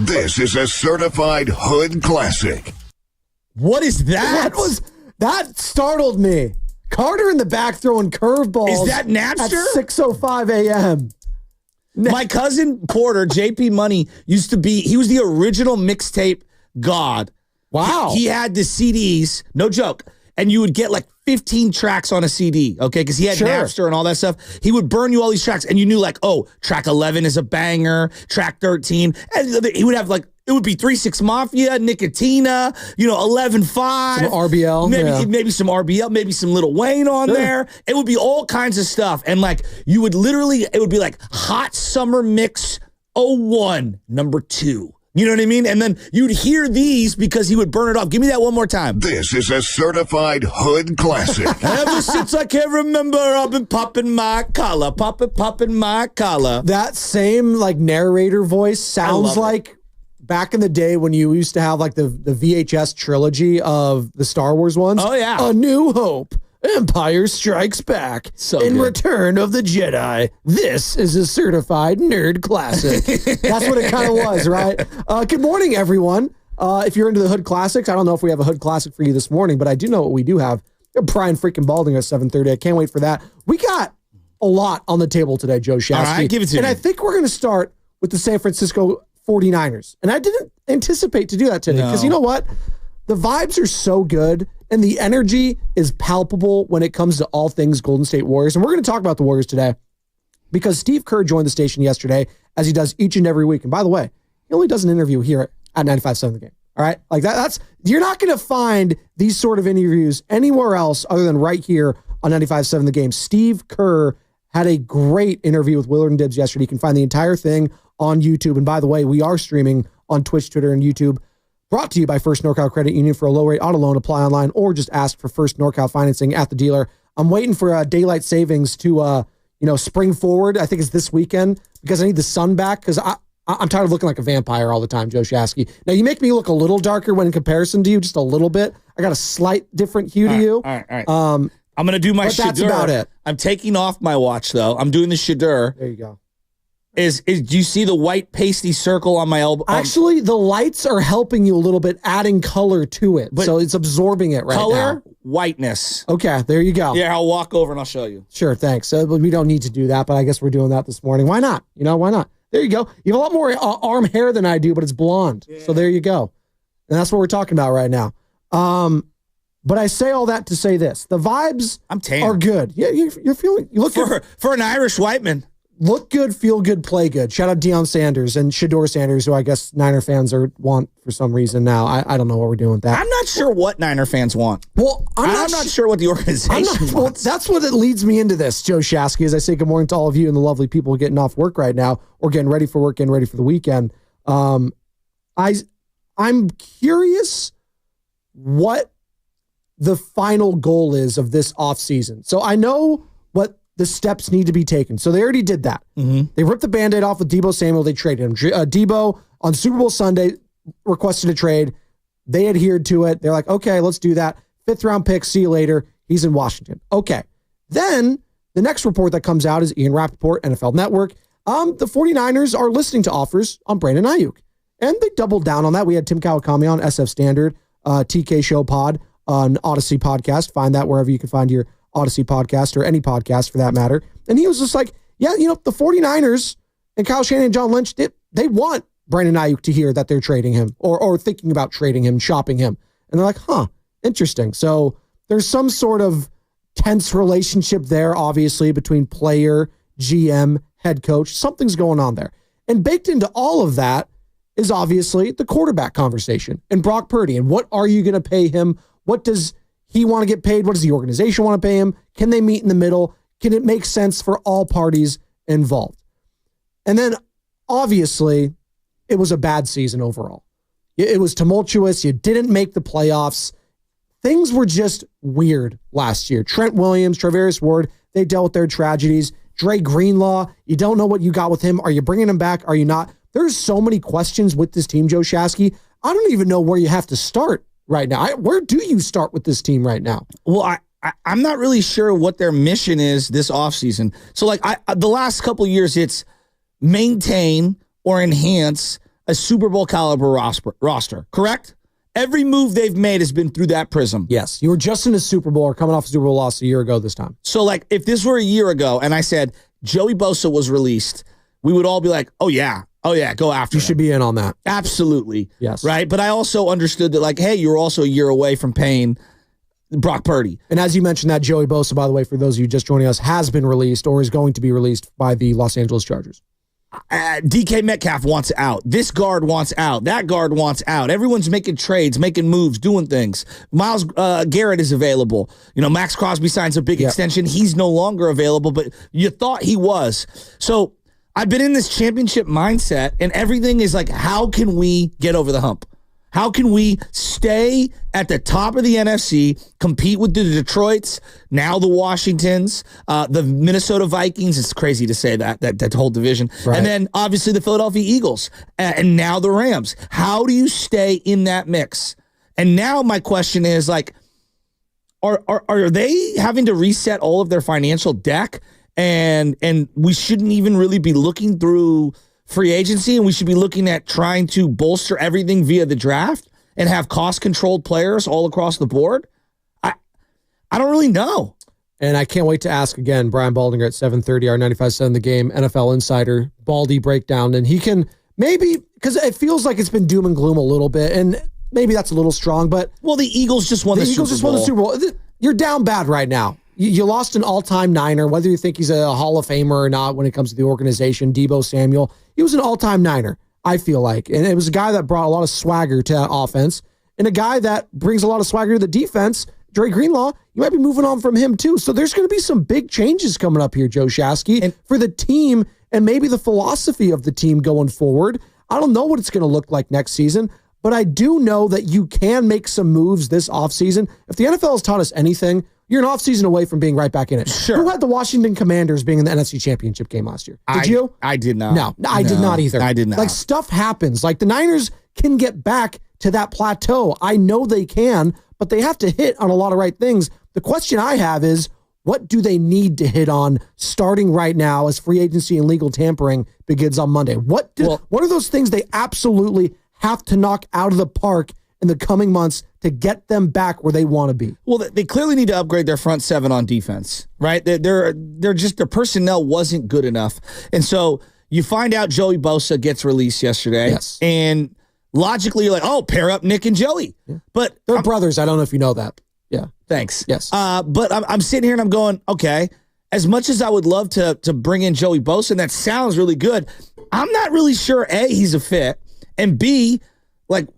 This is a certified hood classic. What is that? That startled me. Carter in the back throwing curveballs. Is that Napster? At 6:05 a.m. My cousin Porter, JP Money, he was the original mixtape god. Wow. He had the CDs, no joke, and you would get like 15 tracks on a CD, okay? Because he had Napster and all that stuff. He would burn you all these tracks, and you knew like, oh, track 11 is a banger, track 13. And he would have like, it would be 3 6 Mafia, Nicotina, 11-5. Some RBL. Maybe some RBL, maybe some Lil Wayne on there. It would be all kinds of stuff. And like, you would literally, it would be like Hot Summer Mix 01, number 2. You know what I mean? And then you'd hear these because he would burn it off. Give me that one more time. This is a certified hood classic. Ever since I can remember, I've been popping my collar, popping my collar. That same like narrator voice sounds like back in the day when you used to have like the VHS trilogy of the Star Wars ones. Oh, yeah. A New Hope. Empire Strikes Back. Return of the Jedi. This is a certified nerd classic. That's what it kind of was, right? Good morning, everyone. If you're into the Hood Classics, I don't know if we have a Hood Classic for you this morning, but I do know what we do have. Brian freaking Balding at 7:30. I can't wait for that. We got a lot on the table today, Joe Shasky. All right, give it to me. And I think we're going to start with the San Francisco 49ers. And I didn't anticipate to do that today because you know what? The vibes are so good and the energy is palpable when it comes to all things Golden State Warriors. And we're going to talk about the Warriors today because Steve Kerr joined the station yesterday as he does each and every week. And by the way, he only does an interview here at 95.7 The Game. All right? Like that's you're not going to find these sort of interviews anywhere else other than right here on 95.7 The Game. Steve Kerr had a great interview with Willard and Dibbs yesterday. You can find the entire thing on YouTube. And by the way, we are streaming on Twitch, Twitter, and YouTube. Brought to you by First NorCal Credit Union. For a low-rate auto loan, apply online or just ask for First NorCal financing at the dealer. I'm waiting for daylight savings to, spring forward. I think it's this weekend because I need the sun back because I'm tired of looking like a vampire all the time, Joe Shasky. Now, you make me look a little darker when in comparison to you, just a little bit. I got a slight different hue to you. All right. I'm going to do my shadur. That's about it. I'm taking off my watch, though. I'm doing the shadur. There you go. Do you see the white pasty circle on my elbow? Actually, the lights are helping you a little bit, adding color to it. So it's absorbing it right now. Color, whiteness. Okay, there you go. Yeah, I'll walk over and I'll show you. Sure, thanks. We don't need to do that, but I guess we're doing that this morning. Why not? Why not? There you go. You have a lot more arm hair than I do, but it's blonde. Yeah. So there you go. And that's what we're talking about right now. But I say all that to say this. The vibes are good. Yeah, you're feeling... You look for an Irish white man. Look good, feel good, play good. Shout out Deion Sanders and Shador Sanders, who I guess Niner fans want for some reason now. I don't know what we're doing with that. I'm not sure what Niner fans want. Well, I'm not sure what the organization wants. Well, that's what it leads me into this, Joe Shasky, as I say good morning to all of you and the lovely people getting off work right now or getting ready for work, getting ready for the weekend. I'm curious what the final goal is of this offseason. So I know what the steps need to be taken. So they already did that. Mm-hmm. They ripped the Band-Aid off with Deebo Samuel. They traded him. Deebo on Super Bowl Sunday requested a trade. They adhered to it. They're like, okay, let's do that. 5th round pick. See you later. He's in Washington. Okay. Then the next report that comes out is Ian Rappaport, NFL Network. The 49ers are listening to offers on Brandon Aiyuk. And they doubled down on that. We had Tim Kawakami on SF Standard, TK Show Pod on Odyssey Podcast. Find that wherever you can find your Odyssey podcast or any podcast for that matter. And he was just like, yeah, the 49ers and Kyle Shanahan and John Lynch, they want Brandon Aiyuk to hear that they're trading him or thinking about trading him, shopping him. And they're like, interesting. So there's some sort of tense relationship there, obviously, between player, GM, head coach. Something's going on there. And baked into all of that is obviously the quarterback conversation and Brock Purdy. And what are you going to pay him? What does he want to get paid? What does the organization want to pay him? Can they meet in the middle? Can it make sense for all parties involved? And then, obviously, it was a bad season overall. It was tumultuous. You didn't make the playoffs. Things were just weird last year. Trent Williams, Travis Ward, they dealt with their tragedies. Dre Greenlaw, you don't know what you got with him. Are you bringing him back? Are you not? There's so many questions with this team, Joe Shasky. I don't even know where you have to start right now. Where do you start with this team right now? Well, I'm not really sure what their mission is this offseason. So, the last couple of years, it's maintain or enhance a Super Bowl caliber roster, correct? Every move they've made has been through that prism. Yes. You were just in a Super Bowl or coming off a Super Bowl loss a year ago this time. So, like, if this were a year ago and I said Joey Bosa was released, we would all be like, oh, yeah, go after him. You should be in on that. Absolutely. Yes. Right? But I also understood that, like, hey, you were also a year away from paying Brock Purdy. And as you mentioned, that Joey Bosa, by the way, for those of you just joining us, has been released or is going to be released by the Los Angeles Chargers. DK Metcalf wants out. This guard wants out. That guard wants out. Everyone's making trades, making moves, doing things. Myles Garrett is available. You know, Max Crosby signs a big extension. He's no longer available, but you thought he was. So I've been in this championship mindset, and everything is like, how can we get over the hump? How can we stay at the top of the NFC, compete with the Detroits, now the Washingtons, the Minnesota Vikings? It's crazy to say that whole division. Right. And then, obviously, the Philadelphia Eagles, and now the Rams. How do you stay in that mix? And now my question is, like, are they having to reset all of their financial deck? And we shouldn't even really be looking through free agency, and we should be looking at trying to bolster everything via the draft and have cost-controlled players all across the board? I don't really know. And I can't wait to ask again Brian Baldinger at 7:30, our 95.7 The Game NFL Insider, Baldy breakdown, and he can maybe, because it feels like it's been doom and gloom a little bit, and maybe that's a little strong, but well, the Eagles just won the Super Bowl. The Eagles just won the Super Bowl. You're down bad right now. You lost an all-time Niner, whether you think he's a Hall of Famer or not when it comes to the organization, Deebo Samuel. He was an all-time Niner, I feel like. And it was a guy that brought a lot of swagger to that offense and a guy that brings a lot of swagger to the defense. Dre Greenlaw, you might be moving on from him too. So there's going to be some big changes coming up here, Joe Shasky, and for the team and maybe the philosophy of the team going forward. I don't know what it's going to look like next season, but I do know that you can make some moves this offseason. If the NFL has taught us anything, you're an offseason away from being right back in it. Sure. Who had the Washington Commanders being in the NFC Championship game last year? Did you? I did not. No, I did not either. I did not. Like, stuff happens. Like, the Niners can get back to that plateau. I know they can, but they have to hit on a lot of right things. The question I have is, what do they need to hit on starting right now as free agency and legal tampering begins on Monday? What are those things they absolutely have to knock out of the park in the coming months to get them back where they want to be? Well, they clearly need to upgrade their front seven on defense, right? They're just, their personnel wasn't good enough. And so you find out Joey Bosa gets released yesterday. Yes. And logically you're like, oh, pair up Nick and Joey. Yeah. But they're brothers. I don't know if you know that. Yeah. Thanks. Yes. But I'm sitting here and I'm going, okay, as much as I would love to bring in Joey Bosa, and that sounds really good, I'm not really sure, A, he's a fit, and B, like,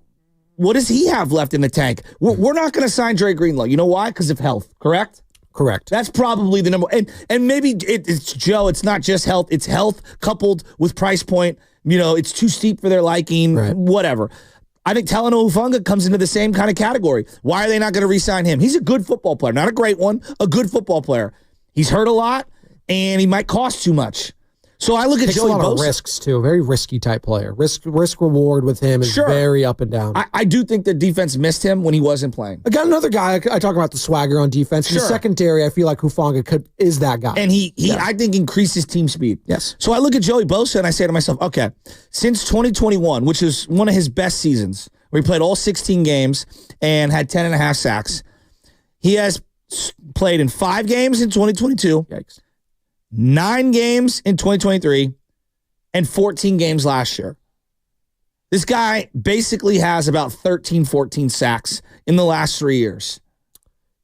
what does he have left in the tank? We're not going to sign Dre Greenlaw. You know why? Because of health, correct? Correct. That's probably the number. And maybe it's Joe. It's not just health. It's health coupled with price point. You know, it's too steep for their liking, right. Whatever. I think Talanoa Hufanga comes into the same kind of category. Why are they not going to re-sign him? He's a good football player. Not a great one, a good football player. He's hurt a lot, and he might cost too much. So I look at Joey Bosa. Takes a lot of risks, too. Very risky type player. Risk reward with him is very up and down. I do think the defense missed him when he wasn't playing. I got another guy. I talk about the swagger on defense. In the secondary, I feel like Hufanga is that guy. And he I think, increases team speed. Yes. So I look at Joey Bosa and I say to myself, okay, since 2021, which is one of his best seasons, where he played all 16 games and had 10.5 sacks, he has played in 5 games in 2022. Yikes. 9 games in 2023 and 14 games last year. This guy basically has about 13, 14 sacks in the last 3 years.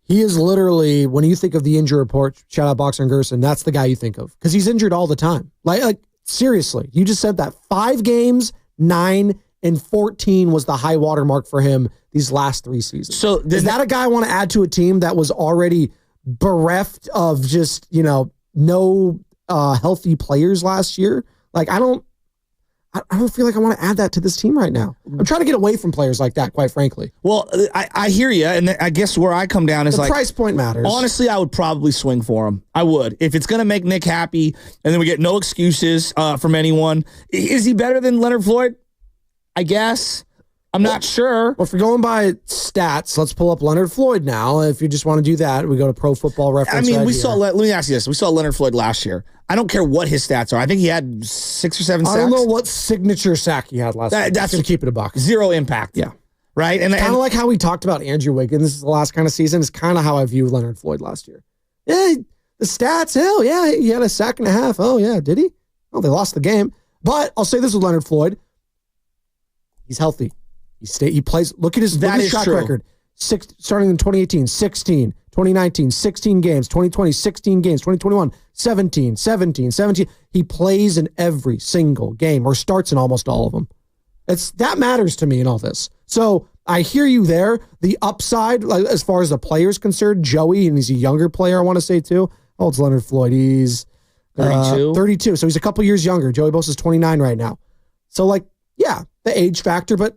He is literally, when you think of the injury report, shout out Boxer and Gerson, that's the guy you think of because he's injured all the time. Like seriously, you just said that 5 games, 9 and 14 was the high water mark for him these last 3 seasons. So is that a guy I want to add to a team that was already bereft of just, no healthy players last year? Like, I don't feel like I want to add that to this team right now. I'm trying to get away from players like that, quite frankly. Well, I hear you, and I guess where I come down is the price point matters. Honestly, I would probably swing for him. I would. If it's going to make Nick happy, and then we get no excuses from anyone. Is he better than Leonard Floyd? I guess. I'm not sure. Well, if we're going by stats, let's pull up Leonard Floyd now. If you just want to do that, we go to Pro Football Reference. I mean, let me ask you this. We saw Leonard Floyd last year. I don't care what his stats are. I think he had 6 or 7 sacks. I don't know what signature sack he had last year. That's going to keep it a buck. 0 impact. Yeah. Right? And kind of like how we talked about Andrew Wiggins the last kind of season is kind of how I view Leonard Floyd last year. Yeah, the stats, hell yeah, he had a sack and a half. Oh yeah, did he? Oh, they lost the game. But I'll say this with Leonard Floyd. He's healthy. He plays. Look at his track record. Starting in 2018, 16. 2019, 16 games. 2020, 16 games. 2021, 17. He plays in every single game or starts in almost all of them. That matters to me in all this. So I hear you there. The upside, like, as far as the player's concerned, Joey, and he's a younger player, I want to say too. How old's Leonard Floyd? He's 32. 32. So he's a couple years younger. Joey Bosa's 29 right now. So, like, yeah, the age factor, but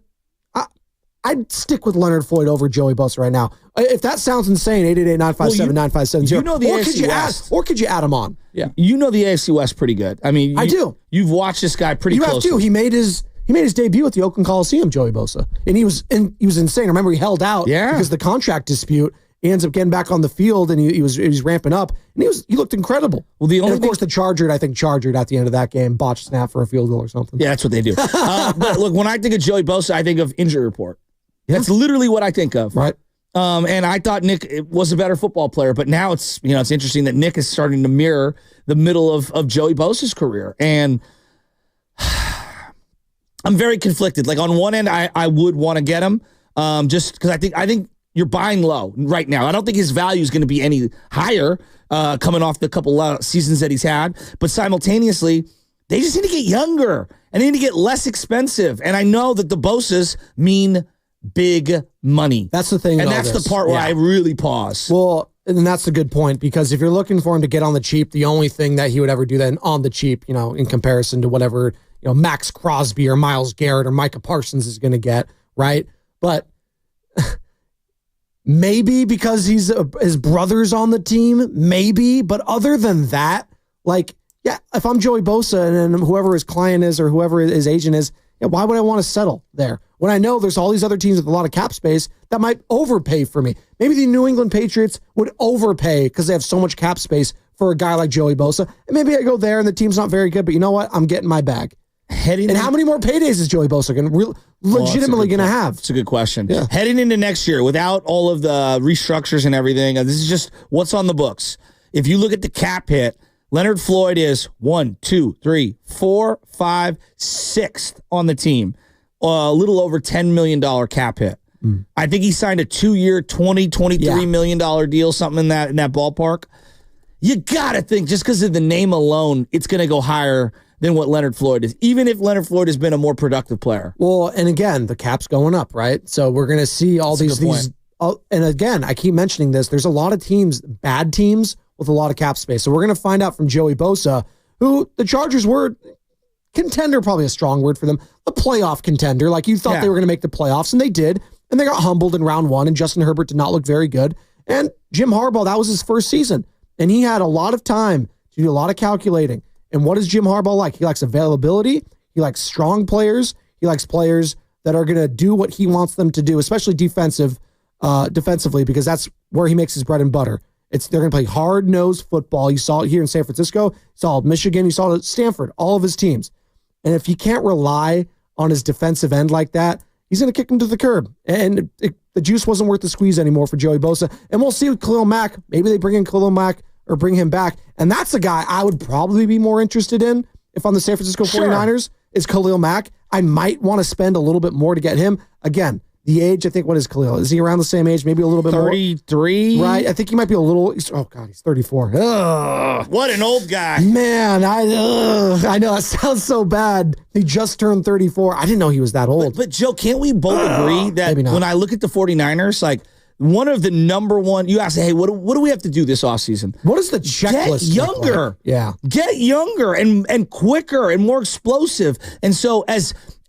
I'd stick with Leonard Floyd over Joey Bosa right now. If that sounds insane, 888-957-9570. You know the AFC West. Or could you add him on? Yeah. You know the AFC West pretty good. I mean, I do. You've watched this guy pretty closely. You have to. He made his debut at the Oakland Coliseum, Joey Bosa. And he was insane. Remember, he held out because of the contract dispute. He ends up getting back on the field, and he was ramping up, and he looked incredible. Well, of course, the Chargered at the end of that game, botched snap for a field goal or something. Yeah, that's what they do. But look, when I think of Joey Bosa, I think of injury report. That's literally what I think of. Right. And I thought Nick was a better football player, but now it's interesting that Nick is starting to mirror the middle of Joey Bosa's career, and I'm very conflicted. Like, on one end, I would want to get him, just because I think you're buying low right now. I don't think his value is going to be any higher coming off the couple seasons that he's had. But simultaneously, they just need to get younger and they need to get less expensive. And I know that the Bosas mean big money. That's the thing. And that's the part where I really pause. Well, and that's a good point, because if you're looking for him to get on the cheap, the only thing that he would ever do then on the cheap, in comparison to whatever, Max Crosby or Myles Garrett or Micah Parsons is going to get, right? But maybe because his brother's on the team, maybe. But other than that, like, yeah, if I'm Joey Bosa and whoever his client is or whoever his agent is, why would I want to settle there when I know there's all these other teams with a lot of cap space that might overpay for me? Maybe the New England Patriots would overpay because they have so much cap space for a guy like Joey Bosa. And maybe I go there and the team's not very good, but you know what? I'm getting my bag. How many more paydays is Joey Bosa legitimately going to have? It's a good question. Yeah. Heading into next year, without all of the restructures and everything, this is just what's on the books. If you look at the cap hit, Leonard Floyd is 1, 2, 3, 4, 5, 6th on the team. A little over $10 million cap hit. I think he signed a 2-year, $23 million deal, something in that ballpark. You got to think, just because of the name alone, it's going to go higher than what Leonard Floyd is, even if Leonard Floyd has been a more productive player. Well, and again, the cap's going up, right? So we're going to see all these. And again, I keep mentioning this. There's a lot of teams, bad teams, with a lot of cap space. So we're going to find out from Joey Bosa, who the Chargers were contender, probably a strong word for them, a playoff contender. Like, you thought they were going to make the playoffs, and they did. And they got humbled in round 1, and Justin Herbert did not look very good. And Jim Harbaugh, that was his first season. And he had a lot of time to do a lot of calculating. And what is Jim Harbaugh like? He likes availability. He likes strong players. He likes players that are going to do what he wants them to do, especially defensively, because that's where he makes his bread and butter. They're going to play hard-nosed football. You saw it here in San Francisco. You saw it at Michigan. You saw it at Stanford, all of his teams. And if he can't rely on his defensive end like that, he's going to kick him to the curb. And the juice wasn't worth the squeeze anymore for Joey Bosa. And we'll see with Khalil Mack. Maybe they bring in Khalil Mack or bring him back. And that's a guy I would probably be more interested in if I'm the San Francisco 49ers, is Khalil Mack. I might want to spend a little bit more to get him. Again, the age, I think, what is Khalil? Is he around the same age? Maybe a little bit 33? More? Right. I think he might be a little, he's 34. Ugh. What an old guy. Man, I know, that sounds so bad. He just turned 34. I didn't know he was that old. But Joe, can't we both agree that when I look at the 49ers, like, one of the number one, you ask, hey, what do we have to do this offseason? What is the checklist? Get younger. Like? Yeah. Get younger and quicker and more explosive. And so,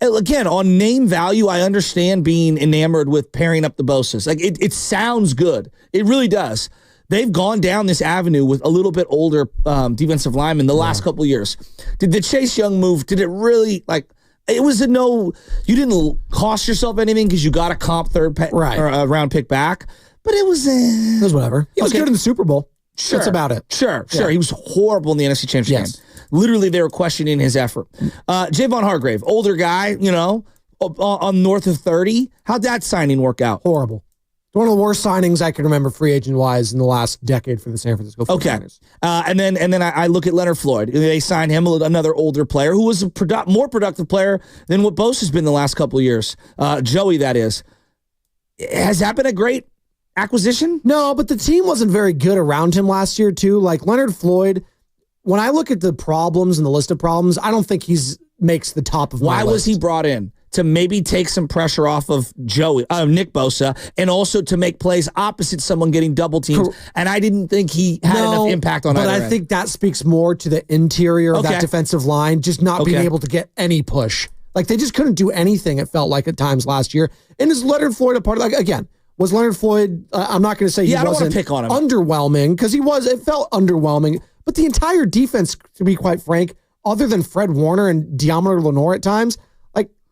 again, on name value, I understand being enamored with pairing up the Bosas. Like, it sounds good. It really does. They've gone down this avenue with a little bit older defensive linemen the last couple of years. Did the Chase Young move, did it really, like, It was you didn't cost yourself anything because you got a comp round pick back, but it was whatever. He was good in the Super Bowl. Sure. That's about it. Sure. He was horrible in the NFC Championship game. Literally, they were questioning his effort. Javon Hargrave, older guy, on north of 30. How'd that signing work out? Horrible. One of the worst signings I can remember free agent-wise in the last decade for the San Francisco 49ers. And then I look at Leonard Floyd. They signed him, another older player who was a more productive player than what Bosa's been the last couple of years. Joey, that is. Has that been a great acquisition? No, but the team wasn't very good around him last year, too. Like, Leonard Floyd, when I look at the problems and the list of problems, I don't think he's makes the top of my list. Why was he brought in? To maybe take some pressure off of Nick Bosa, and also to make plays opposite someone getting double teamed. And I didn't think he had enough impact on that. But I think that speaks more to the interior of that defensive line, just not being able to get any push. Like, they just couldn't do anything, it felt like, at times last year. And is Leonard Floyd a part of, again, was Leonard Floyd, I'm not going to say he wasn't pick on him. Underwhelming, because it felt underwhelming. But the entire defense, to be quite frank, other than Fred Warner and Deommodore Lenoir at times,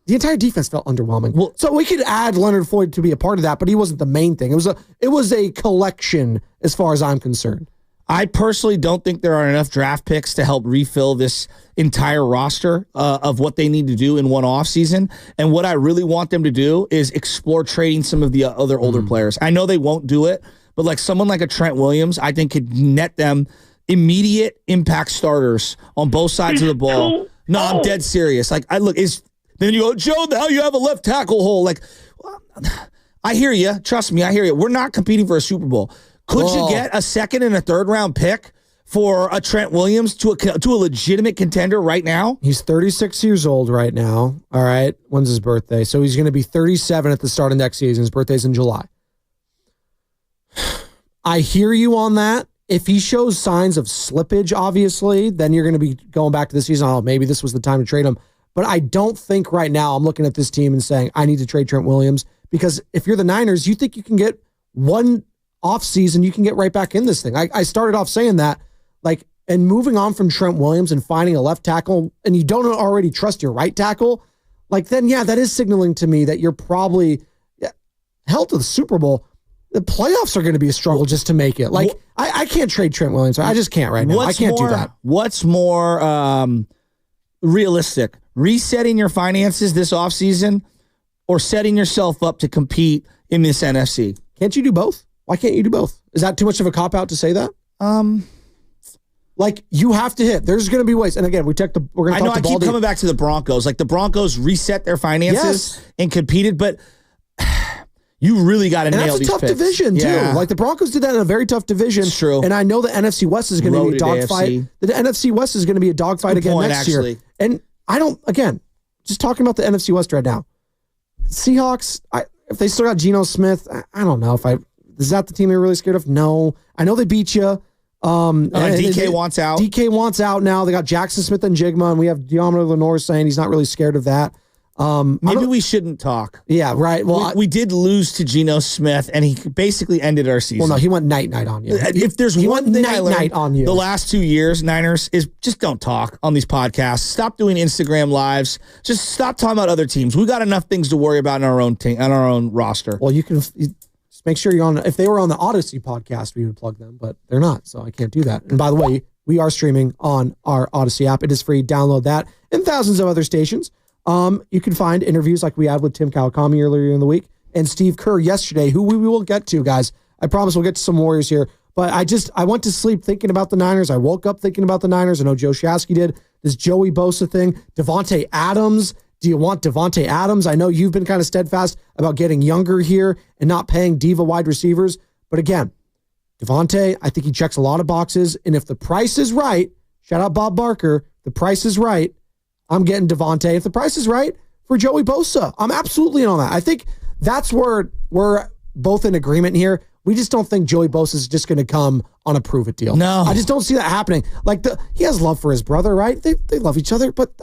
the entire defense felt underwhelming. Well, so we could add Leonard Floyd to be a part of that, but he wasn't the main thing. It was a collection as far as I'm concerned. I personally don't think there are enough draft picks to help refill this entire roster of what they need to do in one offseason. And what I really want them to do is explore trading some of the other older players. I know they won't do it, but like someone like a Trent Williams, I think could net them immediate impact starters on both sides of the ball. No, I'm dead serious. Like, then you go, Joe, now you have a left tackle hole. Like, I hear you. Trust me, I hear you. We're not competing for a Super Bowl. Could you get a second and a third round pick for a Trent Williams to a legitimate contender right now? He's 36 years old right now. All right. When's his birthday? So he's going to be 37 at the start of next season. His birthday's in July. I hear you on that. If he shows signs of slippage, obviously, then you're going to be going back to the season. Oh, maybe this was the time to trade him. But I don't think right now I'm looking at this team and saying, I need to trade Trent Williams, because if you're the Niners, you think you can get one offseason, you can get right back in this thing. I started off saying that, and moving on from Trent Williams and finding a left tackle, and you don't already trust your right tackle, then that is signaling to me that you're probably held to the Super Bowl. The playoffs are going to be a struggle just to make it. I can't trade Trent Williams. I just can't right now. I can't do that. What's more realistic? Resetting your finances this offseason or setting yourself up to compete in this NFC? Can't you do both? Why can't you do both? Is that too much of a cop-out to say that? You have to hit. There's going to be ways. And again, we're going to talk to Baldy. I keep coming back to the Broncos. The Broncos reset their finances and competed, but you really got to nail these picks. That's a tough division, too. The Broncos did that in a very tough division. It's true. And I know the NFC West is going to be a dogfight. The NFC West is going to be a dogfight again next year. And just talking about the NFC West right now, Seahawks, if they still got Geno Smith, I don't know is that the team they're really scared of? No. I know they beat you. DK wants out. DK wants out now. They got Jackson Smith and Jigma, and we have Deommodore Lenoir saying he's not really scared of that. Maybe we shouldn't talk. Yeah, right. Well, we did lose to Geno Smith, and he basically ended our season. Well, no, he went night on you. If there's one thing I learned on you the last 2 years, Niners, is just don't talk on these podcasts. Stop doing Instagram lives. Just stop talking about other teams. We got enough things to worry about in our own team, on our own roster. Well, you can just make sure you're on. If they were on the Odyssey podcast, we would plug them, but they're not, so I can't do that. And by the way, we are streaming on our Odyssey app. It is free. Download that and thousands of other stations. You can find interviews like we had with Tim Kawakami earlier in the week and Steve Kerr yesterday, who we will get to, guys. I promise we'll get to some Warriors here. But I went to sleep thinking about the Niners. I woke up thinking about the Niners. I know Joe Shasky did. This Joey Bosa thing. Davante Adams. Do you want Davante Adams? I know you've been kind of steadfast about getting younger here and not paying diva wide receivers. But again, Davante, I think he checks a lot of boxes. And if the price is right, shout out Bob Barker, the price is right, I'm getting Davante. If the price is right for Joey Bosa, I'm absolutely in on that. I think that's where we're both in agreement here. We just don't think Joey Bosa is just going to come on a prove it deal. No. I just don't see that happening. He has love for his brother, right? They love each other, but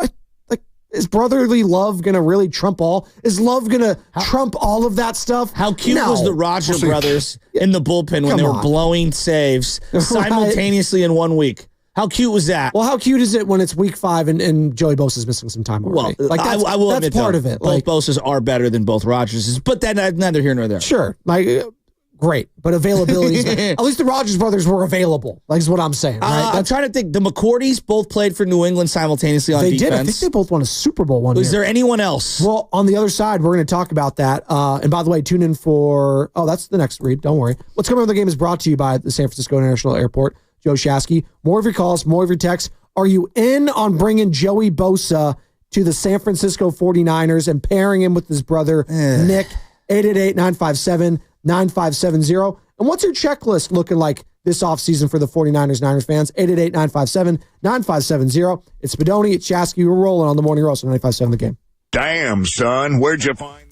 is brotherly love going to really trump all? Is love going to trump all of that stuff? How cute was the Roger brothers in the bullpen when they were blowing saves simultaneously in 1 week? How cute was that? Well, how cute is it when it's week 5 and Joey Bosa's missing some time already? Well, like I will admit, part though, of it. Both Bosas are better than both Rodgerses, but then neither here nor there. Sure. Great, but availability. At least the Rodgers brothers were available. Like is what I'm saying. Right? I'm trying to think. The McCourtys both played for New England simultaneously on defense. They did. I think they both won a Super Bowl one year. Is there anyone else? Well, on the other side, we're going to talk about that. And by the way, tune in for. Oh, that's the next read. Don't worry. What's coming on the game is brought to you by the San Francisco International Airport. Joe Shasky. More of your calls. More of your texts. Are you in on bringing Joey Bosa to the San Francisco 49ers and pairing him with his brother Nick? 888-957-9570. And what's your checklist looking like this offseason for the 49ers Niners fans? 888-957-9570. It's Spadoni, it's Shasky. We're rolling on the Morning Roast on 95.7 The Game. Damn, son, where'd you find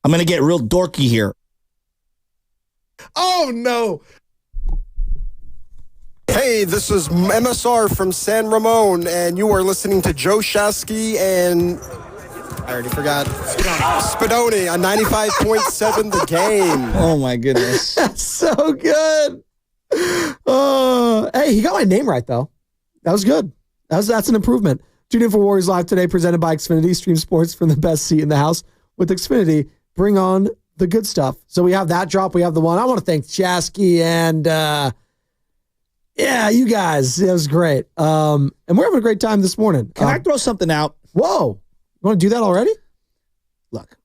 I'm going to get real dorky here. Oh, no. Hey, this is MSR from San Ramon, and you are listening to Joe Shasky and I already forgot. Spadoni on 95.7 The Game. Oh, my goodness. That's so good. Hey, he got my name right, though. That was good. That's an improvement. Tune in for Warriors Live today, presented by Xfinity. Stream sports from the best seat in the house. With Xfinity, bring on the good stuff. So we have that drop. We have the one. I want to thank Shasky and, you guys. It was great. And we're having a great time this morning. Can I throw something out? Whoa. You want to do that already? Look,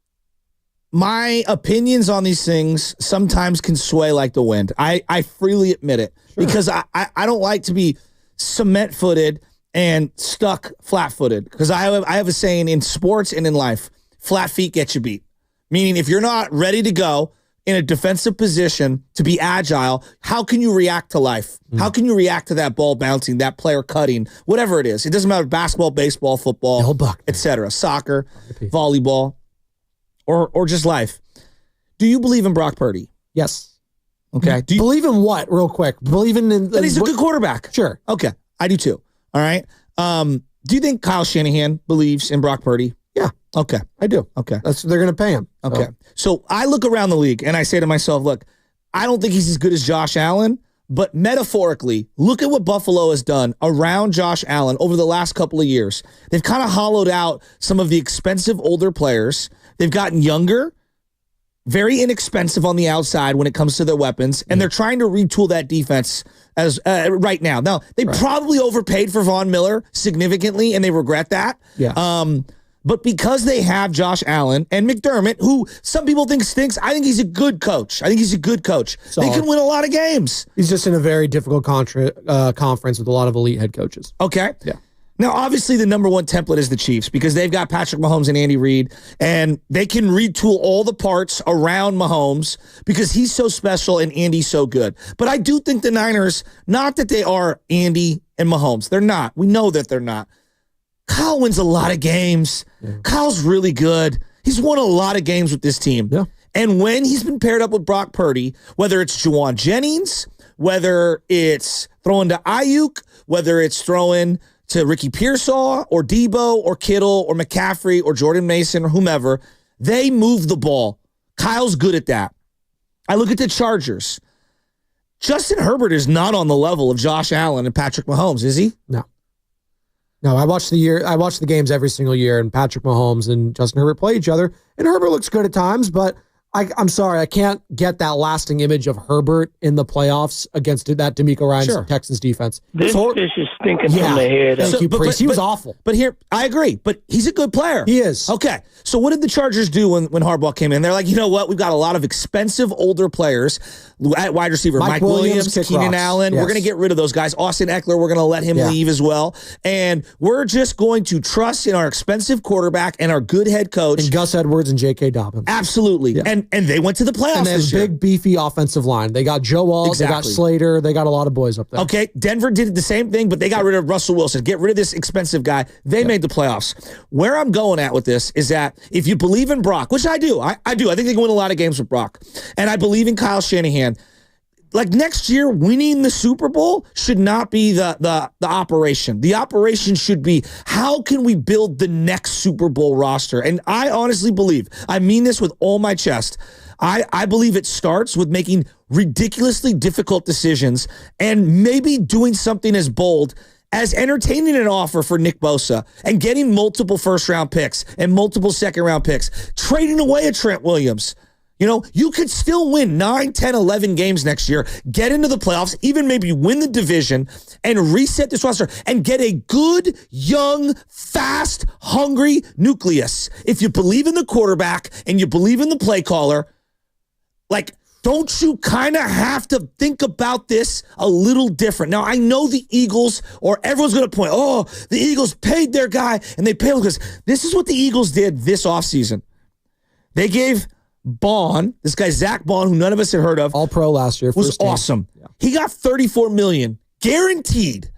my opinions on these things sometimes can sway like the wind. I freely admit it because I don't like to be cement-footed and stuck flat-footed because I have a saying in sports and in life, flat feet get you beat. Meaning if you're not ready to go in a defensive position to be agile, how can you react to life? How can you react to that ball bouncing, that player cutting, whatever it is? It doesn't matter, basketball, baseball, football, etc., soccer, volleyball, or just life. Do you believe in Brock Purdy? Yes. Okay. Do you believe in what, real quick? Believe in that he's a good quarterback? Sure. Okay. I do too. All right. Do you think Kyle Shanahan believes in Brock Purdy? Yeah. Okay. I do. Okay. They're going to pay him. Okay. So I look around the league and I say to myself, look, I don't think he's as good as Josh Allen, but metaphorically, look at what Buffalo has done around Josh Allen over the last couple of years. They've kind of hollowed out some of the expensive older players. They've gotten younger, very inexpensive on the outside when it comes to their weapons, and they're trying to retool that defense as right now. Now, they probably overpaid for Von Miller significantly, and they regret that. Yeah. But because they have Josh Allen and McDermott, who some people think stinks, I think he's a good coach. I think he's a good coach. Solid. They can win a lot of games. He's just in a very difficult conference with a lot of elite head coaches. Okay. Yeah. Now, obviously, the number one template is the Chiefs because they've got Patrick Mahomes and Andy Reid, and they can retool all the parts around Mahomes because he's so special and Andy's so good. But I do think the Niners, not that they are Andy and Mahomes. They're not. We know that they're not. Kyle wins a lot of games. Yeah. Kyle's really good. He's won a lot of games with this team. Yeah. And when he's been paired up with Brock Purdy, whether it's Juwan Jennings, whether it's throwing to Aiyuk, whether it's throwing to Ricky Pearsall or Debo or Kittle or McCaffrey or Jordan Mason or whomever, they move the ball. Kyle's good at that. I look at the Chargers. Justin Herbert is not on the level of Josh Allen and Patrick Mahomes, is he? No, I watch the games every single year, and Patrick Mahomes and Justin Herbert play each other, and Herbert looks good at times, but I'm sorry, I can't get that lasting image of Herbert in the playoffs against that DeMeco Ryans Texans defense. This fish is stinking from the head. Thank you, Priest. He was awful. But here, I agree, but he's a good player. He is. Okay, so what did the Chargers do when Harbaugh came in? They're like, you know what? We've got a lot of expensive older players at wide receiver. Mike Williams, Keenan Allen. Yes. We're going to get rid of those guys. Austin Eckler, we're going to let him leave as well. And we're just going to trust in our expensive quarterback and our good head coach. And Gus Edwards and J.K. Dobbins. Absolutely. Yeah. And they went to the playoffs and they have big, beefy offensive line. They got Joe Alt, they got Slater, they got a lot of boys up there. Okay, Denver did the same thing, but they got rid of Russell Wilson. Get rid of this expensive guy. They made the playoffs. Where I'm going at with this is that if you believe in Brock, which I do, I do. I think they can win a lot of games with Brock. And I believe in Kyle Shanahan. Like next year, winning the Super Bowl should not be the operation. The operation should be, how can we build the next Super Bowl roster? And I honestly believe, I mean this with all my chest, I believe it starts with making ridiculously difficult decisions and maybe doing something as bold as entertaining an offer for Nick Bosa and getting multiple first-round picks and multiple second-round picks, trading away a Trent Williams. You know, you could still win 9, 10, 11 games next year, get into the playoffs, even maybe win the division, and reset this roster and get a good, young, fast, hungry nucleus. If you believe in the quarterback and you believe in the play caller, like, don't you kind of have to think about this a little different? Now, I know the Eagles, or everyone's going to point, oh, the Eagles paid their guy, and they paid because this is what the Eagles did this offseason. They gave Bond, this guy Zach Bond, who none of us had heard of, all pro last year, was awesome. Yeah. He got $34 million guaranteed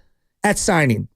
at signing.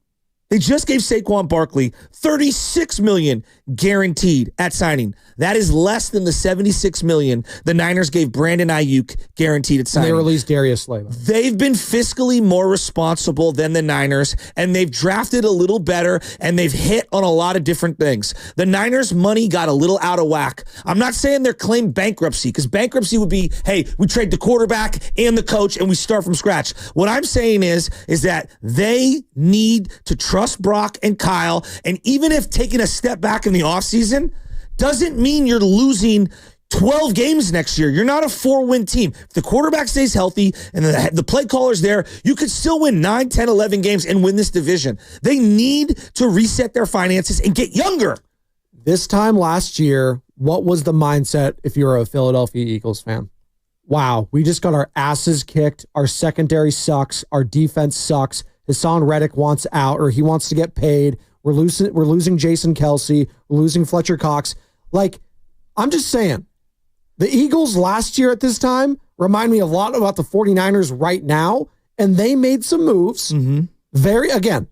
They just gave Saquon Barkley $36 million guaranteed at signing. That is less than the $76 million the Niners gave Brandon Aiyuk guaranteed at signing. They released Darius Slay. They've been fiscally more responsible than the Niners, and they've drafted a little better, and they've hit on a lot of different things. The Niners' money got a little out of whack. I'm not saying they're claiming bankruptcy, because bankruptcy would be, hey, we trade the quarterback and the coach, and we start from scratch. What I'm saying is that they need to trust Brock and Kyle, and even if taking a step back in the offseason doesn't mean you're losing 12 games next year. You're not a 4-win team. If the quarterback stays healthy and the play caller's there, you could still win 9, 10, 11 games and win this division. They need to reset their finances and get younger. This time last year, what was the mindset if you're a Philadelphia Eagles fan? Wow, we just got our asses kicked. Our secondary sucks. Our defense sucks. Hassan Reddick wants out, or he wants to get paid. We're losing Jason Kelsey. We're losing Fletcher Cox. Like, I'm just saying, the Eagles last year at this time remind me a lot about the 49ers right now, and they made some moves. Again,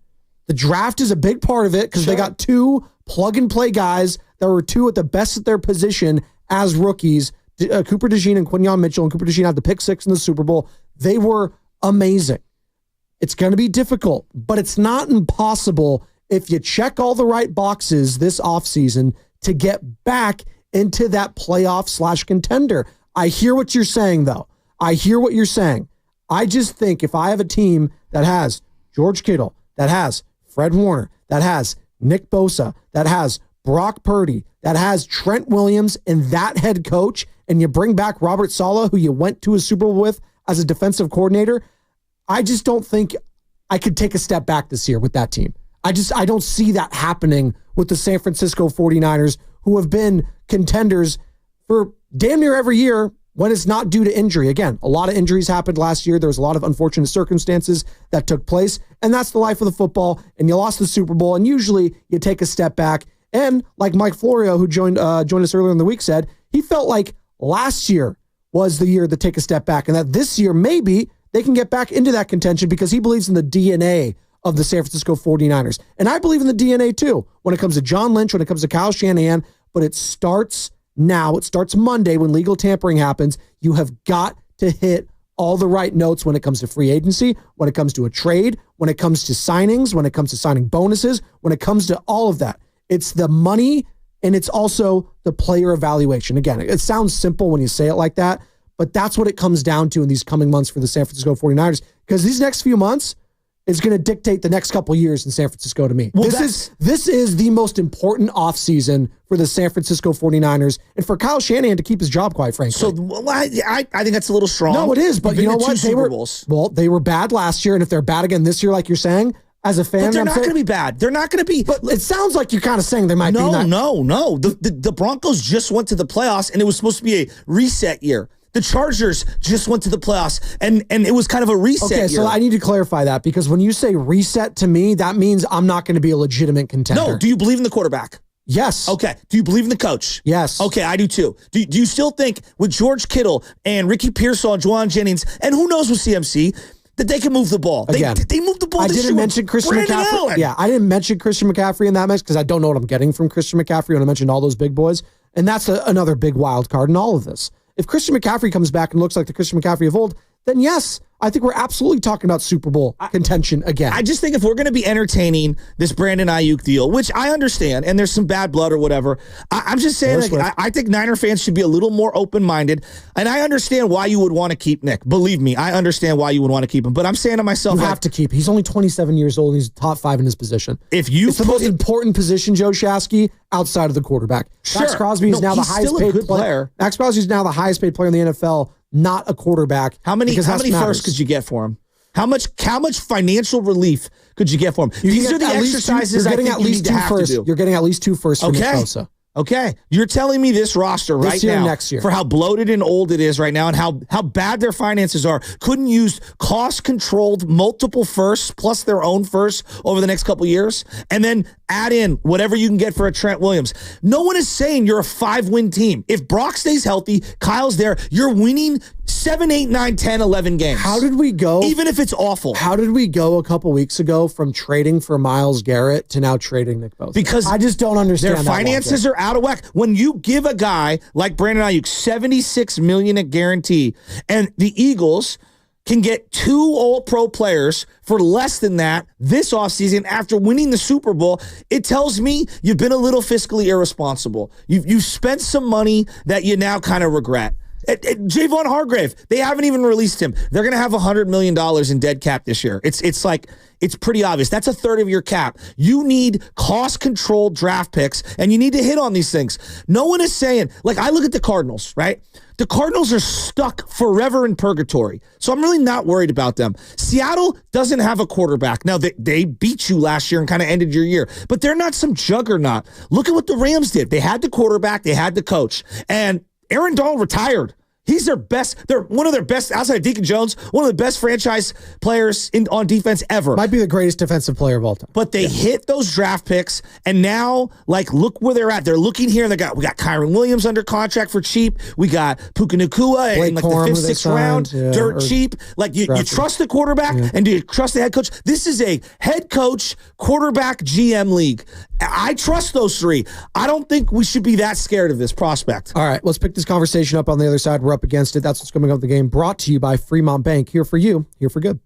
the draft is a big part of it because they got 2 plug-and-play guys that were 2 at the best at their position as rookies, Cooper DeJean and Quinyon Mitchell, and Cooper DeJean had the pick 6 in the Super Bowl. They were amazing. It's going to be difficult, but it's not impossible if you check all the right boxes this offseason to get back into that playoff/contender. I hear what you're saying, though. I hear what you're saying. I just think if I have a team that has George Kittle, that has Fred Warner, that has Nick Bosa, that has Brock Purdy, that has Trent Williams and that head coach, and you bring back Robert Saleh, who you went to a Super Bowl with as a defensive coordinator, I just don't think I could take a step back this year with that team. I don't see that happening with the San Francisco 49ers, who have been contenders for damn near every year when it's not due to injury. Again, a lot of injuries happened last year. There was a lot of unfortunate circumstances that took place, and that's the life of the football, and you lost the Super Bowl, and usually you take a step back. And like Mike Florio, who joined us earlier in the week, said, he felt like last year was the year to take a step back, and that this year maybe they can get back into that contention because he believes in the DNA of the San Francisco 49ers. And I believe in the DNA too, when it comes to John Lynch, when it comes to Kyle Shanahan, but it starts now. It starts Monday when legal tampering happens. You have got to hit all the right notes when it comes to free agency, when it comes to a trade, when it comes to signings, when it comes to signing bonuses, when it comes to all of that. It's the money, and it's also the player evaluation. Again, it sounds simple when you say it like that, but that's what it comes down to in these coming months for the San Francisco 49ers, because these next few months is going to dictate the next couple of years in San Francisco to me. Well, this is the most important offseason for the San Francisco 49ers and for Kyle Shanahan to keep his job, quite frankly. So I think that's a little strong. No, it is, but you know what? They were bad last year, and if they're bad again this year, like you're saying, as a fan, but they're not going to be bad. They're not going to be. But it sounds like you're kind of saying they might be. No. The Broncos just went to the playoffs, and it was supposed to be a reset year. The Chargers just went to the playoffs, and it was kind of a reset year. Okay, so I need to clarify that, because when you say reset to me, that means I'm not going to be a legitimate contender. No, do you believe in the quarterback? Yes. Okay. Do you believe in the coach? Yes. Okay, I do too. Do you still think with George Kittle and Ricky Pearsall and Juwan Jennings, and who knows with CMC, that they can move the ball? Again, they moved the ball. I didn't mention Christian McCaffrey. Allen. Yeah, I didn't mention Christian McCaffrey in that mix because I don't know what I'm getting from Christian McCaffrey when I mentioned all those big boys. And that's another big wild card in all of this. If Christian McCaffrey comes back and looks like the Christian McCaffrey of old, then yes, I think we're absolutely talking about Super Bowl contention again. I just think if we're going to be entertaining this Brandon Aiyuk deal, which I understand, and there's some bad blood or whatever, I'm just saying, I think Niner fans should be a little more open-minded, and I understand why you would want to keep Nick. Believe me, I understand why you would want to keep him, but I'm saying to myself, you have to keep. He's only 27 years old, and he's top 5 in his position. It's the most important position, Joe Shasky, outside of the quarterback. Sure. Max Crosby is now the highest paid player. Max Crosby is now the highest paid player in the NFL. Not a quarterback. How many firsts could you get for him? How much financial relief could you get for him? These are the exercises I think you need to have to do. You're getting at least 2 firsts for Nick Bosa. Okay. You're telling me this roster right now, next year, for how bloated and old it is right now and how bad their finances are, couldn't use cost-controlled multiple firsts plus their own firsts over the next couple years? And then add in whatever you can get for a Trent Williams. No one is saying you're a 5-win team. If Brock stays healthy, Kyle's there, you're winning 7, 8, 9, 10, 11 games. How did we go? Even if it's awful. How did we go a couple weeks ago from trading for Myles Garrett to now trading Nick Bosa? Because I just don't understand their finances are out of whack. When you give a guy like Brandon Aiyuk $76 million a guarantee, and the Eagles can get 2 all-pro players for less than that this offseason after winning the Super Bowl, it tells me you've been a little fiscally irresponsible. You've spent some money that you now kind of regret. Javon Hargrave, they haven't even released him. They're going to have $100 million in dead cap this year. It's pretty obvious. That's a third of your cap. You need cost-controlled draft picks, and you need to hit on these things. No one is saying, like, I look at the Cardinals, right? The Cardinals are stuck forever in purgatory, so I'm really not worried about them. Seattle doesn't have a quarterback. Now, they beat you last year and kind of ended your year, but they're not some juggernaut. Look at what the Rams did. They had the quarterback, they had the coach, and Aaron Donald retired. He's their best. They're one of their best, outside of Deacon Jones, one of the best franchise players on defense ever. Might be the greatest defensive player of all time. But they hit those draft picks, and now, like, look where they're at. They're looking here, and we got Kyron Williams under contract for cheap. We got Puka Nacua in like the 5th, 6th round, dirt cheap. Like, you trust the quarterback, and do you trust the head coach? This is a head coach, quarterback, GM league. I trust those three. I don't think we should be that scared of this prospect. All right, let's pick this conversation up on the other side. We're up against it. That's what's coming up in the game. Brought to you by Fremont Bank. Here for you, here for good.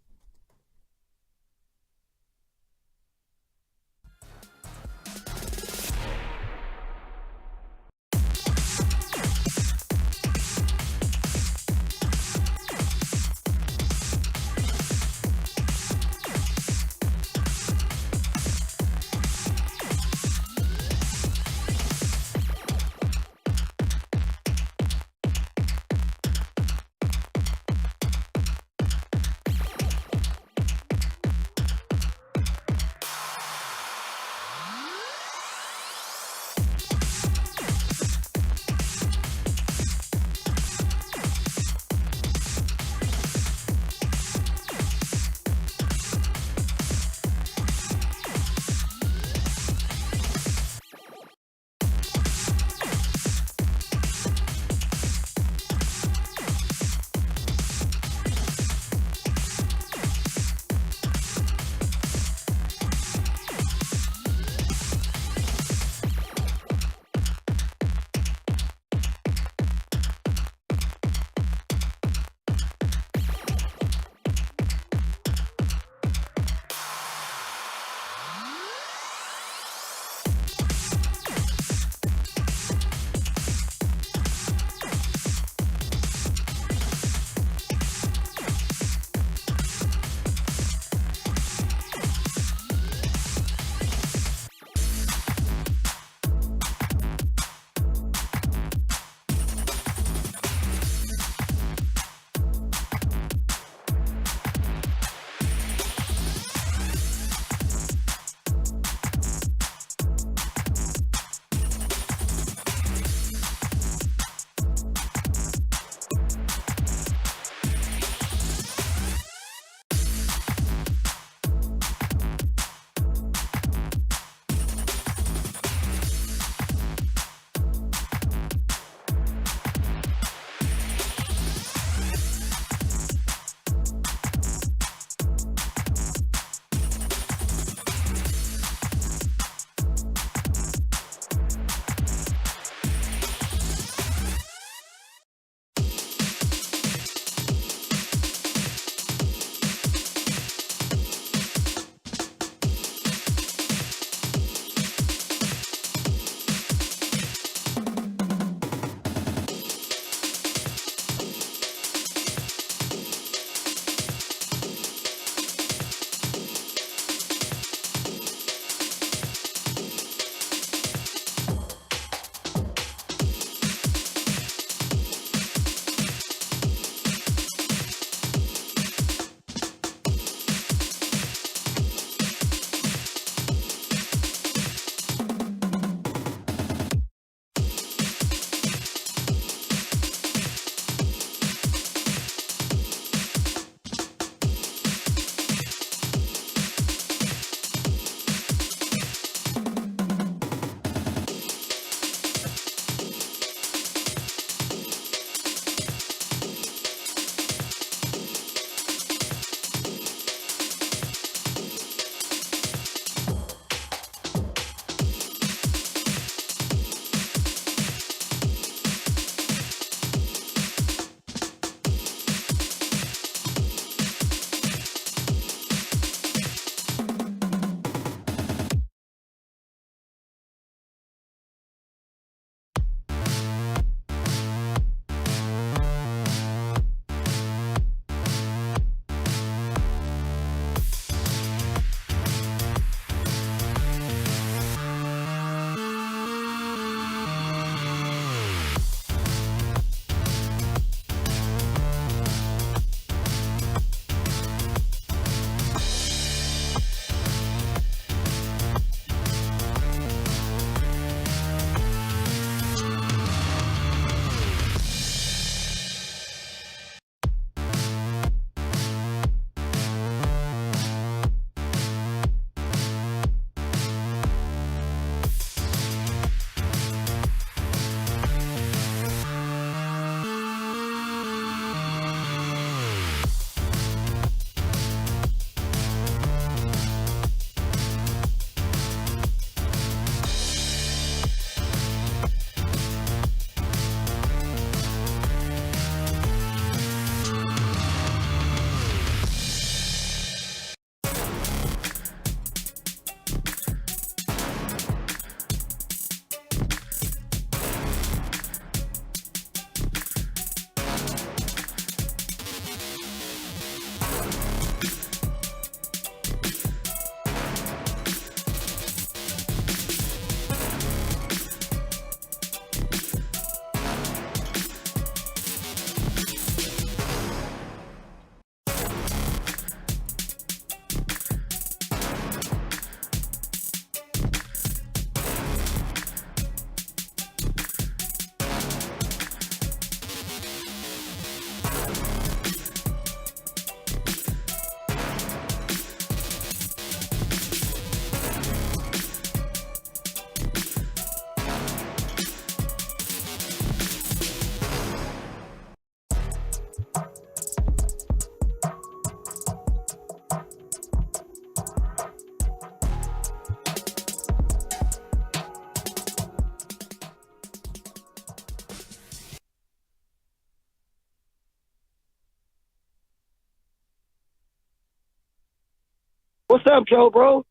What's up, Joe, bro?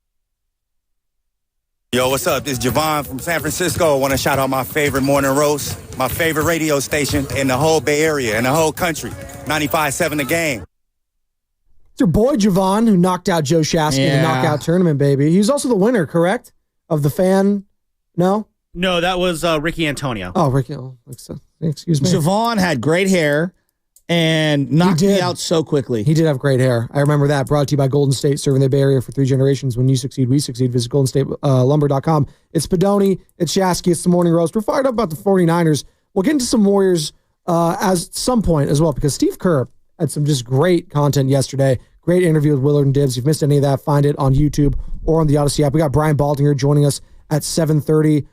Yo, what's up? This is Javon from San Francisco. I want to shout out my favorite morning roast, my favorite radio station in the whole Bay Area and the whole country. 95.7 The Game. It's your boy Javon who knocked out Joe Shasky in the knockout tournament, baby. He was also the winner, correct? Of the fan? No? No, that was Ricky Antonio. Oh, Ricky. Oh, excuse me. Javon had great hair and knocked me out so quickly. He did have great hair. I remember that. Brought to you by Golden State, serving the Bay Area for 3 generations. When you succeed, we succeed. Visit GoldenStateLumber.com. It's Spadoni. It's Shasky. It's the Morning Roast. We're fired up about the 49ers. We'll get into some Warriors as some point as well, because Steve Kerr had some just great content yesterday. Great interview with Willard and Dibbs. If you've missed any of that, find it on YouTube or on the Odyssey app. We got Brian Baldinger joining us at 7:30,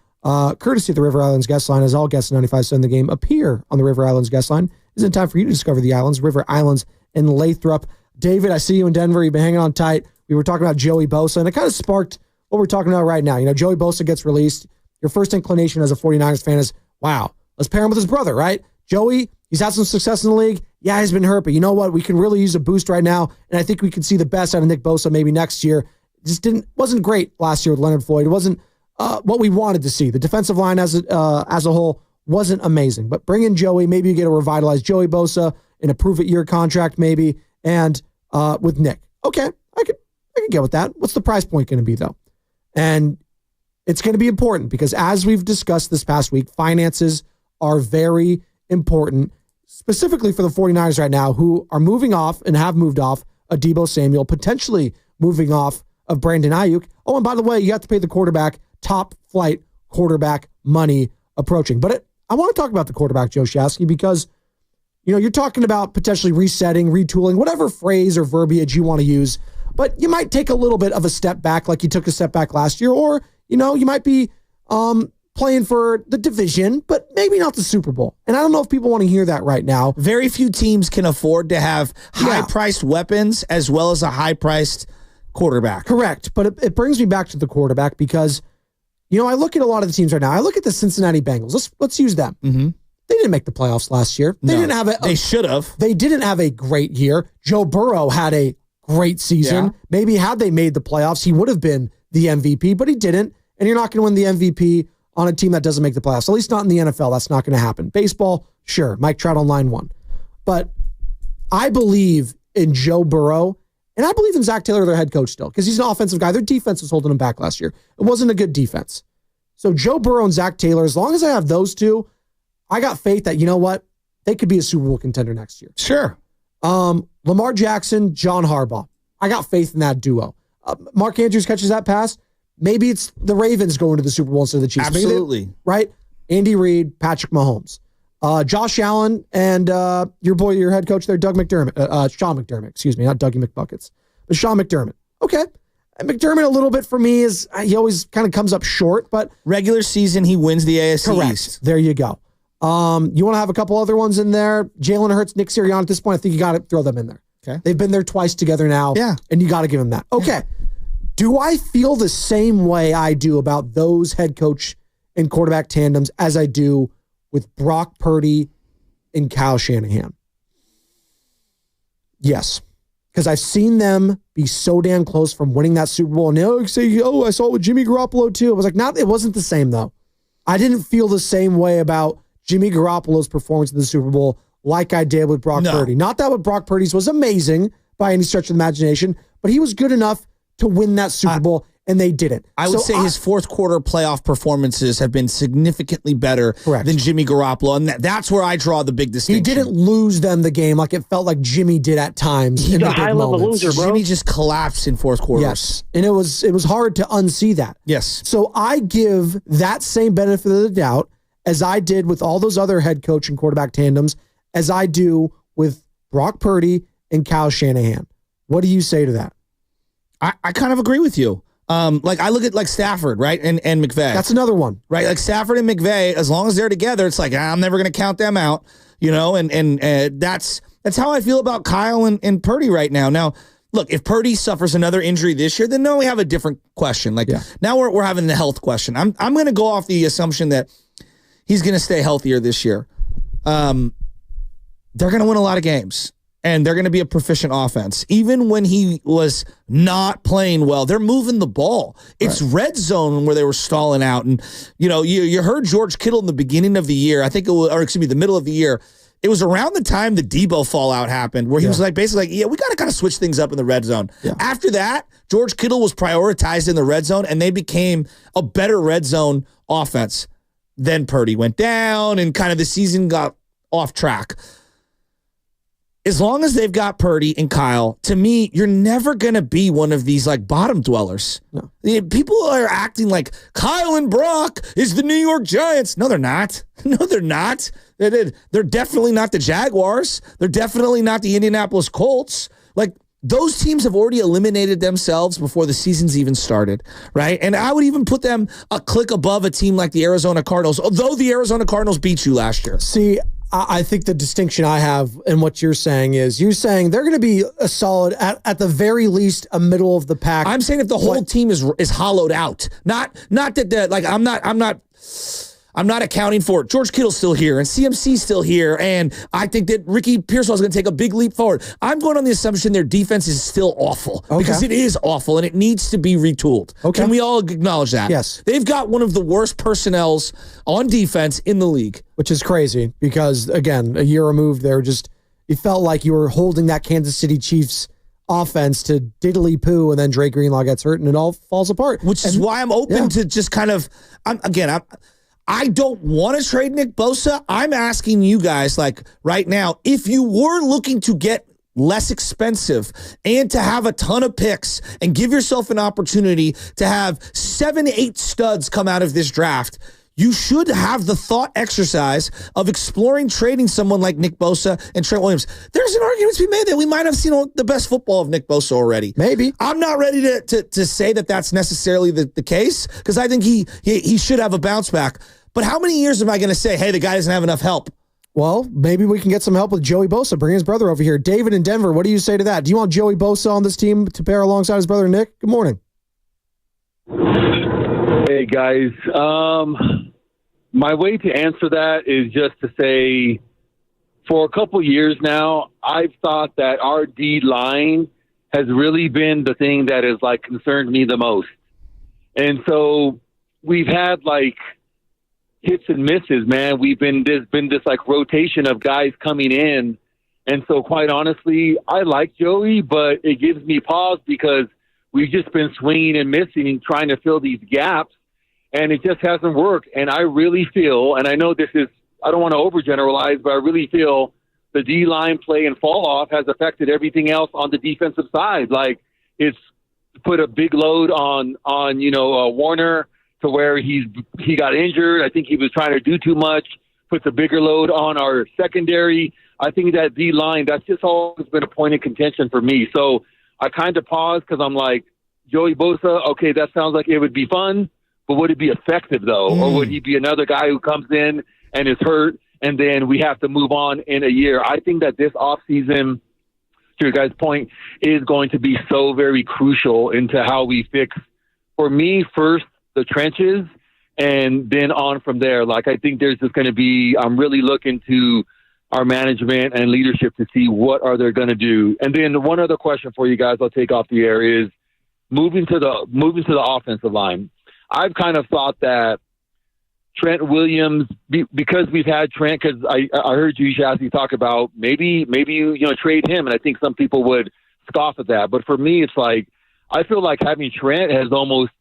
courtesy of the River Islands guest line, as all guests in 95.7 The Game appear on the River Islands guest line. It's in time for you to discover the islands, River Islands in Lathrop. David, I see you in Denver. You've been hanging on tight. We were talking about Joey Bosa, and it kind of sparked what we're talking about right now. You know, Joey Bosa gets released. Your first inclination as a 49ers fan is, wow, let's pair him with his brother, right? Joey, he's had some success in the league. Yeah, he's been hurt, but you know what? We can really use a boost right now, and I think we can see the best out of Nick Bosa maybe next year. Just wasn't great last year with Leonard Floyd. It wasn't what we wanted to see. The defensive line as a whole wasn't amazing, but bring in Joey. Maybe you get a revitalized Joey Bosa in a prove-it-year contract maybe, and with Nick. Okay, I could get with that. What's the price point going to be, though? And it's going to be important because, as we've discussed this past week, finances are very important, specifically for the 49ers right now, who are moving off and have moved off of Deebo Samuel, potentially moving off of Brandon Aiyuk. Oh, and by the way, you have to pay the quarterback, top flight quarterback money approaching. But I want to talk about the quarterback, Joe Shasky, because you're talking about potentially resetting, retooling, whatever phrase or verbiage you want to use, but you might take a little bit of a step back like you took a step back last year, or, you might be playing for the division, but maybe not the Super Bowl. And I don't know if people want to hear that right now. Very few teams can afford to have high-priced weapons as well as a high-priced quarterback. Correct, but it brings me back to the quarterback because, I look at a lot of the teams right now. I look at the Cincinnati Bengals. Let's use them. Mm-hmm. They didn't make the playoffs last year. They should have. They didn't have a great year. Joe Burrow had a great season. Yeah. Maybe had they made the playoffs, he would have been the MVP, but he didn't. And you're not going to win the MVP on a team that doesn't make the playoffs. At least not in the NFL. That's not going to happen. Baseball, sure. Mike Trout on line 1. But I believe in Joe Burrow, and I believe in Zach Taylor, their head coach still, because he's an offensive guy. Their defense was holding him back last year. It wasn't a good defense. So Joe Burrow and Zach Taylor, as long as I have those two, I got faith that, they could be a Super Bowl contender next year. Sure. Lamar Jackson, John Harbaugh. I got faith in that duo. Mark Andrews catches that pass. Maybe it's the Ravens going to the Super Bowl instead of the Chiefs. Absolutely. Right? Andy Reid, Patrick Mahomes. Josh Allen, and your head coach there, Sean McDermott. Excuse me, not Dougie McBuckets, but Sean McDermott. Okay. And McDermott, a little bit for me, is he always kind of comes up short, but regular season, he wins the AFC correct. East. There you go. You want to have a couple other ones in there? Jalen Hurts, Nick Sirianni. At this point, I think you got to throw them in there. Okay. They've been there twice together now. Yeah. And you got to give them that. Okay. Yeah. Do I feel the same way I do about those head coach and quarterback tandems as I do with Brock Purdy and Kyle Shanahan? Yes. Because I've seen them be so damn close from winning that Super Bowl. And they say, I saw it with Jimmy Garoppolo too. I was like, it wasn't the same though. I didn't feel the same way about Jimmy Garoppolo's performance in the Super Bowl like I did with Brock Purdy. Not that what Brock Purdy's was amazing by any stretch of the imagination, but he was good enough to win that Super Bowl, and they didn't. I would say his fourth quarter playoff performances have been significantly better than Jimmy Garoppolo, and that's where I draw the big distinction. He didn't lose them the game like it felt like Jimmy did at times. He's a high-level loser, bro. Jimmy just collapsed in fourth quarters. Yes, and it was hard to unsee that. Yes. So I give that same benefit of the doubt as I did with all those other head coach and quarterback tandems, as I do with Brock Purdy and Kyle Shanahan. What do you say to that? I kind of agree with you. I look at Stafford, right, and McVay. That's another one, right? Like Stafford and McVay, as long as they're together, it's like I'm never going to count them out, And that's how I feel about Kyle and Purdy right now. Now, look, if Purdy suffers another injury this year, then we have a different question. Now we're having the health question. I'm going to go off the assumption that he's going to stay healthier this year. They're going to win a lot of games. and they're going to be a proficient offense. Even when he was not playing well, they're moving the ball. It's red zone where they were stalling out. And, you heard George Kittle in the beginning of the year, the middle of the year. It was around the time the Debo fallout happened where he was basically we got to kind of switch things up in the red zone. Yeah. After that, George Kittle was prioritized in the red zone, and they became a better red zone offense. Then Purdy went down, and kind of the season got off track. As long as they've got Purdy and Kyle, to me, you're never going to be one of these bottom dwellers. No. People are acting like Kyle and Brock is the New York Giants. No, they're not. No, they're not. They're definitely not the Jaguars. They're definitely not the Indianapolis Colts. Those teams have already eliminated themselves before the season's even started, right? And I would even put them a click above a team like the Arizona Cardinals, although the Arizona Cardinals beat you last year. See, I think the distinction I have in what you're saying is you're saying they're going to be a solid, at the very least, a middle of the pack. I'm saying if the whole team is hollowed out, not that I'm not accounting for it. George Kittle's still here, and CMC's still here, and I think that Ricky Pearsall is going to take a big leap forward. I'm going on the assumption their defense is still awful, because it is awful, and it needs to be retooled. Okay. Can we all acknowledge that? Yes. They've got one of the worst personnels on defense in the league. Which is crazy, because, again, a year removed, you felt like you were holding that Kansas City Chiefs offense to diddly-poo, and then Dre Greenlaw gets hurt, and it all falls apart. Which is why I'm open to just kind of, I don't want to trade Nick Bosa. I'm asking you guys, right now, if you were looking to get less expensive and to have a ton of picks and give yourself an opportunity to have 7-8 studs come out of this draft, you should have the thought exercise of exploring trading someone like Nick Bosa and Trent Williams. There's an argument to be made that we might have seen the best football of Nick Bosa already. Maybe. I'm not ready to say that that's necessarily the case, because I think he should have a bounce back. But how many years am I going to say, hey, the guy doesn't have enough help? Well, maybe we can get some help with Joey Bosa. Bring his brother over here. David in Denver, what do you say to that? Do you want Joey Bosa on this team to pair alongside his brother Nick? Good morning. Hey, guys. My way to answer that is just to say, for a couple years now, I've thought that our D line has really been the thing that has concerned me the most. And so we've had hits and misses, man. There's been this rotation of guys coming in. And so quite honestly, I like Joey, but it gives me pause because we've just been swinging and missing and trying to fill these gaps, and it just hasn't worked. And I really feel, and I know I don't want to overgeneralize, but I really feel the D-line play and fall off has affected everything else on the defensive side. It's put a big load on Warner, to where he got injured. I think he was trying to do too much, puts a bigger load on our secondary. I think that D-line, that's just always been a point of contention for me. So I kind of paused because I'm like, Joey Bosa, okay, that sounds like it would be fun, but would it be effective, though? Or would he be another guy who comes in and is hurt, and then we have to move on in a year? I think that this offseason, to your guys' point, is going to be so very crucial into how we fix, for me, first, the trenches, and then on from there. I think there's just going to be, I'm really looking to our management and leadership to see what are they going to do. And then one other question for you guys I'll take off the air is moving to the offensive line. I've kind of thought that Trent Williams, because we've had Trent, because I heard you, Shasky, talk about maybe you trade him, and I think some people would scoff at that. But for me, it's I feel like having Trent has almost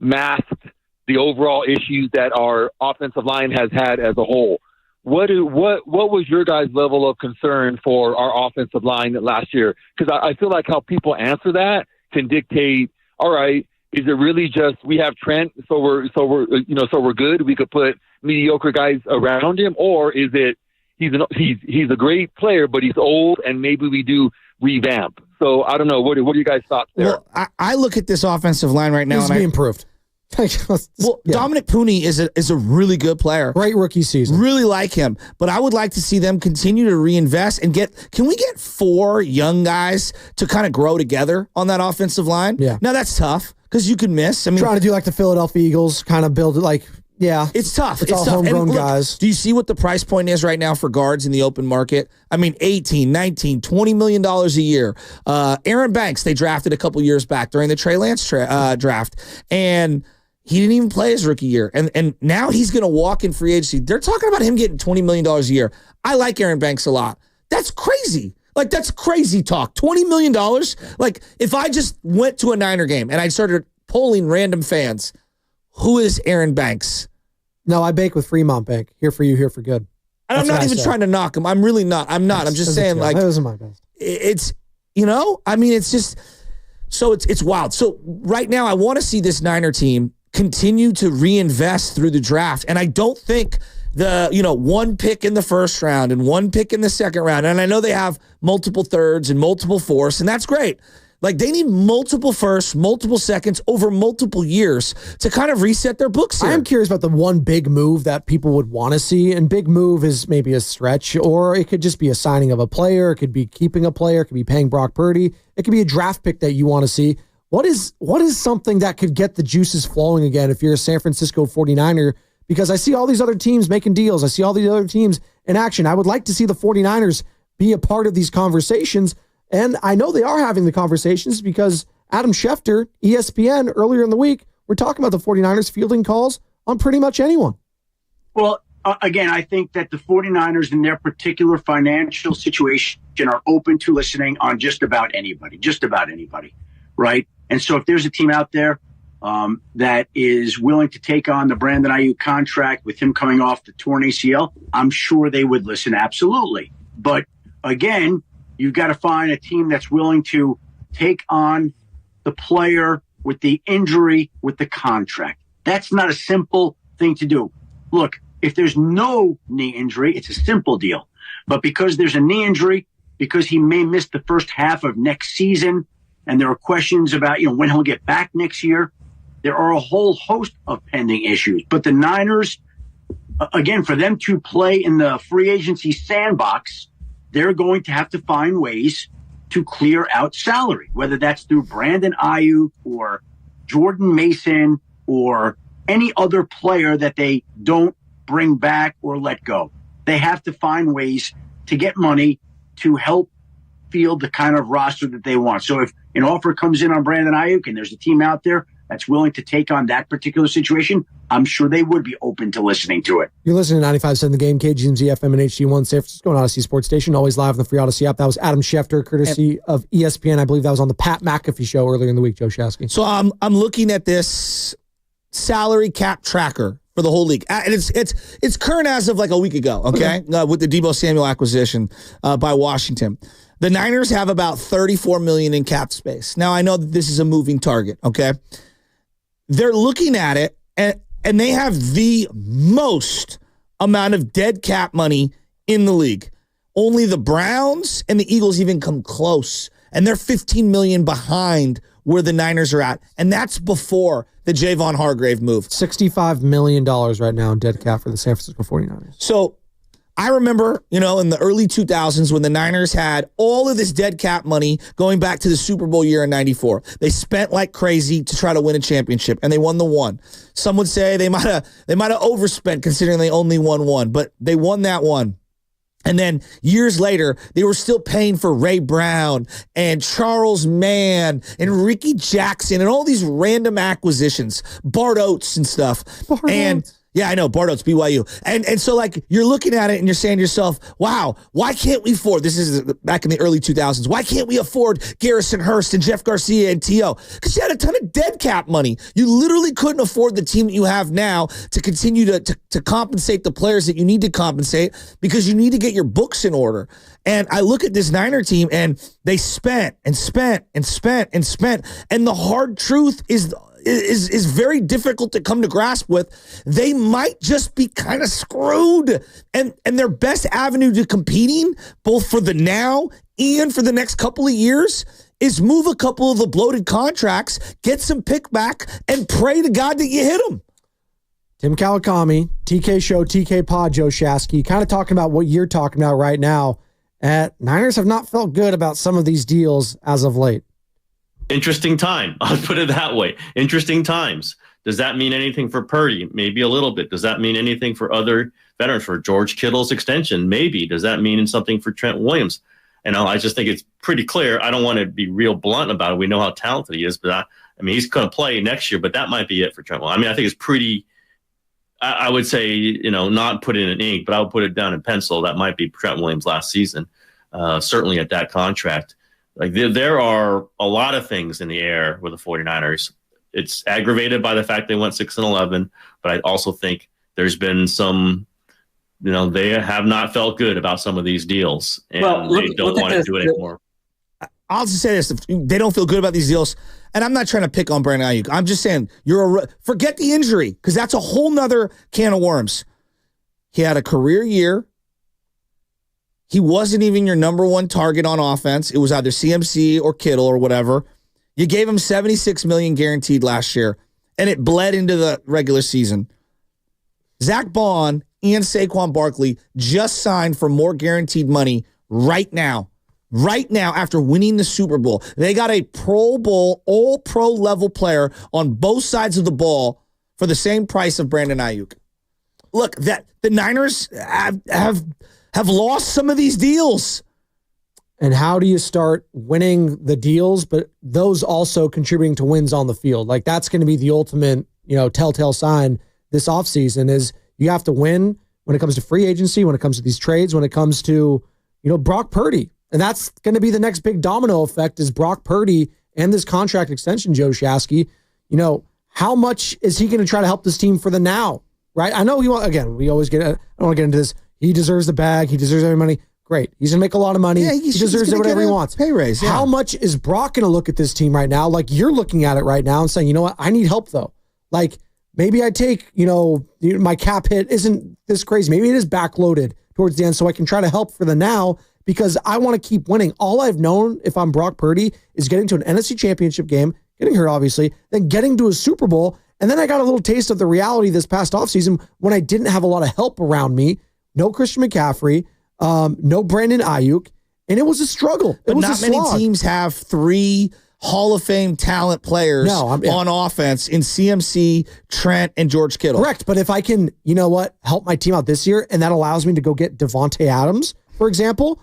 masked the overall issues that our offensive line has had as a whole. What was your guys' level of concern for our offensive line last year? Because I feel like how people answer that can dictate, all right, is it really just we have Trent, so we're good, we could put mediocre guys around him, or is it he's a great player but he's old and maybe we do revamp? So I don't know. What are you guys' thoughts there? Well, I look at this offensive line right now. Needs to be improved. Dominic Pooney is a really good player. Great rookie season. Really like him. But I would like to see them continue to reinvest and can we get 4 young guys to kind of grow together on that offensive line? Yeah. Now that's tough because you could miss. Trying to do the Philadelphia Eagles, kind of build it Yeah. It's tough. It's all tough. homegrown look, guys. Do you see what the price point is right now for guards in the open market? I mean, 18, 19, $20 million a year. Aaron Banks, they drafted a couple years back during the Trey Lance draft. And he didn't even play his rookie year. And now he's going to walk in free agency. They're talking about him getting $20 million a year. I like Aaron Banks a lot. That's crazy. Like, that's crazy talk. $20 million? Like, if I just went to a Niner game and I started polling random fans, who is Aaron Banks? No, I bake with Fremont Bank. Here for you, here for good. And I'm not even trying to knock him. I'm really not. I'm not. I'm just saying, like, that wasn't my best. It's, I mean, it's just, so it's wild. So right now, I want to see this Niner team continue to reinvest through the draft. And I don't think one pick in the first round and one pick in the second round. And I know they have multiple thirds and multiple fourths, and that's great. Like, they need multiple firsts, multiple seconds over multiple years to kind of reset their books here. I am curious about the one big move that people would want to see, and big move is maybe a stretch, or it could just be a signing of a player. It could be keeping a player. It could be paying Brock Purdy. It could be a draft pick that you want to see. What is something that could get the juices flowing again if you're a San Francisco 49er? Because I see all these other teams making deals. I see all these other teams in action. I would like to see the 49ers be a part of these conversations. And I know they are having the conversations because Adam Schefter, ESPN, earlier in the week, we're talking about the 49ers fielding calls on pretty much anyone. Well, again, I think that the 49ers in their particular financial situation are open to listening on just about anybody, right? And so if there's a team out there that is willing to take on the Brandon Aiyuk contract with him coming off the torn ACL, I'm sure they would listen, absolutely. But again, you've got to find a team that's willing to take on the player with the injury, with the contract. That's not a simple thing to do. Look, if there's no knee injury, it's a simple deal. But because there's a knee injury, because he may miss the first half of next season, and there are questions about, when he'll get back next year, there are a whole host of pending issues. But the Niners, again, for them to play in the free agency sandbox, they're going to have to find ways to clear out salary, whether that's through Brandon Aiyuk or Jordan Mason or any other player that they don't bring back or let go. They have to find ways to get money to help field the kind of roster that they want. So if an offer comes in on Brandon Aiyuk and there's a team out there that's willing to take on that particular situation, I'm sure they would be open to listening to it. You're listening to 95.7 The Game, KGMZ FM and HD1 San Francisco, an Odyssey Sports Station, always live on the free Odyssey app. That was Adam Schefter, courtesy of ESPN. I believe that was on the Pat McAfee show earlier in the week, Joe Shasky. So I'm looking at this salary cap tracker for the whole league. And it's current as of like a week ago, okay? With the Deebo Samuel acquisition by Washington. The Niners have about $34 million in cap space. Now, I know that this is a moving target, okay? They're looking at it, and they have the most amount of dead cap money in the league. Only the Browns and the Eagles even come close, and they're $15 million behind where the Niners are at, and that's before the Javon Hargrave move. $65 million right now in dead cap for the San Francisco 49ers. So I remember, in the early 2000s when the Niners had all of this dead cap money going back to the Super Bowl year in 94. They spent like crazy to try to win a championship, and they won the one. Some would say they might have overspent considering they only won one, but they won that one. And then years later, they were still paying for Ray Brown and Charles Mann and Ricky Jackson and all these random acquisitions, Bart Oates and stuff. Yeah, I know, Bart Oates, BYU. And so, like, you're looking at it and you're saying to yourself, wow, why can't we afford, this is back in the early 2000s, why can't we afford Garrison Hurst and Jeff Garcia and T.O.? Because you had a ton of dead cap money. You literally couldn't afford the team that you have now to continue to compensate the players that you need to compensate because you need to get your books in order. And I look at this Niner team and they spent and spent and spent and spent. And the hard truth is very difficult to come to grasp with. They might just be kind of screwed. And their best avenue to competing, both for the now and for the next couple of years, is move a couple of the bloated contracts, get some pick back, and pray to God that you hit them. Tim Kawakami, TK Show, TK Pod, Joe Shasky, kind of talking about what you're talking about right now. Niners have not felt good about some of these deals as of late. Interesting time. I'll put it that way. Interesting times. Does that mean anything for Purdy? Maybe a little bit. Does that mean anything for other veterans? For George Kittle's extension? Maybe. Does that mean something for Trent Williams? I just think it's pretty clear. I don't want to be real blunt about it. We know how talented he is, but I mean, he's going to play next year, but that might be it for Trent Williams. I mean, I think it's pretty, I would say, not put it in ink, but I would put it down in pencil. That might be Trent Williams last season, certainly at that contract. Like there are a lot of things in the air with the 49ers. It's aggravated by the fact they went 6-11, but I also think there's been some, they have not felt good about some of these deals, and they don't want to do it anymore. I'll just say this: they don't feel good about these deals, and I'm not trying to pick on Brandon Aiyuk. I'm just saying forget the injury, because that's a whole nother can of worms. He had a career year. He wasn't even your number one target on offense. It was either CMC or Kittle or whatever. You gave him $76 million guaranteed last year, and it bled into the regular season. Zach Bond and Saquon Barkley just signed for more guaranteed money right now. Right now, after winning the Super Bowl. They got a Pro Bowl, all-pro level player on both sides of the ball for the same price of Brandon Aiyuk. Look, that the Niners have lost some of these deals. And how do you start winning the deals, but those also contributing to wins on the field? Like, that's going to be the ultimate, telltale sign this offseason is you have to win when it comes to free agency, when it comes to these trades, when it comes to, Brock Purdy. And that's going to be the next big domino effect is Brock Purdy and this contract extension, Joe Shasky. How much is he going to try to help this team for the now, right? I know we always I don't want to get into this. He deserves the bag. He deserves every money. Great. He's going to make a lot of money. Yeah, he deserves whatever he wants. Pay raise. Yeah. How much is Brock going to look at this team right now? Like you're looking at it right now and saying, you know what? I need help though. Like maybe I take, my cap hit isn't this crazy. Maybe it is backloaded towards the end so I can try to help for the now because I want to keep winning. All I've known if I'm Brock Purdy is getting to an NFC championship game, getting hurt obviously, then getting to a Super Bowl. And then I got a little taste of the reality this past offseason when I didn't have a lot of help around me. No Christian McCaffrey. No Brandon Aiyuk, and it was a struggle. But not many teams have 3 Hall of Fame talent players on offense in CMC, Trent, and George Kittle. Correct, but if I can, help my team out this year, and that allows me to go get Davante Adams, for example.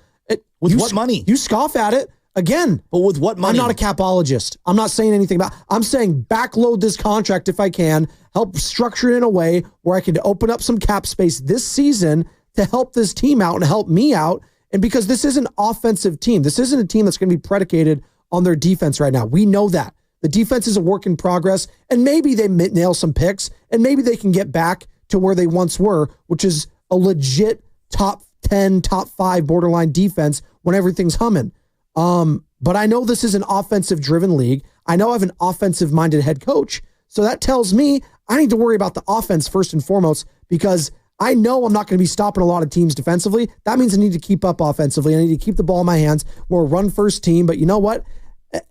With what money? You scoff at it again. But with what money? I'm not a capologist. I'm not saying anything about I'm saying backload this contract if I can, help structure it in a way where I can open up some cap space this season to help this team out and help me out. And because this is an offensive team, this isn't a team that's going to be predicated on their defense right now. We know that. The defense is a work in progress, and maybe they nail some picks, and maybe they can get back to where they once were, which is a legit top 10, top 5 borderline defense when everything's humming. But I know this is an offensive-driven league. I know I have an offensive-minded head coach, so that tells me I need to worry about the offense first and foremost because I know I'm not going to be stopping a lot of teams defensively. That means I need to keep up offensively. I need to keep the ball in my hands. We're a run-first team, but you know what?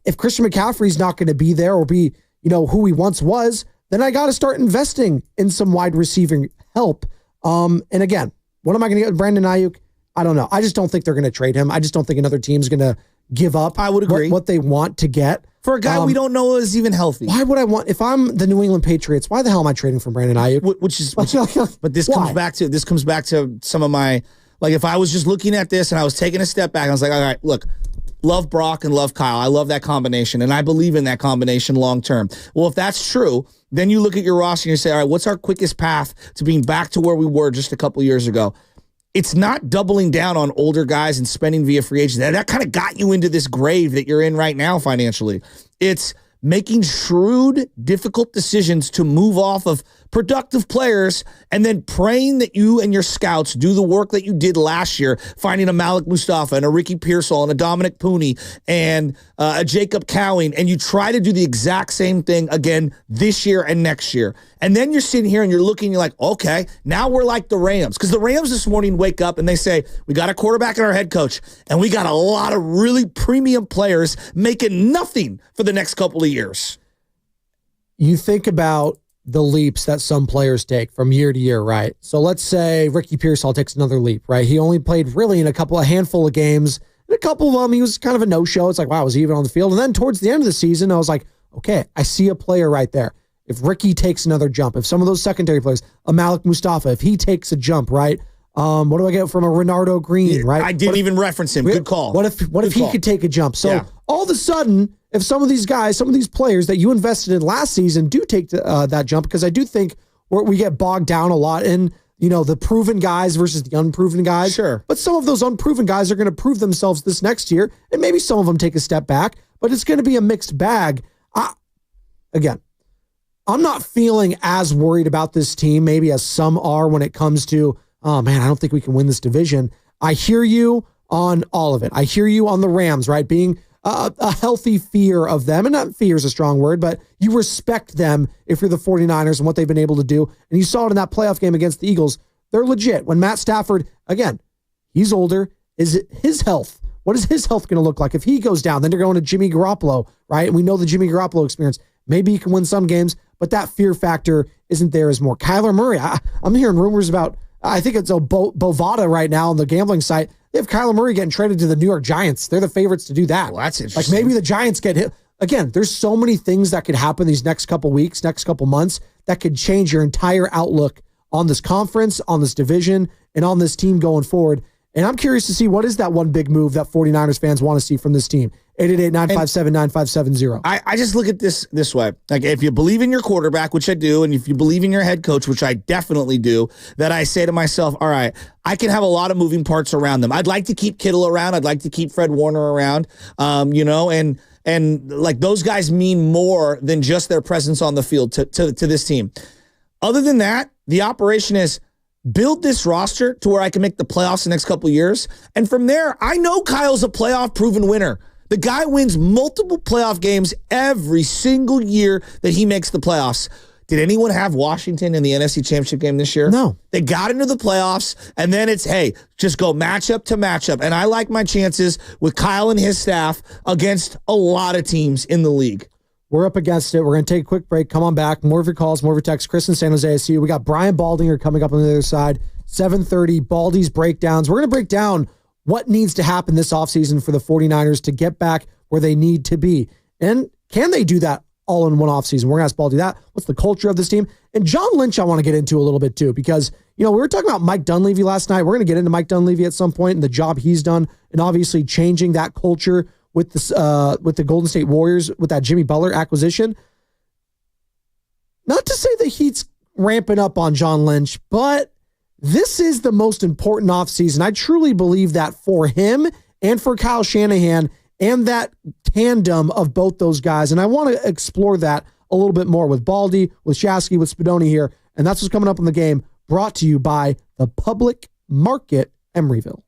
If Christian McCaffrey's not going to be there or be, who he once was, then I got to start investing in some wide receiving help. And again, what am I going to get with Brandon Aiyuk? I don't know. I just don't think they're going to trade him. I just don't think another team's going to give up. I would agree. What they want to get. For a guy we don't know is even healthy. Why would I want, if I'm the New England Patriots, why the hell am I trading for Brandon Aiyuk? But this comes back to some of my, like if I was just looking at this and I was taking a step back, I was like, all right, look, love Brock and love Kyle. I love that combination and I believe in that combination long term. Well, if that's true, then you look at your roster and you say, all right, what's our quickest path to being back to where we were just a couple years ago? It's not doubling down on older guys and spending via free agents. That kind of got you into this grave that you're in right now financially. It's making shrewd, difficult decisions to move off of productive players and then praying that you and your scouts do the work that you did last year, finding a Malik Mustafa and a Ricky Pearsall and a Dominic Pooney and a Jacob Cowing, and you try to do the exact same thing again this year and next year. And then you're sitting here and you're looking, you're like, okay, now we're like the Rams. Because the Rams this morning wake up and they say, we got a quarterback and our head coach, and we got a lot of really premium players making nothing for the next couple of years. You think about the leaps that some players take from year to year, right? So let's say Ricky Pearsall takes another leap, right? He only played really in a handful of games. In a couple of them, he was kind of a no-show. It's like, wow, was he even on the field? And then towards the end of the season, I was like, okay, I see a player right there. if Ricky takes another jump, if some of those secondary players, a Malik Mustafa, if he takes a jump, right? What do I get from a Renardo Green, right? I didn't even reference him. Good call. What if he could take a jump? So all of a sudden, if some of these guys, some of these players that you invested in last season do take that jump, because I do think we get bogged down a lot in, the proven guys versus the unproven guys. Sure. But some of those unproven guys are going to prove themselves this next year, and maybe some of them take a step back, but it's going to be a mixed bag. Again, I'm not feeling as worried about this team, maybe as some are when it comes to, oh man, I don't think we can win this division. I hear you on all of it. I hear you on the Rams, right? Being a healthy fear of them, and not fear is a strong word, but you respect them if you're the 49ers and what they've been able to do. And you saw it in that playoff game against the Eagles. They're legit. When Matt Stafford, again, he's older. Is it his health? What is his health going to look like? If he goes down, then they're going to Jimmy Garoppolo, right? And we know the Jimmy Garoppolo experience. Maybe he can win some games, but that fear factor isn't there as more. Kyler Murray, I'm hearing rumors about, I think it's a Bovada right now on the gambling site. They have Kyler Murray getting traded to the New York Giants. They're the favorites to do that. Well, that's interesting. Like maybe the Giants get hit. Again, there's so many things that could happen these next couple weeks, next couple months, that could change your entire outlook on this conference, on this division, and on this team going forward. And I'm curious to see, what is that one big move that 49ers fans want to see from this team? 888-957-9570. I just look at this way. Like, if you believe in your quarterback, which I do, and if you believe in your head coach, which I definitely do, that I say to myself, all right, I can have a lot of moving parts around them. I'd like to keep Kittle around. I'd like to keep Fred Warner around, and like those guys mean more than just their presence on the field to this team. Other than that, the operation is build this roster to where I can make the playoffs the next couple of years. And from there, I know Kyle's a playoff proven winner. The guy wins multiple playoff games every single year that he makes the playoffs. Did anyone have Washington in the NFC Championship game this year? No. They got into the playoffs, and then it's, hey, just go matchup to matchup. And I like my chances with Kyle and his staff against a lot of teams in the league. We're up against it. We're going to take a quick break. Come on back. More of your calls, more of your texts. Chris in San Jose, I see you. We got Brian Baldinger coming up on the other side. 7:30, Baldy's breakdowns. We're going to break down what needs to happen this offseason for the 49ers to get back where they need to be. And can they do that all in one offseason? We're going to ask Baldy that. What's the culture of this team? And John Lynch I want to get into a little bit too, because, we were talking about Mike Dunleavy last night. We're going to get into Mike Dunleavy at some point and the job he's done, and obviously changing that culture with the Golden State Warriors with that Jimmy Butler acquisition. Not to say the Heat's ramping up on John Lynch, but this is the most important offseason. I truly believe that for him and for Kyle Shanahan and that tandem of both those guys. And I want to explore that a little bit more with Baldy, with Shasky, with Spadoni here. And that's what's coming up in the game, brought to you by the Public Market Emeryville.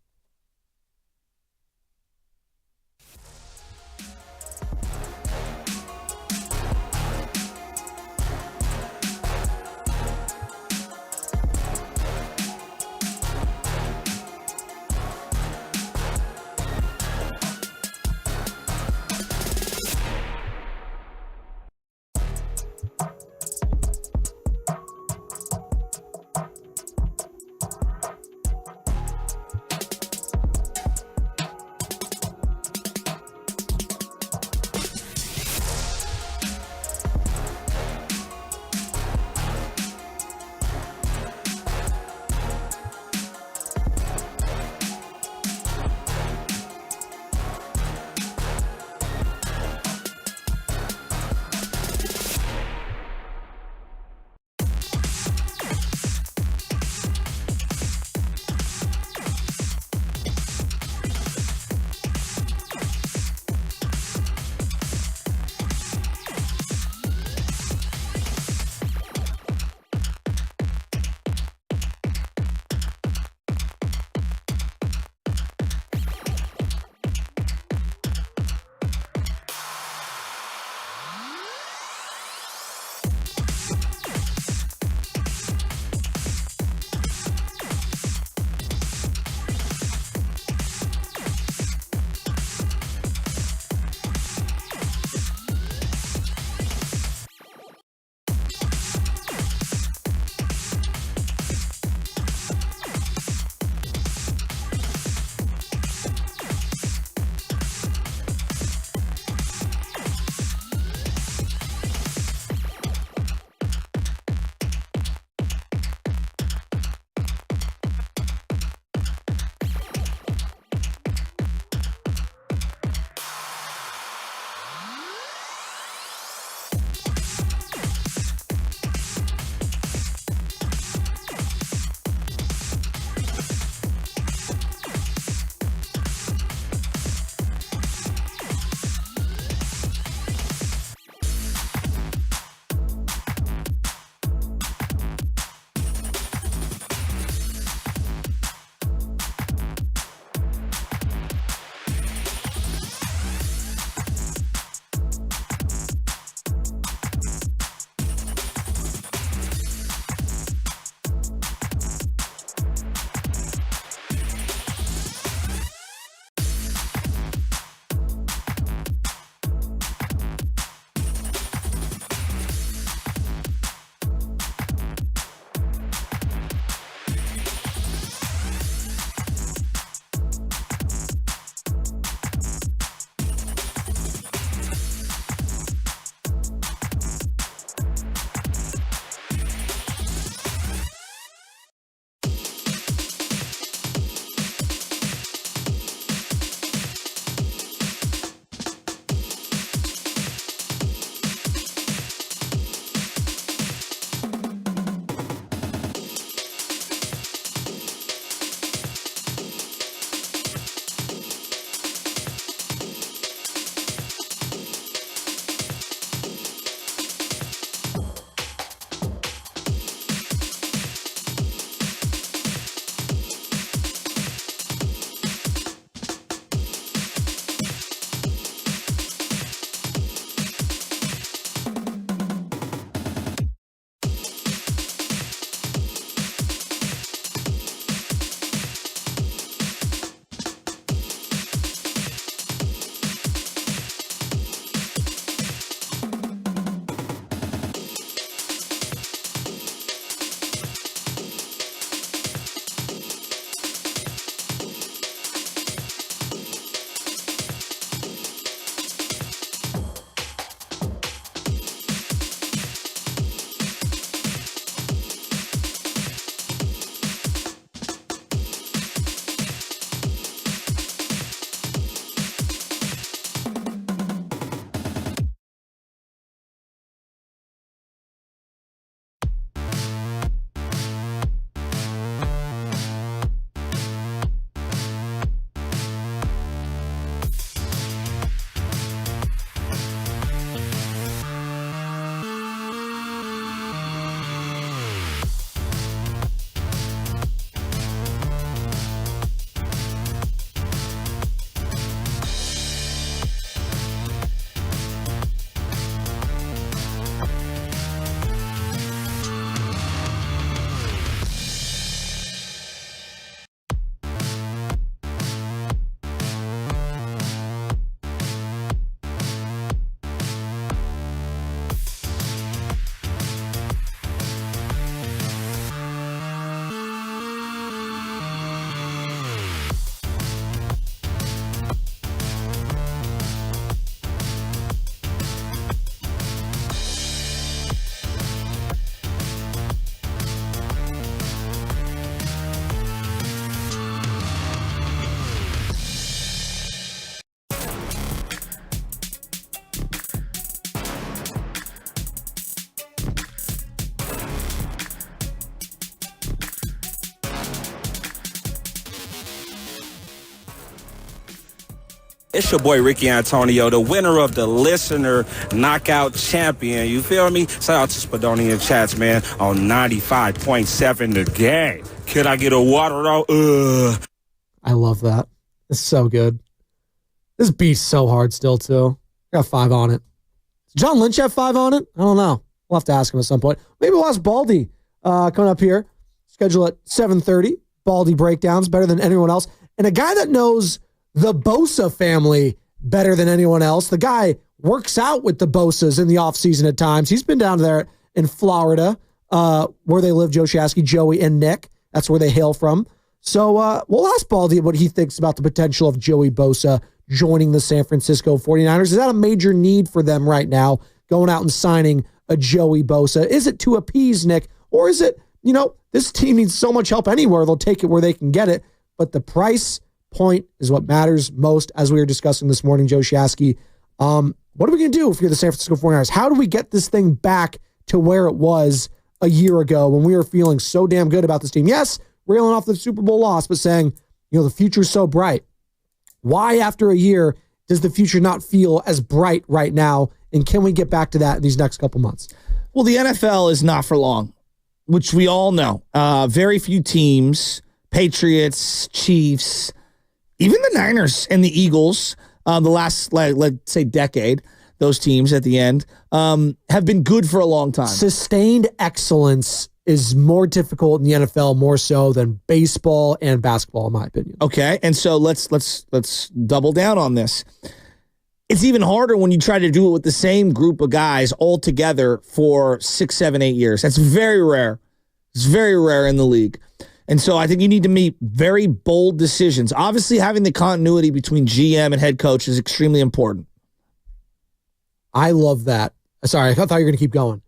It's your boy Ricky Antonio, the winner of the Listener Knockout Champion. You feel me? Shout out to Spadoni and Chats, man, on 95.7 The Game. Could I get a water though? I love that. It's so good. This beat's so hard still, too. Got 5 on it. Does John Lynch have 5 on it? I don't know. We'll have to ask him at some point. Maybe we'll ask Baldy coming up here. Schedule at 7:30. Baldy breakdowns better than anyone else. And a guy that knows the Bosa family better than anyone else. The guy works out with the Bosas in the offseason at times. He's been down there in Florida where they live, Joe Shasky, Joey, and Nick. That's where they hail from. So we'll ask Baldy what he thinks about the potential of Joey Bosa joining the San Francisco 49ers. Is that a major need for them right now, going out and signing a Joey Bosa? Is it to appease Nick, or is it, this team needs so much help anywhere, they'll take it where they can get it, but the price point is what matters most, as we were discussing this morning, Joe Shasky. What are we going to do if you're the San Francisco 49ers? How do we get this thing back to where it was a year ago when we were feeling so damn good about this team? Yes, railing off the Super Bowl loss, but saying, the future's so bright. Why, after a year, does the future not feel as bright right now? And can we get back to that in these next couple months? Well, the NFL is not for long, which we all know. Very few teams, Patriots, Chiefs, even the Niners and the Eagles, the last, let's say, decade, those teams at the end, have been good for a long time. Sustained excellence is more difficult in the NFL, more so than baseball and basketball, in my opinion. Okay, and so let's double down on this. It's even harder when you try to do it with the same group of guys all together for 6, 7, 8 years. That's very rare. It's very rare in the league. And so I think you need to make very bold decisions. Obviously, having the continuity between GM and head coach is extremely important. I love that. Sorry, I thought you were going to keep going.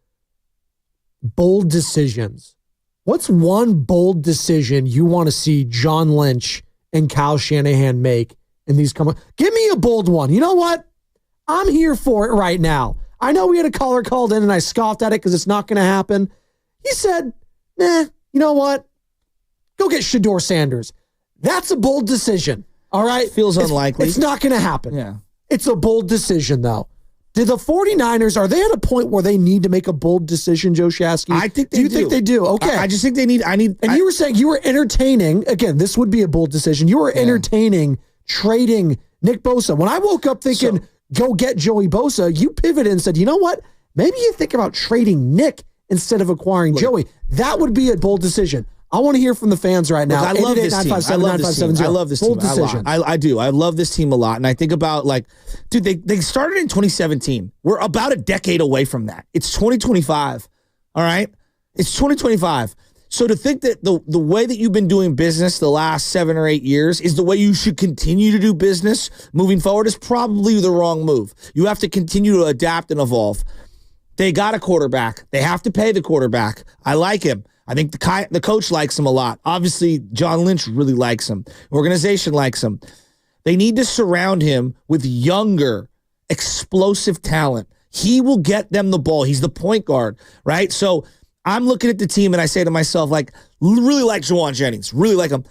Bold decisions. What's one bold decision you want to see John Lynch and Kyle Shanahan make in these Give me a bold one. You know what? I'm here for it right now. I know we had a caller called in and I scoffed at it because it's not going to happen. He said, you know what? Go get Shedeur Sanders. That's a bold decision. All right? Feels unlikely. It's not going to happen. Yeah. It's a bold decision, though. Do the 49ers, are they at a point where they need to make a bold decision, Joe Shasky? I think they do. Do you think they do? Okay. I just think they need. You were saying you were entertaining, again, this would be a bold decision. You were entertaining trading Nick Bosa. When I woke up thinking, go get Joey Bosa, you pivoted and said, you know what? Maybe you think about trading Nick instead of acquiring Joey. That would be a bold decision. I want to hear from the fans right now. Look, I love this team. I love this team. Bold decision. I do. I love this team a lot. And I think about, dude, they started in 2017. We're about a decade away from that. It's 2025. All right? It's 2025. So to think that the way that you've been doing business the last 7 or 8 years is the way you should continue to do business moving forward is probably the wrong move. You have to continue to adapt and evolve. They got a quarterback. They have to pay the quarterback. I like him. I think the coach likes him a lot. Obviously, John Lynch really likes him. The organization likes him. They need to surround him with younger, explosive talent. He will get them the ball. He's the point guard, right? So I'm looking at the team and I say to myself, really like Juwan Jennings, really like him.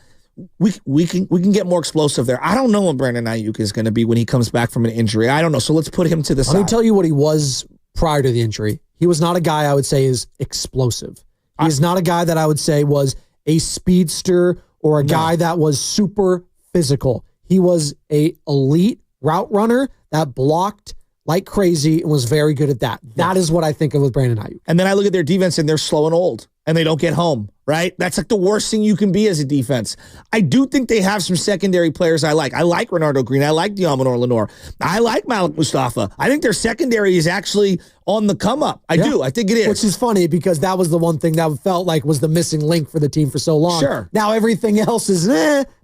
We can get more explosive there. I don't know what Brandon Aiyuk is going to be when he comes back from an injury. I don't know. So let's put him to the side. Let me tell you what he was prior to the injury. He was not a guy I would say is explosive. He is not a guy that I would say was a speedster or a guy that was super physical. He was an elite route runner that blocked like crazy and was very good at that. That is what I think of with Brandon Aiyuk. And then I look at their defense and they're slow and old and they don't get home, right? That's like the worst thing you can be as a defense. I do think they have some secondary players I like. I like Renardo Green. I like Diamonor Lenore. I like Malik Mustafa. I think their secondary is actually on the come up. I do. I think it is. Which is funny because that was the one thing that felt like was the missing link for the team for so long. Sure. Now everything else is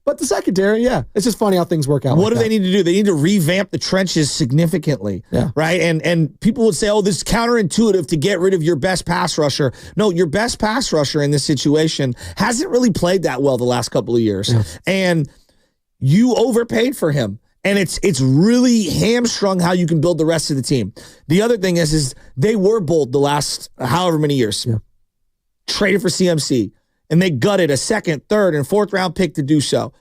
but the secondary, it's just funny how things work out. What do they need to do? They need to revamp the trenches significantly, right? And people would say, oh, this is counterintuitive to get rid of your best pass rusher. No, your best pass rusher in this situation hasn't really played that well the last couple of years. Yeah. And you overpaid for him. And it's really hamstrung how you can build the rest of the team. The other thing is they were bold the last however many years. Yeah. Traded for CMC. And they gutted a second, third, and fourth round pick to do so.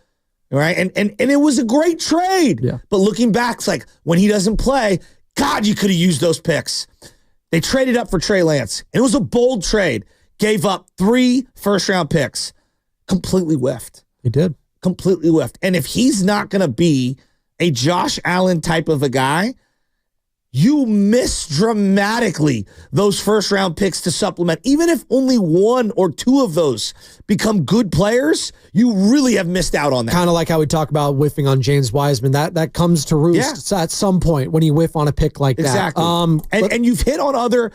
right? And it was a great trade. Yeah. But looking back, it's like when he doesn't play, God, you could have used those picks. They traded up for Trey Lance. And it was a bold trade. Gave up 3 first-round picks. Completely whiffed. He did. Completely whiffed. And if he's not going to be a Josh Allen type of a guy, you miss dramatically those first-round picks to supplement. Even if only 1 or 2 of those become good players, you really have missed out on that. Kind of like how we talk about whiffing on James Wiseman. That comes to roost at some point when you whiff on a pick like that. Exactly. And you've hit on other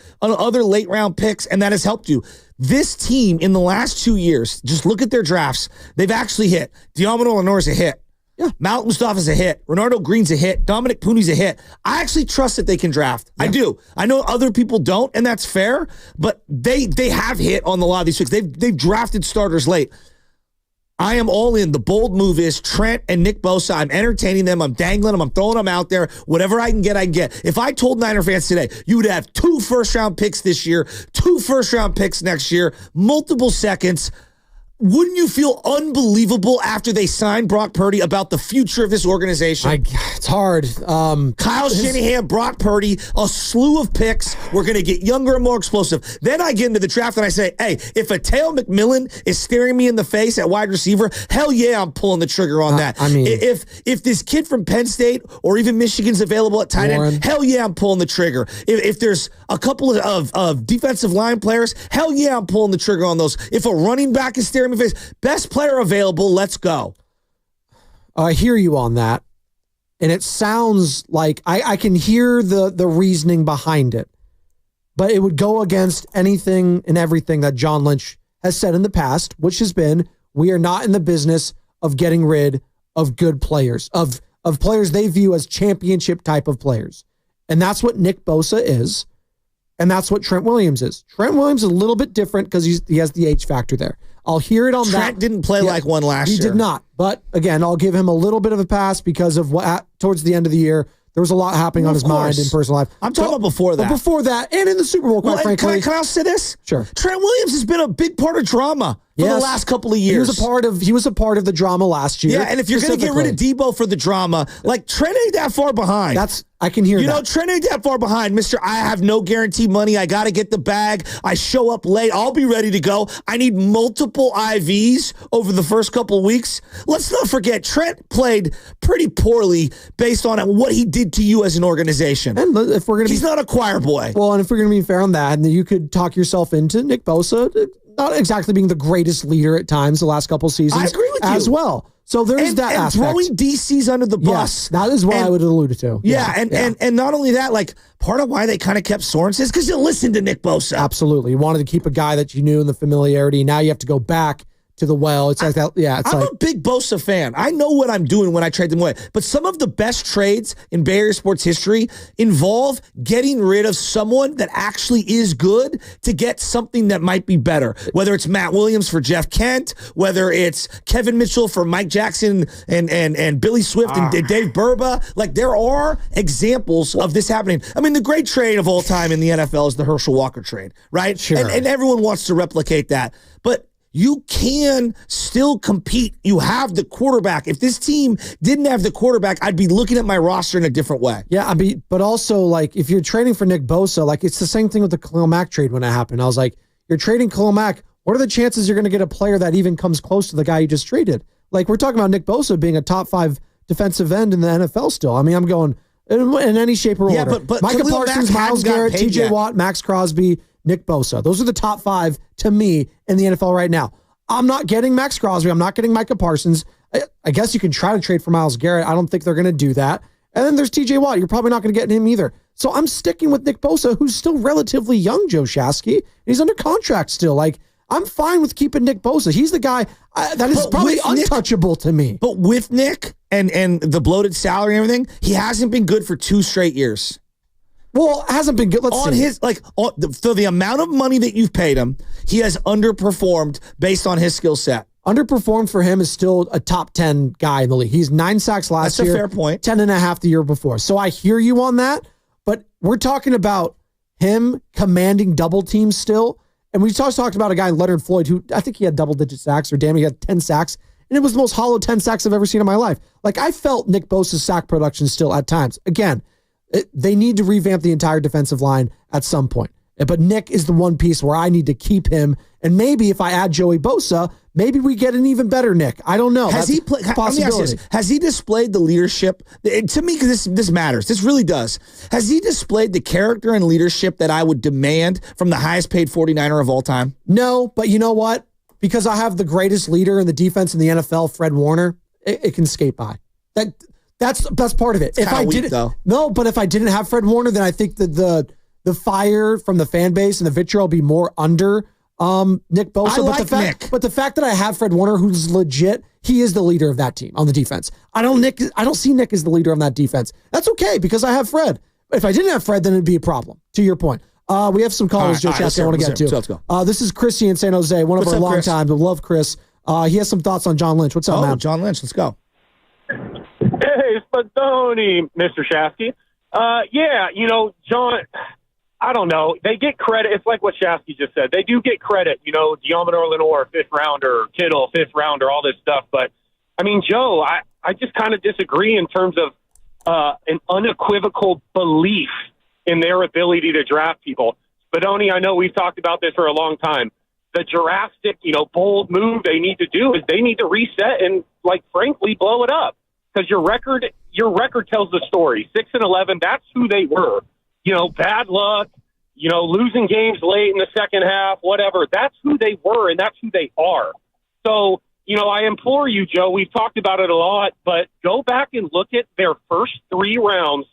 late-round picks, and that has helped you. This team in the last 2 years, just look at their drafts. They've actually hit. Diamond Lenoir's a hit. Yeah. Malik Mustafa's a hit. Renardo Green's a hit. Dominic Pooney's a hit. I actually trust that they can draft. Yeah. I do. I know other people don't, and that's fair, but they have hit on a lot of these picks. They've drafted starters late. I am all in. The bold move is Trent and Nick Bosa. I'm entertaining them. I'm dangling them. I'm throwing them out there. Whatever I can get, I can get. If I told Niner fans today, you would have 2 first-round picks this year, 2 first-round picks next year, multiple seconds, wouldn't you feel unbelievable after they signed Brock Purdy about the future of this organization? It's hard. Kyle Shanahan, Brock Purdy, a slew of picks. We're going to get younger and more explosive. Then I get into the draft and I say, hey, if a Taylor McMillan is staring me in the face at wide receiver, hell yeah, I'm pulling the trigger on that. I mean, if this kid from Penn State or even Michigan's available at tight end, hell yeah, I'm pulling the trigger. If there's a couple of defensive line players, hell yeah, I'm pulling the trigger on those. If a running back is staring face, best player available, let's go. I hear you on that. And it sounds like I can hear the reasoning behind it. But it would go against anything and everything that John Lynch has said in the past, which has been, we are not in the business of getting rid of good players, of players they view as championship type of players. And that's what Nick Bosa is. And that's what Trent Williams is. Trent Williams is a little bit different because he has the age factor there. I'll hear it on that. Trent didn't play like one last year. He did not. But again, I'll give him a little bit of a pass because of what towards the end of the year, there was a lot happening on his mind in personal life. I'm talking about before that. But before that, and in the Super Bowl, quite frankly. Can I say this? Sure. Trent Williams has been a big part of drama for the last couple of years. He was a part of the drama last year. Yeah, and if you're going to get rid of Debo for the drama, like Trent ain't that far behind. I can hear that. You know, Trent ain't that far behind. Mr. I have no guaranteed money. I got to get the bag. I show up late. I'll be ready to go. I need multiple IVs over the first couple of weeks. Let's not forget, Trent played pretty poorly based on what he did to you as an organization. And if we're going to He's not a choir boy. Well, and if we're going to be fair on that, then you could talk yourself into Nick Bosa not exactly being the greatest leader at times the last couple seasons. I agree with you. As well. So there's that aspect. Throwing DCs under the bus. Yes, that is what I would have alluded to. Yeah, and not only that, like part of why they kind of kept Sorensen is because you listened to Nick Bosa. Absolutely. You wanted to keep a guy that you knew in the familiarity. Now you have to go back to the well. It's like that. Yeah, I'm a big Bosa fan. I know what I'm doing when I trade them away. But some of the best trades in Bay Area sports history involve getting rid of someone that actually is good to get something that might be better. Whether it's Matt Williams for Jeff Kent, whether it's Kevin Mitchell for Mike Jackson and Billy Swift and Dave Burba. Like there are examples of this happening. I mean, the great trade of all time in the NFL is the Herschel Walker trade, right? Sure. And everyone wants to replicate that. But you can still compete. You have the quarterback. If this team didn't have the quarterback, I'd be looking at my roster in a different way. Yeah, but also, like, if you're trading for Nick Bosa, like, it's the same thing with the Khalil Mack trade when it happened. I was like, you're trading Khalil Mack. What are the chances you're going to get a player that even comes close to the guy you just traded? Like, we're talking about Nick Bosa being a top 5 defensive end in the NFL still. I mean, I'm going in any shape or order. But Micah Khalil Parsons, Mack Myles Garrett, TJ Watt, Max Crosby, Nick Bosa. Those are the top 5 to me in the NFL right now. I'm not getting Max Crosby. I'm not getting Micah Parsons. I guess you can try to trade for Myles Garrett. I don't think they're going to do that. And then there's TJ Watt. You're probably not going to get him either. So I'm sticking with Nick Bosa, who's still relatively young, Joe Shasky. He's under contract still. Like, I'm fine with keeping Nick Bosa. He's the guy that is probably untouchable to me. But with Nick and the bloated salary and everything, he hasn't been good for 2 straight years. Well, it hasn't been good. So the amount of money that you've paid him, he has underperformed based on his skill set. Underperformed for him is still a top 10 guy in the league. He's 9 sacks last year. That's a fair point. 10.5 the year before. So I hear you on that, but we're talking about him commanding double teams still. And we just talked about a guy, Leonard Floyd, who I think he had double-digit sacks, or damn, he had 10 sacks and it was the most hollow 10 sacks I've ever seen in my life. Like, I felt Nick Bosa's sack production still at times. Again, they need to revamp the entire defensive line at some point. But Nick is the one piece where I need to keep him. And maybe if I add Joey Bosa, maybe we get an even better Nick. I don't know. Has he played? Has he displayed the leadership? To me, because this matters. This really does. Has he displayed the character and leadership that I would demand from the highest paid 49er of all time? No, but you know what? Because I have the greatest leader in the defense in the NFL, Fred Warner, it can skate by. That's part of it. If I didn't, though. No, but if I didn't have Fred Warner, then I think that the fire from the fan base and the vitriol will be more under Nick Bosa. But the fact that I have Fred Warner, who's legit, he is the leader of that team on the defense. I don't see Nick as the leader on that defense. That's okay because I have Fred. If I didn't have Fred, then it'd be a problem. To your point. We have some callers, Joe Shasky, I want to get to. So let's go. This is Chrissy in San Jose, one of our long time. I love Chris. He has some thoughts on John Lynch. What's up, man? John Lynch, let's go. Hey, Spadoni, Mr. Shasky. John, I don't know. They get credit. It's like what Shasky just said. They do get credit. Diamondor Lenore, 5th rounder, Kittle, 5th rounder, all this stuff. But, I mean, Joe, I just kind of disagree in terms of an unequivocal belief in their ability to draft people. Spadoni, I know we've talked about this for a long time. The drastic, bold move they need to do is they need to reset and, frankly, blow it up. Because your record tells the story. 6-11, that's who they were. Bad luck, losing games late in the second half, whatever. That's who they were, and that's who they are. So, I implore you, Joe, we've talked about it a lot, but go back and look at their first 3 rounds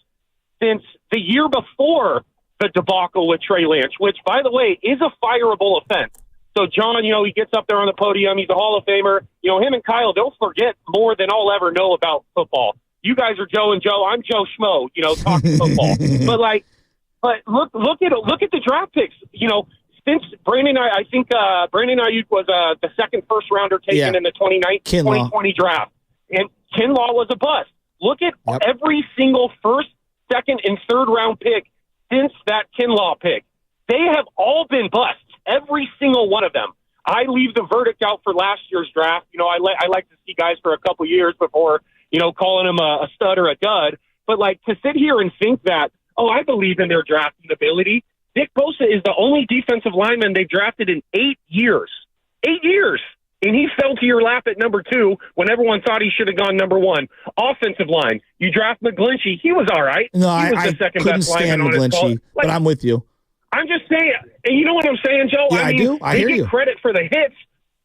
since the year before the debacle with Trey Lance, which, by the way, is a fireable offense. So, John, he gets up there on the podium. He's a Hall of Famer. Him and Kyle, they'll forget more than I'll ever know about football. You guys are Joe and Joe. I'm Joe Schmo, talking football. But look at the draft picks. Since Brandon Aiyuk was the second first rounder taken in the 2020 draft, and Kinlaw was a bust. Look at every single first, second, and third round pick since that Kinlaw pick. They have all been busts. Every single one of them. I leave the verdict out for last year's draft. I like to see guys for a couple years before calling them a stud or a dud. But to sit here and think that, I believe in their drafting ability. Nick Bosa is the only defensive lineman they've drafted in 8 years. 8 years. And he fell to your lap at number 2 when everyone thought he should have gone number 1. Offensive line. You draft McGlinchey. He was all right. No, he was the second best lineman on his call. But I'm with you. I'm just saying, and you know what I'm saying, Joe? Yeah, I do. I hear you. They get credit for the hits,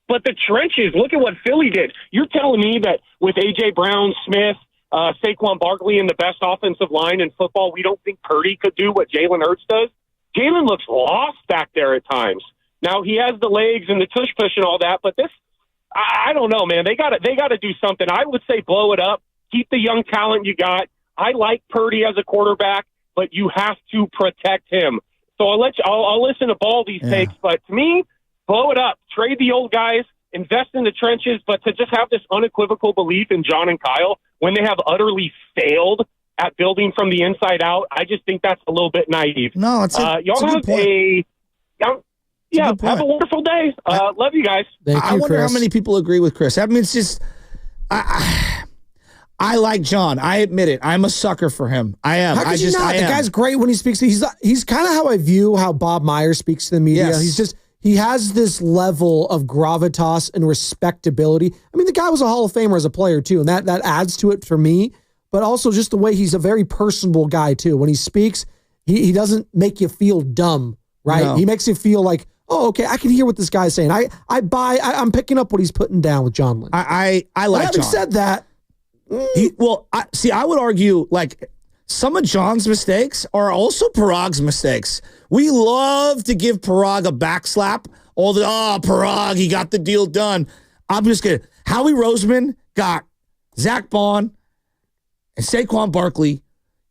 but the trenches, look at what Philly did. You're telling me that with A.J. Brown, Smith, Saquon Barkley, and the best offensive line in football, we don't think Purdy could do what Jalen Hurts does? Jalen looks lost back there at times. Now, he has the legs and the tush push and all that, but this, I don't know, man. They got to do something. I would say blow it up. Keep the young talent you got. I like Purdy as a quarterback, but you have to protect him. So I'll listen to Baldy's takes, but to me, blow it up. Trade the old guys, invest in the trenches, but to just have this unequivocal belief in John and Kyle when they have utterly failed at building from the inside out, I just think that's a little bit naive. No, it's a good point. Have a wonderful day. Love you guys. I wonder how many people agree with Chris. I mean, it's just I like John. I admit it. I'm a sucker for him. I am. How could you not? The guy's great when he speaks. He's kind of how I view how Bob Meyer speaks to the media. Yes. He has this level of gravitas and respectability. I mean, the guy was a Hall of Famer as a player too, and that adds to it for me. But also just the way he's a very personable guy too. When he speaks, he doesn't make you feel dumb, right? No. He makes you feel like, oh, okay, I can hear what this guy's saying. I'm picking up what he's putting down with John Lynch. I like having John. said that. I would argue some of John's mistakes are also Parag's mistakes. We love to give Parag a backslap. Parag, he got the deal done. I'm just kidding. Howie Roseman got Zach Bond and Saquon Barkley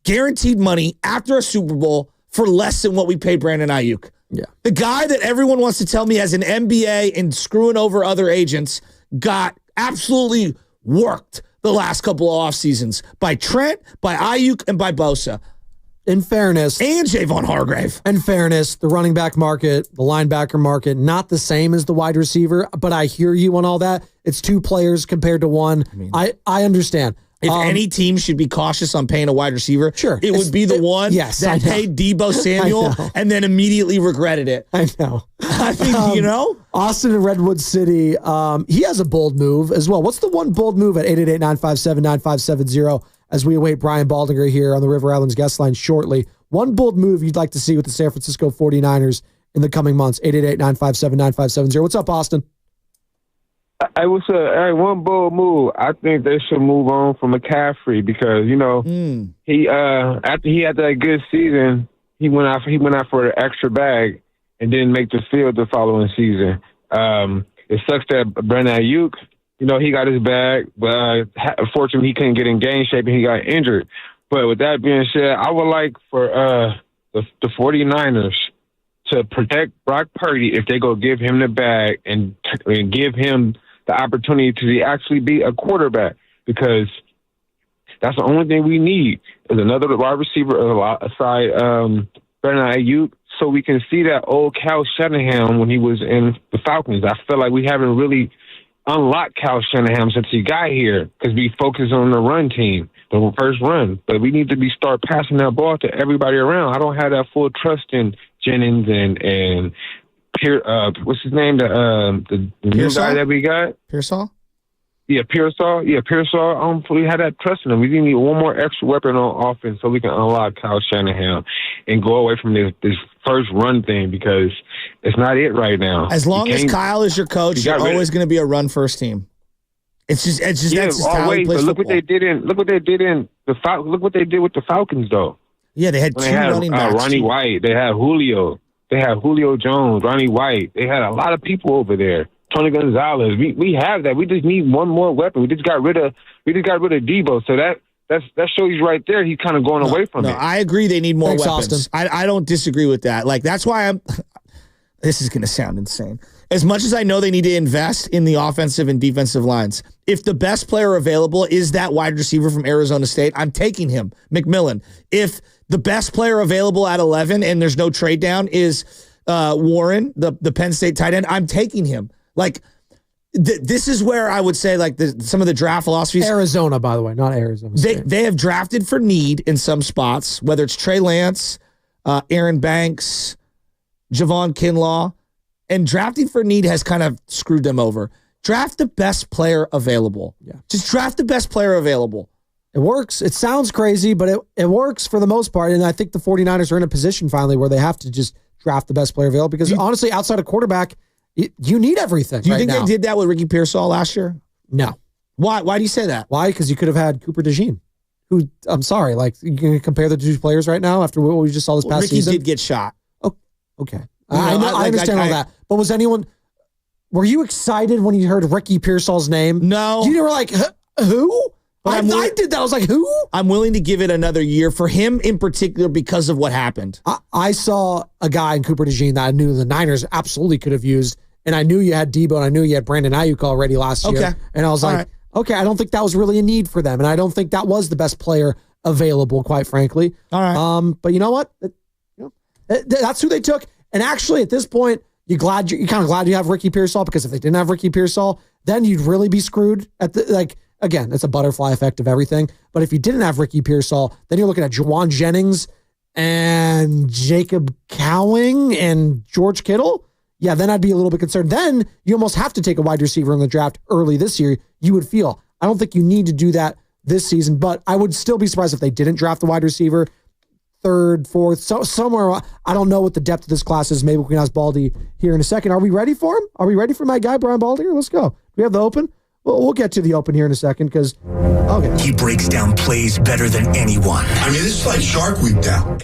guaranteed money after a Super Bowl for less than what we paid Brandon Aiyuk. Yeah. The guy that everyone wants to tell me has an MBA and screwing over other agents got absolutely worked the last couple of off seasons by Trent, by Aiyuk, and by Bosa. in fairness. And Javon Hargrave. In fairness, the running back market, the linebacker market, not the same as the wide receiver, but I hear you on all that. It's two players compared to one. I understand. If any team should be cautious on paying a wide receiver, sure, it would be the one that paid Deebo Samuel and then immediately regretted it. I know. I think, Austin and Redwood City, he has a bold move as well. What's the one bold move at 888-957-9570 as we await Brian Baldinger here on the River Islands guest line shortly? One bold move you'd like to see with the San Francisco 49ers in the coming months, 888-957-9570. What's up, Austin? Hey, what's up? Hey, one bold move. I think they should move on from McCaffrey because he after he had that good season, he went out for an extra bag and didn't make the field the following season. It sucks that Brandon Aiyuk, he got his bag, but unfortunately he couldn't get in game shape and he got injured. But with that being said, I would like for the 49ers to protect Brock Purdy if they go give him the bag and give him the opportunity to actually be a quarterback, because that's the only thing we need is another wide receiver aside Brandon Aiyuk, so we can see that old Cal Shanahan when he was in the Falcons. I feel like we haven't really unlocked Cal Shanahan since he got here because we focus on the run team, the first run. But we need to start passing that ball to everybody around. I don't have that full trust in Jennings and what's his name? The new guy that we got? Pearsall? Yeah, Pearsall. I don't fully have that trust in him. We need one more extra weapon on offense so we can unlock Kyle Shanahan and go away from this first run thing because it's not it right now. As long as Kyle is your coach, you're always going to be a run first team. It's just that's just how he plays but look football. what they did with the Falcons though. Yeah, they had two running backs. Ronnie White. They had Julio. They had Julio Jones, Ronnie White. They had a lot of people over there. Tony Gonzalez. We have that. We just need one more weapon. We just got rid of Deebo. So that shows you right there. He's kind of going away from it. I agree. They need more weapons. Austin. I don't disagree with that. Like that's why this is going to sound insane. As much as I know they need to invest in the offensive and defensive lines, if the best player available is that wide receiver from Arizona State, I'm taking him, McMillan. If the best player available at 11 and there's no trade down is Warren, the Penn State tight end, I'm taking him. Like, this is where I would say, like, some of the draft philosophies. Arizona, by the way, not Arizona State. They have drafted for need in some spots, whether it's Trey Lance, Aaron Banks, Javon Kinlaw, and drafting for need has kind of screwed them over. Draft the best player available. Yeah. Just draft the best player available. It works. It sounds crazy, but it works for the most part. And I think the 49ers are in a position finally where they have to just draft the best player available because honestly, outside of quarterback, you need everything. Do you think they did that with Ricky Pearsall last year? No. Why? Why do you say that? Why? Because you could have had Cooper DeJean, who, I'm sorry, like, you can compare the two players right now after what we just saw this past season? Ricky did get shot. Oh, okay. I understand all that. But were you excited when you heard Ricky Pearsall's name? No. You were like, who? I did that. I was like, who? I'm willing to give it another year for him in particular because of what happened. I saw a guy in Cooper DeJean that I knew the Niners absolutely could have used, and I knew you had Deebo, and I knew you had Brandon Aiyuk already last year. And I was like, okay, I don't think that was really a need for them, and I don't think that was the best player available, quite frankly. All right. But you know what? That's who they took. And actually, at this point, you're kind of glad you have Ricky Pearsall, because if they didn't have Ricky Pearsall, then you'd really be screwed at again, it's a butterfly effect of everything. But if you didn't have Ricky Pearsall, then you're looking at Juwan Jennings and Jacob Cowing and George Kittle. Yeah, then I'd be a little bit concerned. Then you almost have to take a wide receiver in the draft early this year. You would feel. I don't think you need to do that this season, but I would still be surprised if they didn't draft the wide receiver third, fourth, somewhere. I don't know what the depth of this class is. Maybe we can ask Baldy here in a second. Are we ready for him? Are we ready for my guy, Brian Baldy? Let's go. Do we have the open? We'll get to the open here in a second because, okay. He breaks down plays better than anyone. I mean, this is like Shark Week now.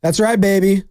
That's right, baby.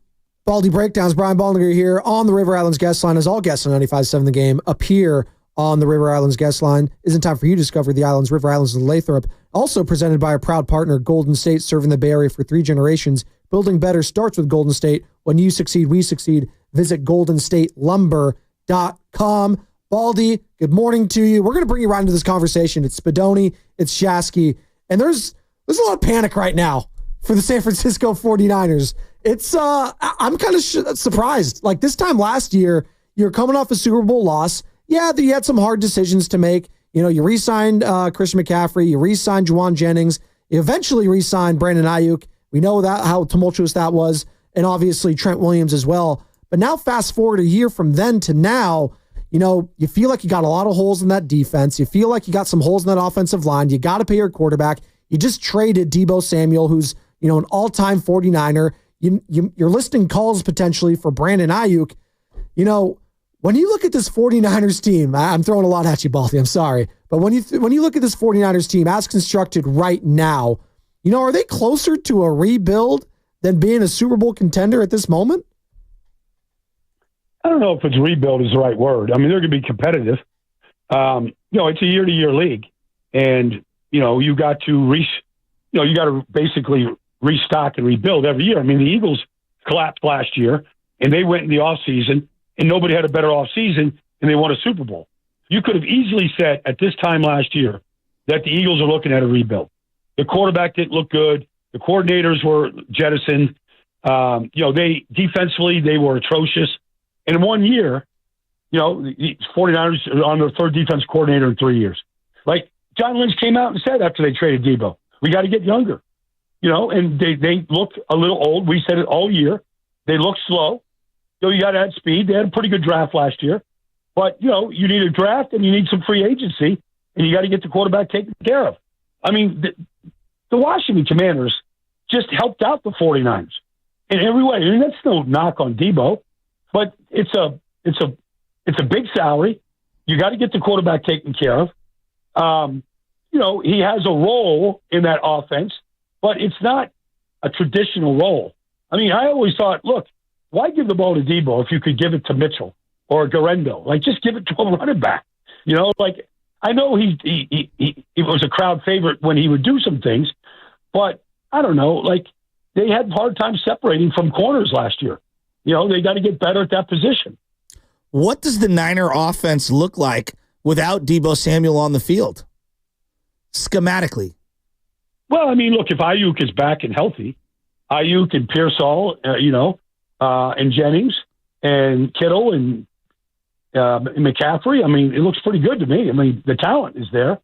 Baldy Breakdowns, Brian Baldinger here on the River Islands guest line, as all guests on 95.7 The Game appear on the River Islands guest line. Isn't time for you to discover the islands, River Islands, and Lathrop. Also presented by our proud partner, Golden State, serving the Bay Area for 3 generations. Building better starts with Golden State. When you succeed, we succeed. Visit goldenstatelumber.com. Baldy, good morning to you. We're going to bring you right into this conversation. It's Spadoni, it's Shasky, and there's a lot of panic right now for the San Francisco 49ers. It's I'm kind of surprised. Like this time last year, you're coming off a Super Bowl loss. Yeah, you had some hard decisions to make. You know, you re-signed Christian McCaffrey, you re-signed Juwan Jennings, you eventually re-signed Brandon Aiyuk. We know that how tumultuous that was, and obviously Trent Williams as well. But now fast forward a year from then to now, you know, you feel like you got a lot of holes in that defense. You feel like you got some holes in that offensive line. You got to pay your quarterback. You just traded Deebo Samuel, who's, you know, an all-time 49er. You're listing calls potentially for Brandon Aiyuk. You know, when you look at this 49ers team, I'm throwing a lot at you, Baldy, I'm sorry. But when you look at this 49ers team as constructed right now, you know, are they closer to a rebuild than being a Super Bowl contender at this moment? I don't know if it's rebuild is the right word. I mean, they're going to be competitive. You know, it's a year-to-year league. And, you know, you got to basically restock and rebuild every year. I mean, the Eagles collapsed last year, and they went in the offseason, and nobody had a better offseason, and they won a Super Bowl. You could have easily said at this time last year that the Eagles are looking at a rebuild. The quarterback didn't look good. The coordinators were jettisoned. You know, defensively, they were atrocious. And in 1 year, you know, the 49ers are on their 3rd defense coordinator in 3 years. Like, John Lynch came out and said after they traded Deebo, we got to get younger. You know, and they looked a little old. We said it all year. They look slow. You know, you got to add speed. They had a pretty good draft last year. But, you know, you need a draft and you need some free agency, and you got to get the quarterback taken care of. I mean, the Washington Commanders just helped out the 49ers in every way. I mean, that's no knock on Deebo, but it's a big salary. You got to get the quarterback taken care of. You know, he has a role in that offense, but it's not a traditional role. I mean, I always thought, look, why give the ball to Deebo if you could give it to Mitchell or Garendo? Like, just give it to a running back. You know, like, I know he was a crowd favorite when he would do some things, but I don't know, like, they had a hard time separating from corners last year. You know, they got to get better at that position. What does the Niner offense look like without Deebo Samuel on the field, schematically? Well, I mean, look, if Aiyuk is back and healthy, Aiyuk and Pearsall, you know, and Jennings and Kittle and McCaffrey, I mean, it looks pretty good to me. I mean, the talent is there.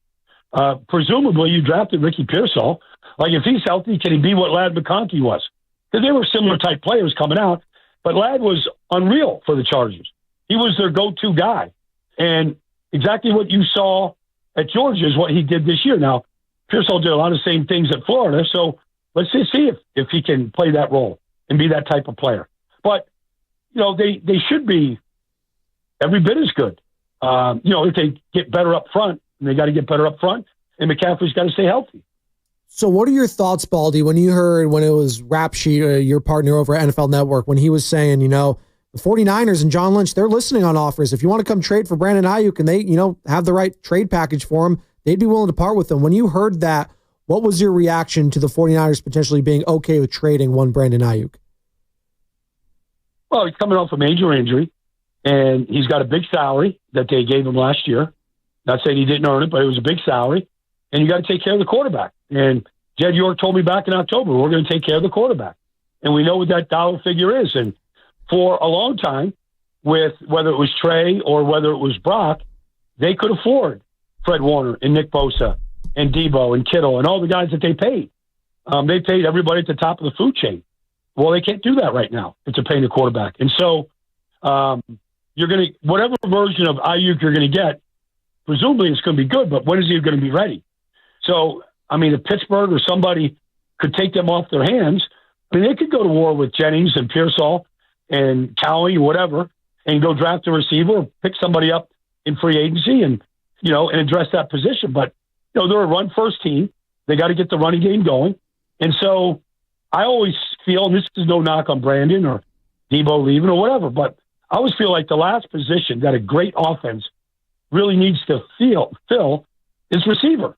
Presumably, you drafted Ricky Pearsall. Like, if he's healthy, can he be what Ladd McConkey was? Because they were similar type players coming out, but Ladd was unreal for the Chargers. He was their go-to guy. And exactly what you saw at Georgia is what he did this year. Now, Pearsall did a lot of the same things at Florida, so let's just see if he can play that role and be that type of player. But, you know, they should be every bit as good. You know, if they get better up front, and they got to get better up front, and McCaffrey's got to stay healthy. So what are your thoughts, Baldy, when you heard, when it was Rap Sheet, your partner over at NFL Network, when he was saying, you know, the 49ers and John Lynch, they're listening on offers. If you want to come trade for Brandon Aiyuk and they, you know, have the right trade package for him, they'd be willing to part with him. When you heard that, what was your reaction to the 49ers potentially being okay with trading one Brandon Aiyuk? Well, he's coming off a major injury, and he's got a big salary that they gave him last year. Not saying he didn't earn it, but it was a big salary, and you got to take care of the quarterback. And Jed York told me back in October, we're going to take care of the quarterback. And we know what that dollar figure is. And for a long time, with whether it was Trey or whether it was Brock, they could afford Fred Warner and Nick Bosa and Deebo and Kittle and all the guys that they paid. They paid everybody at the top of the food chain. Well, they can't do that right now if they're paying the quarterback. And so you're going to, whatever version of Aiyuk you're going to get, presumably it's going to be good, but when is he going to be ready? So, I mean, if Pittsburgh or somebody could take them off their hands, I mean, they could go to war with Jennings and Pearsall and Cowie or whatever and go draft a receiver or pick somebody up in free agency and, you know, and address that position. But, you know, they're a run-first team. They got to get the running game going. And so I always feel, and this is no knock on Brandon or Deebo leaving or whatever, but I always feel like the last position got a great offense really needs to fill is receiver.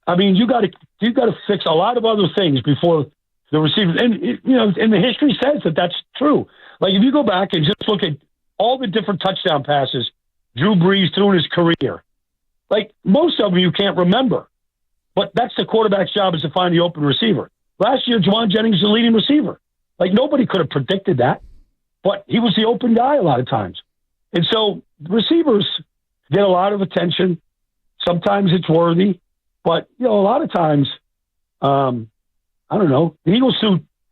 I mean, you got to fix a lot of other things before the receiver. And and the history says that that's true. Like if you go back and just look at all the different touchdown passes Drew Brees threw in his career, like most of them you can't remember. But that's the quarterback's job, is to find the open receiver. Last year, Juwan Jennings was the leading receiver. Like nobody could have predicted that, but he was the open guy a lot of times. And so receivers get a lot of attention. Sometimes it's worthy, but a lot of times, I don't know. The Eagles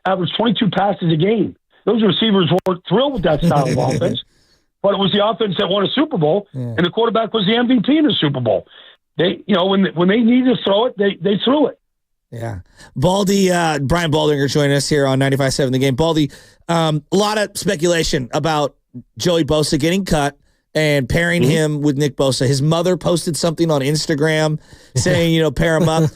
averaged 22 passes a game. Those receivers weren't thrilled with that style of offense, but it was the offense that won a Super Bowl, and the quarterback was the MVP in the Super Bowl. They, when they needed to throw it, they threw it. Yeah. Baldy, Brian Baldinger joining us here on 95.7 The Game. Baldy, a lot of speculation about Joey Bosa getting cut and pairing him with Nick Bosa. His mother posted something on Instagram saying, pair him up.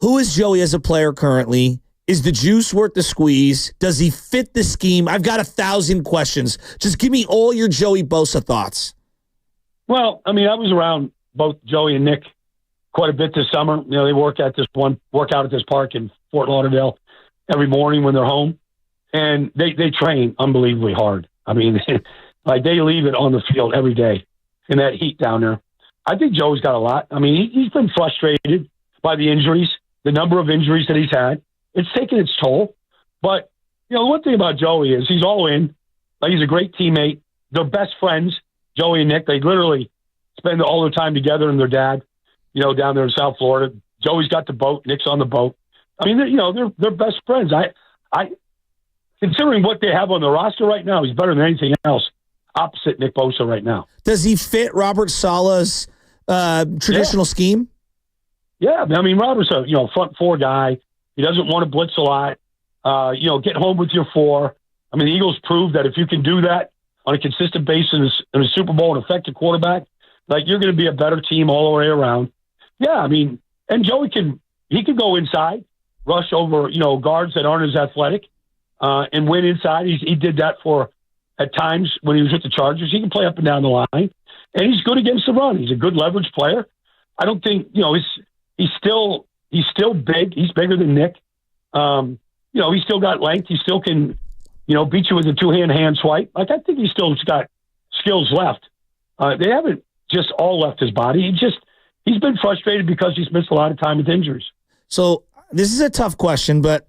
Who is Joey as a player currently? Is the juice worth the squeeze? Does he fit the scheme? I've got 1,000 questions. Just give me all your Joey Bosa thoughts. Well, I mean, I was around both Joey and Nick quite a bit this summer. They work out at this park in Fort Lauderdale every morning when they're home, and they train unbelievably hard. I mean, like they leave it on the field every day in that heat down there. I think Joey's got a lot. I mean, he's been frustrated by the injuries, the number of injuries that he's had. It's taken its toll. But, the one thing about Joey is he's all in. Like, he's a great teammate. They're best friends, Joey and Nick. They literally spend all their time together and their dad, down there in South Florida. Joey's got the boat. Nick's on the boat. I mean, they're best friends. I considering what they have on the roster right now, he's better than anything else opposite Nick Bosa right now. Does he fit Robert Saleh's traditional scheme? Yeah, I mean, Robert's a front four guy. He doesn't want to blitz a lot. Get home with your four. I mean, the Eagles proved that if you can do that on a consistent basis in a Super Bowl and affect a quarterback, like you're going to be a better team all the way around. Yeah, I mean, and Joey can go inside, rush over guards that aren't as athletic, and win inside. He did that at times when he was with the Chargers. He can play up and down the line, and he's good against the run. He's a good leverage player. I don't think he's still big. He's bigger than Nick. He's still got length. He still can, beat you with a two-hand swipe. Like, I think he's still got skills left. They haven't just all left his body. He's been frustrated because he's missed a lot of time with injuries. So this is a tough question, but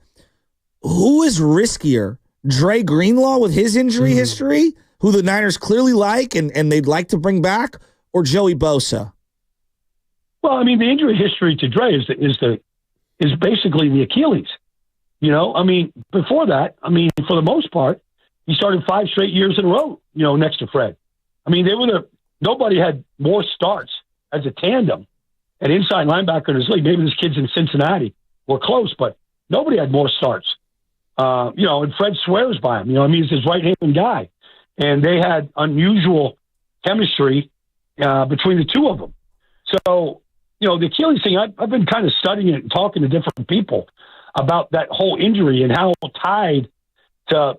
who is riskier? Dre Greenlaw with his injury history, who the Niners clearly like and they'd like to bring back, or Joey Bosa? Well, I mean, the injury history to Dre is basically the Achilles. I mean, before that, for the most part, he started 5 straight years in a row, next to Fred. I mean, nobody had more starts as a tandem at inside linebacker in this league. Maybe these kids in Cincinnati were close, but nobody had more starts. And Fred swears by him. He's his right-hand guy. And they had unusual chemistry between the two of them. So, the Achilles thing, I've been kind of studying it and talking to different people about that whole injury and how tied to,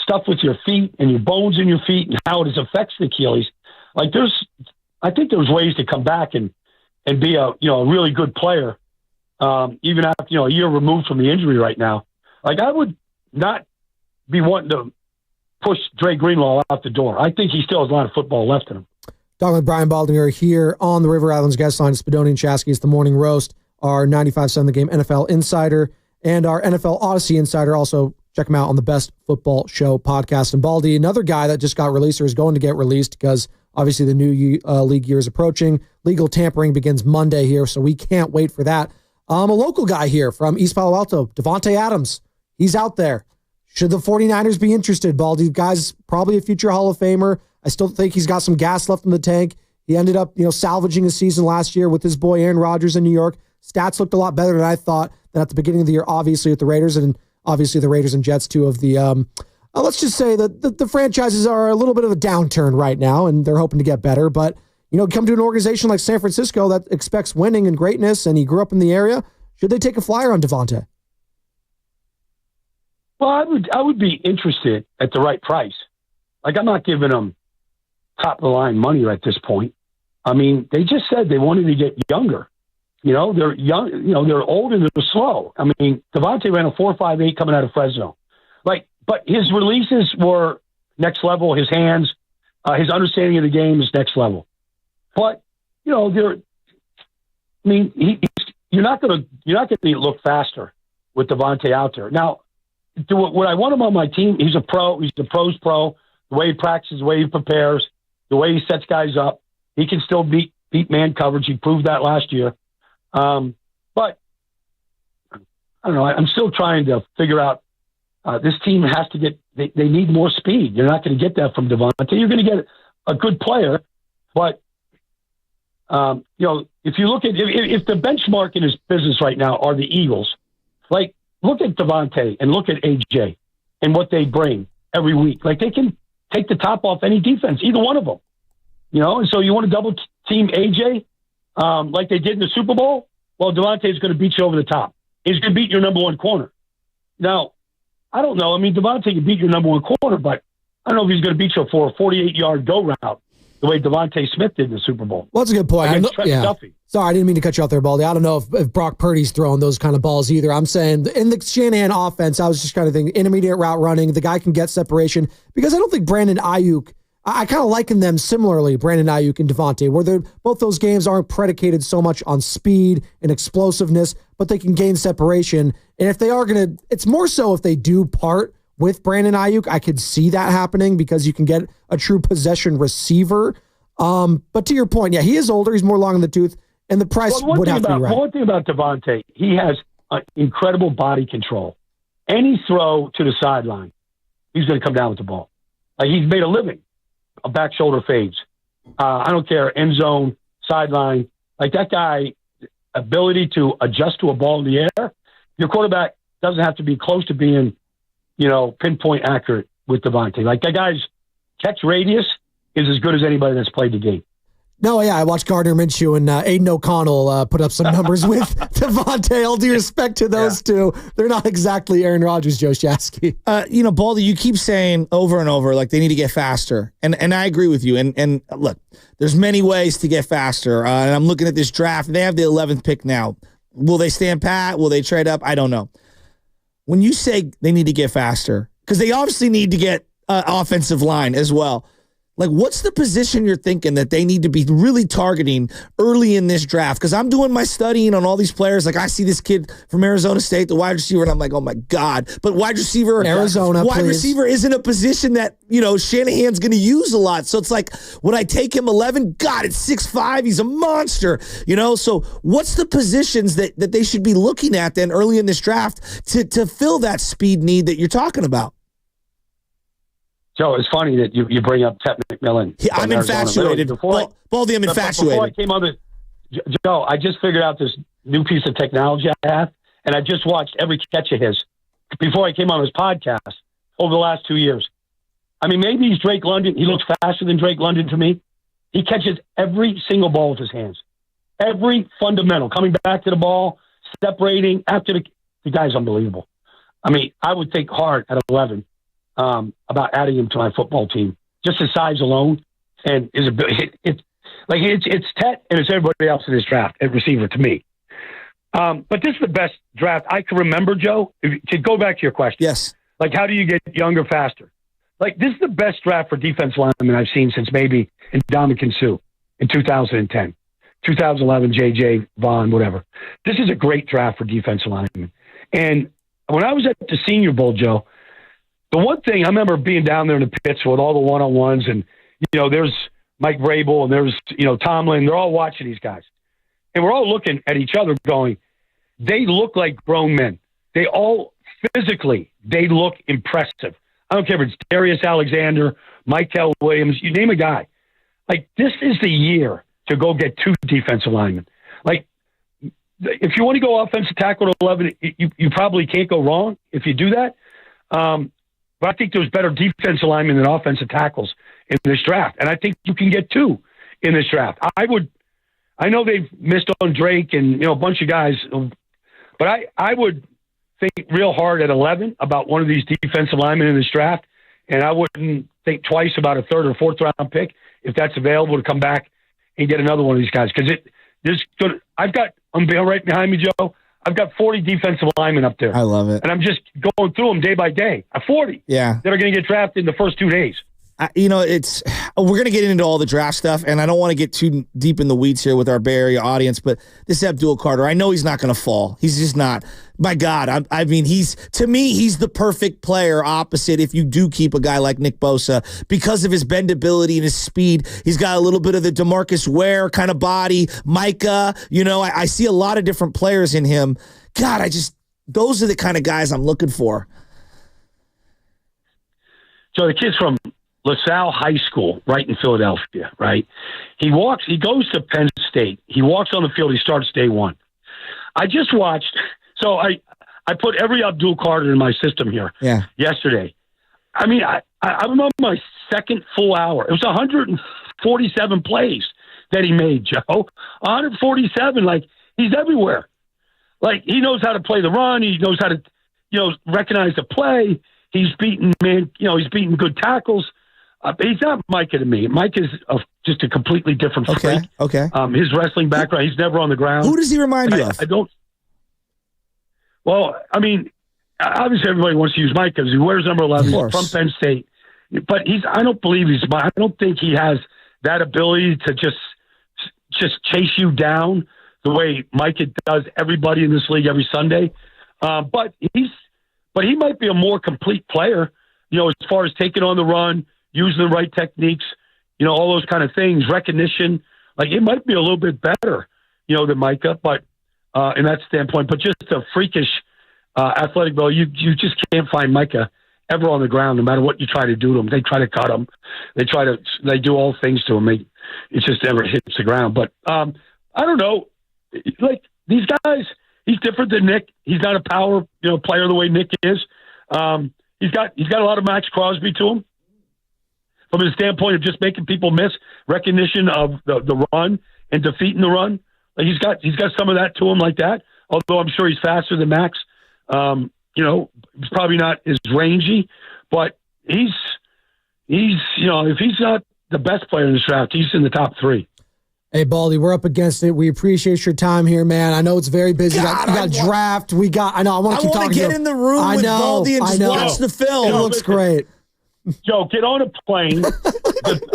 stuff with your feet and your bones in your feet and how it affects the Achilles. Like I think there's ways to come back and be a really good player, even after, a year removed from the injury right now. Like, I would not be wanting to push Dre Greenlaw out the door. I think he still has a lot of football left in him. Talking with Brian Baldinger here on the River Islands guest line. Spadoni and Shasky. It's the Morning Roast, our 95.7 The Game NFL Insider and our NFL Odyssey Insider. Also, check him out on the Best Football Show podcast. And Baldy, another guy that just got released or is going to get released because obviously the new league year is approaching. Legal tampering begins Monday here, so we can't wait for that. A local guy here from East Palo Alto, Davante Adams. He's out there. Should the 49ers be interested, Baldy? Guy's probably a future Hall of Famer. I still think he's got some gas left in the tank. He ended up, salvaging his season last year with his boy Aaron Rodgers in New York. Stats looked a lot better than I thought than at the beginning of the year, obviously with the Raiders, and obviously the Raiders and Jets, two of the, let's just say that the franchises are a little bit of a downturn right now, and they're hoping to get better. But, come to an organization like San Francisco that expects winning and greatness, and he grew up in the area. Should they take a flyer on Davante? Well, I would be interested at the right price. Like, I'm not giving him top of the line money at this point. I mean, they just said they wanted to get younger. They're young. They're old and they're slow. I mean, Davante ran a 4.58 coming out of Fresno. But his releases were next level. His hands, his understanding of the game is next level. But you're not going to look faster with Davante out there. Now, would I want him on my team? He's a pro. He's the pro's pro. The way he practices, the way he prepares, the way he sets guys up, he can still beat man coverage. He proved that last year. But I don't know. I'm still trying to figure out. This team has to get. They need more speed. You're not going to get that from Davante. You're going to get a good player, but if you look at if the benchmark in his business right now are the Eagles, look at Davante and look at AJ and what they bring every week. They can take the top off any defense, either one of them. And so you want to double team AJ like they did in the Super Bowl? Well, Davante is going to beat you over the top. He's going to beat your number one corner. Now, I don't know. I mean, Davante can beat your number one corner, but I don't know if he's going to beat you for a 48-yard go route the way Devontae Smith did in the Super Bowl. Well, that's a good point. Sorry, I didn't mean to cut you off there, Baldy. I don't know if Brock Purdy's throwing those kind of balls either. I'm saying in the Shanahan offense, I was just kind of thinking intermediate route running, the guy can get separation, because I don't think Brandon Aiyuk, I kind of liken them similarly, Brandon Aiyuk and Davante, where both those games aren't predicated so much on speed and explosiveness, but they can gain separation. And if they are going to, it's more so if they do part with Brandon Aiyuk, I could see that happening because you can get a true possession receiver. But to your point, yeah, he is older. He's more long in the tooth, and the price would have to be right. One thing about Davante, he has incredible body control. Any throw to the sideline, he's going to come down with the ball. He's made a living. A back shoulder fades. I don't care, end zone, sideline. That guy, ability to adjust to a ball in the air. Your quarterback doesn't have to be close to being, pinpoint accurate with Davante. That guy's catch radius is as good as anybody that's played the game. No, yeah, I watched Gardner Minshew and Aiden O'Connell put up some numbers with Davante. All due respect to those two, they're not exactly Aaron Rodgers, Joe Shasky. Baldy, you keep saying over and over, they need to get faster. And I agree with you. And look, there's many ways to get faster. And I'm looking at this draft. They have the 11th pick now. Will they stand pat? Will they trade up? I don't know. When you say they need to get faster, because they obviously need to get offensive line as well. What's the position you're thinking that they need to be really targeting early in this draft? Because I'm doing my studying on all these players. I see this kid from Arizona State, the wide receiver, and I'm like, oh my God. But wide receiver isn't a position that, Shanahan's going to use a lot. So it's would I take him 11? God, it's 6'5". He's a monster. So what's the positions that they should be looking at then early in this draft to fill that speed need that you're talking about? Joe, it's funny that you bring up Ted McMillan. I'm infatuated. Baldy, I'm infatuated. Before I came on Joe, I just figured out this new piece of technology I have, and I just watched every catch of his before I came on his podcast over the last 2 years. I mean, maybe he's Drake London. He looks faster than Drake London to me. He catches every single ball with his hands. Every fundamental, coming back to the ball, separating after the guy's unbelievable. I mean, I would think hard at 11. About adding him to my football team, just his size alone, and his ability. It's Tet and it's everybody else in this draft at receiver to me. But this is the best draft I can remember, Joe. To go back to your question, yes, how do you get younger faster? This is the best draft for defense linemen I've seen since maybe Ndamukong Suh in 2010, 2011, JJ Vaughn, whatever. This is a great draft for defensive linemen. And when I was at the Senior Bowl, Joe. The one thing I remember being down there in the pits with all the one-on-ones and, there's Mike Vrabel and there's, Tomlin. They're all watching these guys. And we're all looking at each other going, they look like grown men. They all physically, they look impressive. I don't care if it's Darius Alexander, Michael Williams, you name a guy. This is the year to go get 2 defensive linemen. If you want to go offensive tackle at 11, you probably can't go wrong if you do that. But I think there's better defensive linemen than offensive tackles in this draft. And I think you can get 2 in this draft. I know they've missed on Drake and, a bunch of guys, but I would think real hard at 11 about one of these defensive linemen in this draft. And I wouldn't think twice about a 3rd or 4th round pick if that's available, to come back and get another one of these guys. Because I'm right behind me, Joe. I've got 40 defensive linemen up there. I love it. And I'm just going through them day by day. 40 that are going to get drafted in the first 2 days. We're going to get into all the draft stuff, and I don't want to get too deep in the weeds here with our Bay Area audience, but this Abdul Carter, I know he's not going to fall. He's just not. My God, I mean, he's the perfect player opposite if you do keep a guy like Nick Bosa because of his bendability and his speed. He's got a little bit of the DeMarcus Ware kind of body. Micah, I see a lot of different players in him. God, those are the kind of guys I'm looking for. So the kid's from LaSalle High School, right in Philadelphia, right? He goes to Penn State. He walks on the field. He starts day one. I just watched. So I put every Abdul Carter in my system here yesterday. I mean, I'm on my second full hour. It was 147 plays that he made, Joe. 147. Like, he's everywhere. Like, he knows how to play the run. He knows how to, recognize the play. He's beating good tackles. He's not Micah to me. Mike is just a completely different freak. Okay. His wrestling background, he's never on the ground. Who does he remind you of? I don't. Well, I mean, obviously everybody wants to use Mike because he wears number 11. He's from Penn State, but I don't think he has that ability to just chase you down the way Micah does everybody in this league every Sunday. But he might be a more complete player, as far as taking on the run, using the right techniques, all those kind of things, recognition. Like, it might be a little bit better, than Micah, but in that standpoint, but just a freakish athletic ability. You just can't find Micah ever on the ground, no matter what you try to do to him. They try to cut him. They do all things to him. It just never hits the ground. But I don't know. Like, these guys, he's different than Nick. He's not a power, player the way Nick is. He's got a lot of Max Crosby to him from his standpoint of just making people miss, recognition of the run and defeating the run. Like, he's got some of that to him like that. Although I'm sure he's faster than Max. He's probably not as rangy, but he's if he's not the best player in this draft, he's in the top 3. Hey, Baldy, we're up against it. We appreciate your time here, man. I know it's very busy. We got draft. I want to keep talking. I want to get in the room with Baldy and just watch the film. It looks great. Joe, get on a plane.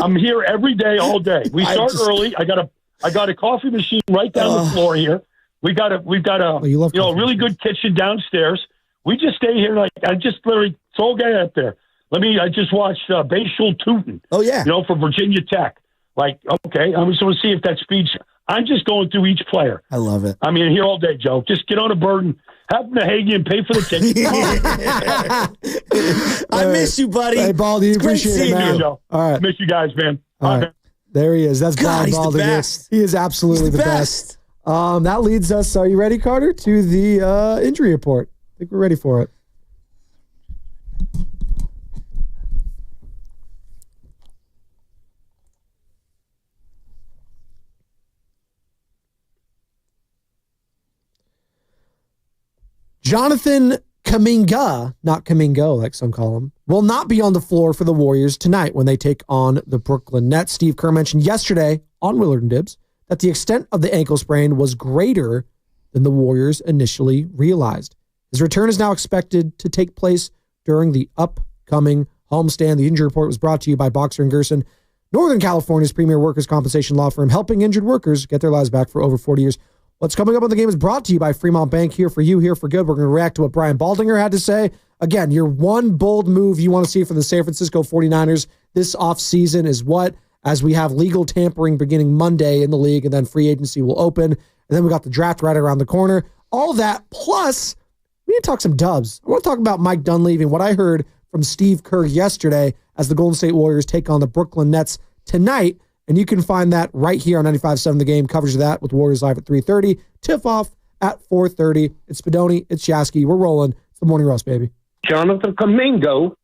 I'm here every day, all day. We start early. I got a coffee machine right down the floor here. We've got a really good kitchen downstairs. We just stay here. Like, I just literally throw a guy up there. I just watched Bayshul Tootin. Oh yeah. For Virginia Tech. Like, okay, I'm just going to see if that speech. I'm just going through each player. I love it. I mean, here all day, Joe. Just get on a bird and have Nahagi and pay for the ticket. I miss you, buddy. Hey, Baldy, appreciate it, man. You, Joe. All right. Miss you guys, man. All right. There he is. That's God, he's Baldy. the best. He is absolutely the best. That leads us, are you ready, Carter, to the injury report? I think we're ready for it. Jonathan Kuminga, not Kumingo like some call him, will not be on the floor for the Warriors tonight when they take on the Brooklyn Nets. Steve Kerr mentioned yesterday on Willard and Dibs that the extent of the ankle sprain was greater than the Warriors initially realized. His return is now expected to take place during the upcoming homestand. The injury report was brought to you by Boxer & Gerson, Northern California's premier workers' compensation law firm, helping injured workers get their lives back for over 40 years. What's coming up on the game is brought to you by Fremont Bank. Here for you, here for good. We're going to react to what Brian Baldinger had to say. Again, your one bold move you want to see from the San Francisco 49ers this offseason is what? As we have legal tampering beginning Monday in the league, and then free agency will open. And then we got the draft right around the corner. All that, plus, we need to talk some dubs. I want to talk about Mike Dunleavy and what I heard from Steve Kerr yesterday as the Golden State Warriors take on the Brooklyn Nets tonight. And you can find that right here on 95.7 The Game. Coverage of that with Warriors Live at 3:30. Tip-off at 4:30. It's Spadoni. It's Shasky. We're rolling. It's the Morning Roast, baby. Jonathan Kuminga.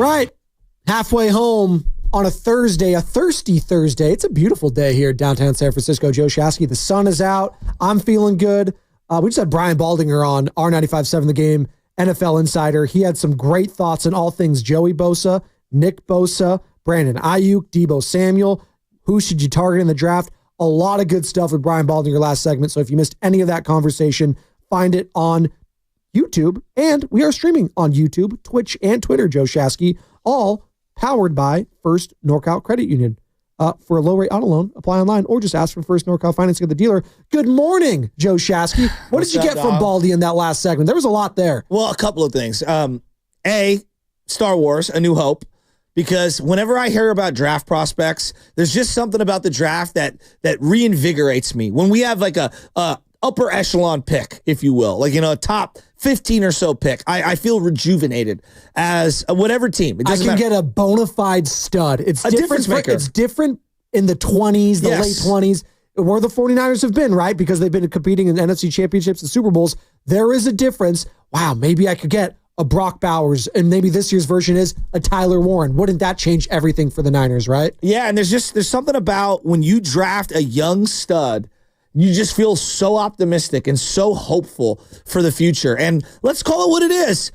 Right. Halfway home on a Thursday, a thirsty Thursday. It's a beautiful day here in downtown San Francisco. Joe Shasky, the sun is out. I'm feeling good. We just had Brian Baldinger on R95.7 The Game, NFL Insider. He had some great thoughts on all things Joey Bosa, Nick Bosa, Brandon Aiyuk, Deebo Samuel. Who should you target in the draft? A lot of good stuff with Brian Baldinger last segment. So if you missed any of that conversation, find it on YouTube. And we are streaming on YouTube, Twitch, and Twitter, Joe Shasky, all powered by First NorCal Credit Union. For a low-rate auto loan, apply online or just ask for First NorCal Financing at the dealer. Good morning, Joe Shasky. What did you get from Baldy in that last segment? There was a lot there. Well, a couple of things. Star Wars, A New Hope, because whenever I hear about draft prospects, there's just something about the draft that reinvigorates me. When we have like a upper echelon pick, if you will, like, a top 15 or so pick, I feel rejuvenated as whatever team. I can get a bona fide stud. It's different. It's different in the 20s, late 20s, where the 49ers have been, right? Because they've been competing in NFC championships and Super Bowls. There is a difference. Wow, maybe I could get a Brock Bowers, and maybe this year's version is a Tyler Warren. Wouldn't that change everything for the Niners, right? Yeah, and there's something about when you draft a young stud, you just feel so optimistic and so hopeful for the future. And let's call it what it is.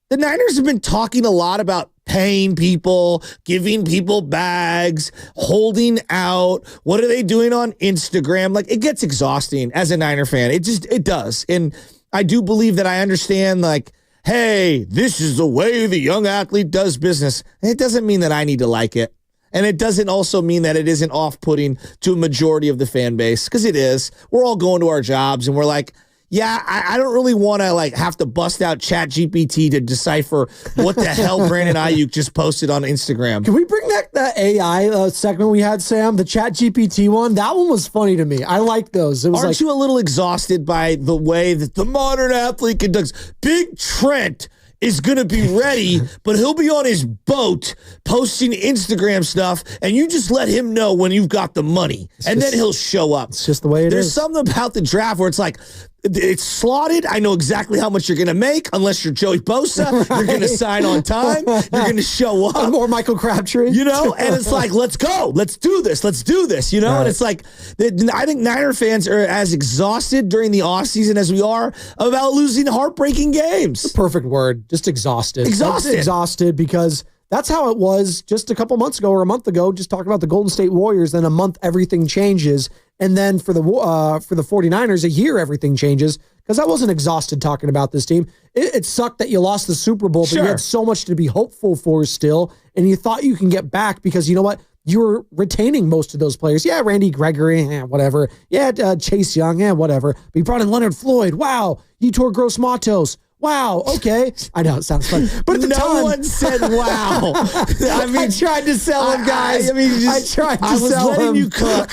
The Niners have been talking a lot about paying people, giving people bags, holding out. What are they doing on Instagram? Like, it gets exhausting as a Niner fan. It does. And I do believe that I understand, like, hey, this is the way the young athlete does business. It doesn't mean that I need to like it. And it doesn't also mean that it isn't off-putting to a majority of the fan base, because it is. We're all going to our jobs, and we're like, yeah, I don't really want to have to bust out ChatGPT to decipher what the hell Brandon Aiyuk just posted on Instagram. Can we bring back that AI segment we had, Sam? The ChatGPT one? That one was funny to me. I like those. Aren't you a little exhausted by the way that the modern athlete conducts? Big Trent is going to be ready, but he'll be on his boat posting Instagram stuff, and you just let him know when you've got the money, then he'll show up. It's just the way it is. There's something about the draft where it's like, it's slotted. I know exactly how much you're going to make, unless you're Joey Bosa. Right. You're going to sign on time. You're going to show up. Or Michael Crabtree. And it's like, let's go. Let's do this. Right. And it's like, I think Niner fans are as exhausted during the offseason as we are about losing heartbreaking games. The perfect word. Just exhausted. Exhausted because that's how it was just a couple months ago or a month ago, just talking about the Golden State Warriors. Then a month, everything changes. And then for the 49ers, a year, everything changes, because I wasn't exhausted talking about this team. It sucked that you lost the Super Bowl, but you had so much to be hopeful for still, and you thought you can get back because you know what? You were retaining most of those players. Yeah, Randy Gregory, whatever. Yeah, Chase Young, whatever. But you brought in Leonard Floyd. Wow. Yetur Gross-Matos. Wow, okay. I know, it sounds funny. But at the time, no one said wow. I tried to sell him, guys. I was letting you cook,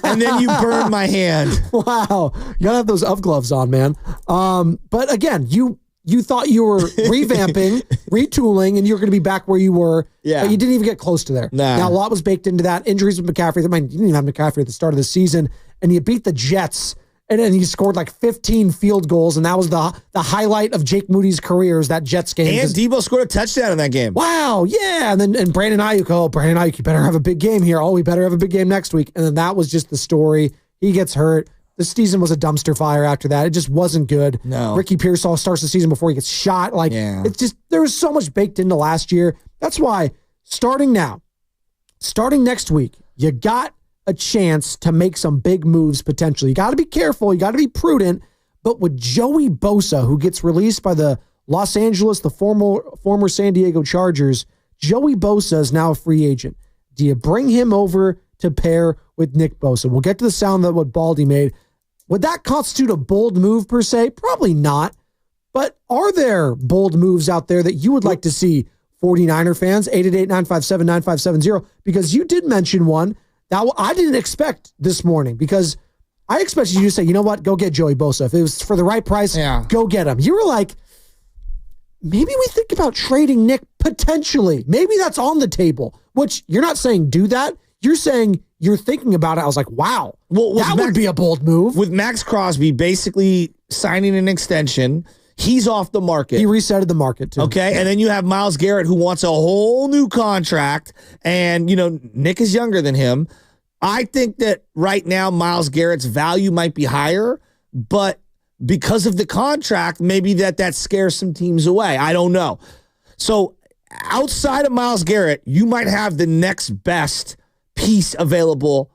and then you burned my hand. Wow. You gotta have those gloves on, man. But again, you thought you were revamping, retooling, and you were going to be back where you were. Yeah. But you didn't even get close to there. Nah. Now, a lot was baked into that. Injuries with McCaffrey. You didn't even have McCaffrey at the start of the season, and you beat the Jets. And then he scored like 15 field goals, and that was the highlight of Jake Moody's career, is that Jets game. And Deebo scored a touchdown in that game. Wow, yeah. And Brandon Aiyuk, you better have a big game here. Oh, we better have a big game next week. And then that was just the story. He gets hurt. The season was a dumpster fire after that. It just wasn't good. No. Ricky Pearsall starts the season before he gets shot. It's just, there was so much baked into last year. That's why starting next week, you got a chance to make some big moves potentially. You got to be careful. You got to be prudent. But with Joey Bosa, who gets released by the former San Diego Chargers, Joey Bosa is now a free agent. Do you bring him over to pair with Nick Bosa? We'll get to the sound of what Baldy made. Would that constitute a bold move per se? Probably not. But are there bold moves out there that you would like to see, 49er fans? 888-957-9570. Because you did mention one that I didn't expect this morning, because I expected you to say, you know what, go get Joey Bosa. If it was for the right price, go get him. You were like, maybe we think about trading Nick potentially. Maybe that's on the table, which you're not saying do that. You're saying you're thinking about it. I was like, wow, that would be a bold move. With Max Crosby basically signing an extension, He's off the market. He resetted the market, too. Okay, and then you have Myles Garrett, who wants a whole new contract, and, Nick is younger than him. I think that right now Myles Garrett's value might be higher, but because of the contract, maybe that scares some teams away. I don't know. So outside of Myles Garrett, you might have the next best piece available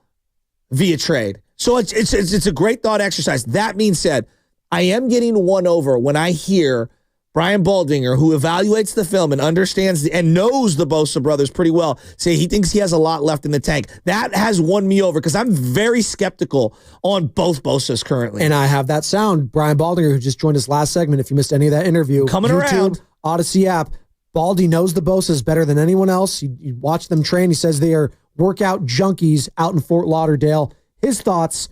via trade. So it's a great thought exercise. That being said, I am getting won over when I hear Brian Baldinger, who evaluates the film and understands and knows the Bosa brothers pretty well, say he thinks he has a lot left in the tank. That has won me over because I'm very skeptical on both Bosas currently. And I have that sound. Brian Baldinger, who just joined us last segment, if you missed any of that interview. Coming YouTube, around. Odyssey app. Baldy knows the Bosas better than anyone else. You watch them train. He says they are workout junkies out in Fort Lauderdale. His thoughts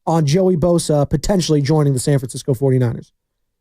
on Joey Bosa potentially joining the San Francisco 49ers.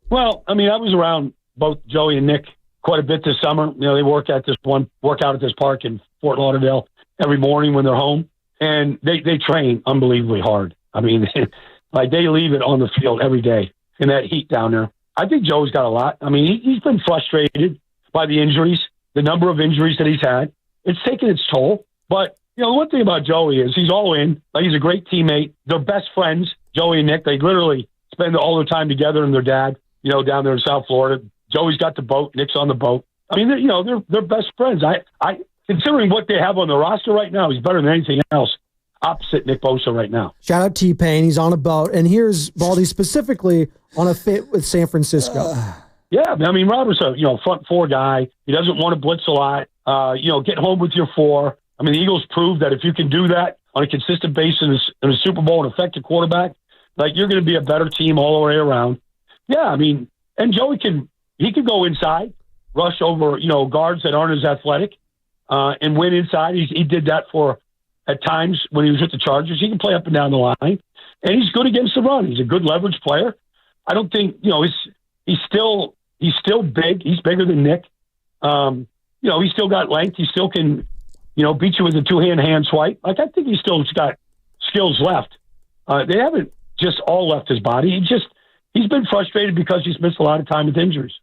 Well, I was around both Joey and Nick quite a bit this summer. They work at this one workout at this park in Fort Lauderdale every morning when they're home, and they train unbelievably hard. Like they leave it on the field every day in that heat down there. I think Joey's got a lot. He's been frustrated by the injuries, the number of injuries that he's had. It's taken its toll. But the one thing about Joey is he's all in. Like, he's a great teammate. They're best friends, Joey and Nick. They literally spend all their time together, and their dad, down there in South Florida. Joey's got the boat. Nick's on the boat. They're best friends. I considering what they have on the roster right now, he's better than anything else opposite Nick Bosa right now. Shout out T-Pain. He's on a boat. And here's Baldy specifically on a fit with San Francisco. Yeah, Robert's a front four guy. He doesn't want to blitz a lot. Get home with your four. The Eagles proved that if you can do that on a consistent basis in a Super Bowl and affect a quarterback, you're going to be a better team all the way around. Yeah, and Joey can go inside, rush over guards that aren't as athletic, and win inside. He did that at times when he was with the Chargers. He can play up and down the line, and he's good against the run. He's a good leverage player. I don't think he's still big. He's bigger than Nick. He's still got length. He still can beat you with a two-hand swipe. I think he's still got skills left. They haven't just all left his body. He's been frustrated because he's missed a lot of time with injuries.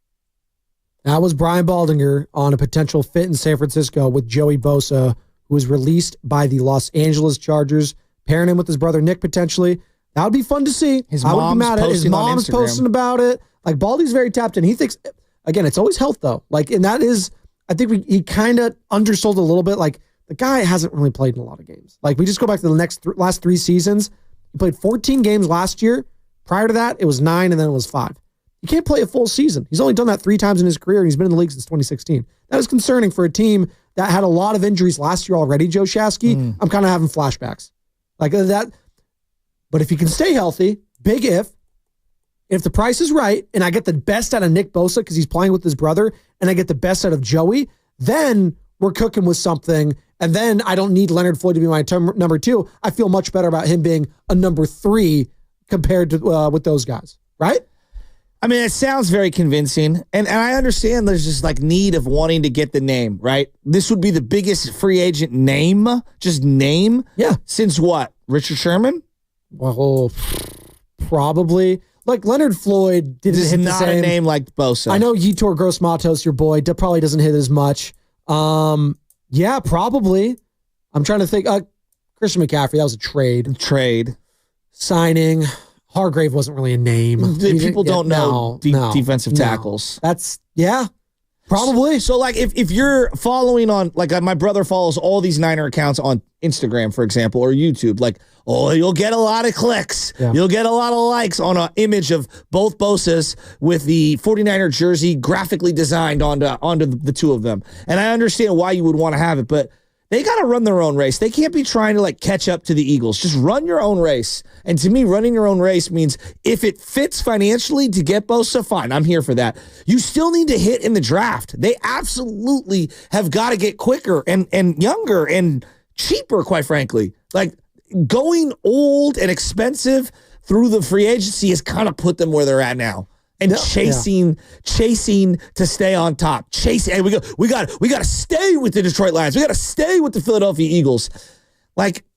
That was Brian Baldinger on a potential fit in San Francisco with Joey Bosa, who was released by the Los Angeles Chargers, pairing him with his brother Nick potentially. That would be fun to see. I would be mad at it. His mom's posting about it. Baldy's very tapped in. He thinks, again, it's always health though. And that is, I think he kind of undersold a little bit. The guy hasn't really played in a lot of games. We just go back to the last 3 seasons. He played 14 games last year. Prior to that, it was 9, and then it was 5. You can't play a full season. He's only done that 3 times in his career, and he's been in the league since 2016. That is concerning for a team that had a lot of injuries last year already, Joe Shasky. I'm kind of having flashbacks. That. But if he can stay healthy, big if the price is right, and I get the best out of Nick Bosa because he's playing with his brother, and I get the best out of Joey, then we're cooking with something, and then I don't need Leonard Floyd to be my number 2. I feel much better about him being a number 3 compared to with those guys, right? It sounds very convincing, and I understand there's just need of wanting to get the name, right? This would be the biggest free agent name, yeah. Since what? Richard Sherman? Well, probably. Leonard Floyd didn't hit the same. Not a name like Bosa. I know Yetur Gross-Matos, your boy, probably doesn't hit as much. Yeah, probably. I'm trying to think. Christian McCaffrey, that was a trade. Signing. Hargrave wasn't really a name. People don't know defensive tackles. Probably. So, if you're following on, my brother follows all these Niner accounts on Instagram, for example, or YouTube, you'll get a lot of clicks. Yeah. You'll get a lot of likes on an image of both Bosas with the 49er jersey graphically designed onto the two of them. And I understand why you would want to have it, but they got to run their own race. They can't be trying to catch up to the Eagles. Just run your own race. And to me, running your own race means if it fits financially to get Bosa, fine. I'm here for that. You still need to hit in the draft. They absolutely have got to get quicker and younger and cheaper, quite frankly. Going old and expensive through the free agency has kind of put them where they're at now. And chasing to stay on top. Chasing. Hey, we got to stay with the Detroit Lions. We got to stay with the Philadelphia Eagles.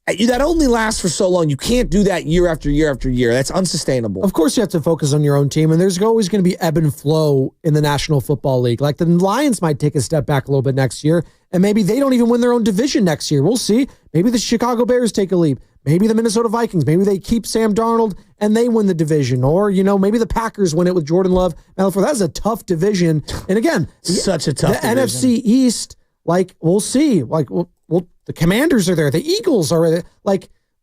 that only lasts for so long. You can't do that year after year after year. That's unsustainable. Of course, you have to focus on your own team, and there's always going to be ebb and flow in the National Football League. Like the Lions might take a step back a little bit next year, and maybe they don't even win their own division next year. We'll see. Maybe the Chicago Bears take a leap. Maybe the Minnesota Vikings. Maybe they keep Sam Darnold and they win the division. Or, maybe the Packers win it with Jordan Love. That's a tough division. And again, such a tough division. NFC East, we'll see. The Commanders are there. The Eagles are there.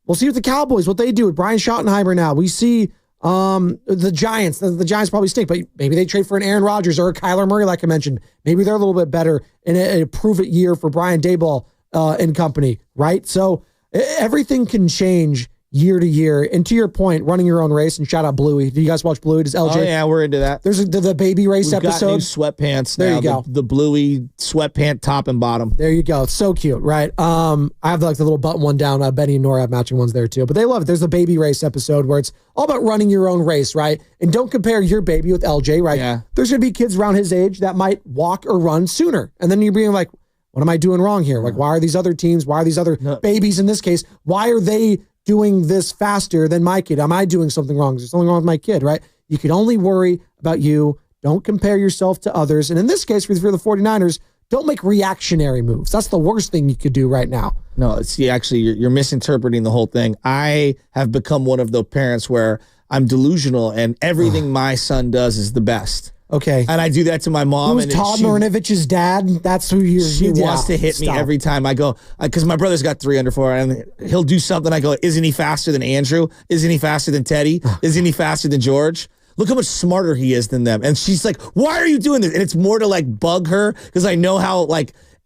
We'll see with the Cowboys, what they do with Brian Schottenheimer now. We see the Giants. The Giants probably stink, but maybe they trade for an Aaron Rodgers or a Kyler Murray, like I mentioned. Maybe they're a little bit better in a prove-it year for Brian Daboll and company, right? So everything can change year to year. And to your point, running your own race, and shout out Bluey. Do you guys watch Bluey? Does LJ? Oh, yeah, we're into that. There's the baby race episode. Got new sweatpants there now. you go. The Bluey sweatpant top and bottom. There you go. It's so cute, right? I have the little button one down. Benny and Nora have matching ones there too. But they love it. There's the baby race episode where it's all about running your own race, right? And don't compare your baby with LJ, right? Yeah. There's going to be kids around his age that might walk or run sooner. And then you're being like, what am I doing wrong here? Why are these other teams, why are these other babies in this case, why are they doing this faster than my kid? Am I doing something wrong? Is there something wrong with my kid, right? You can only worry about you. Don't compare yourself to others. And in this case, for the 49ers, don't make reactionary moves. That's the worst thing you could do right now. No, see, actually, you're misinterpreting the whole thing. I have become one of the parents where I'm delusional and everything my son does is the best. Okay. And I do that to my mom. Who's Todd Marinovich's dad? That's who you're. She wants to hit me every time I go, because my brother's got 3 under 4, and he'll do something. I go, isn't he faster than Andrew? Isn't he faster than Teddy? Isn't he faster than George? Look how much smarter he is than them. And she's like, why are you doing this? And it's more to bug her because I know how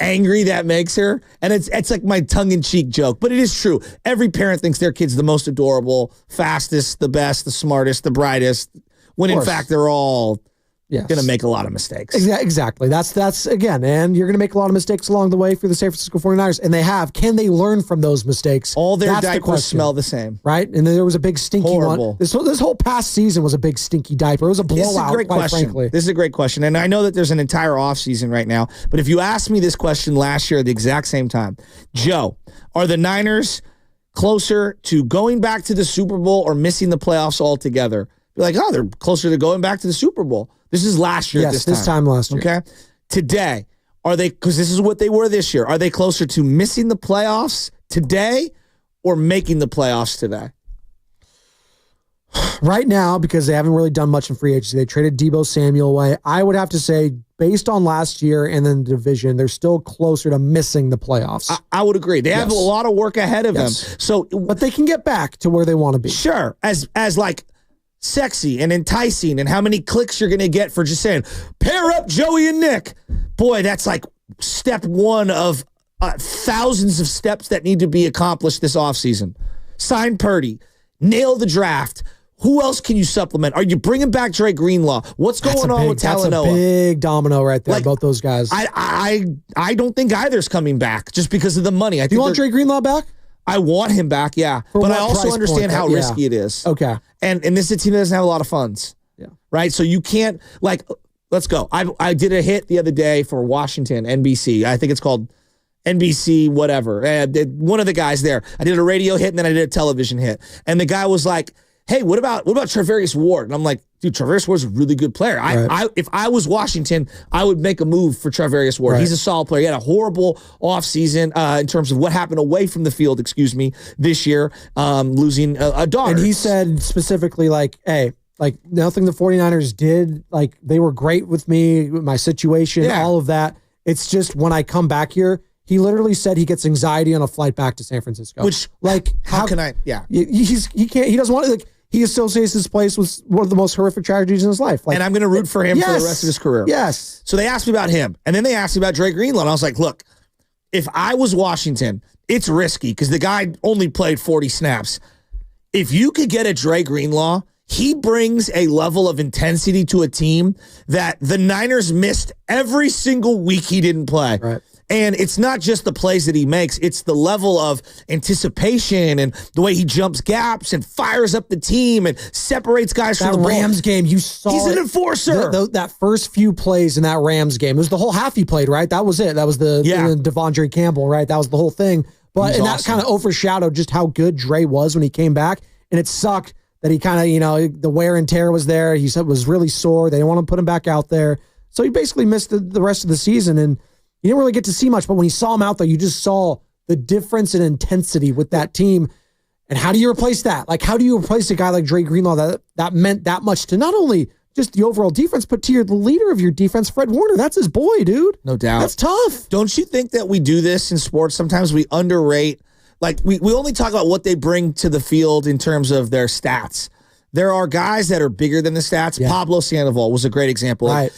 angry that makes her. And it's like my tongue-in-cheek joke, but it is true. Every parent thinks their kid's the most adorable, fastest, the best, the smartest, the brightest, when in fact they're all going to make a lot of mistakes. Exactly. That's again, and you're going to make a lot of mistakes along the way for the San Francisco 49ers, and they have. Can they learn from those mistakes? All their diapers smell the same. Right? And there was a big stinky one. This whole past season was a big stinky diaper. It was a blowout, This is a great question. Frankly. This is a great question. And I know that there's an entire offseason right now, but if you asked me this question last year at the exact same time, Joe, are the Niners closer to going back to the Super Bowl or missing the playoffs altogether? You're like, oh, they're closer to going back to the Super Bowl. This is last year. Yes, this time last year. Okay. Today, are they, because this is what they were this year, are they closer to missing the playoffs today or making the playoffs today? Right now, because they haven't really done much in free agency, they traded Deebo Samuel away. I would have to say, based on last year and then the division, they're still closer to missing the playoffs. I would agree. They have a lot of work ahead of them. So, but they can get back to where they want to be. Sure. As sexy and enticing and how many clicks you're going to get for just saying, pair up Joey and Nick. Boy, that's step one of thousands of steps that need to be accomplished this offseason. Sign Purdy. Nail the draft. Who else can you supplement? Are you bringing back Dre Greenlaw? What's going on with Talanoa? That's a big domino right there, both those guys. I don't think either's coming back just because of the money. Do you want Dre Greenlaw back? I want him back, yeah. But I also understand how risky it is. Okay. And this is a team that doesn't have a lot of funds. Yeah. Right? So you can't, let's go. I did a hit the other day for Washington, NBC. I think it's called NBC whatever. One of the guys there. I did a radio hit and then I did a television hit. And the guy was like, hey, what about Travarius Ward? And I'm like, dude, Travarius Ward's a really good player. If I was Washington, I would make a move for Travarius Ward. Right. He's a solid player. He had a horrible offseason in terms of what happened away from the field, this year, losing a daughter. And he said specifically, hey, nothing the 49ers did, they were great with me, my situation, all of that. It's just when I come back here, he literally said he gets anxiety on a flight back to San Francisco. Which, how can I, he doesn't want to, he associates this place with one of the most horrific tragedies in his life. And I'm going to root for him for the rest of his career. Yes. So they asked me about him. And then they asked me about Dre Greenlaw. And I was like, look, if I was Washington, it's risky because the guy only played 40 snaps. If you could get a Dre Greenlaw, he brings a level of intensity to a team that the Niners missed every single week he didn't play. Right. And it's not just the plays that he makes, it's the level of anticipation and the way he jumps gaps and fires up the team and separates guys from the ball. That Rams game, you saw He's an enforcer. That first few plays in that Rams game, it was the whole half he played, right? That was it. That was the Devondre Campbell, right? That was the whole thing. But and that kind of overshadowed just how good Dre was when he came back. And it sucked that he kind of, the wear and tear was there. He said was really sore. They didn't want to put him back out there. So he basically missed the rest of the season. And you didn't really get to see much. But when you saw him out there, you just saw the difference in intensity with that team. And how do you replace that? Like, how do you replace a guy like Dre Greenlaw that meant that much to not only just the overall defense, but to the leader of your defense, Fred Warner? That's his boy, dude. No doubt. That's tough. Don't you think that we do this in sports? Sometimes we underrate, like we only talk about what they bring to the field in terms of their stats. There are guys that are bigger than the stats. Yeah. Pablo Sandoval was a great example. Right.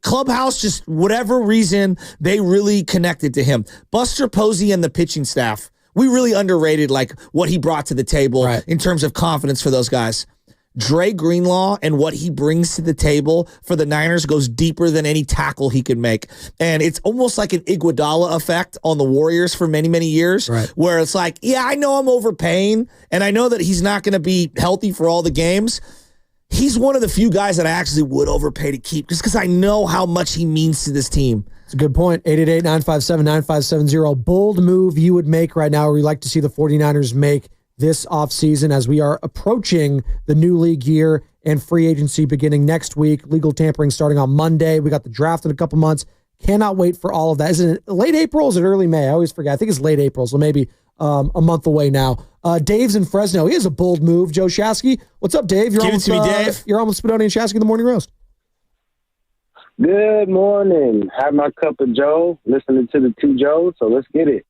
Clubhouse, just whatever reason, they really connected to him. Buster Posey and the pitching staff, we really underrated what he brought to the table in terms of confidence for those guys. Dre Greenlaw and what he brings to the table for the Niners goes deeper than any tackle he could make. And it's almost like an Iguodala effect on the Warriors for many, many years, where it's like, yeah, I know I'm overpaying, and I know that he's not going to be healthy for all the games. He's one of the few guys that I actually would overpay to keep just because I know how much he means to this team. It's a good point. 888-957-9570. Bold move you would make right now, or you'd like to see the 49ers make this offseason as we are approaching the new league year and free agency beginning next week. Legal tampering starting on Monday. We got the draft in a couple months. Cannot wait for all of that. Is it late April or is it early May? I always forget. I think it's late April, so maybe a month away now. Dave's in Fresno. He has a bold move. Joe Shasky. What's up, Dave? Give it to me, Dave. You're almost Spinoni and Shasky in the Morning Roast. Good morning. Have my cup of Joe. Listening to the two Joes, so let's get it.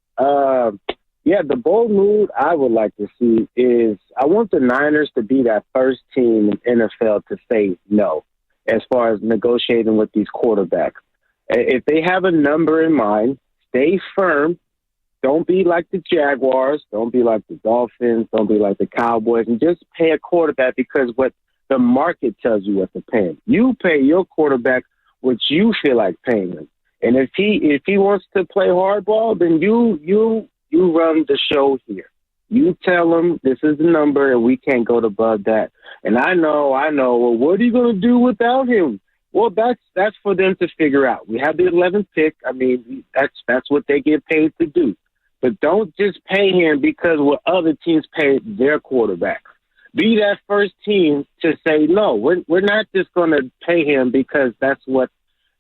Yeah, the bold move I would like to see is I want the Niners to be that first team in NFL to say no as far as negotiating with these quarterbacks. If they have a number in mind, stay firm. Don't be like the Jaguars. Don't be like the Dolphins. Don't be like the Cowboys. And just pay a quarterback because what the market tells you what to pay him. You pay your quarterback what you feel like paying him. And if he wants to play hardball, then you run the show here. You tell him this is the number and we can't go above that. And I know. Well, what are you going to do without him? Well, that's for them to figure out. We have the 11th pick. I mean, that's what they get paid to do. But don't just pay him because what other teams pay their quarterbacks. Be that first team to say, no, we're not just going to pay him because that's what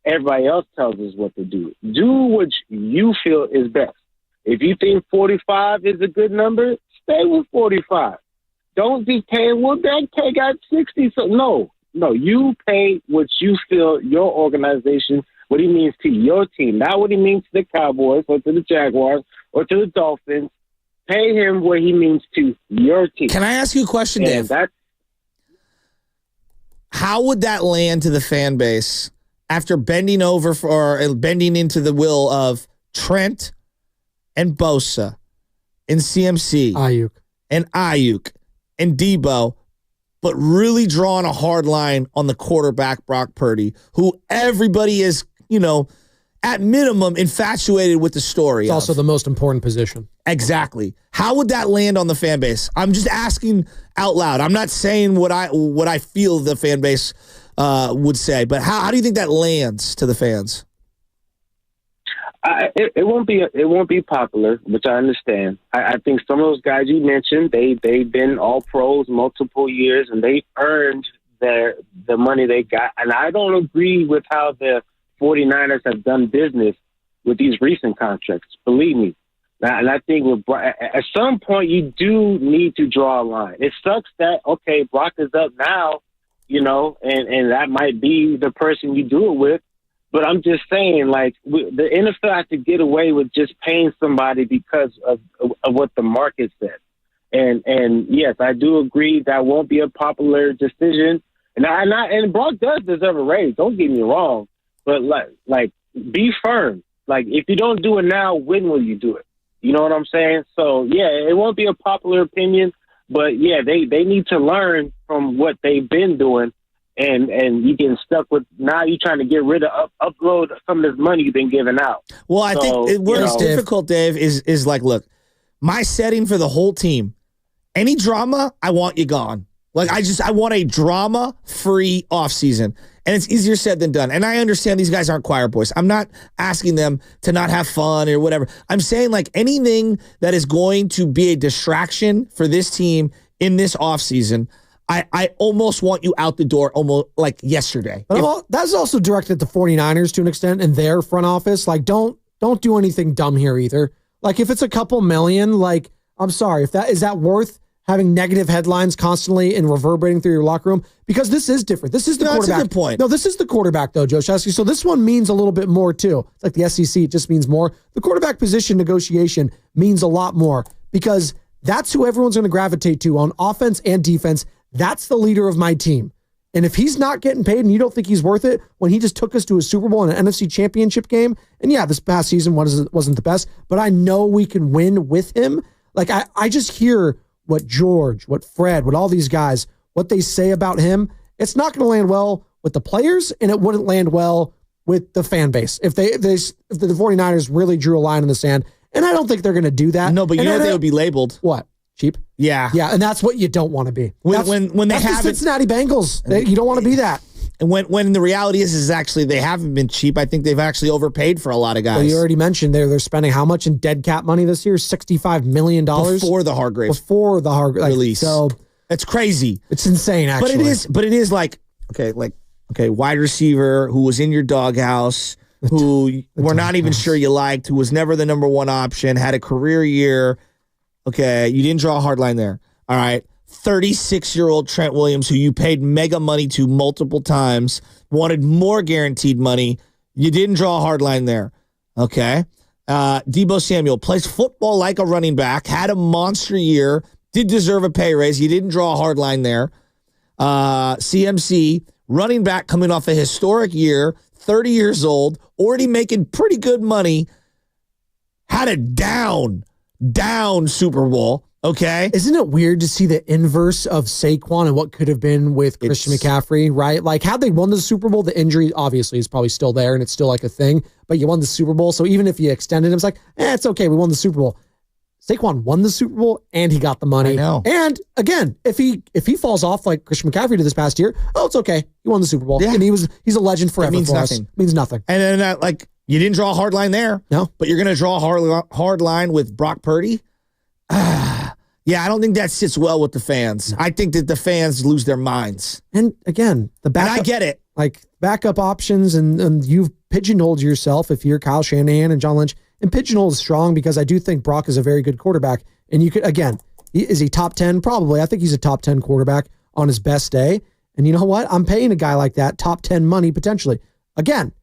everybody else tells us what to do. Do what you feel is best. If you think 45 is a good number, stay with 45. Don't be paying, well, that guy got 60. So no, you pay what you feel your organization, what he means to your team, not what he means to the Cowboys or to the Jaguars or to the Dolphins. Pay him what he means to your team. Can I ask you a question, Dave? How would that land to the fan base after bending into the will of Trent and Bosa and CMC Aiyuk and Debo, but really drawing a hard line on the quarterback, Brock Purdy, who everybody is, at minimum infatuated with the story. It's also the most important position. Exactly. How would that land on the fan base? I'm just asking out loud. I'm not saying what I feel the fan base would say, but how do you think that lands to the fans? It won't be popular, which I understand. I think some of those guys you mentioned, they've been all pros multiple years and they earned the money they got. And I don't agree with how the 49ers have done business with these recent contracts. Believe me. And I think at some point you do need to draw a line. It sucks that, okay, Brock is up now, and that might be the person you do it with. But I'm just saying, the NFL has to get away with just paying somebody because of what the market said. And yes, I do agree that won't be a popular decision. And Brock does deserve a raise. Don't get me wrong. But be firm. If you don't do it now, when will you do it? You know what I'm saying? So yeah, it won't be a popular opinion, but yeah, they need to learn from what they've been doing. And you getting stuck with now you're trying to get rid of upload some of this money you've been giving out. Well, I think where it's difficult, Dave, is look, my setting for the whole team, any drama, I want you gone. I want a drama-free offseason. And it's easier said than done. And I understand these guys aren't choir boys. I'm not asking them to not have fun or whatever. I'm saying like anything that is going to be a distraction for this team in this offseason, I almost want you out the door almost like yesterday. But that's also directed at the 49ers to an extent in their front office. Like, don't do anything dumb here either. Like, if it's a couple million, like, I'm sorry, is that worth having negative headlines constantly and reverberating through your locker room? Because this is different. This is the quarterback. That's a good point. No, this is the quarterback, though, Joe Shasky. So this one means a little bit more, too. It's like the SEC. It just means more. The quarterback position negotiation means a lot more because that's who everyone's going to gravitate to on offense and defense. That's the leader of my team. And if he's not getting paid and you don't think he's worth it when he just took us to a Super Bowl and an NFC championship game, and yeah, this past season wasn't the best, but I know we can win with him. Like, I just hear what George, what Fred, what all these guys, what they say about him. It's not going to land well with the players, and it wouldn't land well with the fan base if the 49ers really drew a line in the sand. And I don't think they're going to do that. No, but you know they would be labeled. What? Cheap? Yeah. Yeah, and that's what you don't want to be. When they have the Cincinnati Bengals. You don't want to be that. And when the reality is actually they haven't been cheap. I think they've actually overpaid for a lot of guys. Well, you already mentioned they're spending how much in dead cap money this year? $65 million before the Hargraves release. So it's crazy. It's insane, actually. But it is like wide receiver who was in your doghouse, who we're not even sure you liked, who was never the number one option, had a career year. Okay, you didn't draw a hard line there. All right. 36-year-old Trent Williams, who you paid mega money to multiple times, wanted more guaranteed money. You didn't draw a hard line there. Okay. Deebo Samuel plays football like a running back, had a monster year, did deserve a pay raise. You didn't draw a hard line there. CMC, running back coming off a historic year, 30 years old, already making pretty good money, had a down Super Bowl. Okay. Isn't it weird to see the inverse of Saquon and what could have been with Christian McCaffrey, right? Like, had they won the Super Bowl, the injury obviously is probably still there and it's still like a thing, but you won the Super Bowl. So even if you extended him, it's like, it's okay. We won the Super Bowl. Saquon won the Super Bowl and he got the money. I know. And again, if he falls off like Christian McCaffrey did this past year, it's okay. He won the Super Bowl. Yeah. And he's a legend forever. It means for nothing. Us. It means nothing. And then you didn't draw a hard line there. No. But you're going to draw a hard line with Brock Purdy? Yeah, I don't think that sits well with the fans. I think that the fans lose their minds. And again, and I get it. Like backup options, and you've pigeonholed yourself if you're Kyle Shanahan and John Lynch. And pigeonhole is strong because I do think Brock is a very good quarterback. And you could, again, is he top 10? Probably. I think he's a top 10 quarterback on his best day. And you know what? I'm paying a guy like that top 10 money potentially. Again,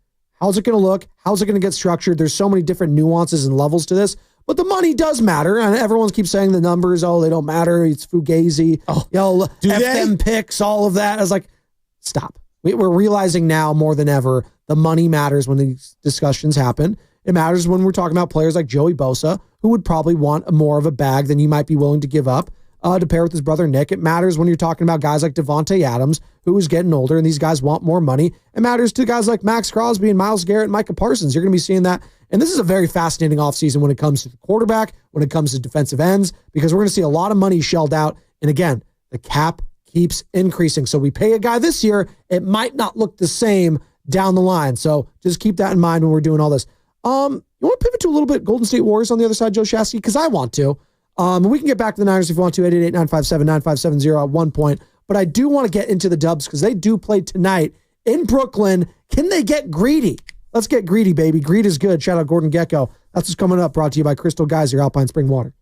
how's it going to look? How's it going to get structured? There's so many different nuances and levels to this. But the money does matter, and everyone keeps saying the numbers, they don't matter. It's fugazi. FM picks, all of that. I was like, stop. We're realizing now more than ever the money matters when these discussions happen. It matters when we're talking about players like Joey Bosa, who would probably want more of a bag than you might be willing to give up to pair with his brother Nick. It matters when you're talking about guys like Davante Adams, who is getting older, and these guys want more money. It matters to guys like Max Crosby and Myles Garrett and Micah Parsons. You're going to be seeing that. And this is a very fascinating offseason when it comes to the quarterback, when it comes to defensive ends, because we're going to see a lot of money shelled out. And again, the cap keeps increasing. So we pay a guy this year, it might not look the same down the line. So just keep that in mind when we're doing all this. You want to pivot to a little bit Golden State Warriors on the other side, Joe Shasky? Because I want to. We can get back to the Niners if you want to, 888-957-9570 at one point. But I do want to get into the Dubs because they do play tonight in Brooklyn. Can they get greedy? Let's get greedy, baby. Greed is good. Shout out Gordon Gecko. That's what's coming up, brought to you by Crystal Geyser Alpine Spring Water.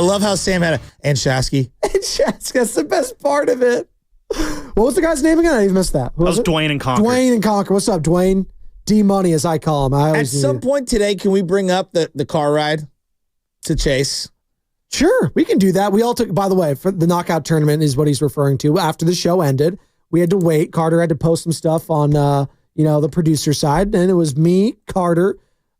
I love how Sam had and Shasky. And Shasky, that's the best part of it. What was the guy's name again? I even missed that. That was Dwayne and Concord. Dwayne and Concord. What's up, Dwayne? D-Money, as I call him. At some point today, can we bring up the car ride to Chase? Sure, we can do that. We all took, by the way, for the knockout tournament is what he's referring to. After the show ended, we had to wait. Carter had to post some stuff on, the producer side. And it was me, Carter,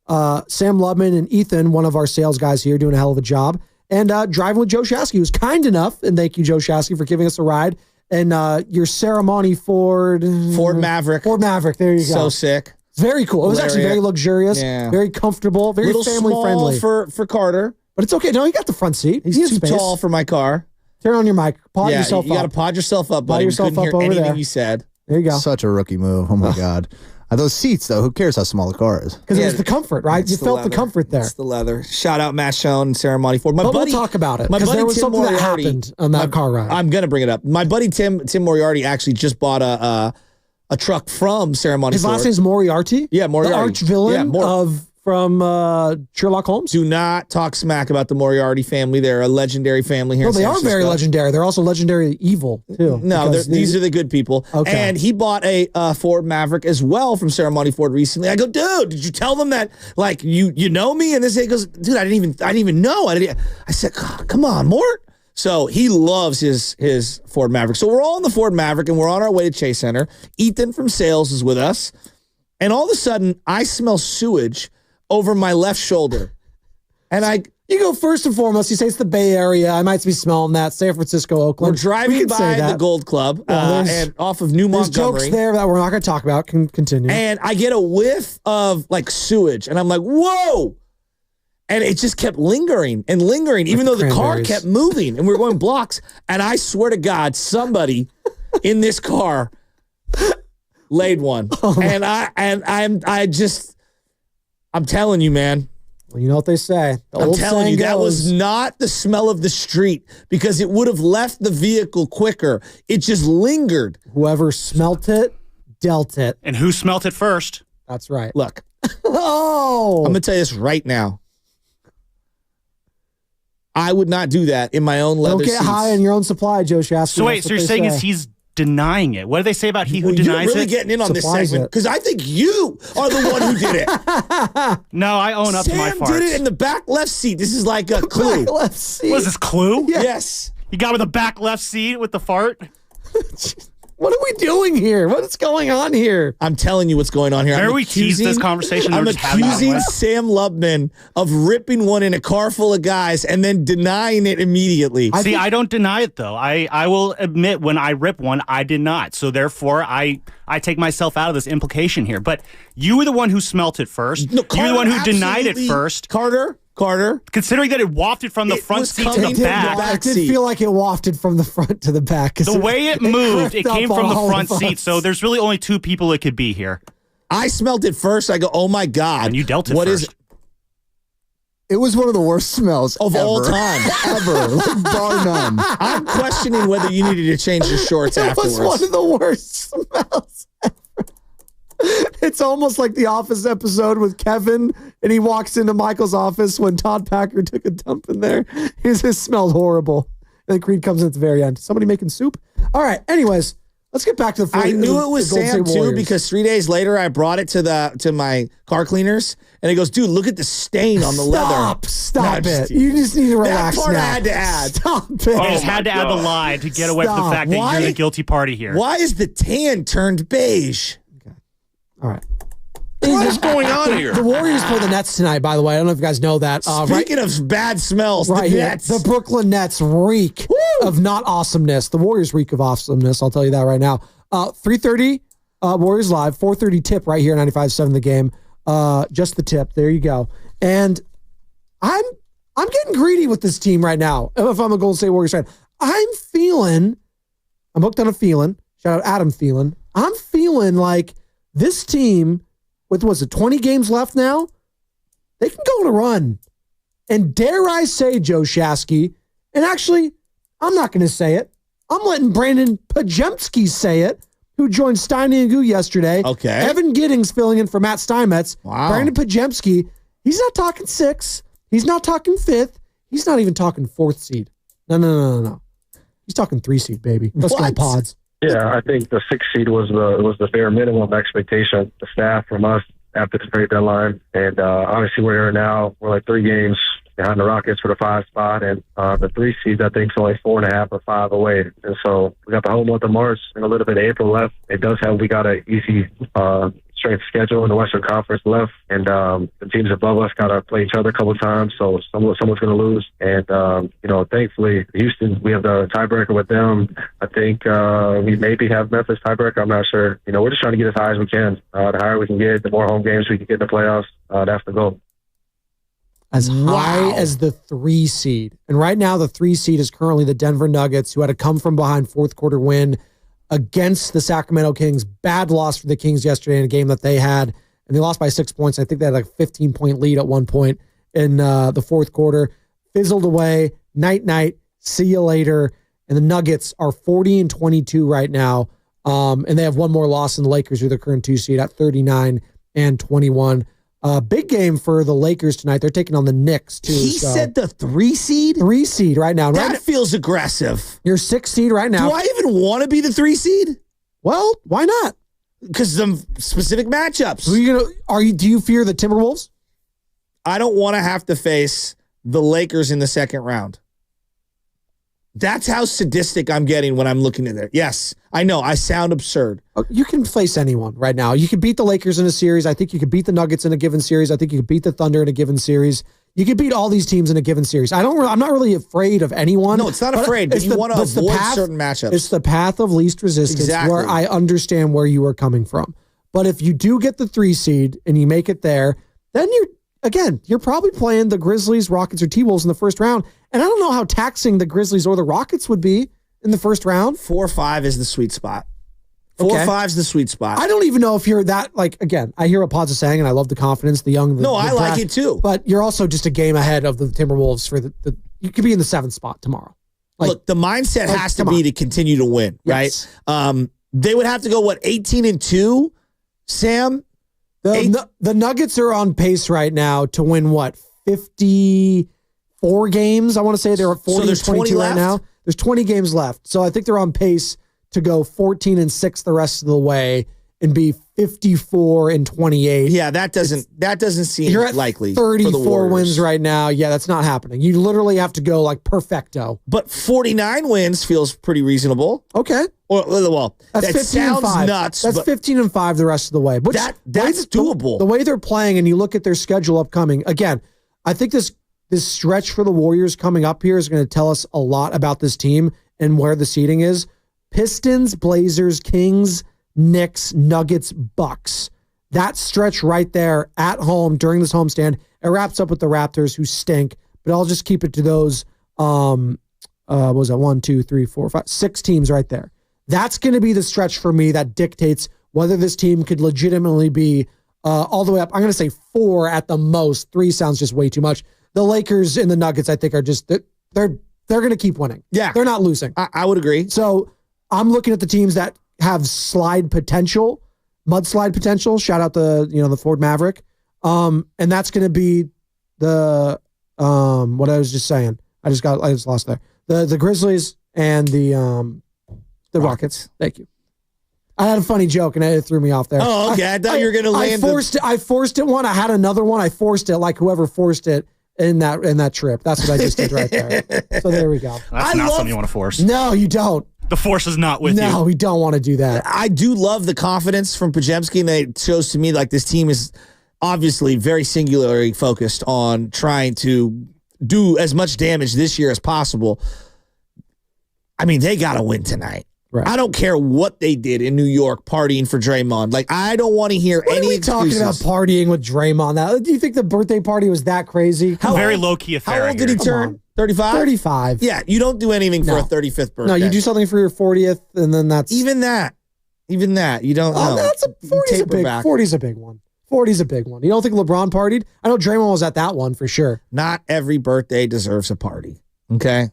Sam Lubman, and Ethan, one of our sales guys here, doing a hell of a job. And driving with Joe Shasky, who was kind enough, and thank you, Joe Shasky, for giving us a ride. And your ceremony Ford Maverick. Ford Maverick, there you go. So sick. It's very cool. It was actually very luxurious, very comfortable, very family-friendly. For Carter. But it's okay. No, he got the front seat. He's too tall for my car. Turn on your mic. Pod yourself up. You got to pod yourself up, buddy. Pod yourself up over anything there. you said. There you go. Such a rookie move. Oh, my God. Those seats, though, who cares how small the car is? Because it was the comfort, right? You felt the comfort there. It's the leather. Shout out Matt Schoen and Ceremony Ford. But we'll talk about it, because there was something that happened on that car ride. I'm going to bring it up. My buddy Tim Moriarty actually just bought a truck from Ceremony Ford. His last name's Moriarty? Yeah, Moriarty. The arch villain from Sherlock Holmes? Do not talk smack about the Moriarty family. They're a legendary family here in San Francisco. They are very legendary. They're also legendary evil, too. No, these are the good people. Okay. And he bought a Ford Maverick as well from Ceremony Ford recently. I go, dude, did you tell them that, like, you know me? And he goes, dude, I didn't even know. I said, come on, Mort. So he loves his Ford Maverick. So we're all in the Ford Maverick, and we're on our way to Chase Center. Ethan from sales is with us. And all of a sudden, I smell sewage over my left shoulder. And you go first and foremost, you say it's the Bay Area. I might be smelling that. San Francisco, Oakland. We're driving by the Gold Club and off of New Montgomery. There's jokes there that we're not going to talk about. Can continue. And I get a whiff of like sewage. And I'm like, whoa. And it just kept lingering and lingering, even though the car kept moving and we were going blocks. And I swear to God, somebody in this car laid one. And I'm telling you, man. Well, you know what they say. I'm telling you, that was not the smell of the street, because it would have left the vehicle quicker. It just lingered. Whoever smelt it, dealt it. And who smelt it first? That's right. Look. I'm going to tell you this right now. I would not do that in my own leather Don't get seats. high on your own supply, Joe Shasky. So wait, so you're saying is he's denying it? What do they say about he who denies it? You're really getting in on this segment, because I think you are the one who did it. No, I own up to my farts. Sam did it in the back left seat. This is like a clue. Back left seat. What is this, Clue? Yes. You got with the back left seat with the fart? What are we doing here? What is going on here? I'm telling you what's going on here. Where we tease this conversation? I'm accusing Sam Lubman of ripping one in a car full of guys and then denying it immediately. I don't deny it, though. I will admit when I rip one, I did not. So therefore, I take myself out of this implication here. But you were the one who smelt it first. No, you were the one who denied it first. Carter. Considering that it wafted from the front seat to the back. It did feel like it wafted from the front to the back. The way it moved, it came from the front seat. So there's really only two people it could be here. I smelled it first. I go, oh my God. And you dealt it What first. is it? It was one of the worst smells of all time. Ever. Like, bar none. I'm questioning whether you needed to change your shorts afterwards. It was one of the worst smells ever. It's almost like the Office episode with Kevin, and he walks into Michael's office when Todd Packer took a dump in there. It just smelled horrible. And then Creed comes in at the very end. Somebody making soup? All right, anyways, let's get back to the I knew it was Sam too, because 3 days later I brought it to my car cleaners, and he goes, dude, look at the stain on the leather. Stop it. You just need to relax that part now. I had to add. Stop it. I just had to add the lie to get away from the fact that you're the guilty party here. Why is the tan turned beige? All right. What is going on here? The Warriors play the Nets tonight, by the way. I don't know if you guys know that. Speaking of bad smells, right the here, Nets. the Brooklyn Nets reek of not awesomeness. The Warriors reek of awesomeness. I'll tell you that right now. 3:30 Warriors live, 4:30 tip right here, 95.7 The Game. Just the tip. There you go. And I'm getting greedy with this team right now. If I'm a Golden State Warriors fan, I'm hooked on a feeling. Shout out Adam Thielen. I'm feeling like this team, with 20 games left now, they can go on a run. And dare I say, Joe Shasky, and actually, I'm not going to say it. I'm letting Brandon Pajemski say it, who joined Steiny and Goo yesterday. Okay. Evan Giddings filling in for Matt Steinmetz. Wow. Brandon Pajemski, he's not talking 6. He's not talking 5th. He's not even talking 4th seed. No. He's talking 3 seed, baby. Let's go Pods. Yeah, I think the 6th seed was the bare minimum expectation. The staff from us after the trade deadline, and obviously we're here now. We're like 3 games behind the Rockets for the 5 spot, and the 3 seed I think is only 4.5 or 5 away. And so we got the whole month of March and a little bit of April left. It does have we got an easy strength schedule in the Western Conference left, and the teams above us got to play each other a couple of times, so someone's going to lose. And thankfully Houston, we have the tiebreaker with them. I think we maybe have Memphis tiebreaker. I'm not sure. We're just trying to get as high as we can. The higher we can get, the more home games we can get in the playoffs. That's the goal. As high as the 3 seed. And right now, the 3 seed is currently the Denver Nuggets, who had a come-from-behind 4th quarter win against the Sacramento Kings. Bad loss for the Kings yesterday in a game that they had, and they lost by 6 points. I think they had like a 15-point lead at one point in the 4th quarter. Fizzled away. Night. See you later. And the Nuggets are 40-22 right now, and they have one more loss in the Lakers, who are the current 2 seed at 39-21. Big game for the Lakers tonight. They're taking on the Knicks, too. He said the 3 seed? 3 seed right now. That feels aggressive. You're 6 seed right now. Do I even want to be the 3 seed? Well, why not? Because some specific matchups. Who are you do you fear the Timberwolves? I don't want to have to face the Lakers in the second round. That's how sadistic I'm getting when I'm looking at it. Yes, I know. I sound absurd. You can face anyone right now. You can beat the Lakers in a series. I think you could beat the Nuggets in a given series. I think you could beat the Thunder in a given series. You could beat all these teams in a given series. I'm not really afraid of anyone. No, it's not afraid, but you want to avoid certain matchups. It's the path of least resistance where I understand where you are coming from. But if you do get the 3 seed and you make it there, then you're probably playing the Grizzlies, Rockets, or T-Wolves in the first round. And I don't know how taxing the Grizzlies or the Rockets would be in the first round. 4-5 is the sweet spot. 4-5 is the sweet spot. I don't even know if you're that, again, I hear what Pods is saying, and I love the confidence, the young. I like it too. But you're also just a game ahead of the Timberwolves for you could be in the 7th spot tomorrow. Look, the mindset has to be to continue to win, yes. right? They would have to go, 18-2, Sam? The Nuggets are on pace right now to win 54 games. I want to say they're at 40-22 right now. There's 20 games left. So I think they're on pace to go 14-6 the rest of the way and be 54-28. Yeah, that doesn't seem You're at likely. 34 wins right now. Yeah, that's not happening. You literally have to go perfecto. But 49 wins feels pretty reasonable. Okay. Well, that's that 15 sounds and 5. nuts. That's 15-5 the rest of the way. But that's doable. The way they're playing, and you look at their schedule upcoming. Again, I think this stretch for the Warriors coming up here is going to tell us a lot about this team and where the seeding is. Pistons, Blazers, Kings, Knicks, Nuggets, Bucks. That stretch right there at home during this homestand. It wraps up with the Raptors, who stink, but I'll just keep it to those. What was that? 1, 2, 3, 4, 5, 6 teams right there. That's going to be the stretch for me that dictates whether this team could legitimately be all the way up. I'm going to say 4 at the most. 3 sounds just way too much. The Lakers and the Nuggets, I think, are just they're going to keep winning. Yeah, they're not losing. I would agree. So I'm looking at the teams that have mudslide potential. Shout out the Ford Maverick. And that's going to be the what I was just saying. I just lost there. The Grizzlies and the Rockets. Thank you. I had a funny joke and it threw me off there. Oh, okay. I thought you were going to land. I forced it one. I had another one. I forced it like whoever forced it in that trip. That's what I just did right there. So there we go. That's not something you want to force. No, you don't. The force is not with you. No, we don't want to do that. I do love the confidence from Podziemski, and it shows to me this team is obviously very singularly focused on trying to do as much damage this year as possible. I mean, they got to win tonight. Right. I don't care what they did in New York partying for Draymond. I don't want to hear any excuses. Talking about partying with Draymond. Do you think the birthday party was that crazy? Very low-key affair. How old did he turn? 35? 35. Yeah, you don't do anything for a 35th birthday. No, you do something for your 40th, and then that's... Even that, you don't know. That's 40's a big 40's a big one. 40's a big one. You don't think LeBron partied? I know Draymond was at that one for sure. Not every birthday deserves a party, okay?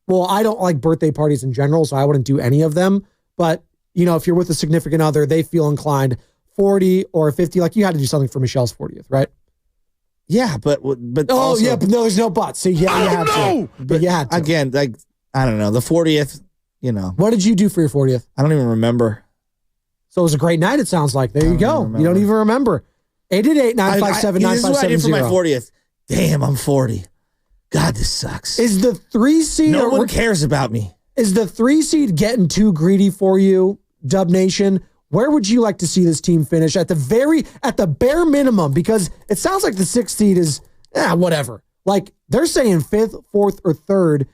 Well, I don't like birthday parties in general, so I wouldn't do any of them. But, if you're with a significant other, they feel inclined 40 or 50, you had to do something for Michelle's 40th, right? Yeah, but also, yeah, but no, there's no but. So yeah, you had to. But you had to. Again, like I don't know, the 40th. You know, what did you do for your 40th? I don't even remember. So it was a great night. It sounds like. There you go. You don't even remember. 888-957-9570. This is what I did for my 40th. Damn, I'm 40. God, this sucks. Is the 3 seed? No one cares about me. Is the 3 seed getting too greedy for you, Dub Nation? Where would you like to see this team finish at the bare minimum? Because it sounds like the 6th seed is whatever. Like they're saying 5th, 4th, or 3rd.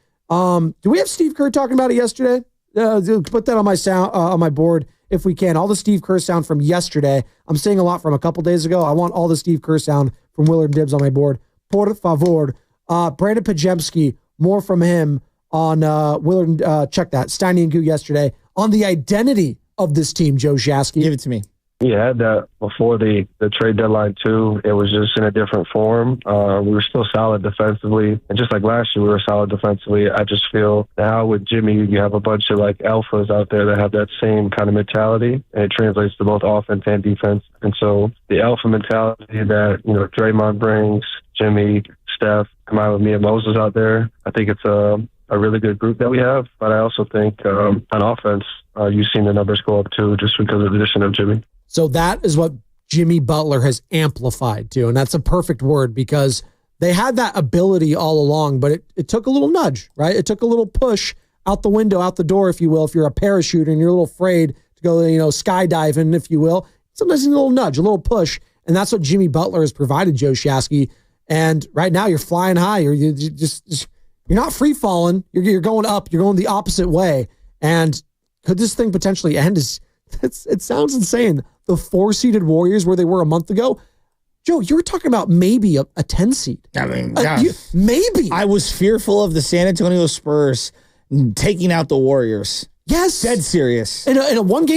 Do we have Steve Kerr talking about it yesterday? Put that on my sound on my board if we can. All the Steve Kerr sound from yesterday. I'm saying a lot from a couple days ago. I want all the Steve Kerr sound from Willard and Dibbs on my board. Por favor. Brandon Pajemski, more from him on Willard. Check that. Steiny and Goo yesterday on the identity of this team, Joe Shasky. Give it to me. Yeah, I had that before the trade deadline too. It was just in a different form. We were still solid defensively, and just like last year, we were solid defensively. I just feel now with Jimmy, you have a bunch of like alphas out there that have that same kind of mentality, and it translates to both offense and defense. And so the alpha mentality that Draymond brings, Jimmy, Steph, come out with me and Moses out there. I think it's a really good group that we have, but I also think on offense, you've seen the numbers go up too, just because of the addition of Jimmy. So that is what Jimmy Butler has amplified to, and that's a perfect word because they had that ability all along, but it took a little nudge, right? It took a little push out the window, out the door, if you will. If you're a parachuter and you're a little afraid to go, skydiving, if you will, sometimes you need a little nudge, a little push, and that's what Jimmy Butler has provided, Joe Shasky. And right now you're flying high. You're not free falling. You're going up. You're going the opposite way. And could this thing potentially end? It sounds insane. The 4-seeded Warriors where they were a month ago. Joe, you were talking about maybe a 10 seed. I mean, maybe. I was fearful of the San Antonio Spurs taking out the Warriors. Yes, dead serious. In a one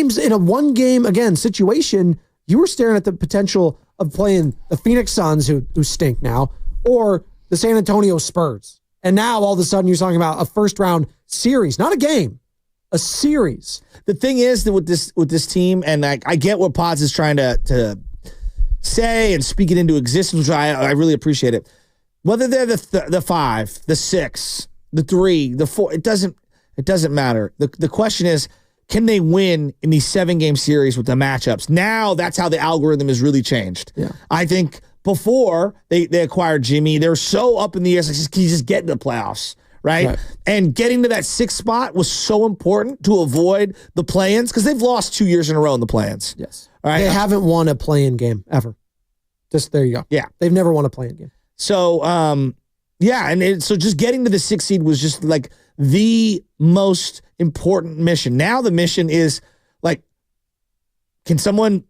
game again situation, you were staring at the potential of playing the Phoenix Suns, who stink now, or the San Antonio Spurs. And now all of a sudden you're talking about a first round series, not a game. A series. The thing is that with this team, and I get what Pods is trying to say and speak it into existence, which I really appreciate it. Whether they're the 5, the 6, the 3, the 4, it doesn't matter. The question is, can they win in these 7-game series with the matchups? Now that's how the algorithm has really changed. Yeah. I think before they acquired Jimmy, they were so up in the air, like, can you just get into the playoffs? Right? And getting to that 6th spot was so important to avoid the play-ins because they've lost 2 years in a row in the play-ins. Yes. All right. They haven't won a play-in game ever. Just there you go. Yeah. They've never won a play-in game. So, so just getting to the 6th seed was just like the most important mission. Now the mission is like, can someone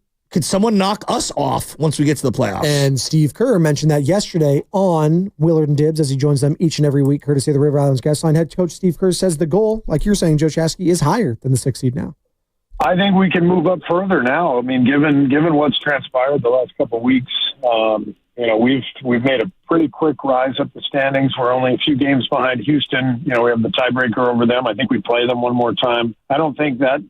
knock us off once we get to the playoffs? And Steve Kerr mentioned that yesterday on Willard and Dibbs as he joins them each and every week, courtesy of the River Islands guest line. Head coach Steve Kerr says the goal, like you're saying, Joe Shasky, is higher than the 6th seed now. I think we can move up further now. I mean, given what's transpired the last couple of weeks, we've made a pretty quick rise up the standings. We're only a few games behind Houston. We have the tiebreaker over them. I think we play them one more time. I don't think that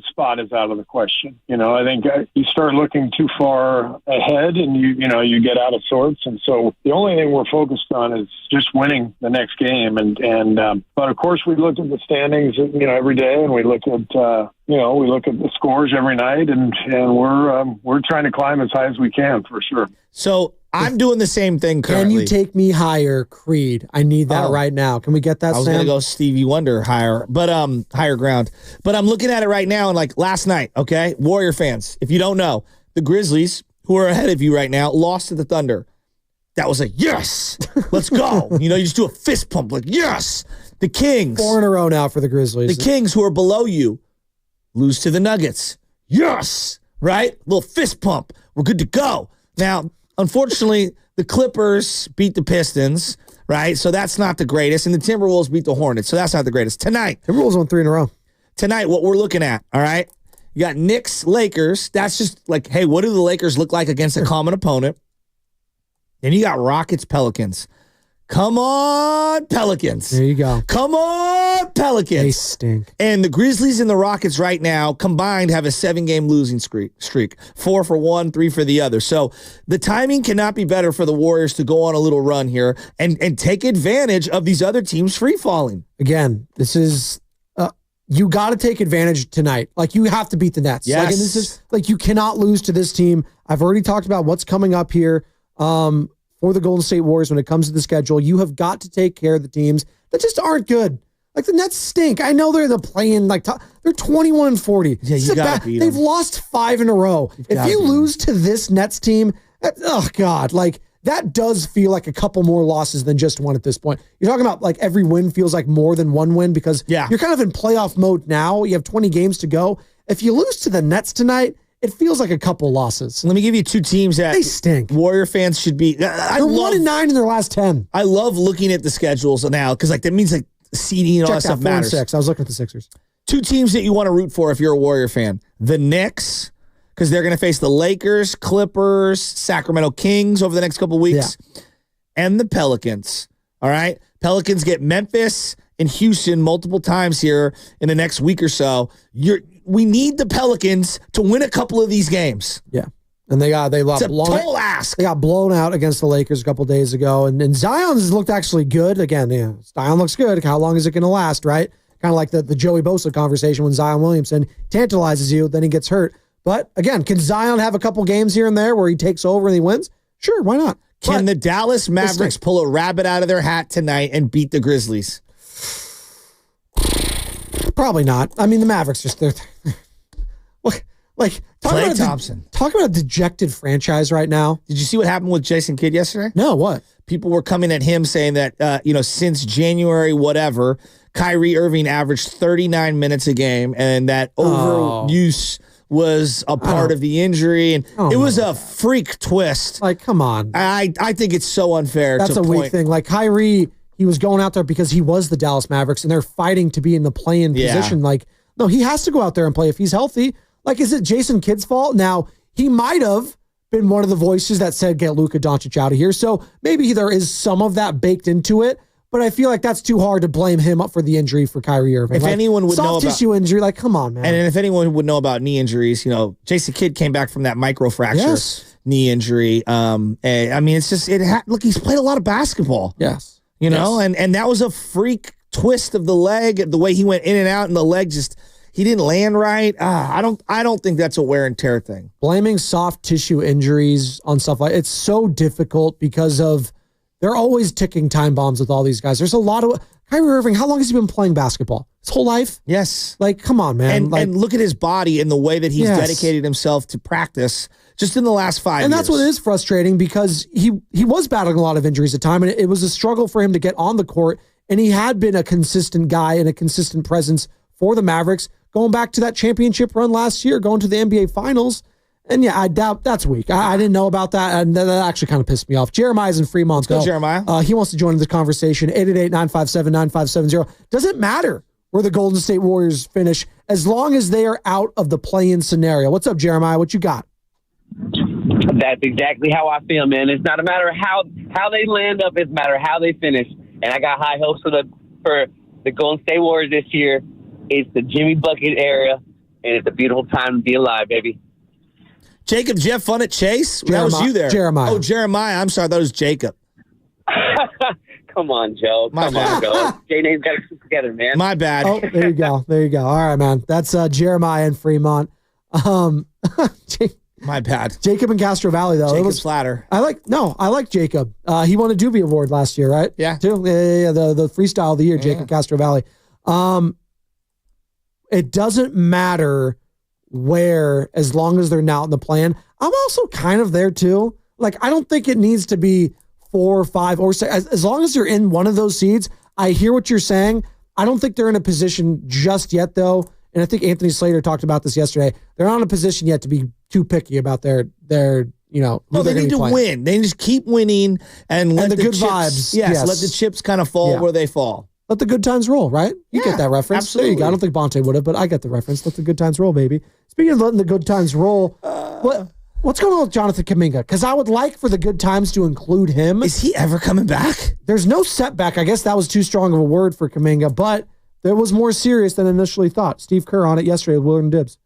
spot is out of the question. I think you start looking too far ahead and you get out of sorts. And so the only thing we're focused on is just winning the next game. But of course we look at the standings, every day, and we look at, we look at the scores every night, and we're trying to climb as high as we can for sure. So I'm doing the same thing currently. Can you take me higher, Creed? I need that right now. Can we get that, I was Sam? going to go Stevie Wonder higher, but higher ground. But I'm looking at it right now, and like last night, okay, Warrior fans, if you don't know, the Grizzlies, who are ahead of you right now, lost to the Thunder. That was a yes. Let's go. You just do a fist pump like, yes. The Kings. 4 in a row now for the Grizzlies. The Kings, who are below you, lose to the Nuggets. Yes. Right? Little fist pump. We're good to go. Now, unfortunately, the Clippers beat the Pistons, right? So that's not the greatest. And the Timberwolves beat the Hornets. So that's not the greatest. Tonight. Timberwolves won 3 in a row. Tonight, what we're looking at, all right? You got Knicks, Lakers. That's just like, hey, what do the Lakers look like against a common opponent? Then you got Rockets, Pelicans. Come on, Pelicans. There you go. Come on, Pelicans. They stink. And the Grizzlies and the Rockets right now combined have a 7-game losing streak. 4 for one, 3 for the other. So the timing cannot be better for the Warriors to go on a little run here and take advantage of these other teams free falling. Again, this is you got to take advantage tonight. Like, you have to beat the Nets. Yes. Like, and this is like, you cannot lose to this team. I've already talked about what's coming up here. For the Golden State Warriors when it comes to the schedule, you have got to take care of the teams that just aren't good. Like, the Nets stink. I know they're the play-in, like, they're 21-40. Yeah, you got to beat them. They've lost 5 in a row. If you lose to this Nets team, oh, God, like, that does feel like a couple more losses than just one at this point. You're talking about, like, every win feels like more than one win because you're kind of in playoff mode now. You have 20 games to go. If you lose to the Nets tonight, it feels like a couple losses. Let me give you 2 teams that they stink. Warrior fans should be. They're 1-9 in their last 10. I love looking at the schedules now because, like, that means like seeding and all that stuff matters. 4-6. I was looking at the Sixers. 2 teams that you want to root for if you're a Warrior fan: the Knicks, because they're going to face the Lakers, Clippers, Sacramento Kings over the next couple weeks, and the Pelicans. All right, Pelicans get Memphis and Houston multiple times here in the next week or so. We need the Pelicans to win a couple of these games. Yeah. And they got tall ask. They got blown out against the Lakers a couple days ago. And Zion's looked actually good. Again, Zion looks good. How long is it going to last, right? Kind of like the Joey Bosa conversation when Zion Williamson tantalizes you, then he gets hurt. But again, can Zion have a couple games here and there where he takes over and he wins? Sure, why not? Can the Dallas Mavericks pull a rabbit out of their hat tonight and beat the Grizzlies? Probably not. I mean, the Mavericks they're like Klay Thompson. Talk about a dejected franchise right now. Did you see what happened with Jason Kidd yesterday? No, what? People were coming at him saying that since January whatever, Kyrie Irving averaged 39 minutes a game and that overuse was a part of the injury, and it was a freak twist. Like, come on. I think it's so unfair. That's a weak thing. Like, Kyrie, he was going out there because he was the Dallas Mavericks, and they're fighting to be in the play-in position. Like, no, he has to go out there and play if he's healthy. Like, is it Jason Kidd's fault? Now, he might have been one of the voices that said, get Luka Doncic out of here. So maybe there is some of that baked into it, but I feel like that's too hard to blame him up for the injury for Kyrie Irving. If anyone would know about soft tissue injury, like, come on, man. And if anyone would know about knee injuries, Jason Kidd came back from that microfracture knee injury. I mean, it's just look, he's played a lot of basketball. Yes. And that was a freak twist of the leg, the way he went in and out, and the leg he didn't land right. I don't think that's a wear and tear thing. Blaming soft tissue injuries on stuff like it's so difficult because they're always ticking time bombs with all these guys. There's a lot of Kyrie Irving. How long has he been playing basketball? His whole life? Yes. Like, come on, man. And look at his body and the way that he's dedicated himself to practice just in the last 5 years. And that's what is frustrating because he was battling a lot of injuries at the time, and it was a struggle for him to get on the court, and he had been a consistent guy and a consistent presence for the Mavericks, going back to that championship run last year, going to the NBA Finals. And I doubt that's weak. I didn't know about that, and that actually kind of pissed me off. Jeremiah's in Fremont. Let's go, Jeremiah. He wants to join the conversation. 888-957-9570. Doesn't matter where the Golden State Warriors finish as long as they are out of the play-in scenario. What's up, Jeremiah? What you got? That's exactly how I feel, man. It's not a matter of how they land up. It's a matter of how they finish. And I got high hopes for the Golden State Warriors this year. It's the Jimmy Bucket era, and it's a beautiful time to be alive, baby. Jacob, did you have fun at Chase? That was you there. Jeremiah. Oh, Jeremiah. I'm sorry. That was Jacob. Come on, Joe. Come on, Joe. J-Name's got to keep together, man. My bad. Oh, there you go. There you go. All right, man. That's Jeremiah in Fremont. My bad. Jacob in Castro Valley, though. Jacob's flatter. I like Jacob. He won a Doobie Award last year, right? Yeah. Too. Yeah. The freestyle of the year, Jacob Castro Valley. It doesn't matter where, as long as they're not in the plan. I'm also kind of there too. Like, I don't think it needs to be 4 or 5 or 6. As long as they're in one of those seeds, I hear what you're saying. I don't think they're in a position just yet, though. And I think Anthony Slater talked about this yesterday. They're not in a position yet to be too picky about their No, they need to win. They just keep winning and let the good chips, vibes. Yes, let the chips kind of fall where they fall. Let the good times roll, right? You get that reference. Absolutely. There you go. I don't think Bonte would have, but I get the reference. Let the good times roll, baby. Speaking of letting the good times roll, What's going on with Jonathan Kuminga? Because I would like for the good times to include him. Is he ever coming back? There's no setback. I guess that was too strong of a word for Kuminga, but there was more serious than initially thought. Steve Kerr on it yesterday with William Dibbs.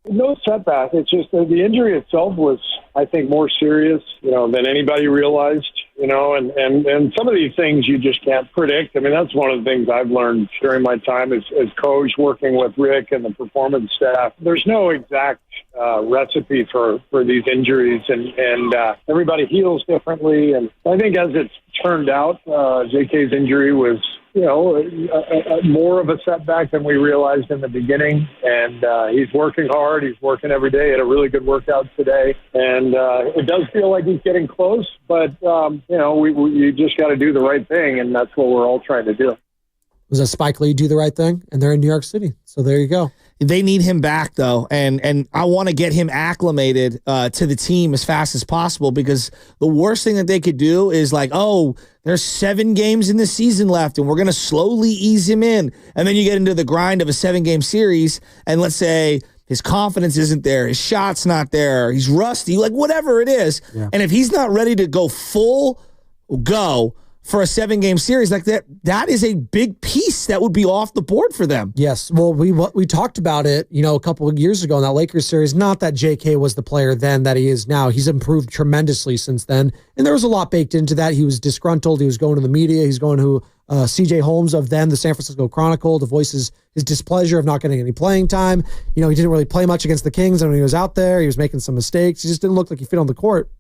No setback. It's just that the injury itself was, I think, more serious, than anybody realized, and some of these things you just can't predict. I mean, that's one of the things I've learned during my time as coach working with Rick and the performance staff. There's no exact recipe for these injuries, and everybody heals differently. And I think as it's turned out, JK's injury was, more of a setback than we realized in the beginning. And he's working hard. He's working every day. Had a really good workout today. And it does feel like he's getting close, but, you just got to do the right thing. And that's what we're all trying to do. Was a Spike Lee do the right thing? And they're in New York City. So there you go. They need him back, though, and I want to get him acclimated to the team as fast as possible, because the worst thing that they could do is like, oh, there's 7 games in the season left, and we're going to slowly ease him in. And then you get into the grind of a 7-game series, and let's say his confidence isn't there, his shot's not there, he's rusty, like whatever it is. Yeah. And if he's not ready to go full go for a 7-game series like that is a big piece that would be off the board for them. Yes. Well, we talked about it, a couple of years ago in that Lakers series. Not that JK was the player then that he is now. He's improved tremendously since then. And there was a lot baked into that. He was disgruntled. He was going to the media. He's going to CJ Holmes of then the San Francisco Chronicle to voice his displeasure of not getting any playing time. He didn't really play much against the Kings. And when he was out there, he was making some mistakes. He just didn't look like he fit on the court.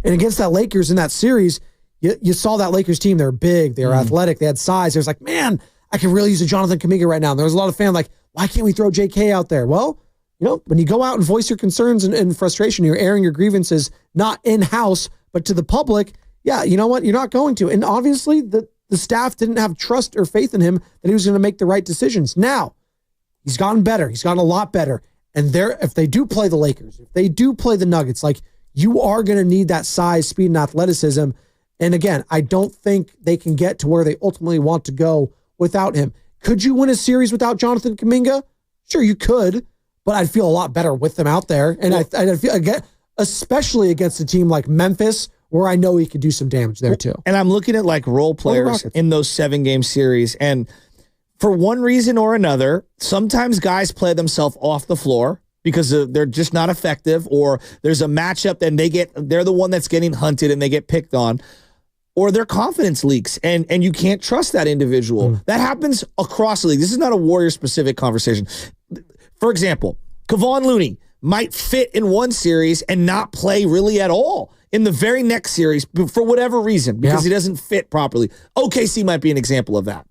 And against that Lakers in that series, you saw that Lakers team. They're big. They're athletic. They had size. There's like, man, I could really use a Jonathan Kuminga right now. And there was a lot of fans like, why can't we throw JK out there? Well, when you go out and voice your concerns and frustration, you're airing your grievances, not in-house, but to the public. Yeah, you know what? You're not going to. And obviously the staff didn't have trust or faith in him that he was going to make the right decisions. Now, he's gotten better. He's gotten a lot better. And if they do play the Lakers, if they do play the Nuggets, like, you are going to need that size, speed, and athleticism. And again, I don't think they can get to where they ultimately want to go without him. Could you win a series without Jonathan Kuminga? Sure, you could, but I'd feel a lot better with them out there. And I'd feel, again, especially against a team like Memphis, where I know he could do some damage there too. And I'm looking at like role players in those 7-game series. And for one reason or another, sometimes guys play themselves off the floor because they're just not effective, or there's a matchup and they're the one that's getting hunted and they get picked on. Or their confidence leaks, and you can't trust that individual. That happens across the league. This is not a Warrior-specific conversation. For example, Kevon Looney might fit in one series and not play really at all in the very next series for whatever reason, because he doesn't fit properly. OKC might be an example of that.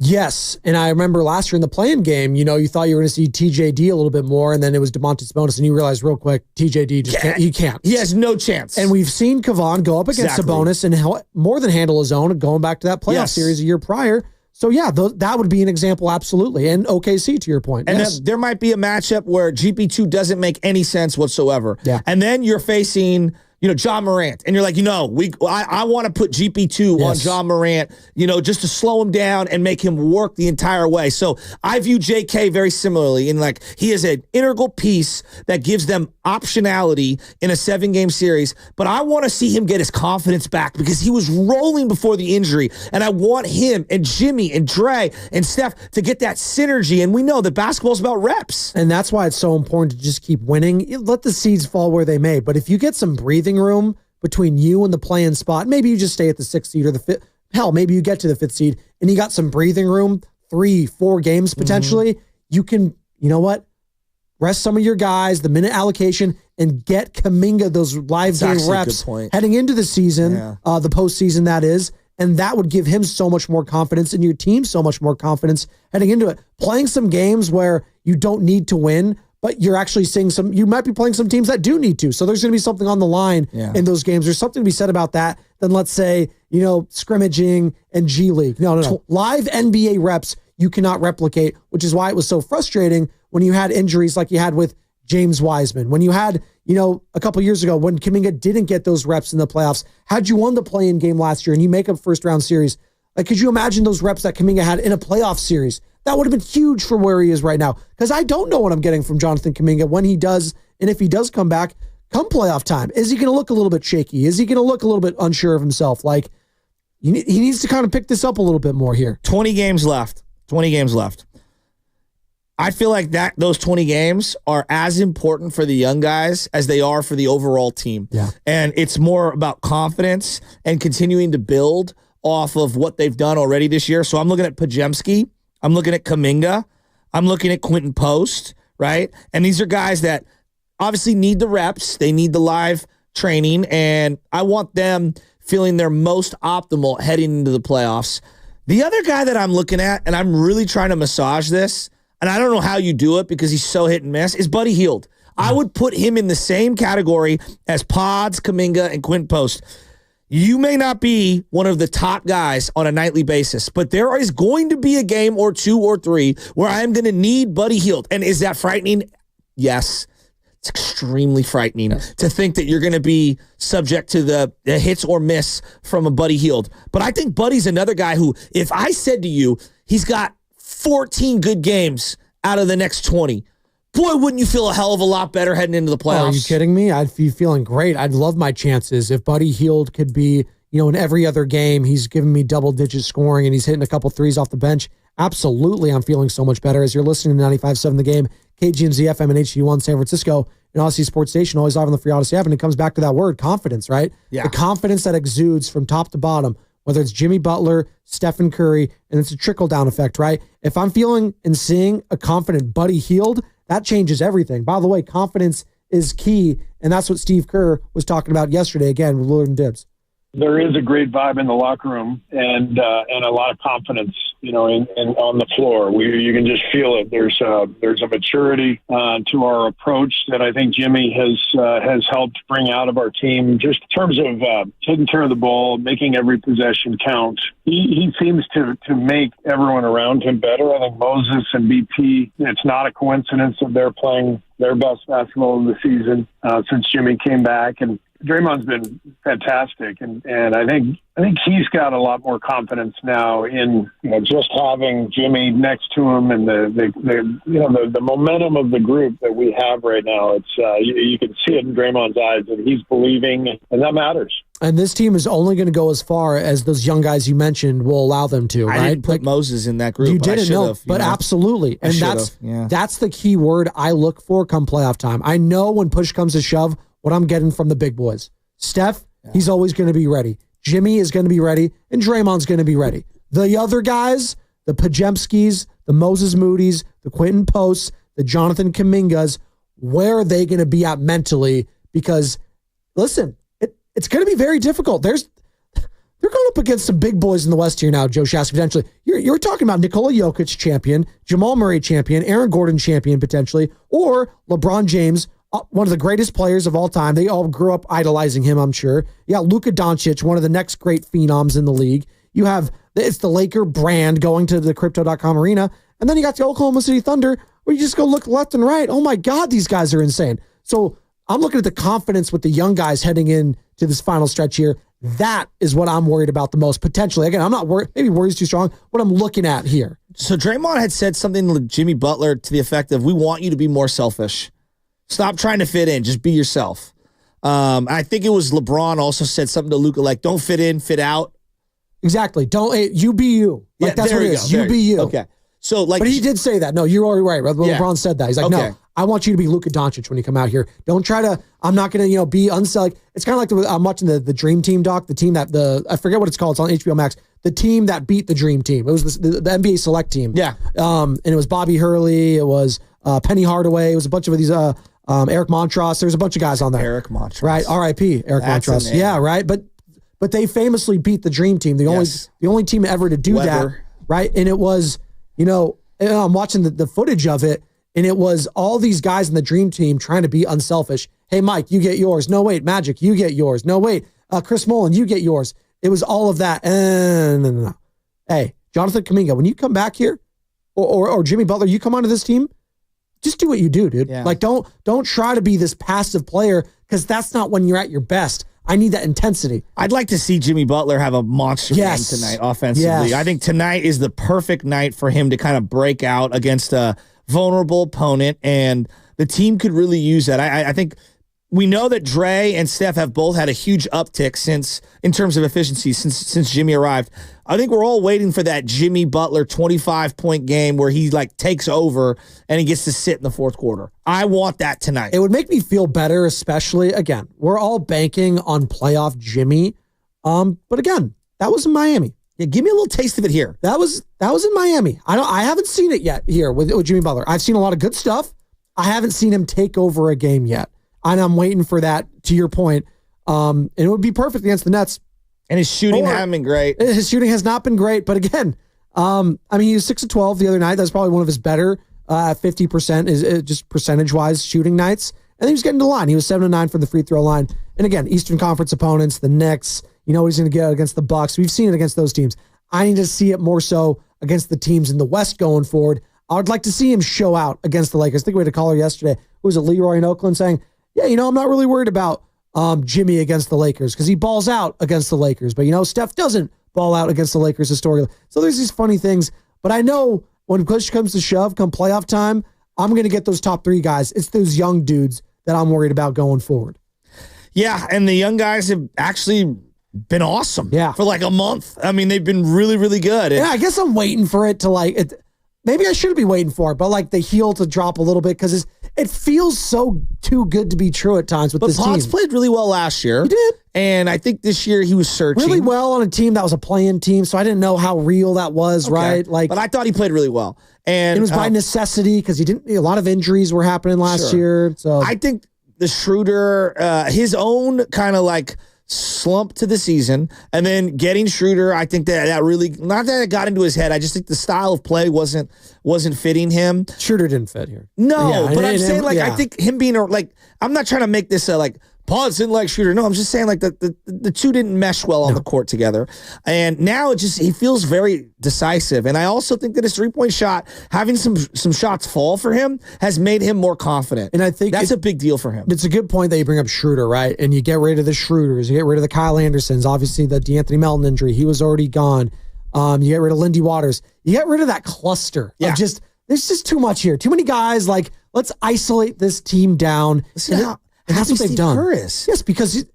Yes, and I remember last year in the play-in game, you thought you were going to see TJD a little bit more, and then it was Domantas Sabonis, and you realized real quick, TJD just can't. He can't. He has no chance. And we've seen Kevon go up against Sabonis and more than handle his own, going back to that playoff series a year prior. So, yeah, that would be an example, absolutely. And OKC, to your point. And there might be a matchup where GP2 doesn't make any sense whatsoever. Yeah. And then you're facing John Morant, and you're like, I want to put GP2 on John Morant, just to slow him down and make him work the entire way. So I view JK very similarly, in like he is an integral piece that gives them optionality in a 7-game series. But I want to see him get his confidence back, because he was rolling before the injury, and I want him and Jimmy and Dre and Steph to get that synergy. And we know that basketball is about reps, and that's why it's so important to just keep winning. Let the seeds fall where they may, but if you get some breathing room between you and the play-in spot, maybe you just stay at the 6th seed or the 5th. Hell, maybe you get to the 5th seed and you got some breathing room, 3-4 games potentially. You can, rest some of your guys, the minute allocation, and get Kuminga those live game reps heading into the season, the postseason that is. And that would give him so much more confidence, and your team so much more confidence heading into it. Playing some games where you don't need to win, but you're actually seeing you might be playing some teams that do need to. So there's going to be something on the line in those games. There's something to be said about that than, let's say, scrimmaging and G League. No. Live NBA reps you cannot replicate, which is why it was so frustrating when you had injuries like you had with James Wiseman. When you had, a couple years ago when Kuminga didn't get those reps in the playoffs, had you won the play-in game last year and you make a first-round series, like, could you imagine those reps that Kuminga had in a playoff series? That would have been huge for where he is right now, because I don't know what I'm getting from Jonathan Kuminga when he does, and if he does come back, come playoff time, is he going to look a little bit shaky? Is he going to look a little bit unsure of himself? Like, he needs to kind of pick this up a little bit more here. 20 games left. 20 games left. I feel like those 20 games are as important for the young guys as they are for the overall team. Yeah. And it's more about confidence and continuing to build off of what they've done already this year. So I'm looking at Pajemski. I'm looking at Kuminga. I'm looking at Quentin Post, right? And these are guys that obviously need the reps. They need the live training, and I want them feeling their most optimal heading into the playoffs. The other guy that I'm looking at, and I'm really trying to massage this, and I don't know how you do it because he's so hit and miss, is Buddy Hield. I would put him in the same category as Pods, Kuminga, and Quentin Post. You may not be one of the top guys on a nightly basis, but there is going to be a game or two or three where I am going to need Buddy Hield. And is that frightening? Yes. It's extremely frightening to think that you're going to be subject to the hits or miss from a Buddy Hield. But I think Buddy's another guy who, if I said to you, he's got 14 good games out of the next 20, boy, wouldn't you feel a hell of a lot better heading into the playoffs? Oh, are you kidding me? I'd be feeling great. I'd love my chances. If Buddy Hield could be, in every other game, he's giving me double-digit scoring and he's hitting a couple threes off the bench. Absolutely, I'm feeling so much better. As you're listening to 95.7 The Game, KGMZ FM and HD1 San Francisco, and Odyssey Sports Station, always live on the free Odyssey app, and it comes back to that word, confidence, right? Yeah. The confidence that exudes from top to bottom, whether it's Jimmy Butler, Stephen Curry, and it's a trickle-down effect, right? If I'm feeling and seeing a confident Buddy Hield, that changes everything. By the way, confidence is key, and that's what Steve Kerr was talking about yesterday, again, with Lillard and Dibbs. There is a great vibe in the locker room and a lot of confidence, in on the floor. You can just feel it. There's a maturity to our approach that I think Jimmy has helped bring out of our team, just in terms of taking care of the ball, making every possession count. He seems to make everyone around him better. I think Moses and BP, it's not a coincidence that they're playing their best basketball of the season since Jimmy came back, and Draymond's been fantastic, and I think he's got a lot more confidence now in just having Jimmy next to him, and the momentum of the group that we have right now. It's you can see it in Draymond's eyes that he's believing, and that matters. And this team is only going to go as far as those young guys you mentioned will allow them to. I right? didn't put Moses in that group. You didn't know, but absolutely, and that's the key word I look for come playoff time. I know when push comes to shove, what I'm getting from the big boys. Steph, he's always going to be ready. Jimmy is going to be ready, and Draymond's going to be ready. The other guys, the Pajemskis, the Moses Moody's, the Quentin Posts, the Jonathan Kumingas, where are they going to be at mentally? Because, listen, it's going to be very difficult. They're going up against some big boys in the West here now, Joe Shasky, potentially. You're talking about Nikola Jokic champion, Jamal Murray champion, Aaron Gordon champion potentially, or LeBron James, one of the greatest players of all time. They all grew up idolizing him, I'm sure. You got Luka Doncic, one of the next great phenoms in the league. You have, it's the Laker brand going to the Crypto.com arena. And then you got the Oklahoma City Thunder, where you just go look left and right. Oh my God, these guys are insane. So I'm looking at the confidence with the young guys heading in to this final stretch here. That is what I'm worried about the most, potentially. Again, I'm not worried. Maybe worried is too strong. What I'm looking at here. So Draymond had said something to Jimmy Butler to the effect of, we want you to be more selfish. Stop trying to fit in. Just be yourself. I think it was LeBron also said something to Luka, like, don't fit in, fit out. Exactly. You be you. Like, that's what it is. You be you. Okay. So, like, but he did say that. No, you're already right. LeBron said that. He's like, no, I want you to be Luka Doncic when you come out here. Don't try to, I'm not going to, be unselfish. It's kind of like I'm watching the Dream Team doc, the team that I forget what it's called. It's on HBO Max. The team that beat the Dream Team. It was the NBA Select team. Yeah. And it was Bobby Hurley. It was Penny Hardaway. It was a bunch of these, Eric Montross. There's a bunch of guys on there. Eric Montross. Right. R.I.P. Eric Montross. Yeah, right. But they famously beat the Dream Team. The only team ever to do that. Right. And it was, I'm watching the footage of it, and it was all these guys in the Dream Team trying to be unselfish. Hey, Mike, you get yours. No, wait, Magic, you get yours. No, wait, Chris Mullin, you get yours. It was all of that. No. Hey, Jonathan Kuminga, when you come back here, or Jimmy Butler, you come onto this team, just do what you do, dude. Yeah. Like, don't try to be this passive player, because that's not when you're at your best. I need that intensity. I'd like to see Jimmy Butler have a monster game tonight offensively. Yes. I think tonight is the perfect night for him to kind of break out against a vulnerable opponent, and the team could really use that. I think we know that Dre and Steph have both had a huge uptick in terms of efficiency since Jimmy arrived. I think we're all waiting for that Jimmy Butler 25-point game where he like takes over and he gets to sit in the fourth quarter. I want that tonight. It would make me feel better, especially, again, we're all banking on playoff Jimmy. But again, that was in Miami. Yeah, give me a little taste of it here. That was in Miami. I haven't seen it yet here with Jimmy Butler. I've seen a lot of good stuff. I haven't seen him take over a game yet. And I'm waiting for that, to your point. And it would be perfect against the Nets. And his shooting hasn't been great. His shooting has not been great. But again, he was 6 of 12 the other night. That's probably one of his better 50% is just percentage-wise shooting nights. And he was getting to the line. He was 7 of 9 from the free throw line. And again, Eastern Conference opponents, the Knicks, you know what he's going to get against the Bucks. We've seen it against those teams. I need to see it more so against the teams in the West going forward. I would like to see him show out against the Lakers. I think we had a caller yesterday who was Leroy in Oakland saying, yeah, I'm not really worried about Jimmy against the Lakers because he balls out against the Lakers. But, Steph doesn't ball out against the Lakers historically. So there's these funny things. But I know when push comes to shove, come playoff time, I'm going to get those top 3 guys. It's those young dudes that I'm worried about going forward. Yeah, and the young guys have actually been awesome for like a month. I mean, they've been really, really good. Yeah, I guess I'm waiting for it to maybe I shouldn't be waiting for it, but like the heel to drop a little bit because it feels so too good to be true at times with this team. But Potts played really well last year. He did. And I think this year he was searching. Really well on a team that was a play-in team, so I didn't know how real that was, right? But I thought he played really well. And it was by necessity because a lot of injuries were happening last year. So I think the Schroeder, his own kind of like slump to the season, and then getting Schroeder, I think that really, not that it got into his head, I just think the style of play wasn't fitting him. Schroeder didn't fit here. No, but I'm saying I think him being I'm not trying to make this Potts didn't like Schroeder. No, I'm just saying the two didn't mesh well on the court together. And now he feels very decisive. And I also think that his 3-point shot, having some shots fall for him, has made him more confident. And I think that's a big deal for him. It's a good point that you bring up Schroeder, right? And you get rid of the Schroeders, you get rid of the Kyle Andersons, obviously the DeAnthony Melton injury, he was already gone. You get rid of Lindy Waters. You get rid of that cluster of there's just too much here. Too many guys. Let's isolate this team down. And that's what they've done. Harris. Yes, because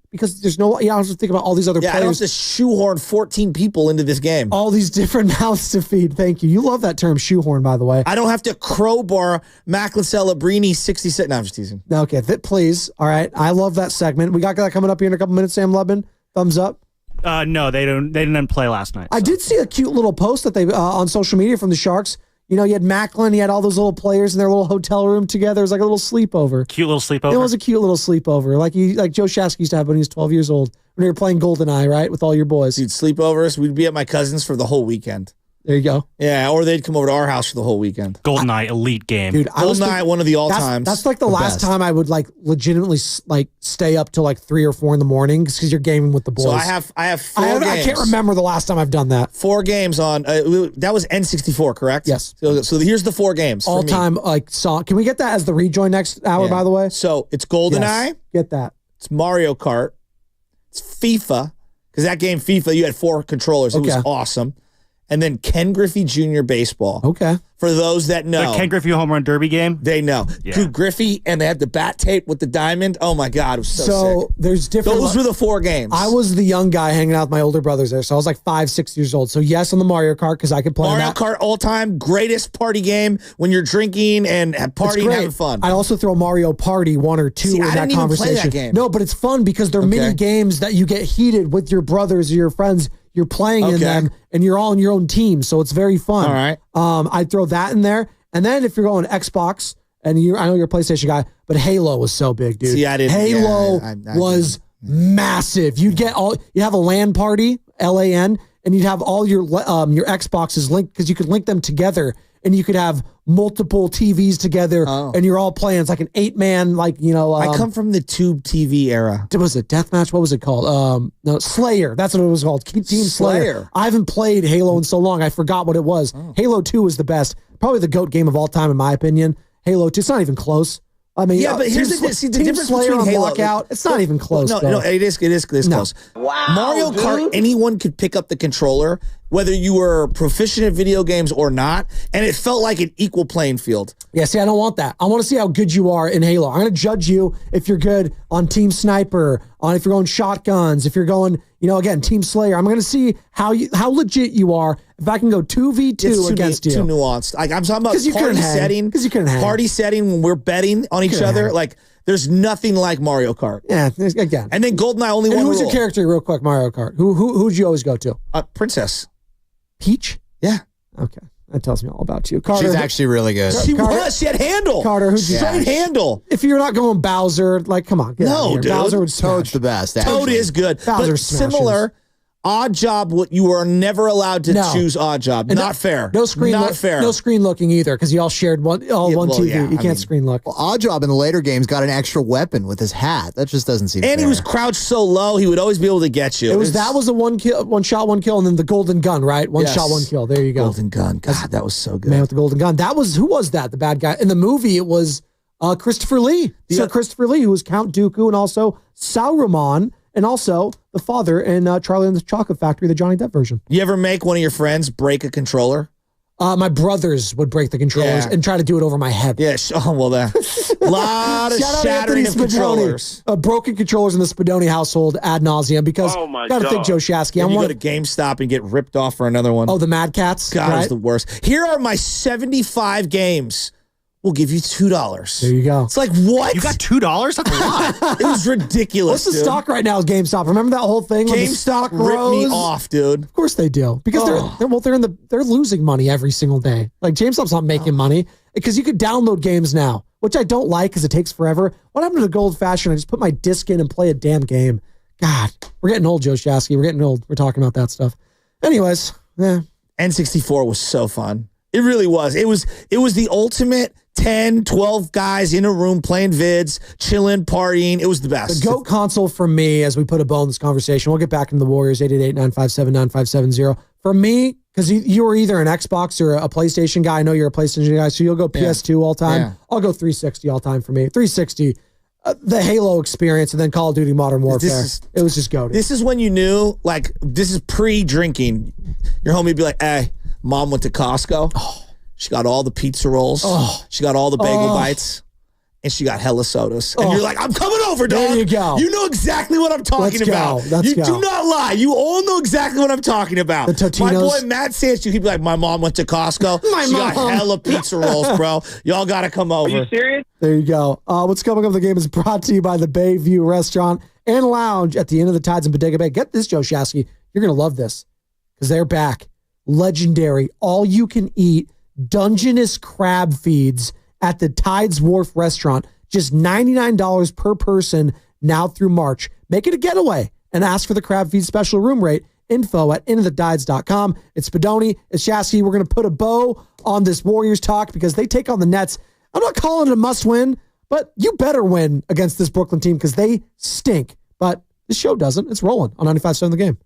there's no. I was think about all these other players. I don't have to shoehorn 14 people into this game. All these different mouths to feed. Thank you. You love that term, shoehorn, by the way. I don't have to crowbar Macklin Celebrini 66. No, I'm just teasing. Okay, please. All right, I love that segment. We got that coming up here in a couple minutes. Sam Lubman, thumbs up. No, they didn't play last night. So. I did see a cute little post that they on social media from the Sharks. You had Macklin, he had all those little players in their little hotel room together. It was like a little sleepover. Cute little sleepover? It was a cute little sleepover. Like Joe Shasky used to have when he was 12 years old. When they were playing GoldenEye, right? With all your boys. Dude, sleepovers, we'd be at my cousin's for the whole weekend. There you go. Yeah, or they'd come over to our house for the whole weekend. GoldenEye elite game. Dude, GoldenEye, one of the all-times. That's like the last time I would legitimately stay up till 3 or 4 in the morning because you're gaming with the boys. So I have 4 games. I can't remember the last time I've done that. 4 games on, that was N64, correct? Yes. So here's the 4 games. All-time song. Can we get that as the rejoin next hour, by the way? So it's GoldenEye. Yes, get that. It's Mario Kart. It's FIFA. Because that game, FIFA, you had 4 controllers. It was awesome. And then Ken Griffey Jr. Baseball. Okay. For those that know. The Ken Griffey Home Run Derby game? They know. Yeah. Dude, Griffey, and they had the bat tape with the diamond. Oh, my God. It was so sick. There's different. Those were the 4 games. I was the young guy hanging out with my older brothers there. So I was 5, 6 years old. So yes, on the Mario Kart, because I could play Mario Kart all-time greatest party game when you're drinking and partying and having fun. I also throw Mario Party 1 or 2 in that conversation. Even play that game. No, but it's fun because they're mini games that you get heated with your brothers or your friends. You're playing in them, and you're all on your own team, so it's very fun. All right. I'd throw that in there. And then if you're going Xbox, and I know you're a PlayStation guy, but Halo was so big, dude. See, I didn't. Halo was massive. You have a LAN party, LAN, and you'd have all your Xboxes linked because you could link them together, and you could have multiple TVs together, and you're all playing. It's like an 8-man, I come from the Tube TV era. Was it Deathmatch? What was it called? No, Slayer. That's what it was called. Team Slayer. I haven't played Halo in so long. I forgot what it was. Halo 2 was the best. Probably the GOAT game of all time, in my opinion. Halo 2. It's not even close. I mean, yeah, but here's the difference between Halo. Lockout, it's not even close. No, it is close. Wow, Mario Kart, anyone could pick up the controller, whether you were proficient at video games or not, and it felt like an equal playing field. Yeah, see, I don't want that. I want to see how good you are in Halo. I'm going to judge you if you're good on Team Sniper, on if you're going shotguns, if you're going, again, Team Slayer. I'm going to see how legit you are if I can go 2v2 against you. Too nuanced. Like, I'm talking about party setting. Because you couldn't hang. Party setting when we're betting on each other. Like, there's nothing like Mario Kart. Yeah, again. And then GoldenEye only and one who's rule. your character, real quick, Mario Kart? Who'd you always go to? Princess. Peach? Yeah. Okay. That tells me all about you. Carter, She's actually really good. She had handle. Carter, who'd you straight handle? If you're not going Bowser, like, come on. Get out of here. Dude. Bowser would smash. Toad's the best. Toad is good. Bowser but smashes. similar, odd job, what you are never allowed to choose odd job. And not fair. No screen Not fair. No screen looking either, because you all shared one TV. Yeah, you can't screen look. Well, Oddjob in the later games got an extra weapon with his hat. That just doesn't seem And fair. he was crouched so low, he would always be able to get you. That was the one shot, one kill, and then the golden gun, right? One shot, one kill. There you go. Golden gun. God, that was so good. Man with the golden gun. Who was that? The bad guy in the movie? It was Christopher Lee. Sir Christopher Lee, who was Count Dooku, and also Sauron, and also the father in Charlie and the Chocolate Factory, the Johnny Depp version. You ever make one of your friends break a controller? My brothers would break the controllers and try to do it over my head. Yeah, a lot of shattering of controllers. Broken controllers in the Spadoni household ad nauseum because got to think Joe Shasky. And you go to GameStop and get ripped off for another one. Oh, the Mad Cats? God, it's the worst. Here are my 75 games. We'll give you $2. There you go. It's like, what? You got $2? That's a lot. It was ridiculous. What's the stock right now is GameStop. Remember that whole thing? GameStop ripped me off, dude. Of course they do. Because they're losing money every single day. Like GameStop's not making money because you could download games now, which I don't like because it takes forever. What happened to the gold fashioned? I just put my disc in and play a damn game. God, we're getting old, Joe Shasky. We're getting old. We're talking about that stuff. Anyways, N64 was so fun. It really was. It was the ultimate 10, 12 guys in a room playing vids, chilling, partying. It was the best. The GOAT console for me, as we put a bow in this conversation, we'll get back into the Warriors, 888-957-9570. For me, because you were either an Xbox or a PlayStation guy. I know you're a PlayStation guy, so you'll go PS2 all time. Yeah. I'll go 360 all time for me. 360, the Halo experience, and then Call of Duty Modern Warfare. It was just GOAT. This is when you knew, like, this is pre-drinking. Your homie would be like, hey, mom went to Costco. Oh. She got all the pizza rolls. Oh. She got all the bagel bites. And she got hella sodas. And you're like, I'm coming over, dog. There you go. You know exactly what I'm talking about. You do not lie. You all know exactly what I'm talking about. The Totinos. My boy Matt Sanchu, he'd be like, my mom went to Costco. She got hella pizza rolls, bro. Y'all got to come over. Are you serious? There you go. What's coming up in the game is brought to you by the Bayview Restaurant and Lounge at the end of the Tides in Bodega Bay. Get this, Joe Shasky. You're going to love this because they're back. Legendary, all-you-can-eat Dungeness crab feeds at the Tides Wharf Restaurant. Just $99 per person now through March. Make it a getaway and ask for the crab feed special room rate. Info at intothetides.com. It's Spadoni. It's Shasky. We're going to put a bow on this Warriors talk because they take on the Nets. I'm not calling it a must-win, but you better win against this Brooklyn team because they stink. But this show doesn't. It's rolling on 95.7 The Game.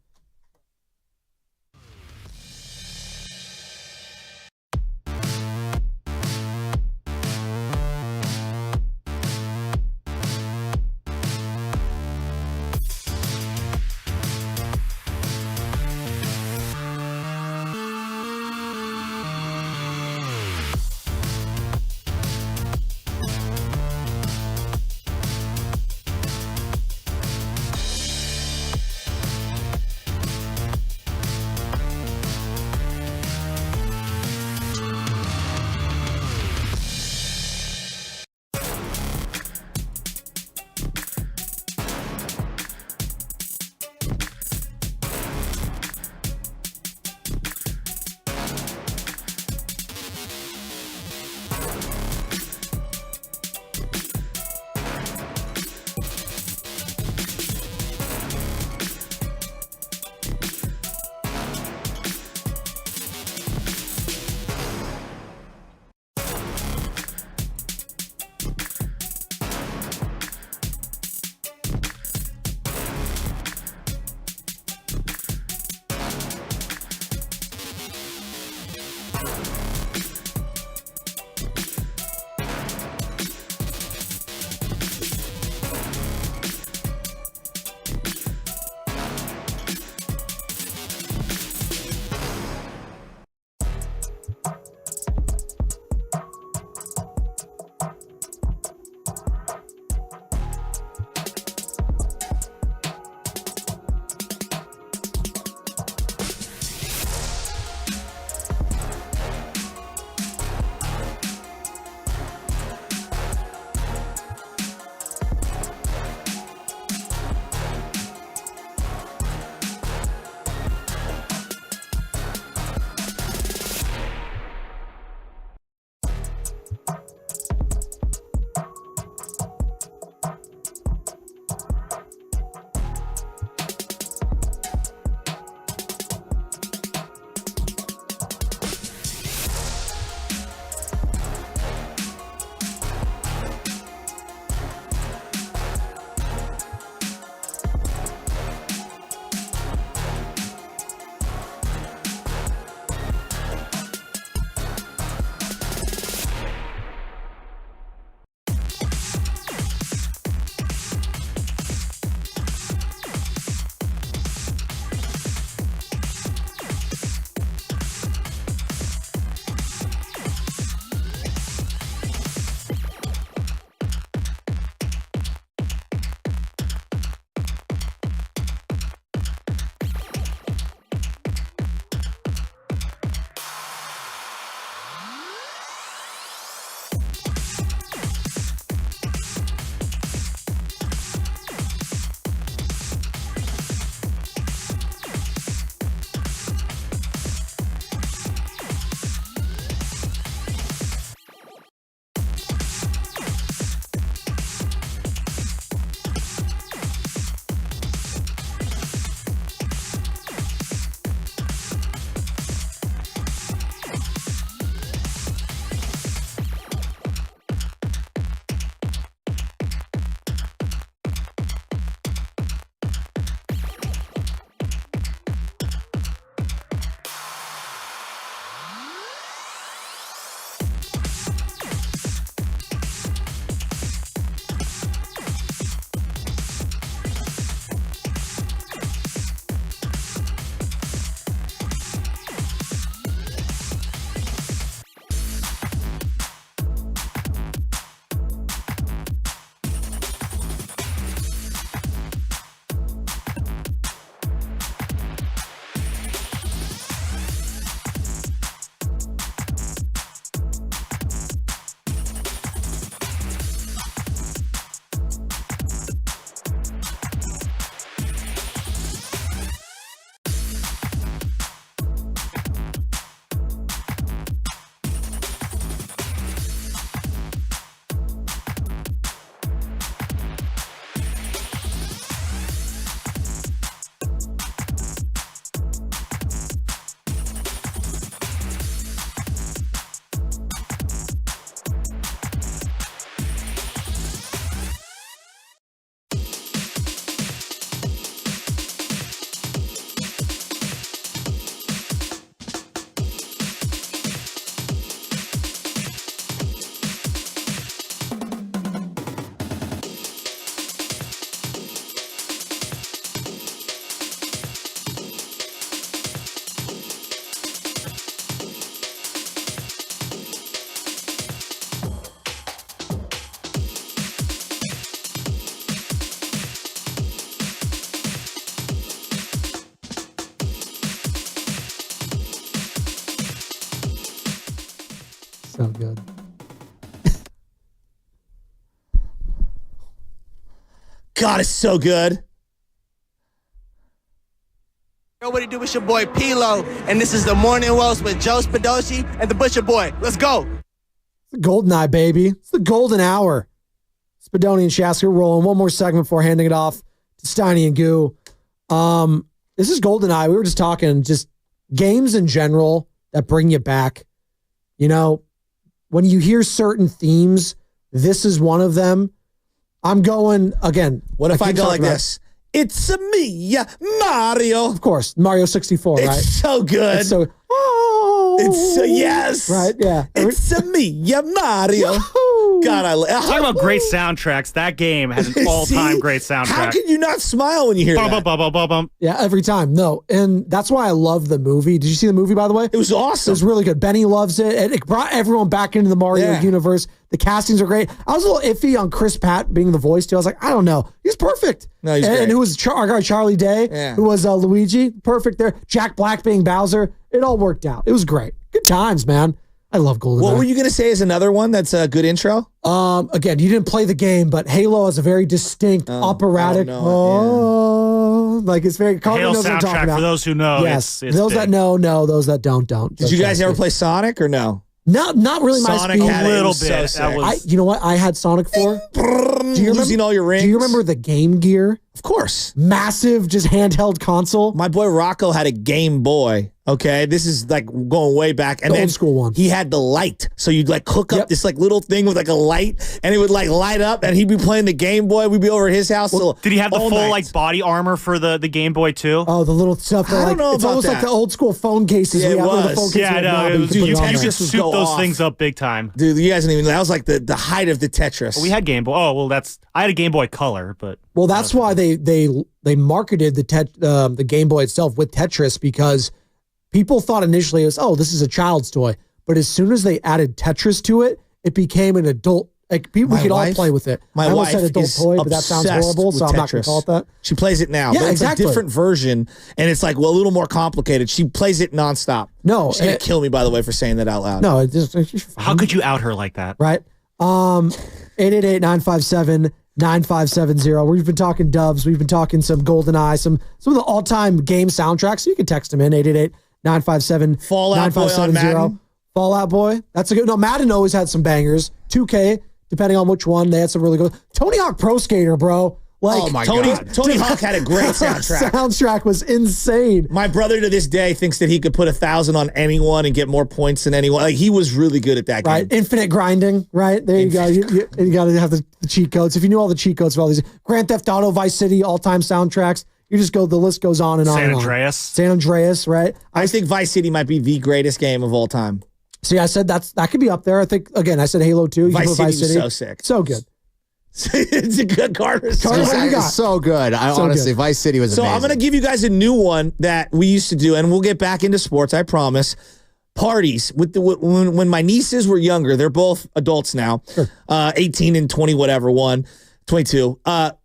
So good. God, it's so good. Yo, what it do? It's your boy Pilo, and this is the Morning Roast with Joe Spadoshi and the Butcher Boy. Let's go. It's the golden eye, baby. It's the golden hour. Spadoni and Shasky are rolling. One more segment before handing it off to Steiny and Goo. This is golden eye. We were just talking just games in general that bring you back. You know, when you hear certain themes, this is one of them. I'm going again. What if I go like this? It's a me, Mario. Of course, Mario 64, right? It's so good. It's so, it's so, yes. Right, yeah. It's a me, Mario. God, Talk about great soundtracks. That game has an all-time great soundtrack. How can you not smile when you hear that? Yeah, every time. No, and that's why I love the movie. Did you see the movie, by the way? It was awesome. It was really good. Benny loves it. It brought everyone back into the Mario universe. The castings are great. I was a little iffy on Chris Pratt being the voice, too. I was like, I don't know. He's perfect. No, he's great. And who was our guy, Charlie Day, who was Luigi. Perfect there. Jack Black being Bowser. It all worked out. It was great. Good times, man. I love GoldenEye. What were you going to say is another one that's a good intro? Again, you didn't play the game, but Halo has a very distinct operatic. Like it's very. Halo soundtrack for those who know. Yes, it's those big. that know. Those that don't. Did you guys ever play Sonic or no? Not really. Sonic my speed. had a little so bit. sick. You know what? I had Sonic 4. Losing all your rings. Do you remember the Game Gear? Of course. Massive, just handheld console. My boy Rocco had a Game Boy. Okay, this is like going way back, and The then old school one. He had the light, so you'd like hook up this like little thing with like a light, and it would like light up, and he'd be playing the Game Boy. We'd be over at his house. Did he have the all full night. like body armor for the Game Boy too? Oh, the little stuff. That, I don't like, know it's about almost that. like the old school phone cases. Yeah, we it have, where the was. phone case Yeah, with I a knob know. and You put it could on there. soup those things up big time. Dude, you guys didn't even. That was like the height of the Tetris. We had Game Boy. Oh well, I had a Game Boy Color, but Well, that's why they marketed the Game Boy itself with Tetris, because people thought initially it was, this is a child's toy. But as soon as they added Tetris to it, it became an adult. Like we could all play with it. My I almost wife said adult is toy, but that sounds obsessed horrible, with so I'm not going Tetris. to call it that. She plays it now. Yeah, but it's exactly. a different version, and it's like a little more complicated. She plays it nonstop. No, she's gonna kill me, by the way, for saying that out loud. No, it's just how could you out her like that? Right. 888-957-9570. We've been talking Dubs. We've been talking some GoldenEye, some of the all-time game soundtracks. So you can text them in 888-957-9570. Fallout Boy on Madden. Fallout Boy. That's a good. No, Madden always had some bangers. 2K, depending on which one, they had some really good. Tony Hawk Pro Skater, bro. Like, Oh my God. Tony Hawk had a great soundtrack. Soundtrack was insane. My brother to this day thinks that he could put 1,000 on anyone and get more points than anyone. Like he was really good at that game. Right, infinite grinding. Right there, you go. You got to have the cheat codes. If you knew all the cheat codes for all these Grand Theft Auto, Vice City, all-time soundtracks, you just go. The list goes on and on. San and Andreas. San Andreas. Right. I think Vice City might be the greatest game of all time. See, I said that could be up there. I think again. I said Halo 2. You Vice put City was so sick. So good. It's a good Carter. Carter, what do you got? So good. Honestly, Vice City was So amazing. I'm going to give you guys a new one that we used to do, and we'll get back into sports, I promise. Parties. When my nieces were younger, they're both adults now, 18 and 20, whatever, 22.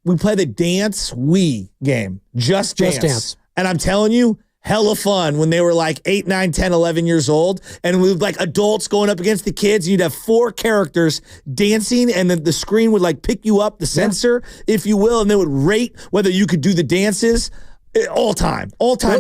We play the Dance Wii game. Just Dance. And I'm telling you, hella fun when they were like 8, 9, 10, 11 years old. And we like adults going up against the kids. You'd have 4 characters dancing, and then the screen would like pick you up, the sensor, if you will, and they would rate whether you could do the dances. All time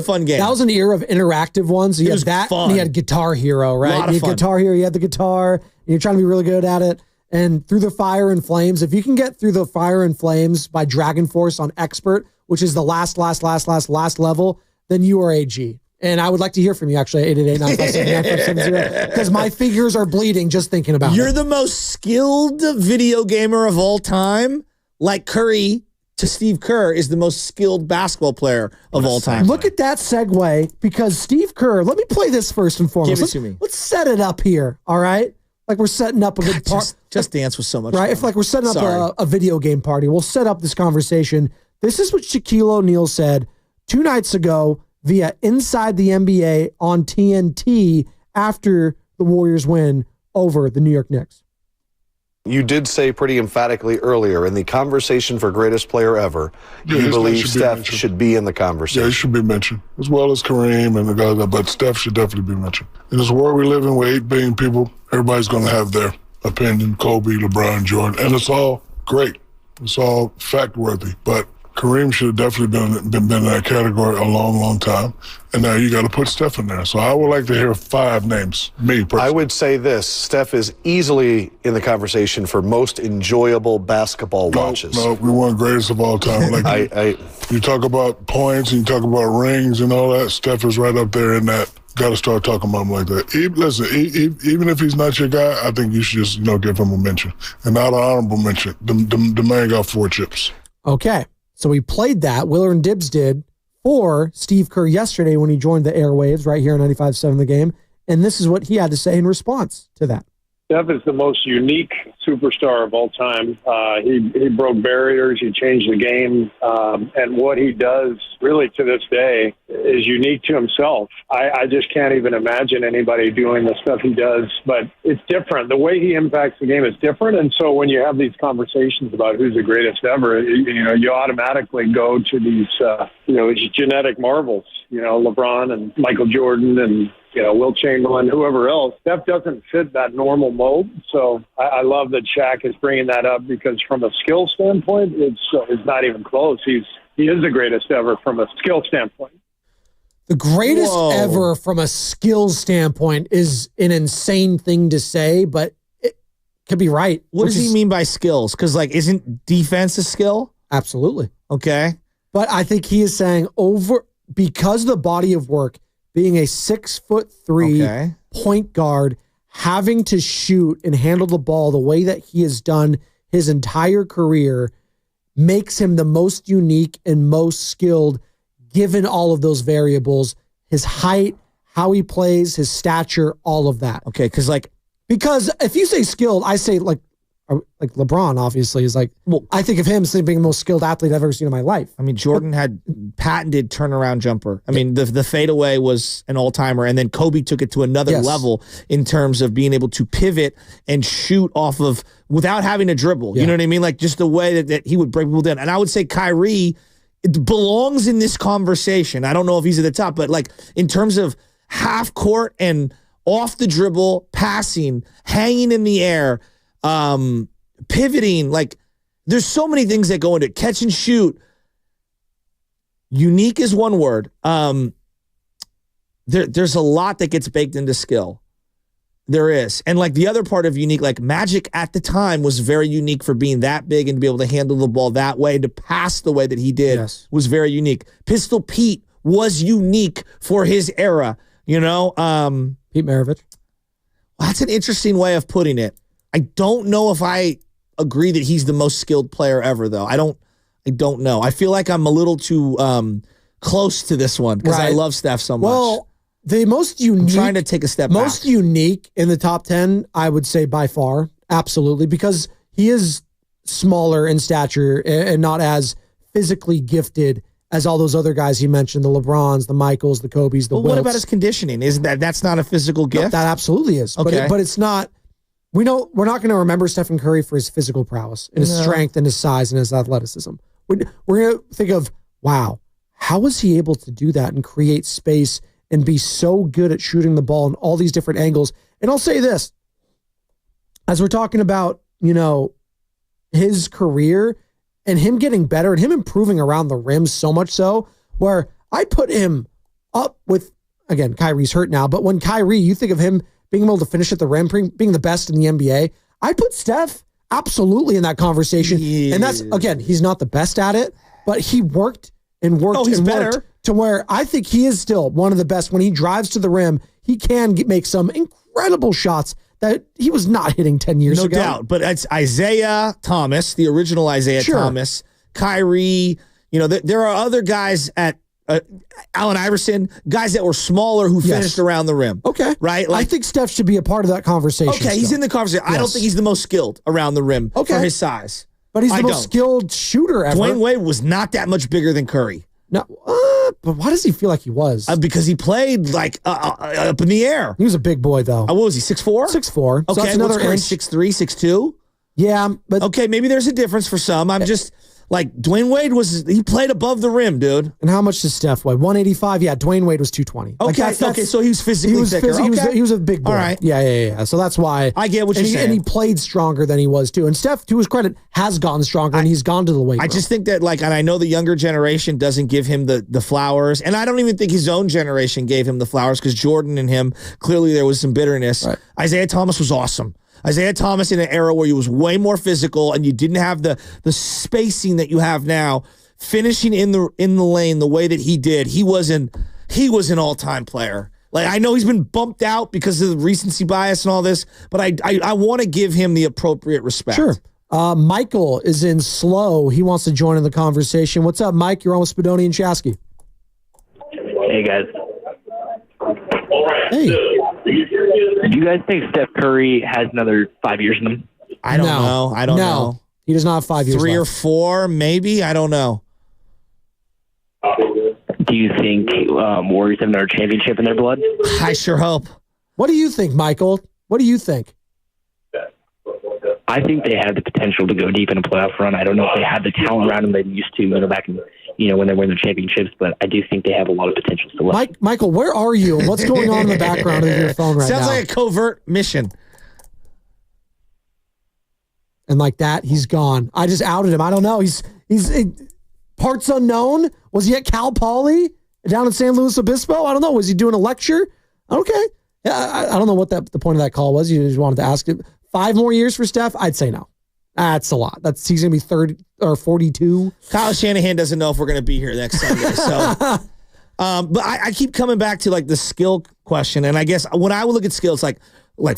fun game. That was an era of interactive ones. You had that, fun. and you had Guitar Hero, right? Lot of You had fun. Guitar Hero, you had the guitar, and you're trying to be really good at it. And Through the Fire and Flames, if you can get Through the Fire and Flames by Dragon Force on Expert, which is the last level, then you are a G. And I would like to hear from you, actually, 888-957-9570, because my fingers are bleeding just thinking about it. You're the most skilled video gamer of all time. Like Curry to Steve Kerr is the most skilled basketball player of all time. Look at that segue, because Steve Kerr, let me play this first and foremost. Give it to me. Let's set it up here, all right? Like we're setting up a good part. Just Dance was so much right? fun. If like we're setting up Sorry. a video game party, we'll set up this conversation. This is what Shaquille O'Neal said 2 nights ago via Inside the NBA on TNT after the Warriors win over the New York Knicks. You did say pretty emphatically earlier in the conversation for greatest player ever, you believe Steph should be in the conversation. Yeah, he should be mentioned, as well as Kareem and the guys, but Steph should definitely be mentioned. In this world we live in with 8 billion people, everybody's going to have their opinion, Kobe, LeBron, Jordan, and it's all great. It's all fact-worthy, but Kareem should have definitely been in that category a long, long time. And now you got to put Steph in there. So I would like to hear 5 names, me personally. I would say this. Steph is easily in the conversation for most enjoyable basketball watches. No, we want greatest of all time. Like you talk about points and you talk about rings and all that, Steph is right up there in that. Got to start talking about him like that. Even if he's not your guy, I think you should just give him a mention. And not an honorable mention. The man got 4 chips. Okay. So we played that. Willer and Dibbs did for Steve Kerr yesterday when he joined the airwaves right here on 95.7 The Game. And this is what he had to say in response to that. Steph is the most unique superstar of all time. He broke barriers. He changed the game. And what he does really to this day is unique to himself. I just can't even imagine anybody doing the stuff he does, but it's different. The way he impacts the game is different. And so when you have these conversations about who's the greatest ever, you automatically go to these, these genetic marvels, LeBron and Michael Jordan and, Will Chamberlain, whoever else. Steph doesn't fit that normal mold. So I love that Shaq is bringing that up because from a skill standpoint, it's not even close. He is the greatest ever from a skill standpoint. The greatest ever from a skill standpoint is an insane thing to say, but it could be right. What does he mean by skills? Because, isn't defense a skill? Absolutely. Okay. But I think he is saying because of the body of work, being a 6'3" point guard, having to shoot and handle the ball the way that he has done his entire career makes him the most unique and most skilled given all of those variables, his height, how he plays, his stature, all of that. Okay, because if you say skilled, I say like LeBron obviously is I think of him as being the most skilled athlete I've ever seen in my life. I mean, Jordan had patented turnaround jumper. I mean, the fadeaway was an all-timer, and then Kobe took it to another level in terms of being able to pivot and shoot off of without having to dribble. You know what I mean? Just the way that he would break people down. And I would say Kyrie belongs in this conversation. I don't know if he's at the top, but in terms of half court and off the dribble, passing, hanging in the air, pivoting, there's so many things that go into it. Catch and shoot. Unique is one word. There's a lot that gets baked into skill. There is. And the other part of unique, Magic at the time was very unique for being that big and to be able to handle the ball that way, to pass the way that he did was very unique. Pistol Pete was unique for his era, Pete Maravich. Well, that's an interesting way of putting it. I don't know if I agree that he's the most skilled player ever, though. I don't know. I feel like I'm a little too close to this one because I love Steph so much. Well, the most unique. I'm trying to take a step most back. Unique in the top 10, I would say by far, absolutely, because he is smaller in stature and not as physically gifted as all those other guys you mentioned, the LeBrons, the Michaels, the Kobes, the Wilts. What about his conditioning? Isn't that's not a physical gift? No, that absolutely is. Okay. But it's not. We're not going to remember Stephen Curry for his physical prowess and his strength and his size and his athleticism. We're going to think of, wow, how was he able to do that and create space and be so good at shooting the ball in all these different angles? And I'll say this, as we're talking about, his career and him getting better and him improving around the rim so much so, where I put him up with, again, Kyrie's hurt now, but when Kyrie, you think of him being able to finish at the rim, being the best in the NBA, I put Steph absolutely in that conversation. Yeah. And that's, again, he's not the best at it, but he worked and worked and worked to where I think he is still one of the best. When he drives to the rim, he can make some incredible shots that he was not hitting 10 years ago. No doubt, but it's Isaiah Thomas, the original Isaiah Thomas, Kyrie. There are other guys at Allen Iverson, guys that were smaller who finished around the rim. Okay. Right? I think Steph should be a part of that conversation. Okay, he's in the conversation. I don't think he's the most skilled around the rim for his size. But he's the most skilled shooter ever. Dwayne Wade was not that much bigger than Curry. No, but why does he feel like he was? Because he played up in the air. He was a big boy, though. What was he, 6'4"? 6'4". Okay, so that's another inch. 6'3", 6'2"? Yeah, but okay, maybe there's a difference for some. I'm just like Dwayne Wade he played above the rim, dude. And how much does Steph weigh? 185. Yeah, Dwayne Wade was 220. Okay, so he was physically thicker. He was a big boy. All right. Yeah. So that's why I get what you're saying. And he played stronger than he was too. And Steph, to his credit, has gotten stronger and he's gone to the weight room. I just think that and I know the younger generation doesn't give him the flowers, and I don't even think his own generation gave him the flowers because Jordan and him, clearly there was some bitterness. Right. Isaiah Thomas was awesome. Isaiah Thomas in an era where he was way more physical and you didn't have the spacing that you have now, finishing in the lane the way that he did, he was an all-time player. Like, I know he's been bumped out because of the recency bias and all this, but I want to give him the appropriate respect. Sure. Michael is in Slow. He wants to join in the conversation. What's up, Mike? You're on with Spadoni and Shasky. Hey, guys. Hey. Do you guys think Steph Curry has another 5 years in him? I don't know. I don't know. He does not have 5 years 3 left. or 4, maybe. I don't know. Do you think Warriors have another championship in their blood? I sure hope. What do you think, Michael? What do you think? I think they have the potential to go deep in a playoff run. I don't know if they have the talent around them they used to go back and when they win their championships, but I do think they have a lot of potential still left. Michael, where are you? What's going on in the background of your phone right now? Sounds like a covert mission. And like that, he's gone. I just outed him. I don't know. He's parts unknown. Was he at Cal Poly down in San Luis Obispo? I don't know. Was he doing a lecture? Okay. Yeah, I don't know what the point of that call was. You just wanted to ask it. 5 more years for Steph? I'd say no. That's a lot. He's going to be 30 or 42. Kyle Shanahan doesn't know if we're going to be here next Sunday. So, but I keep coming back to the skill question, and I guess when I would look at skills, like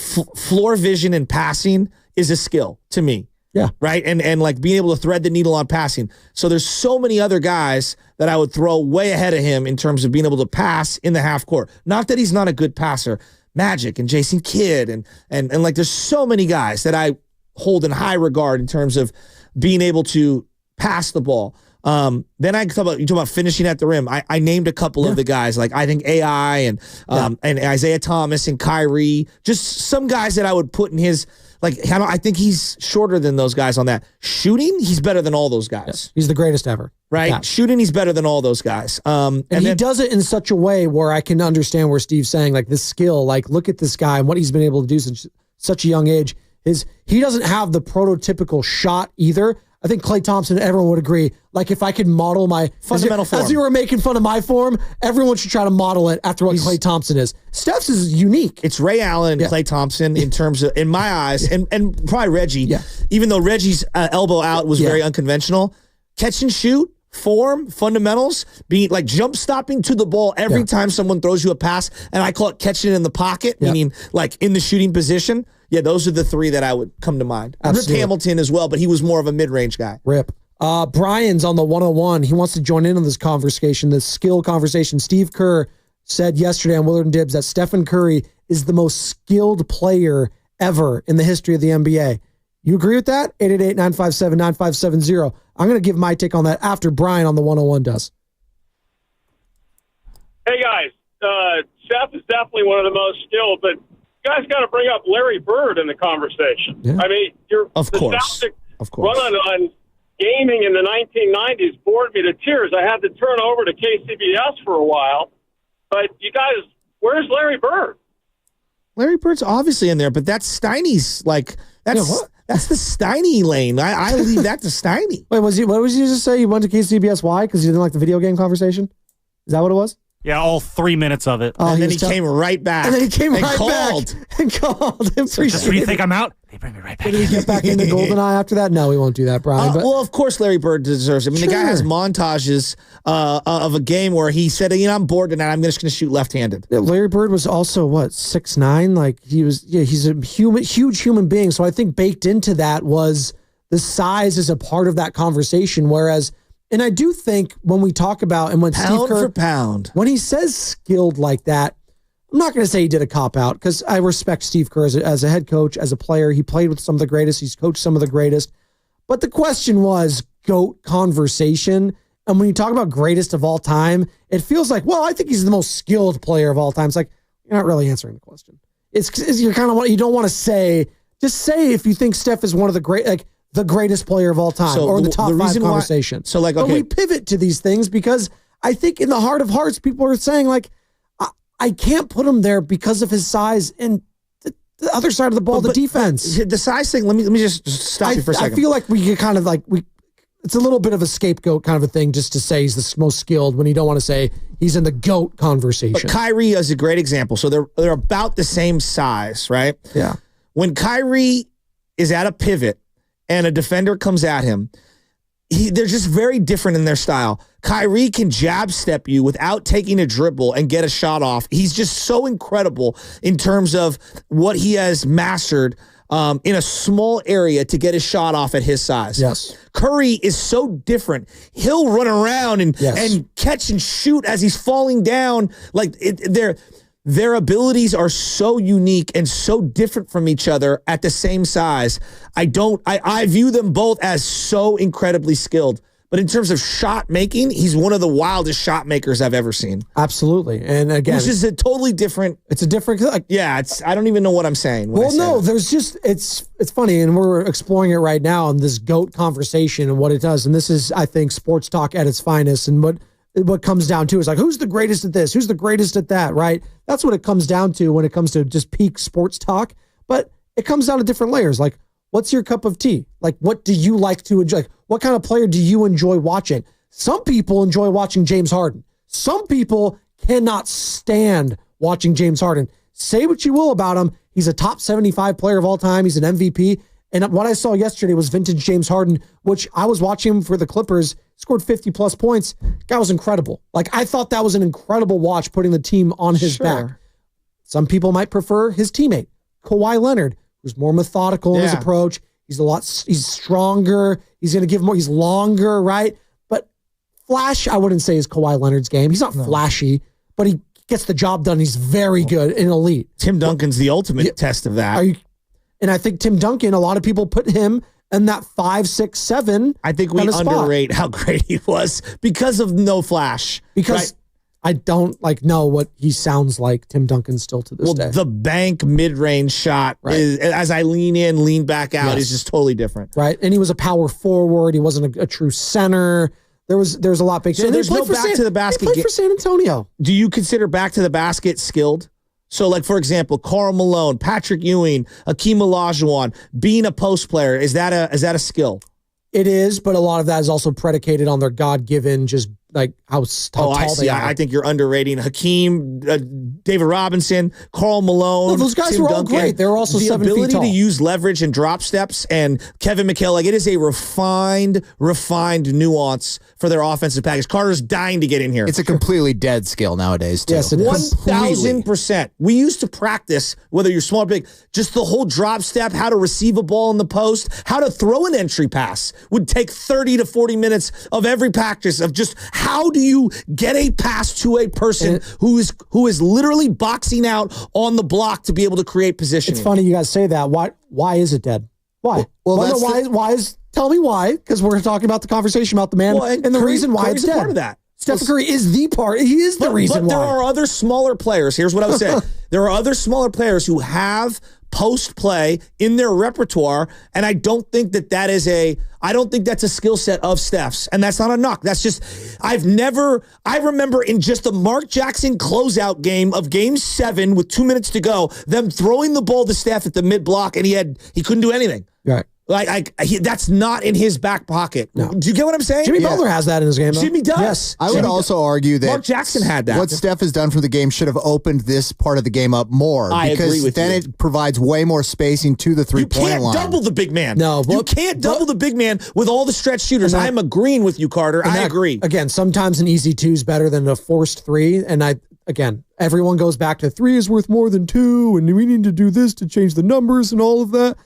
floor vision and passing is a skill to me. Yeah. Right. And being able to thread the needle on passing. So there's so many other guys that I would throw way ahead of him in terms of being able to pass in the half court. Not that he's not a good passer. Magic and Jason Kidd and there's so many guys that I hold in high regard in terms of being able to pass the ball. Then you talk about finishing at the rim. I named a couple of the guys, I think AI and Isaiah Thomas and Kyrie, just some guys that I would put in his, I think he's shorter than those guys on that. Shooting, he's better than all those guys. Yes. He's the greatest ever. Right? Yeah. Shooting, he's better than all those guys. And he does it in such a way where I can understand where Steve's saying, this skill, look at this guy and what he's been able to do since such a young age. He doesn't have the prototypical shot either. I think Klay Thompson, everyone would agree. If I could model my fundamental form. As you were making fun of my form, everyone should try to model it after what Klay Thompson is. Steph's is unique. It's Ray Allen and Klay Thompson in terms of, in my eyes, and probably Reggie. Yeah. Even though Reggie's elbow out was very unconventional, catch and shoot, form, fundamentals, being jump stopping to the ball every time someone throws you a pass, and I call it catching it in the pocket, meaning in the shooting position. Yeah, those are the 3 that I would come to mind. Absolutely. Rip Hamilton as well, but he was more of a mid-range guy. Rip. Brian's on the 101. He wants to join in on this conversation, this skill conversation. Steve Kerr said yesterday on Willard and Dibs that Stephen Curry is the most skilled player ever in the history of the NBA. You agree with that? 888-957-9570. I'm going to give my take on that after Brian on the 101 does. Hey, guys. Steph is definitely one of the most skilled, but you guys got to bring up Larry Bird in the conversation. Yeah. I mean, of course. Run on gaming in the 1990s bored me to tears. I had to turn over to KCBS for a while. But you guys, where's Larry Bird? Larry Bird's obviously in there, but that's Steiny's that's the Steiny lane. I leave that to Steiny. Wait, what was he just say? He went to KCBS? Why? Because he didn't like the video game conversation? Is that what it was? Yeah, all 3 minutes of it. And then he came right back. And then he came right back. And called. So do you think I'm out? They bring me right back. Did he get back into GoldenEye after that? No, he won't do that, Brian. Well, of course Larry Bird deserves it. I mean, the guy has montages of a game where he said, I'm bored tonight. I'm just going to shoot left-handed. Yeah, Larry Bird was also, 6'9"? He's a huge human being. So I think baked into that was the size is a part of that conversation, whereas... And I do think when we talk about, and when Steve Kerr, for pound, when he says skilled like that, I'm not going to say he did a cop-out because I respect Steve Kerr as a head coach, as a player. He played with some of the greatest. He's coached some of the greatest. But the question was GOAT conversation. And when you talk about greatest of all time, it feels like, I think he's the most skilled player of all time. It's like, you're not really answering the question. It's you're kind of, you don't want to say Just say if you think Steph is one of the greatest player of all time, or the top 5 conversation. But we pivot to these things because I think in the heart of hearts, people are saying like, I can't put him there because of his size and the other side of the ball, the defense. The size thing. Let me just stop you for a second. I feel like we get kind of like it's a little bit of a scapegoat kind of a thing just to say he's the most skilled when you don't want to say he's in the GOAT conversation. But Kyrie is a great example. So they're about the same size, right? Yeah. When Kyrie is at a pivot and a defender comes at him, they're just very different in their style. Kyrie can jab step you without taking a dribble and get a shot off. He's just so incredible in terms of what he has mastered in a small area to get his shot off at his size. Yes. Curry is so different. He'll run around and catch and shoot as he's falling down. Like their abilities are so unique and so different from each other at the same size. I view them both as so incredibly skilled. But in terms of shot making, he's one of the wildest shot makers I've ever seen. Absolutely. And again, which is a totally different. It's a different. I don't even know what I'm saying. Well, no, there's just it's funny, and we're exploring it right now in this GOAT conversation and what it does. And this is, I think, sports talk at its finest. And what comes down to is like, who's the greatest at this? Who's the greatest at that? Right? That's what it comes down to when it comes to just peak sports talk. But it comes down to different layers. Like, what's your cup of tea? Like, what do you like to enjoy? Like, what kind of player do you enjoy watching? Some people enjoy watching James Harden. Some people cannot stand watching James Harden. Say what you will about him. He's a top 75 player of all time. He's an MVP. And what I saw yesterday was vintage James Harden, which I was watching him for the Clippers, scored 50-plus points. Guy was incredible. Like, I thought that was an incredible watch, putting the team on his back. Some people might prefer his teammate, Kawhi Leonard, who's more methodical in his approach. He's stronger. He's going to give more. He's longer, right? But flash, I wouldn't say is Kawhi Leonard's game. He's not flashy, but he gets the job done. He's very good and elite. Tim Duncan's the ultimate test of that. And I think Tim Duncan, a lot of people put him in that 5, 6, 7. I think we underrate how great he was because of no flash. Because I don't know what he sounds like, Tim Duncan, still to this day. The bank mid-range shot is, as I lean in, lean back out, is just totally different. Right. And he was a power forward. He wasn't a true center. There's a lot big. So there's no back to the basket. He played for San Antonio. Do you consider back to the basket skilled? So, like, for example, Karl Malone, Patrick Ewing, Hakeem Olajuwon, being a post player, is that a skill? It is, but a lot of that is also predicated on their God-given, just like how tall they are. I think you're underrating Hakeem, David Robinson, Karl Malone. No, those guys Tim were Duncan. all great. They were also 7 feet tall. The ability to use leverage and drop steps, and Kevin McHale, like, it is a refined nuance for their offensive package. Carter's dying to get in here. It's a completely dead skill nowadays, too. Yes, 1,000%. We used to practice, whether you're small or big, just the whole drop step, how to receive a ball in the post, how to throw an entry pass would take 30 to 40 minutes of every practice of just how do you get a pass to a person who is literally boxing out on the block to be able to create position. It's funny you guys say that. Why is it dead? Why? Tell me why, because we're talking about the conversation about the man and the reason why it's dead. Part of that. Steph Curry is the part. He is the reason why. But there are other smaller players. Here's what I would say. There are other smaller players who have post play in their repertoire, and I don't think that's a skill set of Steph's, and that's not a knock. That's just, I remember in just the Mark Jackson closeout game of Game 7 with 2 minutes to go, them throwing the ball to Steph at the mid block, and he couldn't do anything. Right. That's not in his back pocket. No. Do you get what I'm saying? Jimmy Butler has that in his game, though. Jimmy does. Yes. I would also argue that Mark Jackson had that. What Steph has done for the game should have opened this part of the game up more. I agree with then you. It provides way more spacing to the three-point line. You can't double the big man. No. You can't double the big man with all the stretch shooters. I'm agreeing with you, Carter. I agree. Again, sometimes an easy 2 is better than a forced 3. And everyone goes back to 3 is worth more than 2. And we need to do this to change the numbers and all of that.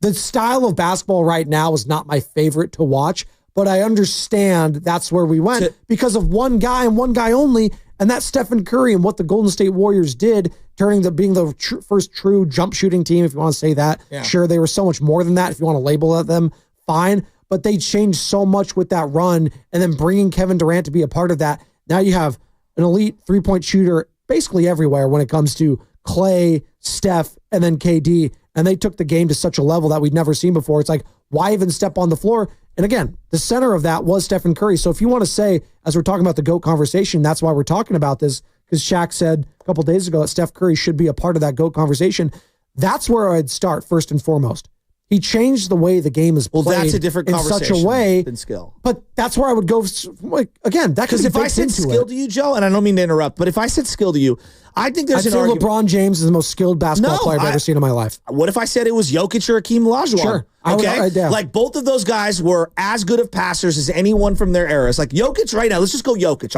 The style of basketball right now is not my favorite to watch, but I understand that's where we went because of one guy and one guy only, and that's Stephen Curry and what the Golden State Warriors did, being the first true jump shooting team, if you want to say that. Yeah. Sure, they were so much more than that. If you want to label them, fine, but they changed so much with that run, and then bringing Kevin Durant to be a part of that. Now you have an elite three-point shooter basically everywhere when it comes to Clay, Steph, and then KD. and they took the game to such a level that we'd never seen before. It's like, why even step on the floor? And again, the center of that was Stephen Curry. So if you want to say, as we're talking about the GOAT conversation, that's why we're talking about this, because Shaq said a couple days ago that Steph Curry should be a part of that GOAT conversation. That's where I'd start first and foremost. He changed the way the game is played. Well, that's a different conversation in such a way than skill. But that's where I would go. Again, that because if I said skill to you, Joe, and I don't mean to interrupt, but if I said skill to you, I think there's an argument. LeBron James is the most skilled basketball player I've ever seen in my life. What if I said it was Jokic or Hakeem Olajuwon? Sure. Okay, like both of those guys were as good of passers as anyone from their eras. Like Jokic right now, let's just go Jokic.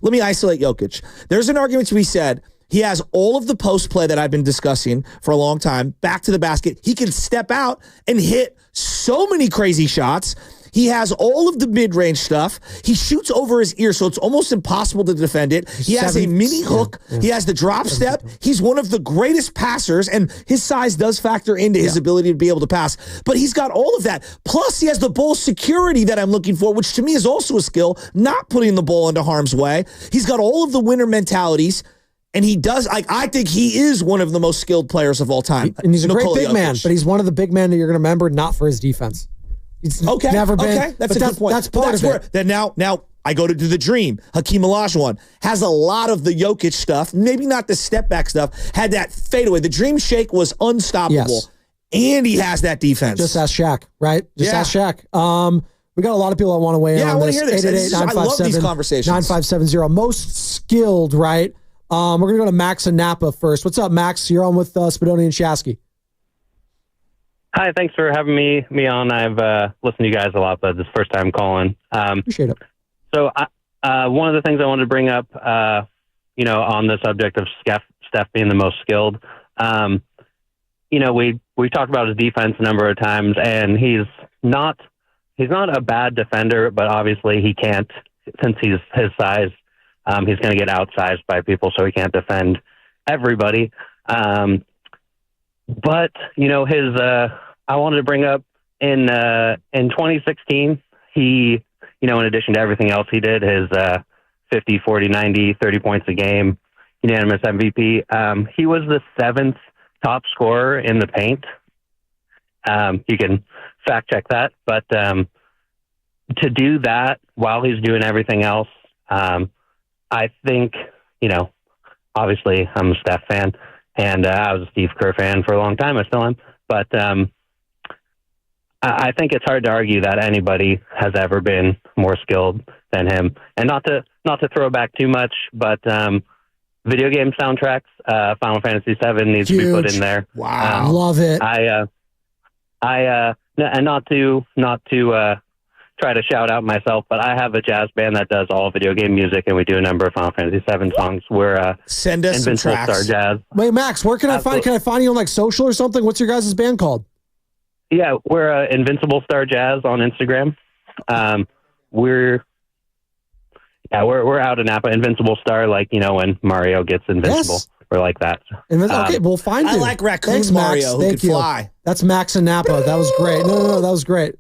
Let me isolate Jokic. There's an argument to be said. He has all of the post play that I've been discussing for a long time. Back to the basket. He can step out and hit so many crazy shots. He has all of the mid-range stuff. He shoots over his ear, so it's almost impossible to defend it. He has a mini hook. Yeah. He has the drop step. He's one of the greatest passers, and his size does factor into his ability to be able to pass. But he's got all of that. Plus, he has the ball security that I'm looking for, which to me is also a skill, not putting the ball into harm's way. He's got all of the winner mentalities. And he does, I think he is one of the most skilled players of all time. And he's a great big man, but he's one of the big men that you're going to remember, not for his defense. He's never been. Okay, that's a good point. That's part of it. Then now I go to the dream. Hakeem Olajuwon has a lot of the Jokic stuff, maybe not the step back stuff, had that fadeaway. The dream shake was unstoppable. Yes. And he has that defense. Just ask Shaq, right? Ask Shaq. We got a lot of people that want to weigh in on this. I want to hear this. I love these conversations. 9570. Most skilled, right? We're going to go to Max and Napa first. What's up, Max? You're on with Spadoni and Shasky. Hi, thanks for having me on. I've listened to you guys a lot, but this is the first time calling. Appreciate it. So one of the things I wanted to bring up, on the subject of Steph being the most skilled, we talked about his defense a number of times, and he's not a bad defender, but obviously he can't, since he's his size. He's going to get outsized by people, so he can't defend everybody. But I wanted to bring up in 2016, he, in addition to everything else he did, his 50, 40, 90, 30 points a game, unanimous MVP. He was the 7th top scorer in the paint. You can fact check that, but to do that while he's doing everything else, I think, obviously I'm a Steph fan, and I was a Steve Kerr fan for a long time. I still am. But I think it's hard to argue that anybody has ever been more skilled than him. And not to throw back too much, but video game soundtracks, Final Fantasy VII needs to be put in there. Wow, love it. And not to try to shout out myself, but I have a jazz band that does all video game music, and we do a number of Final Fantasy VII songs. We're send us some tracks. Star Jazz. Wait, Max, where can I find? Can I find you on like social or something? What's your guys' band called? Yeah, we're Invincible Star Jazz on Instagram. We're out in Napa. Invincible Star, like when Mario gets invincible. Yes. We're like that. Okay, we'll find you. I like Raccoon Thanks, Mario who can fly. That's Max and Napa. That was great. No, that was great.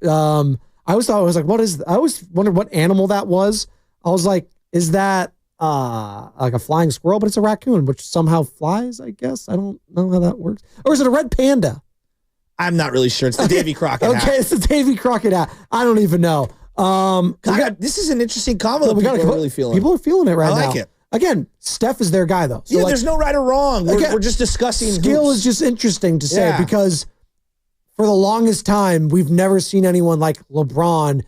I always thought, I was like, I always wondered what animal that was. I was like, is that like a flying squirrel? But it's a raccoon, which somehow flies, I guess. I don't know how that works. Or is it a red panda? I'm not really sure. It's the Davy Crockett hat. Okay, it's the Davy Crockett hat. I don't even know. This is an interesting combo that people are really feeling. People are feeling it right now. I like it. Again, Steph is their guy, though. So there's no right or wrong. We're just discussing skill hoops. is just interesting to say because for the longest time, we've never seen anyone like LeBron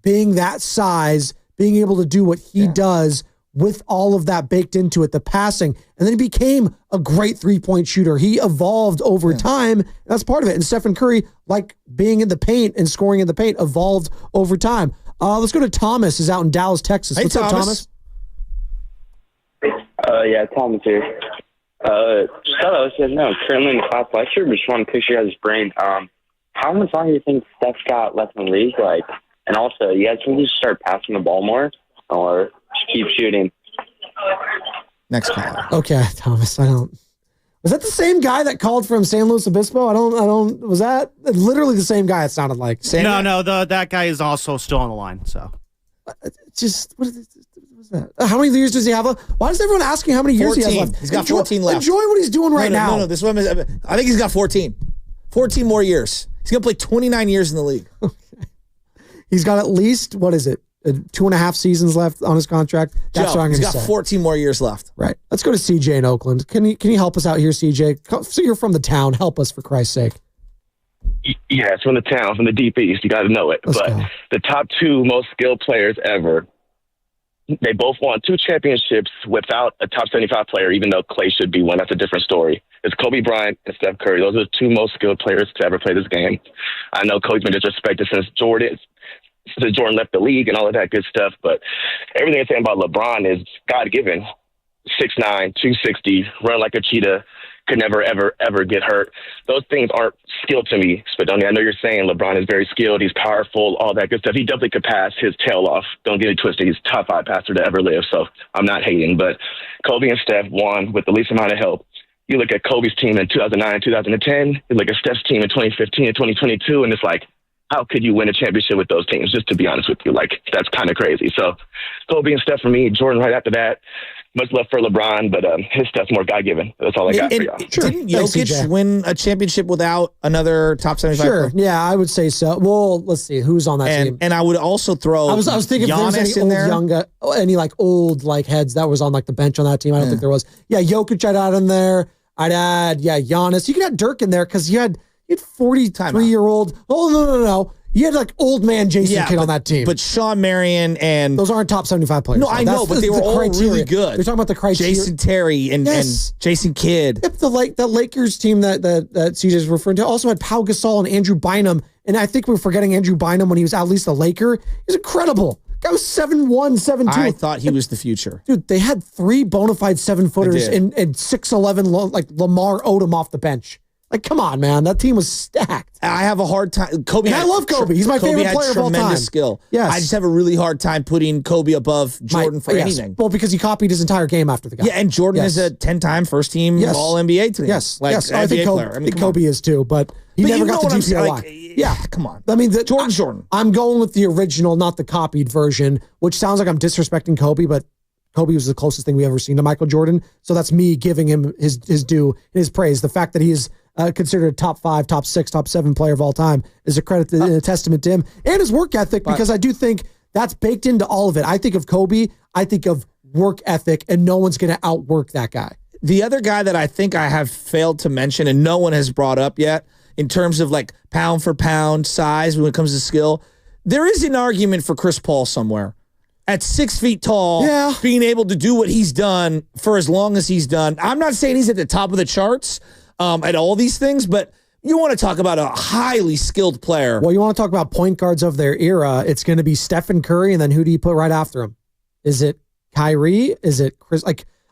being that size, being able to do what he does with all of that baked into it, the passing. And then he became a great three-point shooter. He evolved over time. That's part of it. And Stephen Curry, like being in the paint and scoring in the paint, evolved over time. Let's go to Thomas, who's out in Dallas, Texas. Hey, what's up, Thomas? Thomas here. Just thought I was currently in the class lecture, but just want to pick your guys' brain. How much longer do you think Steph's got left in the league? And also, you guys can just start passing the ball more, or just keep shooting. Next caller. Okay, Thomas. Was that the same guy that called from San Luis Obispo? Was that literally the same guy? It sounded like. No, that guy is also still on the line. So, what was that? How many years does he have? Why is everyone asking how many years 14. he has left? He's got 14 left. Enjoy what he's doing right now. No, this one I think he's got 14. 14 more years. He's going to play 29 years in the league. He's got at least, 2.5 seasons left on his contract. That's what I'm going to say. He's got 14 more years left. Right. Let's go to CJ in Oakland. Can you help us out here, CJ? So you're from the town. Help us, for Christ's sake. Yeah, it's from the town, from the deep east. You got to know it. Let's but go. the top 2 most skilled players ever, they both won 2 championships without a top 75 player, even though Clay should be one. That's a different story. It's Kobe Bryant and Steph Curry. Those are the 2 most skilled players to ever play this game. I know Kobe's been disrespected since Jordan left the league and all of that good stuff, but everything I'm saying about LeBron is God-given. 6'9", 260, run like a cheetah, could never, ever, ever get hurt. Those things aren't skill to me, Spadoni. I know you're saying LeBron is very skilled, he's powerful, all that good stuff. He definitely could pass his tail off. Don't get it twisted. He's top 5 passer to ever live, so I'm not hating. But Kobe and Steph won with the least amount of help. You look at Kobe's team in 2009, 2010, you look at Steph's team in 2015 and 2022, and it's like, how could you win a championship with those teams? Just to be honest with you, that's kind of crazy. So Kobe and Steph for me, Jordan right after that. Much love for LeBron, but his stuff's more God-given. That's all I got for y'all. Sure. Didn't Jokic win a championship without another top 75 Sure. player? Yeah, I would say so. Well, let's see. Who's on that team? And I would also throw I was thinking Giannis if there's in any there. old heads that was on the bench on that team. I don't think there was. Yeah, Jokic I'd add in there. I'd add, Giannis. You could add Dirk in there because you had 43-year-old. Oh, no. You had old man Jason Kidd on that team. But Sean Marion and... Those aren't top 75 players. No, I know, but they were all really good. You're talking about the criteria. Jason Terry and Jason Kidd. Yep, the Lakers team that CJ is referring to also had Pau Gasol and Andrew Bynum. And I think we're forgetting Andrew Bynum when he was at least a Laker. He's incredible. Guy was 7'1", 7'2". I thought he was the future. Dude, they had 3 bona fide 7-footers and 6'11", Lamar Odom off the bench. Come on, man. That team was stacked. I have a hard time. Kobe. I love Kobe. He's my favorite player of all time. Tremendous skill. Yes. I just have a really hard time putting Kobe above Jordan for anything. Well, because he copied his entire game after the guy. Yeah, and Jordan is a 10-time first-team All-NBA team. Yes. I think Kobe is too, but he never got the DPOY. Yeah, come on. I mean, Jordan. I'm going with the original, not the copied version, which sounds like I'm disrespecting Kobe, but Kobe was the closest thing we ever seen to Michael Jordan. So that's me giving him his due and his praise. The fact that he is considered a top 5, top 6, top 7 player of all time is a credit and a testament to him and his work ethic, because I do think that's baked into all of it. I think of Kobe, I think of work ethic, and no one's going to outwork that guy. The other guy that I think I have failed to mention and no one has brought up yet in terms of pound for pound size when it comes to skill, there is an argument for Chris Paul somewhere. At 6 feet tall, being able to do what he's done for as long as he's done. I'm not saying he's at the top of the charts at all these things, but you want to talk about a highly skilled player. Well, you want to talk about point guards of their era, it's going to be Stephen Curry, and then who do you put right after him? Is it Kyrie? Is it Chris?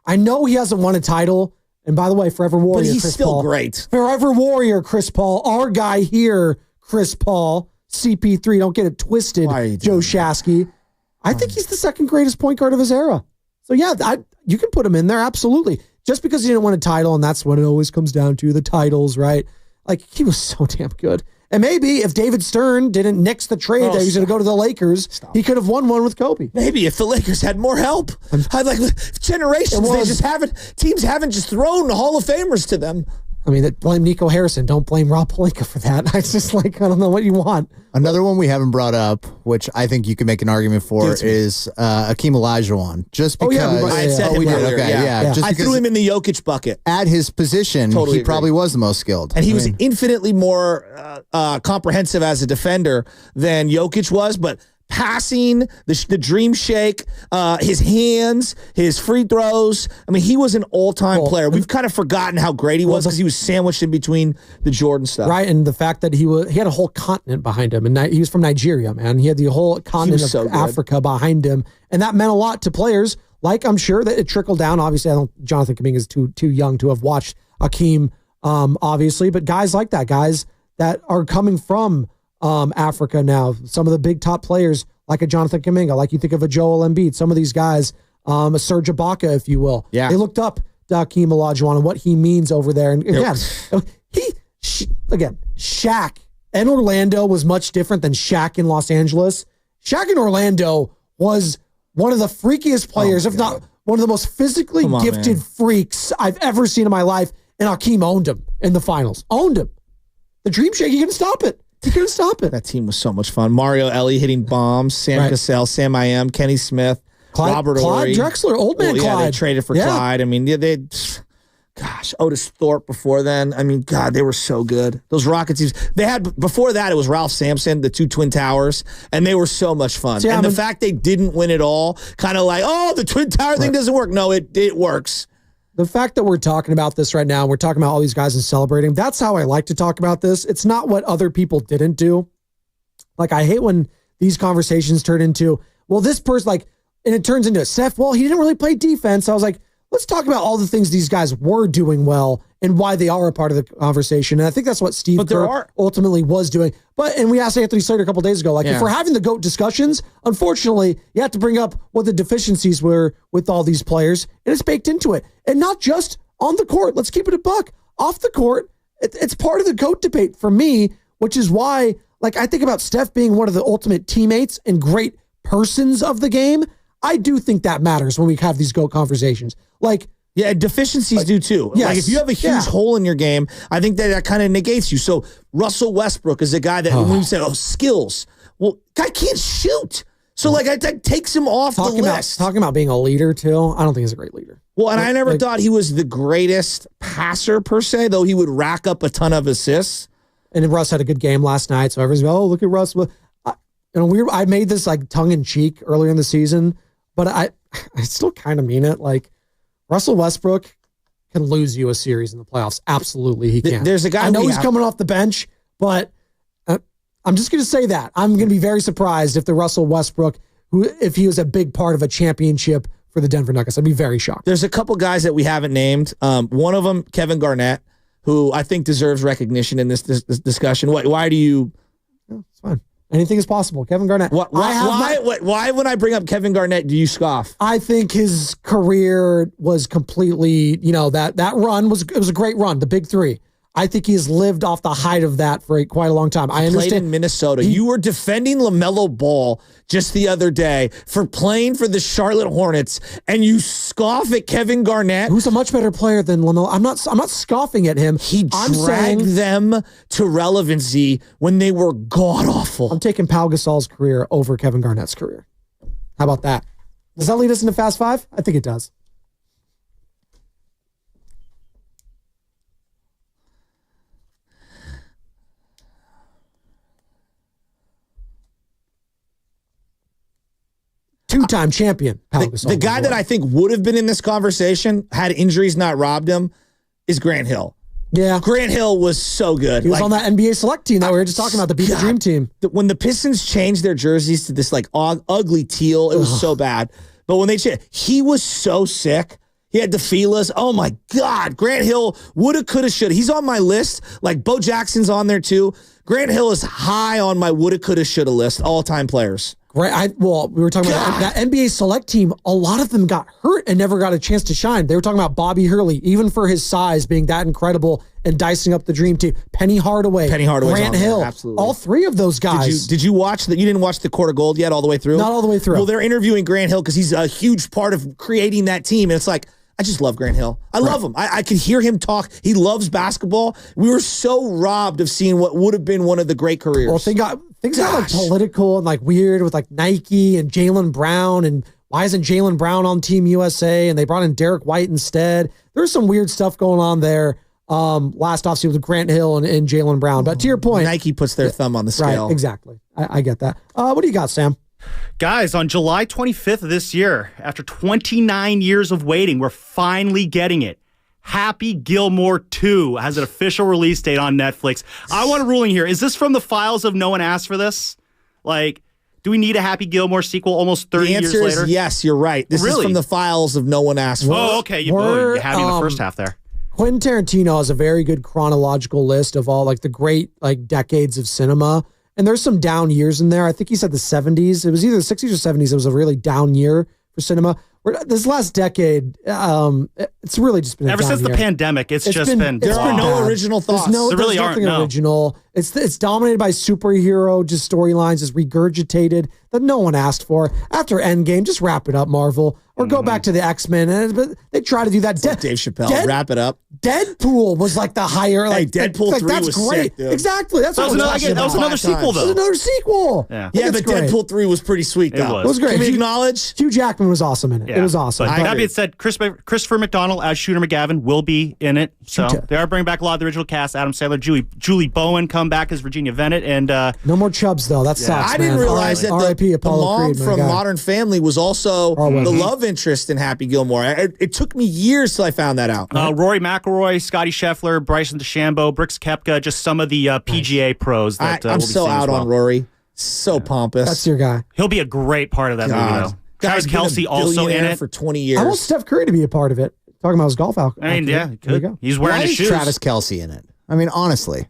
I know he hasn't won a title, and by the way, Forever Warrior, but he's Chris still Paul. Great. Forever Warrior, Chris Paul. Our guy here, Chris Paul. CP3, don't get it twisted, Joe Shasky. I think he's the second greatest point guard of his era. So, yeah, you can put him in there, absolutely. Just because he didn't win a title, and that's what it always comes down to, the titles, right? He was so damn good. And maybe if David Stern didn't nix the trade that he was going to go to the Lakers, he could have won one with Kobe. Maybe if the Lakers had more help. Generations, teams haven't just thrown Hall of Famers to them. I mean, blame Nico Harrison. Don't blame Rob Pelinka for that. I just I don't know what you want. Another one we haven't brought up, which I think you can make an argument for, is Akeem Olajuwon. Just because I said him earlier. Okay, I threw him in the Jokic bucket. At his position, he probably was the most skilled. And he was infinitely more comprehensive as a defender than Jokic was, but passing, the dream shake, his hands, his free throws. I mean, he was an all-time player. We've kind of forgotten how great he was because he was sandwiched in between the Jordan stuff. Right, and the fact that he had a whole continent behind him, and he was from Nigeria, man. He had the whole continent of Africa behind him, and that meant a lot to players. I'm sure that it trickled down. Obviously, Jonathan Kuminga is too young to have watched Akeem, obviously, but guys like that, guys that are coming from Africa now, some of the big top players like a Jonathan Kuminga, like you think of a Joel Embiid, some of these guys, a Serge Ibaka, if you will. Yeah. They looked up Akeem Olajuwon and what he means over there. And again, Shaq in Orlando was much different than Shaq in Los Angeles. Shaq in Orlando was one of the freakiest players, if not one of the most physically gifted freaks I've ever seen in my life. And Akeem owned him in the finals. Owned him. The dream shake, he couldn't stop it. He couldn't stop it. That team was so much fun. Mario Ellie hitting bombs, Sam Cassell, Sam I Am, Kenny Smith, Robert Clyde Ory. Drexler, old man Clyde. They traded for Clyde. I mean, gosh, Otis Thorpe before then. I mean, God, they were so good. Those Rocket teams. They had, before that, it was Ralph Sampson, the two Twin Towers, and they were so much fun. Yeah, the fact they didn't win it all, kind of like, oh, the Twin Tower thing doesn't work. No, it works. The fact that we're talking about this right now, we're talking about all these guys and celebrating, that's how I like to talk about this. It's not what other people didn't do. Like, I hate when these conversations turn into, well, this person, like, and it turns into, Steph, well, he didn't really play defense. I was like, let's talk about all the things these guys were doing well and why they are a part of the conversation. And I think that's what Steve Kerr ultimately was doing. And we asked Anthony Slater a couple days ago, like, if we're having the GOAT discussions, unfortunately, you have to bring up what the deficiencies were with all these players, and it's baked into it. And not just on the court. Let's keep it a buck. Off the court, it's part of the GOAT debate for me, which is why, like, I think about Steph being one of the ultimate teammates and great persons of the game. I do think that matters when we have these GOAT conversations. Like, yeah, deficiencies do too. Yes. Like, if you have a huge hole in your game, I think that kind of negates you. So Russell Westbrook is a guy that when you say, skills, well, guy can't shoot. So like, that takes him off the list. Talking about being a leader too, I don't think he's a great leader. Well, and I never thought he was the greatest passer per se, though he would rack up a ton of assists. And then Russ had a good game last night, so everyone's going, oh, look at Russ. I made this like tongue in cheek earlier in the season, but I still kind of mean it. Like, Russell Westbrook can lose you a series in the playoffs. Absolutely, he can. There's a guy. I know he's coming off the bench, but I'm just going to say that I'm going to be very surprised if the Russell Westbrook, if he was a big part of a championship for the Denver Nuggets, I'd be very shocked. There's a couple guys that we haven't named. One of them, Kevin Garnett, who I think deserves recognition in this discussion. Why do you? It's fine. Anything is possible. Kevin Garnett. Why when I bring up Kevin Garnett, do you scoff? I think his career was completely, that run was a great run, the big three. I think he has lived off the height of that for quite a long time. I understand. Played in Minnesota. You were defending LaMelo Ball just the other day for playing for the Charlotte Hornets, and you scoff at Kevin Garnett, who's a much better player than LaMelo. I'm not scoffing at him. He dragged them to relevancy when they were god awful. I'm taking Pau Gasol's career over Kevin Garnett's career. How about that? Does that lead us into Fast Five? I think it does. Two-time champion. The guy that I think would have been in this conversation had injuries not robbed him is Grant Hill. Yeah. Grant Hill was so good. He was on that NBA select team that we were just talking about, the Beat the Dream team. When the Pistons changed their jerseys to this like ugly teal, it was so bad. But when they changed, he was so sick. He had the feelers. Oh my God. Grant Hill woulda, coulda, shoulda. He's on my list. Like Bo Jackson's on there too. Grant Hill is high on my woulda, coulda, shoulda list. All-time players. Right. We were talking about that NBA select team. A lot of them got hurt and never got a chance to shine. They were talking about Bobby Hurley, even for his size being that incredible and dicing up the dream team. Penny Hardaway, Grant Hill, absolutely. All three of those guys. Did you watch that? You didn't watch the Court of Gold yet all the way through? Not all the way through. Well, they're interviewing Grant Hill because he's a huge part of creating that team. And it's like, I just love Grant Hill. I love him. I can hear him talk. He loves basketball. We were so robbed of seeing what would have been one of the great careers. Well, things got like political and like weird with like Nike and Jaylen Brown, and why isn't Jaylen Brown on Team USA? And they brought in Derek White instead. There's some weird stuff going on there. Last offseason with Grant Hill and Jaylen Brown. But to your point, Nike puts their thumb on the scale. Right, exactly. I get that. What do you got, Sam? Guys, on July 25th of this year, after 29 years of waiting, we're finally getting it. Happy Gilmore 2 has an official release date on Netflix. I want a ruling here. Is this from the files of No One Asked for This? Like, do we need a Happy Gilmore sequel almost 30 years later? The answer is yes, you're right. This is from the files of No One Asked for This. Oh, okay. You had me in the first half there. Quentin Tarantino has a very good chronological list of all like the great like decades of cinema. And there's some down years in there. I think he said the 70s. It was either the 60s or 70s. It was a really down year for cinema. This last decade, it's really just been ever since the pandemic. It's just been there are no original thoughts. There really aren't. Nothing original. It's dominated by superhero just storylines, just regurgitated that no one asked for. After Endgame, just wrap it up, Marvel. or go back to the X-Men. But they try to do that. Dave Chappelle, wrap it up. Deadpool was like the higher. Like Deadpool 3 that's was great. sick, dude. Exactly. That's what that was another sequel, though. It was another sequel. Yeah, but great. Deadpool 3 was pretty sweet, though. It was great. Can we acknowledge? Hugh Jackman was awesome in it. Yeah. It was awesome. But that being said, Christopher McDonald as Shooter McGavin will be in it. So they are bringing back a lot of the original cast. Adam Sandler, Julie Bowen come back as Virginia Venet, and no more Chubbs though. That sucks. I didn't realize that the mom Creed, from Modern Family was also the love interest in Happy Gilmore. It took me years till I found that out. Rory McIlroy, Scotty Scheffler, Bryson DeChambeau, Brooks Koepka, just some of the PGA pros that I'm we'll be so seeing out as well. on Rory. So pompous. That's your guy. He'll be a great part of that movie, though. Travis Kelce also in it for 20 years. I want Steph Curry to be a part of it. Talking about his golf outfit. I mean, yeah, he could. He's wearing his shoes. Travis Kelce in it? I mean, honestly.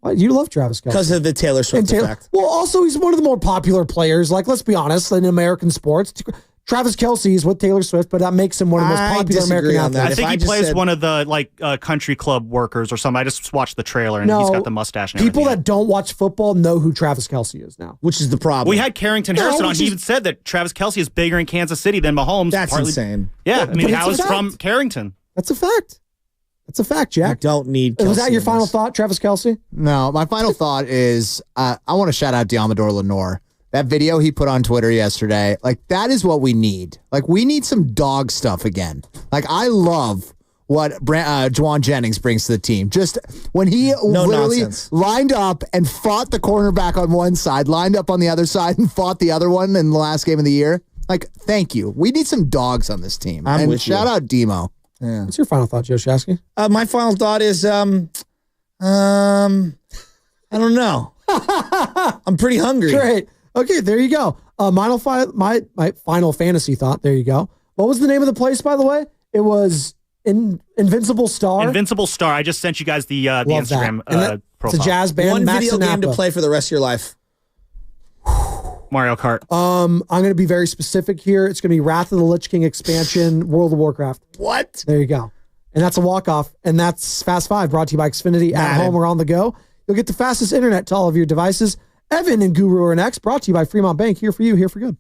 You love Travis Kelce. Because of the Taylor Swift effect. Well, also, he's one of the more popular players. Like, let's be honest, in American sports. Travis Kelce is with Taylor Swift, but that makes him one of the most popular American athletes. I think he plays one of the country club workers or something. I just watched the trailer, and he's got the mustache and people everything. that don't watch football know who Travis Kelce is now. Which is the problem. We had Carrington Harrison on. He even said that Travis Kelce is bigger in Kansas City than Mahomes. That's insane. Yeah, I mean, But how it's is a from fact. Carrington? That's a fact. That's a fact, Jack. You don't need Kelce Was that your in final this. thought, Travis Kelce? No, my final thought is I want to shout out Diamador Lenore. That video he put on Twitter yesterday, like that is what we need. Like we need some dog stuff again. Like I love what Juwan Jennings brings to the team. Just when he literally lined up and fought the cornerback on one side, lined up on the other side and fought the other one in the last game of the year. Like, thank you. We need some dogs on this team. I'm and with shout you. out Demo. Yeah. What's your final thought, Joe Shasky? My final thought is, I don't know. I'm pretty hungry. Great. Okay, there you go. My final fantasy thought. There you go. What was the name of the place, by the way? It was Invincible Star. Invincible Star. I just sent you guys the Instagram profile. It's a jazz band. One Max video game to Anapa. play for the rest of your life. Mario Kart. I'm going to be very specific here. It's going to be Wrath of the Lich King expansion, World of Warcraft. What? There you go. And that's a walk-off. And that's Fast 5, brought to you by Xfinity at home or on the go. You'll get the fastest internet to all of your devices. Evan and Guru are next, brought to you by Fremont Bank. Here for you, here for good.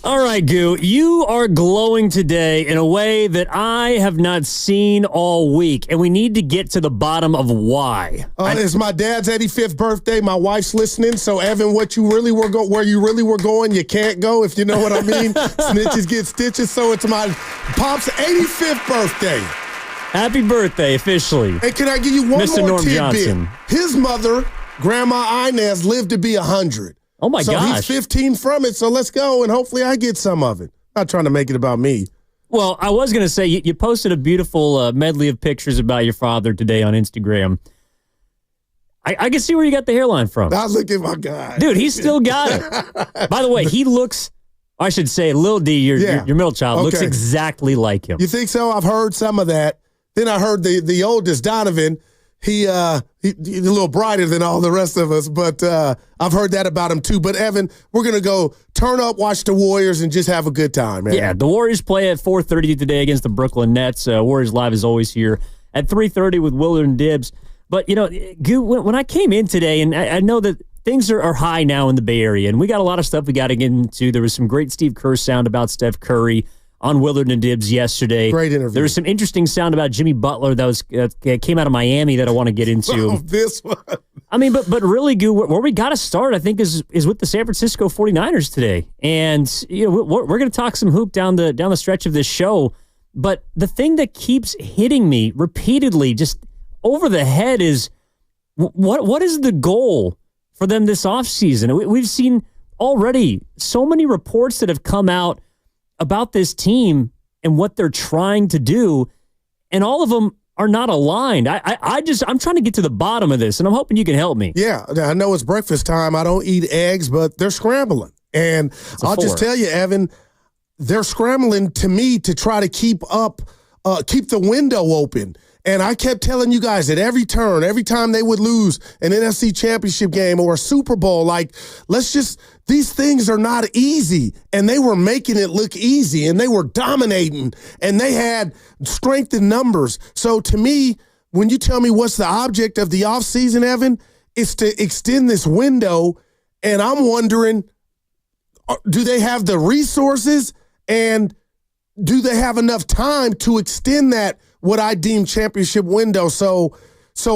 All right, Goo, you are glowing today in a way that I have not seen all week, and we need to get to the bottom of why. It's my dad's 85th birthday. My wife's listening, so Evan, where you really were going, you can't go, if you know what I mean. Snitches get stitches, so it's my pop's 85th birthday. Happy birthday, officially. And can I give you one Mr. more Norm tidbit? Johnson. His mother, Grandma Inez, lived to be 100. Oh, my gosh. So he's 15 from it, so let's go, and hopefully I get some of it. Not trying to make it about me. Well, I was going to say, you posted a beautiful medley of pictures about your father today on Instagram. I can see where you got the hairline from. Now look at my guy. Dude, he's still got it. By the way, he looks, I should say, Lil D, your middle child, looks exactly like him. You think so? I've heard some of that. Then I heard the oldest, Donovan, he's a little brighter than all the rest of us, but I've heard that about him too. But Evan, we're going to go turn up, watch the Warriors, and just have a good time, man. Yeah, the Warriors play at 4:30 today against the Brooklyn Nets. Warriors Live is always here at 3:30 with Willard and Dibbs. But, when I came in today, and I know that things are high now in the Bay Area, and we got a lot of stuff we got to get into. There was some great Steve Kerr sound about Steph Curry on Willard and Dibbs yesterday. Great interview. There was some interesting sound about Jimmy Butler that came out of Miami that I want to get into. This one. I mean, but really, Goo, where we got to start, I think, is with the San Francisco 49ers today. And, we're going to talk some hoop down the stretch of this show. But the thing that keeps hitting me repeatedly, just over the head, is what is the goal for them this offseason? We've seen already so many reports that have come out about this team and what they're trying to do, and all of them are not aligned. I'm trying to get to the bottom of this, and I'm hoping you can help me. Yeah, I know it's breakfast time. I don't eat eggs, but they're scrambling. And I'll just tell you, Evan, they're scrambling to me to try to keep the window open. And I kept telling you guys at every turn, every time they would lose an NFC championship game or a Super Bowl, these things are not easy. And they were making it look easy, and they were dominating, and they had strength in numbers. So to me, when you tell me what's the object of the offseason, Evan, it's to extend this window. And I'm wondering, do they have the resources, and do they have enough time to extend that, what I deem championship window? So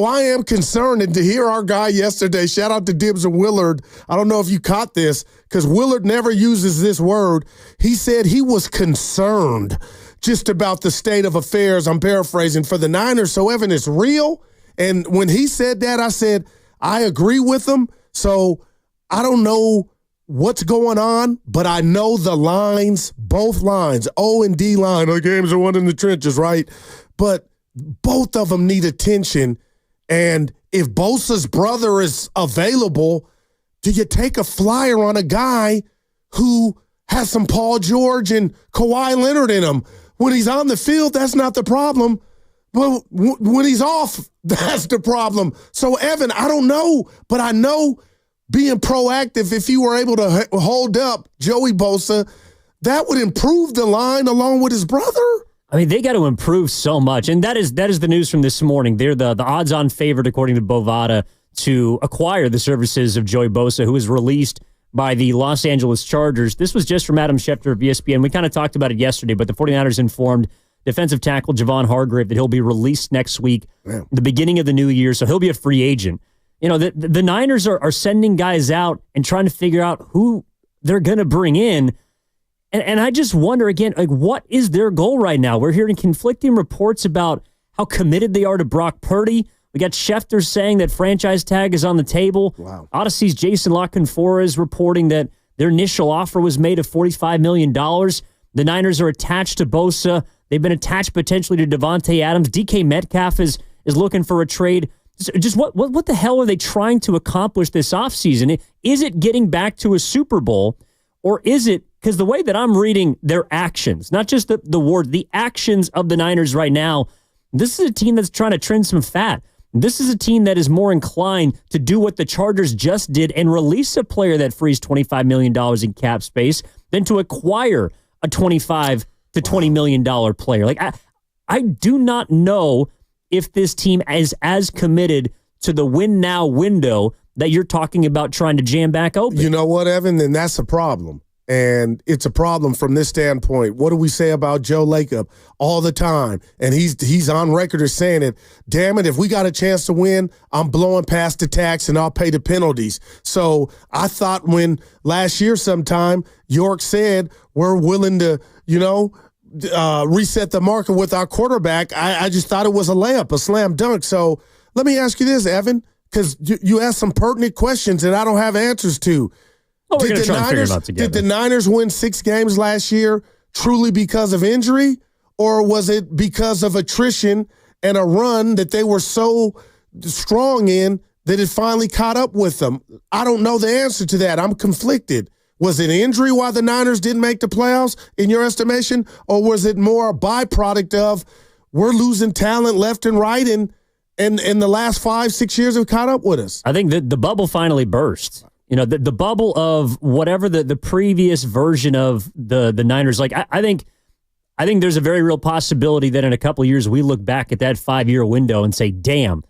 I am concerned, and to hear our guy yesterday, shout out to Dibbs and Willard. I don't know if you caught this, because Willard never uses this word. He said he was concerned just about the state of affairs, I'm paraphrasing, for the Niners. So, Evan, it's real. And when he said that, I said, I agree with him. So I don't know what's going on, but I know the lines, both lines, O and D line, the games are won in the trenches, right? But both of them need attention. And if Bosa's brother is available, do you take a flyer on a guy who has some Paul George and Kawhi Leonard in him? When he's on the field, that's not the problem. But when he's off, that's the problem. So, Evan, I don't know, but I know being proactive, if you were able to hold up Joey Bosa, that would improve the line along with his brother. I mean, they got to improve so much. And that is the news from this morning. They're the odds-on favorite, according to Bovada, to acquire the services of Joey Bosa, who was released by the Los Angeles Chargers. This was just from Adam Schefter of ESPN. We kind of talked about it yesterday, but the 49ers informed defensive tackle Javon Hargrave that he'll be released next week, the beginning of the new year, so he'll be a free agent. The Niners are sending guys out and trying to figure out who they're going to bring in. And I just wonder, again, what is their goal right now? We're hearing conflicting reports about how committed they are to Brock Purdy. We got Schefter saying that franchise tag is on the table. Wow. Odyssey's Jason LaConfora is reporting that their initial offer was made of $45 million. The Niners are attached to Bosa. They've been attached potentially to Davante Adams. DK Metcalf is looking for a trade. Just what the hell are they trying to accomplish this offseason? Is it getting back to a Super Bowl, or is it, because the way that I'm reading their actions, not just the word, the actions of the Niners right now, this is a team that's trying to trim some fat. This is a team that is more inclined to do what the Chargers just did and release a player that frees $25 million in cap space than to acquire a $25 to $20 million player. I do not know if this team is as committed to the win now window that you're talking about trying to jam back open. You know what, Evan? Then that's a problem. And it's a problem from this standpoint. What do we say about Joe Lacob all the time? And he's on record as saying it. Damn it, if we got a chance to win, I'm blowing past the tax and I'll pay the penalties. So I thought when last year sometime York said we're willing to, reset the market with our quarterback, I just thought it was a layup, a slam dunk. So let me ask you this, Evan, because you asked some pertinent questions that I don't have answers to. Did the Niners win 6 games last year truly because of injury, or was it because of attrition and a run that they were so strong in that it finally caught up with them? I don't know the answer to that. I'm conflicted. Was it injury why the Niners didn't make the playoffs, in your estimation, or was it more a byproduct of we're losing talent left and right and the last 5-6 years have caught up with us? I think that the bubble finally burst. The bubble of whatever the previous version of the Niners. Like, I think there's a very real possibility that in a couple of years we look back at that 5-year window and say, damn,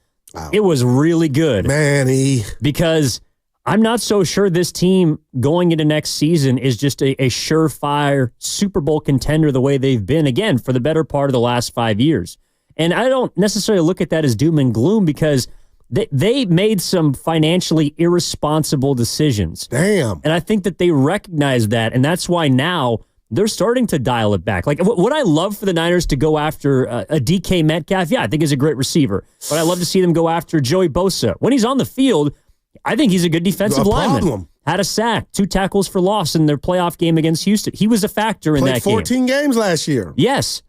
it was really good. Manny. Because I'm not so sure this team going into next season is just a surefire Super Bowl contender the way they've been, again, for the better part of the last 5 years. And I don't necessarily look at that as doom and gloom because they made some financially irresponsible decisions. Damn. And I think that they recognize that, and that's why now they're starting to dial it back. Like, would I love for the Niners to go after a DK Metcalf? Yeah, I think he's a great receiver. But I love to see them go after Joey Bosa. When he's on the field, I think he's a good defensive lineman. Had a sack, 2 tackles for loss in their playoff game against Houston. He was a factor in that game. 14 games last year. Yes.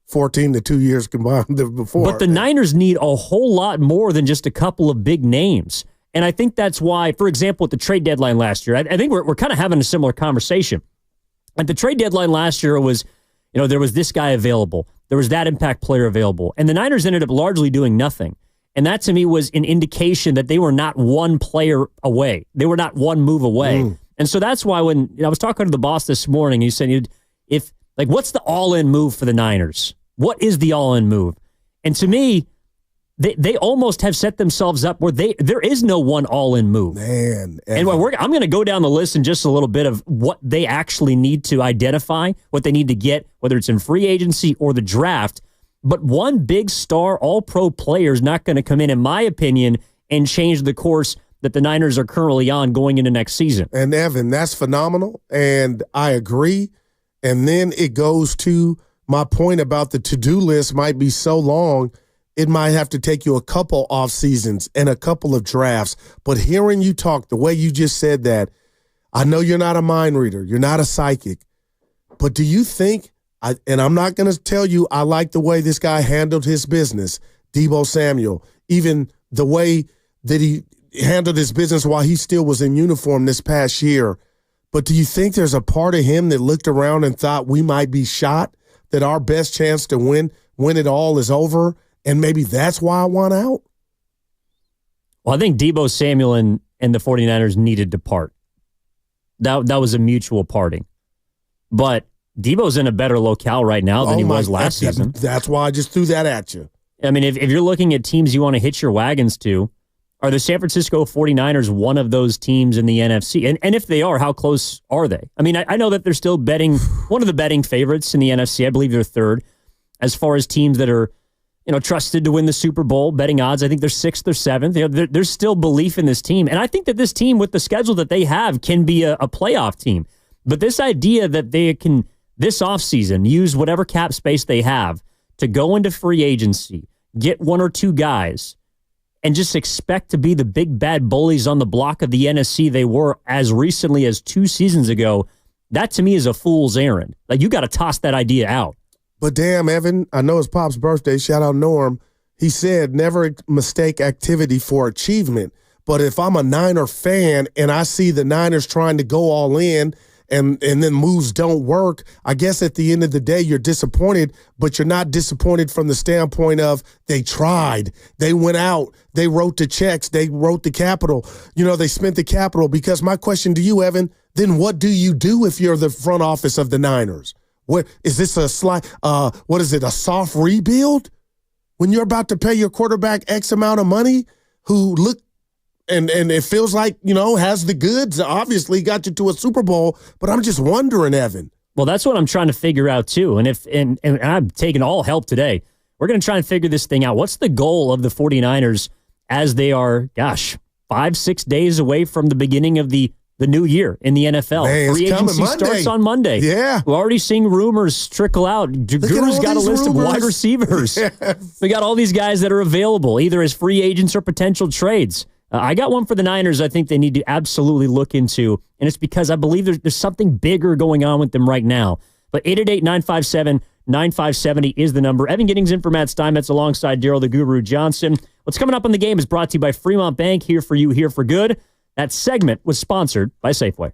14 the 2 years combined before. But the Niners need a whole lot more than just a couple of big names. And I think that's why, for example, at the trade deadline last year, I think we're kind of having a similar conversation. At the trade deadline last year, it was, there was this guy available. There was that impact player available. And the Niners ended up largely doing nothing. And that to me was an indication that they were not one player away. They were not one move away. And so that's why when I was talking to the boss this morning, he said, what's the all-in move for the Niners? What is the all-in move? And to me, they almost have set themselves up where there is no one all-in move. Man. And I'm going to go down the list in just a little bit of what they actually need to identify, what they need to get, whether it's in free agency or the draft. But one big star all-pro player is not going to come in my opinion, and change the course that the Niners are currently on going into next season. And Evan, that's phenomenal, and I agree. And then it goes to my point about the to-do list might be so long, it might have to take you a couple off seasons and a couple of drafts. But hearing you talk the way you just said that, I know you're not a mind reader, you're not a psychic, but do you think, and I'm not going to tell you I like the way this guy handled his business, Deebo Samuel, even the way that he handled his business while he still was in uniform this past year. But do you think there's a part of him that looked around and thought we might be shot, that our best chance to win it all is over, and maybe that's why I want out? Well, I think Deebo Samuel and the 49ers needed to part. That was a mutual parting. But Deebo's in a better locale right now than he was last season. That's why I just threw that at you. I mean, if you're looking at teams you want to hitch your wagons to, are the San Francisco 49ers one of those teams in the NFC? And if they are, how close are they? I mean, I know that they're still one of the betting favorites in the NFC. I believe they're third. As far as teams that are, trusted to win the Super Bowl, betting odds, I think they're 6th or 7th. There's still belief in this team. And I think that this team, with the schedule that they have, can be a playoff team. But this idea that they can, this offseason, use whatever cap space they have to go into free agency, get 1 or 2 guys, and just expect to be the big bad bullies on the block of the NFC they were as recently as 2 seasons ago, that to me is a fool's errand. Like, you got to toss that idea out. But damn, Evan, I know it's Pop's birthday. Shout out Norm. He said, never mistake activity for achievement. But if I'm a Niner fan and I see the Niners trying to go all in and then moves don't work, I guess at the end of the day, you're disappointed, but you're not disappointed from the standpoint of they tried. They went out. They wrote the checks. They wrote the capital. They spent the capital. Because my question to you, Evan, then what do you do if you're the front office of the Niners? What is this a soft rebuild? When you're about to pay your quarterback X amount of money, who looked and it feels like, has the goods. Obviously got you to a Super Bowl, but I'm just wondering, Evan. Well, that's what I'm trying to figure out too. And I'm taking all help today. We're going to try and figure this thing out. What's the goal of the 49ers as they are, 5-6 days away from the beginning of the new year in the NFL? Man, free agency starts on Monday. Yeah. We're already seeing rumors trickle out. Guru's got a list of wide receivers. Yes. We got all these guys that are available, either as free agents or potential trades. I got one for the Niners I think they need to absolutely look into, and it's because I believe there's something bigger going on with them right now. But 888-957-9570 is the number. Evan Giddings in for Matt Steinmetz alongside Daryl the Guru Johnson. What's coming up on the game is brought to you by Fremont Bank, here for you, here for good. That segment was sponsored by Safeway.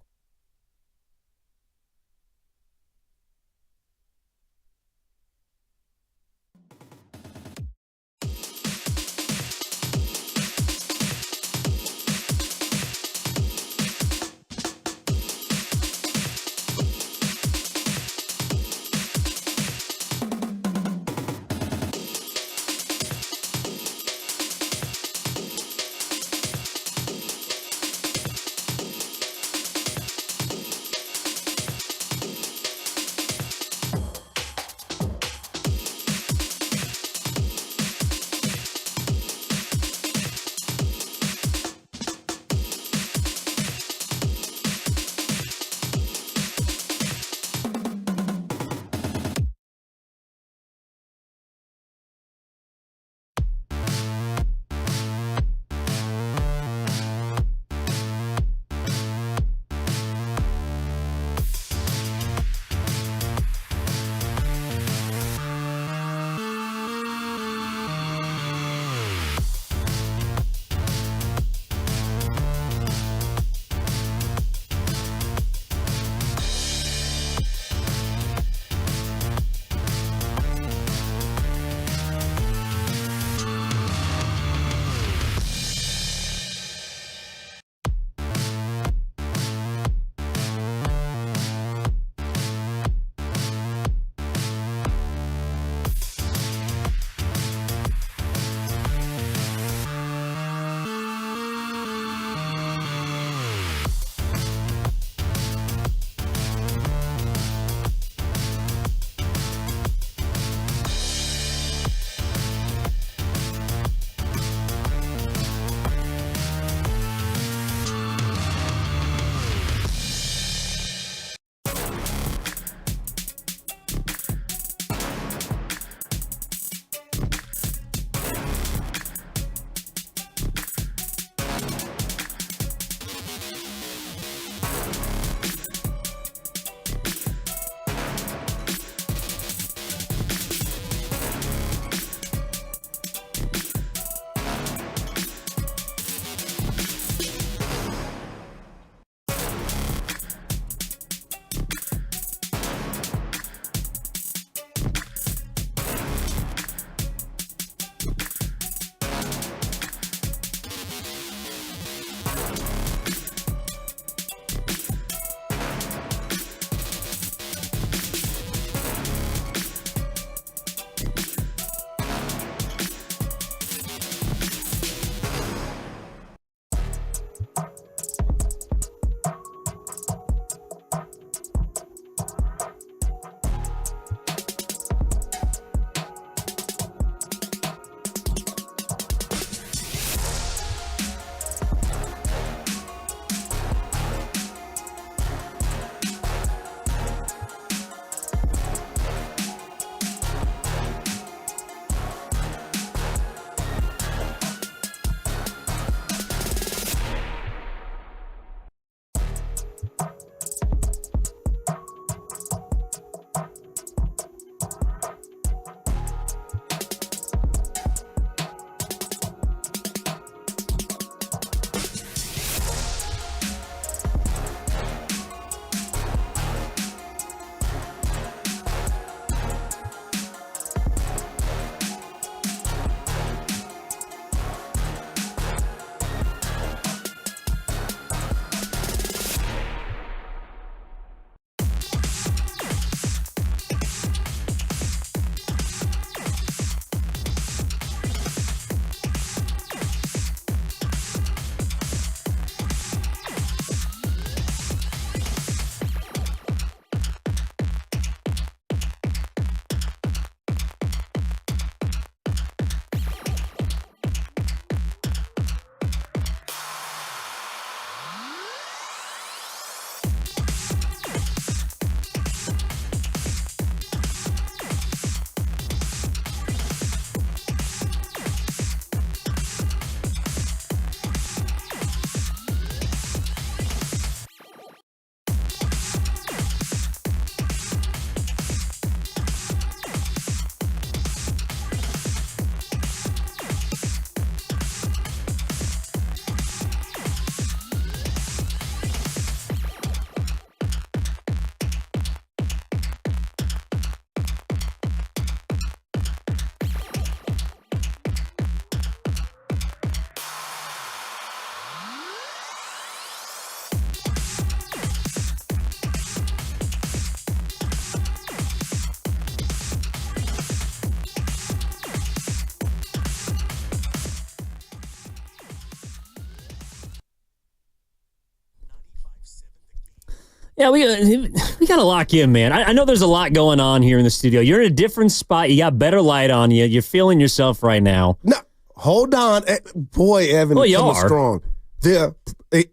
Yeah, we got to lock in, man. I know there's a lot going on here in the studio. You're in a different spot. You got better light on you. You're feeling yourself right now. No, hold on. Boy, Evan, well, coming strong. The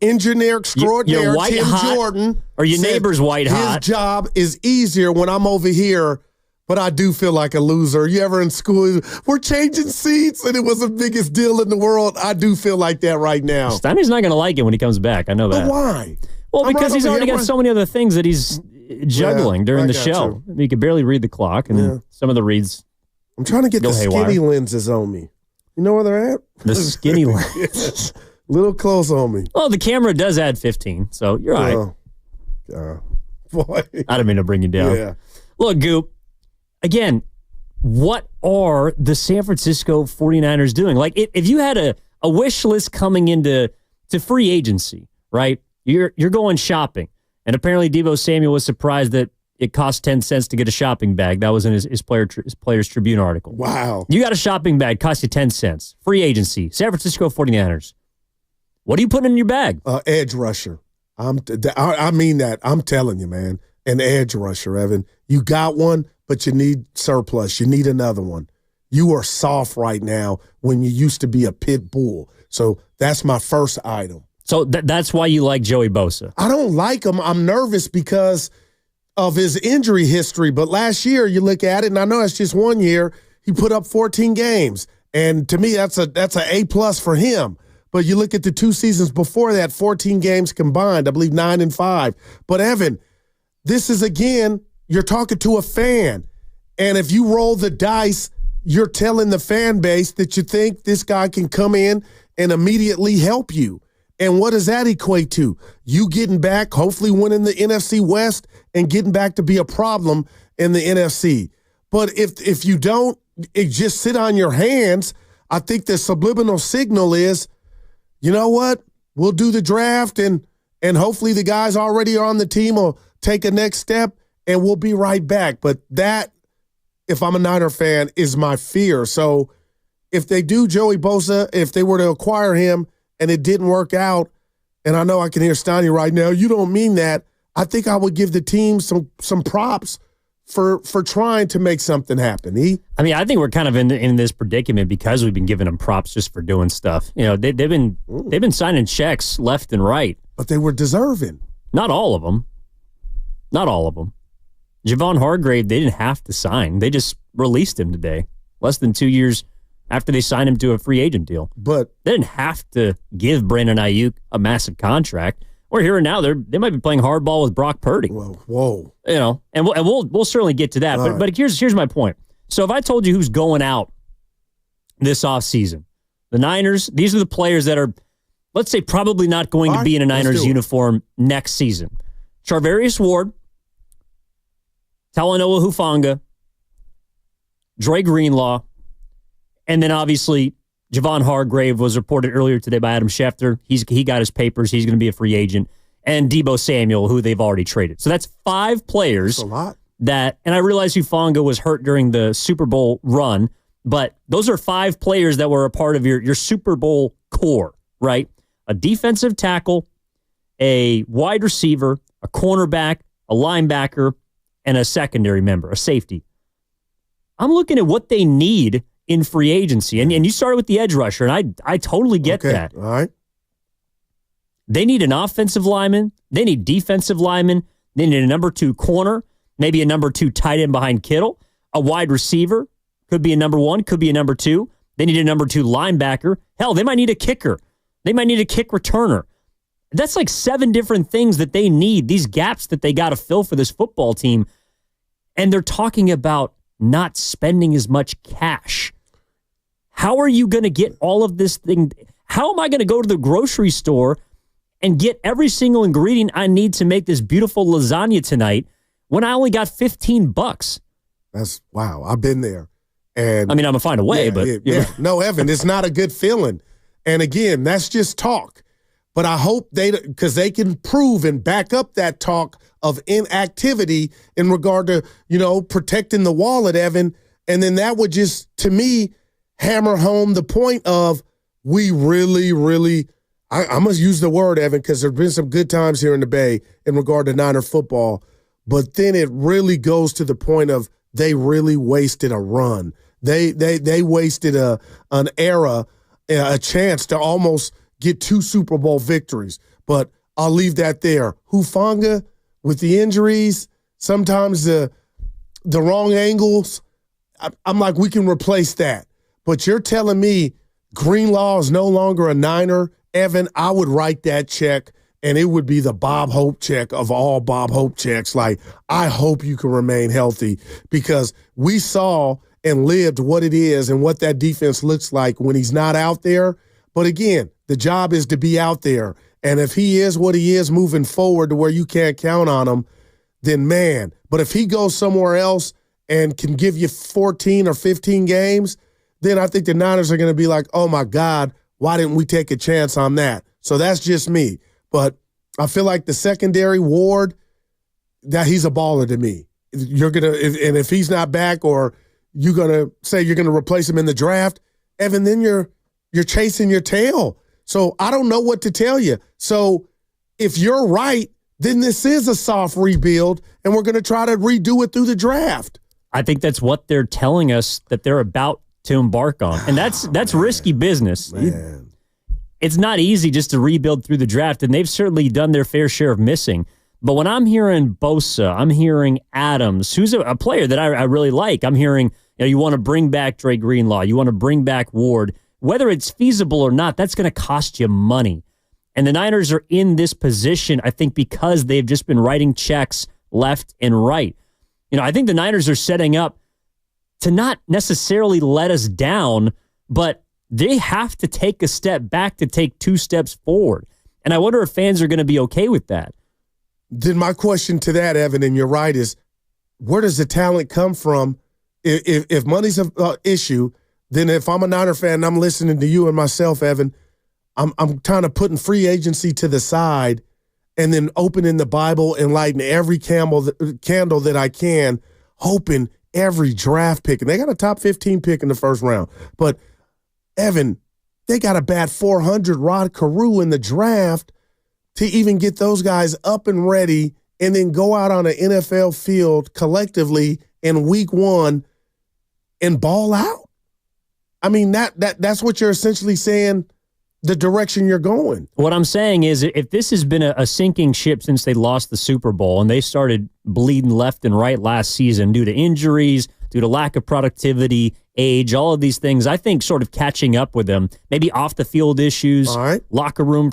engineer extraordinaire, white Tim hot, Jordan. Or your neighbor's white hot. His job is easier when I'm over here, but I do feel like a loser. You ever in school, we're changing seats, and it was the biggest deal in the world. I do feel like that right now. Steiner's not going to like it when he comes back. I know that. But why? Well, because he's already got so many other things that he's juggling during the show. He could barely read the clock, and some of the reads. I'm trying to get the skinny lenses on me. You know where they're at? The skinny lenses. Little close on me. Well, the camera does add 15, so you're all right. Boy. I didn't mean to bring you down. Yeah. Look, Goop, again, what are the San Francisco 49ers doing? Like, if you had a wish list coming into free agency, right? You're going shopping. And apparently Deebo Samuel was surprised that it cost 10 cents to get a shopping bag. That was in his Players Tribune article. Wow. You got a shopping bag, cost you 10 cents. Free agency, San Francisco 49ers. What are you putting in your bag? Edge rusher. I mean that. I'm telling you, man. An edge rusher, Evan. You got one, but you need surplus. You need another one. You are soft right now when you used to be a pit bull. So that's my first item. So that's why you like Joey Bosa? I don't like him. I'm nervous because of his injury history. But last year, you look at it, and I know it's just 1 year, he put up 14 games. And to me, that's an A+ for him. But you look at the 2 seasons before that, 14 games combined, I believe 9-5. But Evan, this is, again, you're talking to a fan. And if you roll the dice, you're telling the fan base that you think this guy can come in and immediately help you. And what does that equate to? You getting back, hopefully winning the NFC West and getting back to be a problem in the NFC. But if you don't just sit on your hands, I think the subliminal signal is, you know what? We'll do the draft and hopefully the guys already on the team will take a next step and we'll be right back. But that, if I'm a Niner fan, is my fear. So if they do Joey Bosa, if they were to acquire him and it didn't work out, and I know I can hear Steiny right now, you don't mean that, I think I would give the team some props for trying to make something happen. I mean, I think we're kind of in this predicament because we've been giving them props just for doing stuff. You know, they've been signing checks left and right. But they were deserving. Not all of them. Not all of them. Javon Hargrave, they didn't have to sign. They just released him today, less than 2 years after they signed him to a free agent deal. But they didn't have to give Brandon Aiyuk a massive contract. We're here and now. They might be playing hardball with Brock Purdy. Whoa. You know, and we'll certainly get to that. But here's my point. So if I told you who's going out this offseason, the Niners, these are the players that are, let's say, probably not going to be in a Niners uniform next season. Charvarius Ward, Talanoa Hufanga, Dre Greenlaw, and then obviously Javon Hargrave was reported earlier today by Adam Schefter. He got his papers. He's going to be a free agent. And Deebo Samuel, who they've already traded. So that's 5 players. That's a lot. And I realize Hufanga was hurt during the Super Bowl run, but those are 5 players that were a part of your Super Bowl core, right? A defensive tackle, a wide receiver, a cornerback, a linebacker, and a secondary member, a safety. I'm looking at what they need in free agency. And you started with the edge rusher, and I totally get that. All right. They need an offensive lineman. They need defensive linemen. They need a number 2 corner, maybe a number 2 tight end behind Kittle, a wide receiver, could be a number 1, could be a number 2. They need a number 2 linebacker. Hell, they might need a kicker. They might need a kick returner. That's like 7 different things that they need, these gaps that they got to fill for this football team. And they're talking about not spending as much cash. How are you going to get all of this thing? How am I going to go to the grocery store and get every single ingredient I need to make this beautiful lasagna tonight when I only got $15? That's wow. I've been there. And I mean, I'm going to find a way, but no, Evan, it's not a good feeling. And again, that's just talk. But I hope because they can prove and back up that talk of inactivity in regard to, protecting the wallet, Evan. And then that would just, to me, hammer home the point of we really, really I must use the word, Evan, because there have been some good times here in the Bay in regard to Niner football. But then it really goes to the point of they really wasted a run. They wasted an era, a chance to almost get 2 Super Bowl victories. But I'll leave that there. Hufanga, with the injuries, sometimes the wrong angles, I'm like, we can replace that. But you're telling me Greenlaw is no longer a Niner? Evan, I would write that check, and it would be the Bob Hope check of all Bob Hope checks. Like, I hope you can remain healthy, because we saw and lived what it is and what that defense looks like when he's not out there. But again, the job is to be out there. And if he is what he is moving forward to where you can't count on him, then man. But if he goes somewhere else and can give you 14 or 15 games, then I think the Niners are going to be like, oh, my God, why didn't we take a chance on that? So that's just me. But I feel like the secondary, Ward, that he's a baller to me. You're going to, and if he's not back, or you're going to say you're going to replace him in the draft, Evan, then you're chasing your tail. So I don't know what to tell you. So if you're right, then this is a soft rebuild, and we're going to try to redo it through the draft. I think that's what they're telling us that they're about to embark on. And that's risky business. It's not easy just to rebuild through the draft, and they've certainly done their fair share of missing. But when I'm hearing Bosa, I'm hearing Adams, who's a player that I really like. I'm hearing, you want to bring back Dre Greenlaw, you want to bring back Ward. Whether it's feasible or not, that's going to cost you money. And the Niners are in this position, I think, because they've just been writing checks left and right. I think the Niners are setting up to not necessarily let us down, but they have to take a step back to take 2 steps forward. And I wonder if fans are going to be okay with that. Then my question to that, Evan, and you're right, is where does the talent come from? If money's an issue, then if I'm a Niner fan and I'm listening to you and myself, Evan, I'm kind of putting free agency to the side and then opening the Bible and lighting every candle that I can, hoping every draft pick. And they got a top 15 pick in the first round. But, Evan, they got to bat 400 Rod Carew in the draft to even get those guys up and ready and then go out on an NFL field collectively in week 1 and ball out. I mean, that's what you're essentially saying, the direction you're going. What I'm saying is, if this has been a sinking ship since they lost the Super Bowl and they started bleeding left and right last season due to injuries, due to lack of productivity, age, all of these things, I think sort of catching up with them, maybe off the field issues, locker room,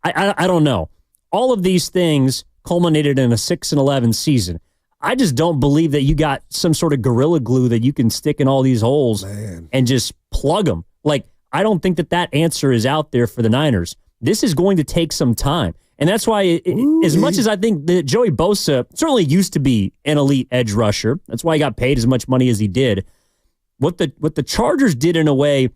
I don't know. All of these things culminated in a 6-11 season. I just don't believe that you got some sort of Gorilla Glue that you can stick in all these holes and just plug them. Like, I don't think that answer is out there for the Niners. This is going to take some time. And that's why, as much as I think that Joey Bosa certainly used to be an elite edge rusher, that's why he got paid as much money as he did. What the Chargers did in a way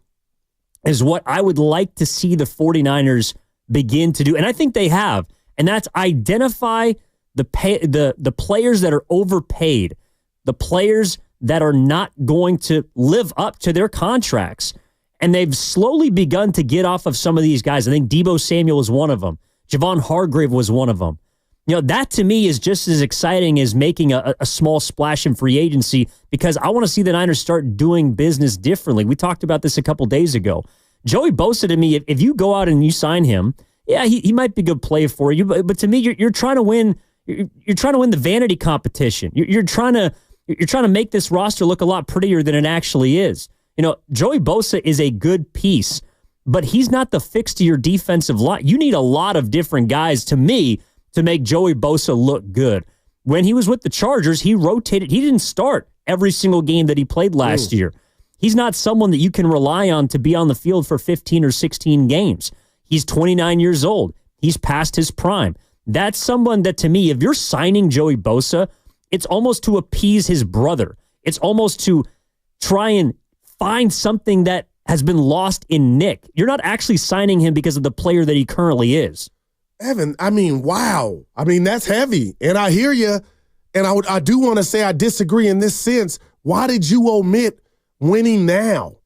is what I would like to see the 49ers begin to do. And I think they have. And that's identify the players that are overpaid, the players that are not going to live up to their contracts. And they've slowly begun to get off of some of these guys. I think Deebo Samuel is one of them. Javon Hargrave was one of them. That to me is just as exciting as making a small splash in free agency, because I want to see the Niners start doing business differently. We talked about this a couple days ago. Joey Bosa, to me, if you go out and you sign him, yeah, he might be a good play for you, but to me, you're trying to win. You're trying to win the vanity competition. You're trying to make this roster look a lot prettier than it actually is. Joey Bosa is a good piece, but he's not the fix to your defensive line. You need a lot of different guys, to me, to make Joey Bosa look good. When he was with the Chargers, he rotated. He didn't start every single game that he played last year. He's not someone that you can rely on to be on the field for 15 or 16 games. He's 29 years old. He's past his prime. That's someone that, to me, if you're signing Joey Bosa, it's almost to appease his brother. It's almost to try and find something that has been lost in Nick. You're not actually signing him because of the player that he currently is. Evan, I mean, wow. I mean, that's heavy. And I hear you. And I do want to say I disagree in this sense. Why did you omit winning now?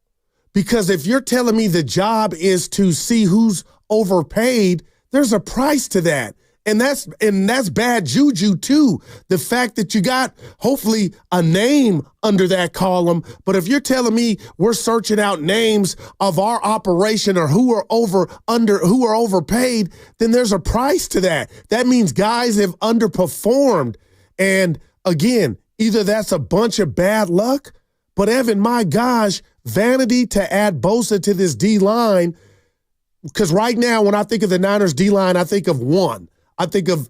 Because if you're telling me the job is to see who's overpaid, there's a price to that. And that's bad juju too. The fact that you got hopefully a name under that column, but if you're telling me we're searching out names of our operation or who are overpaid, then there's a price to that. That means guys have underperformed. And again, either that's a bunch of bad luck, but Evan, my gosh, vanity to add Bosa to this D-line, because right now when I think of the Niners D-line, I think of one. I think of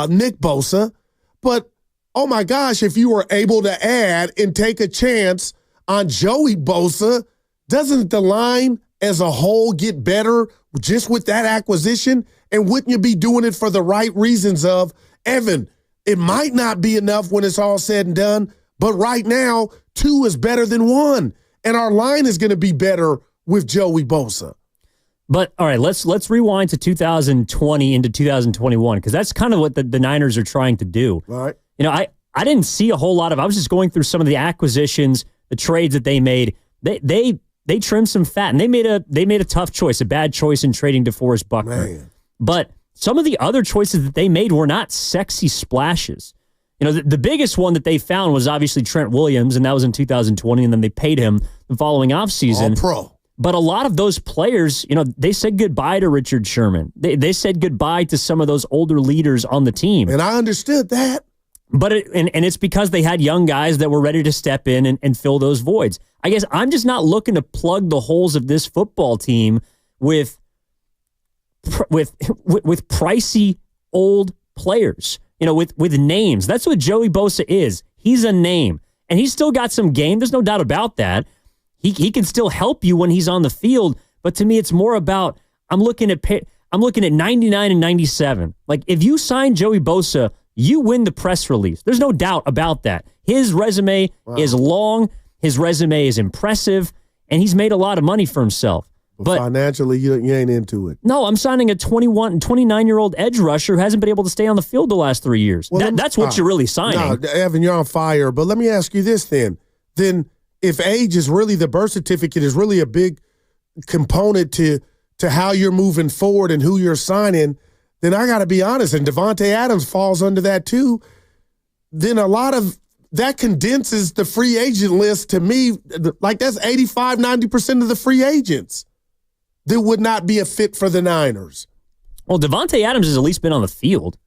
Nick Bosa, but oh my gosh, if you were able to add and take a chance on Joey Bosa, doesn't the line as a whole get better just with that acquisition? And wouldn't you be doing it for the right reasons of, Evan, it might not be enough when it's all said and done, but right now, 2 is better than 1. And our line is going to be better with Joey Bosa. But all right, let's rewind to 2020 into 2021, because that's kind of what the Niners are trying to do. All right. You know, I didn't see a whole lot of. I was just going through some of the acquisitions, the trades that they made. They trimmed some fat, and they made a tough choice, a bad choice in trading DeForest Buckner. Man. But some of the other choices that they made were not sexy splashes. You know, the biggest one that they found was obviously Trent Williams, and that was in 2020, and then they paid him the following offseason. All pro. But a lot of those players, you know, they said goodbye to Richard Sherman. They said goodbye to some of those older leaders on the team. And I understood that. But it's because they had young guys that were ready to step in and fill those voids. I guess I'm just not looking to plug the holes of this football team with pricey old players, you know, with names. That's what Joey Bosa is. He's a name. And he's still got some game. There's no doubt about that. He can still help you when he's on the field, but to me, it's more about I'm looking at 99 and 97. Like if you sign Joey Bosa, you win the press release. There's no doubt about that. His resume is long, his resume is impressive, and he's made a lot of money for himself. But financially, you ain't into it. No, I'm signing a 29-year-old edge rusher who hasn't been able to stay on the field the last 3 years. Well, that's what you're really signing. No, Evan, you're on fire. But let me ask you this then. If age is really the birth certificate is really a big component to how you're moving forward and who you're signing, then I got to be honest, and Davante Adams falls under that too, then a lot of that condenses the free agent list to me. Like that's 85, 90% of the free agents that would not be a fit for the Niners. Well, Davante Adams has at least been on the field.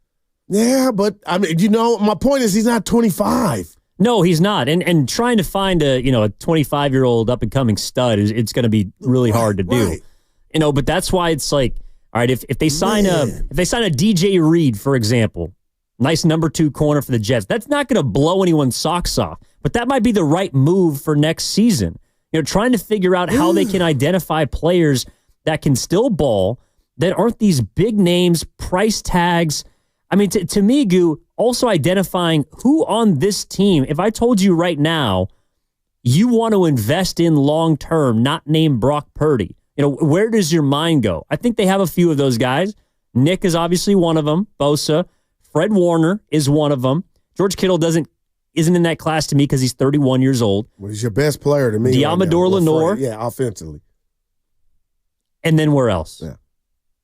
Yeah, but I mean, you know, my point is he's not 25. No, he's not. And trying to find a 25-year-old up-and-coming stud it's going to be really hard to do. Right. You know, but that's why it's like, all right, if they sign a DJ Reed, for example, nice number 2 corner for the Jets, that's not going to blow anyone's socks off. But that might be the right move for next season. You know, trying to figure out how they can identify players that can still ball, that aren't these big names, price tags. I mean, to me, Goo, also identifying who on this team, if I told you right now, you want to invest in long-term, not name Brock Purdy, you know, where does your mind go? I think they have a few of those guys. Nick is obviously one of them. Bosa. Fred Warner is one of them. George Kittle isn't in that class to me because he's 31 years old. Well, he's your best player to me. Diamador Lenore. Yeah, offensively. And then where else? Yeah.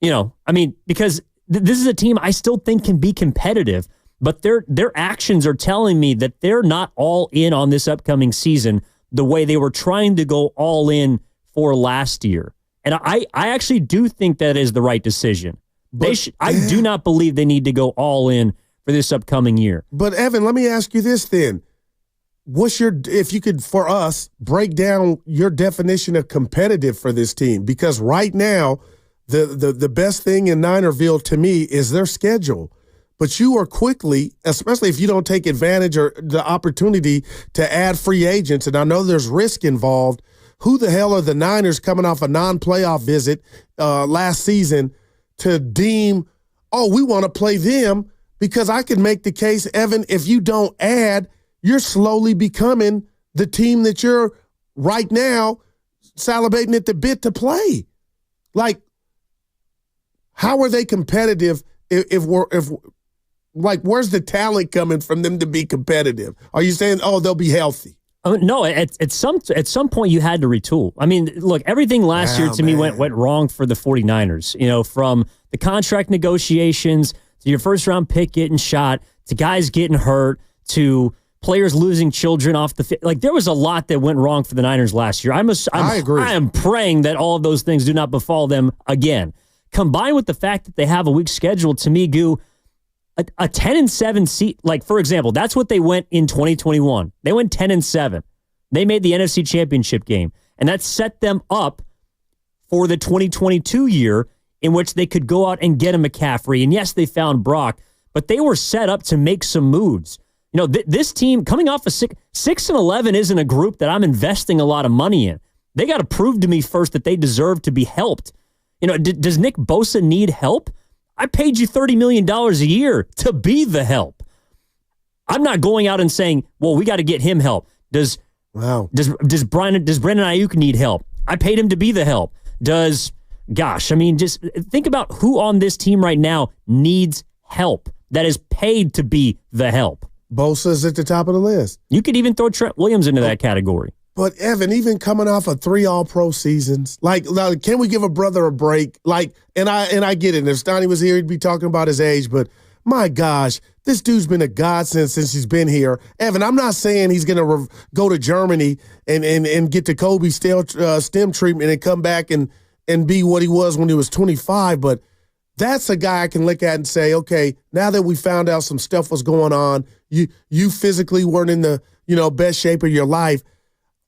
You know, I mean, because this is a team I still think can be competitive, but their actions are telling me that they're not all in on this upcoming season the way they were trying to go all in for last year. And I actually do think that is the right decision. I do not believe they need to go all in for this upcoming year. But Evan, let me ask you this then. If you could, for us, break down your definition of competitive for this team? Because right now, the best thing in Ninerville to me is their schedule. But you are quickly, especially if you don't take advantage or the opportunity to add free agents, and I know there's risk involved, who the hell are the Niners coming off a non-playoff visit last season to deem, we want to play them? Because I can make the case, Evan, if you don't add, you're slowly becoming the team that you're right now salivating at the bit to play. Like, how are they competitive if where's the talent coming from them to be competitive? Are you saying, they'll be healthy? No, at some point you had to retool. I mean, look, everything last year to me went wrong for the 49ers. From the contract negotiations to your first round pick getting shot to guys getting hurt to players losing children off the field. Like, there was a lot that went wrong for the Niners last year. I agree. I am praying that all of those things do not befall them again. Combined with the fact that they have a weak schedule, to me, Goo, a 10-7 seat, like, for example, that's what they went in 2021. They went 10-7. They made the NFC Championship game, and that set them up for the 2022 year in which they could go out and get a McCaffrey. And yes, they found Brock, but they were set up to make some moves. This team coming off a 6-11 isn't a group that I'm investing a lot of money in. They got to prove to me first that they deserve to be helped. Does Nick Bosa need help? I paid you $30 million a year to be the help. I'm not going out and saying, well, we got to get him help. Does Brandon Aiyuk need help? I paid him to be the help. Just think about who on this team right now needs help that is paid to be the help. Bosa's at the top of the list. You could even throw Trent Williams into that category. But Evan, even coming off of 3 All-Pro seasons, like, can we give a brother a break? Like, and I get it. If Stoney was here, he'd be talking about his age. But my gosh, this dude's been a godsend since he's been here. Evan, I'm not saying he's going to go to Germany and get the Kobe stem treatment and come back and be what he was when he was 25. But that's a guy I can look at and say, okay, now that we found out some stuff was going on, you physically weren't in the best shape of your life.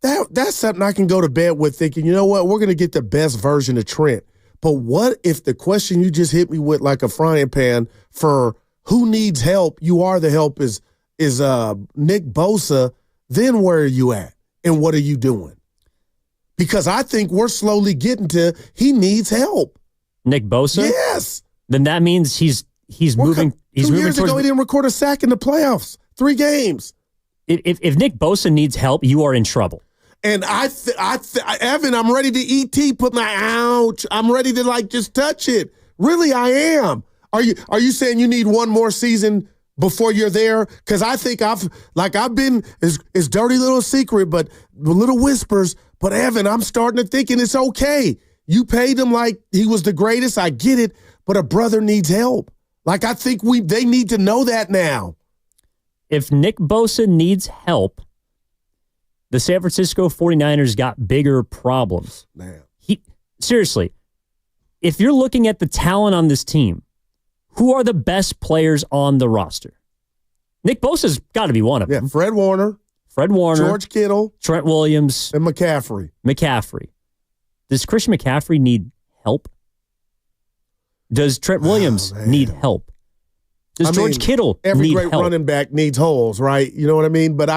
That's something I can go to bed with thinking, you know what, we're going to get the best version of Trent. But what if the question you just hit me with like a frying pan for who needs help, you are the help, is Nick Bosa, then where are you at? And what are you doing? Because I think we're slowly getting to he needs help. Nick Bosa? Yes. Then that means he's moving. He's 2 moving years ago, he didn't record a sack in the playoffs. 3 games. If Nick Bosa needs help, you are in trouble. And Evan, I'm ready to ET, put my ouch. I'm ready to just touch it. Really, I am. Are you saying you need one more season before you're there? Because I think I've been, it's dirty little secret, but little whispers. But Evan, I'm starting to thinking it's okay. You paid him like he was the greatest. I get it, but a brother needs help. Like, I think they need to know that now. If Nick Bosa needs help, the San Francisco 49ers got bigger problems. Man. Seriously, if you're looking at the talent on this team, who are the best players on the roster? Nick Bosa's got to be one of them. Yeah, Fred Warner, George Kittle, Trent Williams, and McCaffrey. Does Christian McCaffrey need help? Does Trent Williams need help? Does George Kittle every need great help? Running back needs holes, right? You know what I mean? But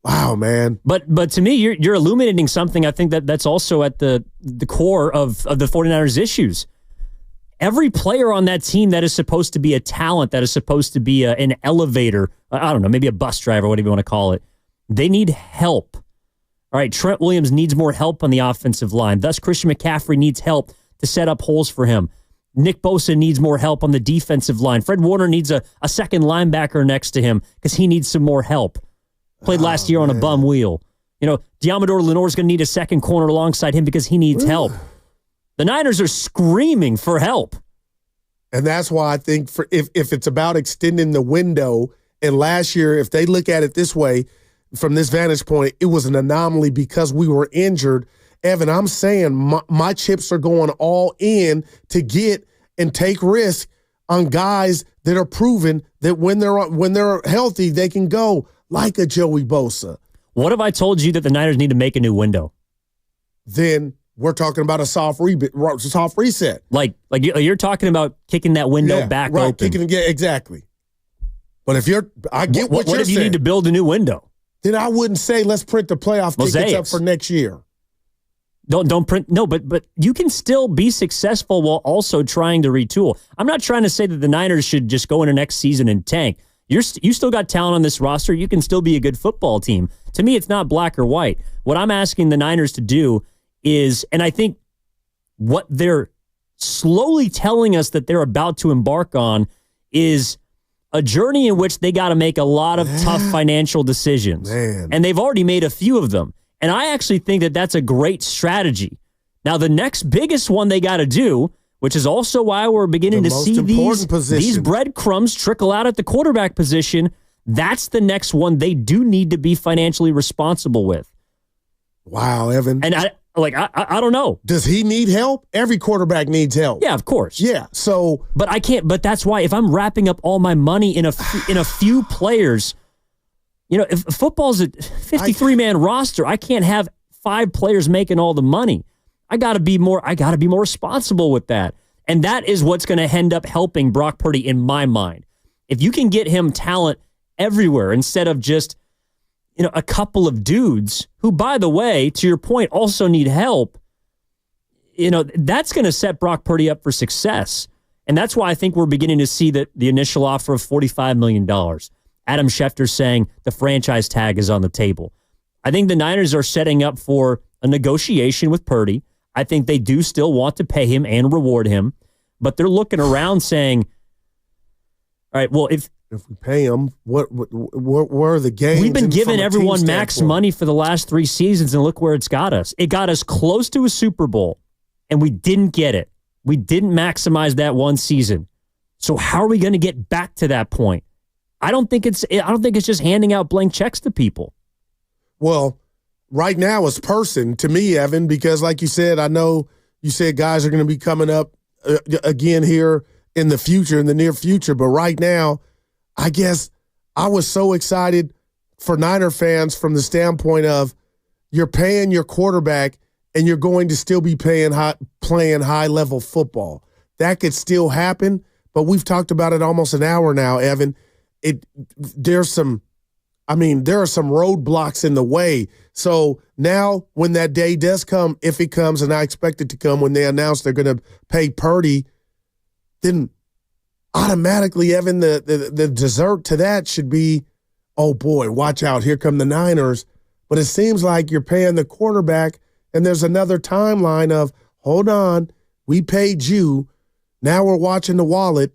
wow, man. But to me, you're illuminating something I think that's also at the core of the 49ers' issues. Every player on that team that is supposed to be a talent, that is supposed to be an elevator, I don't know, maybe a bus driver, whatever you want to call it, they need help. All right, Trent Williams needs more help on the offensive line. Thus, Christian McCaffrey needs help to set up holes for him. Nick Bosa needs more help on the defensive line. Fred Warner needs a second linebacker next to him because he needs some more help. Played last year on a bum wheel. Diamador Lenoir's going to need a second corner alongside him because he needs help. The Niners are screaming for help. And that's why I think if it's about extending the window, and last year, if they look at it this way, from this vantage point, it was an anomaly because we were injured. Evan, I'm saying my chips are going all in to get and take risk on guys that are proven that when they're healthy, they can go, like a Joey Bosa. What if I told you that the Niners need to make a new window? Then we're talking about a soft reset. Like you're talking about kicking that window back open. Kicking again, exactly. But if I get what you're saying. What if you need to build a new window? Then I wouldn't say let's print the playoff tickets up for next year. Don't print. No, but you can still be successful while also trying to retool. I'm not trying to say that the Niners should just go into next season and tank. You still got talent on this roster. You can still be a good football team. To me, it's not black or white. What I'm asking the Niners to do is, and I think what they're slowly telling us that they're about to embark on is a journey in which they got to make a lot of tough financial decisions. And they've already made a few of them. And I actually think that that's a great strategy. Now, the next biggest one they got to do, which is also why we're beginning to see these breadcrumbs trickle out at the quarterback position, that's the next one they do need to be financially responsible with. Wow, Evan. And I don't know. Does he need help? Every quarterback needs help. Yeah, of course. Yeah. So, but I can't. But that's why if I'm wrapping up all my money in a few players, if football's a 53-man roster, I can't have 5 players making all the money. I got to be more responsible with that. And that is what's going to end up helping Brock Purdy in my mind. If you can get him talent everywhere instead of just a couple of dudes who, by the way, to your point, also need help, that's going to set Brock Purdy up for success. And that's why I think we're beginning to see the initial offer of $45 million. Adam Schefter saying the franchise tag is on the table. I think the Niners are setting up for a negotiation with Purdy. I think they do still want to pay him and reward him, but they're looking around saying, all right, well, if we pay him, what are the gains? We've been giving everyone max money for the last 3 seasons, and look where it's got us. It got us close to a Super Bowl, and we didn't get it. We didn't maximize that one season. So how are we going to get back to that point? I don't think it's just handing out blank checks to people. Well, right now it's person to me, Evan, because like you said, I know you said guys are going to be coming up again here in the near future, but right now, I guess I was so excited for Niner fans from the standpoint of you're paying your quarterback and you're going to still be playing high-level football. That could still happen, but we've talked about it almost an hour now, Evan. There are some roadblocks in the way. So now when that day does come, if it comes, and I expect it to come when they announce they're going to pay Purdy, then automatically, Evan, the dessert to that should be, oh boy, watch out, here come the Niners. But it seems like you're paying the quarterback, and there's another timeline of, hold on, we paid you, now we're watching the wallet.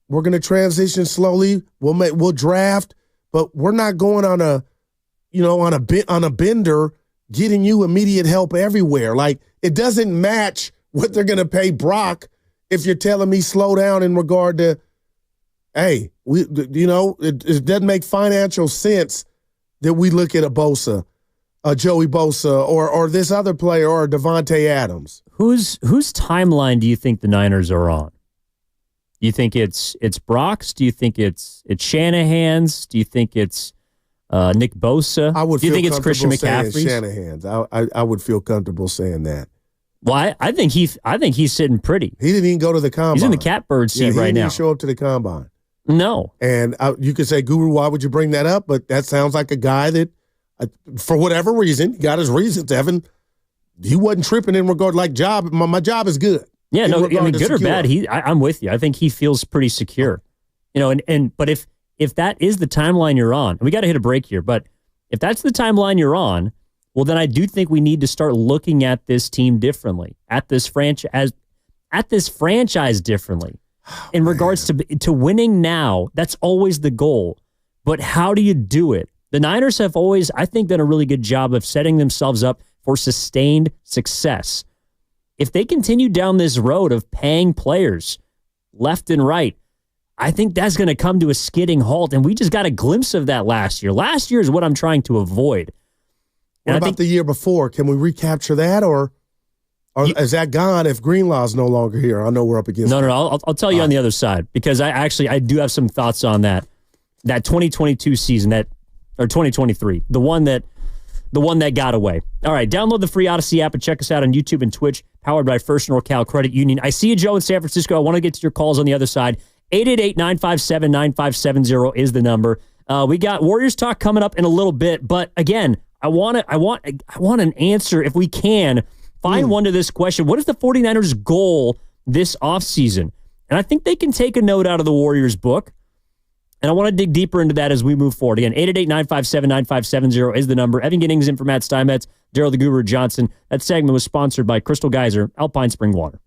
We're going to transition slowly. We'll draft, but we're not going on a bender, getting you immediate help everywhere. Like, it doesn't match what they're going to pay Brock. If you're telling me slow down in regard to, hey, it doesn't make financial sense that we look at a Bosa, a Joey Bosa, or this other player, or Davante Adams. Whose timeline do you think the Niners are on? Do you think it's Brock's? Do you think it's Shanahan's? Do you think it's Nick Bosa? Do you think it's Christian McCaffrey's? Shanahan's. I would feel comfortable saying that. Well, I think he's sitting pretty. He didn't even go to the combine. He's in the catbird seat right now. He didn't even show up to the combine. No. And you could say, Guru, why would you bring that up? But that sounds like a guy that, for whatever reason, he got his reasons. Evan, he wasn't tripping in regard like job. My job is good. Yeah, no, I mean, good or bad, I'm with you. I think he feels pretty secure. But if that is the timeline you're on, and we got to hit a break here, but if that's the timeline you're on, well, then I do think we need to start looking at this team differently, at this franchise differently. In regards to winning now, that's always the goal. But how do you do it? The Niners have always, I think, done a really good job of setting themselves up for sustained success. If they continue down this road of paying players left and right, I think that's going to come to a skidding halt, and we just got a glimpse of that last year. Last year is what I'm trying to avoid. What about the year before? Can we recapture that, or is that gone if Greenlaw's no longer here? I know we're up against. No. I'll tell you on the other side, because I do have some thoughts on that 2022 season, or 2023, the one that got away. All right, download the free Odyssey app and check us out on YouTube and Twitch, powered by First NorCal Credit Union. I see you, Joe, in San Francisco. I want to get to your calls on the other side. 888-957-9570 is the number. We got Warriors talk coming up in a little bit, but again, I want an answer if we can. Find one to this question. What is the 49ers' goal this offseason? And I think they can take a note out of the Warriors book. And I want to dig deeper into that as we move forward. Again, 888-957-9570 is the number. Evan Giddings in for Matt Steinmetz, Daryl the Guru Johnson. That segment was sponsored by Crystal Geyser, Alpine Spring Water.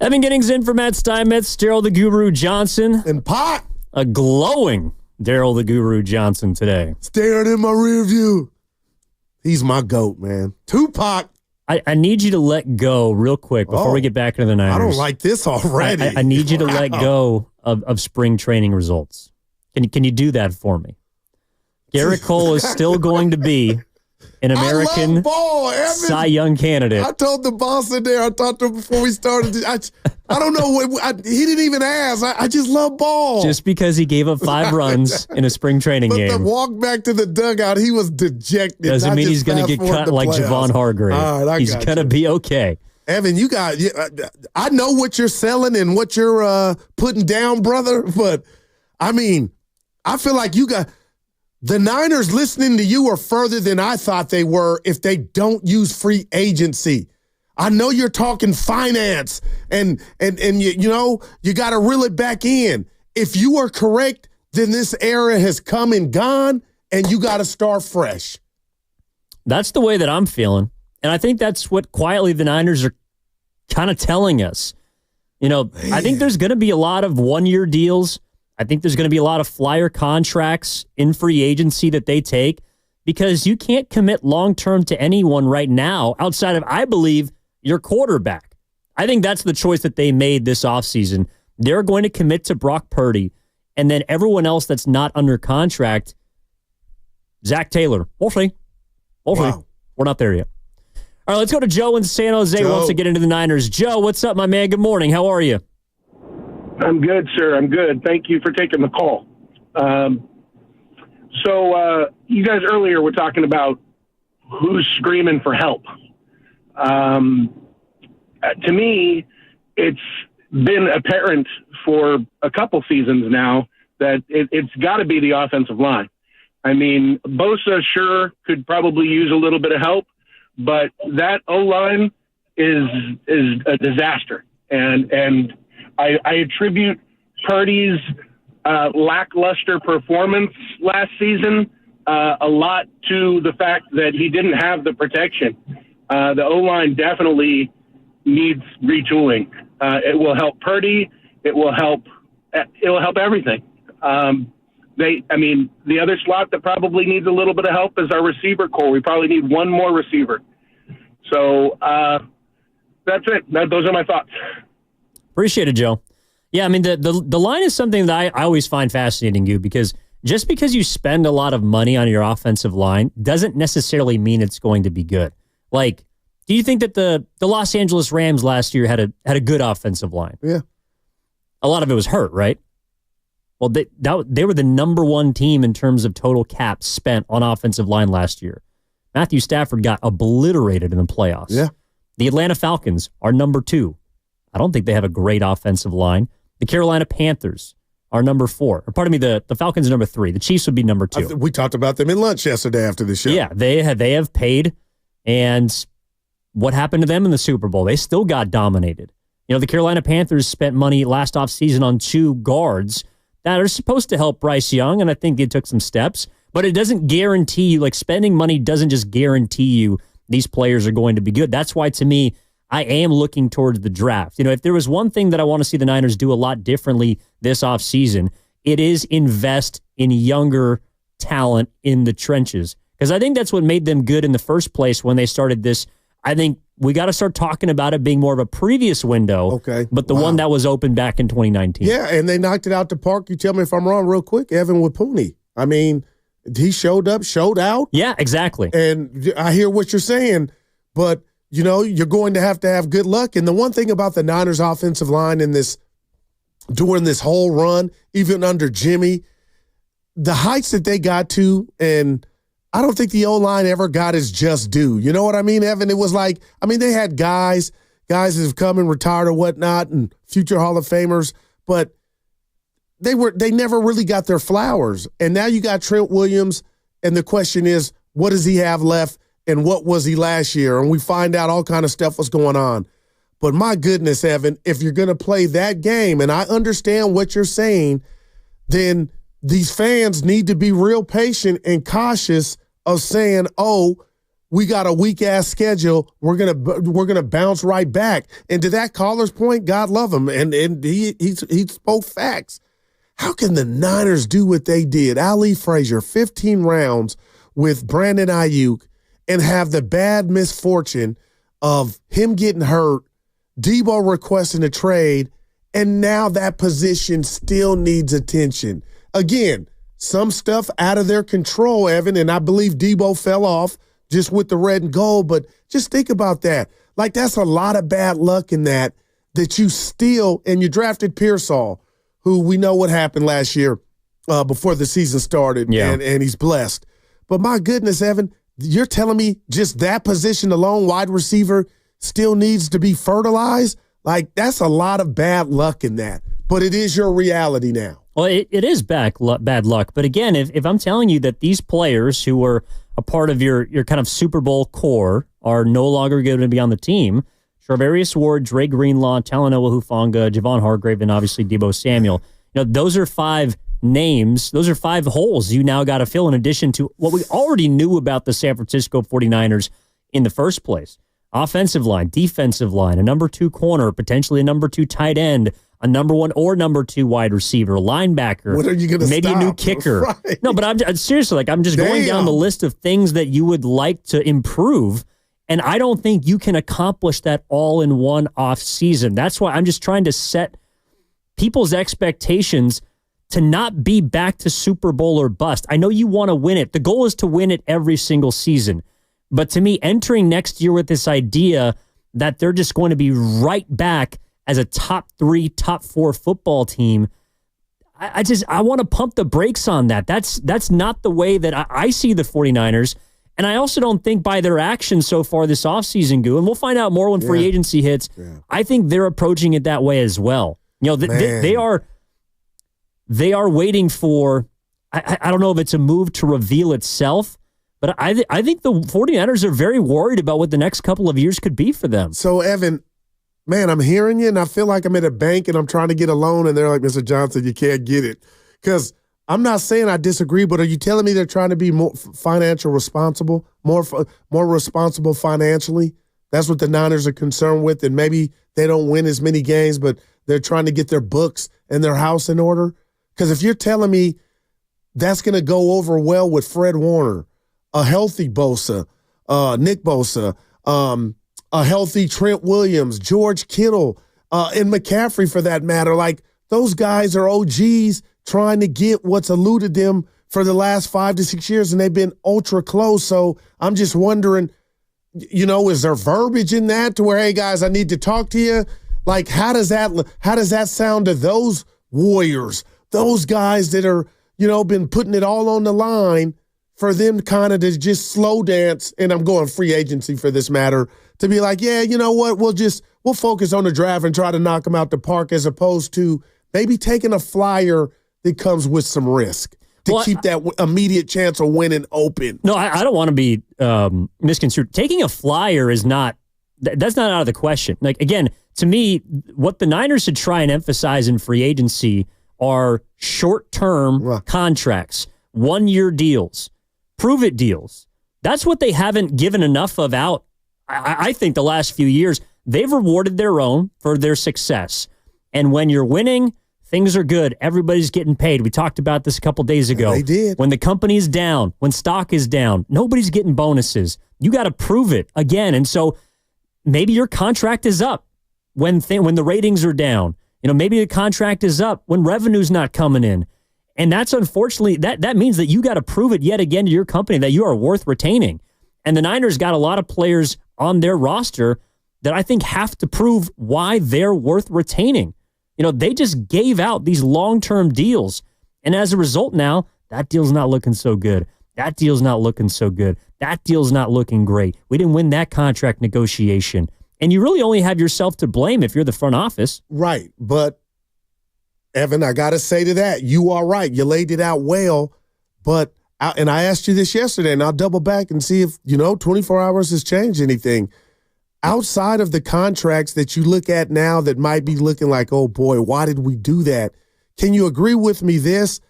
Evan Giddings in for Matt Steinmetz, Daryl the Guru Johnson. And Pot. A glowing Daryl the Guru Johnson today. Staring in my rear view. He's my GOAT, man. Tupac. I need you to let go real quick before we get back into the Niners. I don't like this already. I need you to let go of spring training results. Can you do that for me? Garrett Cole is still going to be an American Cy Young candidate. I told the boss in there, I talked to him before we started. I don't know. He didn't even ask. I just love ball. Just because he gave up 5 runs in a spring training game. But the walk back to the dugout, he was dejected. Doesn't mean he's going to get cut like Javon Hargrave. All right, he's going to be okay. Evan, I know what you're selling and what you're putting down, brother. But, I mean, I feel like the Niners listening to you are further than I thought they were if they don't use free agency. I know you're talking finance and you got to reel it back in. If you are correct, then this era has come and gone and you got to start fresh. That's the way that I'm feeling. And I think that's what quietly the Niners are kind of telling us. I think there's going to be a lot of one-year deals. I think there's going to be a lot of flyer contracts in free agency that they take because you can't commit long-term to anyone right now outside of, I believe, your quarterback. I think that's the choice that they made this offseason. They're going to commit to Brock Purdy, and then everyone else that's not under contract, Zach Taylor. We'll see. Wow. We're not there yet. All right, let's go to Joe in San Jose who wants to get into the Niners. Joe, what's up, my man? Good morning. How are you? I'm good, sir. I'm good. Thank you for taking the call. So you guys earlier were talking about who's screaming for help. To me, it's been apparent for a couple seasons now that it's got to be the offensive line. I mean, Bosa sure could probably use a little bit of help, but that O-line is a disaster. And I attribute Purdy's lackluster performance last season a lot to the fact that he didn't have the protection. The O-line definitely needs retooling. It will help Purdy. It will help everything. The other slot that probably needs a little bit of help is our receiver core. We probably need one more receiver. So that's it. Those are my thoughts. Appreciate it, Joe. Yeah, I mean, the line is something that I always find fascinating, you, because just because you spend a lot of money on your offensive line doesn't necessarily mean it's going to be good. Like, do you think that the Los Angeles Rams last year had a good offensive line? Yeah. A lot of it was hurt, right? Well, they were the number 1 team in terms of total cap spent on offensive line last year. Matthew Stafford got obliterated in the playoffs. Yeah. The Atlanta Falcons are number 2. I don't think they have a great offensive line. The Carolina Panthers are number 4. Or pardon me, the Falcons are number 3. The Chiefs would be number 2. We talked about them in lunch yesterday after the show. Yeah, they have paid. And what happened to them in the Super Bowl? They still got dominated. The Carolina Panthers spent money last offseason on 2 guards that are supposed to help Bryce Young, and I think they took some steps. But it doesn't guarantee you, like spending money doesn't just guarantee you these players are going to be good. That's why, to me, I am looking towards the draft. If there was one thing that I want to see the Niners do a lot differently this offseason, it is invest in younger talent in the trenches. Because I think that's what made them good in the first place when they started this. I think we got to start talking about it being more of a previous window, but the one that was open back in 2019. Yeah, and they knocked it out the park. You tell me if I'm wrong real quick, Evan with Pooney. I mean, he showed up, showed out. Yeah, exactly. And I hear what you're saying, but you're going to have good luck. And the one thing about the Niners offensive line during this whole run, even under Jimmy, the heights that they got to, and I don't think the O-line ever got his just due. You know what I mean, Evan? It was like, they had guys that have come and retired or whatnot and future Hall of Famers, but they never really got their flowers. And now you got Trent Williams, and the question is, what does he have left? And what was he last year? And we find out all kind of stuff was going on. But my goodness, Evan, if you're going to play that game, and I understand what you're saying, then these fans need to be real patient and cautious of saying, we got a weak ass schedule. We're gonna bounce right back. And to that caller's point, God love him, and he spoke facts. How can the Niners do what they did? Ali Frazier, 15 rounds with Brandon Aiyuk, and have the bad misfortune of him getting hurt, Debo requesting a trade, and now that position still needs attention. Again, some stuff out of their control, Evan, and I believe Debo fell off just with the red and gold, but just think about that. Like, that's a lot of bad luck in that you still, and you drafted Pearsall, who we know what happened last year before the season started, and he's blessed. But my goodness, Evan, you're telling me just that position alone, wide receiver, still needs to be fertilized? Like, that's a lot of bad luck in that. But it is your reality now. Well, it is bad luck. But again, if I'm telling you that these players who were a part of your kind of Super Bowl core are no longer going to be on the team, Charvarius Ward, Dre Greenlaw, Talanoa Hufanga, Javon Hargrave, and obviously Deebo Samuel. Those are 5 names. Those are 5 holes you now got to fill in addition to what we already knew about the San Francisco 49ers in the first place. Offensive line, defensive line, a number 2 corner, potentially a number 2 tight end, a number 1 or number 2 wide receiver, linebacker. What are you going to maybe stop? A new kicker. Right. No, but I'm seriously, I'm just going down the list of things that you would like to improve. And I don't think you can accomplish that all in one off season. That's why I'm just trying to set people's expectations to not be back to Super Bowl or bust. I know you want to win it. The goal is to win it every single season. But to me, entering next year with this idea that they're just going to be right back as a top 3, top 4 football team, I want to pump the brakes on that. That's not the way that I see the 49ers. And I also don't think by their actions so far this offseason, Goo, and we'll find out more when free agency hits, I think they're approaching it that way as well. They are waiting for, I don't know if it's a move to reveal itself, but I think the 49ers are very worried about what the next couple of years could be for them. So, Evan, man, I'm hearing you, and I feel like I'm at a bank and I'm trying to get a loan, and they're like, Mr. Johnson, you can't get it. Because I'm not saying I disagree, but are you telling me they're trying to be more financial responsible, more responsible financially? That's what the Niners are concerned with, and maybe they don't win as many games, but they're trying to get their books and their house in order? Because if you're telling me that's going to go over well with Fred Warner, a healthy Bosa, Nick Bosa, a healthy Trent Williams, George Kittle, and McCaffrey for that matter, like those guys are OGs trying to get what's eluded them for the last 5 to 6 years, and they've been ultra close. So I'm just wondering, is there verbiage in that to where, hey guys, I need to talk to you? Like, how does that sound to those warriors, those guys that are, been putting it all on the line for them kind of to just slow dance, and I'm going free agency for this matter, to be like, yeah, you know what, we'll focus on the draft and try to knock them out the park, as opposed to maybe taking a flyer that comes with some risk to keep that immediate chance of winning open. No, I don't want to be misconstrued. Taking a flyer is not, that's not out of the question. Like, again, to me, what the Niners should try and emphasize in free agency are short-term contracts, 1-year deals, prove-it deals. That's what they haven't given enough of out. I think the last few years, they've rewarded their own for their success. And when you're winning, things are good. Everybody's getting paid. We talked about this a couple days ago. They did. When the company's down, when stock is down, nobody's getting bonuses. You got to prove it again. And so maybe your contract is up when the ratings are down. Maybe the contract is up when revenue's not coming in. And that's unfortunately, that means that you got to prove it yet again to your company that you are worth retaining. And the Niners got a lot of players on their roster that I think have to prove why they're worth retaining. They just gave out these long-term deals. And as a result now, that deal's not looking so good. That deal's not looking so good. That deal's not looking great. We didn't win that contract negotiation. And you really only have yourself to blame if you're the front office. Right. But, Evan, I got to say to that, you are right. You laid it out well. But, and I asked you this yesterday, and I'll double back and see if, 24 hours has changed anything. Outside of the contracts that you look at now that might be looking like, oh boy, why did we do that? Can you agree with me that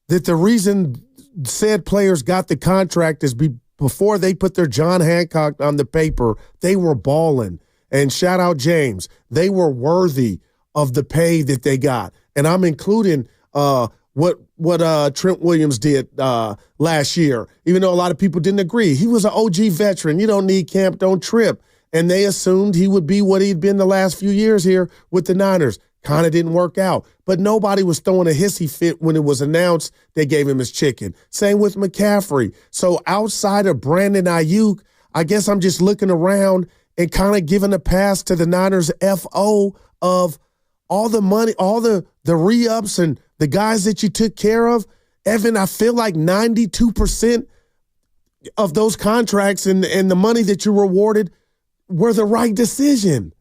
the reason said players got the contract is before they put their John Hancock on the paper, they were balling. And shout out James. They were worthy of the pay that they got. And I'm including what Trent Williams did last year, even though a lot of people didn't agree. He was an OG veteran. You don't need camp, don't trip. And they assumed he would be what he'd been the last few years here with the Niners. Kind of didn't work out. But nobody was throwing a hissy fit when it was announced they gave him his chicken. Same with McCaffrey. So outside of Brandon Aiyuk, I guess I'm just looking around and kind of giving a pass to the Niners FO of all the money, all the re-ups and the guys that you took care of. Evan, I feel like 92% of those contracts and the money that you rewarded were the right decision.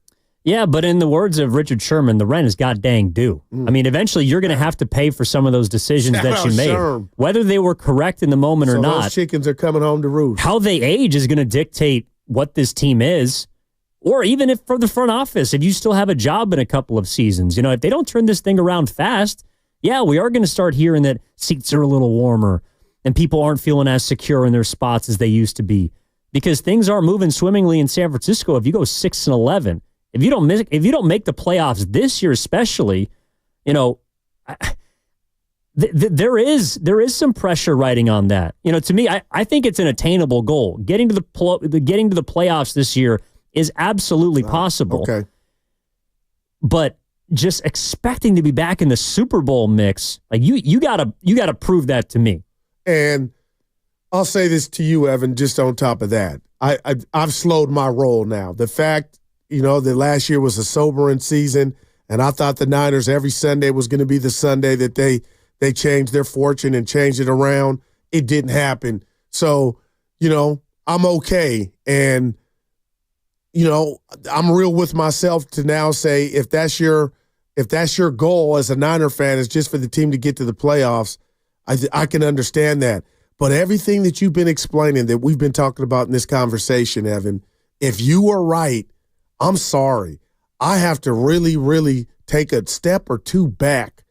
Yeah, but in the words of Richard Sherman, the rent is god dang due. I mean, eventually you're going to have to pay for some of those decisions that you made. Sherm. Whether they were correct in the moment or not. Those chickens are coming home to roost. How they age is going to dictate what this team is. Or even if for the front office, if you still have a job in a couple of seasons. If they don't turn this thing around fast, yeah, we are going to start hearing that seats are a little warmer and people aren't feeling as secure in their spots as they used to be. Because things aren't moving swimmingly in San Francisco. If you go 6-11, if you don't make the playoffs this year, especially, there is some pressure riding on that. To me, I think it's an attainable goal. Getting to the playoffs this year is absolutely possible. Okay, but just expecting to be back in the Super Bowl mix, like you gotta prove that to me. And I'll say this to you, Evan, just on top of that. I've slowed my roll now. The fact, that last year was a sobering season, and I thought the Niners every Sunday was going to be the Sunday that they changed their fortune and changed it around. It didn't happen. So, I'm okay. And, I'm real with myself to now say if that's your goal as a Niner fan is just for the team to get to the playoffs, I can understand that. But everything that you've been explaining that we've been talking about in this conversation, Evan, if you are right, I'm sorry. I have to really, really take a step or two back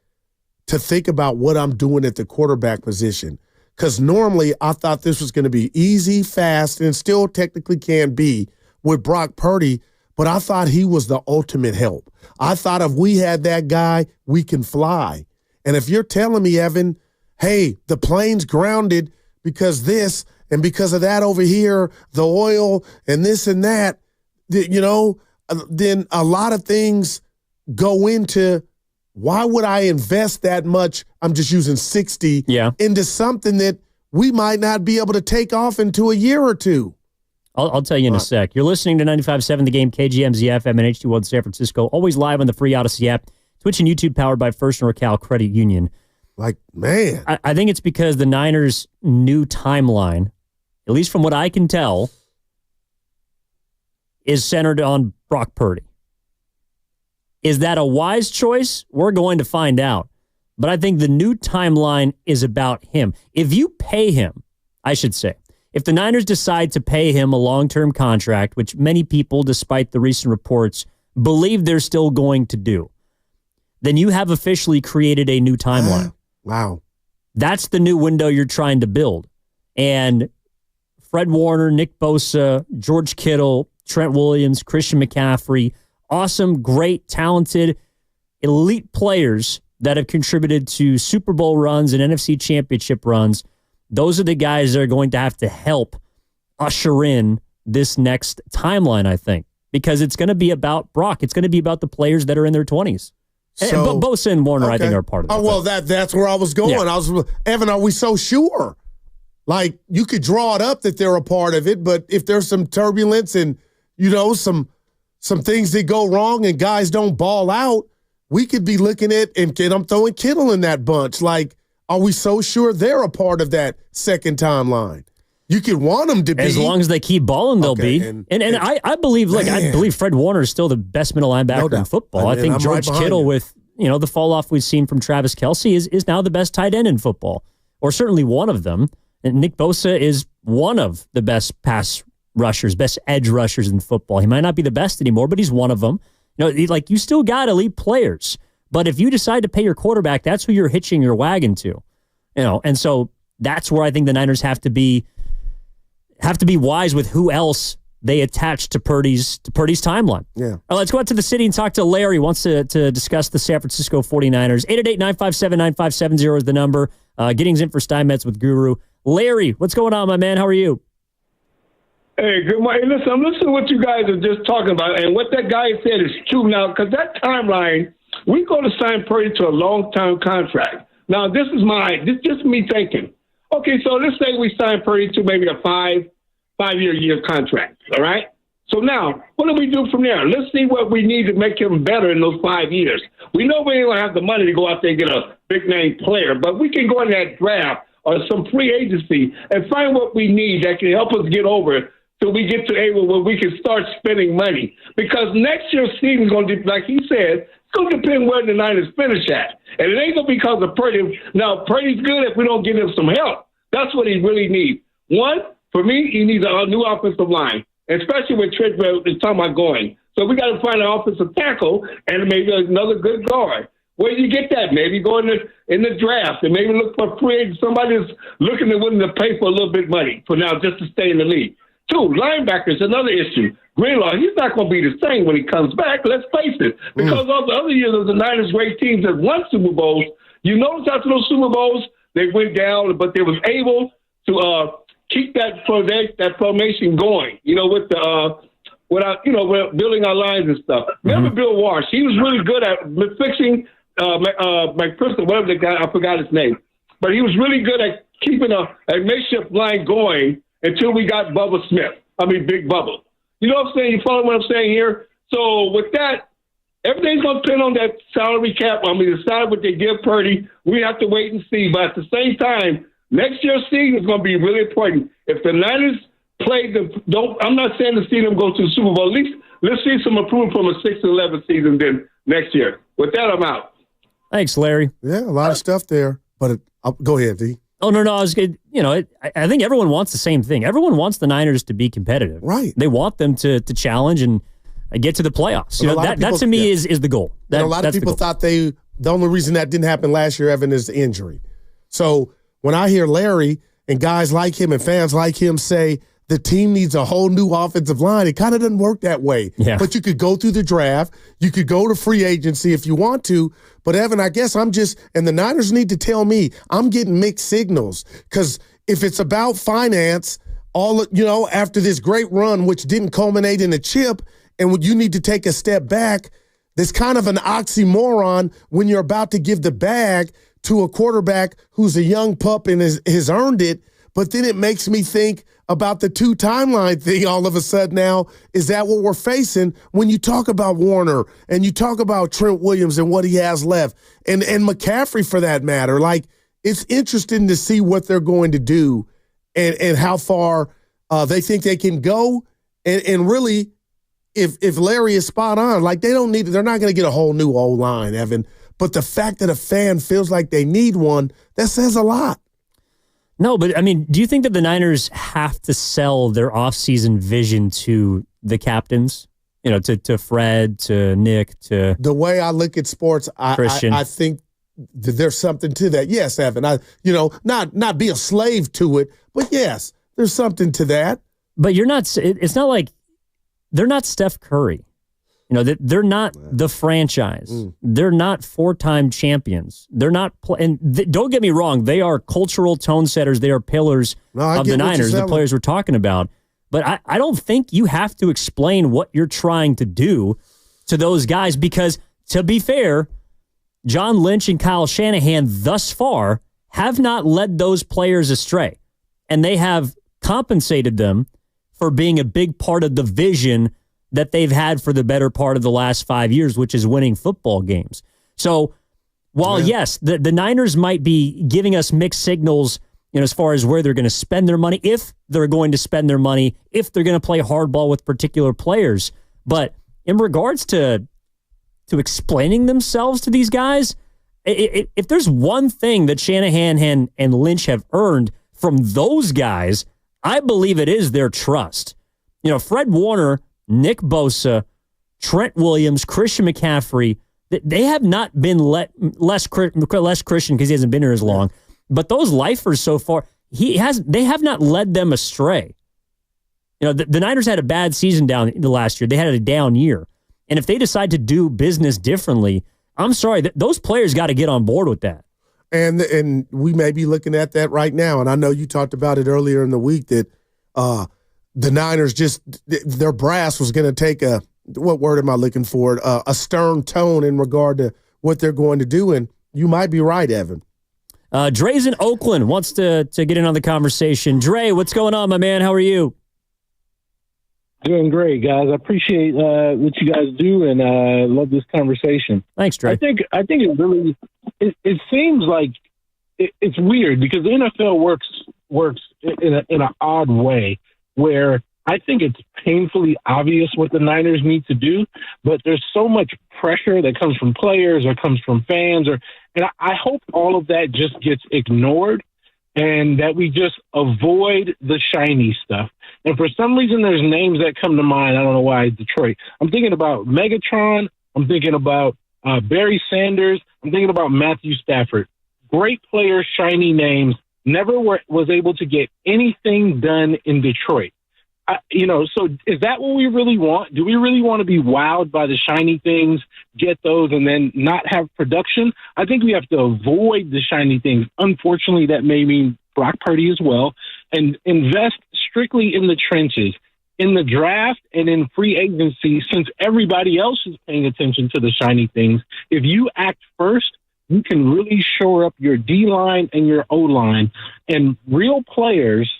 to think about what I'm doing at the quarterback position. Because normally I thought this was going to be easy, fast, and still technically can be with Brock Purdy, but I thought he was the ultimate help. I thought if we had that guy, we can fly. And if you're telling me, Evan, hey, the plane's grounded because this and because of that over here, the oil and this and that, then a lot of things go into why would I invest that much? I'm just using 60 into something that we might not be able to take off into a year or two. I'll tell you in a sec. You're listening to 95.7 The Game, KGMZ FM and HD1 San Francisco. Always live on the free Odyssey app. Twitch and YouTube powered by First NorCal Credit Union. Like, man. I think it's because the Niners' new timeline, at least from what I can tell, is centered on Brock Purdy. Is that a wise choice? We're going to find out. But I think the new timeline is about him. If you pay him, I should say, if the Niners decide to pay him a long-term contract, which many people, despite the recent reports, believe they're still going to do, then you have officially created a new timeline. Wow. That's the new window you're trying to build. And Fred Warner, Nick Bosa, George Kittle, Trent Williams, Christian McCaffrey, awesome, great, talented, elite players that have contributed to Super Bowl runs and NFC championship runs. Those are the guys that are going to have to help usher in this next timeline, I think, because it's going to be about Brock. It's going to be about the players that are in their 20s. So, Bosa and Warner, I think, are part of that. Oh, well, that's where I was going. Yeah. Evan, are we so sure? Like, you could draw it up that they're a part of it, but if there's some turbulence and, some things that go wrong and guys don't ball out, we could be looking at, and I'm throwing Kittle in that bunch. Like, are we so sure they're a part of that second timeline? You could want them to be. As long as they keep balling, they'll be. And I believe, I believe Fred Warner is still the best middle linebacker in football. I think George Kittle, with the fall off we've seen from Travis Kelce, is now the best tight end in football, or certainly one of them. And Nick Bosa is one of the best pass rushers, best edge rushers in football. He might not be the best anymore, but he's one of them. You still got elite players. But if you decide to pay your quarterback, that's who you're hitching your wagon to. And so that's where I think the Niners have to be have to be wise with who else they attach to Purdy's timeline. Yeah. All right, let's go out to the city and talk to Larry. Wants to discuss the San Francisco 49ers. 888-957-9570 is the number. Giddings in for Steinmetz with Guru. Larry, what's going on, my man? How are you? Hey, good morning. Listen, I'm listening to what you guys are just talking about, and what that guy said is true now, because that timeline, we're going to sign Purdy to a long-term contract. Now, this is just me thinking. Okay, so let's say we sign Purdy to maybe a five-year contract, all right? So now, what do we do from there? Let's see what we need to make him better in those 5 years. We know we ain't going to have the money to go out there and get a big-name player, but we can go in that draft or some free agency and find what we need that can help us get over so we get to able where we can start spending money. Because next year's season is going to be, like he said, it's going to depend where the Niners finish at. And it ain't going to be because of Purdy. Now, Purdy's good if we don't give him some help. That's what he really needs. One, for me, he needs a new offensive line, especially when Trent is talking about going. So we got to find an offensive tackle and maybe another good guard. Where do you get that? Maybe go in the draft and maybe look for free agent. Somebody that's looking and willing to pay for a little bit of money for now just to stay in the league. Two, linebackers, another issue. Greenlaw, he's not going to be the same when he comes back. Let's face it. Because all the other years of the Niners great teams that won Super Bowls, you notice after those Super Bowls, they went down, but they was able to keep that formation going, with the we're building our lines and stuff. Remember Bill Walsh? He was really good at fixing McPherson, whatever the guy, I forgot his name. But he was really good at keeping a makeshift line going until we got Big Bubba. You know what I'm saying? You follow what I'm saying here? So with that, everything's going to depend on that salary cap. The salary what they give Purdy. We have to wait and see. But at the same time, next year's season is going to be really important. If the Niners I'm not saying to see them go to the Super Bowl. At least let's see some improvement from a 6-11 season then next year. With that, I'm out. Thanks, Larry. Yeah, a lot of stuff there. But go ahead, D. Oh, no, I was good. I think everyone wants the same thing. Everyone wants the Niners to be competitive. Right. They want them to challenge and get to the playoffs. That to me is the goal. A lot of people thought the only reason that didn't happen last year, Evan, is the injury. So when I hear Larry and guys like him and fans like him say the team needs a whole new offensive line, it kind of doesn't work that way. Yeah. But you could go through the draft. You could go to free agency if you want to. But, Evan, I guess and the Niners need to tell me, I'm getting mixed signals. Because if it's about finance, after this great run, which didn't culminate in a chip, and you need to take a step back, there's kind of an oxymoron when you're about to give the bag to a quarterback who's a young pup and has earned it. But then it makes me think about the two timeline thing all of a sudden now. Is that what we're facing when you talk about Warner and you talk about Trent Williams and what he has left and McCaffrey for that matter? Like, it's interesting to see what they're going to do and how far they think they can go. And really, if Larry is spot on, like they're not going to get a whole new O-line, Evan. But the fact that a fan feels like they need one, that says a lot. No, but do you think that the Niners have to sell their offseason vision to the captains? To Fred, to Nick, to the way I look at sports, I think there's something to that. Yes, Evan. Not be a slave to it, but yes, there's something to that. But you're not. It's not like they're not Steph Curry. They're not the franchise. They're not 4-time champions. They're not, don't get me wrong, they are cultural tone setters. They are pillars of the Niners, the players we're talking about. But I don't think you have to explain what you're trying to do to those guys because, to be fair, John Lynch and Kyle Shanahan thus far have not led those players astray. And they have compensated them for being a big part of the vision that they've had for the better part of the last 5 years, which is winning football games. So while, yes, the Niners might be giving us mixed signals as far as where they're going to spend their money, if they're going to spend their money, if they're going to play hardball with particular players. But in regards to explaining themselves to these guys, if there's one thing that Shanahan and Lynch have earned from those guys, I believe it is their trust. Fred Warner, Nick Bosa, Trent Williams, Christian McCaffrey, they have not been less Christian because he hasn't been here as long. But those lifers so far, they have not led them astray. The Niners had a bad season down the last year. They had a down year. And if they decide to do business differently, I'm sorry, those players got to get on board with that. And we may be looking at that right now. And I know you talked about it earlier in the week that the Niners their brass was going to take what word am I looking for? A stern tone in regard to what they're going to do. And you might be right, Evan. Dre's in Oakland, wants to get in on the conversation. Dre, what's going on, my man? How are you? Doing great, guys. I appreciate what you guys do, and love this conversation. Thanks, Dre. I think it really it seems like it's weird because the NFL works in an odd way where I think it's painfully obvious what the Niners need to do, but there's so much pressure that comes from players or comes from fans, and I hope all of that just gets ignored and that we just avoid the shiny stuff. And for some reason, there's names that come to mind. I don't know why, Detroit. I'm thinking about Megatron. I'm thinking about Barry Sanders. I'm thinking about Matthew Stafford. Great players, shiny names. Never was able to get anything done in Detroit. So is that what we really want? Do we really want to be wowed by the shiny things, get those, and then not have production? I think we have to avoid the shiny things. Unfortunately, that may mean Brock Purdy as well, and invest strictly in the trenches, in the draft and in free agency, since everybody else is paying attention to the shiny things. If you act first, you can really shore up your D-line and your O-line, and real players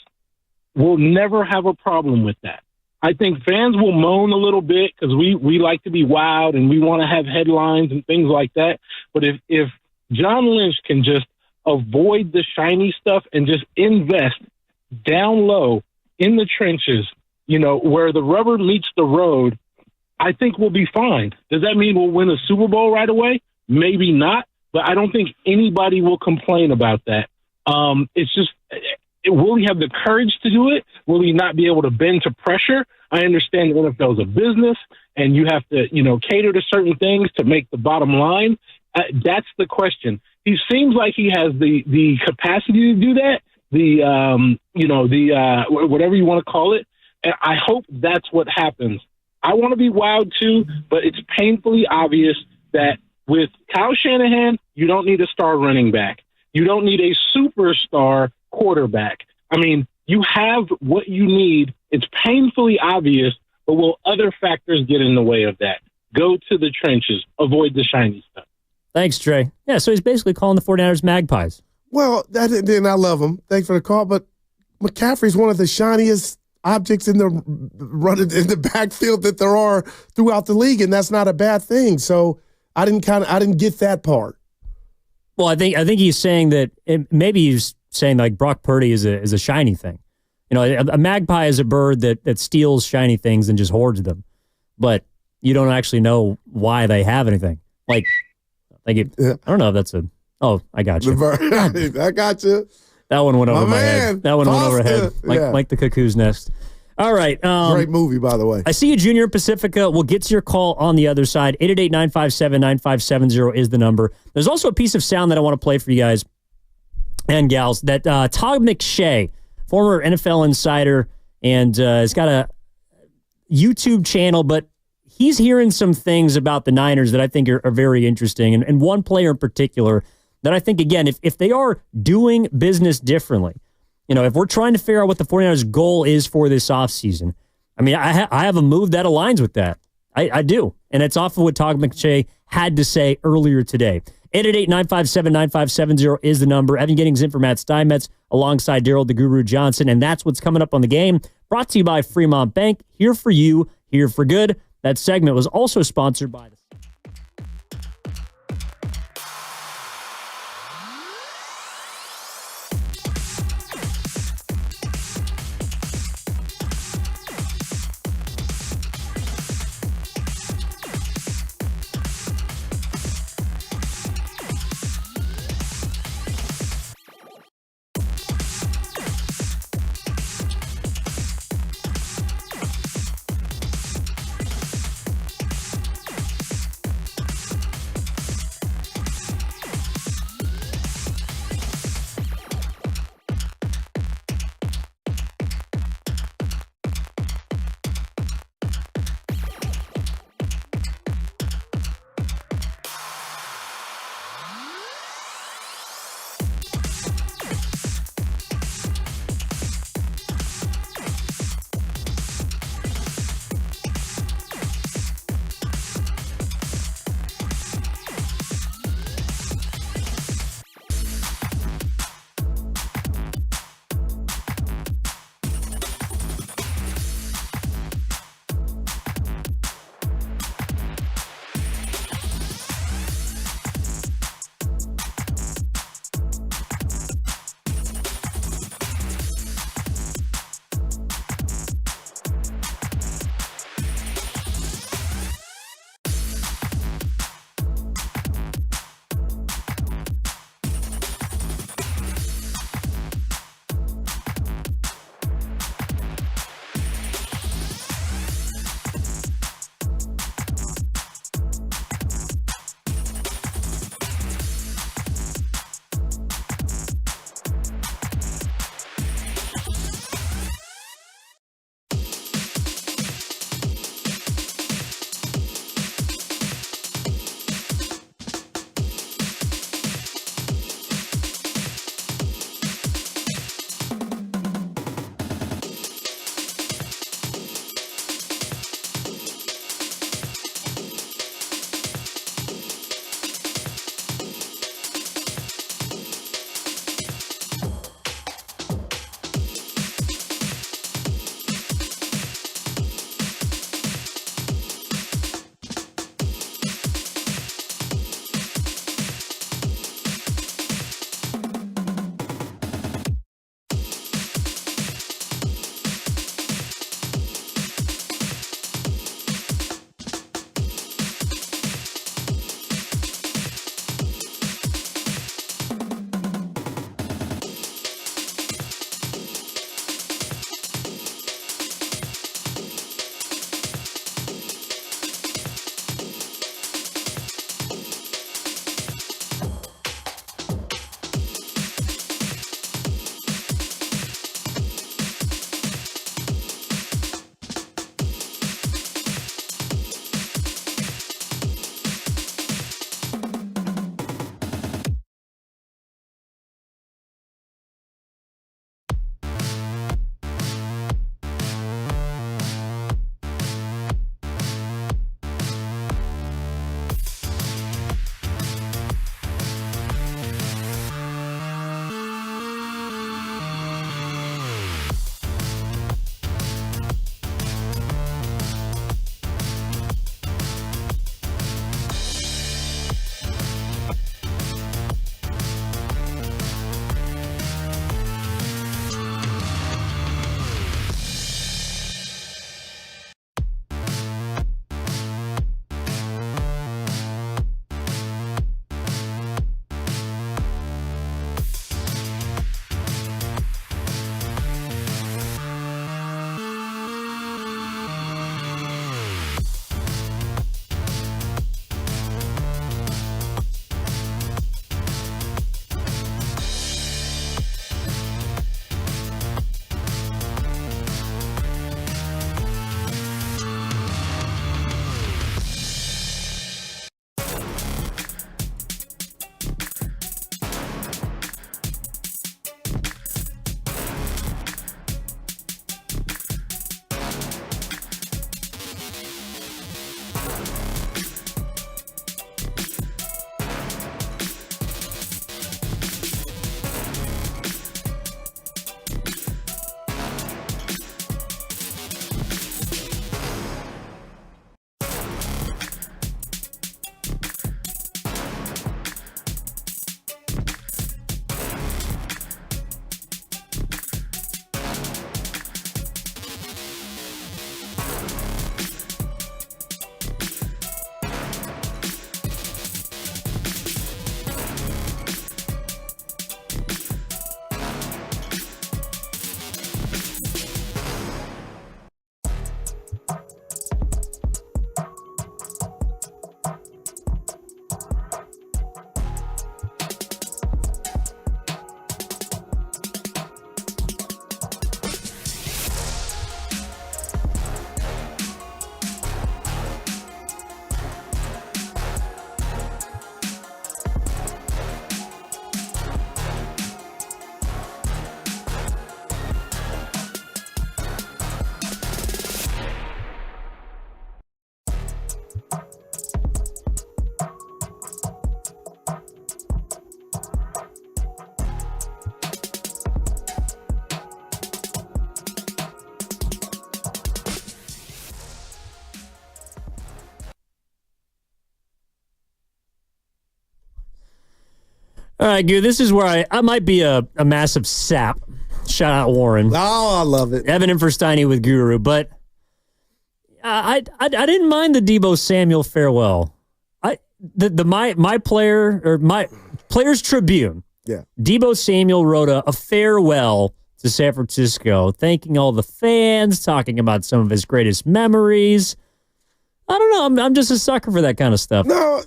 will never have a problem with that. I think fans will moan a little bit because we like to be wowed and we want to have headlines and things like that. But if John Lynch can just avoid the shiny stuff and just invest down low in the trenches, where the rubber meets the road, I think we'll be fine. Does that mean we'll win a Super Bowl right away? Maybe not, but I don't think anybody will complain about that. It's just, will he have the courage to do it? Will he not be able to bend to pressure? I understand the NFL is a business and you have to, cater to certain things to make the bottom line. That's the question. He seems like he has the capacity to do that. Whatever you want to call it. And I hope that's what happens. I want to be wowed too, but it's painfully obvious that with Kyle Shanahan, you don't need a star running back. You don't need a superstar quarterback. I mean, you have what you need. It's painfully obvious, but will other factors get in the way of that? Go to the trenches. Avoid the shiny stuff. Thanks, Trey. Yeah, so he's basically calling the 49ers magpies. Well, then I love him. Thanks for the call. But McCaffrey's one of the shiniest objects in the backfield that there are throughout the league, and that's not a bad thing. So I didn't get that part. Well, I think he's saying that maybe he's saying like Brock Purdy is a shiny thing. A magpie is a bird that steals shiny things and just hoards them, but you don't actually know why they have anything. I don't know if that's a. Oh, I got you. I got you. That one went over my head. That one went overhead, like the cuckoo's nest. All right. Great movie, by the way. I see you, Junior Pacifica. We'll get to your call on the other side. 888-957-9570 is the number. There's also a piece of sound that I want to play for you guys and gals that Todd McShay, former NFL insider, and has got a YouTube channel, but he's hearing some things about the Niners that I think are very interesting. And one player in particular that I think, again, if they are doing business differently, if we're trying to figure out what the 49ers goal is for this offseason, I mean, I have a move that aligns with that. I do. And it's off of what Todd McShay had to say earlier today. 888-957-9570 is the number. Evan Giddings in for Matt Steinmetz alongside Daryl the Guru Johnson. And that's what's coming up on the game. Brought to you by Fremont Bank. Here for you, here for good. That segment was also sponsored by the All right, Goo, this is where I might be a massive sap. Shout out Warren. Oh, I love it. Evan and Versteiny with Guru, but I didn't mind the Deebo Samuel farewell. My Players Tribune. Yeah. Deebo Samuel wrote a farewell to San Francisco, thanking all the fans, talking about some of his greatest memories. I don't know. I'm just a sucker for that kind of stuff. No,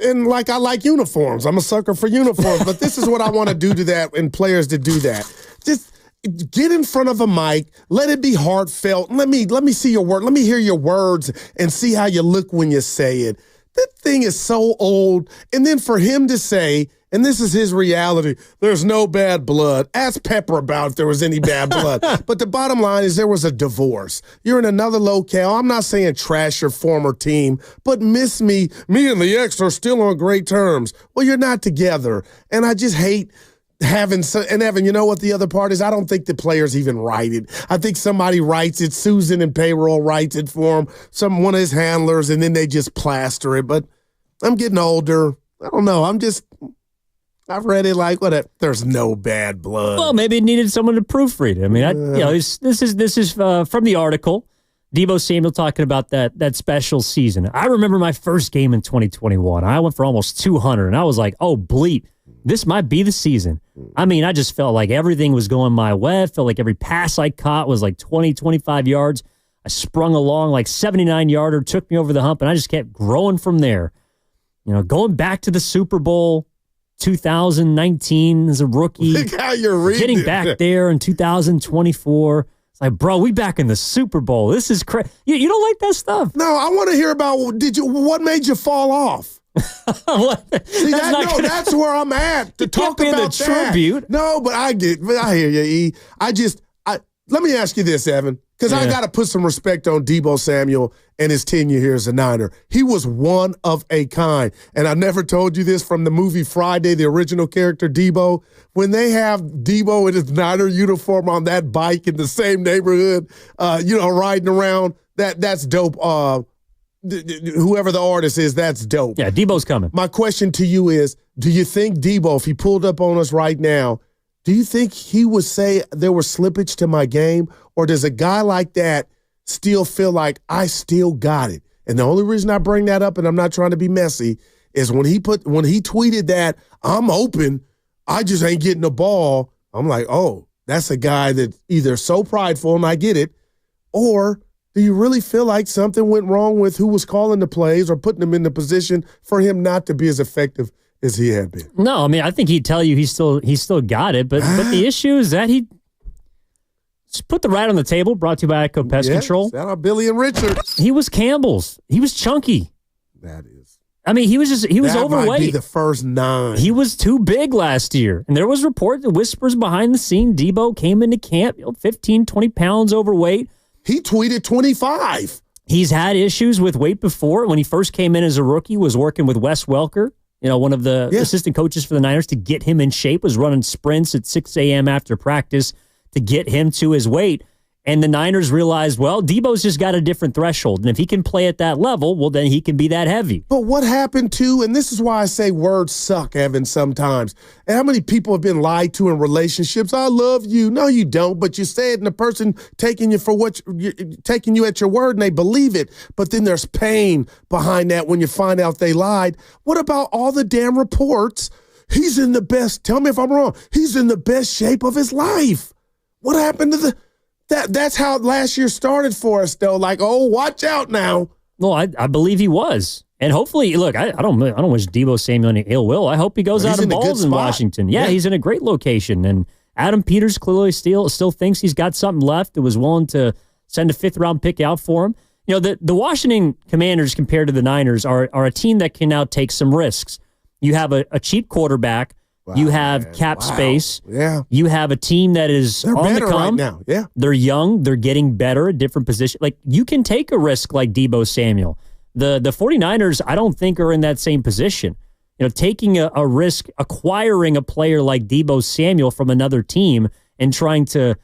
and I like uniforms. I'm a sucker for uniforms, but this is what I want to do to that and players to do that. Just get in front of a mic, let it be heartfelt. Let me see your word. Let me hear your words and see how you look when you say it. That thing is so old. And then for him to say, and this is his reality, there's no bad blood. Ask Pepper about if there was any bad blood. But the bottom line is there was a divorce. You're in another locale. I'm not saying trash your former team, but miss me. Me and the ex are still on great terms. Well, you're not together. And I just hate having, and Evan, you know what the other part is? I don't think the players even write it. I think somebody writes it. Susan in payroll writes it for him. One of his handlers, and then they just plaster it. But I'm getting older. I don't know. I've read it there's no bad blood. Well, maybe it needed someone to proofread it. I mean, this is from the article. Deebo Samuel talking about that special season. I remember my first game in 2021. I went for almost 200, and I was like, oh, bleep. This might be the season. I mean, I just felt like everything was going my way. I felt like every pass I caught was like 20, 25 yards. I sprung along like 79-yarder, took me over the hump, and I just kept growing from there. Going back to the Super Bowl 2019 as a rookie. Look how you're reading. Getting back there in 2024. It's like, bro, we back in the Super Bowl. This is crazy. You don't like that stuff? No, I want to hear about what made you fall off? See, that's where I'm at to talk about the tribute. No, but I hear you, E. Let me ask you this, Evan, because I got to put some respect on Deebo Samuel and his tenure here as a Niner. He was one of a kind, and I never told you this from the movie Friday, the original character Deebo. When they have Deebo in his Niner uniform on that bike in the same neighborhood, riding around, that's dope. Whoever the artist is, that's dope. Yeah, Deebo's coming. My question to you is, do you think Deebo, if he pulled up on us right now, do you think he would say there was slippage to my game? Or does a guy like that still feel like I still got it? And the only reason I bring that up, and I'm not trying to be messy, is when he tweeted that, I'm open, I just ain't getting the ball. I'm like, oh, that's a guy that's either so prideful, and I get it, or do you really feel like something went wrong with who was calling the plays or putting him in the position for him not to be as effective as he had been? No, I mean, I think he'd tell you he still got it, but the issue is that he just put the right on the table, brought to you by Echo Pest Control. Shout out Billy and Richard. He was Campbell's. He was chunky. That is. I mean, he was overweight. That might be the first 9. He was too big last year. And there was reports, whispers behind the scene, Deebo came into camp, 15, 20 pounds overweight. He tweeted 25. He's had issues with weight before. When he first came in as a rookie, was working with Wes Welker, one of the assistant coaches for the Niners, to get him in shape, was running sprints at 6 a.m. after practice to get him to his weight. And the Niners realized, well, Deebo's just got a different threshold. And if he can play at that level, well, then he can be that heavy. But what happened to, and this is why I say words suck, Evan, sometimes. And how many people have been lied to in relationships? I love you. No, you don't. But you say it, and the person taking you at your word, and they believe it. But then there's pain behind that when you find out they lied. What about all the damn reports? He's in the best, tell me if I'm wrong, he's in the best shape of his life. What happened to that's how last year started for us, though. Like, oh, watch out now. No, I believe he was. And hopefully, look, I don't wish Deebo Samuel any ill will. I hope he goes out and balls in Washington. Yeah, he's in a great location. And Adam Peters clearly still thinks he's got something left and was willing to send a 5th-round pick out for him. The Washington Commanders, compared to the Niners, are a team that can now take some risks. You have a cheap quarterback. Wow, you have cap space. Yeah. You have a team that is on the come right now. Yeah. They're young. They're getting better at different positions. Like, you can take a risk like Deebo Samuel. The 49ers, I don't think, are in that same position. Taking a risk, acquiring a player like Deebo Samuel from another team and trying to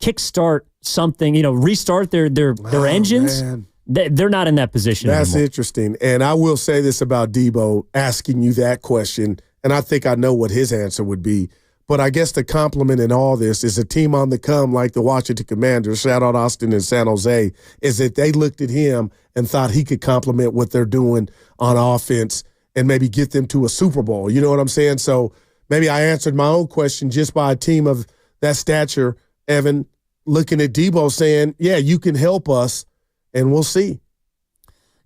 kickstart something, restart their engines. Man. They're not in that position That's anymore. Interesting. And I will say this about Deebo, asking you that question and I think I know what his answer would be. But I guess the compliment in all this is a team on the come like the Washington Commanders, shout out Austin and San Jose, is that they looked at him and thought he could complement what they're doing on offense and maybe get them to a Super Bowl. You know what I'm saying? So maybe I answered my own question just by a team of that stature, Evan, looking at Debo saying, yeah, you can help us, and we'll see.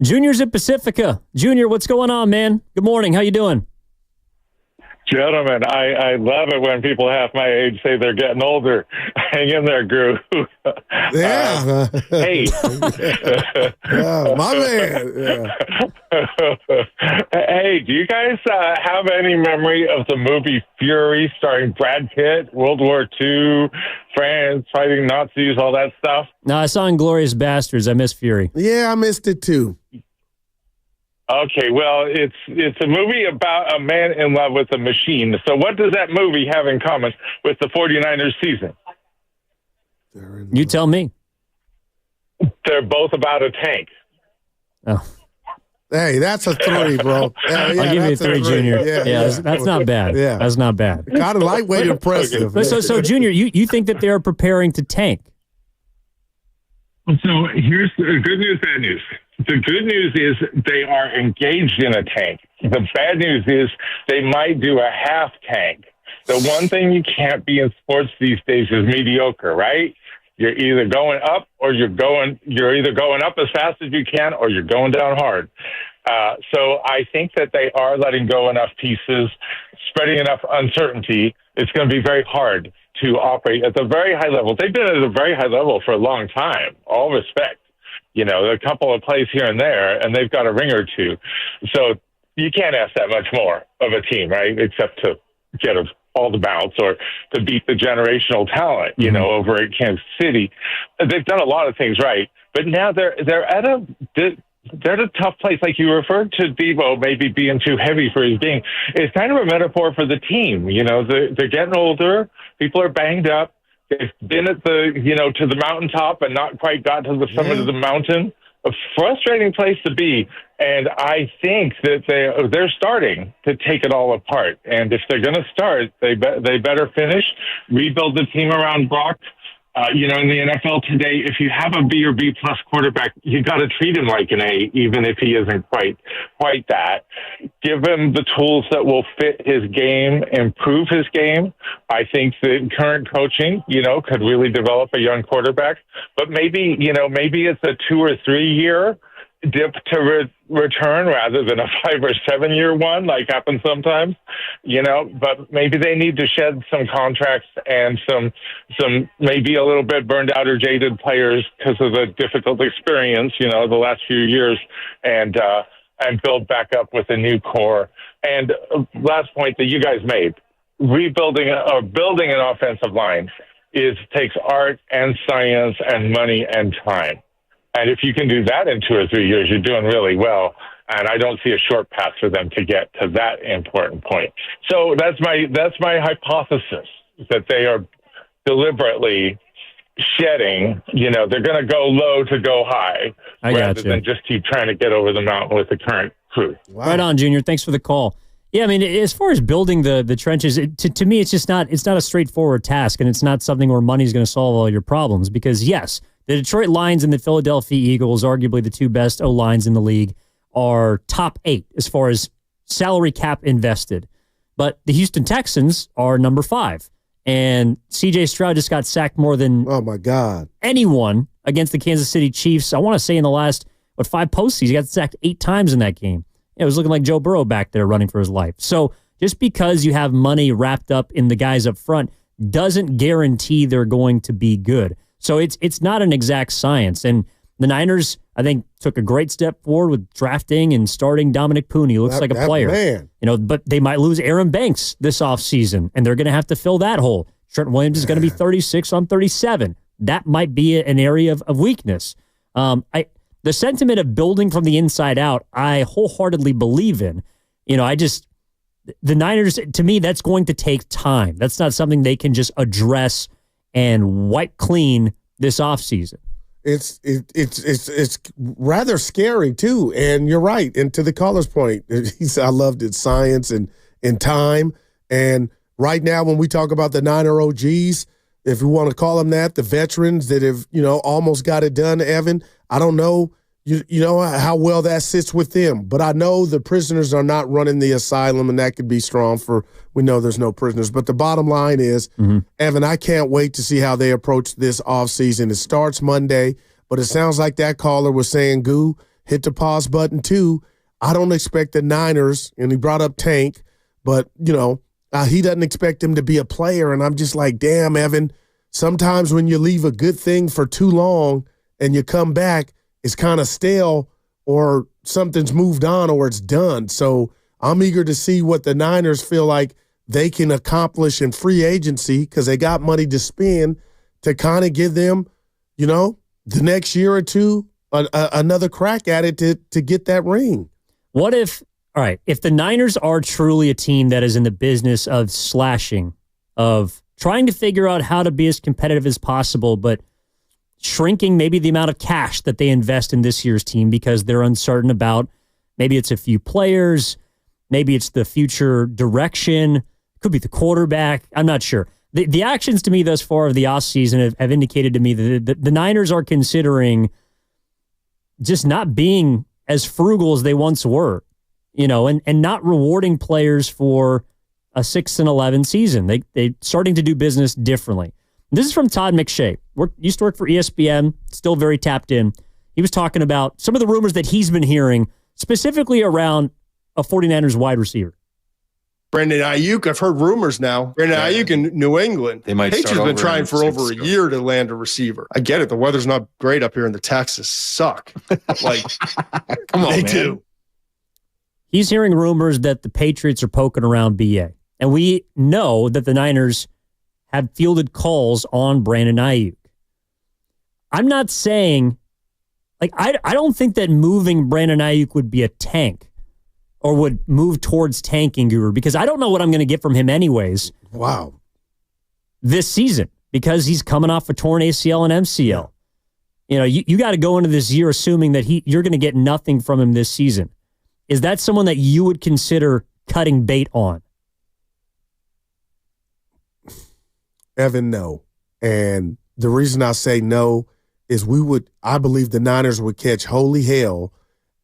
Junior's at Pacifica. Junior, what's going on, man? Good morning. How you doing? Gentlemen, I love it when people half my age say they're getting older. Hang in there, Gru. Yeah. Hey. Yeah, my man. Yeah. Hey, do you guys have any memory of the movie Fury starring Brad Pitt, World War II, France fighting Nazis, all that stuff? No, I saw Inglourious Bastards. I miss Fury. Yeah, I missed it too. Okay, well, it's a movie about a man in love with a machine. So what does that movie have in common with the 49ers season? You tell me. They're both about a tank. Oh. Hey, that's a 3, bro. Yeah, I'll give you a 3, Junior. Yeah, that's not bad. Yeah. That's not bad. Kind of lightweight impressive. So, Junior, you think that they're preparing to tank? So here's the good news, bad news. The good news is they are engaged in a tank. The bad news is they might do a half tank. The one thing you can't be in sports these days is mediocre, right? You're either going up or you're either going up as fast as you can or you're going down hard. So I think that they are letting go enough pieces, spreading enough uncertainty. It's going to be very hard to operate at the very high level. They've been at a very high level for a long time, all respect. You know, a couple of plays here and there, and they've got a ring or two. So you can't ask that much more of a team, right, except to get all the bounce or to beat the generational talent, you know, over at Kansas City. They've done a lot of things right, but now they're at a tough place. Like you referred to Debo maybe being too heavy for his being. It's kind of a metaphor for the team. You know, they're getting older. People are banged up. They've been at to the mountaintop and not quite got to the summit of the mountain. A frustrating place to be. And I think that they're starting to take it all apart. And if they're going to start, they better finish, rebuild the team around Brock. In the NFL today, if you have a B or B plus quarterback, you got to treat him like an A, even if he isn't quite that. Give him the tools that will fit his game, improve his game. I think the current coaching, could really develop a young quarterback. But maybe it's a 2 or 3 year dip to return rather than a 5 or 7 year one, like happens sometimes, but maybe they need to shed some contracts and some maybe a little bit burned out or jaded players because of the difficult experience, the last few years, and build back up with a new core. And last point that you guys made, rebuilding or building an offensive line takes art and science and money and time. And if you can do that in 2 or 3 years, you're doing really well. And I don't see a short path for them to get to that important point. So that's my hypothesis, that they are deliberately shedding. They're going to go low to go high rather than just keep trying to get over the mountain with the current crew. Wow. Right on, Junior. Thanks for the call. Yeah, I mean, as far as building the trenches, to me, it's not a straightforward task, and it's not something where money's going to solve all your problems. Because yes, the Detroit Lions and the Philadelphia Eagles, arguably the 2 best O-lines in the league, are top 8 as far as salary cap invested. But the Houston Texans are number 5. And C.J. Stroud just got sacked more than anyone against the Kansas City Chiefs. I want to say in the last 5 postseasons, he got sacked 8 times in that game. It was looking like Joe Burrow back there running for his life. So just because you have money wrapped up in the guys up front doesn't guarantee they're going to be good. So it's not an exact science. And the Niners, I think, took a great step forward with drafting and starting Dominic Pooney. Looks like a player. Man. But they might lose Aaron Banks this offseason, and they're going to have to fill that hole. Trent Williams is going to be 36 on 37. That might be an area of weakness. The sentiment of building from the inside out, I wholeheartedly believe in. The Niners, to me, that's going to take time. That's not something they can just address and wipe clean this offseason. It's rather scary too, and you're right. And to the caller's point, I loved it, science and in time. And right now, when we talk about the Niner OGs, if we want to call them that, the veterans that have, almost got it done, Evan, I don't know, you know how well that sits with them. But I know the prisoners are not running the asylum, and that could be strong we know there's no prisoners. But the bottom line is, Evan, I can't wait to see how they approach this offseason. It starts Monday, but it sounds like that caller was saying, Goo, hit the pause button too. I don't expect the Niners, and he brought up Tank, but, he doesn't expect him to be a player. And I'm just like, damn, Evan, sometimes when you leave a good thing for too long and you come back, it's kind of stale or something's moved on or it's done. So I'm eager to see what the Niners feel like they can accomplish in free agency because they got money to spend to kind of give them, the next year or two, another crack at it to get that ring. What if, all right, if the Niners are truly a team that is in the business of slashing, of trying to figure out how to be as competitive as possible, but shrinking maybe the amount of cash that they invest in this year's team because they're uncertain about maybe it's a few players, maybe it's the future direction, could be the quarterback, I'm not sure. The actions to me thus far of the offseason have indicated to me that the Niners are considering just not being as frugal as they once were, and not rewarding players for a 6-11 season. They starting to do business differently. This is from Todd McShay. Used to work for ESPN, still very tapped in. He was talking about some of the rumors that he's been hearing, specifically around a 49ers wide receiver. Brandon Aiyuk, I've heard rumors now. Brandon Aiyuk in New England. They might Patriots been trying for over a year to land a receiver. I get it. The weather's not great up here in the Texas. Suck. Like, come on, they do. He's hearing rumors that the Patriots are poking around BA. And we know that the Niners have fielded calls on Brandon Aiyuk. I'm not saying, I don't think that moving Brandon Aiyuk would be a tank or would move towards tanking, Guru, because I don't know what I'm going to get from him anyways. Wow. This season, because he's coming off a torn ACL and MCL. You got to go into this year assuming that you're going to get nothing from him this season. Is that someone that you would consider cutting bait on? Evan, no. And the reason I say no is I believe the Niners would catch holy hell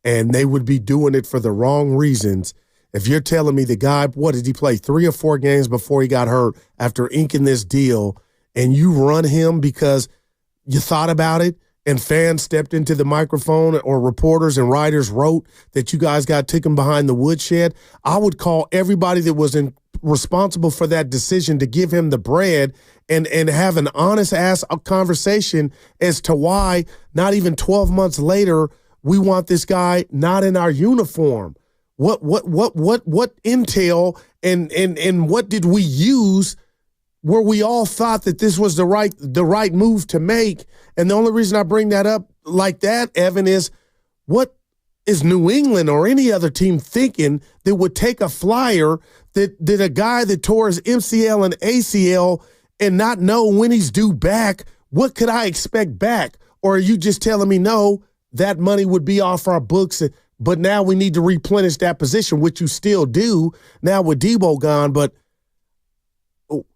and they would be doing it for the wrong reasons. If you're telling me the guy, what did he play, 3 or 4 games before he got hurt after inking this deal, and you run him because you thought about it and fans stepped into the microphone or reporters and writers wrote that you guys got taken behind the woodshed, I would call everybody that was responsible for that decision to give him the bread and have an honest-ass conversation as to why not even 12 months later we want this guy not in our uniform. What intel and what did we use where we all thought that this was the right move to make? And the only reason I bring that up like that, Evan, is what is New England or any other team thinking that would take a flyer that a guy that tore his MCL and ACL and not know when he's due back, what could I expect back? Or are you just telling me, no, that money would be off our books, but now we need to replenish that position, which you still do now with Debo gone. But,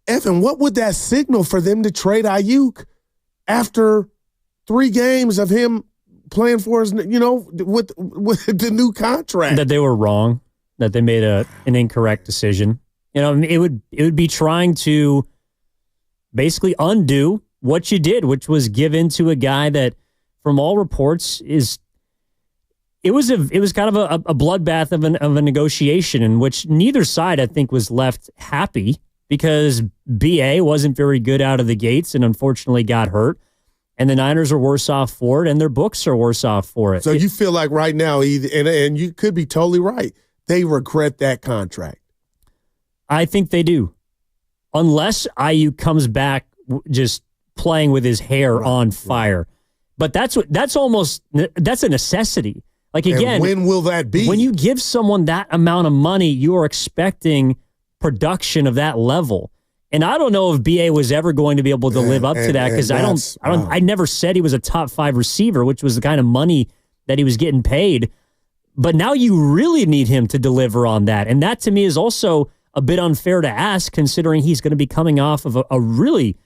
Evan, what would that signal for them to trade Aiyuk after 3 games of him playing for his, with the new contract? That they were wrong, that they made an incorrect decision. It would be trying to basically undo what you did, which was give in to a guy that, from all reports, it was kind of a bloodbath of a negotiation in which neither side, I think, was left happy because BA wasn't very good out of the gates and unfortunately got hurt. And the Niners are worse off for it, and their books are worse off for it. So you feel like right now, and you could be totally right, they regret that contract. I think they do. Unless Aiyuk comes back just playing with his hair on fire. But that's a necessity. Like, again, and when will that be? When you give someone that amount of money, you are expecting production of that level. And I don't know if BA was ever going to be able to live up to that because I never said he was a top 5 receiver, which was the kind of money that he was getting paid. But now you really need him to deliver on that. And that to me is also a bit unfair to ask, considering he's going to be coming off of a really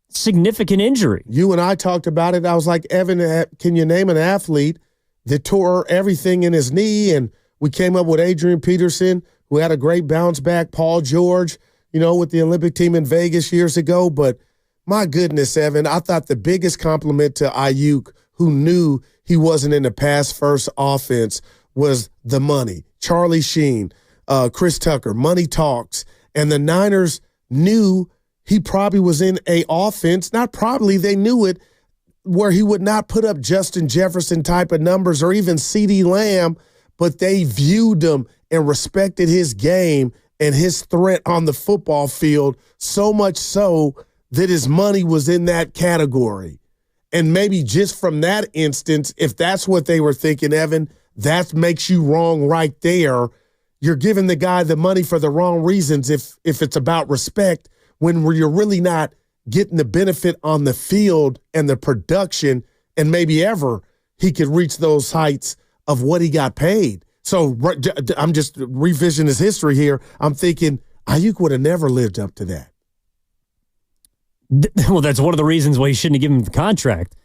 significant injury. You and I talked about it. I was like, Evan, can you name an athlete that tore everything in his knee? And we came up with Adrian Peterson, who had a great bounce back, Paul George, with the Olympic team in Vegas years ago. But my goodness, Evan, I thought the biggest compliment to Aiyuk, who knew he wasn't in the pass-first offense, was the money. Charlie Sheen, Chris Tucker, money talks. And the Niners knew he probably was in a offense, not probably, they knew it, where he would not put up Justin Jefferson type of numbers or even CeeDee Lamb, but they viewed him and respected his game and his threat on the football field, so much so that his money was in that category. And maybe just from that instance, if that's what they were thinking, Evan, that makes you wrong right there. You're giving the guy the money for the wrong reasons if it's about respect, when you're really not getting the benefit on the field and the production, and maybe ever he could reach those heights of what he got paid. So I'm just revisiting his history here. I'm thinking Aiyuk would have never lived up to that. Well, that's one of the reasons why you shouldn't have given him the contract.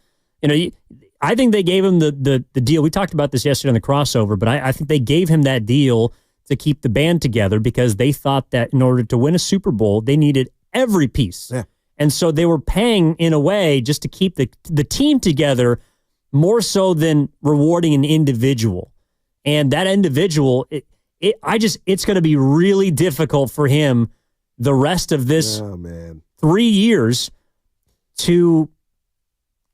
I think they gave him the deal. We talked about this yesterday on the crossover, but I think they gave him that deal to keep the band together because they thought that in order to win a Super Bowl, they needed every piece. Yeah. And so they were paying in a way just to keep the team together more so than rewarding an individual. And that individual, it's going to be really difficult for him the rest of this 3 years to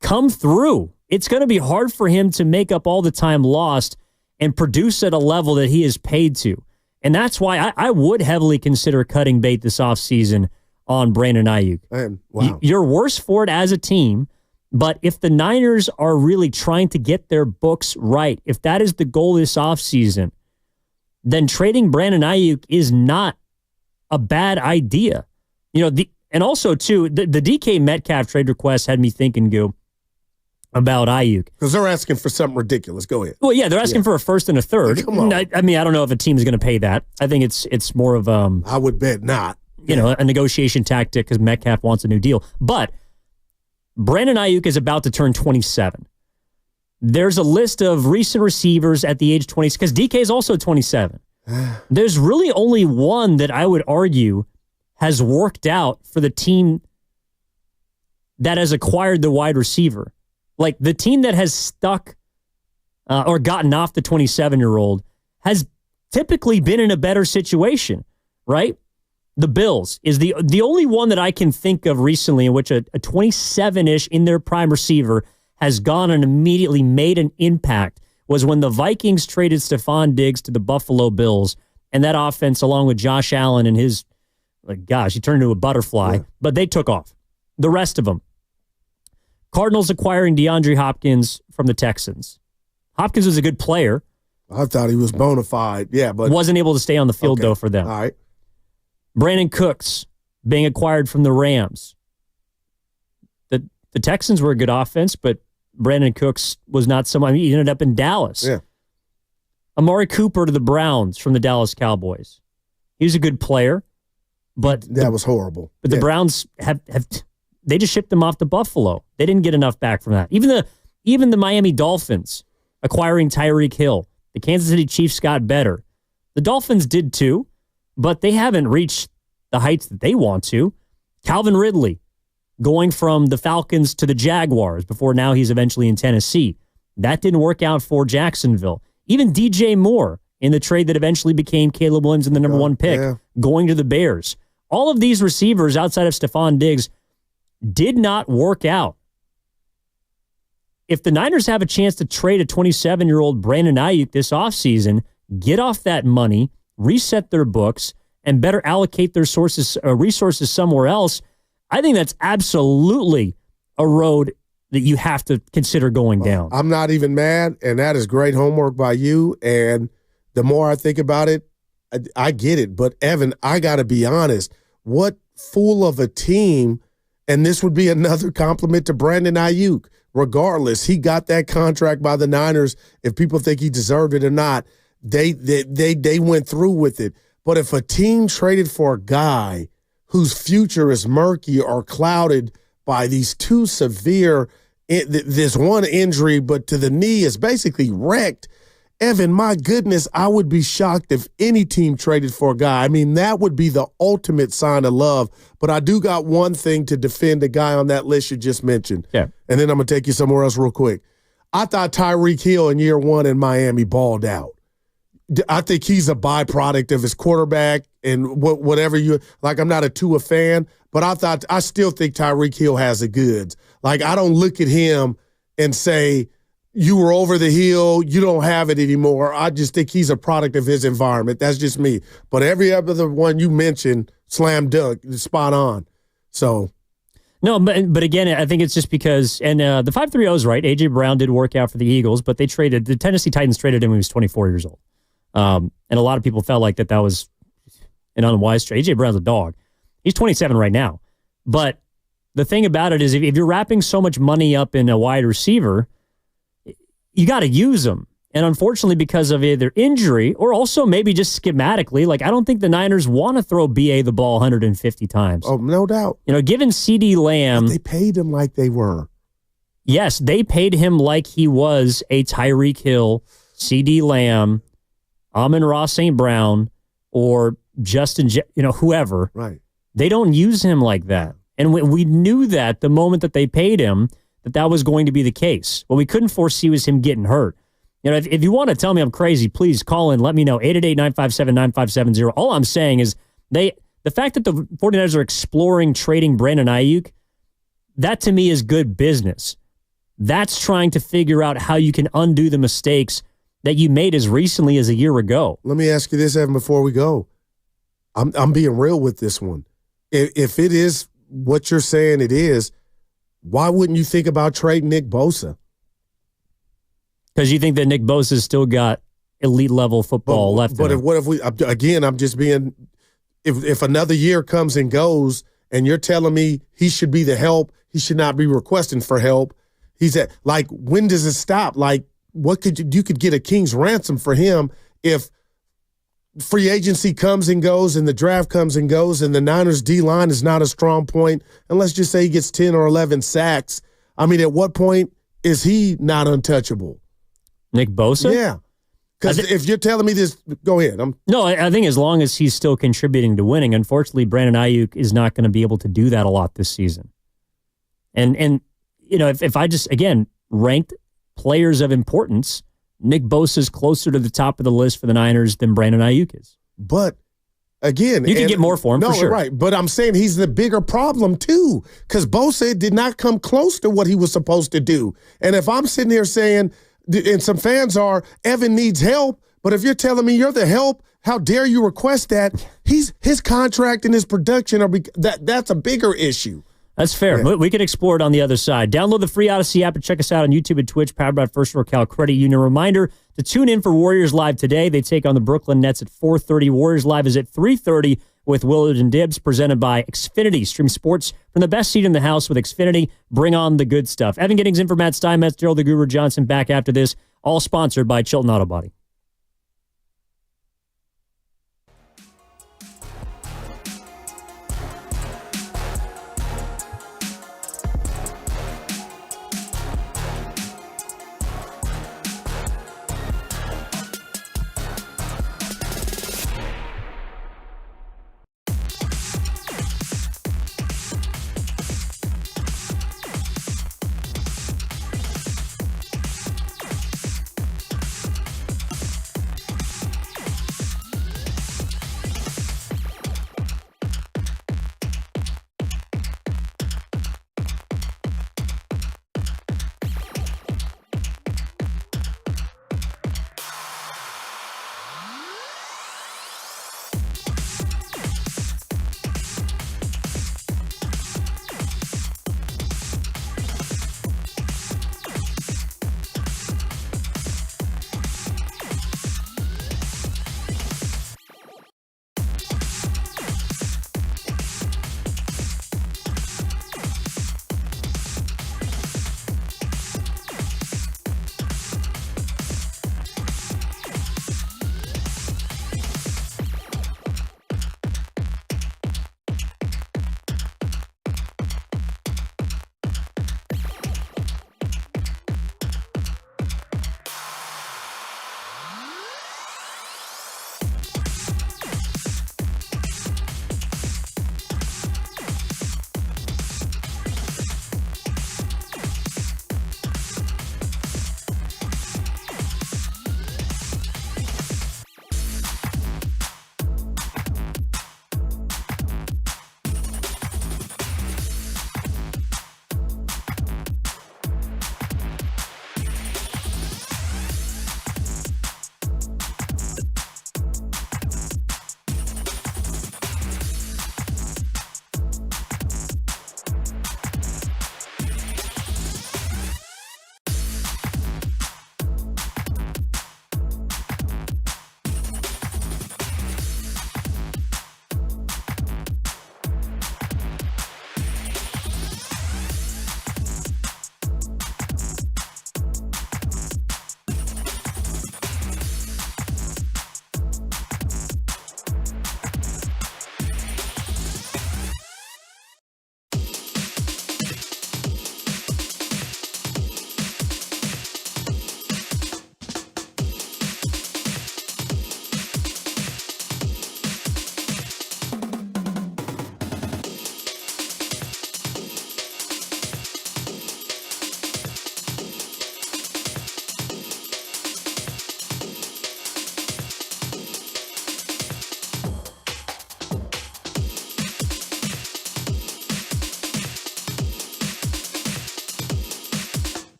come through. It's going to be hard for him to make up all the time lost and produce at a level that he is paid to. And that's why I would heavily consider cutting bait this offseason on Brandon Aiyuk. Wow. You're worse for it as a team, but if the Niners are really trying to get their books right, if that is the goal this offseason, then trading Brandon Aiyuk is not a bad idea. And also, too, the DK Metcalf trade request had me thinking, Goo, about Aiyuk. Because they're asking for something ridiculous. Go ahead. Well, yeah, they're asking for a first and a third. Come on. I don't know if a team is going to pay that. I think it's more of I would bet not. A negotiation tactic because Metcalf wants a new deal. But Brandon Aiyuk is about to turn 27. There's a list of recent receivers at the age 20, because DK is also 27. There's really only one that I would argue has worked out for the team that has acquired the wide receiver. Like the team that has stuck or gotten off the 27-year-old has typically been in a better situation, right? The Bills is the only one that I can think of recently in which a 27-ish in their prime receiver has gone and immediately made an impact was when the Vikings traded Stephon Diggs to the Buffalo Bills, and that offense, along with Josh Allen and his, he turned into a butterfly, but they took off. The rest of them. Cardinals acquiring DeAndre Hopkins from the Texans. Hopkins was a good player. I thought he was bona fide. Yeah, but wasn't able to stay on the field, though, for them. All right. Brandon Cooks being acquired from the Rams. The Texans were a good offense, but Brandon Cooks was not someone. He ended up in Dallas. Yeah. Amari Cooper to the Browns from the Dallas Cowboys. He was a good player, but that was horrible. But the Browns have they just shipped him off to Buffalo. They didn't get enough back from that. Even the Miami Dolphins acquiring Tyreek Hill. The Kansas City Chiefs got better. The Dolphins did too, but they haven't reached the heights that they want to. Calvin Ridley going from the Falcons to the Jaguars before now he's eventually in Tennessee. That didn't work out for Jacksonville. Even DJ Moore in the trade that eventually became Caleb Williams in the number one pick, going to the Bears. All of these receivers outside of Stephon Diggs did not work out. If the Niners have a chance to trade a 27-year-old Brandon Aiyuk this offseason, get off that money, reset their books, and better allocate their resources somewhere else, I think that's absolutely a road that you have to consider going down. I'm not even mad, and that is great homework by you. And the more I think about it, I get it. But, Evan, I got to be honest. What fool of a team, and this would be another compliment to Brandon Aiyuk. Regardless, he got that contract by the Niners. If people think he deserved it or not, they went through with it. But if a team traded for a guy whose future is murky or clouded by these two severe, this one injury, but to the knee is basically wrecked, Evan, my goodness, I would be shocked if any team traded for a guy. I mean, that would be the ultimate sign of love. But I do got one thing to defend the guy on that list you just mentioned. Yeah. And then I'm going to take you somewhere else real quick. I thought Tyreek Hill in year one in Miami balled out. I think he's a byproduct of his quarterback and whatever you – like, I'm not a Tua fan, but I still think Tyreek Hill has the goods. Like, I don't look at him and say – you were over the hill, you don't have it anymore. I just think he's a product of his environment. That's just me. But every other one you mentioned, slam dunk, spot on. So. No, but again, I think it's just because, and the 530 is right. A.J. Brown did work out for the Eagles, but the Tennessee Titans traded him when he was 24 years old. And a lot of people felt like that was an unwise trade. A.J. Brown's a dog. He's 27 right now. But the thing about it is if you're wrapping so much money up in a wide receiver, you got to use them. And unfortunately, because of either injury or also maybe just schematically, like I don't think the Niners want to throw B.A. the ball 150 times. Oh, no doubt. Given CeeDee Lamb. But they paid him like they were. Yes, they paid him like he was a Tyreek Hill, CeeDee Lamb, Amon-Ra St. Brown, or Justin, whoever. Right. They don't use him like that. And we knew that the moment that they paid him, that was going to be the case. What we couldn't foresee was him getting hurt. If you want to tell me I'm crazy, please call in. Let me know. 888-957-9570. All I'm saying is the fact that the 49ers are exploring trading Brandon Aiyuk, that to me is good business. That's trying to figure out how you can undo the mistakes that you made as recently as a year ago. Let me ask you this, Evan, before we go. I'm being real with this one. If it is what you're saying it is, why wouldn't you think about trading Nick Bosa? Because you think that Nick Bosa's still got elite level football left. But what if I'm just being, if another year comes and goes and you're telling me he should be the help, he should not be requesting for help. When does it stop? Like, what you could get a king's ransom for him if free agency comes and goes and the draft comes and goes and the Niners D-line is not a strong point, and let's just say he gets 10 or 11 sacks. I mean, at what point is he not untouchable? Nick Bosa? Yeah. Because if you're telling me this, go ahead. I think as long as he's still contributing to winning, unfortunately, Brandon Aiyuk is not going to be able to do that a lot this season. And if I just, again, ranked players of importance, Nick Bosa is closer to the top of the list for the Niners than Brandon Aiyuk is. But, again... You can get more for him, for sure. Right. But I'm saying he's the bigger problem, too, because Bosa did not come close to what he was supposed to do. And if I'm sitting here saying, and some fans are, Evan needs help, but if you're telling me you're the help, how dare you request that? His contract and his production, that's a bigger issue. That's fair. Yeah. We can explore it on the other side. Download the free Odyssey app and check us out on YouTube and Twitch, powered by First NorCal Credit Union. Reminder to tune in for Warriors Live today. They take on the Brooklyn Nets at 4:30. Warriors Live is at 3:30 with Willard and Dibbs, presented by Xfinity. Stream sports from the best seat in the house with Xfinity. Bring on the good stuff. Evan Giddings in for Matt Steinmetz, Gerald the Guru Johnson back after this. All sponsored by Chilton Auto Body.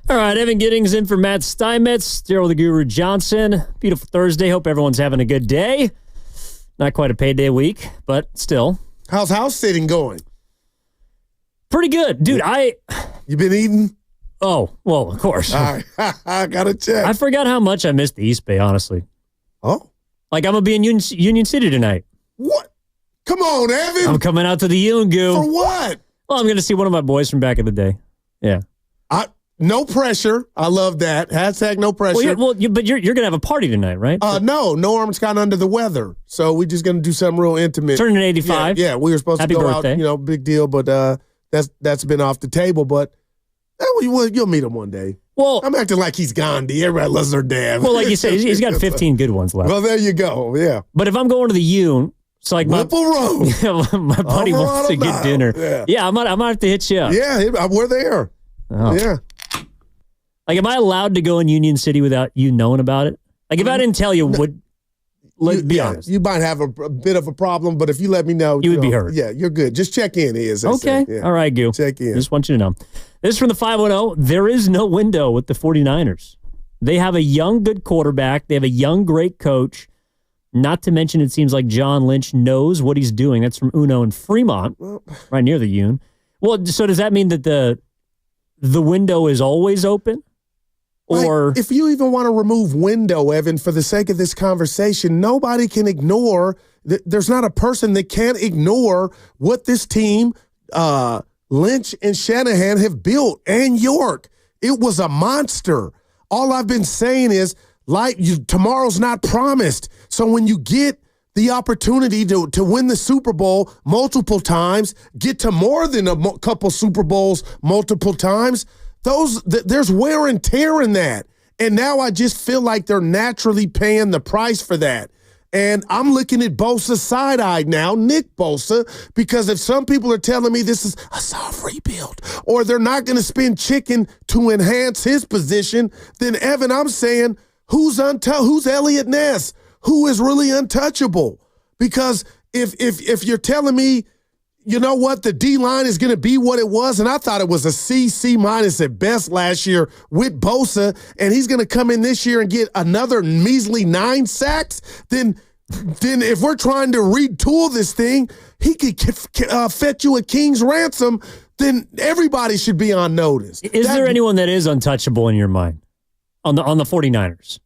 All right, Evan Giddings in for Matt Steinmetz, Daryl the Guru Johnson. Beautiful Thursday. Hope everyone's having a good day. Not quite a payday week, but still. How's house sitting going? Pretty good. Dude, You been eating? Oh, well, of course. All right. I got to check. I forgot how much I missed the East Bay, honestly. Oh? Like, I'm going to be in Union City tonight. What? Come on, Evan. I'm coming out to the Goo. For what? Well, I'm going to see one of my boys from back in the day. Yeah. No pressure. I love that. # no pressure. But you're going to have a party tonight, right? No. Norm's kind of under the weather. So we're just going to do something real intimate. Turning 85. Yeah, we were supposed Happy to go birthday. out, big deal. But that's been off the table. But you'll meet him one day. Well, I'm acting like he's Gandhi. Everybody loves their dad. Well, like you said, he's got 15 good ones left. Well, there you go. Yeah. But if I'm going to the Union, so like Whipple Road. my buddy wants to get dinner. Yeah, I might have to hit you up. Yeah, we're there. Oh. Yeah. Like, am I allowed to go in Union City without you knowing about it? Like, if I didn't tell you, be honest. You might have a bit of a problem, but if you let me know. You would be hurt. Yeah, you're good. Just check in. Okay. Yeah. All right, Goo. Check in. Just want you to know. This is from the 510. There is no window with the 49ers. They have a young, good quarterback. They have a young, great coach. Not to mention, it seems like John Lynch knows what he's doing. That's from Uno in Fremont, right near the Union. Well, so does that mean that the window is always open? Or if you even want to remove window, Evan, for the sake of this conversation, nobody can ignore. There's not a person that can't ignore what this team, Lynch and Shanahan, have built, and York. It was a monster. All I've been saying is, tomorrow's not promised. So when you get the opportunity to win the Super Bowl multiple times, get to more than a couple Super Bowls multiple times, there's wear and tear in that. And now I just feel like they're naturally paying the price for that. And I'm looking at Bosa side-eyed now, Nick Bosa, because if some people are telling me this is a soft rebuild or they're not going to spend chicken to enhance his position, then, Evan, I'm saying, who's Elliott Ness? Who is really untouchable? Because if you're telling me, you know what, the D-line is going to be what it was, and I thought it was a C minus at best last year with Bosa, and he's going to come in this year and get another measly 9 sacks, then if we're trying to retool this thing, he could fetch you a king's ransom, then everybody should be on notice. Is there anyone that is untouchable in your mind on the 49ers?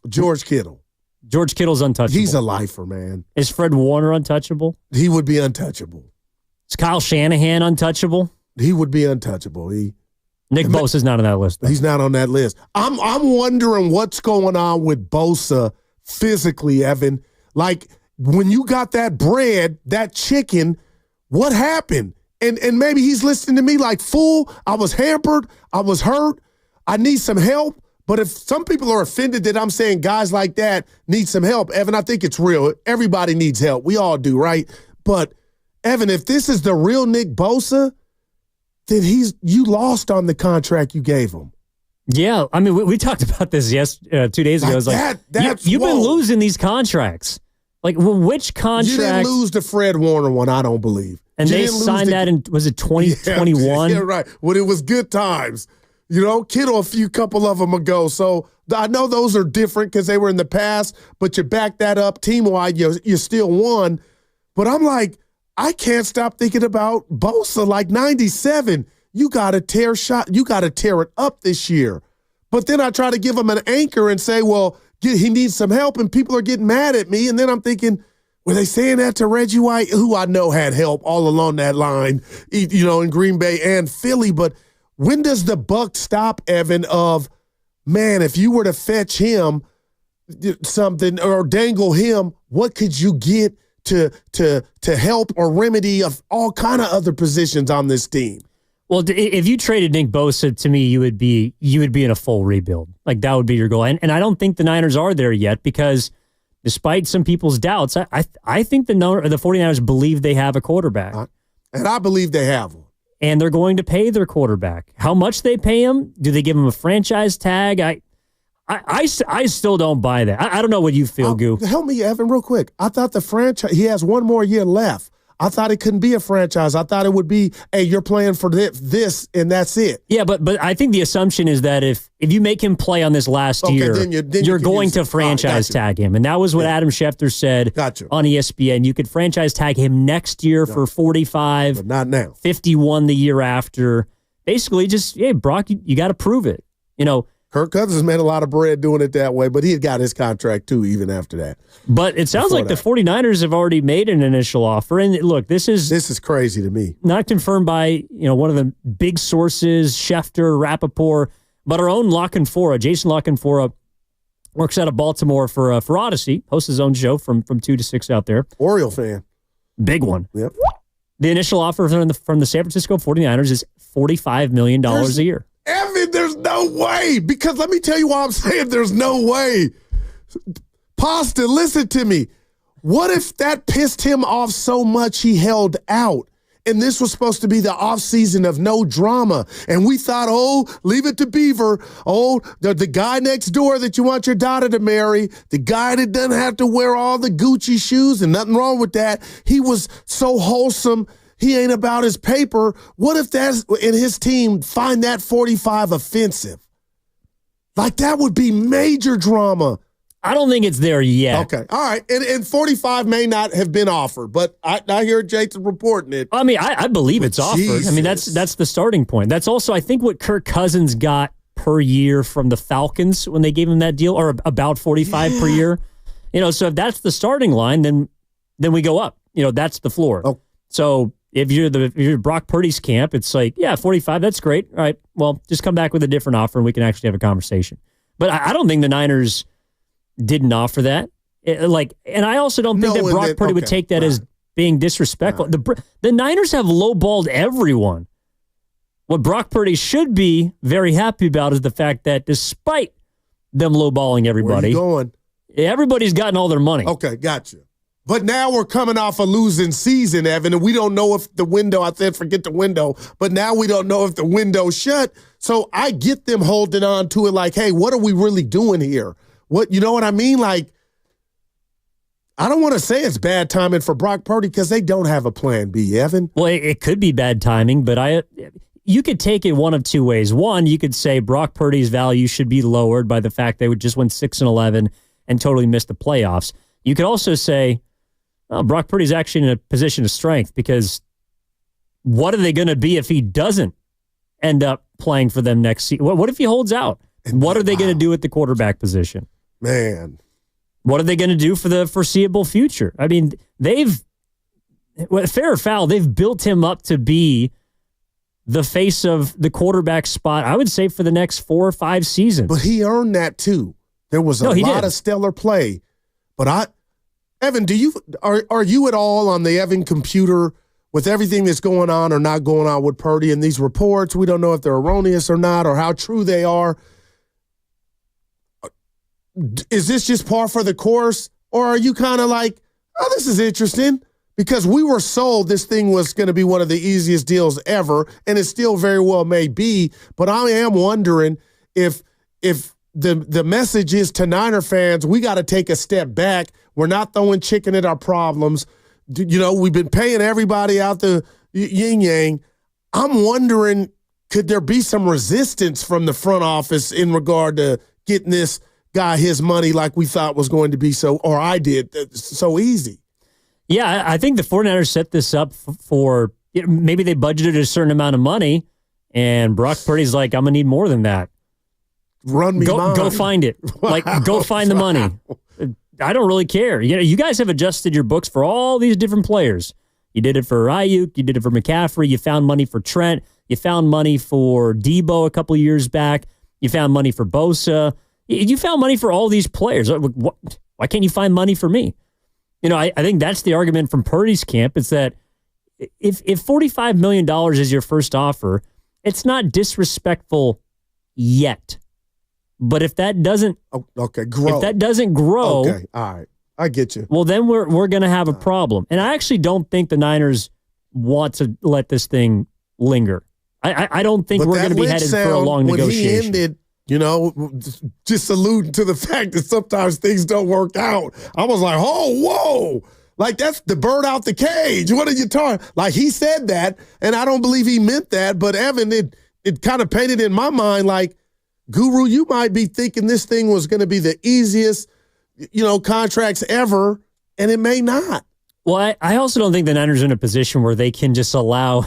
George Kittle. George Kittle's untouchable. He's a lifer, man. Is Fred Warner untouchable? He would be untouchable. Is Kyle Shanahan untouchable? He would be untouchable. Nick Bosa's not on that list, though. He's not on that list. I'm wondering what's going on with Bosa physically, Evan. Like, when you got that bread, that chicken, what happened? And maybe he's listening to me like, fool, I was hampered, I was hurt, I need some help. But if some people are offended that I'm saying guys like that need some help, Evan, I think it's real. Everybody needs help. We all do, right? But, Evan, if this is the real Nick Bosa, then you lost on the contract you gave him. Yeah, I mean, we talked about this 2 days ago. It was like, you've been losing these contracts. Like, which contract? You didn't lose the Fred Warner one, I don't believe. And they signed that in, was it 2021? Yeah, right. When it was good times. Kittle a couple of them ago. So I know those are different because they were in the past, but you back that up team-wide, you still won. But I'm like, I can't stop thinking about Bosa like 97. You got to tear it up this year. But then I try to give him an anchor and say, well, he needs some help, and people are getting mad at me. And then I'm thinking, were they saying that to Reggie White, who I know had help all along that line, in Green Bay and Philly, but when does the buck stop, Evan, of, man, if you were to fetch him something or dangle him, what could you get to help or remedy of all kind of other positions on this team? Well, if you traded Nick Bosa, to me, you would be in a full rebuild. Like, that would be your goal. And I don't think the Niners are there yet because despite some people's doubts, I think the 49ers believe they have a quarterback. And I believe they have one. And they're going to pay their quarterback. How much they pay him? Do they give him a franchise tag? I still don't buy that. I don't know what you feel, Goo. Help me, Evan, real quick. I thought the franchise, he has one more year left. I thought it couldn't be a franchise. I thought it would be, hey, you're playing for this and that's it. Yeah, but I think the assumption is that if you make him play on this last year, then you're going to franchise tag him. And that was what Adam Schefter said on ESPN. You could franchise tag him next year for 45. But not now. 51 the year after. Basically, just, hey, Brock, you got to prove it. Kirk Cousins made a lot of bread doing it that way, but he had got his contract too even after that. But it sounds like the 49ers have already made an initial offer. And look, this is crazy to me. Not confirmed by one of the big sources, Schefter, Rappaport, but our own Lockenfora, Jason Lockenfora, works out of Baltimore for Odyssey, hosts his own show from 2 to 6 out there. Oriole fan. Big one. Yep. The initial offer from the San Francisco 49ers is $45 million a year. Evan, there's no way. Because let me tell you why I'm saying there's no way. Pasta, listen to me. What if that pissed him off so much he held out? And this was supposed to be the offseason of no drama. And we thought, leave it to Beaver. The guy next door that you want your daughter to marry, the guy that doesn't have to wear all the Gucci shoes, and nothing wrong with that. He was so wholesome. He ain't about his paper. What if that's in his team find that 45 offensive? Like, that would be major drama. I don't think it's there yet. Okay. All right. And 45 may not have been offered, but I hear Jason reporting it. I mean, I believe it's offered. I mean, that's the starting point. That's also, I think, what Kirk Cousins got per year from the Falcons when they gave him that deal, or about 45 per year. So if that's the starting line, then we go up. That's the floor. Oh. So if you're Brock Purdy's camp, it's like, yeah, 45, that's great. All right, well, just come back with a different offer and we can actually have a conversation. But I don't think the Niners didn't offer that. And I also don't think that Brock Purdy would take that as being disrespectful. Right. The Niners have lowballed everyone. What Brock Purdy should be very happy about is the fact that despite them lowballing everybody, where you going? Everybody's gotten all their money. Okay, gotcha. But now we're coming off a losing season, Evan, and we don't know if the window, I said forget the window, but now we don't know if the window's shut. So I get them holding on to it like, hey, what are we really doing here? You know what I mean? Like, I don't want to say it's bad timing for Brock Purdy because they don't have a plan B, Evan. Well, it could be bad timing, but you could take it one of two ways. One, you could say Brock Purdy's value should be lowered by the fact they would just win 6-11 and totally miss the playoffs. You could also say, Brock Purdy's actually in a position of strength because what are they going to be if he doesn't end up playing for them next season? What if he holds out? What are they going to do at the quarterback position? Man. What are they going to do for the foreseeable future? I mean, fair or foul, they've built him up to be the face of the quarterback spot, I would say, for the next 4 or 5 seasons. But he earned that too. There was a lot of stellar play. But Evan, are you at all on the Evan computer with everything that's going on or not going on with Purdy and these reports? We don't know if they're erroneous or not or how true they are. Is this just par for the course? Or are you kind of like, oh, this is interesting? Because we were sold this thing was going to be one of the easiest deals ever, and it still very well may be. But I am wondering if the message is to Niner fans, we got to take a step back. We're not throwing chicken at our problems. We've been paying everybody out the yin-yang. I'm wondering, could there be some resistance from the front office in regard to getting this guy his money like we thought was going to be so easy? Yeah, I think the 49ers set this up for maybe they budgeted a certain amount of money, and Brock Purdy's like, I'm going to need more than that. Go find it. Go find the money. I don't really care. You guys have adjusted your books for all these different players. You did it for Aiyuk. You did it for McCaffrey. You found money for Trent. You found money for Debo a couple years back. You found money for Bosa. You found money for all these players. Why can't you find money for me? I think that's the argument from Purdy's camp. It's that if $45 million is your first offer, it's not disrespectful yet. But if that doesn't grow. If that doesn't grow, okay, all right, I get you. Well, then we're going to have a problem. And I actually don't think the Niners want to let this thing linger. I don't think we're going to be headed for a long negotiation. When he ended, just alluding to the fact that sometimes things don't work out. I was like, oh, whoa. Like, that's the bird out the cage. What are you talking? Like, he said that, and I don't believe he meant that. But, Evan, it kind of painted in my mind like, Guru, you might be thinking this thing was going to be the easiest, contracts ever, and it may not. Well, I also don't think the Niners are in a position where they can just allow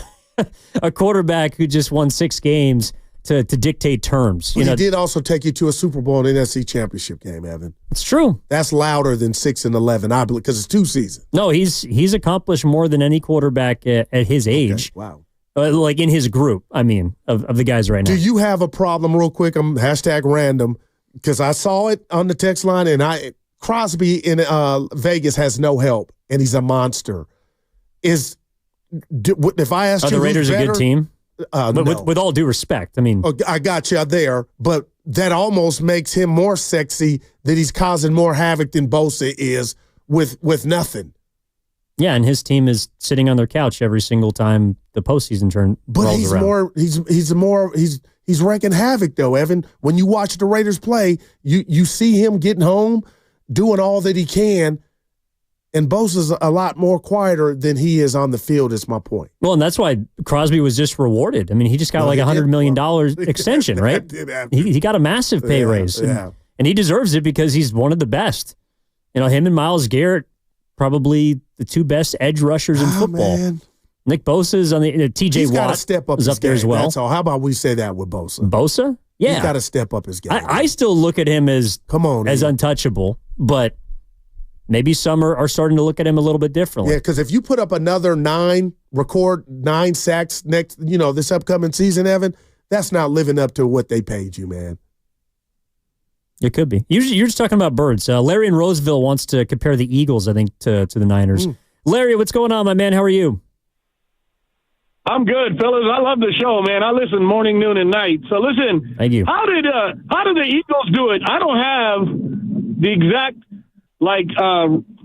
a quarterback who just won 6 games to dictate terms. He did also take you to a Super Bowl and NFC Championship game, Evan. It's true. That's louder than 6-11, I believe, because it's 2 seasons. No, he's accomplished more than any quarterback at his age. Okay. Wow. Like in his group, I mean, of the guys right now. Do you have a problem, real quick? I'm #random, because I saw it on the text line, and Crosby in Vegas has no help, and he's a monster. If I asked you, are the Raiders a good team? But no. with all due respect, I mean, I got you there, but that almost makes him more sexy. That he's causing more havoc than Bosa is with nothing. Yeah, and his team is sitting on their couch every single time the postseason rolls around. He's wreaking havoc though, Evan. When you watch the Raiders play, you see him getting home, doing all that he can. And Bosa's a lot more quieter than he is on the field, is my point. Well, and that's why Crosby was just rewarded. I mean, he just got like $100 million extension, right? He got a massive pay raise. And he deserves it because he's one of the best. Him and Myles Garrett, probably the 2 best edge rushers in football. Man. Nick Bosa's on the TJ Watt step up is up there as well. That's all. How about we say that with Bosa? Bosa? Yeah. He's got to step up his game. I still look at him as untouchable, but maybe some are starting to look at him a little bit differently. Yeah, because if you put up another 9 sacks next, this upcoming season, Evan, that's not living up to what they paid you, man. It could be. You're just talking about birds. Larry in Roseville wants to compare the Eagles, I think, to the Niners. Larry, what's going on, my man? How are you? I'm good, fellas. I love the show, man. I listen morning, noon, and night. So listen, thank you. How did the Eagles do it? I don't have the exact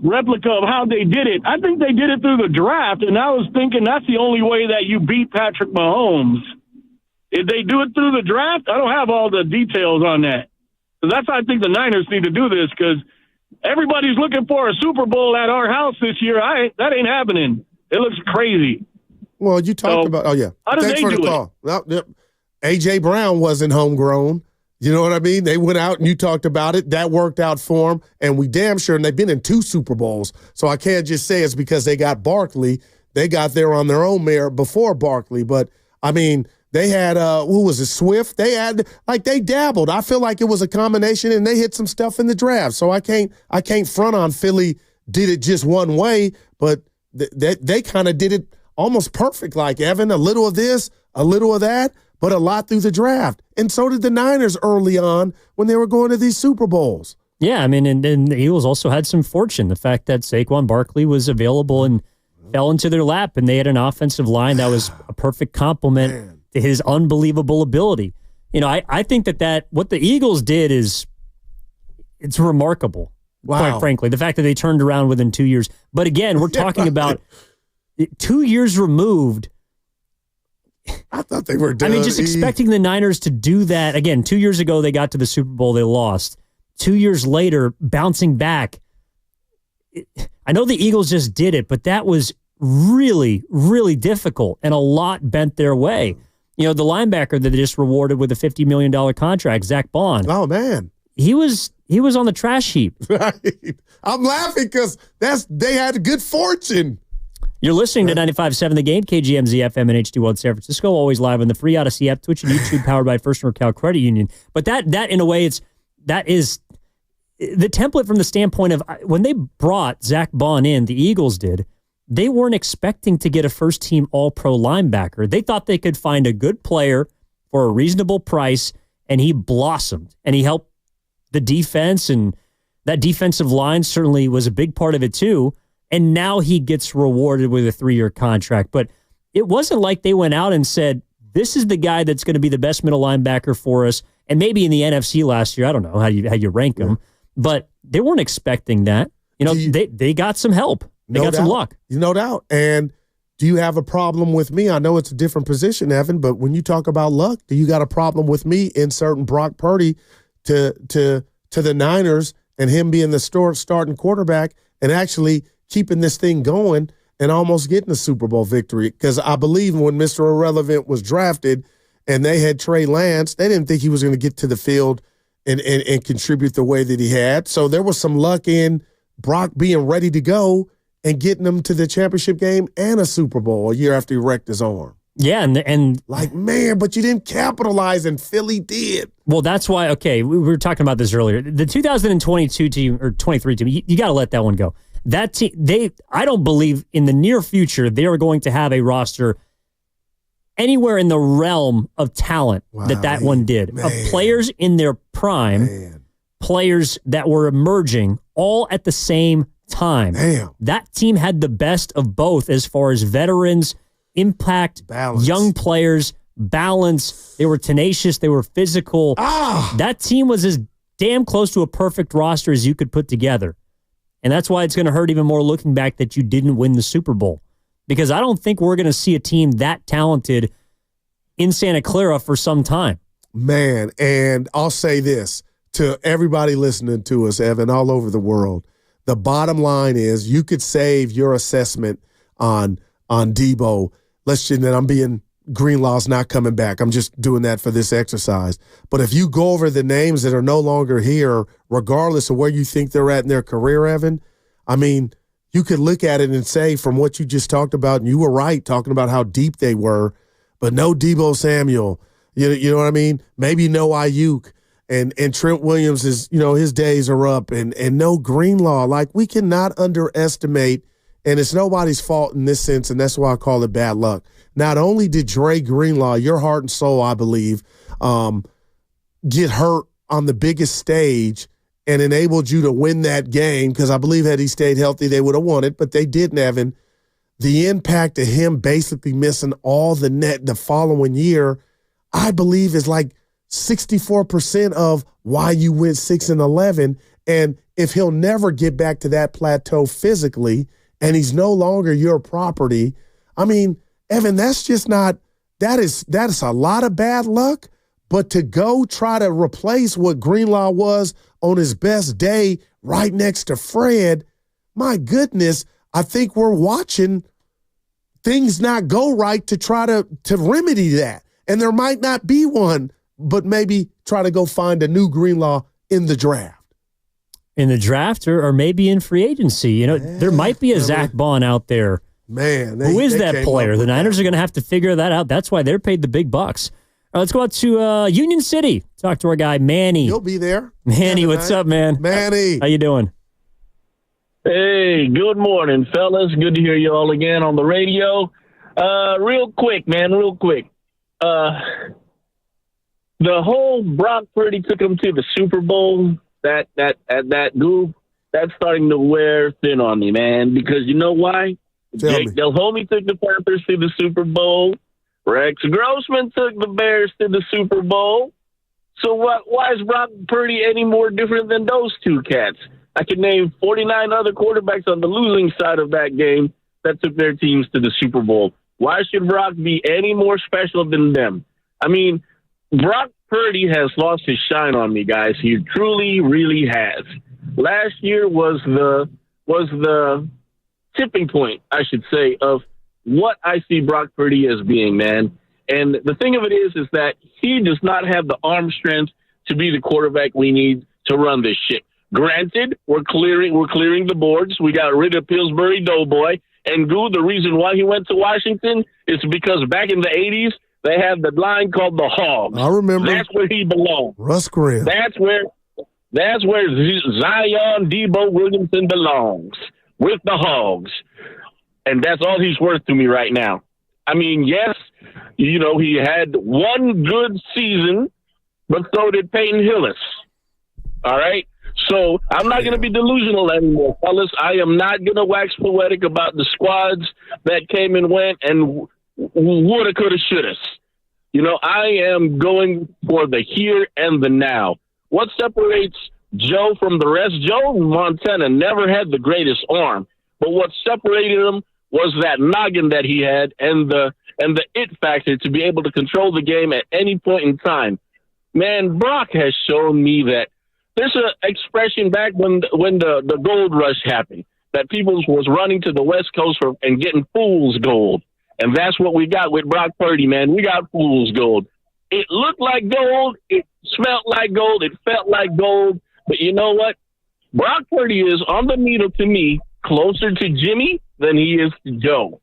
replica of how they did it. I think they did it through the draft, and I was thinking that's the only way that you beat Patrick Mahomes. Did they do it through the draft? I don't have all the details on that. So that's why I think the Niners need to do this, because everybody's looking for a Super Bowl at our house this year. That ain't happening. It looks crazy. Well, you talked about, how did thanks they for the do call. Well, A.J. Brown wasn't homegrown. You know what I mean? They went out and you talked about it. That worked out for them. And we damn sure, and they've been in 2 Super Bowls. So I can't just say it's because they got Barkley. They got there on their own merit before Barkley. But, I mean, they had, who was it, Swift? They had, they dabbled. I feel like it was a combination, and they hit some stuff in the draft. So I can't front on Philly did it just one way, but they kind of did it almost perfect, like Evan, a little of this, a little of that, but a lot through the draft. And so did the Niners early on when they were going to these Super Bowls. Yeah, I mean, and the Eagles also had some fortune. The fact that Saquon Barkley was available and fell into their lap, and they had an offensive line that was a perfect complement to his unbelievable ability. I think that what the Eagles did it's remarkable, quite frankly. The fact that they turned around within 2 years. But again, we're talking about 2 years removed. I thought they were done. I mean, just expecting the Niners to do that. Again, 2 years ago, they got to the Super Bowl. They lost. 2 years later, bouncing back. I know the Eagles just did it, but that was really, really difficult, and a lot bent their way. The linebacker that they just rewarded with a $50 million contract, Zach Bond. Oh, man. He was on the trash heap. Right. I'm laughing because they had good fortune. You're listening to 95.7 The Game, KGMZ FM and HD1 San Francisco, always live on the free Odyssey app, Twitch, and YouTube, powered by First NorCal Credit Union. But that in a way, that is the template from the standpoint of when they brought Zach Bond in, the Eagles did, they weren't expecting to get a first-team All-Pro linebacker. They thought they could find a good player for a reasonable price, and he blossomed, and he helped the defense, and that defensive line certainly was a big part of it too. And now he gets rewarded with a 3-year contract. But it wasn't like they went out and said, this is the guy that's going to be the best middle linebacker for us. And maybe in the NFC last year, I don't know how you rank them, but they weren't expecting that. They got some help. They got some luck. No doubt. And do you have a problem with me? I know it's a different position, Evan, but when you talk about luck, do you got a problem with me inserting Brock Purdy to the Niners and him being the starting quarterback and actually keeping this thing going and almost getting a Super Bowl victory. Because I believe when Mr. Irrelevant was drafted and they had Trey Lance, they didn't think he was going to get to the field and contribute the way that he had. So there was some luck in Brock being ready to go and getting them to the championship game and a Super Bowl a year after he wrecked his arm. Yeah, and like, man, but you didn't capitalize, and Philly did. Well, that's why, okay, we were talking about this earlier. The 2022 team, or 23 team, you got to let that one go. That team, I don't believe in the near future they are going to have a roster anywhere in the realm of talent that one did. Of players in their prime, players that were emerging all at the same time. That team had the best of both as far as veterans, impact, young players, balance. They were tenacious. They were physical. That team was as damn close to a perfect roster as you could put together. And that's why it's going to hurt even more looking back that you didn't win the Super Bowl. Because I don't think we're going to see a team that talented in Santa Clara for some time. Man, and I'll say this to everybody listening to us, Evan, all over the world. The bottom line is you could save your assessment on Debo. Let's just, and I'm being Greenlaw's not coming back. I'm just doing that for this exercise. But if you go over the names that are no longer here, regardless of where you think they're at in their career, Evan, I mean, you could look at it and say from what you just talked about, and you were right talking about how deep they were, but no Debo Samuel. You know what I mean? Maybe no Aiyuk. And Trent Williams is, his days are up. And no Greenlaw. Like, we cannot underestimate, and it's nobody's fault in this sense, and that's why I call it bad luck. Not only did Dre Greenlaw, your heart and soul, I believe, get hurt on the biggest stage and enabled you to win that game, because I believe had he stayed healthy, they would have won it, but they didn't, Evan. The impact of him basically missing all the following year, I believe, is like 64% of why you went 6-11. And if he'll never get back to that plateau physically and he's no longer your property, I mean, Evan, that's just not, that is a lot of bad luck. But to go try to replace what Greenlaw was on his best day right next to Fred, my goodness, I think we're watching things not go right to try to remedy that. And there might not be one, but maybe try to go find a new Greenlaw in the draft. In the draft or maybe in free agency. There might be a Zach Bond out there. Man. Who is that player? The Niners are going to have to figure that out. That's why they're paid the big bucks. All right, let's go out to Union City. Talk to our guy, Manny. He'll be there. Manny, what's up, man? Manny. How you doing? Hey, good morning, fellas. Good to hear you all again on the radio. Real quick, man, real quick. The whole Brock Purdy took him to the Super Bowl, that goof, that's starting to wear thin on me, man, because you know why? Jake Del Homie took the Panthers to the Super Bowl. Rex Grossman took the Bears to the Super Bowl. So why is Brock Purdy any more different than those two cats? I could name 49 other quarterbacks on the losing side of that game that took their teams to the Super Bowl. Why should Brock be any more special than them? I mean, Brock Purdy has lost his shine on me, guys. He truly, really has. Last year was the tipping point, I should say, of what I see Brock Purdy as being, man. And the thing of it is that he does not have the arm strength to be the quarterback we need to run this ship. Granted, we're clearing the boards. We got rid of Pillsbury Doughboy. And Goo, the reason why he went to Washington is because back in the 80s, they had the line called the Hogs. I remember. That's where he belonged. Russ Grimm. That's where Zion Debo Williamson belongs, with the Hogs. And that's all he's worth to me right now. I mean, yes, he had one good season, but so did Peyton Hillis. All right? So I'm not going to be delusional anymore, fellas. I am not going to wax poetic about the squads that came and went and woulda, coulda, shoulda. I am going for the here and the now. What separates Joe from the rest? Joe Montana never had the greatest arm, but what separated him was that noggin that he had and the it factor to be able to control the game at any point in time. Man, Brock has shown me that there's an expression back when the gold rush happened. that people was running to the West Coast and getting fool's gold. And that's what we got with Brock Purdy, man. We got fool's gold. It looked like gold. It smelled like gold. It felt like gold. But you know what? Brock Purdy is on the needle to me closer to Jimmy than he is to Joe.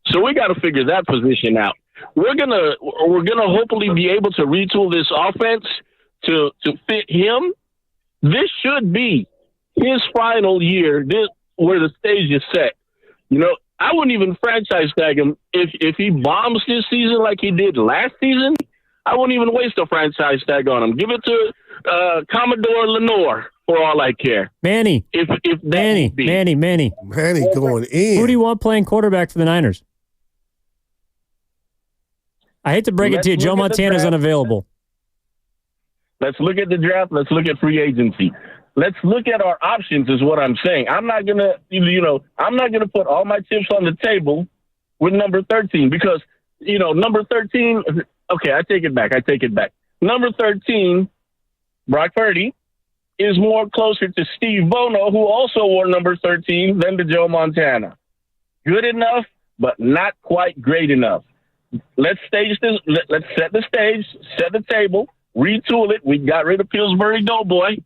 So we got to figure that position out. We're gonna hopefully be able to retool this offense to fit him. This should be his final year. This where the stage is set. You know, I wouldn't even franchise tag him if he bombs this season like he did last season. I wouldn't even waste a franchise tag on him. Give it to Commodore Lenore for all I care. Manny. Manny going in. Who do you want playing quarterback for the Niners? I hate to break it to you. Joe Montana's unavailable. Let's look at the draft. Let's look at free agency. Let's look at our options is what I'm saying. I'm not going to put all my chips on the table with number 13 because, number 13, okay, I take it back. Number 13, Brock Purdy, is more closer to Steve Bono, who also wore number 13, than to Joe Montana. Good enough, but not quite great enough. Let's stage this. Let's set the stage, set the table, retool it. We got rid of Pillsbury Doughboy.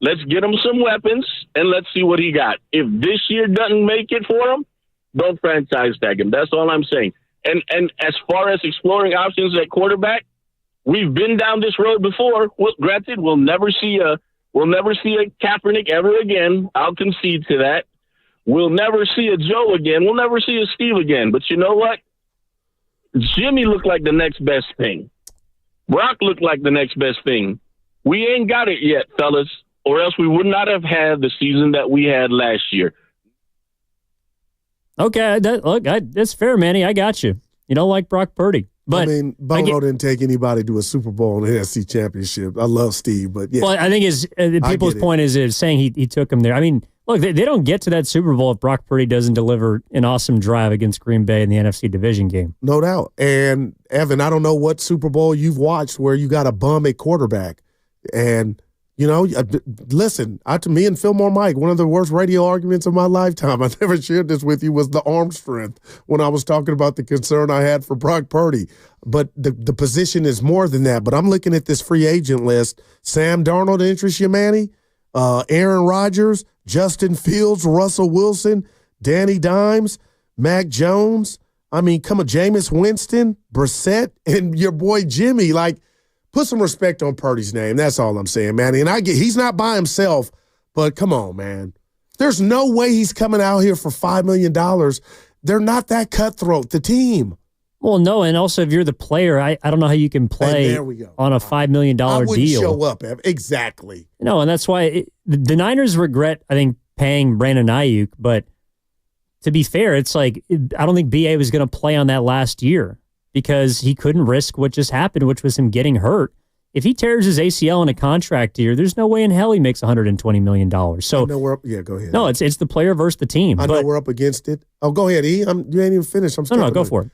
Let's get him some weapons, and let's see what he got. If this year doesn't make it for him, don't franchise tag him. That's all I'm saying. And as far as exploring options at quarterback, we've been down this road before. Well, granted, we'll never see a Kaepernick ever again. I'll concede to that. We'll never see a Joe again. We'll never see a Steve again. But you know what? Jimmy looked like the next best thing. Brock looked like the next best thing. We ain't got it yet, fellas, or else we would not have had the season that we had last year. Okay, that's fair, Manny. I got you. You don't like Brock Purdy. But Bono didn't take anybody to a Super Bowl and NFC championship. I love Steve, but yeah. Well, I think people's point is saying he took him there. I mean, look, they don't get to that Super Bowl if Brock Purdy doesn't deliver an awesome drive against Green Bay in the NFC division game. No doubt. And Evan, I don't know what Super Bowl you've watched where you got a bum at quarterback. And, listen, to me and Fillmore Mike, one of the worst radio arguments of my lifetime, I never shared this with you, was the arm strength when I was talking about the concern I had for Brock Purdy. But the position is more than that. But I'm looking at this free agent list. Sam Darnold interests you, Manny? Aaron Rodgers, Justin Fields, Russell Wilson, Danny Dimes, Mac Jones. I mean, come on, Jameis Winston, Brissett, and your boy Jimmy. Like, put some respect on Purdy's name. That's all I'm saying, man. And he's not by himself, but come on, man. There's no way he's coming out here for $5 million. They're not that cutthroat, the team. Well, no, and also if you're the player, I don't know how you can play on a $5 million deal. I wouldn't show up, exactly. No, and that's why the Niners regret, I think, paying Brandon Aiyuk, but to be fair, it's like I don't think B.A. was going to play on that last year because he couldn't risk what just happened, which was him getting hurt. If he tears his ACL in a contract year, there's no way in hell he makes $120 million. So, I know we're up, yeah, go ahead. No, it's the player versus the team. I know we're up against it. Oh, go ahead, E. You ain't even finished. No, go for it.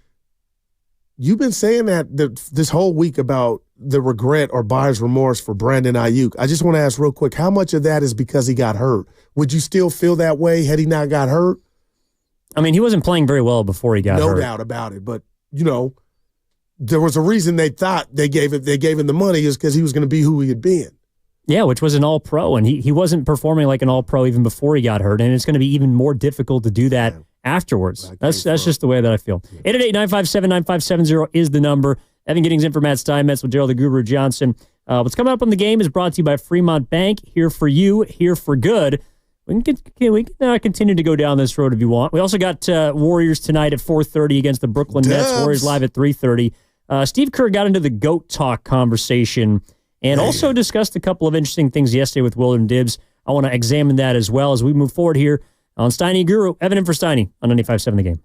You've been saying that this whole week about the regret or buyer's remorse for Brandon Aiyuk. I just want to ask real quick, how much of that is because he got hurt? Would you still feel that way had he not got hurt? I mean, he wasn't playing very well before he got hurt. No doubt about it. But, there was a reason they thought they gave him the money is because he was going to be who he had been. Yeah, which was an all-pro, and he wasn't performing like an all-pro even before he got hurt, and it's going to be even more difficult to do that afterwards. That's just the way that I feel. 888-957-9570 is the number. Evan Giddings in for Matt Steinmetz with Gerald the Guru Johnson. What's coming up on the game is brought to you by Fremont Bank. Here for you, here for good. We can continue to go down this road if you want. We also got Warriors tonight at 4:30 against the Brooklyn Nets. Warriors live at 3:30. Steve Kerr got into the GOAT talk conversation and also discussed a couple of interesting things yesterday with Willard and Dibbs. I want to examine that as well as we move forward here on Steiny Guru. Evan in for Steiny on 95.7 The Game.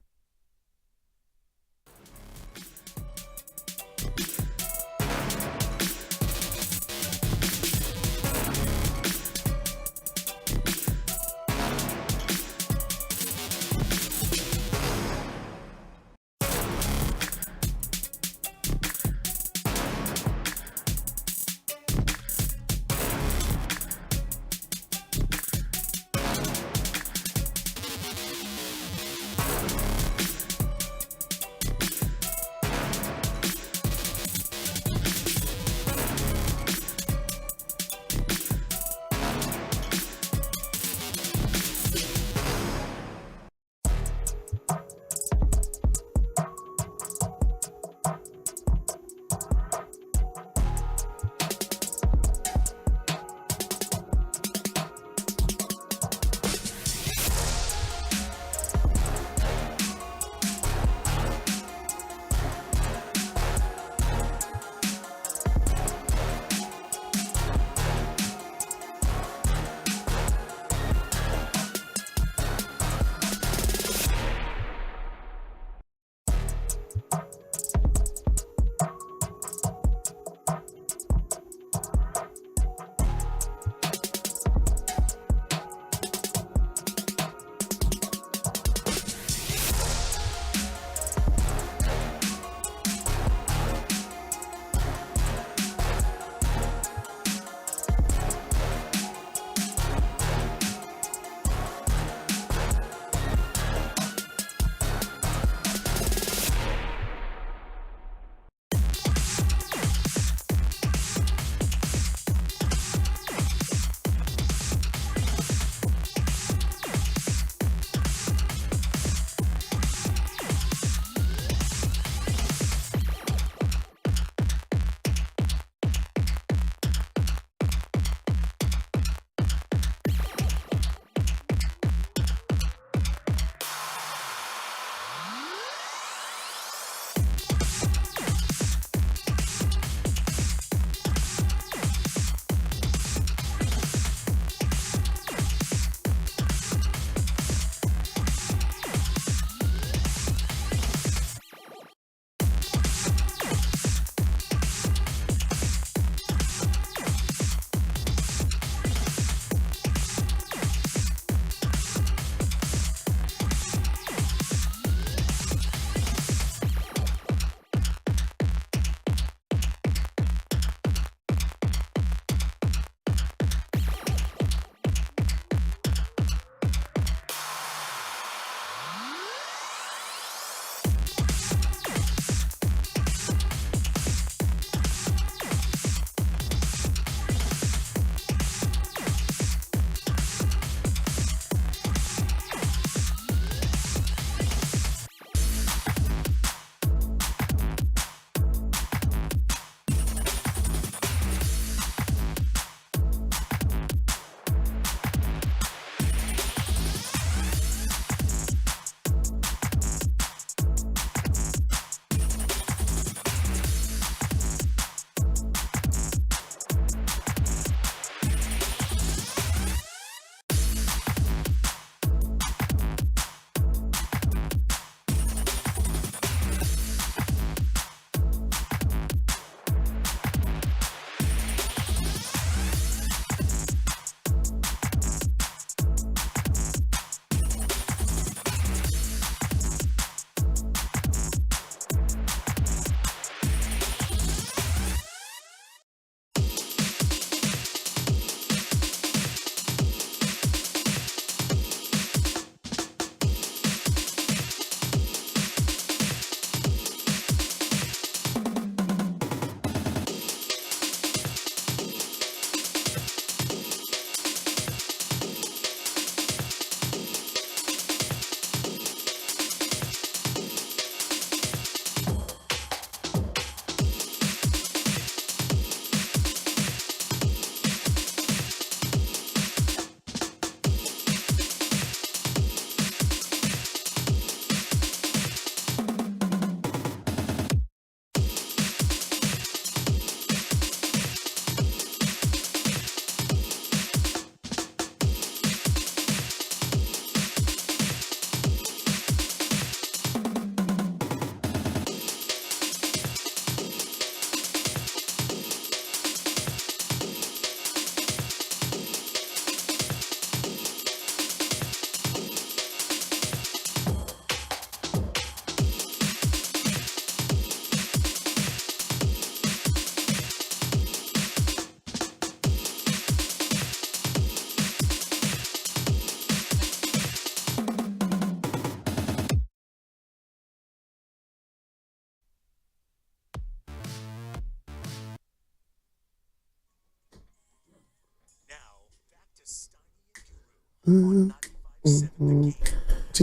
All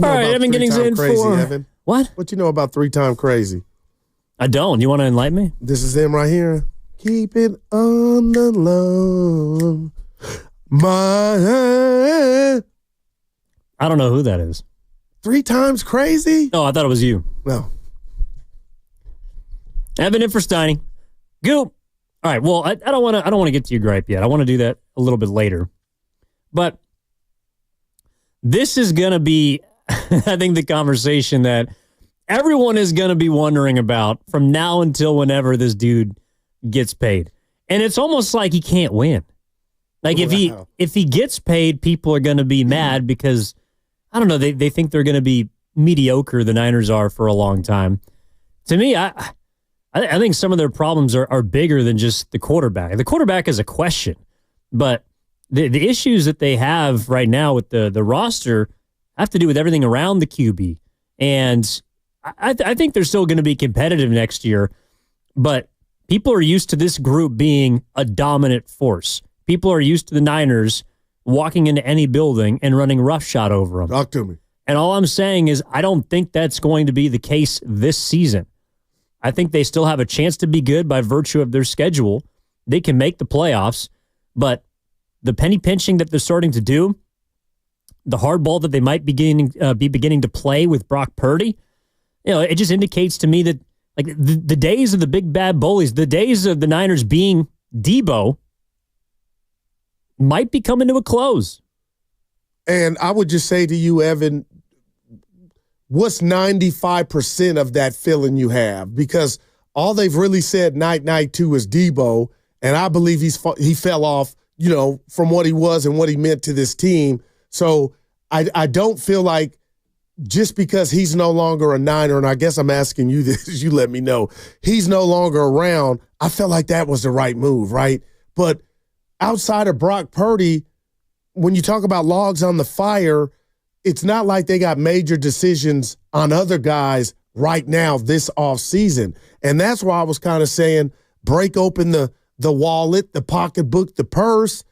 right, Evan Giddings in crazy, for Evan. What? What you know about 3-time crazy? I don't. You want to enlighten me? This is him right here. Keep it on the low. My. I don't know who that is. 3 times crazy? Oh, I thought it was you. No. Evan in for Steiny. Goop. All right. Well, I don't want to get to your gripe yet. I want to do that a little bit later. But this is going to be, I think, the conversation that everyone is going to be wondering about from now until whenever this dude gets paid. And it's almost like he can't win. Like if he gets paid, people are going to be mad because, I don't know, they think they're going to be mediocre, the Niners are, for a long time. To me, I think some of their problems are bigger than just the quarterback. The quarterback is a question, but the issues that they have right now with the roster have to do with everything around the QB. And I think they're still going to be competitive next year, but people are used to this group being a dominant force. People are used to the Niners walking into any building and running roughshod over them. Talk to me. And all I'm saying is I don't think that's going to be the case this season. I think they still have a chance to be good by virtue of their schedule. They can make the playoffs, but the penny pinching that they're starting to do, the hardball that they might be beginning to play with Brock Purdy, it just indicates to me that like the days of the big bad bullies, the days of the Niners being Debo might be coming to a close. And I would just say to you, Evan, what's 95% of that feeling you have? Because all they've really said night to is Debo, and I believe he fell off, from what he was and what he meant to this team. So I don't feel like just because he's no longer a Niner, and I guess I'm asking you this, you let me know, he's no longer around, I felt like that was the right move, right? But outside of Brock Purdy, when you talk about logs on the fire, it's not like they got major decisions on other guys right now this offseason. And that's why I was kind of saying break open the wallet, the pocketbook, the purse,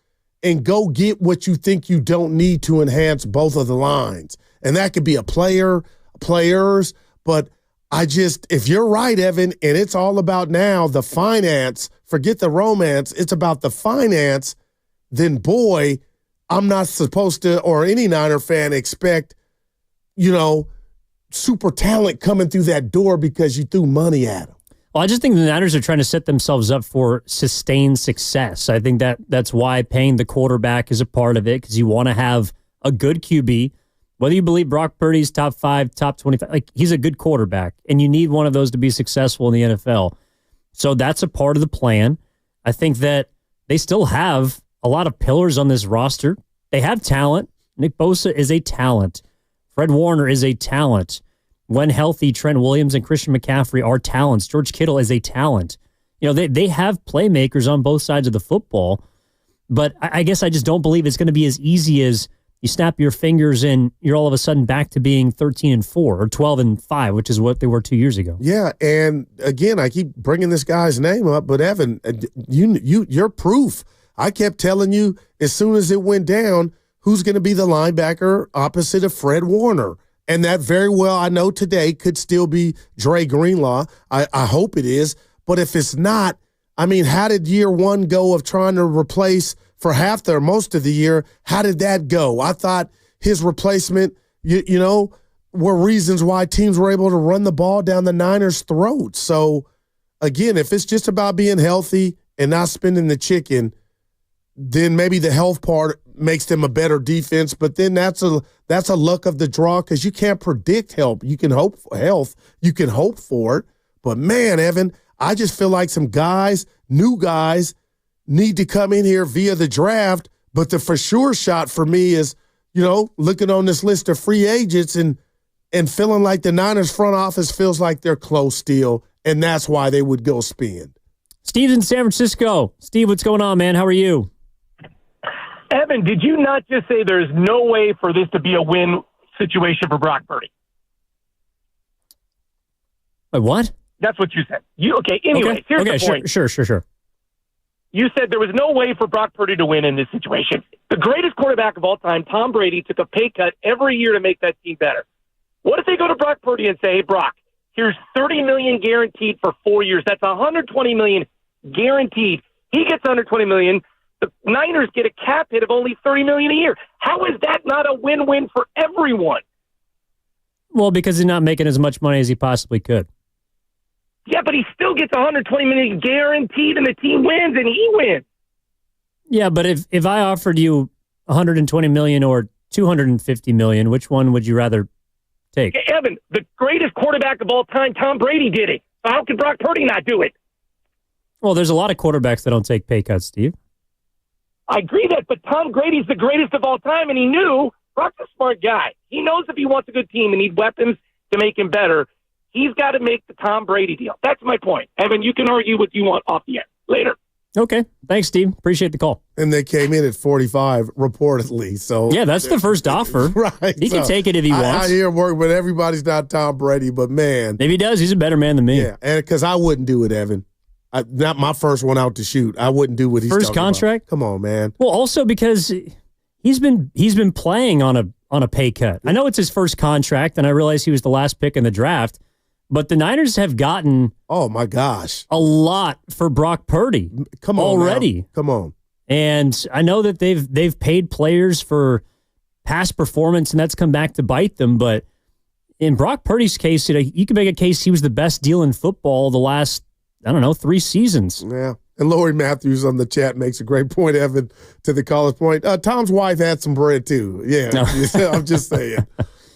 and go get what you think you don't need to enhance both of the lines. And that could be a player, players, but if you're right, Evan, and it's all about now the finance, forget the romance, it's about the finance, then boy, I'm not supposed to, or any Niner fan, expect, super talent coming through that door because you threw money at them. Well, I just think the Niners are trying to set themselves up for sustained success. I think that's why paying the quarterback is a part of it, because you want to have a good QB. Whether you believe Brock Purdy's top 5, top 25, like he's a good quarterback, and you need one of those to be successful in the NFL. So that's a part of the plan. I think that they still have a lot of pillars on this roster. They have talent. Nick Bosa is a talent. Fred Warner is a talent. When healthy, Trent Williams and Christian McCaffrey are talents. George Kittle is a talent. They have playmakers on both sides of the football, but I guess I just don't believe it's going to be as easy as you snap your fingers and you're all of a sudden back to being 13-4 or 12-5, which is what they were 2 years ago. Yeah, and again, I keep bringing this guy's name up, but Evan, you're proof. I kept telling you as soon as it went down, who's going to be the linebacker opposite of Fred Warner. And that very well, I know today, could still be Dre Greenlaw. I hope it is. But if it's not, how did year one go of trying to replace for half or most of the year? How did that go? I thought his replacement, were reasons why teams were able to run the ball down the Niners' throats. So, again, if it's just about being healthy and not spending the chicken, then maybe the health part makes them a better defense. But then that's a luck of the draw because you can't predict health. You can hope for health. You can hope for it. But, man, Evan, I just feel like some guys, new guys, need to come in here via the draft. But the for sure shot for me is, looking on this list of free agents and feeling like the Niners front office feels like they're close still, and that's why they would go spend. Steve's in San Francisco. Steve, what's going on, man? How are you? Evan, did you not just say there's no way for this to be a win situation for Brock Purdy? Wait, what? That's what you said. Anyways, here's the point. Sure. you said there was no way for Brock Purdy to win in this situation. The greatest quarterback of all time, Tom Brady, took a pay cut every year to make that team better. What if they go to Brock Purdy and say, hey, Brock, here's $30 million guaranteed for 4 years. That's $120 million guaranteed. He gets $120 million. The Niners get a cap hit of only $30 million a year. How is that not a win-win for everyone? Well, because he's not making as much money as he possibly could. Yeah, but he still gets $120 million guaranteed, and the team wins, and he wins. Yeah, but if I offered you $120 million or $250 million, which one would you rather take? Okay, Evan, the greatest quarterback of all time, Tom Brady, did it. So how could Brock Purdy not do it? Well, there's a lot of quarterbacks that don't take pay cuts, Steve. I agree that, but Tom Brady's the greatest of all time, and he knew Brock's a smart guy. He knows if he wants a good team and needs weapons to make him better, he's got to make the Tom Brady deal. That's my point. Evan, you can argue what you want off the air. Later. Okay. Thanks, Steve. Appreciate the call. And they came in at 45, reportedly. So yeah, that's the first offer. Right. He can take it if he wants. I hear work, but everybody's not Tom Brady. But, man. If he does, he's a better man than me. Yeah, and because I wouldn't do it, Evan. Not my first one out to shoot. I wouldn't do what he's first talking contract. About. Come on, man. Well, also because he's been playing on a pay cut. I know it's his first contract, and I realize he was the last pick in the draft. But the Niners have gotten, oh my gosh, a lot for Brock Purdy. Come on, already. Now. Come on. And I know that they've paid players for past performance, and that's come back to bite them. But in Brock Purdy's case, you can make a case he was the best deal in football the last, 3 seasons. Yeah. And Lori Matthews on the chat makes a great point, Evan, to the caller's point. Tom's wife had some bread too. Yeah, no. I'm just saying.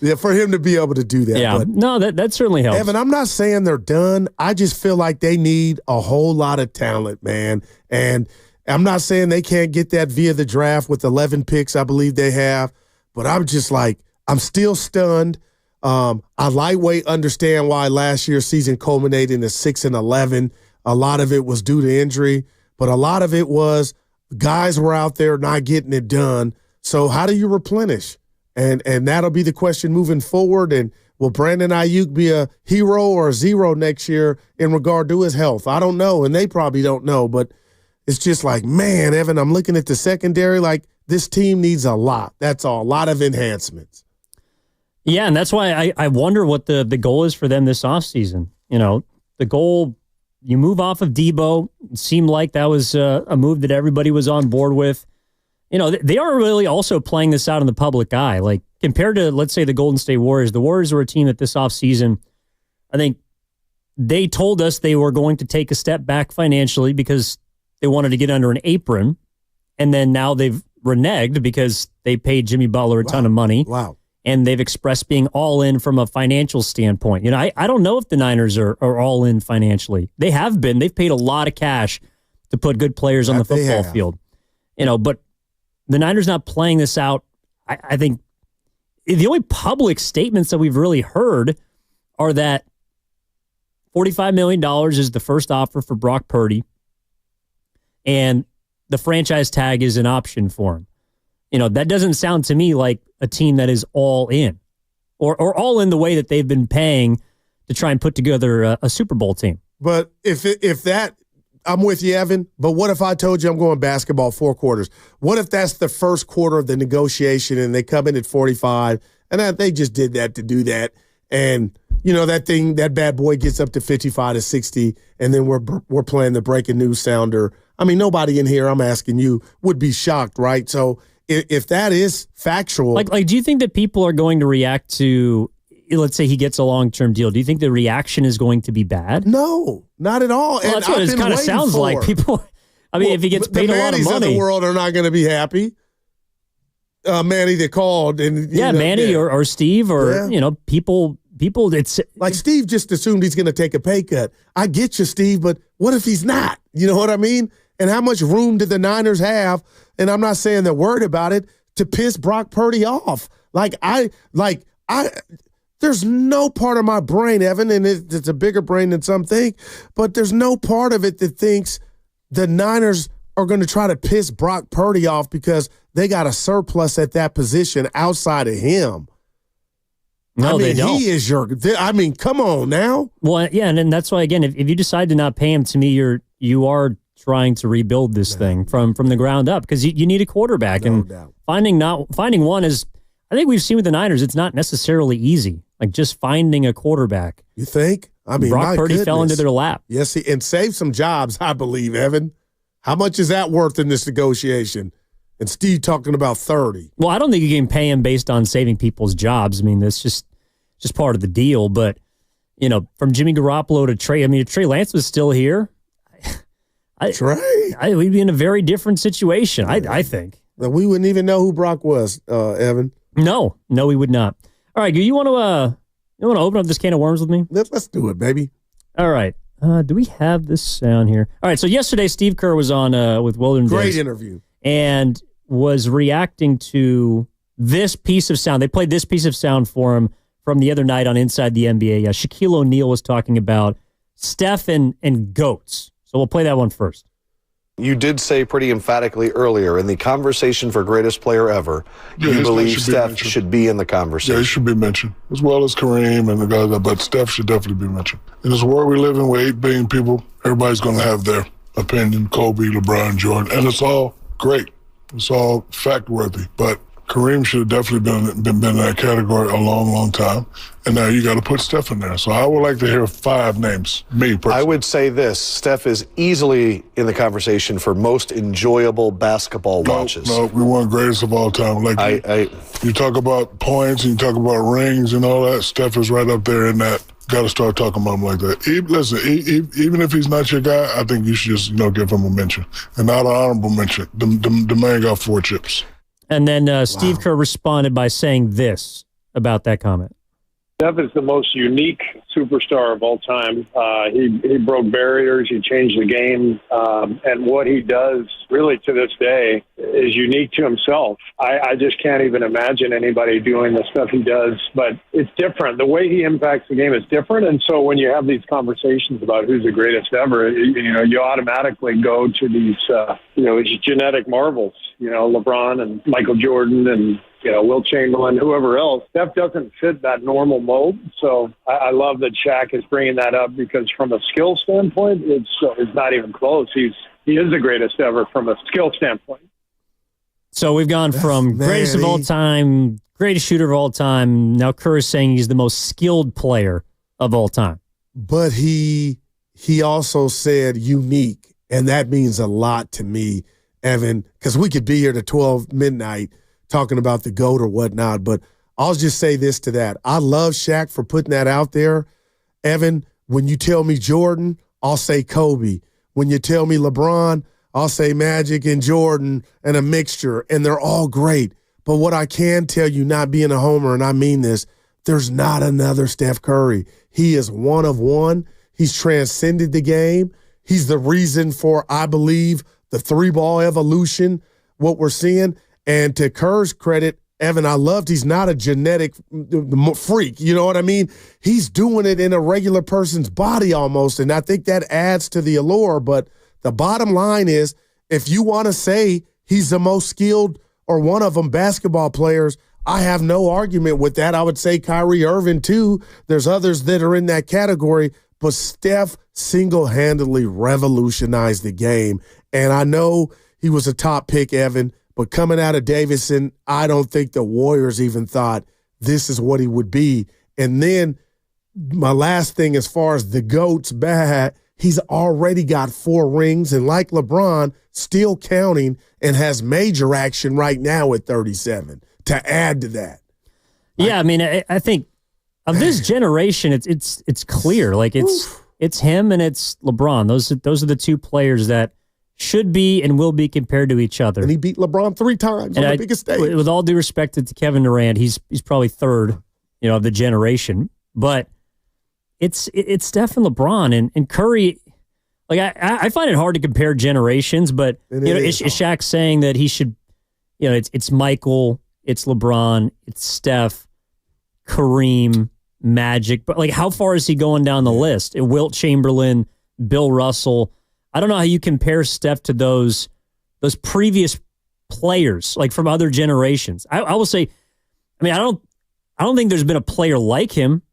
Yeah, for him to be able to do that. Yeah, but no, that certainly helps. Evan, I'm not saying they're done. I just feel like they need a whole lot of talent, man. And I'm not saying they can't get that via the draft with 11 picks, I believe they have. But I'm just like, I'm still stunned. I lightweight understand why last year's season culminated in a 6-11. A lot of it was due to injury, but a lot of it was guys were out there not getting it done. So how do you replenish? And that'll be the question moving forward. And will Brandon Aiyuk be a hero or a zero next year in regard to his health? I don't know, and they probably don't know. But it's just like, man, Evan, I'm looking at the secondary like this team needs a lot. That's all, a lot of enhancements. Yeah, and that's why I wonder what the goal is for them this offseason. The goal, you move off of Debo. It seemed like that was a move that everybody was on board with. They are really also playing this out in the public eye. Like, compared to, let's say, the Golden State Warriors, the Warriors were a team that this offseason, I think they told us they were going to take a step back financially because they wanted to get under an apron. And then now they've reneged because they paid Jimmy Butler a ton of money. Wow. And they've expressed being all in from a financial standpoint. I don't know if the Niners are all in financially. They have been. They've paid a lot of cash to put good players on the football field. But the Niners not playing this out, I think the only public statements that we've really heard are that $45 million is the first offer for Brock Purdy, and the franchise tag is an option for him. That doesn't sound to me like a team that is all in, or all in the way that they've been paying to try and put together a Super Bowl team. But if that, I'm with you, Evan, but what if I told you I'm going basketball 4 quarters? What if that's the first quarter of the negotiation and they come in at 45 and they just did that to do that? And, that bad boy gets up to 55 to 60 and then we're playing the breaking news sounder. I mean, nobody in here, I'm asking you, would be shocked, right? So if that is factual. Like, do you think that people are going to react to, let's say he gets a long-term deal, do you think the reaction is going to be bad? No, not at all. Well, that's what it kind of sounds like. People, if he gets paid a lot of money. The Mannies of the world are not going to be happy. Manny that called. And Manny or Steve or, people, it's like Steve just assumed he's going to take a pay cut. I get you, Steve, but what if he's not? You know what I mean? And how much room did the Niners have? And I'm not saying they're worried about it, to piss Brock Purdy off. There's no part of my brain, Evan, and it's a bigger brain than some think, but there's no part of it that thinks the Niners are going to try to piss Brock Purdy off because they got a surplus at that position outside of him. No, they don't. He is come on now. Well, yeah, and then that's why, again, if you decide to not pay him, to me, you are trying to rebuild this thing from the ground up because you need a quarterback. And finding one is, I think we've seen with the Niners, it's not necessarily easy. Like just finding a quarterback. You think? I mean, Brock Purdy fell into their lap. Yes, and saved some jobs, I believe, Evan. How much is that worth in this negotiation? And Steve talking about 30. Well, I don't think you can pay him based on saving people's jobs. I mean, that's just part of the deal. But, from Jimmy Garoppolo to Trey, if Trey Lance was still here, we'd be in a very different situation, I think. Well, we wouldn't even know who Brock was, Evan. No, we would not. All right, you want to open up this can of worms with me? Let's do it, baby. All right. Do we have this sound here? All right, so yesterday Steve Kerr was on with Wilderness. Great interview. And was reacting to this piece of sound. They played this piece of sound for him from the other night on Inside the NBA. Shaquille O'Neal was talking about Steph and GOATs. So we'll play that one first. You did say pretty emphatically earlier in the conversation for greatest player ever, you believe Steph should be in the conversation. Yeah, he should be mentioned, as well as Kareem and the guys, but Steph should definitely be mentioned. In this world we live in with 8 billion people, everybody's going to have their opinion, Kobe, LeBron, Jordan, and it's all great. It's all fact-worthy, but Kareem should have definitely been in that category a long, long time. And now you got to put Steph in there. So I would like to hear 5 names, me personally. I would say this. Steph is easily in the conversation for most enjoyable basketball watches. No, we want greatest of all time. You talk about points and you talk about rings and all that, Steph is right up there in that. Got to start talking about him like that. Even if he's not your guy, I think you should just give him a mention. And not an honorable mention. The man got 4 chips. And then Steve Kerr responded by saying this about that comment. Steph is the most unique superstar of all time. He broke barriers. He changed the game. And what he does really to this day is unique to himself. I just can't even imagine anybody doing the stuff he does, but it's different. The way he impacts the game is different. And so when you have these conversations about who's the greatest ever, you automatically go to these, these genetic marvels, LeBron and Michael Jordan and, Will Chamberlain, whoever else. Steph doesn't fit that normal mold. So I love that Shaq is bringing that up because from a skill standpoint, it's not even close. He is the greatest ever from a skill standpoint. So we've gone from greatest of all time, greatest shooter of all time. Now Kerr is saying he's the most skilled player of all time. But he also said unique, and that means a lot to me, Evan, because we could be here to 12 midnight talking about the GOAT or whatnot, but I'll just say this to that. I love Shaq for putting that out there. Evan, when you tell me Jordan, I'll say Kobe. When you tell me LeBron, I'll say Magic and Jordan and a mixture, and they're all great. But what I can tell you, not being a homer, and I mean this, there's not another Steph Curry. He is one of one. He's transcended the game. He's the reason for, I believe, the 3-ball evolution, what we're seeing. And to Kerr's credit, Evan, I loved he's not a genetic freak. You know what I mean? He's doing it in a regular person's body almost, and I think that adds to the allure. But the bottom line is, if you want to say he's the most skilled or one of them basketball players, I have no argument with that. I would say Kyrie Irving, too. There's others that are in that category, but Steph single-handedly revolutionized the game. And I know he was a top pick, Evan, but coming out of Davidson, I don't think the Warriors even thought this is what he would be. And then my last thing as far as the GOAT's bad, he's already got 4 rings, and like LeBron, still counting and has major action right now at 37 to add to that. Yeah, I mean, I think of this generation, it's clear. Like it's him and it's LeBron. Those are the 2 players that should be and will be compared to each other. And he beat LeBron 3 times on the biggest stage. With all due respect to Kevin Durant, he's probably third, of the generation. But it's Steph and LeBron and Curry. Like I find it hard to compare generations, but is Shaq saying that he should? It's Michael, it's LeBron, it's Steph, Kareem, Magic. But like, how far is he going down the list? Wilt Chamberlain, Bill Russell. I don't know how you compare Steph to those previous players, like from other generations. I will say, I mean, I don't think there's been a player like him.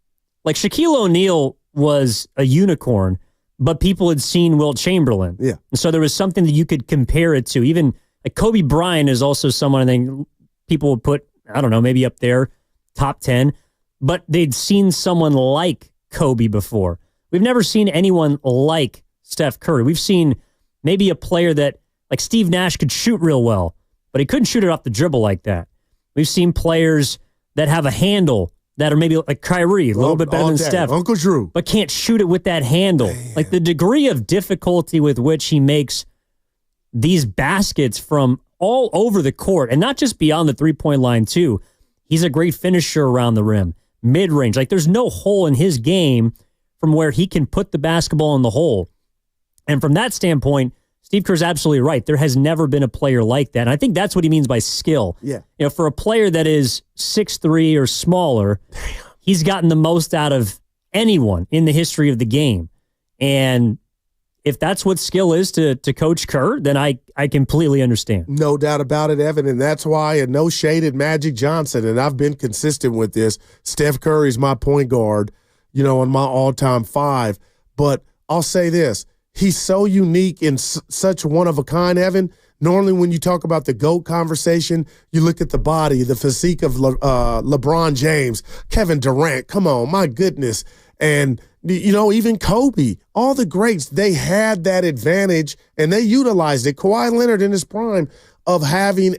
Like Shaquille O'Neal was a unicorn, but people had seen Wilt Chamberlain. Yeah. And so there was something that you could compare it to. Even like Kobe Bryant is also someone I think people would put, I don't know, maybe up there, top 10, but they'd seen someone like Kobe before. We've never seen anyone like Steph Curry. We've seen maybe a player that, like Steve Nash, could shoot real well, but he couldn't shoot it off the dribble like that. We've seen players that have a handle that are maybe like Kyrie, a little bit better than Steph. Uncle Drew. But can't shoot it with that handle. Damn. Like the degree of difficulty with which he makes these baskets from all over the court, and not just beyond the three-point line too. He's a great finisher around the rim, mid-range. Like there's no hole in his game from where he can put the basketball in the hole. And from that standpoint, Steve Kerr's absolutely right. There has never been a player like that. And I think that's what he means by skill. Yeah. You know, for a player that is 6'3" or smaller, he's gotten the most out of anyone in the history of the game. And if that's what skill is to Coach Kerr, then I completely understand. No doubt about it, Evan. And that's why, and no shade at Magic Johnson, and I've been consistent with this, Steph Curry's my point guard, on my all-time 5. But I'll say this. He's so unique and such one of a kind, Evan. Normally when you talk about the GOAT conversation, you look at the body, the physique of LeBron James, Kevin Durant. Come on, my goodness. And, even Kobe, all the greats, they had that advantage and they utilized it. Kawhi Leonard in his prime of having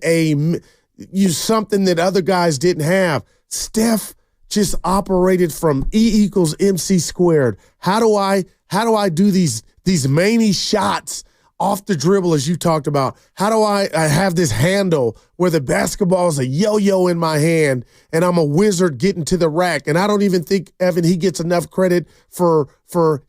something that other guys didn't have. Steph just operated from E = MC squared. How do I do these many shots off the dribble, as you talked about? How do I have this handle where the basketball is a yo-yo in my hand and I'm a wizard getting to the rack? And I don't even think, Evan, he gets enough credit for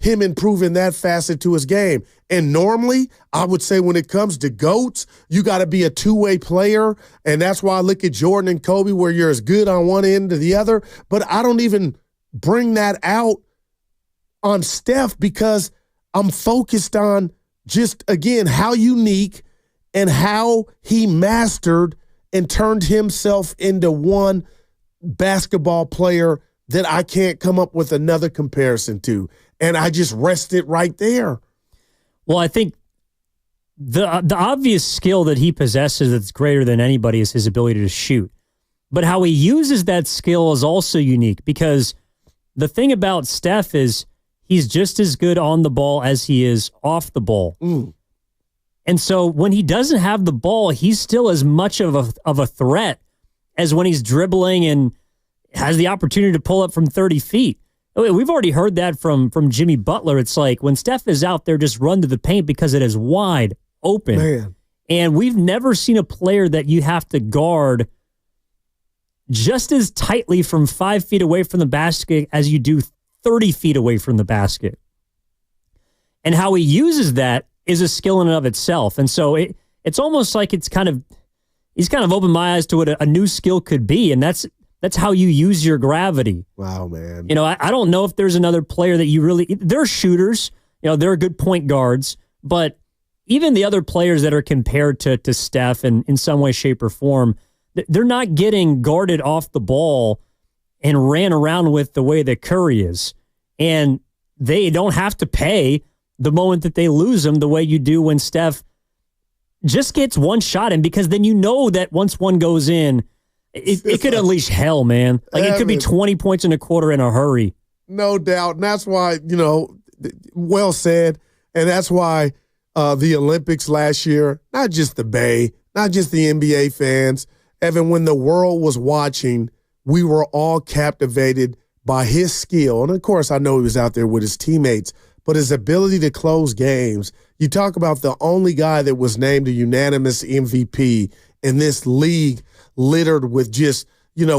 him improving that facet to his game. And normally, I would say when it comes to GOATs, you got to be a two-way player. And that's why I look at Jordan and Kobe where you're as good on one end to the other. But I don't even bring that out on Steph because I'm focused on just, again, how unique and how he mastered and turned himself into one basketball player that I can't come up with another comparison to. And I just rest it right there. Well, I think the obvious skill that he possesses that's greater than anybody is his ability to shoot. But how he uses that skill is also unique because the thing about Steph is he's just as good on the ball as he is off the ball. And so when he doesn't have the ball, he's still as much of a threat as when he's dribbling and has the opportunity to pull up from 30 feet. We've already heard that from Jimmy Butler. It's like when Steph is out there, just run to the paint because it is wide open. Man. And we've never seen a player that you have to guard just as tightly from 5 feet away from the basket as you do 30 feet away from the basket. And how he uses that is a skill in and of itself. And so it's almost like he's kind of opened my eyes to what a new skill could be. And that's how you use your gravity. Wow, man. I don't know if there's another player that you really, they're shooters, they're good point guards, but even the other players that are compared to Steph in some way, shape, or form, they're not getting guarded off the ball and ran around with the way that Curry is. And they don't have to pay the moment that they lose him the way you do when Steph just gets one shot in, because then that once one goes in, it could unleash hell, man. Like it could be 20 points in a quarter in a hurry. No doubt. And that's why, well said. And that's why the Olympics last year, not just the Bay, not just the NBA fans, Evan, when the world was watching, we were all captivated by his skill. And, of course, I know he was out there with his teammates, but his ability to close games. You talk about the only guy that was named a unanimous MVP in this league littered with just,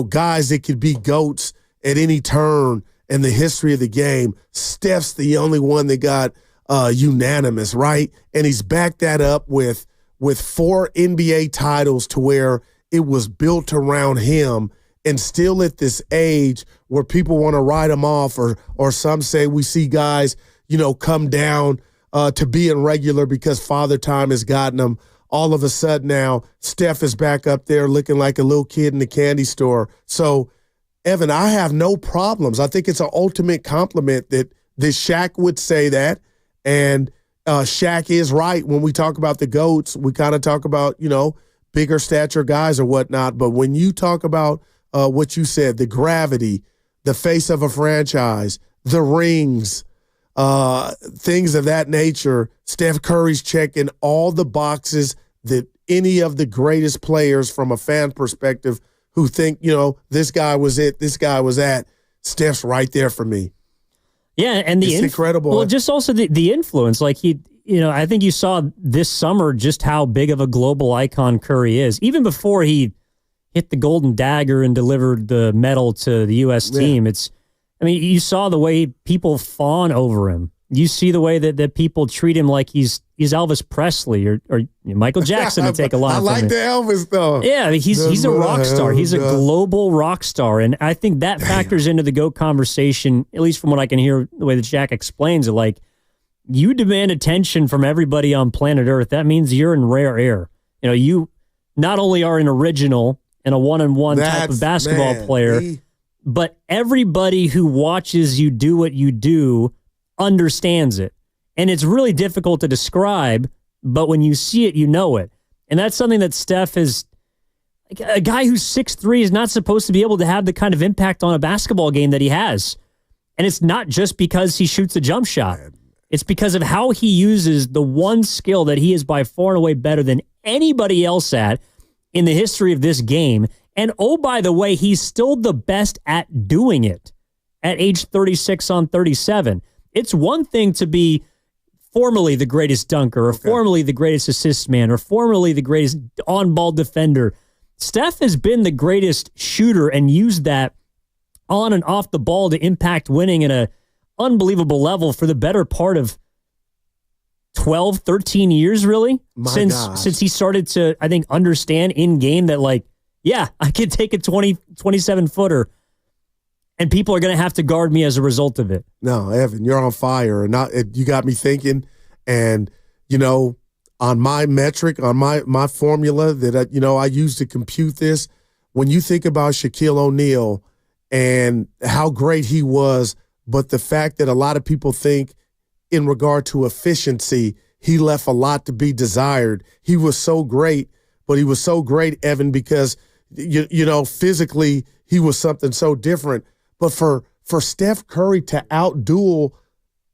guys that could be GOATs at any turn in the history of the game. Steph's the only one that got unanimous, right? And he's backed that up with 4 NBA titles to where it was built around him. And still at this age where people want to write him off, or some say we see guys, come down to being regular because Father Time has gotten them. All of a sudden now, Steph is back up there looking like a little kid in the candy store. So, Evan, I have no problems. I think it's an ultimate compliment that Shaq would say that. And Shaq is right when we talk about the GOATs. We kind of talk about, bigger stature guys or whatnot. But when you talk about what you said, the gravity, the face of a franchise, the rings, things of that nature, Steph Curry's checking all the boxes that any of the greatest players from a fan perspective who think, this guy was it, this guy was that. Steph's right there for me. Yeah, and it's incredible. Well, just also the influence. Like I think you saw this summer just how big of a global icon Curry is. Even before he hit the golden dagger and delivered the medal to the U.S. team, you saw the way people fawn over him. You see the way that people treat him like he's Elvis Presley or Michael Jackson to take a line. I like the Elvis though. Yeah, he's a rock star. He's a global rock star, and I think that factors into the GOAT conversation. At least from what I can hear, the way that Jack explains it, like you demand attention from everybody on planet Earth. That means you're in rare air. You not only are an original and a one-on-one type of basketball player, but everybody who watches you do what you do understands it. And it's really difficult to describe, but when you see it, you know it. And that's something that Steph is, a guy who's 6'3" is not supposed to be able to have the kind of impact on a basketball game that he has. And it's not just because he shoots a jump shot. It's because of how he uses the one skill that he is by far and away better than anybody else at in the history of this game. And oh, by the way, he's still the best at doing it at age 36 on 37. It's one thing to be formerly the greatest dunker or formerly the greatest assist man or formerly the greatest on-ball defender. Steph has been the greatest shooter and used that on and off the ball to impact winning at an unbelievable level for the better part of 12, 13 years, really, since he started to, I think, understand in game that, like, yeah, I can take a 27-footer and people are going to have to guard me as a result of it. No, Evan, you're on fire. And you got me thinking. And, on my metric, on my formula that, I use to compute this, when you think about Shaquille O'Neal and how great he was, but the fact that a lot of people think in regard to efficiency, he left a lot to be desired. He was so great, but he was so great, Evan, because, physically he was something so different. But for Steph Curry to outduel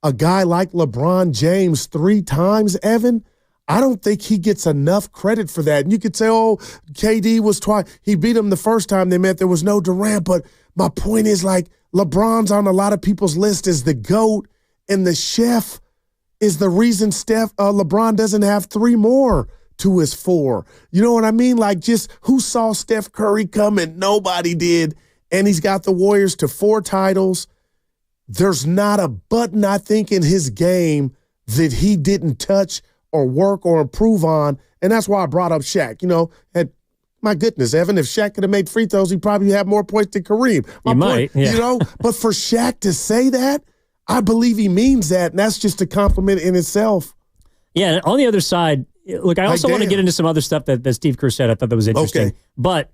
a guy like LeBron James 3 times, Evan, I don't think he gets enough credit for that. And you could say, oh, KD was twice. He beat him the first time they met. There was no Durant. But my point is, like, LeBron's on a lot of people's list as the GOAT, and the chef is the reason LeBron doesn't have 3 more to his 4. You know what I mean? Like, just who saw Steph Curry coming? Nobody did. And he's got the Warriors to 4 titles. There's not a button, I think, in his game that he didn't touch or work or improve on. And that's why I brought up Shaq. And my goodness, Evan, if Shaq could have made free throws, he'd probably have more points than Kareem. But for Shaq to say that, I believe he means that. And that's just a compliment in itself. Yeah, and on the other side, look, I also want to get into some other stuff that Steve Kerr said. I thought that was interesting. Okay. But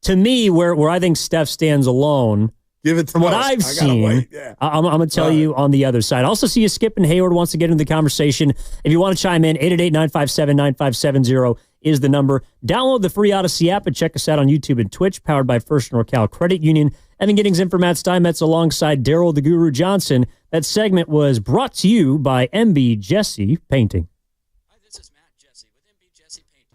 to me, where I think Steph stands alone, from what I've seen, I'm going to tell you on the other side. I also see you Skip and Hayward wants to get into the conversation. If you want to chime in, 888-957-9570 is the number. Download the free Odyssey app and check us out on YouTube and Twitch, powered by First NorCal Credit Union. Evan Giddings in for Matt Steinmetz alongside Daryl the Guru Johnson. That segment was brought to you by MB Jesse Painting. Hi, this is Matt Jesse with MB Jesse Painting.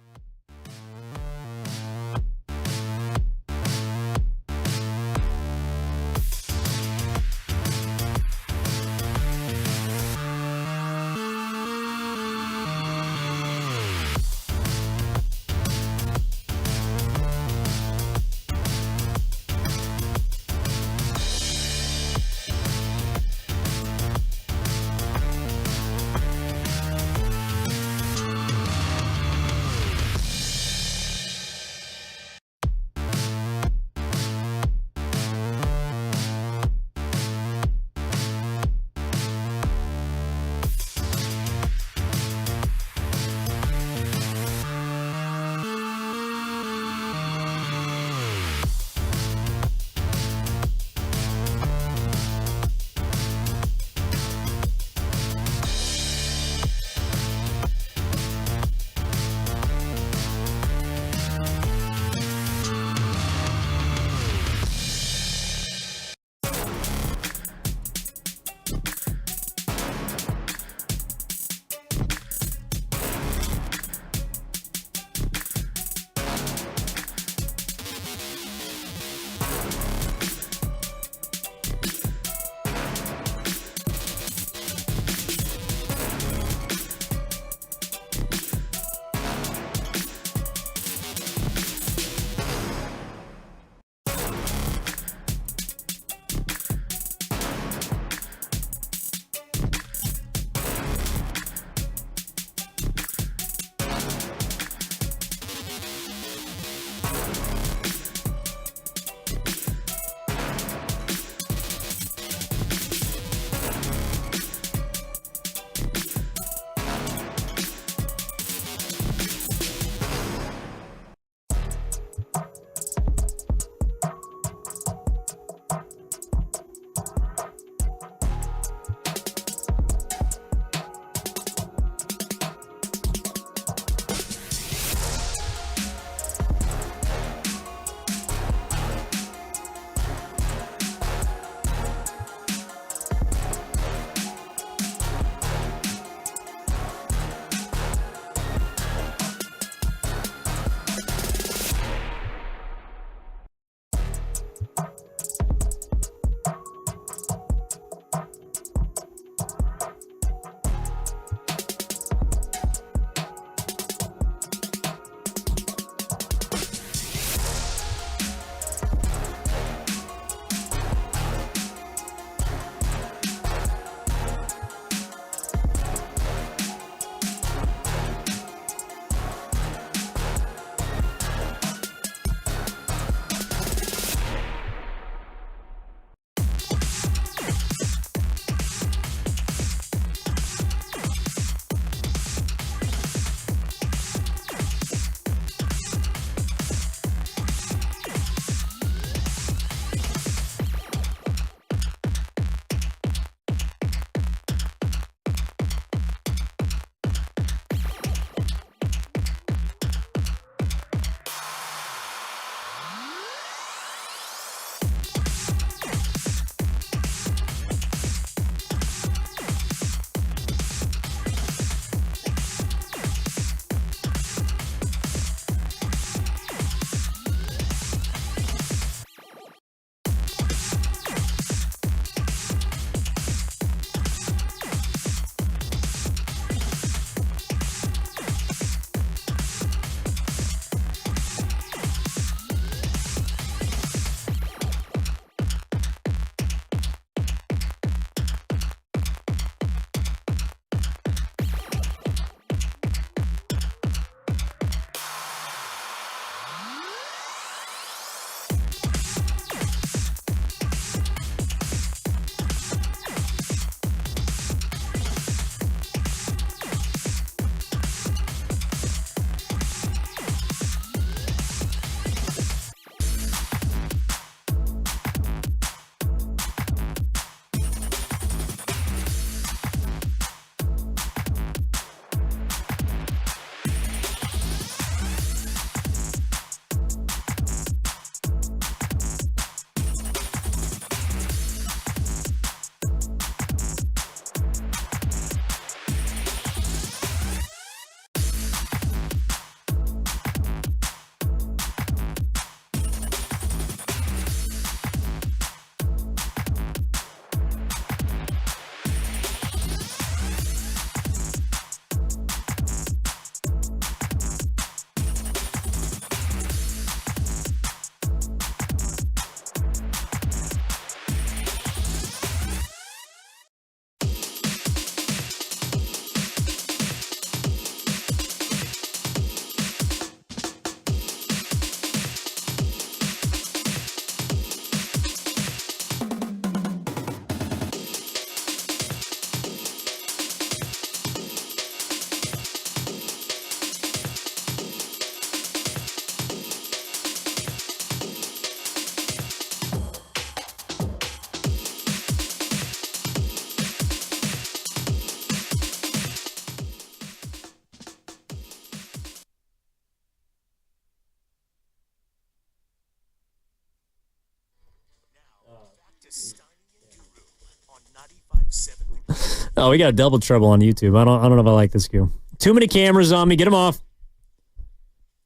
Oh, we got double trouble on YouTube. I don't know if I like this, Q. Too many cameras on me. Get them off.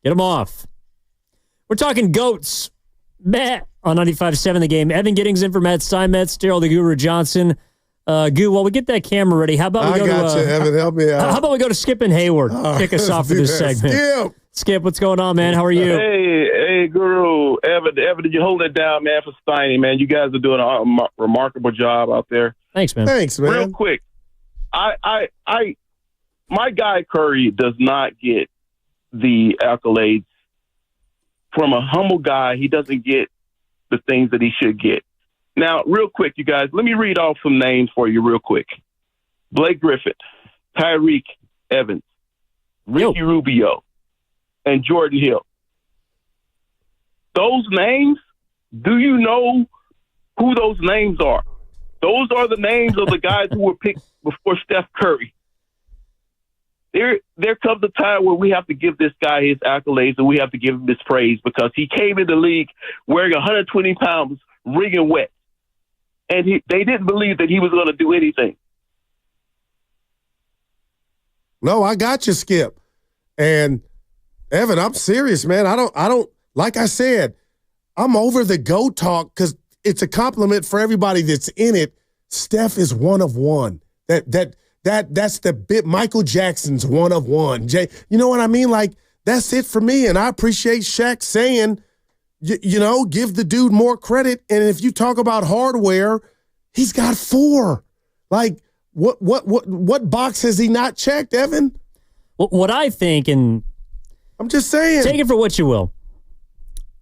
Get them off. We're talking GOATs. Matt on 95.7 The Game. Evan Giddings in for Matt Steinmetz. Daryl the Guru Johnson. While we get that camera ready, how about we go to Evan, help me out. How about we go to Skip and Hayward? Kick us off for this segment. Skip, what's going on, man? How are you? Hey, Guru. Evan, did you hold it down, man, for Steiny, man? You guys are doing a remarkable job out there. Thanks, man. Real quick, my guy Curry does not get the accolades from a humble guy. He doesn't get the things that he should get. Now, real quick, you guys, let me read off some names for you real quick. Blake Griffin, Tyreek Evans, Ricky Rubio, and Jordan Hill. Those names, do you know who those names are? Those are the names of the guys who were picked before Steph Curry. There comes a time where we have to give this guy his accolades and we have to give him his praise because he came in the league wearing 120 pounds, wringing wet. And they didn't believe that he was going to do anything. No, I got you, Skip. And Evan, I'm serious, man. I don't, like I said, I'm over the GOAT talk because it's a compliment for everybody that's in it. Steph is one of one. That's the bit. Michael Jackson's one of one. You know what I mean? Like, that's it for me. And I appreciate Shaq saying, give the dude more credit. And if you talk about hardware, he's got 4. Like, what box has he not checked, Evan? What I think, and I'm just saying, take it for what you will.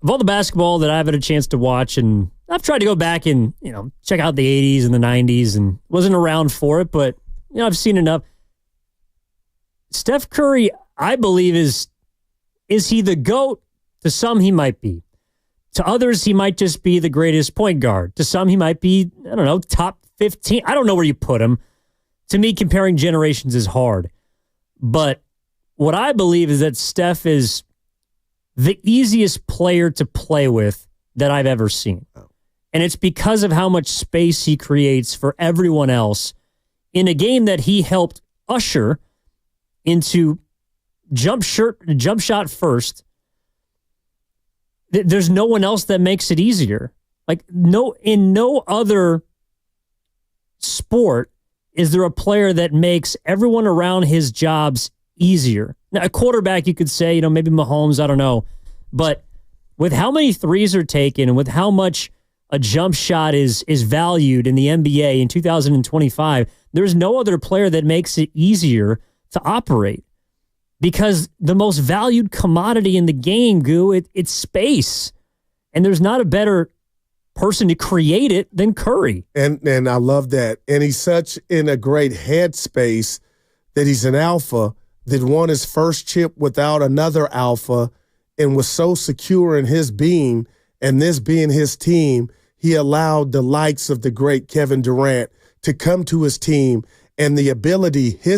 Of all the basketball that I've had a chance to watch, and I've tried to go back and check out the 80s and the 90s, and wasn't around for it, but I've seen enough. Steph Curry, I believe, is he the GOAT? To some, he might be. To others, he might just be the greatest point guard. To some, he might be, I don't know, top 15. I don't know where you put him. To me, comparing generations is hard. But what I believe is that Steph is the easiest player to play with that I've ever seen. And it's because of how much space he creates for everyone else in a game that he helped usher into jump shot first. There's no one else that makes it easier. Like, in no other sport is there a player that makes everyone around his jobs easier. Now, a quarterback, you could say, maybe Mahomes, I don't know. But with how many threes are taken and with how much a jump shot is valued in the NBA in 2025, there's no other player that makes it easier to operate. Because the most valued commodity in the game, it's space. And there's not a better person to create it than Curry. And I love that. And he's such in a great headspace that he's an alpha that won his first chip without another alpha and was so secure in his being and this being his team, he allowed the likes of the great Kevin Durant to come to his team. And his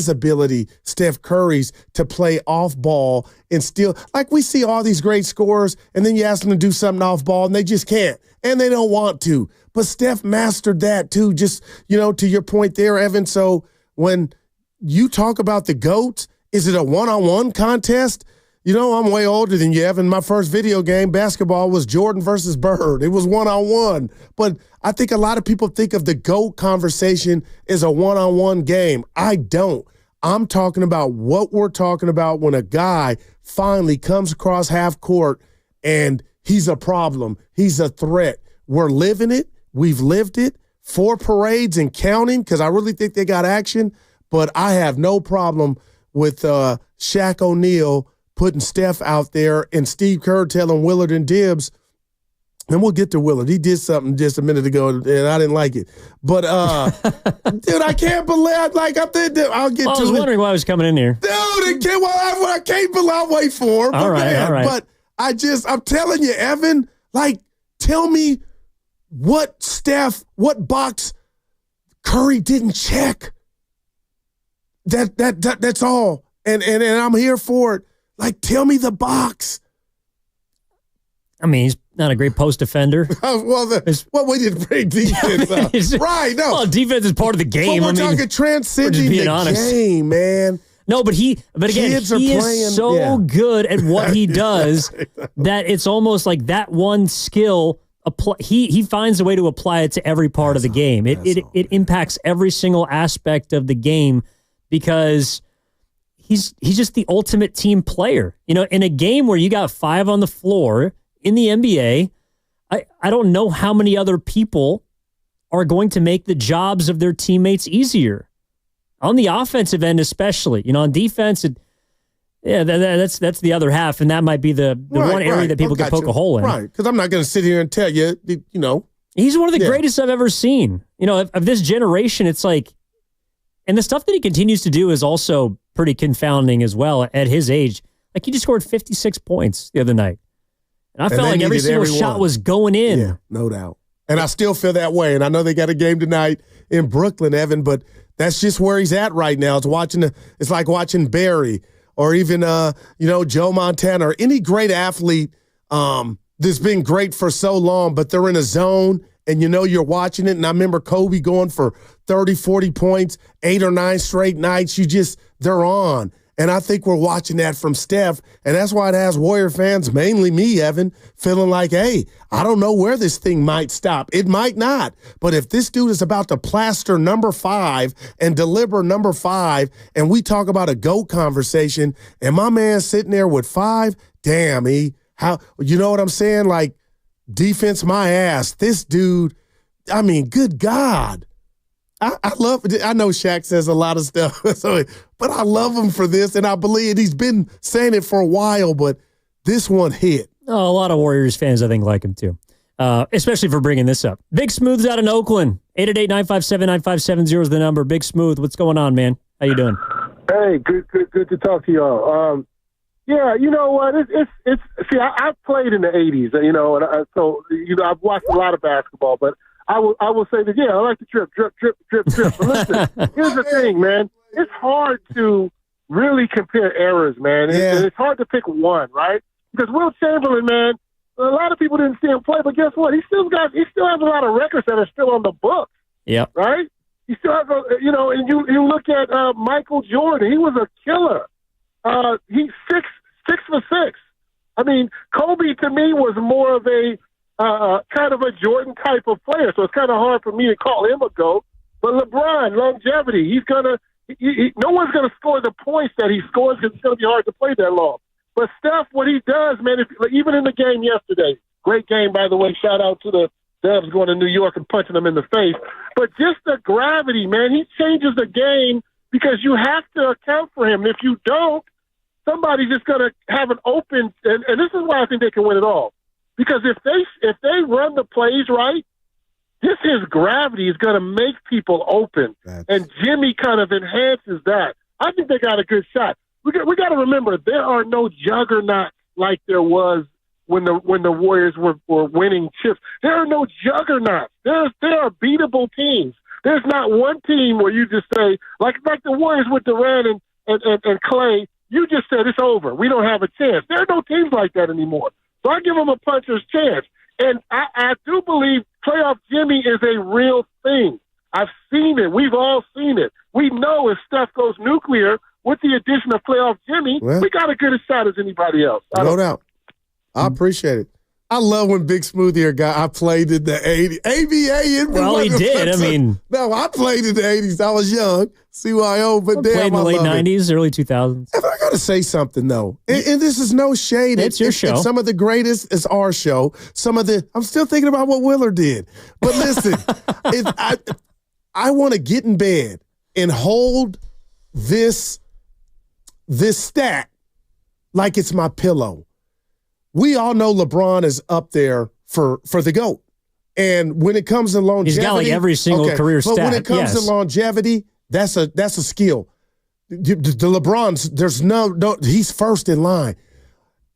ability, Steph Curry's, to play off ball and still, like we see all these great scorers, and then you ask them to do something off ball, and they just can't, and they don't want to. But Steph mastered that too, just, to your point there, Evan. So when you talk about the GOATs, is it a one-on-one contest? I'm way older than you, Evan. My first video game, basketball, was Jordan versus Bird. It was one-on-one. But I think a lot of people think of the GOAT conversation as a one-on-one game. I don't. I'm talking about what we're talking about when a guy finally comes across half court and he's a problem. He's a threat. We're living it. We've lived it. 4 parades and counting, because I really think they got action. But I have no problem with Shaq O'Neal putting Steph out there and Steve Kerr telling Willard and Dibbs, and we'll get to Willard. He did something just a minute ago, and I didn't like it. But, dude, I can't believe, I'll get to it. I was wondering why I was coming in here. Dude, I can't believe I'll wait for him. All right. But I'm telling you, Evan, tell me what box Curry didn't check. That's all. And I'm here for it. Tell me the box. I mean, he's not a great post defender. Well, we didn't bring defense up. Right, no. Well, defense is part of the game. But we're talking transcending the game, man. No, but again, he is so good at what he does that it's almost like that one skill, he finds a way to apply it to every part of the game. It impacts every single aspect of the game because he's just the ultimate team player. You know, in a game where you got 5 on the floor in the NBA, I don't know how many other people are going to make the jobs of their teammates easier. On the offensive end especially. You know, on defense, that's the other half, and that might be the one area that people can poke a hole in. Right, because I'm not going to sit here and tell you, you know. He's one of the greatest I've ever seen. You know, of this generation, it's like, and the stuff that he continues to do is also pretty confounding as well at his age. Like, he just scored 56 points the other night. And I felt like every single shot was going in. Yeah, no doubt. And I still feel that way. And I know they got a game tonight in Brooklyn, Evan, but that's just where he's at right now. It's like watching Barry or even Joe Montana or any great athlete that's been great for so long, but they're in a zone and you're watching it. And I remember Kobe going for 30, 40 points, 8 or 9 straight nights. They're on. And I think we're watching that from Steph. And that's why it has Warrior fans, mainly me, Evan, feeling like, hey, I don't know where this thing might stop. It might not. But if this dude is about to plaster number 5 and deliver number 5, and we talk about a GOAT conversation, and my man's sitting there with 5, damn, you know what I'm saying? Like, defense my ass. This dude, I mean, good God. I love it. I know Shaq says a lot of stuff, but I love him for this, and I believe he's been saying it for a while, but this one hit. Oh, a lot of Warriors fans, I think, like him too, especially for bringing this up. Big Smooth's out in Oakland. 888-957-9570 is the number. Big Smooth, what's going on, man? How you doing? Hey, good to talk to y'all. Yeah, you know what? It's. See, I played in the '80s, and I've watched a lot of basketball, but I will say that, I like to drip. But listen, here's the thing, man. It's hard to really compare eras, man. And it's hard to pick one, right? Because Will Chamberlain, man, a lot of people didn't see him play, but guess what? He still has a lot of records that are still on the books. Yeah. Right? He still has and you look at Michael Jordan. He was a killer. He's 6 for 6. I mean, Kobe to me was more of a kind of a Jordan type of player, so it's kind of hard for me to call him a GOAT. But LeBron, longevity, no one's gonna score the points that he scores because it's gonna be hard to play that long. But Steph, what he does, man, even in the game yesterday, great game by the way. Shout out to the Dubs going to New York and punching them in the face. But just the gravity, man, he changes the game because you have to account for him. And if you don't, somebody's just gonna have an open, and this is why I think they can win it all. Because if they run the plays right, his gravity is going to make people open, and Jimmy kind of enhances that. I think they got a good shot. We got to remember there are no juggernauts like there was when the Warriors were winning chips. There are no juggernauts. There are beatable teams. There's not one team where you just say like the Warriors with Durant and Clay. You just said it's over. We don't have a chance. There are no teams like that anymore. So I give him a puncher's chance. And I do believe playoff Jimmy is a real thing. I've seen it. We've all seen it. We know if Steph goes nuclear with the addition of playoff Jimmy, we got as good a shot as anybody else. No doubt. I appreciate it. I love when Big Smooth here I played in the 80s. ABA. Well, he did. No, I played in the 80s. I was young. CYO, but damn, played in the late 90s, early 2000s. I got to say something, though. And this is no shade. It's your show. Some of the greatest is our show. I'm still thinking about what Willard did. But listen, I want to get in bed and hold this stat like it's my pillow. We all know LeBron is up there for the GOAT. And when it comes to longevity, he's got like every single career stat. But when it comes to longevity, that's a skill. The LeBron's, he's first in line.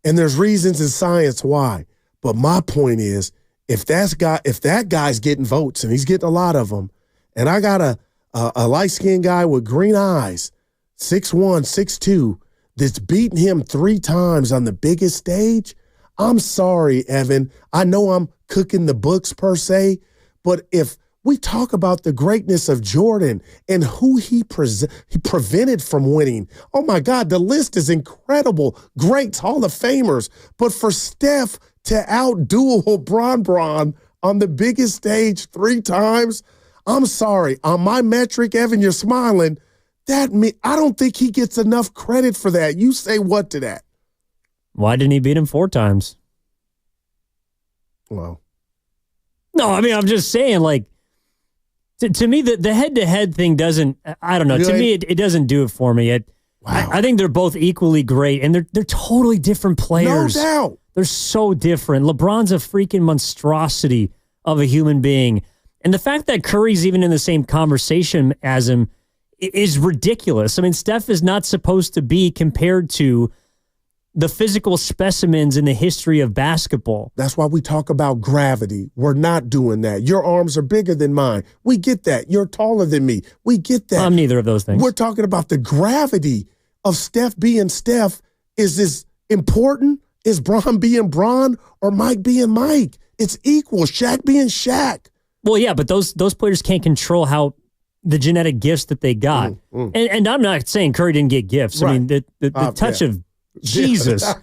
And there's reasons in science why. But my point is, if that guy's getting votes, and he's getting a lot of them, and I got a light-skinned guy with green eyes, 6'1", 6'2", that's beaten him 3 times on the biggest stage, I'm sorry, Evan. I know I'm cooking the books per se, but if we talk about the greatness of Jordan and who he prevented from winning, oh my God, the list is incredible. Greats, Hall of Famers. But for Steph to outdo LeBron on the biggest stage 3 times, I'm sorry. On my metric, Evan, you're smiling. I don't think he gets enough credit for that. You say what to that? Why didn't he beat him 4 times? Well, no, I mean, I'm just saying, like, to me, the head-to-head thing doesn't, I don't know. Really? To me, it doesn't do it for me. I think they're both equally great, and they're totally different players. No doubt. They're so different. LeBron's a freaking monstrosity of a human being. And the fact that Curry's even in the same conversation as him is ridiculous. I mean, Steph is not supposed to be compared to the physical specimens in the history of basketball. That's why we talk about gravity. We're not doing that. Your arms are bigger than mine. We get that. You're taller than me. We get that. I'm neither of those things. We're talking about the gravity of Steph being Steph. Is this important? Is Bron being Bron or Mike being Mike? It's equal. Shaq being Shaq. Well, yeah, but those players can't control how the genetic gifts that they got. And I'm not saying Curry didn't get gifts. Right. I mean, the touch of Jesus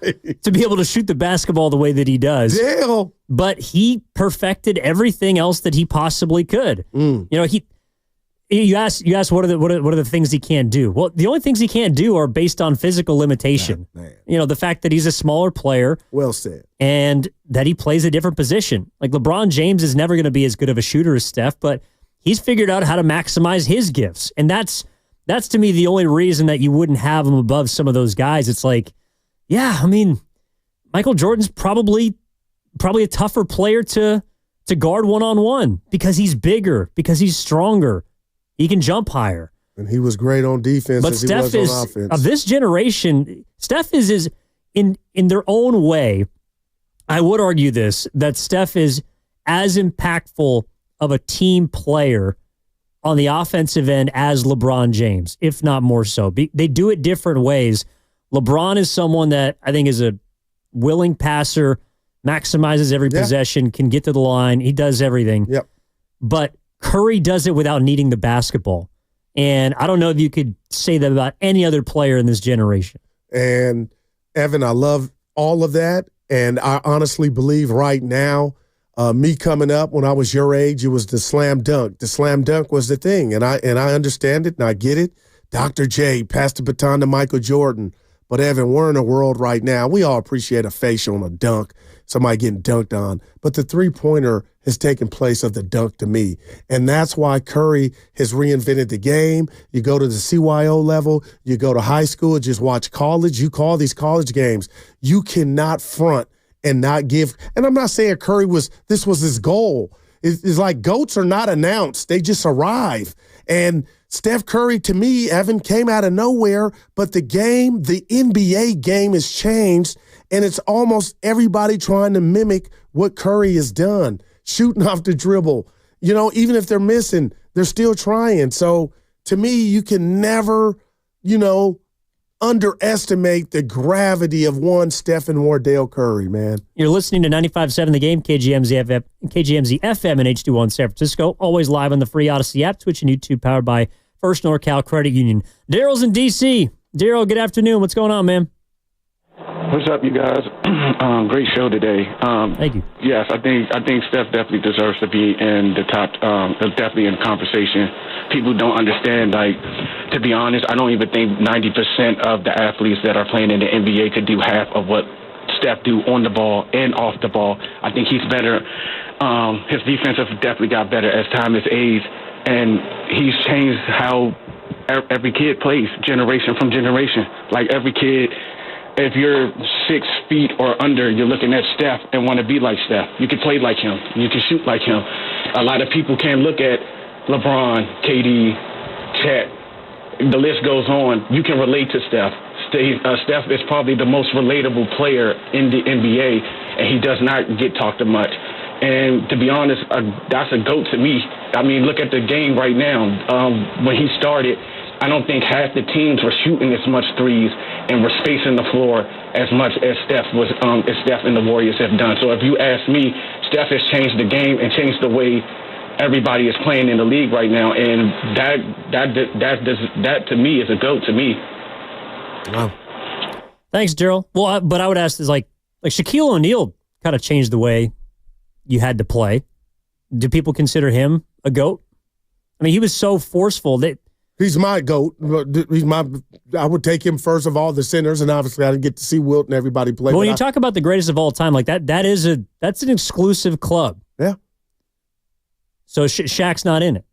to be able to shoot the basketball the way that he does. Deal. But he perfected everything else that he possibly could. You know, you asked what are the things he can't do? Well, the only things he can't do are based on physical limitation. You know, the fact that he's a smaller player. Well said. And that he plays a different position. Like LeBron James is never going to be as good of a shooter as Steph, but he's figured out how to maximize his gifts. And that's to me the only reason that you wouldn't have him above some of those guys. It's like, yeah, I mean, Michael Jordan's probably a tougher player to guard one-on-one because he's bigger, because he's stronger. He can jump higher. And he was great on defense as he was on offense. Of this generation, Steph is in their own way, I would argue that Steph is as impactful of a team player on the offensive end as LeBron James, if not more so. They do it different ways. LeBron is someone that I think is a willing passer, maximizes every possession, can get to the line. He does everything. Yep. But Curry does it without needing the basketball. And I don't know if you could say that about any other player in this generation. And Evan, I love all of that. And I honestly believe right now, me coming up when I was your age, it was the slam dunk. The slam dunk was the thing. And I understand it and I get it. Dr. J passed the baton to Michael Jordan. But Evan, we're in a world right now, we all appreciate a facial and a dunk, somebody getting dunked on. But the three-pointer has taken place of the dunk to me. And that's why Curry has reinvented the game. You go to the CYO level, you go to high school, just watch college. You call these college games. You cannot front and not give. And I'm not saying Curry this was his goal. It's like GOATs are not announced. They just arrive. And Steph Curry, to me, Evan, came out of nowhere, but the NBA game has changed, and it's almost everybody trying to mimic what Curry has done, shooting off the dribble. You know, even if they're missing, they're still trying. So, to me, you can never, underestimate the gravity of one Stephen Wardell Curry, man. You're listening to 95.7 The Game, KGMZ FM and H21 San Francisco. Always live on the free Odyssey app, Twitch and YouTube, powered by First NorCal Credit Union. Daryl's in D.C. Daryl, good afternoon. What's going on, man? What's up, you guys? Great show today. Thank you. Yes, I think Steph definitely deserves to be in the top, definitely in the conversation. People don't understand, to be honest, I don't even think 90% of the athletes that are playing in the NBA could do half of what Steph do on the ball and off the ball. I think he's better. His defense has definitely got better as time has aged, and he's changed how every kid plays generation from generation. Like every kid, if you're 6 feet or under, you're looking at Steph and want to be like Steph. You can play like him. You can shoot like him. A lot of people can't look at LeBron, KD, Chet. The list goes on. You can relate to Steph. Steph is probably the most relatable player in the NBA, and he does not get talked much. And to be honest, that's a GOAT to me. I mean, look at the game right now. When he started, I don't think half the teams were shooting as much threes and were spacing the floor as much as Steph and the Warriors have done. So if you ask me, Steph has changed the game and changed the way everybody is playing in the league right now, and that to me is a GOAT to me. Wow. Thanks, Daryl. Well, but I would ask is like Shaquille O'Neal kind of changed the way you had to play. Do people consider him a GOAT? I mean, he was so forceful that he's my GOAT. I would take him first of all the centers, and obviously I didn't get to see Wilt and everybody play. But when you talk about the greatest of all time, like that's an exclusive club. Yeah. So Shaq's not in it.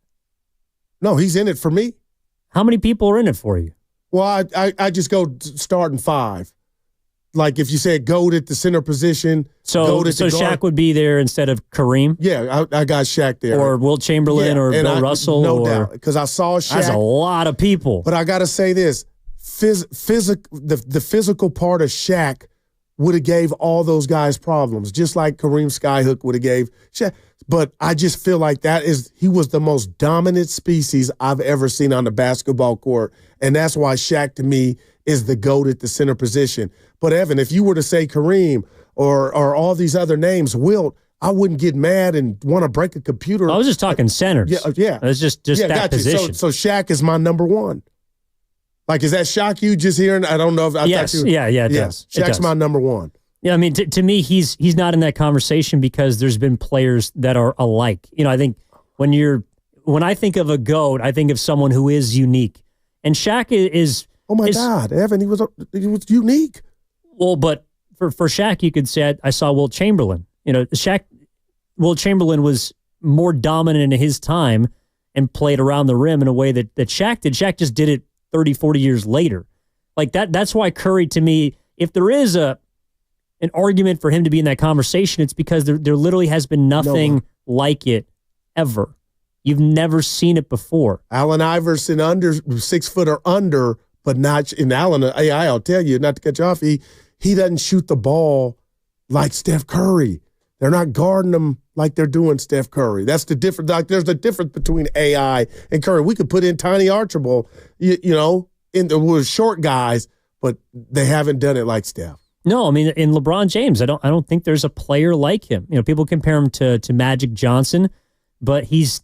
No, he's in it for me. How many people are in it for you? Well, I just go starting 5. Like if you said GOAT at the center position, so Shaq would be there instead of Kareem? Yeah, I got Shaq there. Or Wilt Chamberlain or Bill Russell? No doubt, because I saw Shaq. That's a lot of people. But I got to say this, the physical part of Shaq would have gave all those guys problems, just like Kareem Skyhook would have gave Shaq. But I just feel like he was the most dominant species I've ever seen on the basketball court. And that's why Shaq, to me, is the GOAT at the center position. But, Evan, if you were to say Kareem or all these other names, Wilt, I wouldn't get mad and want to break a computer. I was just talking centers. Yeah. It's just that position. So Shaq is my number 1. Like, is that shock you just hearing? I don't know if I yes. thought you. Yeah, it does. Shaq's my number 1. Yeah, I mean, to me, he's not in that conversation because there's been players that are alike. You know, I think when I think of a GOAT, I think of someone who is unique, and Shaq is. Oh my God, Evan, he was unique. Well, but for Shaq, you could say I saw Wilt Chamberlain. You know, Wilt Chamberlain was more dominant in his time and played around the rim in a way that Shaq did. Shaq just did it 30, 40 years later. Like that's why Curry, to me, if there is an argument for him to be in that conversation, it's because there literally has been nothing like it ever. You've never seen it before. Allen Iverson under 6 foot or under, but not in Allen. I'll tell you, not to cut you off, he doesn't shoot the ball like Steph Curry. They're not guarding him like they're doing Steph Curry. That's the difference. Like, there's a difference between AI and Curry. We could put in Tiny Archibald, with short guys, but they haven't done it like Steph. No, I mean, in LeBron James, I don't think there's a player like him. You know, people compare him to Magic Johnson, but he's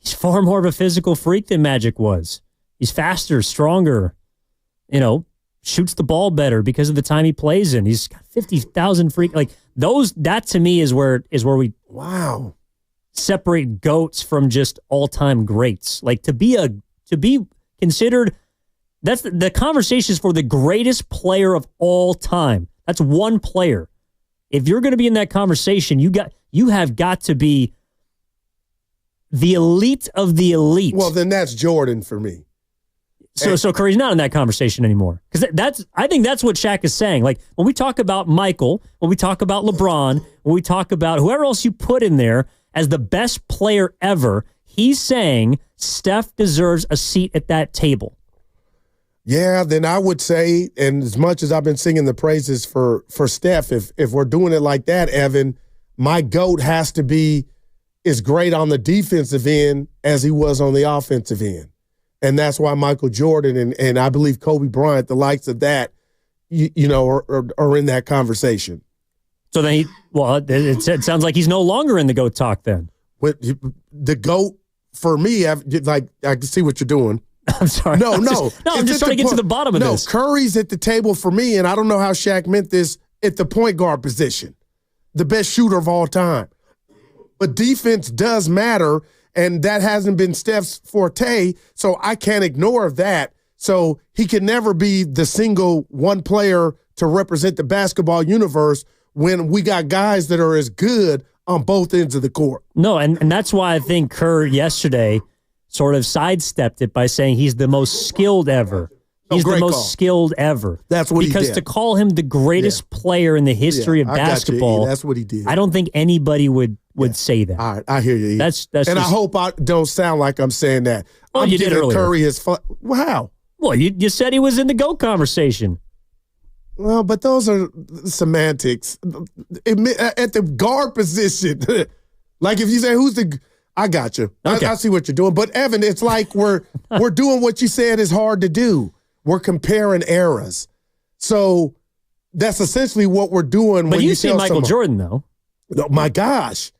far more of a physical freak than Magic was. He's faster, stronger, shoots the ball better because of the time he plays in. He's got 50,000 freak. Like that to me is where we separate GOATs from just all-time greats. Like to be considered, that's the conversation is for the greatest player of all time. That's one player. If you're going to be in that conversation, you have got to be the elite of the elite. Well, then that's Jordan for me. So Curry's not in that conversation anymore. Because I think that's what Shaq is saying. Like when we talk about Michael, when we talk about LeBron, when we talk about whoever else you put in there as the best player ever, he's saying Steph deserves a seat at that table. Yeah, then I would say, and as much as I've been singing the praises for Steph, if we're doing it like that, Evan, my GOAT has to be as great on the defensive end as he was on the offensive end. And that's why Michael Jordan and I believe Kobe Bryant, the likes of that, are in that conversation. So then it sounds like he's no longer in the GOAT talk then. The GOAT, for me, I can see what you're doing. I'm sorry. No. I'm just trying to get to the bottom of this. No, Curry's at the table for me, and I don't know how Shaq meant this, at the point guard position. The best shooter of all time. But defense does matter, and that hasn't been Steph's forte, so I can't ignore that. So he can never be the single one player to represent the basketball universe when we got guys that are as good on both ends of the court. No, and that's why I think Kerr yesterday sort of sidestepped it by saying he's the most skilled ever. He's the most skilled ever. That's what he did. Because to call him the greatest player in the history of basketball, that's what he did. I don't think anybody would say that. All right, I hear you. That's and I hope I don't sound like I'm saying that. Well, I'm you did earlier. Curry his fun. Well, how? Well, you said he was in the GOAT conversation. Well, but those are semantics. At the guard position, like if you say I got you. Okay. I see what you're doing. But, Evan, it's like we're doing what you said is hard to do. We're comparing eras. So that's essentially what we're doing. But when you see Michael Jordan, though. Oh, my gosh.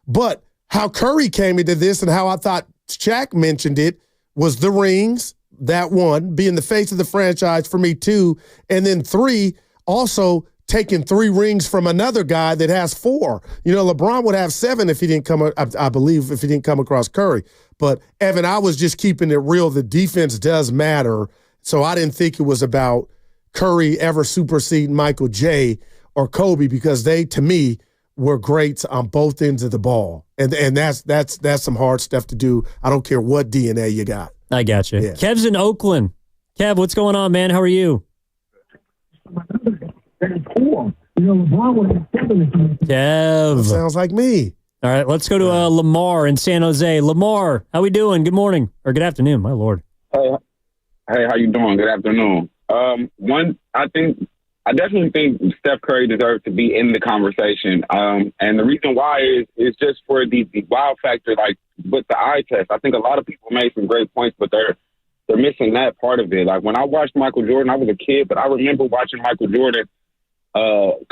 But how Curry came into this and how I thought Shaq mentioned it was the rings, that one, being the face of the franchise for me, too. And then 3, also taking 3 rings from another guy that has 4. You know, LeBron would have 7 if he didn't come, I believe, if he didn't come across Curry. But, Evan, I was just keeping it real. The defense does matter. So I didn't think it was about Curry ever superseding Michael J. or Kobe because they, to me, were greats on both ends of the ball. And that's some hard stuff to do. I don't care what DNA you got. I got you. Yeah. Kev's in Oakland. Kev, what's going on, man? How are you? Kev. Sounds like me. All right, let's go to Lamar in San Jose. Lamar, how we doing? Good morning or good afternoon, my lord. Hey, how you doing? Good afternoon. I definitely think Steph Curry deserves to be in the conversation. And the reason why is just for the wow factor, like with the eye test. I think a lot of people made some great points, but they're missing that part of it. Like when I watched Michael Jordan, I was a kid, but I remember watching Michael Jordan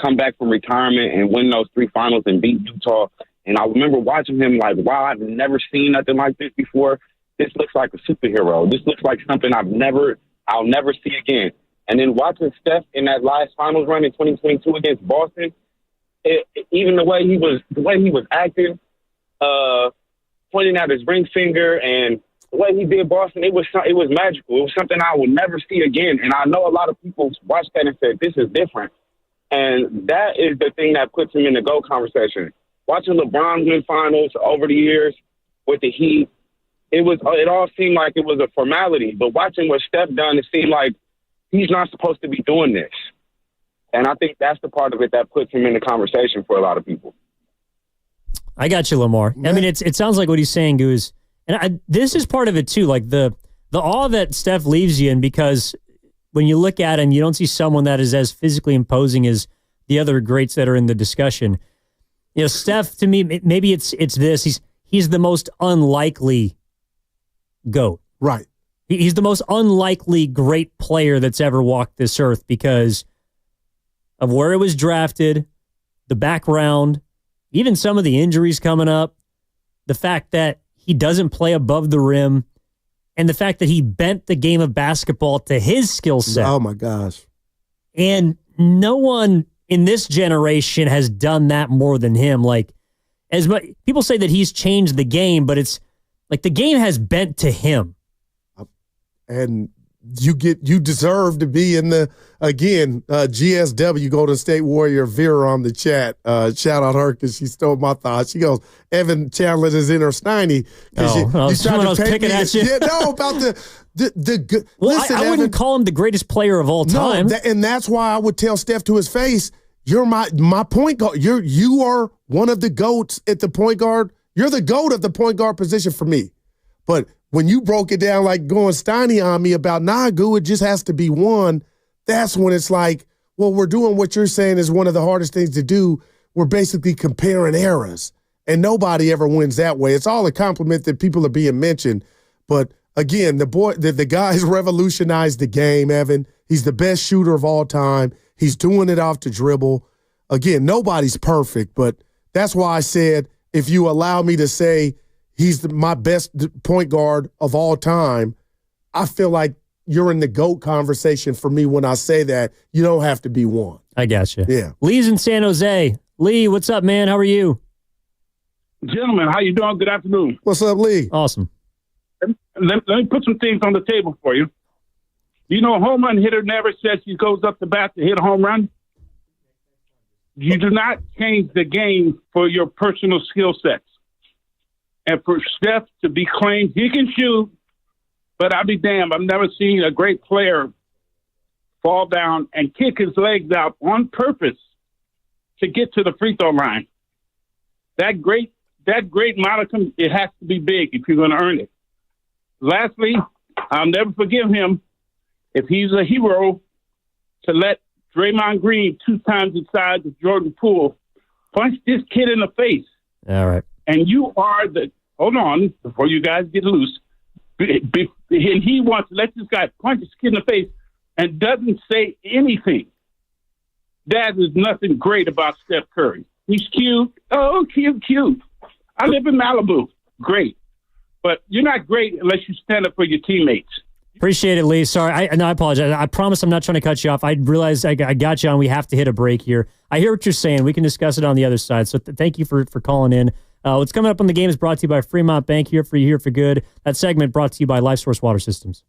come back from retirement and win those 3 finals and beat Utah. And I remember watching him like, wow, I've never seen nothing like this before. This looks like a superhero. This looks like something I'll never see again. And then watching Steph in that last finals run in 2022 against Boston, even the way he was acting, pointing out his ring finger, and the way he did Boston, it was magical. It was something I will never see again. And I know a lot of people watched that and said, this is different. And that is the thing that puts him in the GOAT conversation. Watching LeBron win finals over the years with the Heat, it all seemed like it was a formality. But watching what Steph done, it seemed like he's not supposed to be doing this. And I think that's the part of it that puts him in the conversation for a lot of people. I got you, Lamar. I mean, it sounds like what he's saying, Goose. And this is part of it, too. Like the awe that Steph leaves you in, because when you look at him, you don't see someone that is as physically imposing as the other greats that are in the discussion. You know, Steph, to me, maybe it's this. He's the most unlikely GOAT. Right. He's the most unlikely great player that's ever walked this earth because of where it was drafted, the background, even some of the injuries coming up, the fact that he doesn't play above the rim, and the fact that he bent the game of basketball to his skill set. Oh, my gosh. And no one in this generation has done that more than him. Like, as much, people say that he's changed the game, but it's like the game has bent to him. And you deserve to be in the, again, GSW, Golden State Warrior, Vera on the chat. Shout out her because she stole my thoughts. She goes, Evan Chandler is in her Steiny. I was picking at you. Yeah, no, about the well, listen, I wouldn't call him the greatest player of all time. No, and that's why I would tell Steph to his face, you're my point guard. You are one of the GOATs at the point guard. You're the GOAT of the point guard position for me. But when you broke it down like going Steiny on me about Nagu, it just has to be one. That's when it's like, well, we're doing what you're saying is one of the hardest things to do. We're basically comparing eras. And nobody ever wins that way. It's all a compliment that people are being mentioned. But again, the guy's revolutionized the game, Evan. He's the best shooter of all time. He's doing it off the dribble. Again, nobody's perfect, but that's why I said if you allow me to say he's my best point guard of all time, I feel like you're in the GOAT conversation for me when I say that. You don't have to be one. I got you. Yeah. Lee's in San Jose. Lee, what's up, man? How are you? Gentlemen, how you doing? Good afternoon. What's up, Lee? Awesome. Let me put some things on the table for you. You know, a home run hitter never says he goes up the bat to hit a home run. You do not change the game for your personal skill sets. And for Steph to be claimed, he can shoot, but I'll be damned, I've never seen a great player fall down and kick his legs out on purpose to get to the free throw line. That great modicum, it has to be big if you're going to earn it. Lastly, I'll never forgive him if he's a hero to let Draymond Green, 2 times the size of Jordan Poole, punch this kid in the face. All right. And you are the hold on, before you guys get loose. And he wants to let this guy punch his kid in the face and doesn't say anything. That is nothing great about Steph Curry. He's cute. Oh, cute. I live in Malibu. Great. But you're not great unless you stand up for your teammates. Appreciate it, Lee. Sorry, I apologize. I promise I'm not trying to cut you off. I realize I got you on. We have to hit a break here. I hear what you're saying. We can discuss it on the other side. So thank you for calling in. What's coming up on the game is brought to you by Fremont Bank. Here for you, here for good. That segment brought to you by LifeSource Water Systems.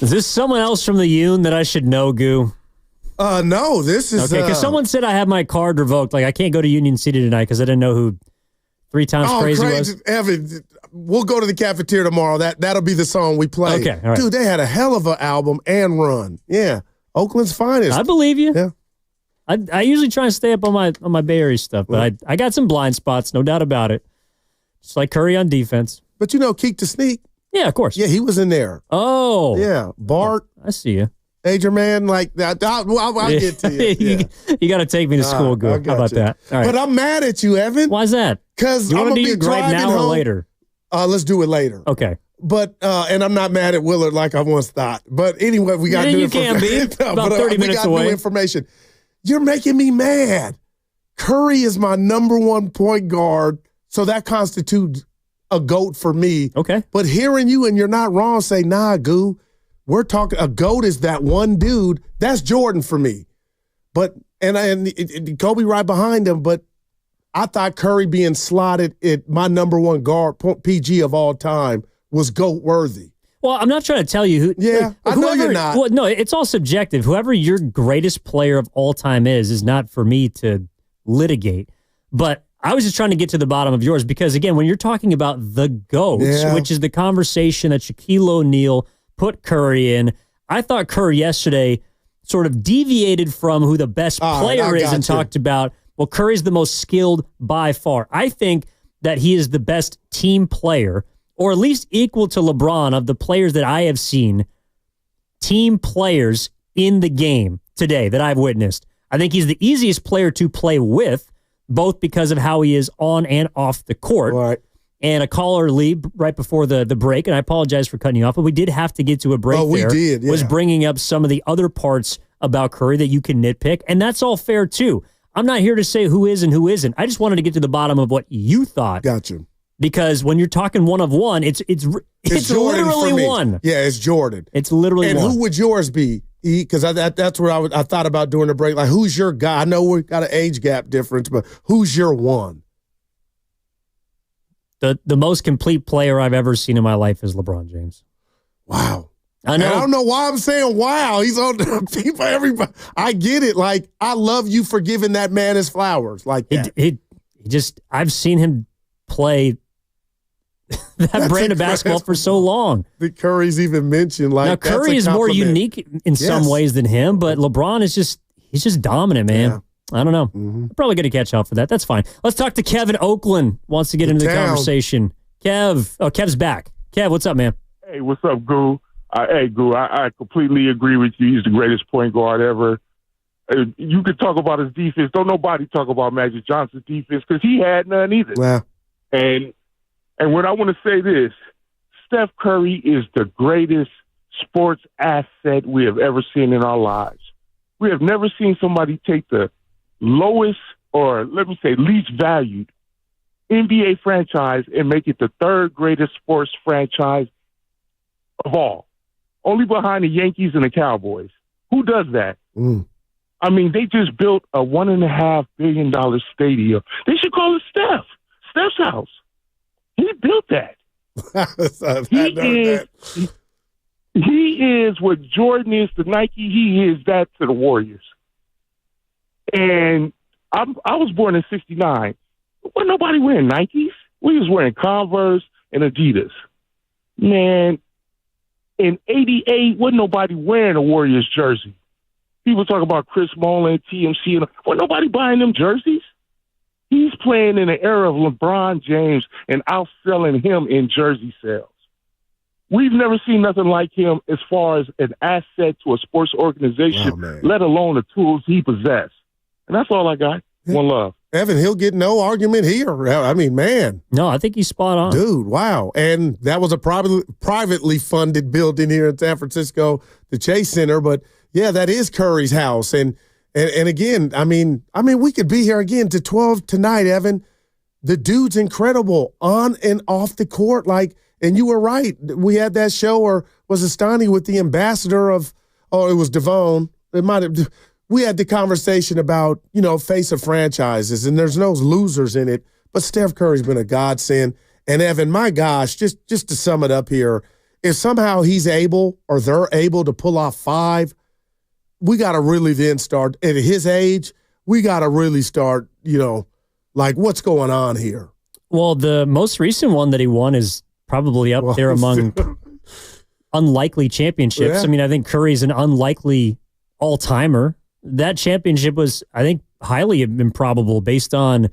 Is this someone else from the Union that I should know, Goo? No, this is okay. Because someone said I have my card revoked. Like I can't go to Union City tonight because I didn't know who 3 times crazy was. Evan, we'll go to the cafeteria tomorrow. That'll be the song we play. Okay, all right. Dude, they had a hell of an album and run. Yeah, Oakland's finest. I believe you. Yeah. I usually try and stay up on my Bay Area stuff, but I got some blind spots, no doubt about it. Just like Curry on defense. But Keek the Sneak. Yeah, of course. Yeah, he was in there. Oh. Yeah, Bart. I see you. Major man, like that. I'll get to you. Yeah. You got to take me to school, Goo. How about that? All right. But I'm mad at you, Evan. Why's that? Because you I'm want to going do to be your gripe driving now home. or later? Let's do it later. Okay. But and I'm not mad at Willard like I once thought. But anyway, we got new information. You can be. About 30 minutes away. New information. You're making me mad. Curry is my number 1 point guard, so that constitutes a GOAT for me. Okay. But hearing you, and you're not wrong, say, nah, Goo, we're talking, a GOAT is that one dude. That's Jordan for me. But, and Kobe right behind him, but I thought Curry being slotted at my number 1 guard, PG of all time, was GOAT worthy. Well, I'm not trying to tell you who. Yeah, I know you're not. Well, no, it's all subjective. Whoever your greatest player of all time is not for me to litigate. But I was just trying to get to the bottom of yours because, again, when you're talking about the GOATs, which is the conversation that Shaquille O'Neal put Curry in, I thought Curry yesterday sort of deviated from who the best player is and talked about, well, Curry's the most skilled by far. I think that he is the best team player, or at least equal to LeBron of the players that I have seen, team players in the game today that I've witnessed. I think he's the easiest player to play with, both because of how he is on and off the court. Right. And a caller, Lee, right before the break, and I apologize for cutting you off, but we did have to get to a break we did, yeah. Was bringing up some of the other parts about Curry that you can nitpick, and that's all fair, too. I'm not here to say who is and who isn't. I just wanted to get to the bottom of what you thought. Got you. Because when you're talking one of one, it's literally one. Yeah, it's Jordan. It's literally and one. And who would yours be? Because that's where I thought about during the break. Like, who's your guy? I know we've got an age gap difference, but who's your one? The most complete player I've ever seen in my life is LeBron James. Wow. I know. And I don't know why I'm saying wow. He's on people. Everybody. I get it. Like, I love you for giving that man his flowers. Like that. I've seen him play that brand of basketball for so long. The Curry's even mentioned. Like, now Curry is more unique in some ways than him, but LeBron is he's just dominant, man. Yeah. I don't know. I'm probably going to catch up for that. That's fine. Let's talk to Kevin Oakland. Wants to get into the conversation. Kev's back. Kev, what's up, man? Hey, what's up, Goo? Goo, I completely agree with you. He's the greatest point guard ever. You could talk about his defense. Don't nobody talk about Magic Johnson's defense because he had none either. Wow. And what I want to say this, Steph Curry is the greatest sports asset we have ever seen in our lives. We have never seen somebody take the lowest, or let me say least valued NBA franchise and make it the 3rd greatest sports franchise of all. Only behind the Yankees and the Cowboys. Who does that? I mean, they just built a $1.5 billion stadium. They should call it Steph's house. He built that. He is what Jordan is to Nike. He is that to the Warriors. And I was born in '69. Wasn't nobody wearing Nikes. We was wearing Converse and Adidas. Man, in '88, wasn't nobody wearing a Warriors jersey. People talk about Chris Mullin, TMC, and wasn't nobody buying them jerseys. He's playing in the era of LeBron James and outselling him in jersey sales. We've never seen nothing like him as far as an asset to a sports organization, let alone the tools he possessed. And that's all I got. One love. Evan, he'll get no argument here. I mean, man. No, I think he's spot on. Dude, wow. And that was a privately funded building here in San Francisco, the Chase Center. But, yeah, that is Curry's house. And again, I mean, we could be here again to 12 tonight, Evan. The dude's incredible on and off the court. Like, and you were right. We had that show, or was it Stoney with the ambassador of, it was Devon. It might have. We had the conversation about, face of franchises, and there's no losers in it. But Steph Curry's been a godsend. And Evan, my gosh, just to sum it up here, if somehow he's able or they're able to pull off 5, we got to really then start at his age. We got to really start, like what's going on here? Well, the most recent one that he won is probably up there among unlikely championships. Yeah. I mean, I think Curry's an unlikely all-timer. That championship was, I think, highly improbable based on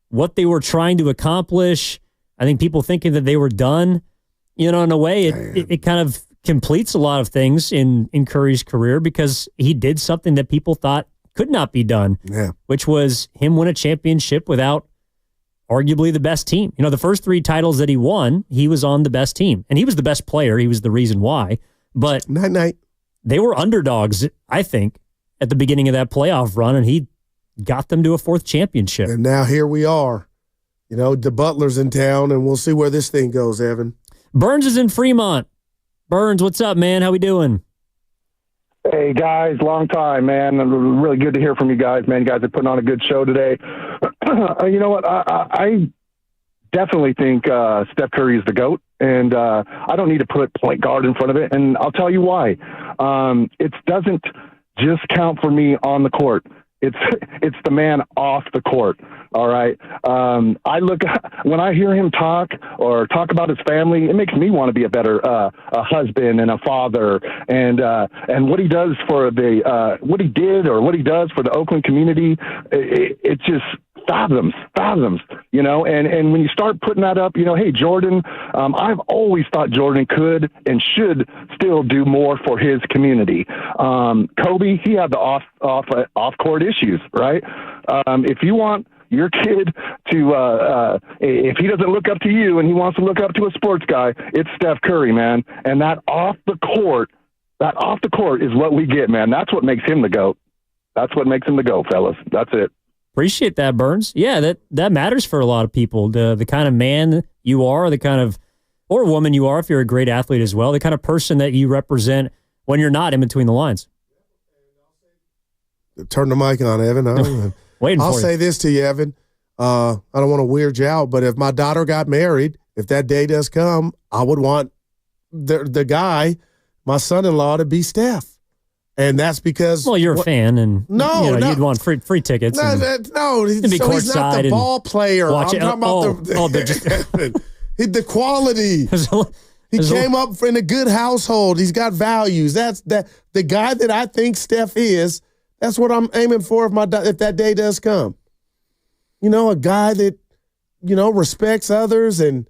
what they were trying to accomplish. I think people thinking that they were done, in a way, it kind of completes a lot of things in Curry's career because he did something that people thought could not be done, which was him win a championship without arguably the best team. The first 3 titles that he won, he was on the best team. And he was the best player. He was the reason why. But they were underdogs, I think, at the beginning of that playoff run, and he got them to a 4th championship. And now here we are. The Butler's in town, and we'll see where this thing goes, Evan. Burns is in Fremont. Burns, what's up, man? How we doing? Hey, guys, long time, man. Really good to hear from you guys, man. You guys are putting on a good show today. You know what? I definitely think Steph Curry is the GOAT, and I don't need to put point guard in front of it, and I'll tell you why. It doesn't just count for me on the court. It's the man off the court. All right. When I hear him talk or talk about his family, it makes me want to be a better a husband and a father. And what he does for what he did or what he does for the Oakland community, it's just fathoms. And when you start putting that up, hey, Jordan, I've always thought Jordan could and should still do more for his community. Kobe, he had the off court issues, right? If you want your kid to, if he doesn't look up to you and he wants to look up to a sports guy, it's Steph Curry, man. And that off the court is what we get, man. That's what makes him the GOAT. That's what makes him the GOAT, fellas. That's it. Appreciate that, Burns. Yeah, that matters for a lot of people. The kind of man you are, or woman you are if you're a great athlete as well, the kind of person that you represent when you're not in between the lines. Turn the mic on, Evan. I'll say this to you, Evan. I don't want to weird you out, but if my daughter got married, if that day does come, I would want the guy, my son-in-law, to be Steph. And that's because you're a fan, and you'd want free tickets. No, he's not the ball player. I'm talking about the quality. He came up in a good household. He's got values. That's the guy that I think Steph is. That's what I'm aiming for if that day does come. A guy that respects others and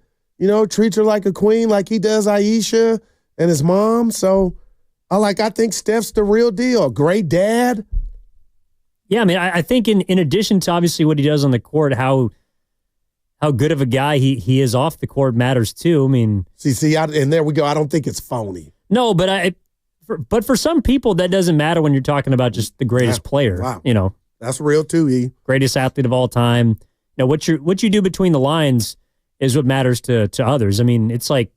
treats her like a queen, like he does Aisha and his mom. So. I think Steph's the real deal. Great dad. Yeah, I mean, I think in addition to obviously what he does on the court, how good of a guy he is off the court matters too. I mean, and there we go. I don't think it's phony. No, but for some people that doesn't matter when you're talking about just the greatest player. Wow. That's real too. Greatest athlete of all time. What you do between the lines is what matters to others. I mean, it's like.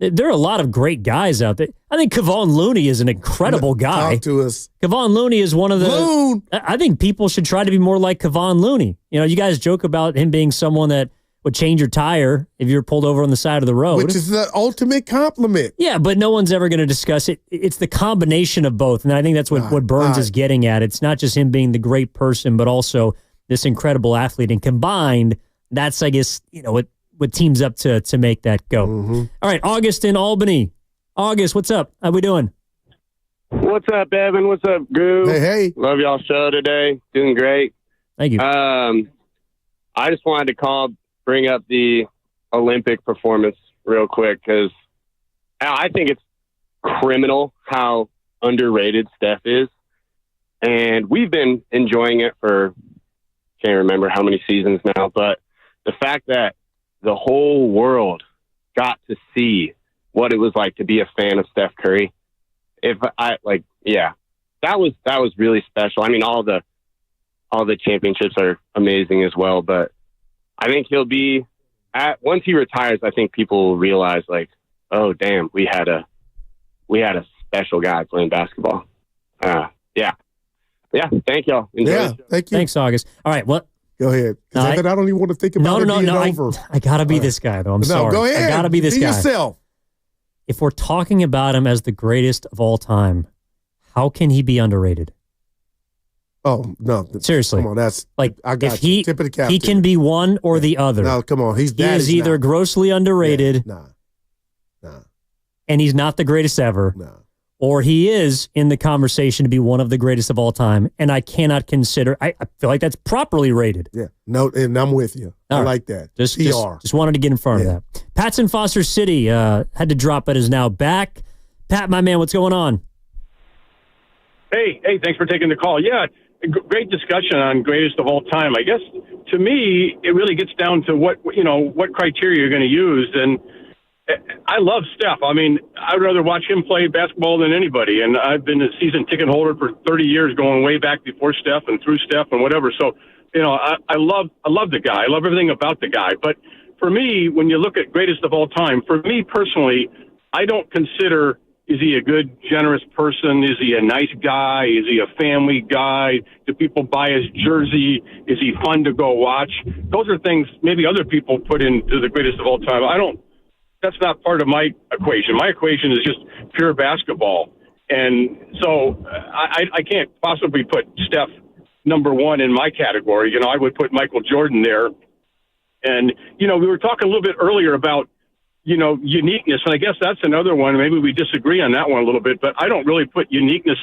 There are a lot of great guys out there. I think Kevon Looney is an incredible guy. Talk to us. Kevon Looney is one of the... I think people should try to be more like Kevon Looney. You guys joke about him being someone that would change your tire if you're pulled over on the side of the road. Which is the ultimate compliment. Yeah, but no one's ever going to discuss it. It's the combination of both, and I think that's what Burns is getting at. It's not just him being the great person, but also this incredible athlete. And combined, that's, I guess, what teams up to make that go. Mm-hmm. All right, August in Albany. August, what's up? How we doing? What's up, Evan? What's up, Goo? Hey. Love y'all show today. Doing great. Thank you. I just wanted to bring up the Olympic performance real quick because I think it's criminal how underrated Steph is. And we've been enjoying it for, can't remember how many seasons now, but the fact that the whole world got to see what it was like to be a fan of Steph Curry. That was really special. I mean, all the championships are amazing as well, but I think he'll be once he retires, I think people will realize oh damn, we had a special guy playing basketball. Yeah. Thank y'all. Enjoy thank you. Thanks, August. All right. Well, go ahead. I don't even want to think about it being over. I gotta be this guy though. I'm sorry. Go ahead. I gotta be this guy. Yourself. if we're talking about him as the greatest of all time, how can he be underrated? Oh, no. Seriously. Come on, that's like I got if you. Tip of the cap. He can be one or the other. No, come on. He is either grossly underrated. Nah. And he's not the greatest ever. Nah. Or he is in the conversation to be one of the greatest of all time. And I cannot consider, I feel like that's properly rated. Yeah. No, and I'm with you. I like that. Just wanted to get in front of that. Pat's in Foster City, had to drop, but is now back. Pat, my man, what's going on? Hey, thanks for taking the call. Yeah, great discussion on greatest of all time. I guess to me, it really gets down to what criteria you're going to use. And I love Steph. I mean, I'd rather watch him play basketball than anybody. And I've been a season ticket holder for 30 years, going way back before Steph and through Steph and whatever. So, I love the guy. I love everything about the guy. But for me, when you look at greatest of all time, for me personally, I don't consider, is he a good, generous person? Is he a nice guy? Is he a family guy? Do people buy his jersey? Is he fun to go watch? Those are things maybe other people put into the greatest of all time. That's not part of my equation. My equation is just pure basketball. And so I can't possibly put Steph number one in my category. I would put Michael Jordan there. And, we were talking a little bit earlier about, uniqueness. And I guess that's another one. Maybe we disagree on that one a little bit, but I don't really put uniqueness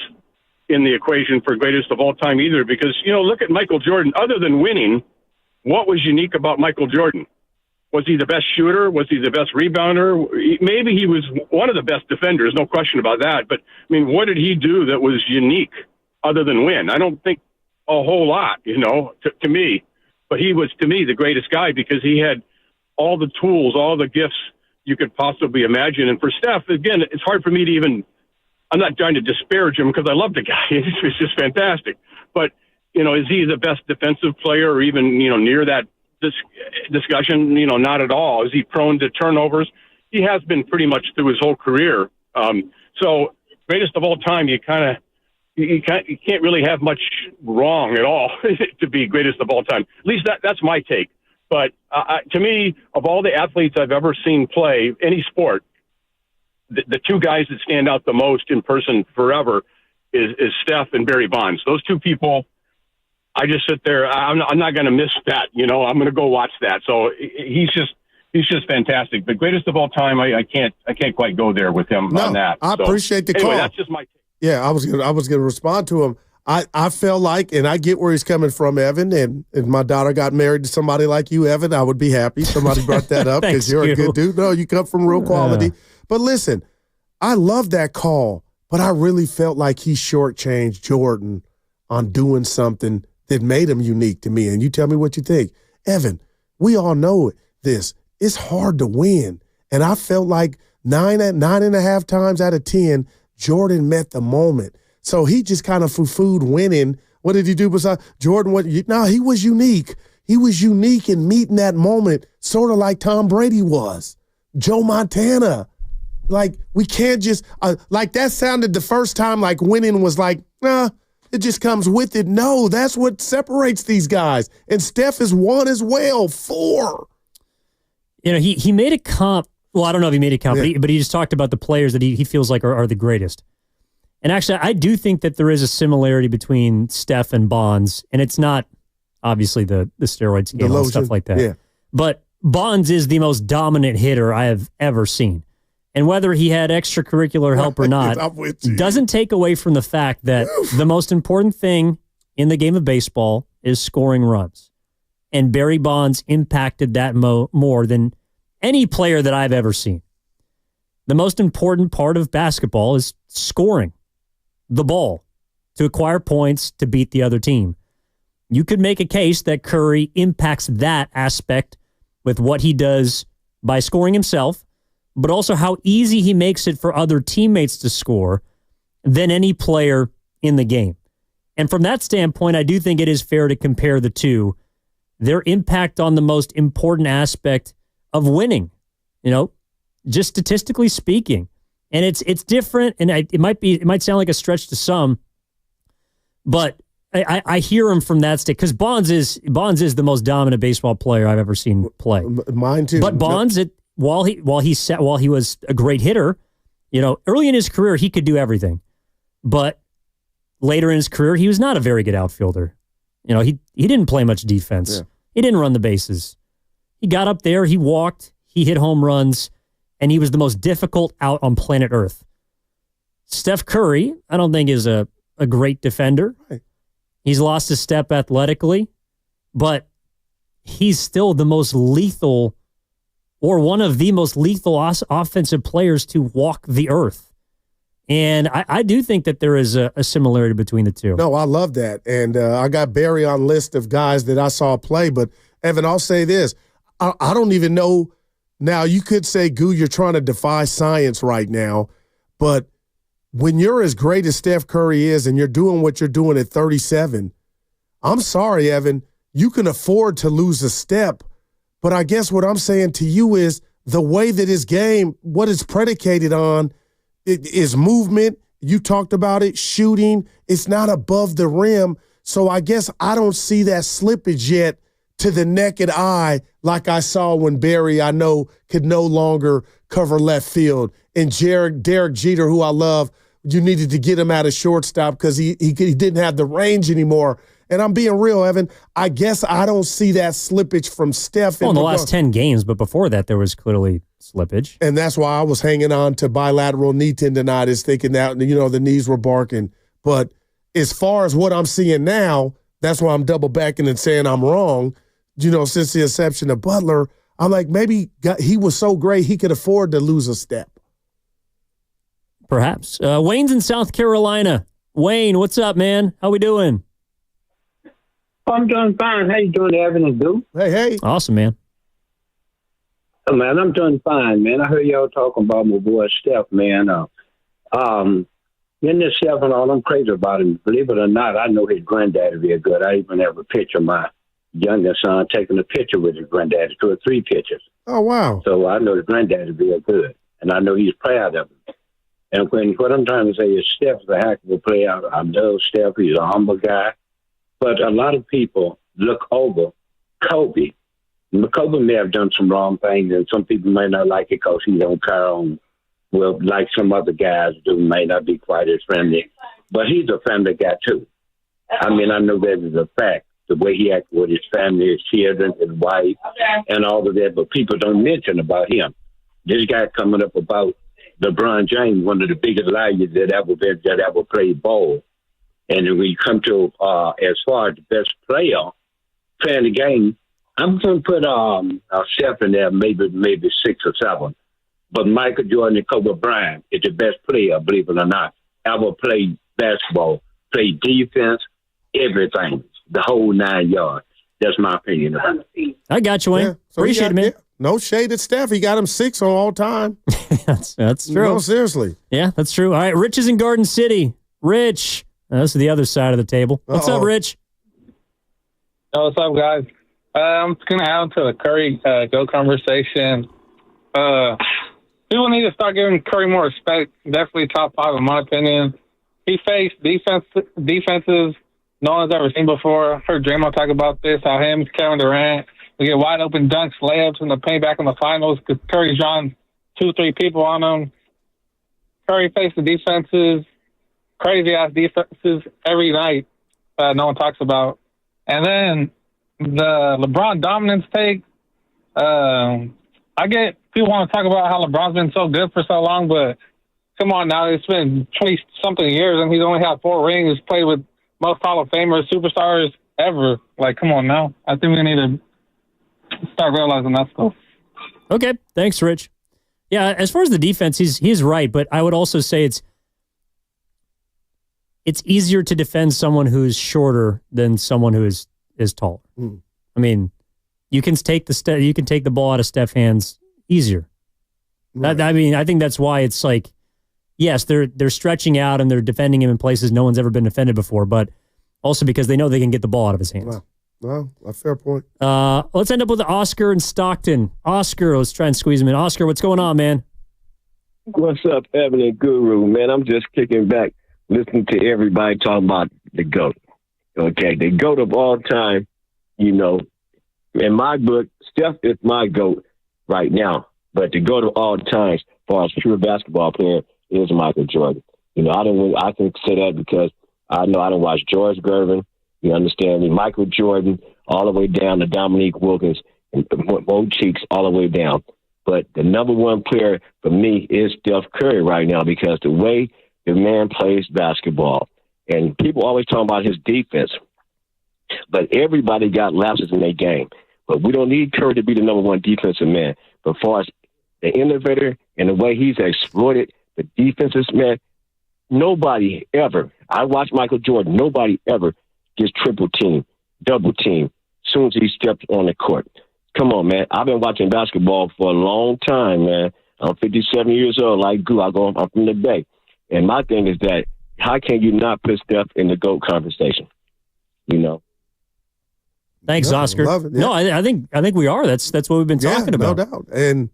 in the equation for greatest of all time either, because, look at Michael Jordan. Other than winning, what was unique about Michael Jordan? Was he the best shooter? Was he the best rebounder? Maybe he was one of the best defenders, no question about that. But, what did he do that was unique other than win? I don't think a whole lot, to me. But he was, to me, the greatest guy because he had all the tools, all the gifts you could possibly imagine. And for Steph, again, it's hard for me to even – I'm not trying to disparage him because I love the guy. It's just fantastic. But, is he the best defensive player or even, near that discussion? Not at all. Is he prone to turnovers? He has been pretty much through his whole career. So greatest of all time, you can't really have much wrong at all to be greatest of all time. At least that's my take. But to me, of all the athletes I've ever seen play any sport, the two guys that stand out the most in person forever is Steph and Barry Bonds. Those two people, I just sit there. I'm not going to miss that. I'm going to go watch that. So he's just fantastic. But greatest of all time, I can't quite go there with him on that. I appreciate the call. Anyway, that's just my take. Yeah, I was gonna respond to him. I felt like, and I get where he's coming from, Evan, and if my daughter got married to somebody like you, Evan, I would be happy. Somebody brought that up because you're a good dude. No, you come from real quality. But listen, I love that call, but I really felt like he shortchanged Jordan on doing something that made him unique to me. And you tell me what you think. Evan, we all know this. It's hard to win. And I felt like 9.5 times out of 10, Jordan met the moment. So he just kind of foo-fooed winning. What did he do besides Jordan? He was unique. He was unique in meeting that moment, sort of like Tom Brady was. Joe Montana. Like, we can't just, like that sounded the first time like winning was like, it just comes with it. No, that's what separates these guys. And Steph is one as well, 4. He made a comp. Well, I don't know if he made a comp, but he just talked about the players that he feels like are the greatest. And actually, I do think that there is a similarity between Steph and Bonds, and it's not obviously the steroid scale and stuff like that. Yeah. But Bonds is the most dominant hitter I have ever seen. And whether he had extracurricular help or not doesn't take away from the fact that the most important thing in the game of baseball is scoring runs. And Barry Bonds impacted that more than any player that I've ever seen. The most important part of basketball is scoring the ball to acquire points to beat the other team. You could make a case that Curry impacts that aspect with what he does by scoring himself, but also how easy he makes it for other teammates to score than any player in the game. And from that standpoint, I do think it is fair to compare the two. Their impact on the most important aspect of winning, just statistically speaking. And it's different, and it might sound like a stretch to some, but I hear him from that state because Bonds is the most dominant baseball player I've ever seen play. Mine too. But Bonds, while he was a great hitter, Early in his career, he could do everything. But later in his career, he was not a very good outfielder. He didn't play much defense. Yeah. He didn't run the bases. He got up there, he walked, he hit home runs, and he was the most difficult out on planet Earth. Steph Curry, I don't think is a great defender. Right. He's lost his step athletically, but he's still the most lethal or one of the most lethal offensive players to walk the earth. And I do think that there is a similarity between the two. No, I love that. And I got Barry on list of guys that I saw play. But, Evan, I'll say this. I don't even know. Now, you could say, Goo, you're trying to defy science right now. But when you're as great as Steph Curry is and you're doing what you're doing at 37, I'm sorry, Evan, you can afford to lose a step. But I guess what I'm saying to you is the way that his game, what it's predicated on, it is movement. You talked about it, shooting. It's not above the rim. So I guess I don't see that slippage yet to the naked eye like I saw when Barry, I know, could no longer cover left field. And Derek Jeter, who I love, you needed to get him out of shortstop because he didn't have the range anymore. And I'm being real, Evan. I guess I don't see that slippage from Steph. Well, in the last 10 games, but before that, there was clearly slippage. And that's why I was hanging on to bilateral knee tendonitis, thinking that, the knees were barking. But as far as what I'm seeing now, that's why I'm double backing and saying I'm wrong. Since the inception of Butler, I'm like, maybe he was so great he could afford to lose a step. Perhaps. Wayne's in South Carolina. Wayne, what's up, man? How we doing? I'm doing fine. How you doing, Evan and Duke? Hey. Awesome, man. Oh, man, I'm doing fine, man. I heard y'all talking about my boy Steph, man. In this Steph and all, I'm crazy about him. Believe it or not, I know his granddaddy real good. I even have a picture of my youngest son taking a picture with his granddaddy, 2 or 3 pictures. Oh, wow. So I know his granddaddy real good, and I know he's proud of him. And what I'm trying to say is Steph's a heck of a player. I love Steph. He's a humble guy. But a lot of people look over Kobe. Kobe may have done some wrong things, and some people may not like it because he don't carry on well like some other guys do, may not be quite as friendly. But he's a family guy, too. I mean, I know that is a fact, the way he acted with his family, his children, his wife, and all of that. But people don't mention about him. This guy coming up about LeBron James, one of the biggest liars that ever played ball. And when you come to as far as the best player playing the game, I'm going to put Steph in there, maybe 6 or 7. But Michael Jordan and Kobe Bryant is the best player, believe it or not, ever played basketball, played defense, everything, the whole 9 yards. That's my opinion about it. I got you, Wayne. Yeah. So appreciate it, man. No shade at Steph. He got him 6 on all time. That's true. No, seriously. Yeah, that's true. All right, Rich is in Garden City. Rich. This is the other side of the table. What's up, Rich? Oh, what's up, guys? I'm just going to add to the Curry GOAT conversation. People need to start giving Curry more respect. Definitely top 5 in my opinion. He faced defenses no one's ever seen before. Heard Draymond talk about this, how him, Kevin Durant, we get wide open dunks, layups in the paint back in the finals because Curry's drawn 2-3 people on him. Curry faced the defenses, crazy-ass defenses every night no one talks about. And then the LeBron dominance take, I get people want to talk about how LeBron's been so good for so long, but come on now, it's been 20-something years, and he's only had 4 rings, played with most Hall of Famers, superstars ever. Like, come on now. I think we need to start realizing that stuff. Okay, thanks, Rich. Yeah, as far as the defense, he's right, but I would also say it's easier to defend someone who's shorter than someone who is taller. Mm. I mean, you can take the ball out of Steph's hands easier. Right. I think that's why it's like, yes, they're stretching out and they're defending him in places no one's ever been defended before, but also because they know they can get the ball out of his hands. Well, a fair point. Let's end up with Oscar in Stockton. Oscar, let's try and squeeze him in. Oscar, what's going on, man? What's up, Evan and Guru? Man, I'm just kicking back, listening to everybody talk about the GOAT. Okay, the GOAT of all time, in my book, Steph is my GOAT right now. But the GOAT of all times, as far as pure basketball player, is Michael Jordan. You know, I can say that because I know I don't watch George Gervin. You understand me? Michael Jordan all the way down to Dominique Wilkins and Bo Cheeks all the way down. But the number one player for me is Steph Curry right now because the way the man plays basketball. And people always talk about his defense. But everybody got lapses in their game. But we don't need Curry to be the number one defensive man. But as far as the innovator and the way he's exploited the defenses, man, nobody ever, I watch Michael Jordan, nobody ever gets triple team, double team as soon as he steps on the court. Come on, man. I've been watching basketball for a long time, man. I'm 57 years old, like Goo. I'm from the Bay. And my thing is that how can you not put Steph in the GOAT conversation? You know? Thanks, Oscar. Love it, yeah. No, I think we are. That's what we've been talking about. No doubt. And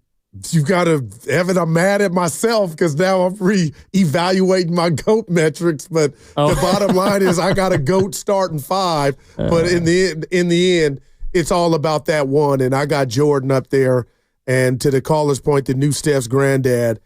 you got to, Evan, I'm mad at myself because now I'm re-evaluating my GOAT metrics. But the bottom line is I got a GOAT starting 5. But in the end, it's all about that one. And I got Jordan up there. And to the caller's point, the new Steph's granddad,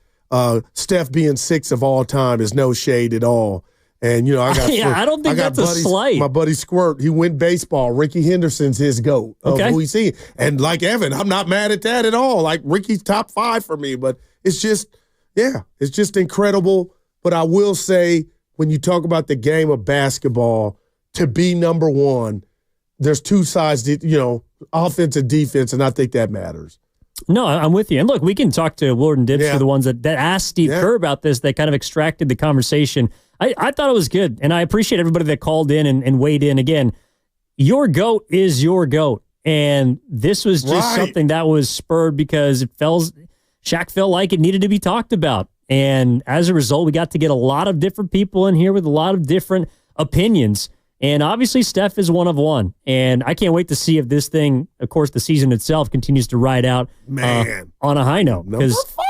Steph being 6 of all time is no shade at all. And, you know, I got I don't think that's a slight. My buddy Squirt, he went baseball. Ricky Henderson's his GOAT of who he's seen. And like Evan, I'm not mad at that at all. Like Ricky's top 5 for me. But it's just, it's just incredible. But I will say, when you talk about the game of basketball, to be number one, there's two sides, to, offense and defense, and I think that matters. No, I'm with you. And look, we can talk to Willard and Dips for the ones that asked Steve Kerr about this, that kind of extracted the conversation. I thought it was good, and I appreciate everybody that called in and weighed in. Again, your GOAT is your GOAT, and this was just something that was spurred because Shaq felt like it needed to be talked about. And as a result, we got to get a lot of different people in here with a lot of different opinions. And obviously, Steph is one of one. And I can't wait to see if this thing, of course, the season itself continues to ride out on a high note. Number 5?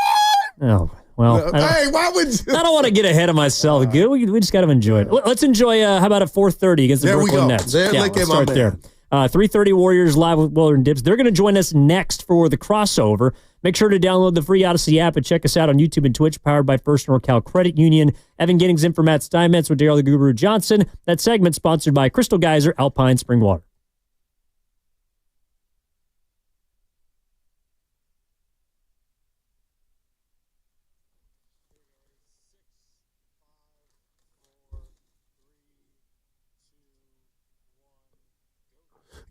Oh, well. Hey, why would you? I don't want to get ahead of myself. We just got to enjoy it. Let's enjoy, how about a 4:30 against the Brooklyn Nets? Let's start there. 3:30 Warriors live with Willard and Dips. They're going to join us next for the crossover. Make sure to download the free Odyssey app and check us out on YouTube and Twitch, powered by First NorCal Credit Union. Evan Giddings in for Matt Steinmetz with Daryl the Guru Johnson. That segment sponsored by Crystal Geyser Alpine Spring Water.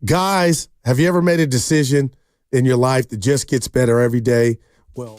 Guys, have you ever made a decision in your life that just gets better every day? Well,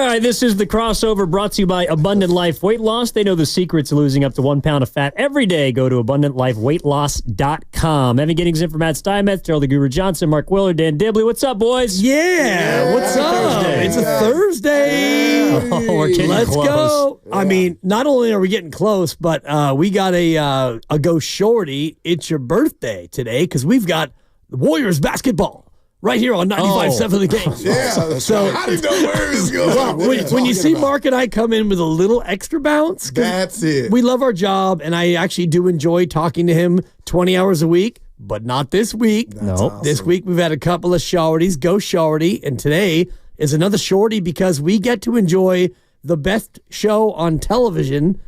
All right, this is the crossover brought to you by Abundant Life Weight Loss. They know the secret to losing up to 1 pound of fat every day. Go to AbundantLifeWeightLoss.com. Evan Giddings in for Matt Steinmetz, Gerald the Guru Johnson, Mark Willard, Dan Dibley. What's up, boys? Yeah, what's up? Thursday. It's a Thursday. Oh, we're getting Let's close. go. I mean, not only are we getting close, but we got a go shorty. It's your birthday today because we've got the Warriors basketball. Right here on 95.7 The Game. Yeah. So I didn't know where it was going. when you see Mark and I come in with a little extra bounce, that's it. We love our job, and I actually do enjoy talking to him 20 hours a week, but not this week. Nope. This week we've had a couple of shorties, go shorty, and today is another shorty because we get to enjoy the best show on television,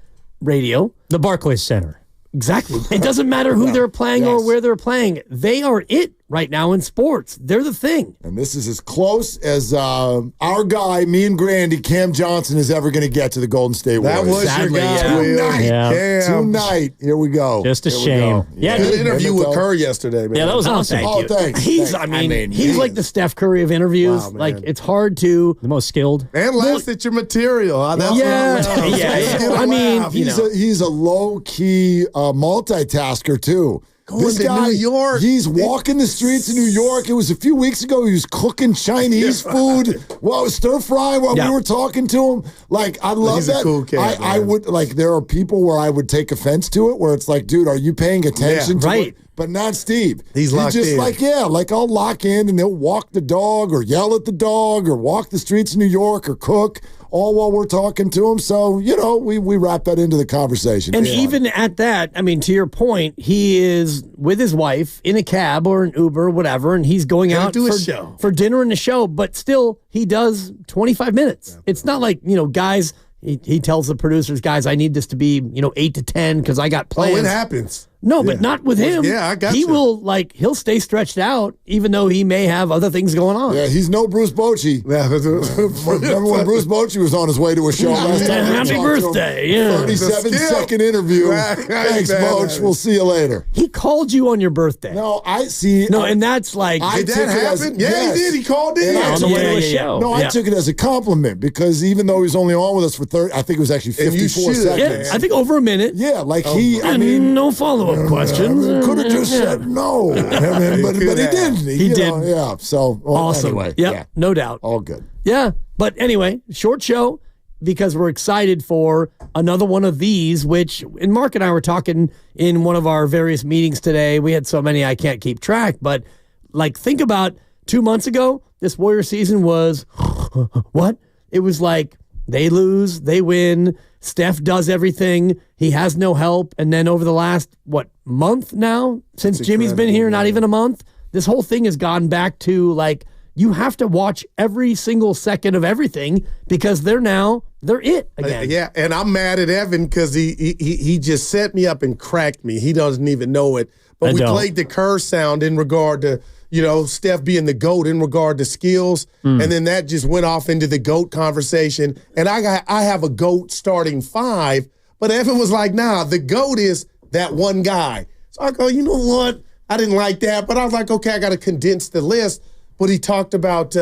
radio. The Barclays Center. Exactly. It doesn't matter who they're playing or where they're playing. They are it right now in sports. They're the thing. And this is as close as our guy, me and Grandy, Cam Johnson, is ever going to get to the Golden State Warriors. That was Sadly, your guy. yeah. Tonight. Here we go. Just a Here we shame. go. Yeah, Good interview with Kerr yesterday, man. Yeah, that was awesome. Thank Oh, you. thanks. He's like the Steph Curry of interviews. Wow, man. Like, it's hard to. The most skilled. And laughs at your material. That's Yeah. what I'm Yeah. I mean, He's a low-key multitasker, too. Going to New York. He's walking the streets of New York. It was a few weeks ago. He was cooking Chinese food. Well, stir fry while we were talking to him. Like, I love He's that. a cool cat, I would, like, there are people where I would take offense to it, where it's like, dude, are you paying attention to it? But not Steve. He's locked just in. like I'll lock in and he'll walk the dog or yell at the dog or walk the streets of New York or cook, all while we're talking to him. So, we wrap that into the conversation. And even at that, I mean, to your point, he is with his wife in a cab or an Uber, whatever, and he's going out do a show. for dinner and a show, but still, he does 25 minutes. It's not like, guys, he tells the producers, guys, I need this to be, 8 to 10 because I got plans. Oh, it happens. No, but not with him. Yeah, I got He you. will, he'll stay stretched out, even though he may have other things going on. Yeah, he's no Bruce Bochy. Remember when Bruce Bochy was on his way to a show last time? Happy birthday. Yeah. 37-second interview. Thanks, Boch. We'll see you later. He called you on your birthday. No, I see. No, and that's like. Did that happen? Yes. He did. He called in. On the way to a show. No, I took it as a compliment because even though he was only on with us for 30, I think it was actually 54 seconds. Yeah, I think over a minute. Yeah, no follow-up questions. Could have just said no. but he didn't. He did. Yeah. So, awesome. Anyway, yeah, no doubt. All good. Yeah. But anyway, short show because we're excited for another one of these, and Mark and I were talking in one of our various meetings today. We had so many I can't keep track, but think about 2 months ago, this Warrior season was what? It was like they lose, they win. Steph does everything. He has no help. And then over the last, month now, since Jimmy's been here, not even a month, this whole thing has gone back to you have to watch every single second of everything because they're it again. Yeah, and I'm mad at Evan because he just set me up and cracked me. He doesn't even know it. But we played the Kerr sound in regard to, Steph being the GOAT in regard to skills. And then that just went off into the GOAT conversation. And I have a GOAT starting 5, but Evan was like, nah, the GOAT is that one guy. So I go, you know what? I didn't like that, but I was like, okay, I got to condense the list. But he talked about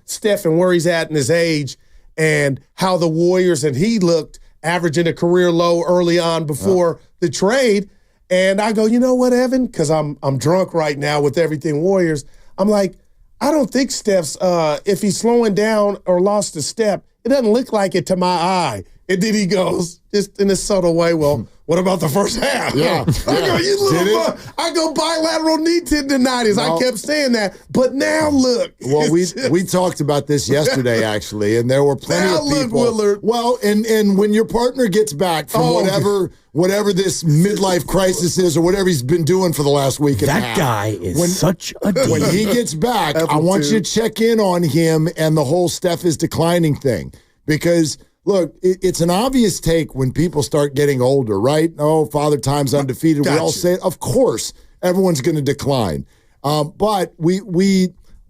Steph and where he's at in his age and how the Warriors and he looked averaging a career low early on before the trade. And I go, you know what, Evan? Because I'm drunk right now with everything Warriors. I'm like, I don't think Steph's, if he's slowing down or lost a step, it doesn't look like it to my eye. And then he goes, just in a subtle way, well, what about the first half? Yeah. I go, you little I go bilateral knee tendonitis. I kept saying that. But now look. Well, we talked about this yesterday, actually, and there were plenty of people. Willard. Well, and when your partner gets back from whatever this midlife crisis is or whatever he's been doing for the last week and a half. That guy is such a diva. When he gets back, I want you to check in on him and the whole Steph is declining thing. Because, look, it's an obvious take when people start getting older, right? Oh, Father Time's undefeated. We all say it. Of course, everyone's going to decline. But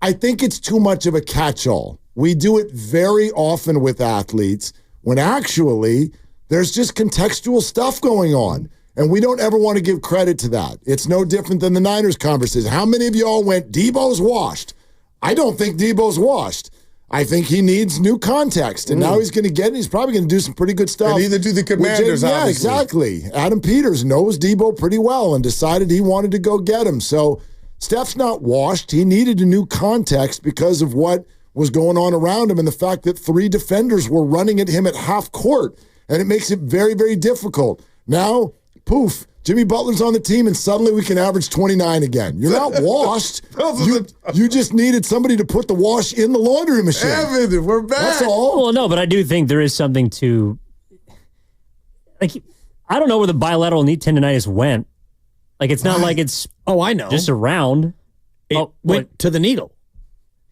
I think it's too much of a catch-all. We do it very often with athletes when actually there's just contextual stuff going on. And we don't ever want to give credit to that. It's no different than the Niners conversation. How many of y'all went, Debo's washed? I don't think Debo's washed. I think he needs new context, and now he's going to get it. He's probably going to do some pretty good stuff. And either do the Commanders, yeah, obviously. exactly. Adam Peters knows Debo pretty well and decided he wanted to go get him. So Steph's not washed. He needed a new context because of what was going on around him and the fact that 3 defenders were running at him at half court, and it makes it very, very difficult. Now, poof, Jimmy Butler's on the team, and suddenly we can average 29 again. You're not washed. You just needed somebody to put the wash in the laundry machine. Evan, we're back. That's all. Well, no, but I do think there is something to, like, I don't know where the bilateral knee tendonitis went. Like, it's not like it's I know. just around. It went to the needle.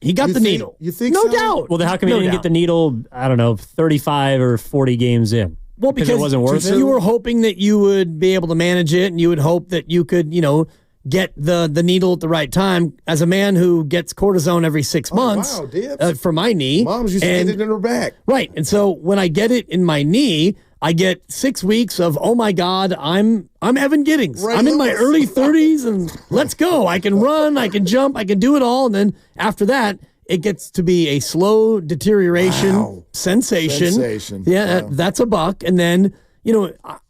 He got the needle. You think no so? doubt. Well, then how come he didn't get the needle, I don't know, 35 or 40 games in? Well, because it wasn't worth it? You were hoping that you would be able to manage it, and you would hope that you could, get the needle at the right time. As a man who gets cortisone every 6 months for my knee. Moms used to get it in her back. Right. And so when I get it in my knee, I get 6 weeks of, oh my God, I'm Evan Giddings. I'm in my early 30s, and let's go. I can run, I can jump, I can do it all. And then after that, it gets to be a slow deterioration sensation. Yeah, that's a buck. And then,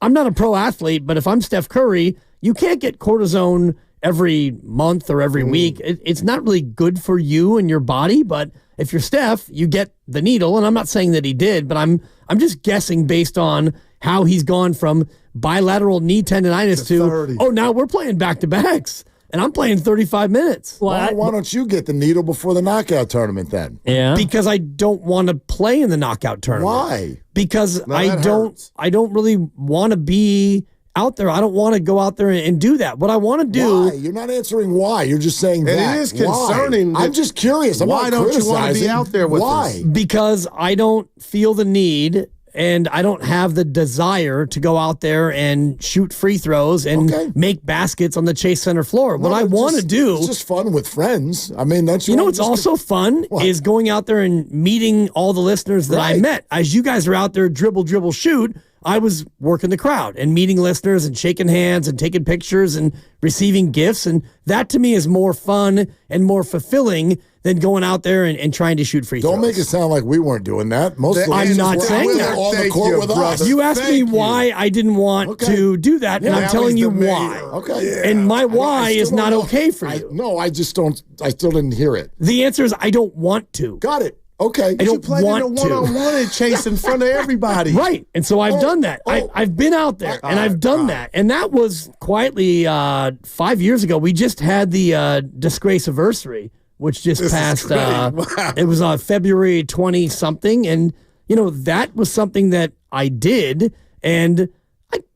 I'm not a pro athlete, but if I'm Steph Curry, you can't get cortisone every month or every week. It's not really good for you and your body. But if you're Steph, you get the needle. And I'm not saying that he did, but I'm just guessing based on how he's gone from bilateral knee tendonitis to now we're playing back-to-backs. And I'm playing 35 minutes. Well, why don't you get the needle before the knockout tournament then? Yeah. Because I don't want to play in the knockout tournament. Why? Because I don't really want to be out there. I don't want to go out there and do that. What I want to do. Why? You're not answering why. You're just saying that. It is concerning. I'm just curious. Why don't you want to be out there with us? Because I don't feel the need. And I don't have the desire to go out there and shoot free throws and make baskets on the Chase Center floor. What I want to do... It's just fun with friends. I mean, that's... what's also fun is going out there and meeting all the listeners that I met. As you guys are out there dribble, shoot, I was working the crowd and meeting listeners and shaking hands and taking pictures and receiving gifts. And that to me is more fun and more fulfilling than going out there and trying to shoot free throws. Don't make it sound like we weren't doing that. I'm not saying that. On the court with us. You asked me why I didn't want to do that, and I'm telling you why. Okay. And my why is not okay for you. No, I just don't. I still didn't hear it. The answer is I don't want to. Got it. Okay. I don't want to. One-on-one and chase in front of everybody. Right. And so I've done that. I've been out there, and I've done that. And that was quietly 5 years ago. We just had the disgrace anniversary, which just passed. It was February 20-something. And, that was something that I did. And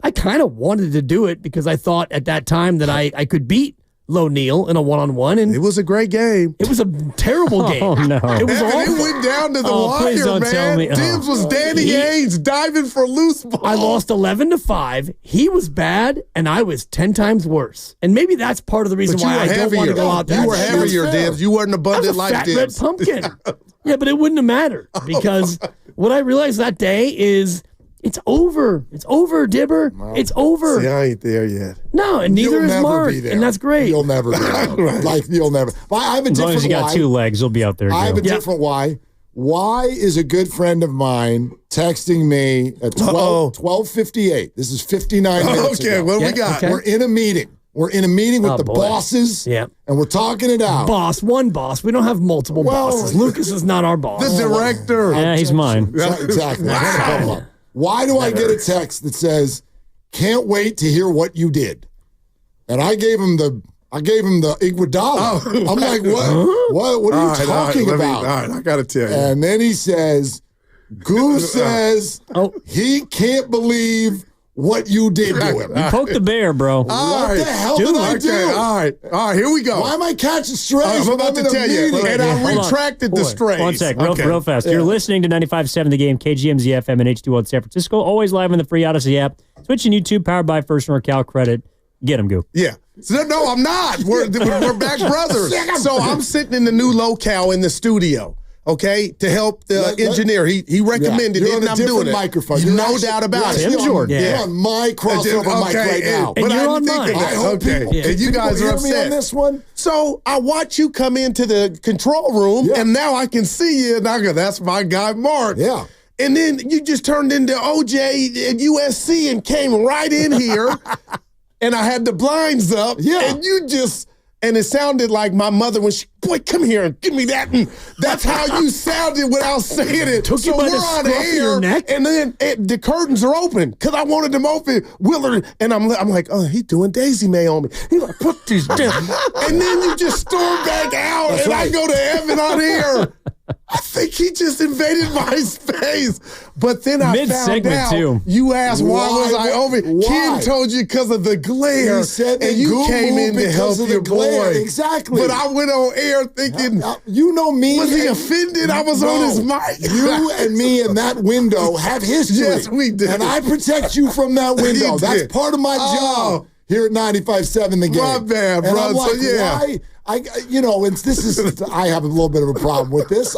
I kind of wanted to do it because I thought at that time that I could beat Low Neal in a one-on-one. And it was a great game. It was a terrible game. Oh, no. It was awful. It went down to the please wire, don't man. tell me. Dibs was Danny Ainge diving for loose ball. I lost 11-5. He was bad, and I was 10 times worse. And maybe that's part of the reason why I don't want to go out there. You were heavier, Dibs. You weren't abundant like Dibs. I was a fat red pumpkin. Yeah, but it wouldn't have mattered because what I realized that day is it's over. It's over, Dibber. It's over. See, I ain't there yet. No, and neither is Mark, and that's great. You'll never be there. Like, you'll never. I have a as long different as you got 2 legs, you'll be out there. I have a different why. Why is a good friend of mine texting me at 12:58? This is 59 minutes ago. Okay, what do we got? We're in a meeting. We're in a meeting with the bosses, and we're talking it out. One boss. We don't have multiple bosses. Lucas is not our boss. The director. Yeah, he's mine. Exactly. Wow. Why do I get a text that says, "Can't wait to hear what you did"? And I gave him the Iguodala. I'm like, what? What are you talking about? All right, I got to tell you. And then he says, "Goose says he can't believe what you did to him." You poked the bear, bro. What the hell did I do? All right, here we go. Why am I catching strays? I'm about to tell you. And I retracted the strays. One sec, real fast. You're listening to 95.7 The Game, KGMZ FM and H2O in San Francisco. Always live in the free Odyssey app. Twitch and YouTube, powered by First NorCal Credit. Get him, Goop. Yeah. No, I'm not. We're back brothers. So I'm sitting in the new locale in the studio. okay, to help the engineer. He recommended it, and I'm doing it. Microphone. You're no doubt about it. Tim Jordan. You're on my crossover mic right now. But you're on mine. I hope people, and you guys are hear upset. me on this one. So I watch you come into the control room, and now I can see you, and I go, that's my guy, Mark. Yeah. And then you just turned into OJ at USC and came right in here, and I had the blinds up, and you just... And it sounded like my mother when she, boy, come here and give me that. And that's how you sounded without saying it. Took you by the scruff of your neck. And then the curtains are open because I wanted them open. Willard, and I'm like, oh, he's doing Daisy May on me. He's like, put these down. And then you just storm back out, that's and right. I go to Evan on here. I think he just invaded my space. But then I found out too. You asked why was I over? Ken told you because of the glare. He said and you came in to help your boy. Exactly. But I went on air thinking, you know me. Was he offended? I was on his mic. You and me in that window have history. Yes, we did. And I protect you from that window. That's part of my job here at 95.7 The Game. My bad, and bro. I'm like, so, yeah. why? I have a little bit of a problem with this.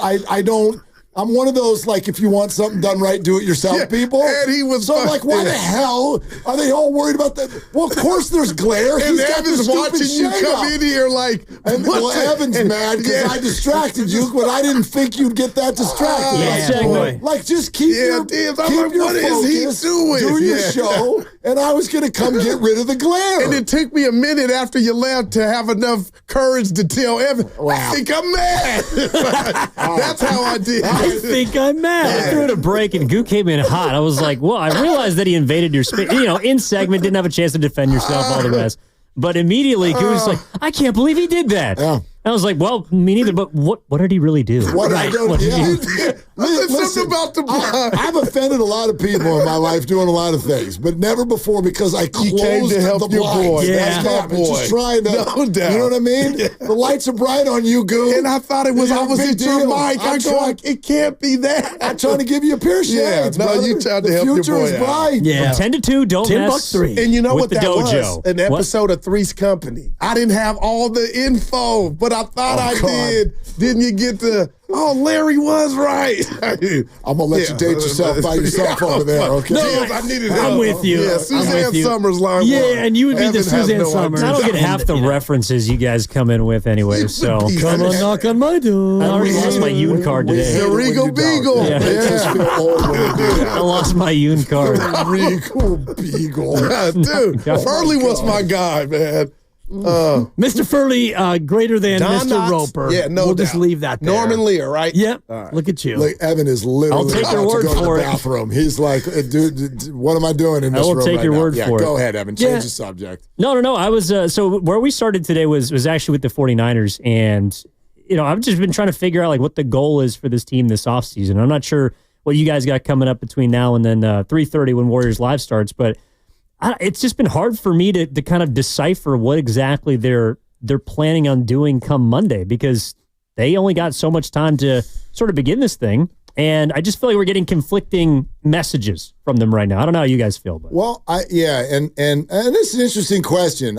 I'm one of those, like, if you want something done right, do it yourself people. And he was so I'm like, why the hell are they all worried about that? Well, of course there's glare. And Evan's watching you come in here like, Evan's mad because I distracted you, but I didn't think you'd get that distracted. Like, just keep your focus, do your show, and I was going to come get rid of the glare. And it took me a minute after you left to have enough courage to tell Evan, I think I'm mad. That's how I did. I think I'm mad. I threw it a break and Goo came in hot. I was like, well, I realized that he invaded your space. In segment, didn't have a chance to defend yourself, all the rest. But immediately, Goo was like, I can't believe he did that. Yeah. I was like, well, me neither, but what did he really do? Listen, about the I've offended a lot of people in my life doing a lot of things, but never before because I closed came to help the your blinds. boy. Yeah. That's my boy. Just trying to, no doubt. You know what I mean? Yeah. The lights are bright on you, Goo. And I thought it was opposite your mic. I go, it can't be that. I'm trying to give you a pair of shades, no, you tried to help your boy. The future is bright. Yeah. From 10 to 2, don't mess. $10 And you know what the that dojo. was? An episode of Three's Company. I didn't have all the info, but I thought I did. Didn't you get the, Larry was right. I'm going to let you date yourself by yourself over there, okay? No, I needed help. I'm with you. Yeah, Suzanne Summers line. Yeah, and you would be the Suzanne Summers. I don't get half the references you guys come in with anyway, so. Come on, knock on my door. I already lost my Yoon card today. The Regal Beagle. I lost my Yoon card. Regal Beagle. Dude, Furley was my guy, man. Mr. Furley, greater than Don Mr. Knotts. Roper. Yeah, no we'll doubt. just leave that there. Norman Lear, right? Yep. Right. Look at you. Look, Evan is literally I'll take your about word to go to for the it. bathroom. He's like, dude, what am I doing in this room I will take right your now? word for it. Go ahead, Evan. Change the subject. No. I was so where we started today was actually with the 49ers, and I've just been trying to figure out like what the goal is for this team this offseason. I'm not sure what you guys got coming up between now and then 3:30 when Warriors Live starts, but it's just been hard for me to kind of decipher what exactly they're planning on doing come Monday, because they only got so much time to sort of begin this thing. And I just feel like we're getting conflicting messages from them right now. I don't know how you guys feel, but well, and it's an interesting question.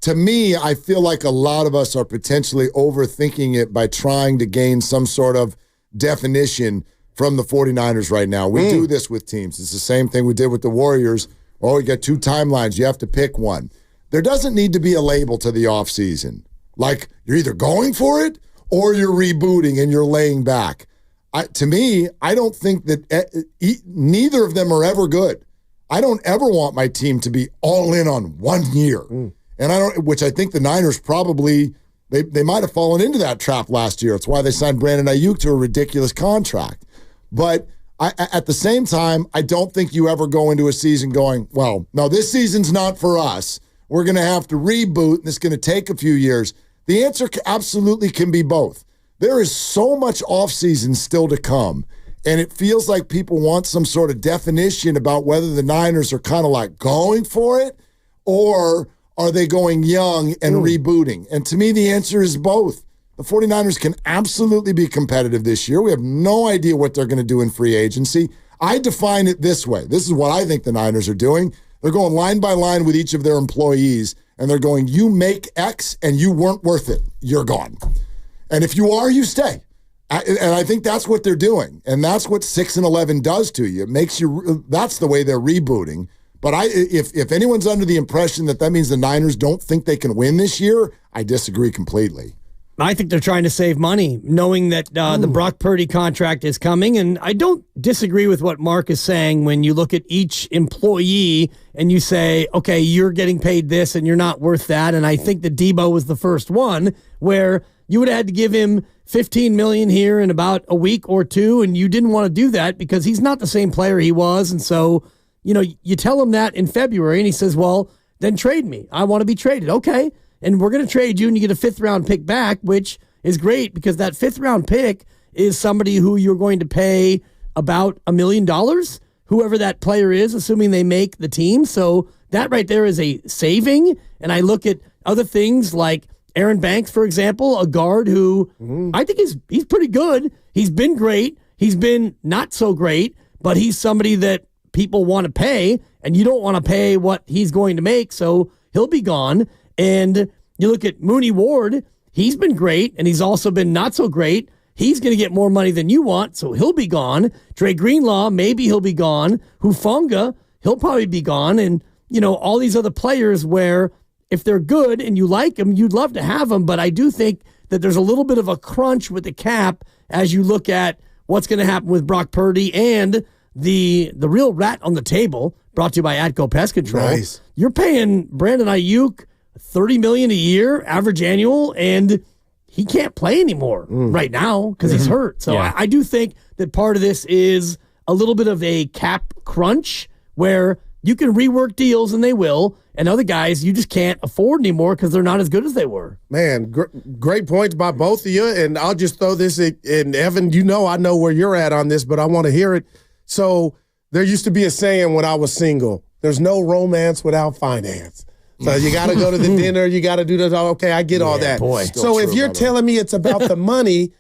To me, I feel like a lot of us are potentially overthinking it by trying to gain some sort of definition from the 49ers right now. We do this with teams. It's the same thing we did with the Warriors. Oh, you got two timelines. You have to pick one. There doesn't need to be a label to the offseason. Like, you're either going for it or you're rebooting and you're laying back. To me, I don't think that neither of them are ever good. I don't ever want my team to be all in on 1 year. And which I think the Niners probably, they might have fallen into that trap last year. It's why they signed Brandon Aiyuk to a ridiculous contract. But at the same time, I don't think you ever go into a season going, well, no, this season's not for us. We're going to have to reboot, and it's going to take a few years. The answer absolutely can be both. There is so much offseason still to come, and it feels like people want some sort of definition about whether the Niners are kind of like going for it or are they going young and rebooting. And to me, the answer is both. The 49ers can absolutely be competitive this year. We have no idea what they're going to do in free agency. I define it this way. This is what I think the Niners are doing. They're going line by line with each of their employees, and they're going, you make X and you weren't worth it. You're gone. And if you are, you stay. And I think that's what they're doing. And that's what 6-11 does to you. It makes you, that's the way they're rebooting. But if anyone's under the impression that means the Niners don't think they can win this year, I disagree completely. I think they're trying to save money, knowing that the Brock Purdy contract is coming. And I don't disagree with what Mark is saying when you look at each employee and you say, okay, you're getting paid this and you're not worth that. And I think that Debo was the first one where you would have had to give him $15 million here in about a week or two, and you didn't want to do that because he's not the same player he was. And so, you tell him that in February, and he says, well, then trade me. I want to be traded. Okay, and we're going to trade you, and you get a 5th-round pick back, which is great because that 5th-round pick is somebody who you're going to pay about $1 million, whoever that player is, assuming they make the team. So that right there is a saving, and I look at other things like Aaron Banks, for example, a guard who I think he's pretty good. He's been great. He's been not so great, but he's somebody that people want to pay, and you don't want to pay what he's going to make, so he'll be gone. And you look at Mooney Ward, he's been great, and he's also been not so great. He's going to get more money than you want, so he'll be gone. Dre Greenlaw, maybe he'll be gone. Hufanga, he'll probably be gone. And, all these other players where if they're good and you like them, you'd love to have them. But I do think that there's a little bit of a crunch with the cap as you look at what's going to happen with Brock Purdy and the real rat on the table, brought to you by Atco Pest Control. Nice. You're paying Brandon Aiyuk $30 million a year, average annual, and he can't play anymore right now because he's hurt. So I do think that part of this is a little bit of a cap crunch where you can rework deals, and they will, and other guys you just can't afford anymore because they're not as good as they were. Man, great points by both of you, and I'll just throw this in. Evan, I know where you're at on this, but I want to hear it. So there used to be a saying when I was single, there's no romance without finance. So you got to go to the dinner, you got to do this. Okay, I get all that. Boy. So if you're telling me it's about the money,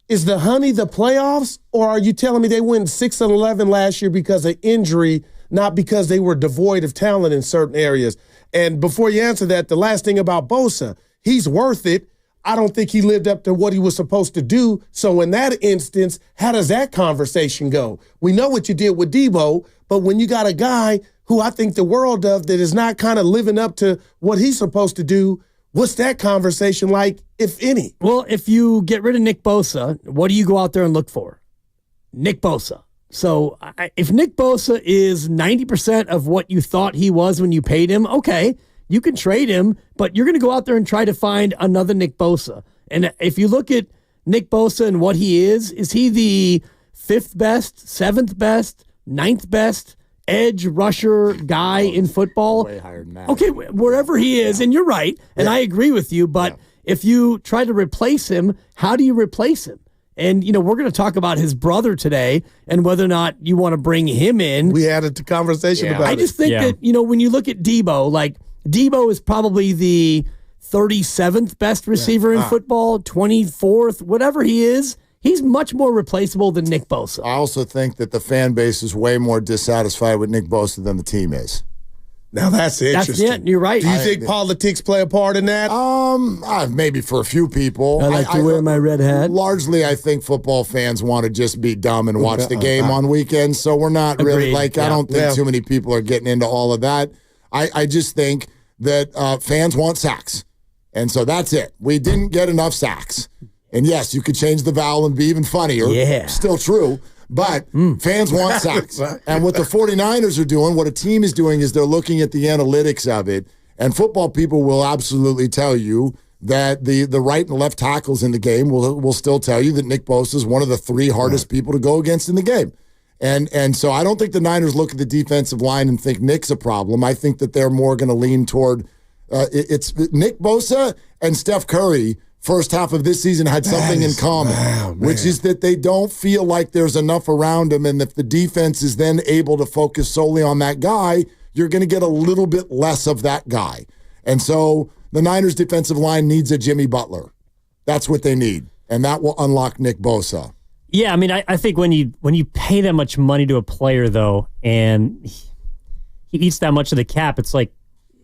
is the honey the playoffs, or are you telling me they went 6-11 last year because of injury, not because they were devoid of talent in certain areas? And before you answer that, the last thing about Bosa, he's worth it. I don't think he lived up to what he was supposed to do. So in that instance, how does that conversation go? We know what you did with Debo, but when you got a guy who I think the world of that is not kind of living up to what he's supposed to do, what's that conversation like, if any? Well, if you get rid of Nick Bosa, what do you go out there and look for? Nick Bosa. So if Nick Bosa is 90% of what you thought he was when you paid him, okay, you can trade him, but you're going to go out there and try to find another Nick Bosa. And if you look at Nick Bosa and what he is he the 5th best, 7th best, 9th best edge rusher guy in football? Way higher than that. Okay, wherever he is, and you're right, and I agree with you, but if you try to replace him, how do you replace him? And, we're going to talk about his brother today and whether or not you want to bring him in. We added the conversation about it. I just think that, when you look at Debo, like Debo is probably the 37th best receiver in football, 24th, whatever he is. He's much more replaceable than Nick Bosa. I also think that the fan base is way more dissatisfied with Nick Bosa than the team is. Now that's interesting. That's it. You're right. Do you think politics play a part in that? Maybe for a few people. I like to wear my red hat. Largely, I think football fans want to just be dumb and watch the game on weekends. So we're not really I don't think too many people are getting into all of that. I just think that fans want sacks. And so that's it. We didn't get enough sacks. And yes, you could change the vowel and be even funnier. Yeah. Still true. But fans want sacks. And what the 49ers are doing, what a team is doing, is they're looking at the analytics of it. And football people will absolutely tell you that the right and left tackles in the game will still tell you that Nick Bosa is one of the 3 hardest people to go against in the game. And so I don't think the Niners look at the defensive line and think Nick's a problem. I think that they're more going to lean toward it's Nick Bosa and Steph Curry. First half of this season had something in common, which is that they don't feel like there's enough around them. And if the defense is then able to focus solely on that guy, you're going to get a little bit less of that guy. And so the Niners defensive line needs a Jimmy Butler. That's what they need. And that will unlock Nick Bosa. Yeah, I mean, I think when you pay that much money to a player, though, and he eats that much of the cap, it's like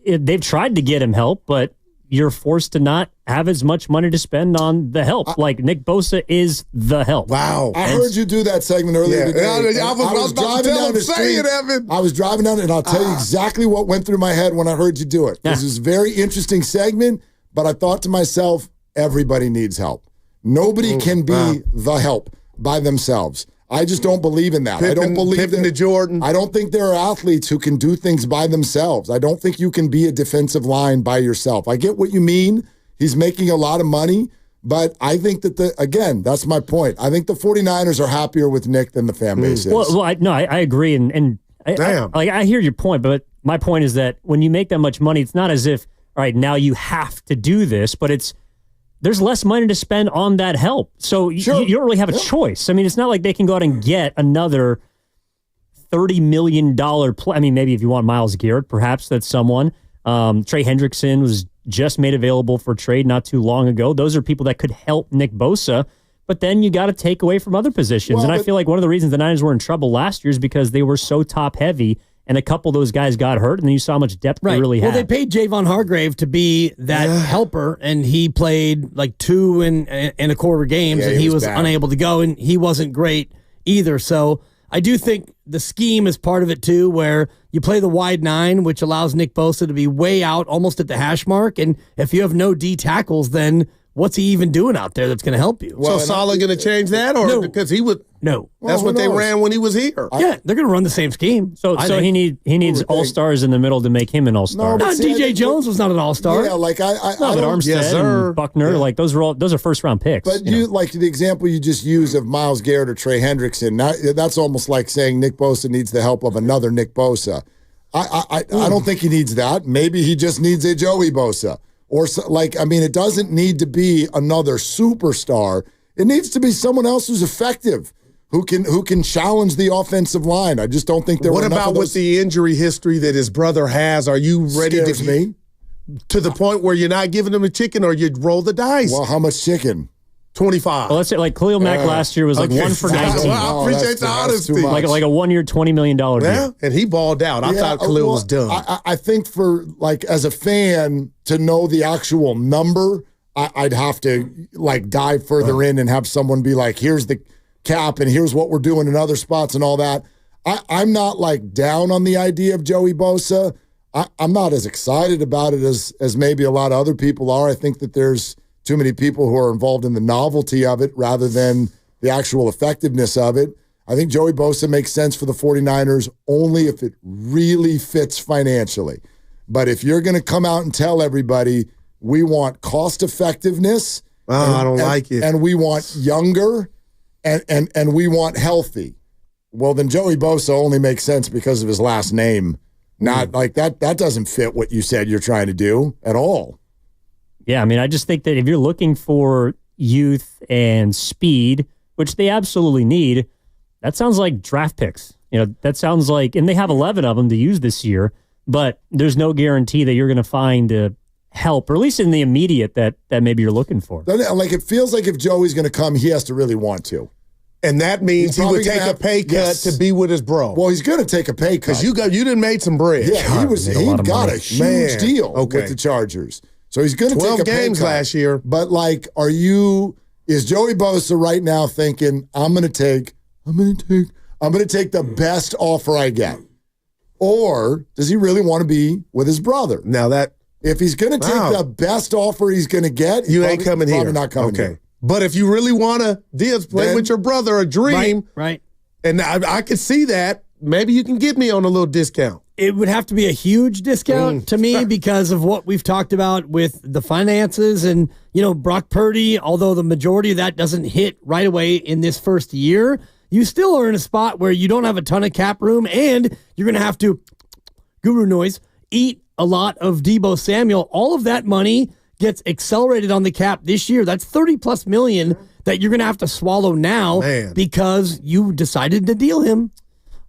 they've tried to get him help, but you're forced to not have as much money to spend on the help. Like Nick Bosa is the help. Wow. I heard you do that segment earlier today. I was about to tell him, say it, Evan. I was driving down, and I'll tell you exactly what went through my head when I heard you do it. This is a very interesting segment, but I thought to myself, everybody needs help. Nobody can be the help by themselves. I just don't believe in that. I don't believe in Jordan. I don't think there are athletes who can do things by themselves. I don't think you can be a defensive line by yourself. I get what you mean. He's making a lot of money, but I think that again, that's my point. I think the 49ers are happier with Nick than the fan base is. Well, I agree, and I hear your point, but my point is that when you make that much money, it's not as if, all right, now you have to do this, but there's less money to spend on that help. So you don't really have a choice. I mean, it's not like they can go out and get another $30 million I mean, maybe if you want Myles Garrett, perhaps that's someone. Trey Hendrickson was just made available for trade not too long ago. Those are people that could help Nick Bosa, but then you got to take away from other positions. And I feel like one of the reasons the Niners were in trouble last year is because they were so top-heavy, and a couple of those guys got hurt, and then you saw how much depth they really had. Well, they paid Javon Hargrave to be that helper, and he played like 2 and a quarter games, and he was unable to go, and he wasn't great either. So I do think the scheme is part of it too, where you play the wide 9, which allows Nick Bosa to be way out almost at the hash mark, and if you have no D tackles, then what's he even doing out there that's going to help you? So Saleh going to change that, or because he would? No, that's what they ran when he was here. Yeah, they're going to run the same scheme. So he needs all-stars in the middle to make him an all-star. No, DJ Jones was not an all-star. Yeah, like but Armstead and Buckner, like those are first-round picks. But you like the example you just used of Myles Garrett or Trey Hendrickson. Now, that's almost like saying Nick Bosa needs the help of another Nick Bosa. I don't think he needs that. Maybe he just needs a Joey Bosa. Or it doesn't need to be another superstar. It needs to be someone else who's effective, who can challenge the offensive line. I just don't think there. What about with the injury history that his brother has? Are you ready to the point where you're not giving him a chicken, or you roll the dice? Well, how much chicken? 25. Well, let's say like Khalil Mack last year was like 1 for 19. Well, I appreciate the honesty. Like a 1 year, $20 million deal. Yeah, and he balled out. I thought Khalil was done. I think for as a fan to know the actual number, I'd have to dive further in and have someone be like, here's the cap and here's what we're doing in other spots and all that. I'm not down on the idea of Joey Bosa. I'm not as excited about it as maybe a lot of other people are. I think that there's too many people who are involved in the novelty of it rather than the actual effectiveness of it. I think Joey Bosa makes sense for the 49ers only if it really fits financially. But if you're going to come out and tell everybody we want cost effectiveness, I don't like it, and we want younger, and we want healthy, well, then Joey Bosa only makes sense because of his last name. Not like that. That doesn't fit what you said you're trying to do at all. Yeah, I mean, I just think that if you're looking for youth and speed, which they absolutely need, that sounds like draft picks. That sounds like, and they have 11 of them to use this year, but there's no guarantee that you're going to find help, or at least in the immediate that maybe you're looking for. It feels like if Joey's going to come, he has to really want to. And that means he would take a pay cut to be with his bro. Well, he's going to take a pay cut. Because you done made some bread. Yeah, he got a huge deal with the Chargers. So he's going to take a pay cut. 12 games last year. But is Joey Bosa right now thinking, I'm going to take the best offer I get? Or does he really want to be with his brother? Now if he's going to take the best offer he's going to get, ain't coming here. Probably not coming here. But if you really want to play with your brother, a dream, right? And I could see that. Maybe you can get me on a little discount. It would have to be a huge discount to me because of what we've talked about with the finances and, Brock Purdy, although the majority of that doesn't hit right away in this first year, you still are in a spot where you don't have a ton of cap room and you're going to have to, guru noise, eat a lot of Deebo Samuel. All of that money gets accelerated on the cap this year. That's $30+ million that you're going to have to swallow now because you decided to deal him.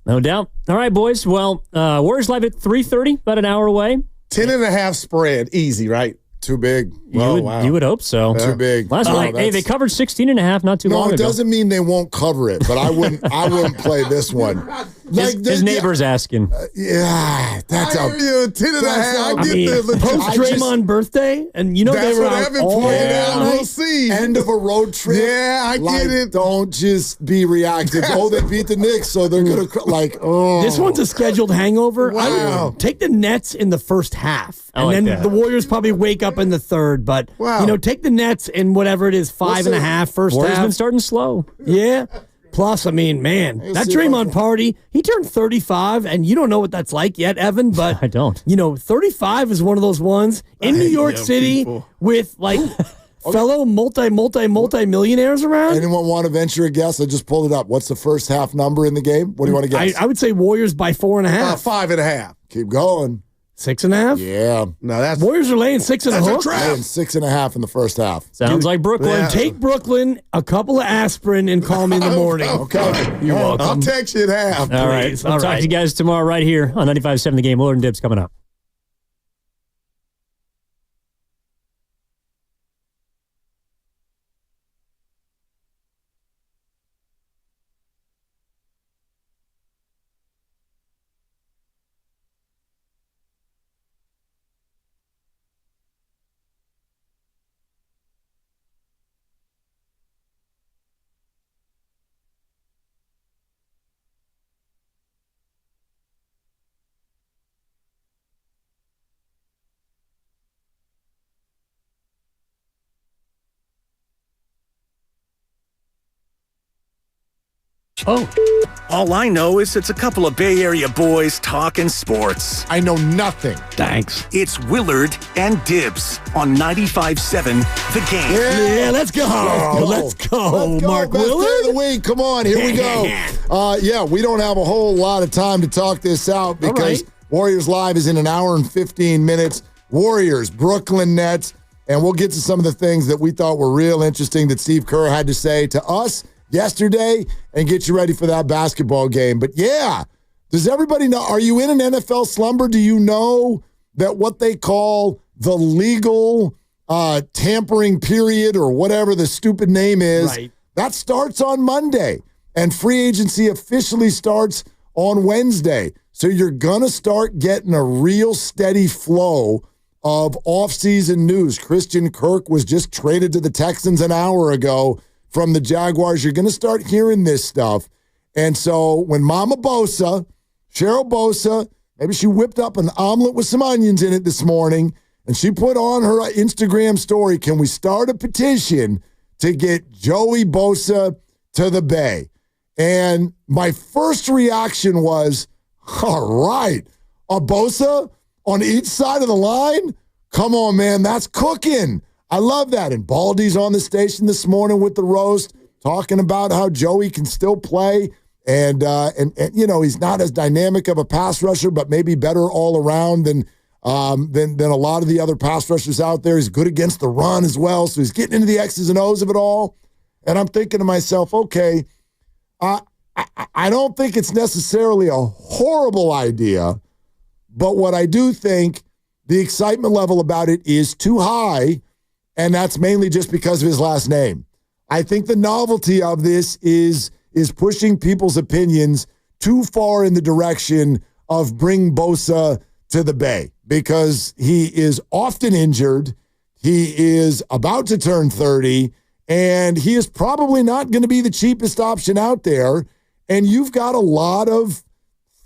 No doubt. All right, boys. Well, Warriors live at 3:30, about an hour away. 10.5 spread. Easy, right? Too big. You would hope so. Too big. Last night, they covered 16.5 not too long ago. No, it doesn't mean they won't cover it, but I wouldn't play this one. His neighbor's asking. Yeah, that's I hear you. 10 and a half. I get the post Draymond birthday, and they were out Evan all pointed out. night. We'll see. End of a road trip. Yeah, I get it. Don't just be reactive. They beat the Knicks, so they're going to This one's a scheduled hangover. Wow. I would take the Nets in the first half, and like then that. the Warriors probably wake up in the third. But take the Nets in whatever it is, 5.5 first Warriors half. been starting slow. Yeah. Plus, I mean, man, that Draymond party, he turned 35, and you don't know what that's like yet, Evan, but I don't. 35 is one of those ones in New York City with fellow multi-millionaires around. Anyone want to venture a guess? I just pulled it up. What's the first half number in the game? What do you want to guess? I would say Warriors by 4.5. 5.5. Keep going. 6.5? Yeah. No, that's Warriors are laying 6 and a hook. Laying 6.5 in the first half. Sounds like Brooklyn. Yeah. Take Brooklyn, a couple of aspirin, and call me in the morning. Okay. You're welcome. I'll text you at half. All right. Please. We'll All talk right. to you guys tomorrow right here on 95.7 The Game. Willard and Dibs coming up. Oh. All I know is it's a couple of Bay Area boys talking sports. I know nothing. Thanks. It's Willard and Dibs on 95.7 The Game. Yeah, let's go. Let's go, Mark Best Willard. day of the week. Come on, here we go. We don't have a whole lot of time to talk this out because Warriors Live is in an hour and 15 minutes. Warriors, Brooklyn Nets, and we'll get to some of the things that we thought were real interesting that Steve Kerr had to say to us yesterday and get you ready for that basketball game. But yeah, does everybody know? Are you in an NFL slumber? Do you know that what they call the legal tampering period or whatever the stupid name is, that starts on Monday and free agency officially starts on Wednesday. So you're going to start getting a real steady flow of offseason news. Christian Kirk was just traded to the Texans an hour ago from the Jaguars. You're going to start hearing this stuff. And so when Mama Bosa, Cheryl Bosa, maybe she whipped up an omelet with some onions in it this morning, and she put on her Instagram story, can we start a petition to get Joey Bosa to the Bay? And my first reaction was, all right, a Bosa on each side of the line? Come on, man, that's cooking. I love that. And Baldy's on the station this morning with the roast, talking about how Joey can still play. And he's not as dynamic of a pass rusher, but maybe better all around than a lot of the other pass rushers out there. He's good against the run as well. So he's getting into the X's and O's of it all. And I'm thinking to myself, okay, I don't think it's necessarily a horrible idea, but what I do think the excitement level about it is too high. And that's mainly just because of his last name. I think the novelty of this is pushing people's opinions too far in the direction of bring Bosa to the Bay because he is often injured. He is about to turn 30, and he is probably not going to be the cheapest option out there. And you've got a lot of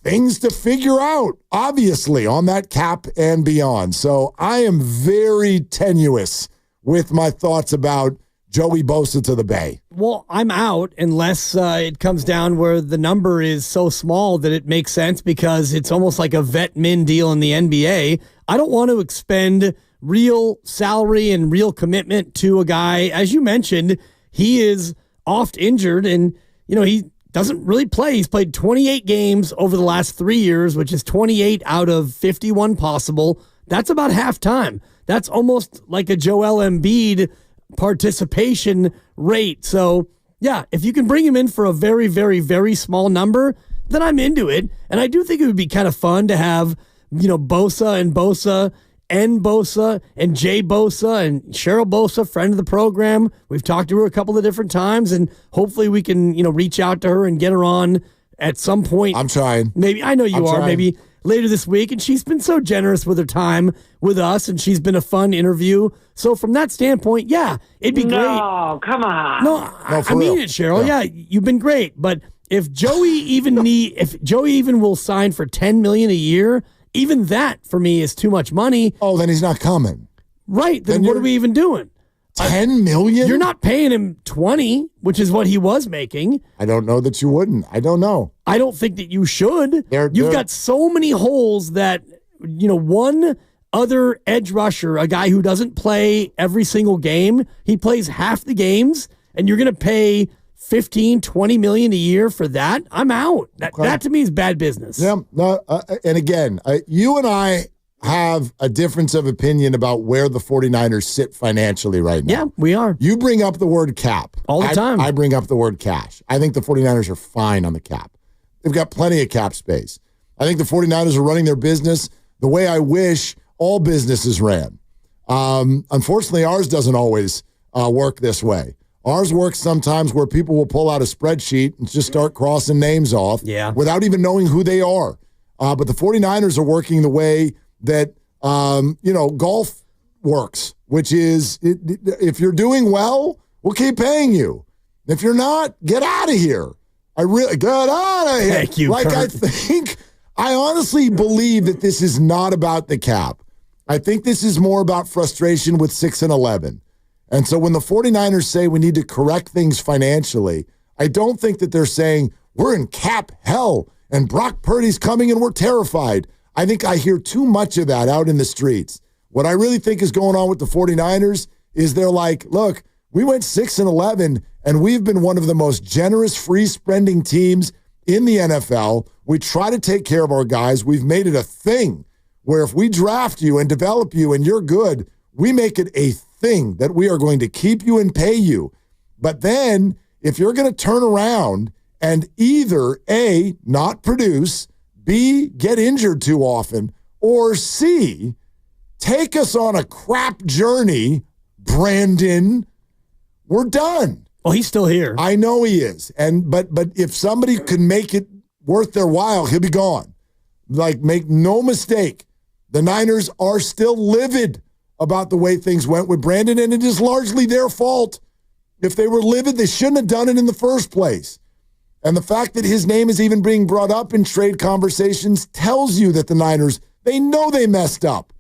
things to figure out, obviously, on that cap and beyond. So I am very tenuous with my thoughts about Joey Bosa to the Bay. Well, I'm out unless it comes down where the number is so small that it makes sense because it's almost like a vet min deal in the NBA. I don't want to expend real salary and real commitment to a guy. As you mentioned, he is oft injured and, he doesn't really play. He's played 28 games over the last 3 years, which is 28 out of 51 possible. That's about halftime. That's almost like a Joel Embiid participation rate. So, yeah, if you can bring him in for a very, very, very small number, then I'm into it. And I do think it would be kind of fun to have, Bosa and Jay Bosa and Cheryl Bosa, friend of the program. We've talked to her a couple of different times, and hopefully we can, reach out to her and get her on at some point. I'm trying. Maybe I know you I'm are. trying. Maybe later this week, and she's been so generous with her time with us, and she's been a fun interview. So from that standpoint, yeah, it'd be great. No, come on. No, I mean it, Cheryl. Yeah, you've been great, but if Joey even will sign for $10 million a year, even that for me is too much money. Oh, then he's not coming. Right. Then what are we even doing? $10 million? You're not paying him 20, which is what he was making. I don't know that you wouldn't. I don't know. I don't think that you should. You've got so many holes that, one other edge rusher, a guy who doesn't play every single game, he plays half the games, and you're going to pay $15-20 million a year for that. I'm out. That to me is bad business. Yeah. No. And again, you and I have a difference of opinion about where the 49ers sit financially right now. Yeah, we are. You bring up the word cap. All the time. I bring up the word cash. I think the 49ers are fine on the cap. They've got plenty of cap space. I think the 49ers are running their business the way I wish all businesses ran. Unfortunately, ours doesn't always work this way. Ours works sometimes where people will pull out a spreadsheet and just start crossing names off without even knowing who they are. But the 49ers are working the way that, golf works, which is if you're doing well, we'll keep paying you. If you're not, get out of here. Get out of here. Thank you, Kurt. I honestly believe that this is not about the cap. I think this is more about frustration with 6-11. And so when the 49ers say we need to correct things financially, I don't think that they're saying we're in cap hell and Brock Purdy's coming and we're terrified. I think I hear too much of that out in the streets. What I really think is going on with the 49ers is they're like, look, we went 6-11 and we've been one of the most generous free spending teams in the NFL. We try to take care of our guys. We've made it a thing where if we draft you and develop you and you're good, we make it a thing that we are going to keep you and pay you. But then if you're going to turn around and either A, not produce, B, get injured too often, or C, take us on a crap journey, Brandon, we're done. Oh, he's still here. I know he is. But if somebody could make it worth their while, he'll be gone. Make no mistake, the Niners are still livid about the way things went with Brandon, and it is largely their fault. If they were livid, they shouldn't have done it in the first place. And the fact that his name is even being brought up in trade conversations tells you that the Niners, they know they messed up.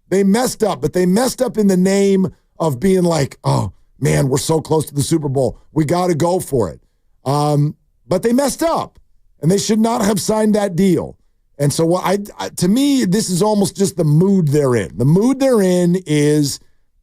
They messed up, but they messed up in the name of being like, oh, man, we're so close to the Super Bowl. We got to go for it. But they messed up, and they should not have signed that deal. And so to me, this is almost just the mood they're in. The mood they're in is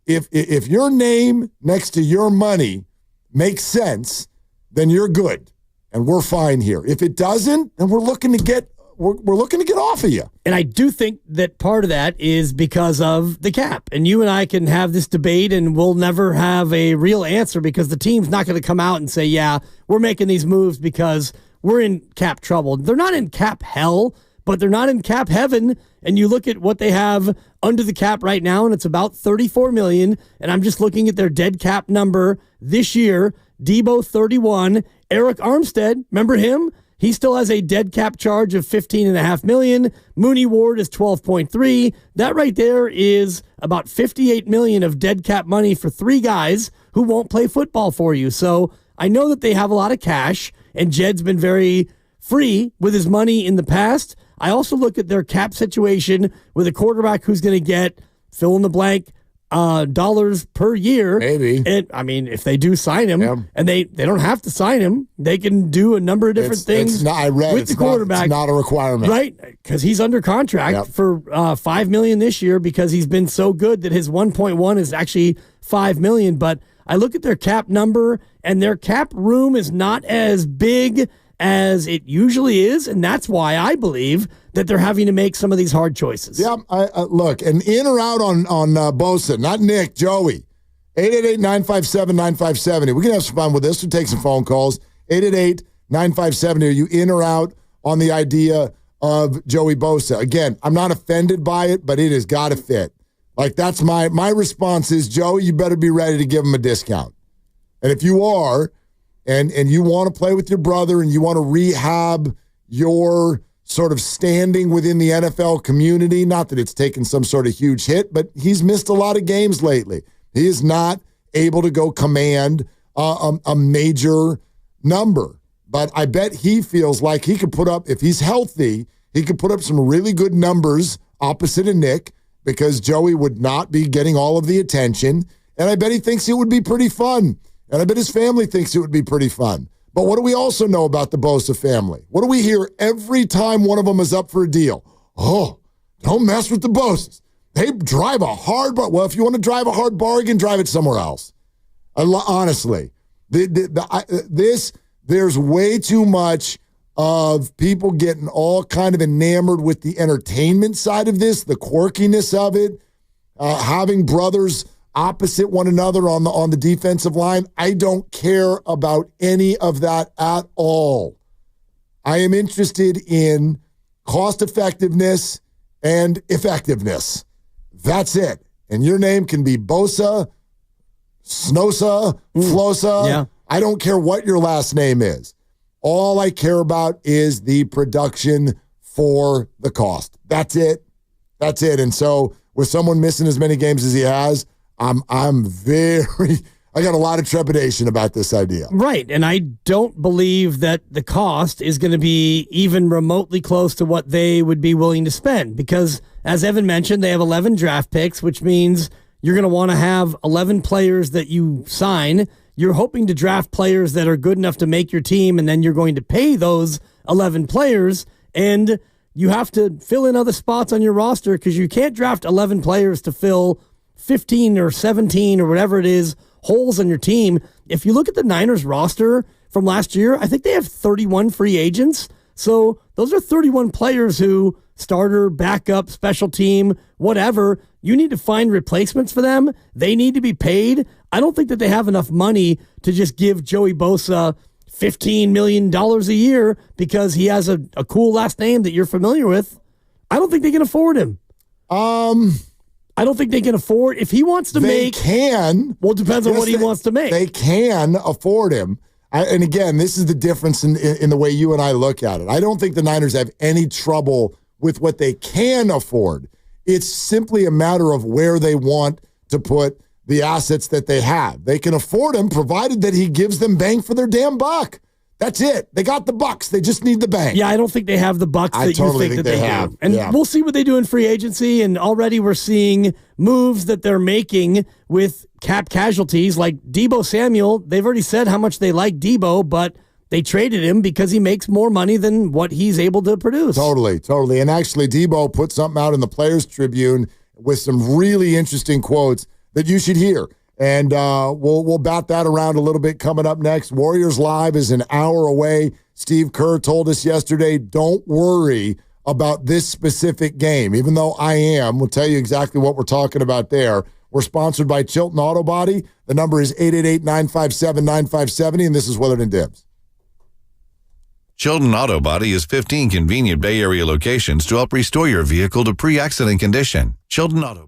if your name next to your money makes sense, then you're good. And we're fine here. If it doesn't, then we're looking to get off of you. And I do think that part of that is because of the cap. And you and I can have this debate and we'll never have a real answer because the team's not going to come out and say, yeah, we're making these moves because we're in cap trouble. They're not in cap hell, but they're not in cap heaven. And you look at what they have under the cap right now, and it's about $34 million. And I'm just looking at their dead cap number this year. Debo 31, Eric Armstead, remember him? He still has a dead cap charge of $15.5 million. Mooney Ward is 12.3. That right there is about $58 million of dead cap money for three guys who won't play football for you. So I know that they have a lot of cash, and Jed's been very free with his money in the past. I also look at their cap situation with a quarterback who's going to get fill in the blank dollars per year. Maybe. And I mean, if they do sign him, and they don't have to sign him, they can do a number of different things with the quarterback. It's not a requirement. Right? Because he's under contract for $5 million this year because he's been so good that his 1.1 is actually $5 million. But I look at their cap number, and their cap room is not as big as it usually is, and that's why I believe that they're having to make some of these hard choices. Yeah, look, and in or out on Bosa, not Nick, Joey. 888-957-9570. We can have some fun with this. We'll take some phone calls. 888-957. Are you in or out on the idea of Joey Bosa? Again, I'm not offended by it, but it has got to fit. Like, that's my response is, Joey, you better be ready to give him a discount. And if you are, and you want to play with your brother and you want to rehab your sort of standing within the NFL community, not that it's taken some sort of huge hit, but he's missed a lot of games lately. He is not able to go command a major number. But I bet he feels like he could put up, if he's healthy, he could put up some really good numbers opposite of Nick because Joey would not be getting all of the attention. And I bet he thinks it would be pretty fun. And I bet his family thinks it would be pretty fun. But what do we also know about the Bosa family? What do we hear every time one of them is up for a deal? Oh, don't mess with the Bosas. They drive a hard bargain. Well, if you want to drive a hard bargain, drive it somewhere else. Honestly, there's way too much of people getting all kind of enamored with the entertainment side of this, the quirkiness of it, having brothers opposite one another on the defensive line. I don't care about any of that at all. I am interested in cost effectiveness and effectiveness. That's it. And your name can be Bosa, Snosa, Flosa. Yeah. I don't care what your last name is. All I care about is the production for the cost. That's it. That's it. And so with someone missing as many games as he has, I got a lot of trepidation about this idea. Right. And I don't believe that the cost is going to be even remotely close to what they would be willing to spend because, as Evan mentioned, they have 11 draft picks, which means you're going to want to have 11 players that you sign. You're hoping to draft players that are good enough to make your team, and then you're going to pay those 11 players, and you have to fill in other spots on your roster because you can't draft 11 players to fill 15 or 17 or whatever it is, holes on your team. If you look at the Niners roster from last year, I think they have 31 free agents. So those are 31 players who starter, backup, special team, whatever. You need to find replacements for them. They need to be paid. I don't think that they have enough money to just give Joey Bosa $15 million a year because he has a cool last name that you're familiar with. I don't think they can afford him. I don't think they can afford, if he wants to They can. Well, it depends on what he wants to make. They can afford him. And again, this is the difference in the way you and I look at it. I don't think the Niners have any trouble with what they can afford. It's simply a matter of where they want to put the assets that they have. They can afford him provided that he gives them bang for their damn buck. That's it. They got the bucks. They just need the bang. Yeah, I don't think they have the bucks that totally you think that they they have. do. And we'll see what they do in free agency. And already we're seeing moves that they're making with cap casualties like Deebo Samuel. They've already said how much they like Deebo, but they traded him because he makes more money than what he's able to produce. Totally. And actually, Deebo put something out in the Players Tribune with some really interesting quotes that you should hear. And we'll bat that around a little bit coming up next. Warriors Live is an hour away. Steve Kerr told us yesterday, don't worry about this specific game, even though I am. We'll tell you exactly what we're talking about there. We're sponsored by Chilton Auto Body. The number is 888-957-9570, and this is Willard and Dibs. Chilton Auto Body is 15 convenient Bay Area locations to help restore your vehicle to pre-accident condition. Chilton Auto Body.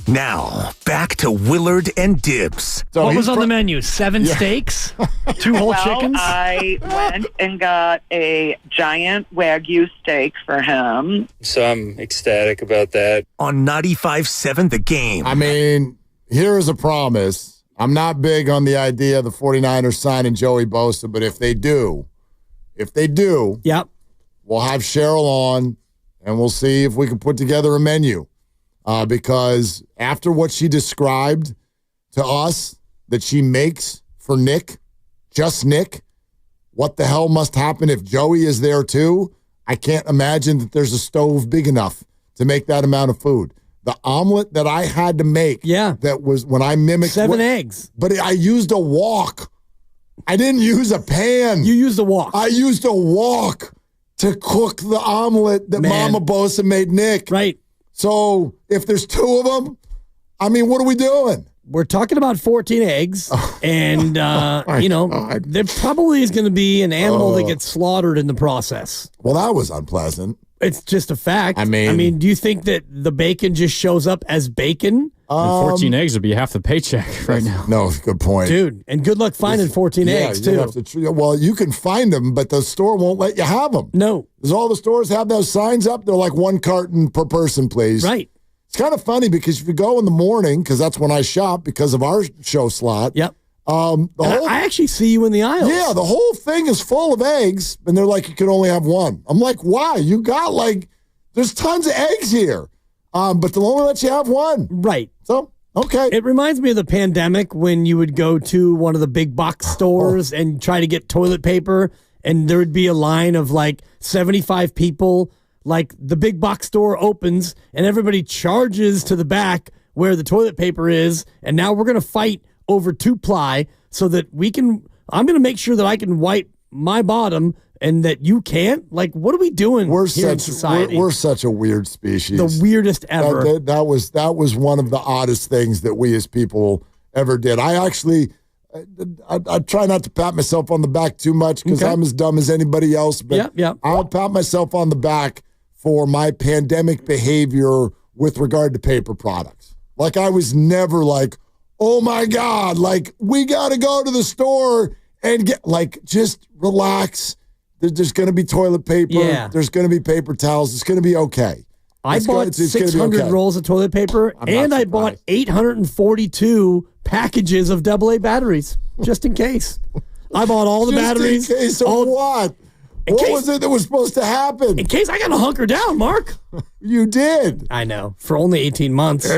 Now, back to Willard and Dibs. So what was on the menu? 7 steaks? 2 whole chickens? I went and got a giant Wagyu steak for him. So I'm ecstatic about that. On 95.7 The Game. I mean, here is a promise. I'm not big on the idea of the 49ers signing Joey Bosa, but if they do, yep, we'll have Cheryl on, and we'll see if we can put together a menu. Because after what she described to us that she makes for Nick, just Nick, what the hell must happen if Joey is there too? I can't imagine that there's a stove big enough to make that amount of food. The omelet that I had to make, that was when I mimicked 7 eggs. But I used a wok. I didn't use a pan. You used a wok. I used a wok to cook the omelet that Mama Bosa made Nick. Right. So if there's 2 of them, I mean, what are we doing? We're talking about 14 eggs, and, there probably is going to be an animal that gets slaughtered in the process. Well, that was unpleasant. It's just a fact. I mean, do you think that the bacon just shows up as bacon? 14 eggs would be half the paycheck right now. No, good point. Dude, and good luck finding 14 eggs, too. Well, you can find them, but the store won't let you have them. No. Because all the stores have those signs up. They're like 1 carton per person, please. Right. It's kind of funny because if you go in the morning, because that's when I shop because of our show slot. Yep. I actually see you in the aisles. Yeah, the whole thing is full of eggs, and they're like, you can only have 1. I'm like, why? You got there's tons of eggs here, but they'll only let you have 1. Right. So, okay. It reminds me of the pandemic when you would go to one of the big box stores and try to get toilet paper, and there would be a line of 75 people. The big box store opens, and everybody charges to the back where the toilet paper is, and now we're going to fight over 2-ply so that I'm going to make sure that I can wipe my bottom and that you can't. What are we doing here in society? We're such a weird species. The weirdest ever. That was one of the oddest things that we as people ever did. I actually, I try not to pat myself on the back too much because I'm as dumb as anybody else, but I'll pat myself on the back for my pandemic behavior with regard to paper products. I was never oh my God, we got to go to the store and get, just relax. There's going to be toilet paper. Yeah. There's going to be paper towels. It's going to be okay. I bought 600 rolls of toilet paper, and I bought 842 packages of AA batteries, just in case. I bought all the batteries. In case of what? What was it that was supposed to happen? In case I got to hunker down, Mark. You did. I know. For only 18 months.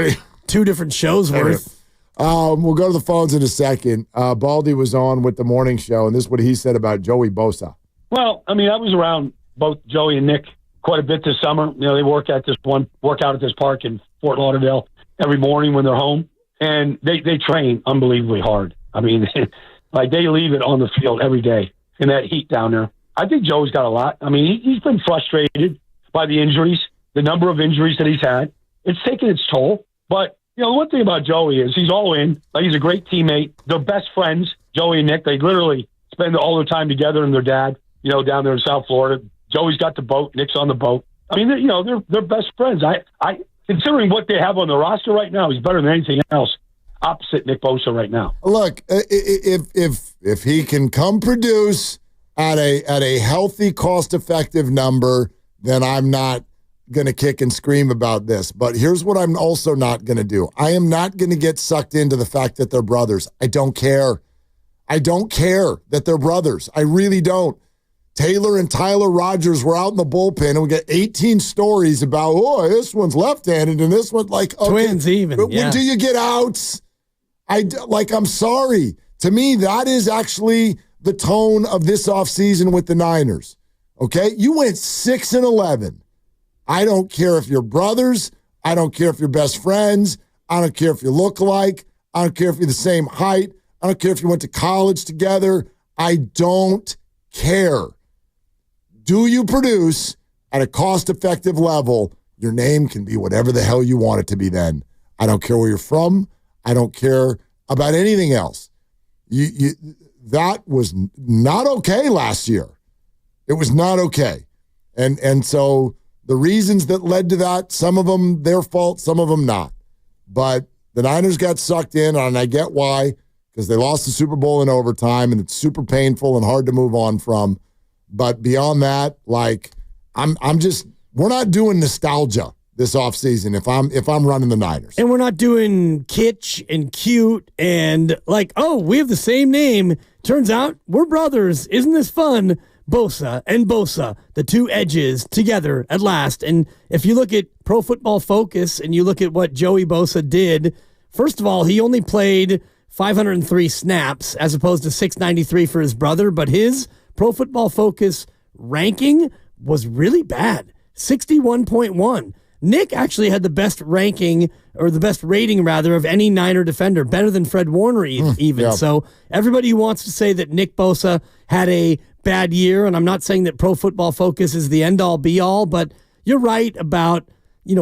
2 different shows worth. We'll go to the phones in a second. Baldy was on with the morning show, and this is what he said about Joey Bosa. Well, I was around both Joey and Nick quite a bit this summer. They work at this one workout at this park in Fort Lauderdale every morning when they're home, and they train unbelievably hard. They leave it on the field every day in that heat down there. I think Joey's got a lot. He's been frustrated by the injuries, the number of injuries that he's had. It's taken its toll, but the one thing about Joey is he's all in. He's a great teammate. They're best friends, Joey and Nick. They literally spend all their time together and their dad, down there in South Florida. Joey's got the boat. Nick's on the boat. They're best friends. I considering what they have on the roster right now, he's better than anything else opposite Nick Bosa right now. Look, if he can come produce at a healthy, cost-effective number, then I'm not going to kick and scream about this. But here's what I'm also not going to do. I am not going to get sucked into the fact that they're brothers. I don't care. I don't care that they're brothers. I really don't. Taylor and Tyler Rogers were out in the bullpen, and we get 18 stories about, this one's left-handed and this one's twins even. But when do you get outs? I'm sorry. To me, that is actually the tone of this offseason with the Niners. Okay? You went 6-11. I don't care if you're brothers. I don't care if you're best friends. I don't care if you look alike. I don't care if you're the same height. I don't care if you went to college together. I don't care. Do you produce at a cost-effective level? Your name can be whatever the hell you want it to be then. I don't care where you're from. I don't care about anything else. That was not okay last year. It was not okay. And so the reasons that led to that, some of them their fault, some of them not. But the Niners got sucked in, and I get why, because they lost the Super Bowl in overtime, and it's super painful and hard to move on from. But beyond that, like, we're not doing nostalgia this offseason if I'm running the Niners. And we're not doing kitsch and cute and like, oh, we have the same name. Turns out we're brothers. Isn't this fun? Bosa and Bosa, the two edges together at last. And if you look at Pro Football Focus and you look at what Joey Bosa did, first of all, he only played 503 snaps as opposed to 693 for his brother, but his Pro Football Focus ranking was really bad, 61.1. Nick actually had the best ranking, or the best rating, rather, of any Niner defender, better than Fred Warner even. Yeah. So everybody who wants to say that Nick Bosa had a bad year, and I'm not saying that Pro Football Focus is the end-all, be-all, but you're right about,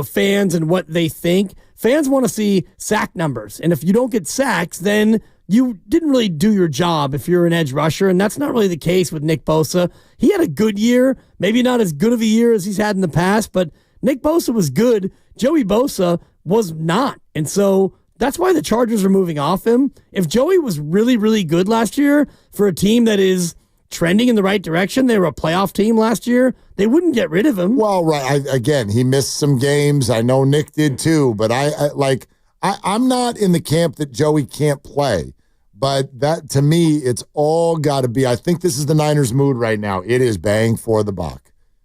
fans and what they think. Fans want to see sack numbers, and if you don't get sacks, then you didn't really do your job if you're an edge rusher, and that's not really the case with Nick Bosa. He had a good year, maybe not as good of a year as he's had in the past, but Nick Bosa was good. Joey Bosa was not. And so that's why the Chargers are moving off him. If Joey was really, really good last year for a team that is trending in the right direction, they were a playoff team last year, they wouldn't get rid of him. Well, right. Again, he missed some games. I know Nick did too, but I'm not in the camp that Joey can't play. But that, to me, it's all got to be, I think this is the Niners' mood right now. It is bang for the buck.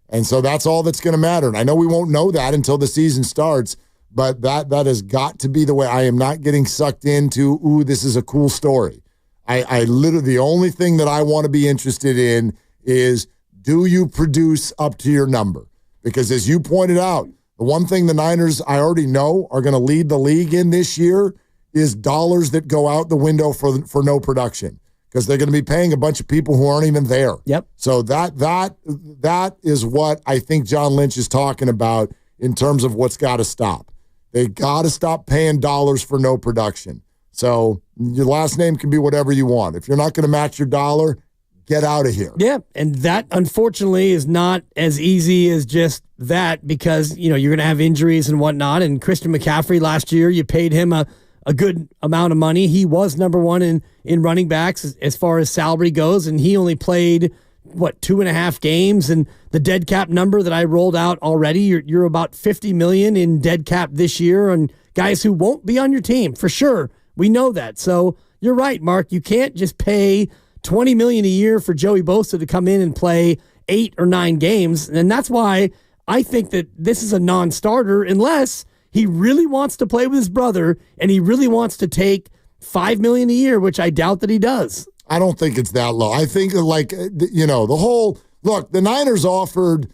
And so that's all that's going to matter. And I know we won't know that until the season starts, but that has got to be the way. I am not getting sucked into, ooh, this is a cool story. I literally, the only thing that I want to be interested in is, do you produce up to your number? Because as you pointed out, the one thing the Niners, I already know, are going to lead the league in this year is dollars that go out the window for no production. Because they're going to be paying a bunch of people who aren't even there. Yep. So that is what I think John Lynch is talking about in terms of what's got to stop. They got to stop paying dollars for no production. So your last name can be whatever you want. If you're not going to match your dollar, get out of here. Yeah, and that, unfortunately, is not as easy as just that because, you're going to have injuries and whatnot. And Christian McCaffrey last year, you paid him a good amount of money. He was number one in running backs as far as salary goes, and he only played, 2.5 games? And the dead cap number that I rolled out already, you're about $50 million in dead cap this year on guys who won't be on your team, for sure. We know that. So you're right, Mark. You can't just pay $20 million a year for Joey Bosa to come in and play 8 or 9 games, and that's why I think that this is a non-starter unless he really wants to play with his brother, and he really wants to take $5 million a year, which I doubt that he does. I don't think it's that low. I think, the whole look. The Niners offered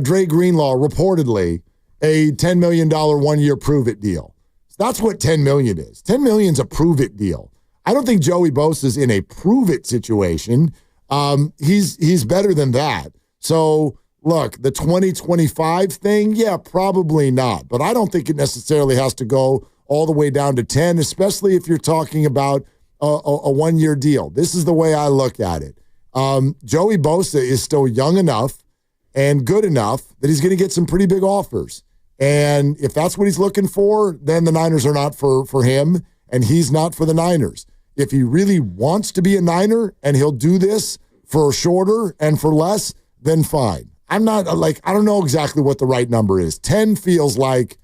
Dre Greenlaw reportedly a $10 million 1-year prove-it deal. That's what $10 million is. $10 million's a prove-it deal. I don't think Joey Bosa's in a prove-it situation. He's better than that. So. Look, the 2025 thing, yeah, probably not. But I don't think it necessarily has to go all the way down to 10, especially if you're talking about a 1-year deal. This is the way I look at it. Joey Bosa is still young enough and good enough that he's going to get some pretty big offers. And if that's what he's looking for, then the Niners are not for him, and he's not for the Niners. If he really wants to be a Niner and he'll do this for shorter and for less, then fine. I'm not I don't know exactly what the right number is. 10 feels like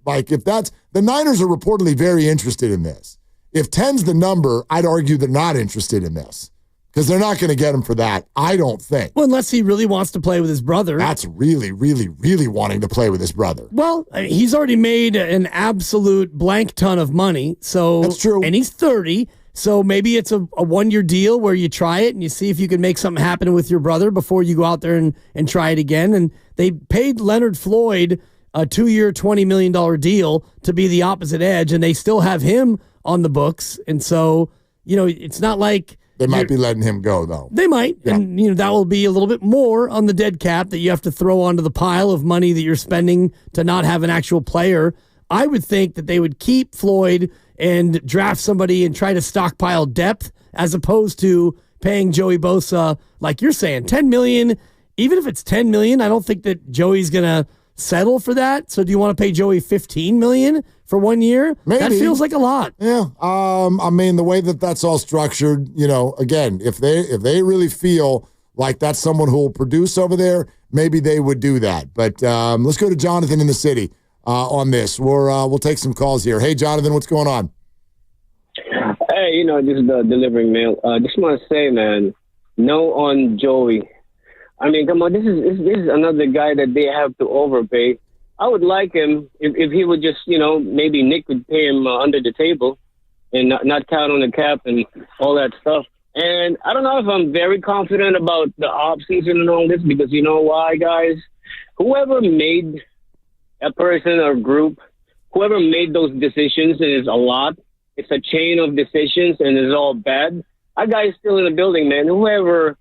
if that's, the Niners are reportedly very interested in this. If 10's the number, I'd argue they're not interested in this because they're not going to get him for that, I don't think. Well, unless he really wants to play with his brother. That's really, really, really wanting to play with his brother. Well, he's already made an absolute blank ton of money. So that's true. And he's 30. So maybe it's a 1-year deal where you try it and you see if you can make something happen with your brother before you go out there and try it again. And they paid Leonard Floyd a 2-year, $20 million deal to be the opposite edge, and they still have him on the books. And so, it's not like they might be letting him go, though. They might. Yeah. And, that will be a little bit more on the dead cap that you have to throw onto the pile of money that you're spending to not have an actual player. I would think that they would keep Floyd and draft somebody and try to stockpile depth as opposed to paying Joey Bosa, like you're saying, $10 million. Even if it's $10 million, I don't think that Joey's going to settle for that? So do you want to pay Joey $15 million for 1 year? Maybe. That feels like a lot. Yeah. I mean, the way that that's all structured, again, if they really feel like that's someone who will produce over there, maybe they would do that. But let's go to Jonathan in the city on this. We'll take some calls here. Hey, Jonathan, what's going on? Hey, just delivering mail. Just want to say, man, no on Joey. I mean, come on, this is another guy that they have to overpay. I would like him if he would just, maybe Nick would pay him under the table and not count on the cap and all that stuff. And I don't know if I'm very confident about the offseason and all this, because you know why, guys? Whoever made a person or group, whoever made those decisions, and it's a lot, it's a chain of decisions and it's all bad. That guy is still in the building, man. Whoever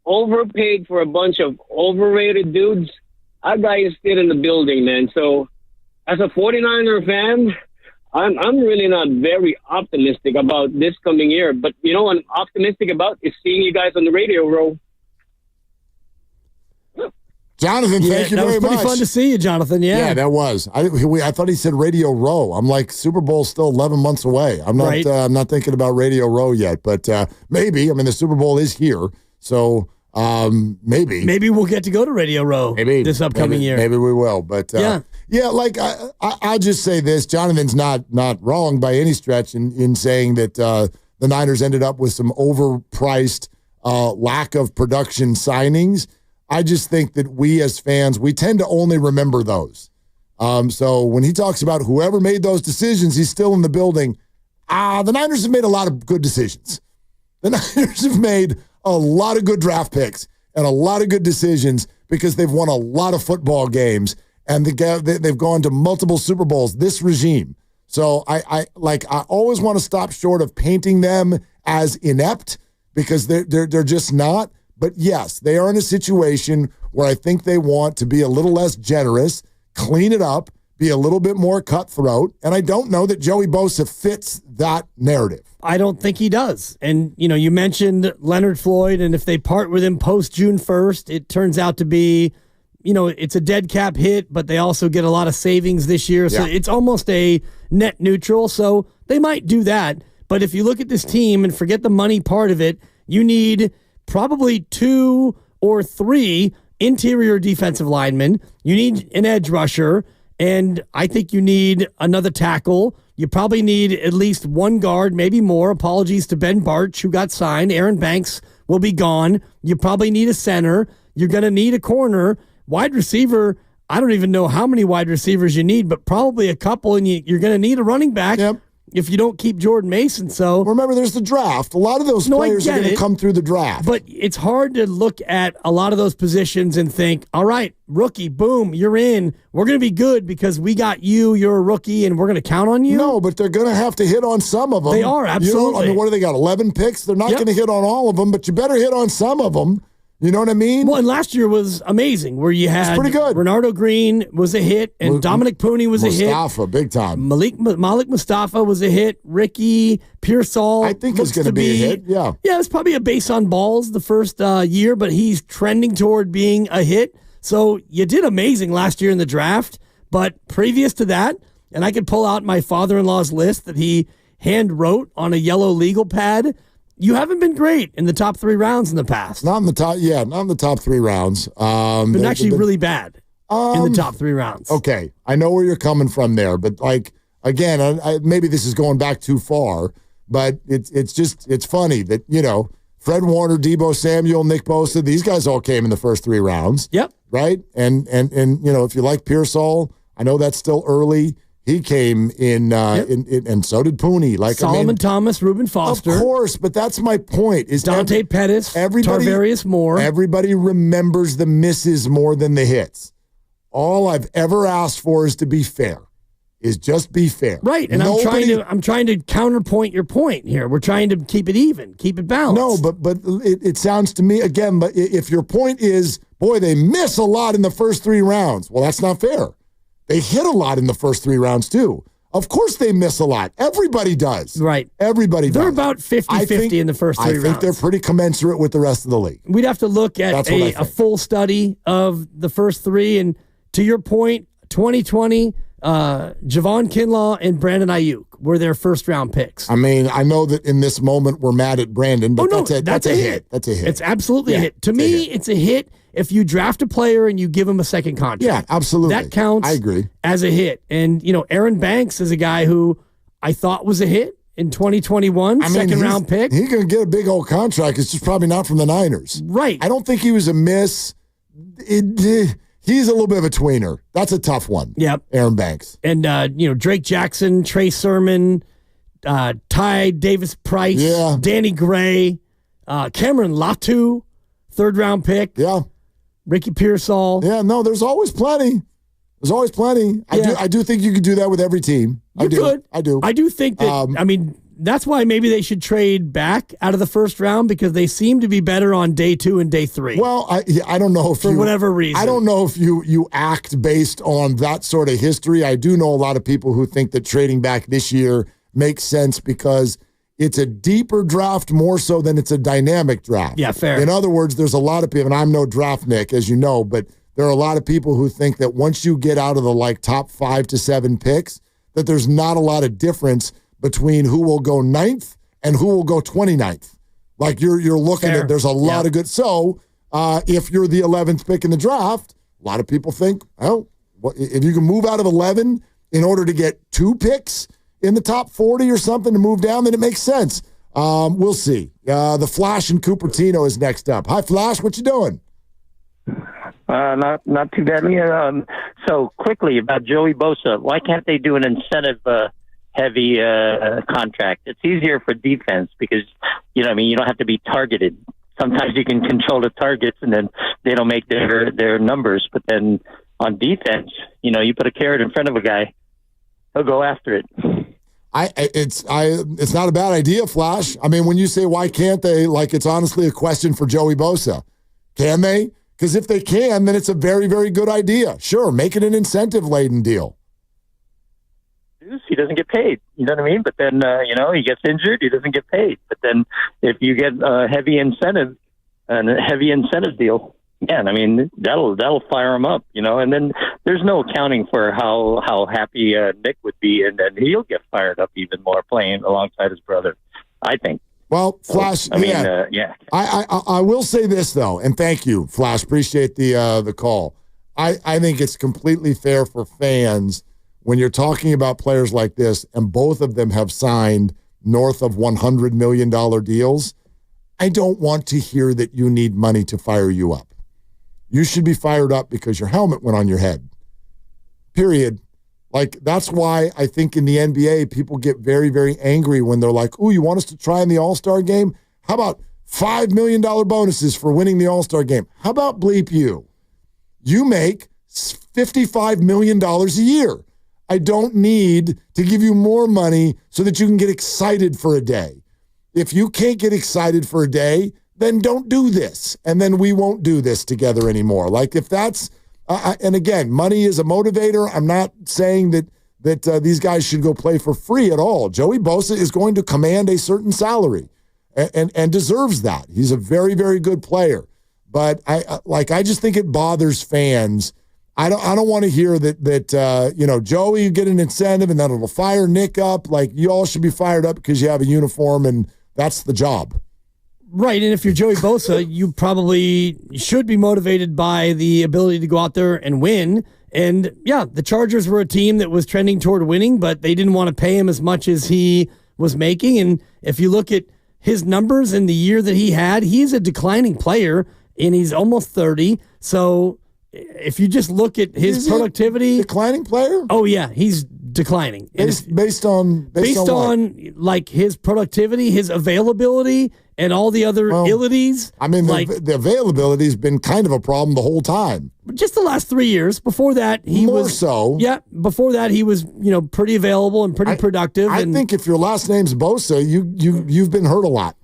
overpaid for a bunch of overrated dudes, that guy is still in the building, man. So as a 49er fan, I'm really not very optimistic about this coming year. But you know what I'm optimistic about is seeing you guys on the radio row. Jonathan, thank you very much. That was pretty fun to see you, Jonathan. Yeah, that was. I thought he said Radio Row. I'm like, Super Bowl's still 11 months away. I'm not. Right. I'm not thinking about Radio Row yet, but maybe. I mean, the Super Bowl is here, so maybe we'll get to go to Radio Row this upcoming year. Maybe we will. But yeah. Like I just say this: Jonathan's not wrong by any stretch in saying that the Niners ended up with some overpriced, lack of production signings. I just think that we as fans, we tend to only remember those. So when he talks about whoever made those decisions, he's still in the building. The Niners have made a lot of good decisions. The Niners have made a lot of good draft picks and a lot of good decisions because they've won a lot of football games and they've gone to multiple Super Bowls, this regime. So I always want to stop short of painting them as inept because they're just not. But yes, they are in a situation where I think they want to be a little less generous, clean it up, be a little bit more cutthroat. And I don't know that Joey Bosa fits that narrative. I don't think he does. And, you mentioned Leonard Floyd, and if they part with him post June 1st, it turns out to be, it's a dead cap hit, but they also get a lot of savings this year. So it's almost a net neutral. So they might do that. But if you look at this team and forget the money part of it, you need probably 2 or 3 interior defensive linemen. You need an edge rusher, and I think you need another tackle. You probably need at least 1 guard, maybe more. Apologies to Ben Bartch, who got signed. Aaron Banks will be gone. You probably need a center. You're going to need a corner. Wide receiver, I don't even know how many wide receivers you need, but probably a couple, and you're going to need a running back. Yep. If you don't keep Jordan Mason. So remember, there's the draft. A lot of those players are going to come through the draft. But it's hard to look at a lot of those positions and think, all right, rookie, boom, you're in. We're going to be good because we got you. You're a rookie, and we're going to count on you. No, but they're going to have to hit on some of them. They are, absolutely. What do they got, 11 picks? They're not going to hit on all of them, but you better hit on some of them. You know what I mean? Well, and last year was amazing, where you had pretty good. Renardo Green was a hit, and Dominic Pooney was a hit. Mustafa, big time. Malik Mustafa was a hit. Ricky Pearsall, I think he's going to be a hit. Yeah, it's probably a base on balls the first year, but he's trending toward being a hit. So you did amazing last year in the draft, but previous to that, and I could pull out my father-in-law's list that he hand wrote on a yellow legal pad. You haven't been great in the top 3 rounds in the past. Not in the top 3 rounds. Been actually really bad in the top 3 rounds. Okay, I know where you're coming from there, but again, maybe this is going back too far, but it's funny that Fred Warner, Deebo Samuel, Nick Bosa, these guys all came in the first 3 rounds. Yep. Right, and if you like Pearsall, I know that's still early. He came in, and so did Pooney. Solomon Thomas, Reuben Foster. Of course, but that's my point. Is Dante Pettis, Tarvarius Moore. Everybody remembers the misses more than the hits. All I've ever asked for is to be fair. Is just be fair. Right, and I'm trying to counterpoint your point here. We're trying to keep it even, keep it balanced. No, but it sounds to me, again, but if your point is, boy, they miss a lot in the first 3 rounds, well, that's not fair. They hit a lot in the first 3 rounds, too. Of course they miss a lot. Everybody does. Right. Everybody does. They're about 50-50 in the first 3 rounds. I think they're pretty commensurate with the rest of the league. We'd have to look at a full study of the first 3, and to your point, 2020, Javon Kinlaw and Brandon Aiyuk were their first-round picks. I mean, I know that in this moment we're mad at Brandon, but that's a hit. That's a hit. It's absolutely a hit. To me, it's a hit if you draft a player and you give him a second contract. Yeah, absolutely. That counts. I agree. As a hit. And, Aaron Banks is a guy who I thought was a hit in 2021, second-round pick. He's going to get a big old contract. It's just probably not from the Niners. Right. I don't think he was a miss. He's a little bit of a tweener. That's a tough one. Yep. Aaron Banks. And, Drake Jackson, Trey Sermon, Ty Davis-Price, Danny Gray, Cameron Latu, third-round pick. Yeah. Ricky Pearsall. Yeah, no, there's always plenty. There's always plenty. I do think you could do that with every team. I do. I do think that, that's why maybe they should trade back out of the first round because they seem to be better on day 2 and day 3. Well, I don't know if for whatever reason. I don't know if you act based on that sort of history. I do know a lot of people who think that trading back this year makes sense because it's a deeper draft more so than it's a dynamic draft. Yeah, fair. In other words, there's a lot of people, and I'm no draft Nick, as you know, but there are a lot of people who think that once you get out of the top 5 to 7 picks, that there's not a lot of difference between who will go 9th and who will go 29th. Like you're looking at, there's a lot of good. So if you're the 11th pick in the draft, a lot of people think, if you can move out of 11 in order to get 2 picks in the top 40 or something to move down, then it makes sense. We'll see. The Flash in Cupertino is next up. Hi, Flash. What you doing? Not too badly. So quickly about Joey Bosa, why can't they do an incentive heavy contract? It's easier for defense because you don't have to be targeted. Sometimes you can control the targets and then they don't make their numbers. But then on defense, you put a carrot in front of a guy, he'll go after it. It's not a bad idea, Flash. I mean, when you say why can't they, it's honestly a question for Joey Bosa. Can they? Because if they can, then it's a very, very good idea. Sure, make it an incentive-laden deal. He doesn't get paid. You know what I mean? But then, he gets injured, he doesn't get paid. But then if you get a heavy incentive deal, that'll fire him up, and then there's no accounting for how happy Nick would be, and then he'll get fired up even more playing alongside his brother, I think. Well, Flash, I will say this, though, and thank you, Flash. Appreciate the call. I think it's completely fair for fans when you're talking about players like this, and both of them have signed north of $100 million deals. I don't want to hear that you need money to fire you up. You should be fired up because your helmet went on your head. Period. That's why I think in the NBA, people get very, very angry when they're like, ooh, you want us to try in the All-Star game? How about $5 million bonuses for winning the All-Star game? How about bleep you? You make $55 million a year. I don't need to give you more money so that you can get excited for a day. If you can't get excited for a day, then don't do this. And then we won't do this together anymore. If that's, and again, money is a motivator. I'm not saying that these guys should go play for free at all. Joey Bosa is going to command a certain salary and deserves that. He's a very, very good player. But I just think it bothers fans. I don't want to hear that Joey, you get an incentive and then it'll fire Nick up. You all should be fired up because you have a uniform and that's the job. Right, and if you're Joey Bosa, you probably should be motivated by the ability to go out there and win. And, yeah, the Chargers were a team that was trending toward winning, but they didn't want to pay him as much as he was making. And if you look at his numbers in the year that he had, he's a declining player, and he's almost 30. So if you just look at his productivity. Declining player? Oh, yeah, he's declining. Based on his productivity, his availability, and all the other abilities. I mean, the availability has been kind of a problem the whole time. Just the last 3 years. Before that, he was more so. Yeah, before that, he was pretty available and pretty productive. I think if your last name's Bosa, you've been hurt a lot.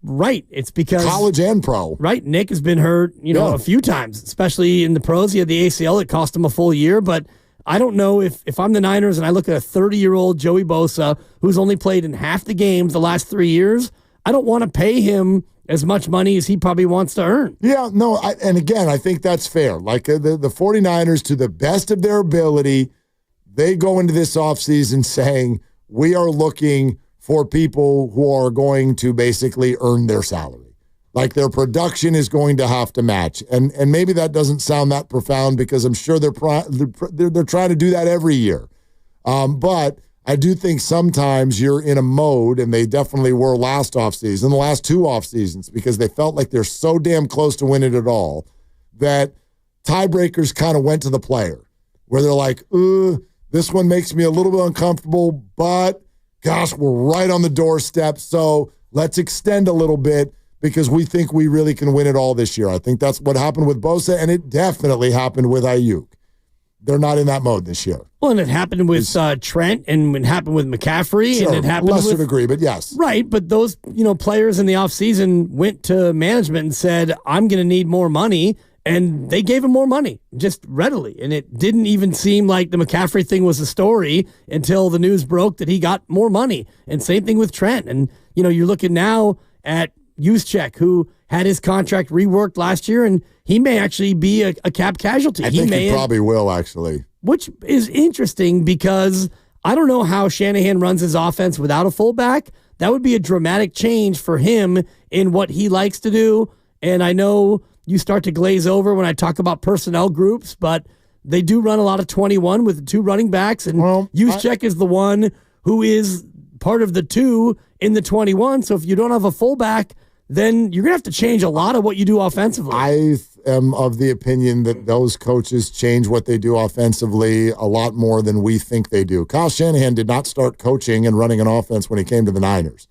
Right. It's because college and pro. Right. Nick has been hurt, a few times, especially in the pros. He had the ACL. It cost him a full year, but I don't know if I'm the Niners and I look at a 30-year-old Joey Bosa who's only played in half the games the last 3 years. I don't want to pay him as much money as he probably wants to earn. Yeah, no, and again, I think that's fair. Like the 49ers, to the best of their ability, they go into this offseason saying, we are looking for people who are going to basically earn their salary. Like their production is going to have to match. And maybe that doesn't sound that profound because I'm sure they're trying to do that every year. But I do think sometimes you're in a mode, and they definitely were last offseason, the last 2 off seasons, because they felt like they're so damn close to winning it all that tiebreakers kind of went to the player, where they're like, this one makes me a little bit uncomfortable, but gosh, we're right on the doorstep, so let's extend a little bit because we think we really can win it all this year. I think that's what happened with Bosa, and it definitely happened with Aiyuk. They're not in that mode this year. Well, and it happened with Trent, and it happened with McCaffrey, sure, and it happened lesser degree, but yes. Right, but those players in the offseason went to management and said, I'm going to need more money, and they gave him more money, just readily. And it didn't even seem like the McCaffrey thing was a story until the news broke that he got more money. And same thing with Trent. And, you're looking now at Juszczyk, who had his contract reworked last year, and he may actually be a cap casualty. I think he probably will, actually. Which is interesting because I don't know how Shanahan runs his offense without a fullback. That would be a dramatic change for him in what he likes to do. And I know you start to glaze over when I talk about personnel groups, but they do run a lot of 21 with the 2 running backs, and Juszczyk is the one who is part of the 2 in the 21. So if you don't have a fullback, then you're going to have to change a lot of what you do offensively. I am of the opinion that those coaches change what they do offensively a lot more than we think they do. Kyle Shanahan did not start coaching and running an offense when he came to the Niners.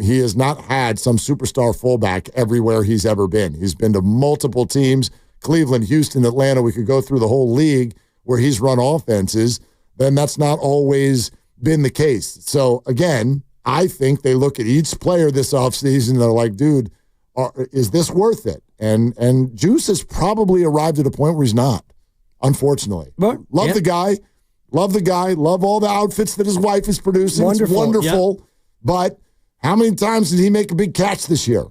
He has not had some superstar fullback everywhere he's ever been. He's been to multiple teams, Cleveland, Houston, Atlanta. We could go through the whole league where he's run offenses. Then that's not always been the case. So, again, I think they look at each player this offseason and they're like, dude, is this worth it? And Juice has probably arrived at a point where he's not, unfortunately. Love the guy. Love all the outfits that his wife is producing. It's wonderful. Yep. But how many times did he make a big catch this year?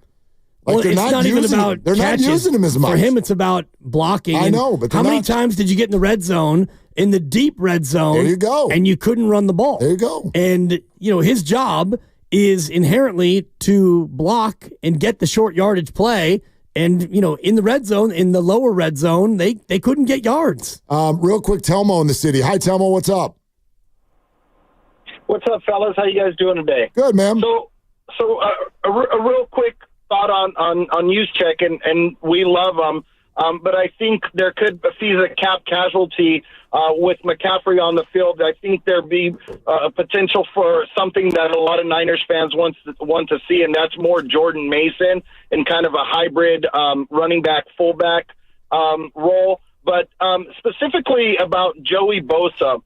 Like, they're not using him as much. For him, it's about blocking. I know, but how many times did you get in the red zone, in the deep red zone? There you go. And you couldn't run the ball. There you go. And, his job is inherently to block and get the short yardage play. And, in the red zone, in the lower red zone, they couldn't get yards. Real quick, Telmo in the city. Hi, Telmo. What's up? What's up, fellas? How you guys doing today? Good, man. So a real quick thought on Juszczyk, and we love him, but I think there could, if he's a cap casualty with McCaffrey on the field, I think there'd be a potential for something that a lot of Niners fans want to see, and that's more Jordan Mason in kind of a hybrid running back, fullback role. But specifically about Joey Bosa,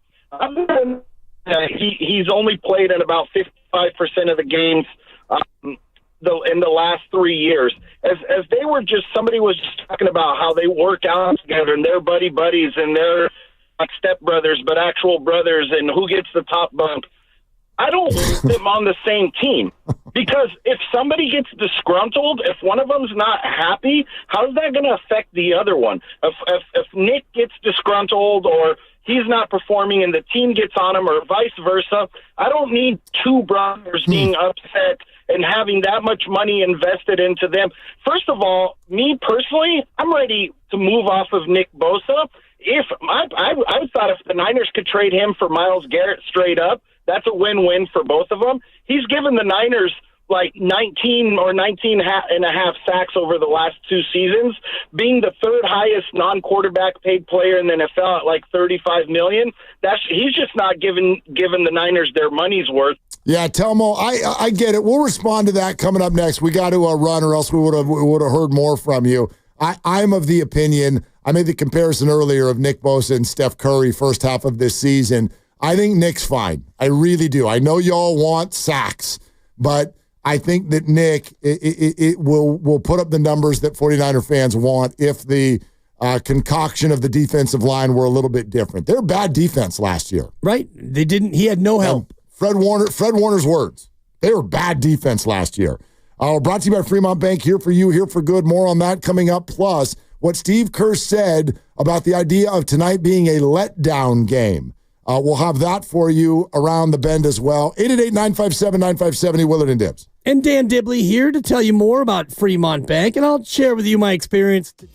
he's only played in about 55% of the games in the last 3 years. As they were somebody was just talking about how they work out together and they're buddies and they're like stepbrothers, but actual brothers, and who gets the top bump. I don't want them on the same team, because if somebody gets disgruntled, if one of them's not happy, how's that going to affect the other one? If Nick gets disgruntled or he's not performing and the team gets on him, or vice versa, I don't need 2 brothers being upset and having that much money invested into them. First of all, me personally, I'm ready to move off of Nick Bosa. I thought if the Niners could trade him for Myles Garrett straight up, that's a win-win for both of them. He's given the Niners like 19 or 19 and a half sacks over the last 2 seasons, being the 3rd highest non-quarterback paid player in the NFL at like $35 million. He's just not giving the Niners their money's worth. Yeah, Telmo, I get it. We'll respond to that coming up next. We got to run, or else we would have heard more from you. I'm of the opinion, I made the comparison earlier of Nick Bosa and Steph Curry first half of this season. I think Nick's fine. I really do. I know y'all want sacks, but I think that Nick it will put up the numbers that 49er fans want if the concoction of the defensive line were a little bit different. They're bad defense last year. Right. He had no help. Fred Warner's words. They were bad defense last year. Brought to you by Fremont Bank, here for you, here for good. More on that coming up. Plus, what Steve Kerr said about the idea of tonight being a letdown game. We'll have that for you around the bend as well. 888-957-9570, Willard and Dibs. And Dan Dibley here to tell you more about Fremont Bank, and I'll share with you my experience today.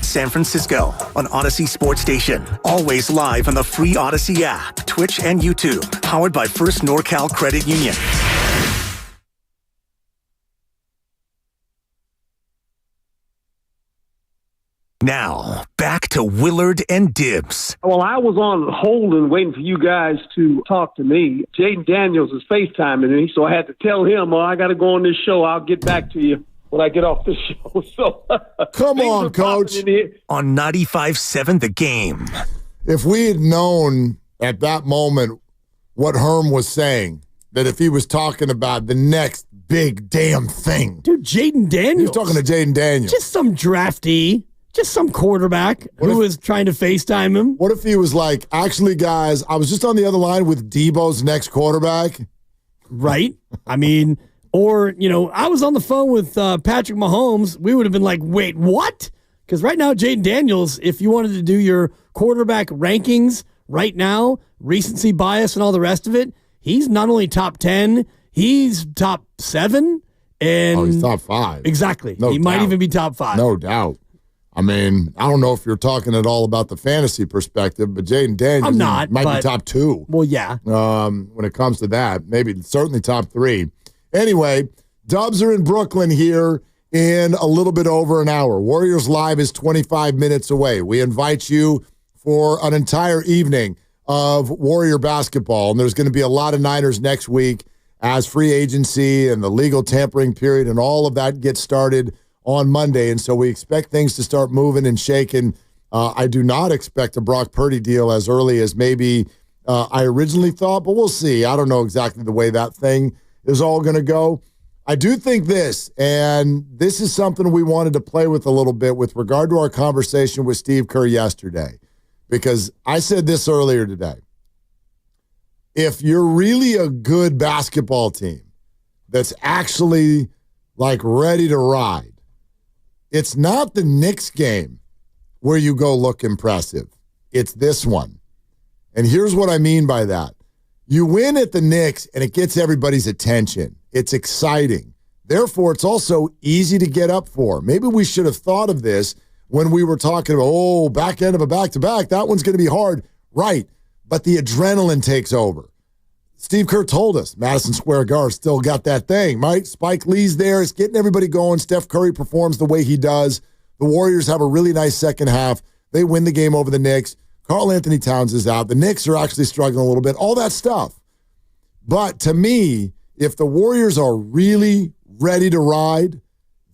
San Francisco on Odyssey Sports Station. Always live on the free Odyssey app, Twitch, and YouTube. Powered by First NorCal Credit Union. Now, back to Willard and Dibbs. Well, I was on hold and waiting for you guys to talk to me. Jaden Daniels is FaceTiming me, so I had to tell him, I got to go on this show. I'll get back to you when I get off the show. So, come on, Coach. On 95.7 The Game. If we had known at that moment what Herm was saying, that if he was talking about the next big damn thing. Dude, Jaden Daniels. He was talking to Jaden Daniels. Just some draftee. Just some quarterback who was trying to FaceTime him. What if he was like, actually, guys, I was just on the other line with Debo's next quarterback? Right. I mean, or, I was on the phone with Patrick Mahomes. We would have been like, wait, what? Because right now, Jaden Daniels, if you wanted to do your quarterback rankings right now, recency bias and all the rest of it, he's not only top 10, he's top 7. And he's top 5. Exactly. No he doubt. might even be top 5. No doubt. I mean, I don't know if you're talking at all about the fantasy perspective, but Jaden Daniels might be top 2. Well, yeah. When it comes to that, maybe certainly top 3. Anyway, Dubs are in Brooklyn here in a little bit over an hour. Warriors Live is 25 minutes away. We invite you for an entire evening of Warrior basketball, and there's going to be a lot of Niners next week as free agency and the legal tampering period and all of that gets started on Monday, and so we expect things to start moving and shaking. I do not expect a Brock Purdy deal as early as maybe I originally thought, but we'll see. I don't know exactly the way that thing is all going to go. I do think this, and this is something we wanted to play with a little bit with regard to our conversation with Steve Kerr yesterday, because I said this earlier today. If you're really a good basketball team that's actually like ready to ride, it's not the Knicks game where you go look impressive. It's this one. And here's what I mean by that. You win at the Knicks, and it gets everybody's attention. It's exciting. Therefore, it's also easy to get up for. Maybe we should have thought of this when we were talking about, back end of a back-to-back. That one's going to be hard. Right. But the adrenaline takes over. Steve Kerr told us Madison Square Garden still got that thing, right? Spike Lee's there. It's getting everybody going. Steph Curry performs the way he does. The Warriors have a really nice second half. They win the game over the Knicks. Karl Anthony Towns is out. The Knicks are actually struggling a little bit. All that stuff. But to me, if the Warriors are really ready to ride,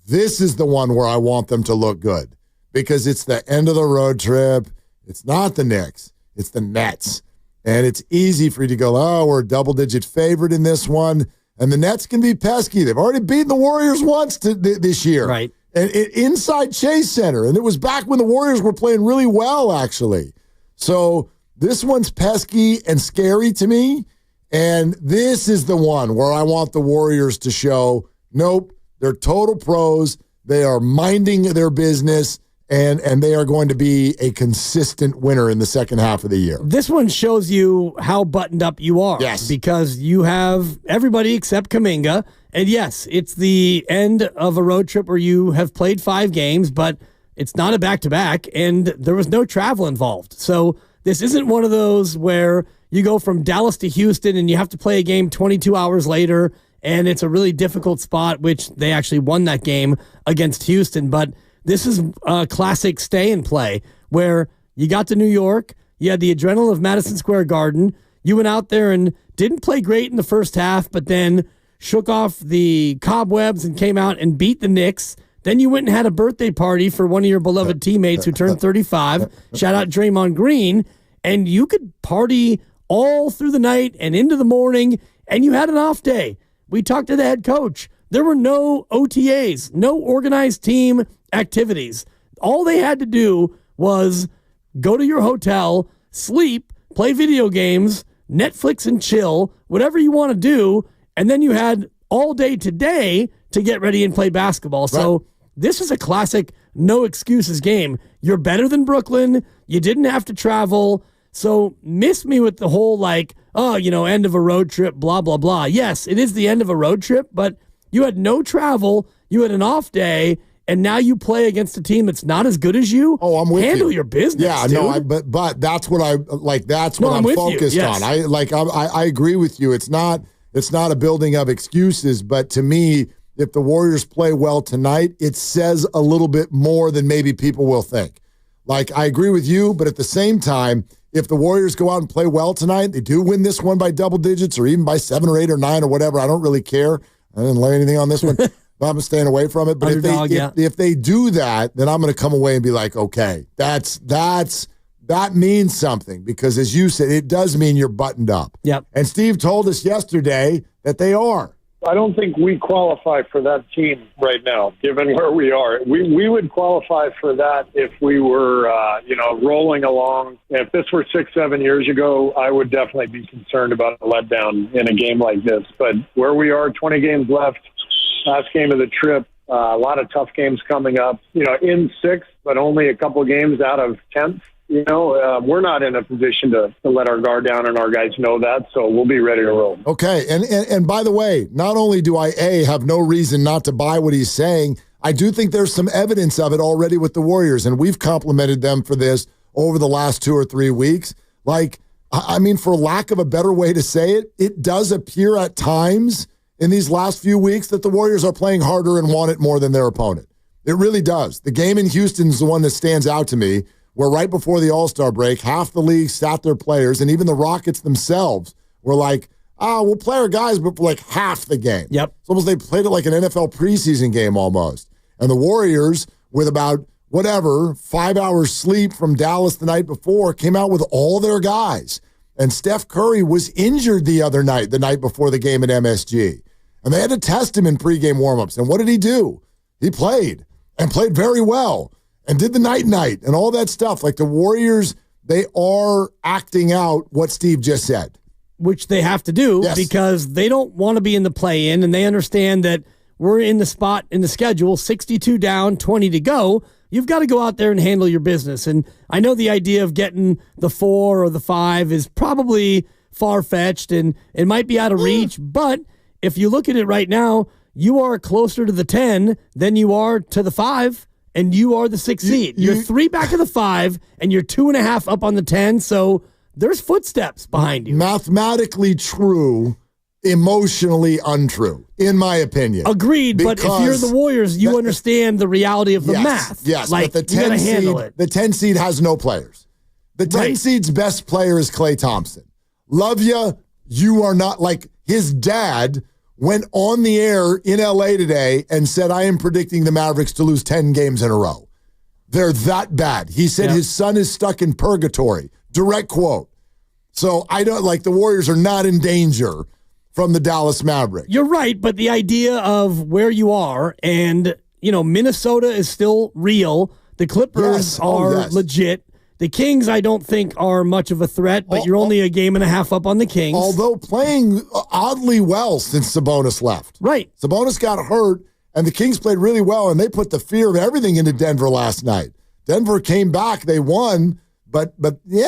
this is the one where I want them to look good because it's the end of the road trip. It's not the Knicks. It's the Nets. And it's easy for you to go, we're a double-digit favorite in this one. And the Nets can be pesky. They've already beaten the Warriors once this year. Right. And inside Chase Center. And it was back when the Warriors were playing really well, actually. So this one's pesky and scary to me. And this is the one where I want the Warriors to show, nope, they're total pros. They are minding their business. And they are going to be a consistent winner in the second half of the year. This one shows you how buttoned up you are. Yes. Because you have everybody except Kuminga. And yes, it's the end of a road trip where you have played 5 games, but it's not a back-to-back, and there was no travel involved. So this isn't one of those where you go from Dallas to Houston and you have to play a game 22 hours later, and it's a really difficult spot, which they actually won that game against Houston. But this is a classic stay and play where you got to New York, you had the adrenaline of Madison Square Garden, you went out there and didn't play great in the first half, but then shook off the cobwebs and came out and beat the Knicks. Then you went and had a birthday party for one of your beloved teammates who turned 35. Shout out Draymond Green. And you could party all through the night and into the morning, and you had an off day. We talked to the head coach. There were no OTAs, no organized team activities. All they had to do was go to your hotel, sleep, play video games, Netflix and chill, whatever you want to do, and then you had all day today to get ready and play basketball. So this is a classic no excuses game. You're better than Brooklyn. You didn't have to travel. So miss me with the whole end of a road trip, blah, blah, blah. Yes, it is the end of a road trip, but you had no travel. You had an off day. and now you play against a team that's not as good as you. Oh, I'm with you. Handle your business. Yeah, dude. no, but that's what I like. That's what I'm focused on. I agree with you. It's not a building of excuses, but to me, if the Warriors play well tonight, it says a little bit more than maybe people will think. Like, I agree with you, but at the same time, if the Warriors go out and play well tonight, they do win this one by double digits or even by 7 or 8 or 9 or whatever. I don't really care. I didn't lay anything on this one. I'm staying away from it. But if they do that, then I'm going to come away and be like, okay, that means something, because as you said, it does mean you're buttoned up. Yep. And Steve told us yesterday that they are. I don't think we qualify for that team right now, given where we are. We would qualify for that if we were, rolling along. If this were 6-7 years ago, I would definitely be concerned about a letdown in a game like this. But where we are, 20 games left, last game of the trip, a lot of tough games coming up. In 6th, but only a couple games out of 10th. We're not in a position to let our guard down, and our guys know that, so we'll be ready to roll. Okay, and by the way, not only do I, have no reason not to buy what he's saying, I do think there's some evidence of it already with the Warriors, and we've complimented them for this over the last 2 or 3 weeks. Like, I mean, for lack of a better way to say it, it does appear at times in these last few weeks that the Warriors are playing harder and want it more than their opponent. It really does. The game in Houston is the one that stands out to me, where right before the All-Star break, half the league sat their players, and even the Rockets themselves were like, we'll play our guys, but for like half the game. Yep. It's almost they played it like an NFL preseason game almost. And the Warriors, with about 5 hours sleep from Dallas the night before, came out with all their guys. And Steph Curry was injured the night before the game at MSG. And they had to test him in pregame warmups. And what did he do? He played, and played very well, and did the night and all that stuff. Like, the Warriors, they are acting out what Steve just said. Which they have to do, because they don't want to be in the play-in, and they understand that we're in the spot in the schedule, 62 down, 20 to go. You've got to go out there and handle your business. And I know the idea of getting the 4 or the 5 is probably far-fetched, and it might be out of reach, but if you look at it right now, you are closer to the 10 than you are to the 5. And you are the 6th seed. You're 3 back of the 5, and you're 2.5 up on the 10. So there's footsteps behind you. Mathematically true, emotionally untrue, in my opinion. Agreed. But if you're the Warriors, you understand the reality of the math. Yes, like, but the 10 seed, the 10 seed has no players. The 10 seed's best player is Klay Thompson. Love you. You are not, like, his dad went on the air in L.A. today and said, I am predicting the Mavericks to lose 10 games in a row. They're that bad. He said his son is stuck in purgatory. Direct quote. So I don't, like, the Warriors are not in danger from the Dallas Mavericks. You're right, but the idea of where you are, and, Minnesota is still real. The Clippers are legit. The Kings, I don't think, are much of a threat, but you're only a game and a half up on the Kings. Although playing oddly well since Sabonis left. Right. Sabonis got hurt, and the Kings played really well, and they put the fear of everything into Denver last night. Denver came back. They won, but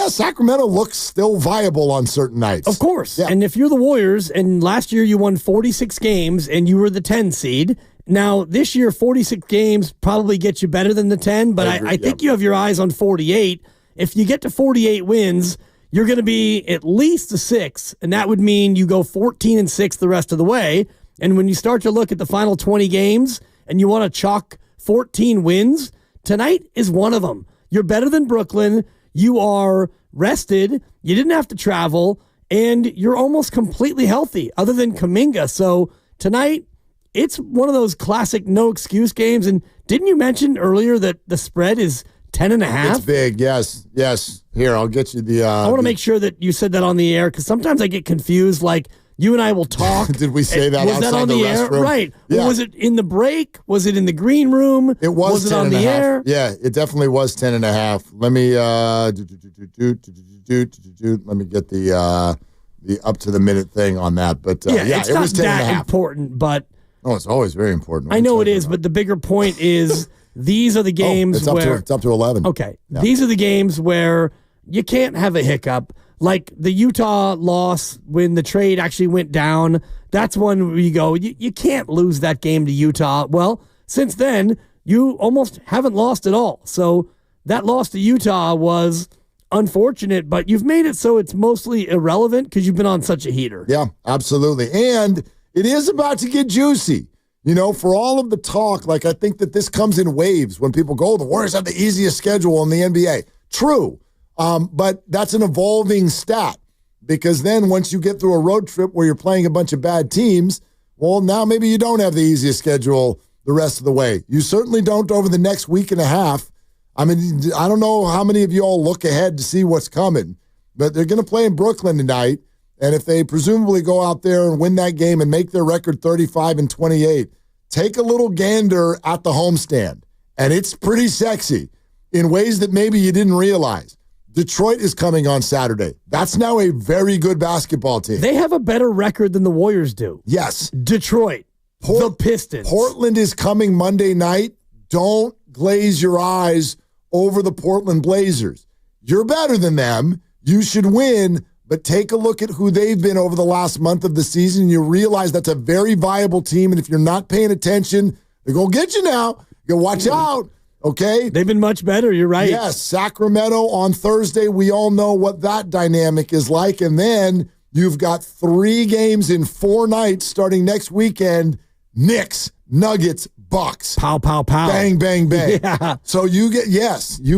Sacramento looks still viable on certain nights. Of course. Yeah. And if you're the Warriors, and last year you won 46 games, and you were the 10 seed, now this year 46 games probably gets you better than the 10, but I think you have your eyes on 48. If you get to 48 wins, you're going to be at least a 6, and that would mean you go 14-6 the rest of the way. And when you start to look at the final 20 games and you want to chalk 14 wins, tonight is one of them. You're better than Brooklyn. You are rested. You didn't have to travel, and you're almost completely healthy other than Kuminga. So tonight, it's one of those classic no-excuse games. And didn't you mention earlier that the spread is 10.5? It's big, yes. Here, I'll get you the... I want to make sure that you said that on the air, because sometimes I get confused, like, you and I will talk. Did we say that was outside that on the air? Restroom? Right. Yeah. Or was it in the break? Was it in the green room? It was 10 it on the air? Yeah, it definitely was 10.5. Let me let me get the up to the minute thing on that. But it's it not was 10.5. that important, but it's always very important. I know it is, but the bigger point is these are the games where it's up to 11. Okay. Yeah. These are the games where you can't have a hiccup. Like the Utah loss when the trade actually went down, that's one where you go, you can't lose that game to Utah. Well, since then, you almost haven't lost at all. So that loss to Utah was unfortunate, but you've made it so it's mostly irrelevant because you've been on such a heater. Yeah, absolutely. And it is about to get juicy. For all of the talk, I think that this comes in waves when people go, the Warriors have the easiest schedule in the NBA. True. But that's an evolving stat because then once you get through a road trip where you're playing a bunch of bad teams, well, now maybe you don't have the easiest schedule the rest of the way. You certainly don't over the next week and a half. I mean, I don't know how many of you all look ahead to see what's coming, but they're going to play in Brooklyn tonight. And if they presumably go out there and win that game and make their record 35-28, take a little gander at the homestand. And it's pretty sexy in ways that maybe you didn't realize. Detroit is coming on Saturday. That's now a very good basketball team. They have a better record than the Warriors do. Yes. Detroit, the Pistons. Portland is coming Monday night. Don't glaze your eyes over the Portland Blazers. You're better than them. You should win, but take a look at who they've been over the last month of the season. You realize that's a very viable team, and if you're not paying attention, they're going to get you now. You watch out, okay? They've been much better. You're right. Yes, Sacramento on Thursday. We all know what that dynamic is like, and then you've got 3 games in 4 nights starting next weekend. Knicks, Nuggets, Bucks. Pow, pow, pow. Bang, bang, bang. Yeah. So you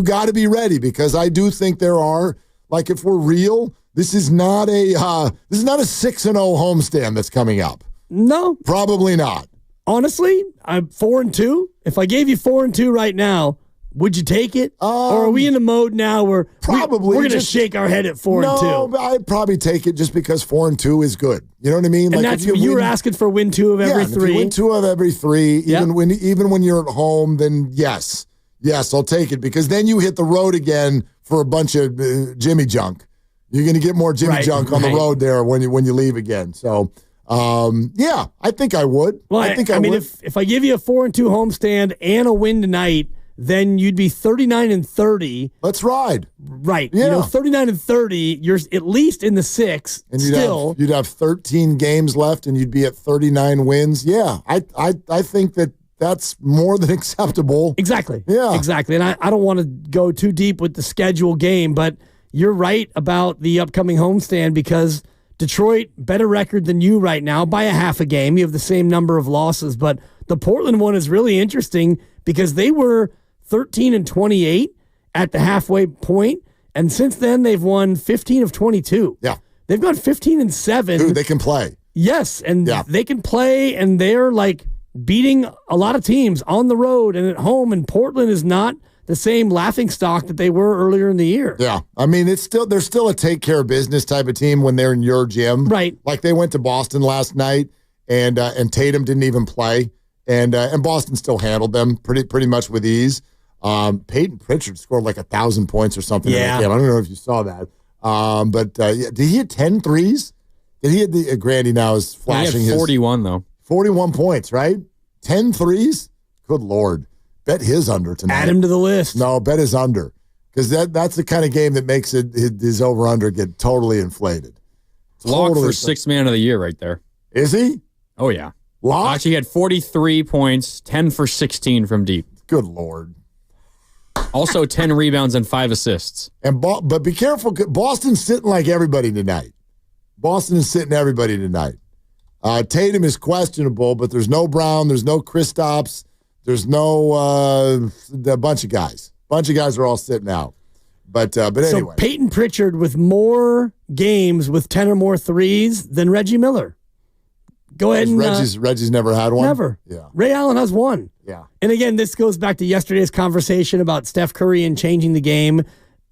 got to be ready because I do think there are, if we're real, this is not a 6-0 homestand that's coming up. No. Probably not. Honestly, I'm 4-2. If I gave you 4-2 right now, would you take it? Or are we in a mode now where probably we're going to shake our head at 4-2? No, I'd probably take it just because 4-2 is good. You know what I mean? And that's you were asking for win 2 of every 3. If you win 2 of every 3, even when you're at home, then yes, I'll take it because then you hit the road again for a bunch of Jimmy junk. You're going to get more Jimmy junk on the road there when you leave again. So. I think I would. Well, I mean, if I give you a 4-2 homestand and a win tonight, then you'd be 39-30. Let's ride. Right. Yeah. 39-30. You're at least in the 6. And you'd have 13 games left, and you'd be at 39 wins. Yeah, I think that's more than acceptable. Exactly. Yeah. Exactly. And I don't want to go too deep with the schedule game, but you're right about the upcoming homestand because Detroit, better record than you right now by a half a game. You have the same number of losses, but the Portland one is really interesting because they were 13-28 at the halfway point, and since then they've won 15 of 22. Yeah. They've gone 15-7. Dude, they can play. Yes, and they can play, and they're beating a lot of teams on the road and at home, and Portland is not the same laughingstock that they were earlier in the year. Yeah. I mean, they're still a take care of business type of team when they're in your gym. Right. Like they went to Boston last night and Tatum didn't even play and Boston still handled them pretty much with ease. Peyton Pritchard scored 1,000 points or something in that game. I don't know if you saw that. But did he hit 10 threes? Did he hit the Grandy now is flashing he had 41 though. 41 points, right? 10 threes? Good Lord. Bet his under tonight. Add him to the list. No, bet his under. Because that's the kind of game that makes his over-under get totally inflated. Lock for 6th man of the year right there. Is he? Oh, yeah. Lock? Actually, he had 43 points, 10 for 16 from deep. Good Lord. Also 10 rebounds and 5 assists. But be careful. Boston's sitting like everybody tonight. Boston is sitting everybody tonight. Tatum is questionable, but there's no Brown. There's no Kristaps. There's no a bunch of guys. A bunch of guys are all sitting out. But anyway. So Peyton Pritchard with more games with 10 or more threes than Reggie Miller. Go ahead and Reggie's never had one? Never. Yeah. Ray Allen has one. Yeah. And again, this goes back to yesterday's conversation about Steph Curry and changing the game.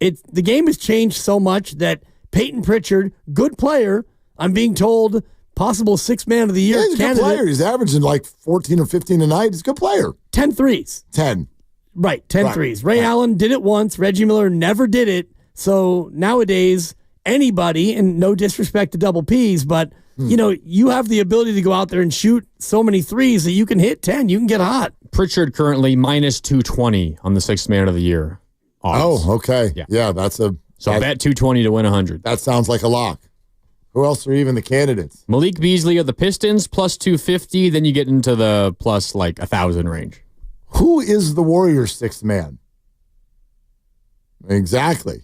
The game has changed so much that Peyton Pritchard, good player, I'm being told possible 6th man of the year he's a good player. He's averaging 14 or 15 a night. He's a good player. 10 threes. 10. Right, 10 threes. Ray Allen did it once. Reggie Miller never did it. So nowadays, anybody, and no disrespect to double Ps, but you have the ability to go out there and shoot so many threes that you can hit 10. You can get hot. Pritchard currently minus 220 on the 6th man of the year. Odds. Oh, okay. Yeah, bet 220 to win 100. That sounds like a lock. Who else are even the candidates? Malik Beasley of the Pistons, plus 250. Then you get into the plus 1,000 range. Who is the Warriors' sixth man? Exactly.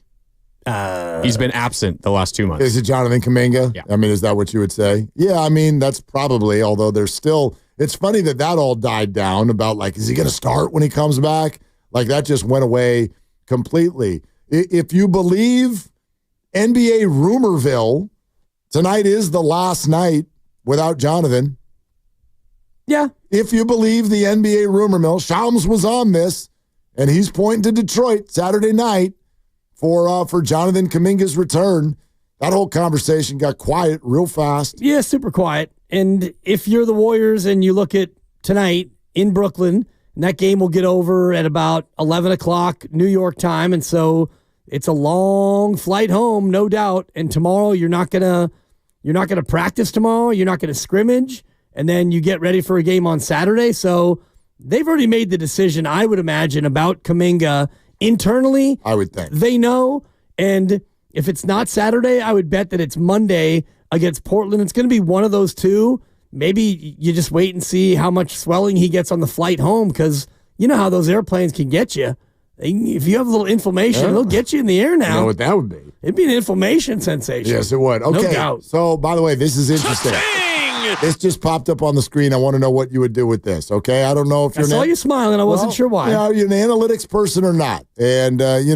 He's been absent the last 2 months. Is it Jonathan Kuminga? Yeah. I mean, is that what you would say? Yeah, I mean, that's probably, although there's still, it's funny that all died down about, like, is he going to start when he comes back? Like, that just went away completely. If you believe NBA Rumorville, tonight is the last night without Jonathan. Yeah. If you believe the NBA rumor mill, Shams was on this, and he's pointing to Detroit Saturday night for Jonathan Kuminga's return. That whole conversation got quiet real fast. Yeah, super quiet. And if you're the Warriors and you look at tonight in Brooklyn, and that game will get over at about 11 o'clock New York time, and so it's a long flight home, no doubt. And tomorrow you're not gonna practice tomorrow. You're not gonna scrimmage. And then you get ready for a game on Saturday. So they've already made the decision, I would imagine, about Kuminga internally. I would think. They know. And if it's not Saturday, I would bet that it's Monday against Portland. It's going to be one of those two. Maybe you just wait and see how much swelling he gets on the flight home, because you know how those airplanes can get you. If you have a little inflammation, they'll get you in the air now. You know what that would be? It'd be an inflammation sensation. Yes, it would. Okay. No doubt. So, by the way, this is interesting. This just popped up on the screen. I want to know what you would do with this, okay? I don't know if you're... I saw you smiling. I wasn't sure why. Are you an analytics person or not? And, are you a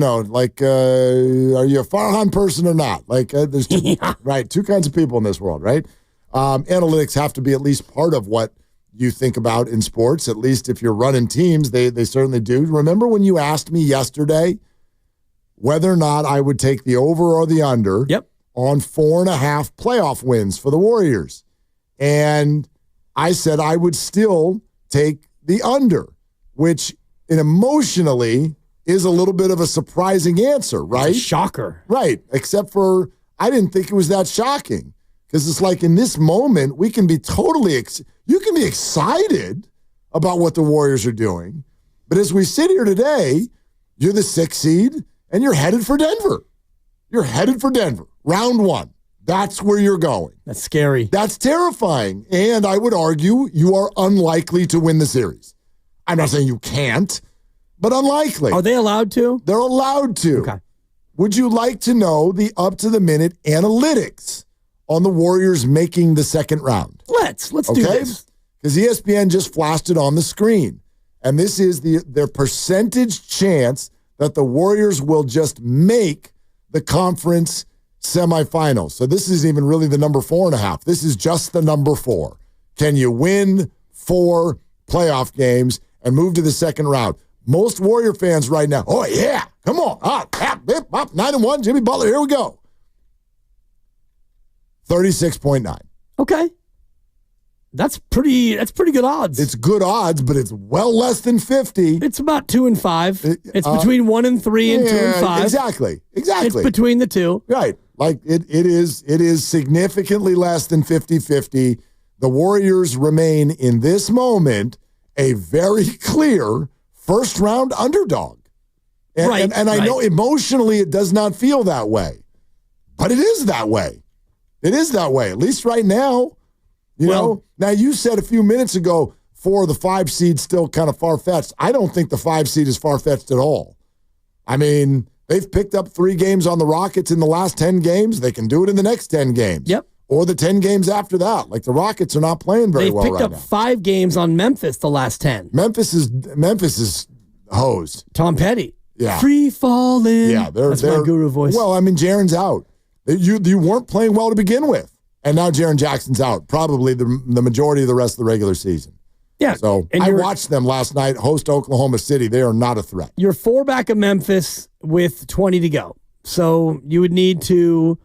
Farhan person or not? Like, there's two, right, two kinds of people in this world, right? Analytics have to be at least part of what you think about in sports. At least if you're running teams, they certainly do. Remember when you asked me yesterday whether or not I would take the over or the under on 4.5 playoff wins for the Warriors? And I said I would still take the under, which emotionally is a little bit of a surprising answer, right? Shocker. Right, except for I didn't think it was that shocking, because it's like in this moment, we can be totally you can be excited about what the Warriors are doing, but as we sit here today, you're the 6th seed, and you're headed for Denver. You're headed for Denver, round 1. That's where you're going. That's scary. That's terrifying. And I would argue you are unlikely to win the series. I'm not saying you can't, but unlikely. Are they allowed to? They're allowed to. Okay. Would you like to know the up-to-the-minute analytics on the Warriors making the second round? Let's do this. Because ESPN just flashed it on the screen. And this is their percentage chance that the Warriors will just make the conference semifinals. So this isn't even really the number 4.5. This is just the number 4. Can you win 4 playoff games and move to the second round? Most Warrior fans right now, oh yeah, come on. 9-1, Jimmy Butler, here we go. 36.9. Okay. That's pretty good odds. It's good odds, but it's well less than 50. It's about 2 and 5. It's between 1 and 3 and 2 and 5. Exactly. It's between the two. Right. Like it is significantly less than 50-50. The Warriors remain in this moment a very clear first round underdog. And I know emotionally it does not feel that way, but it is that way. It is that way, at least right now. You know, now you said a few minutes ago, 4 the 5 seed still kind of far-fetched. I don't think the 5 seed is far-fetched at all. I mean, they've picked up 3 games on the Rockets in the last 10 games. They can do it in the next 10 games. Yep. Or the 10 games after that. Like the Rockets are not playing very well right now. They've picked up 5 games on Memphis the last 10. Memphis is hosed. Tom Petty. Yeah. Free falling. Yeah, that's my guru voice. Well, I mean, Jaren's out. You weren't playing well to begin with. And now Jaren Jackson's out, probably the majority of the rest of the regular season. Yeah. So I watched them last night host Oklahoma City. They are not a threat. You're 4 back of Memphis with 20 to go. So you would need to,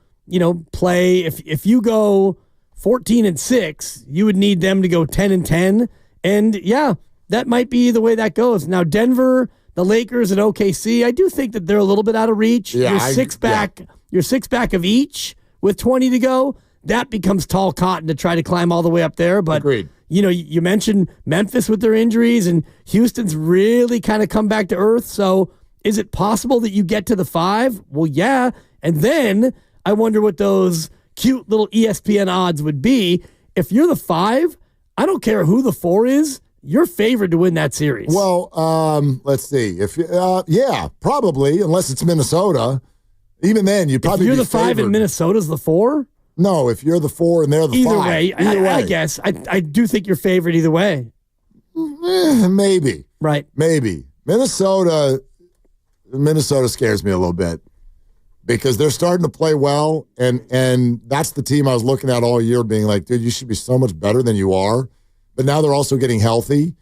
play. If you go 14-6, you would need them to go 10-10. And yeah, that might be the way that goes. Now, Denver, the Lakers, and OKC, I do think that they're a little bit out of reach. Yeah, you're 6 back of each with 20 to go. That becomes tall cotton to try to climb all the way up there. But, agreed. You mentioned Memphis with their injuries, and Houston's really kind of come back to earth. So is it possible that you get to the 5? Well, yeah. And then I wonder what those cute little ESPN odds would be. If you're the 5, I don't care who the 4 is. you're favored to win that series. Well, let's see. If yeah, probably, unless it's Minnesota. Even then, you'd probably if you're be the 5 favored. and Minnesota's the 4? No, if you're the 4 and they're the 5. Either way, I guess. I do think you're favored either way. Maybe. Right. Maybe. Minnesota scares me a little bit because they're starting to play well, and that's the team I was looking at all year being like, dude, you should be so much better than you are. But now they're also getting healthy.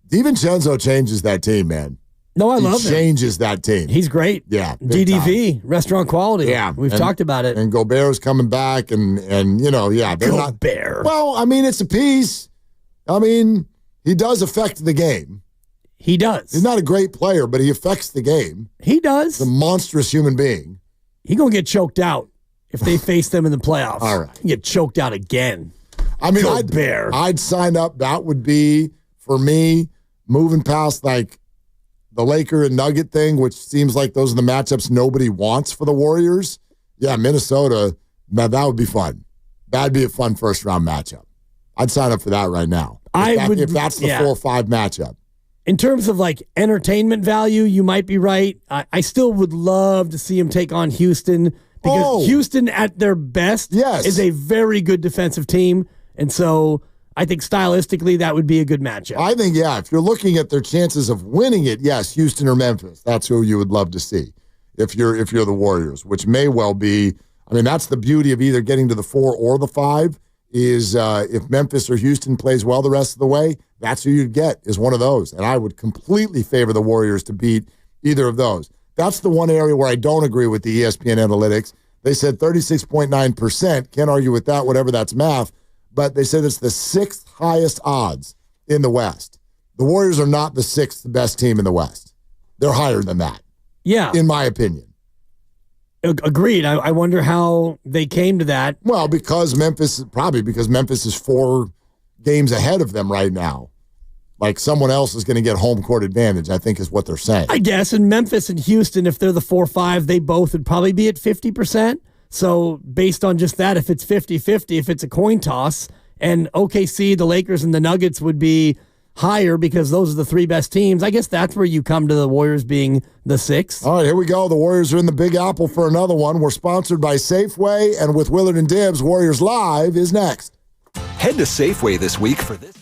DiVincenzo changes that team, man. No, I love him. He changes that team. He's great. Yeah. DDV, restaurant quality. Yeah. We've talked about it. And Gobert's coming back, and they're Gobert. Well, I mean, it's a piece. I mean, he does affect the game. He does. He's not a great player, but he affects the game. He does. He's a monstrous human being. He going to get choked out if they face them in the playoffs. All right. He get choked out again. I mean, Gobert. I'd sign up. That would be, for me, moving past like the Laker and Nugget thing, which seems like those are the matchups nobody wants for the Warriors. Yeah, Minnesota, that would be fun. That'd be a fun first-round matchup. I'd sign up for that right now. If that's the 4-5 matchup. In terms of like entertainment value, you might be right. I still would love to see him take on Houston because Houston at their best is a very good defensive team. And so I think stylistically that would be a good matchup. I think, yeah, if you're looking at their chances of winning it, yes, Houston or Memphis. That's who you would love to see if you're the Warriors, which may well be. I mean, that's the beauty of either getting to the 4 or the 5 is if Memphis or Houston plays well the rest of the way, that's who you'd get is one of those. And I would completely favor the Warriors to beat either of those. That's the one area where I don't agree with the ESPN analytics. They said 36.9%. Can't argue with that, whatever that's math. But they said it's the 6th highest odds in the West. The Warriors are not the 6th best team in the West. They're higher than that. Yeah. In my opinion. Agreed. I wonder how they came to that. Well, because Memphis is 4 games ahead of them right now. Like someone else is going to get home court advantage, I think is what they're saying. I guess. And Memphis and Houston, if they're the 4-5, they both would probably be at 50%. So based on just that, if it's 50-50, if it's a coin toss, and OKC, the Lakers, and the Nuggets would be higher because those are the 3 best teams, I guess that's where you come to the Warriors being the 6th. All right, here we go. The Warriors are in the Big Apple for another one. We're sponsored by Safeway, and with Willard and Dibbs, Warriors Live is next. Head to Safeway this week for this.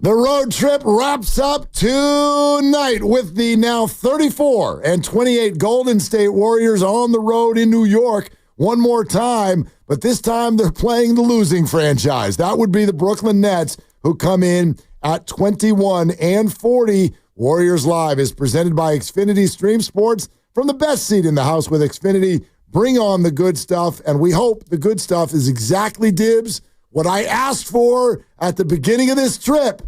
The road trip wraps up tonight with the now 34-28 Golden State Warriors on the road in New York one more time, but this time they're playing the losing franchise. That would be the Brooklyn Nets, who come in at 21-40. Warriors Live is presented by Xfinity. Stream sports from the best seat in the house with Xfinity. Bring on the good stuff, and we hope the good stuff is exactly, Dibs, what I asked for at the beginning of this trip.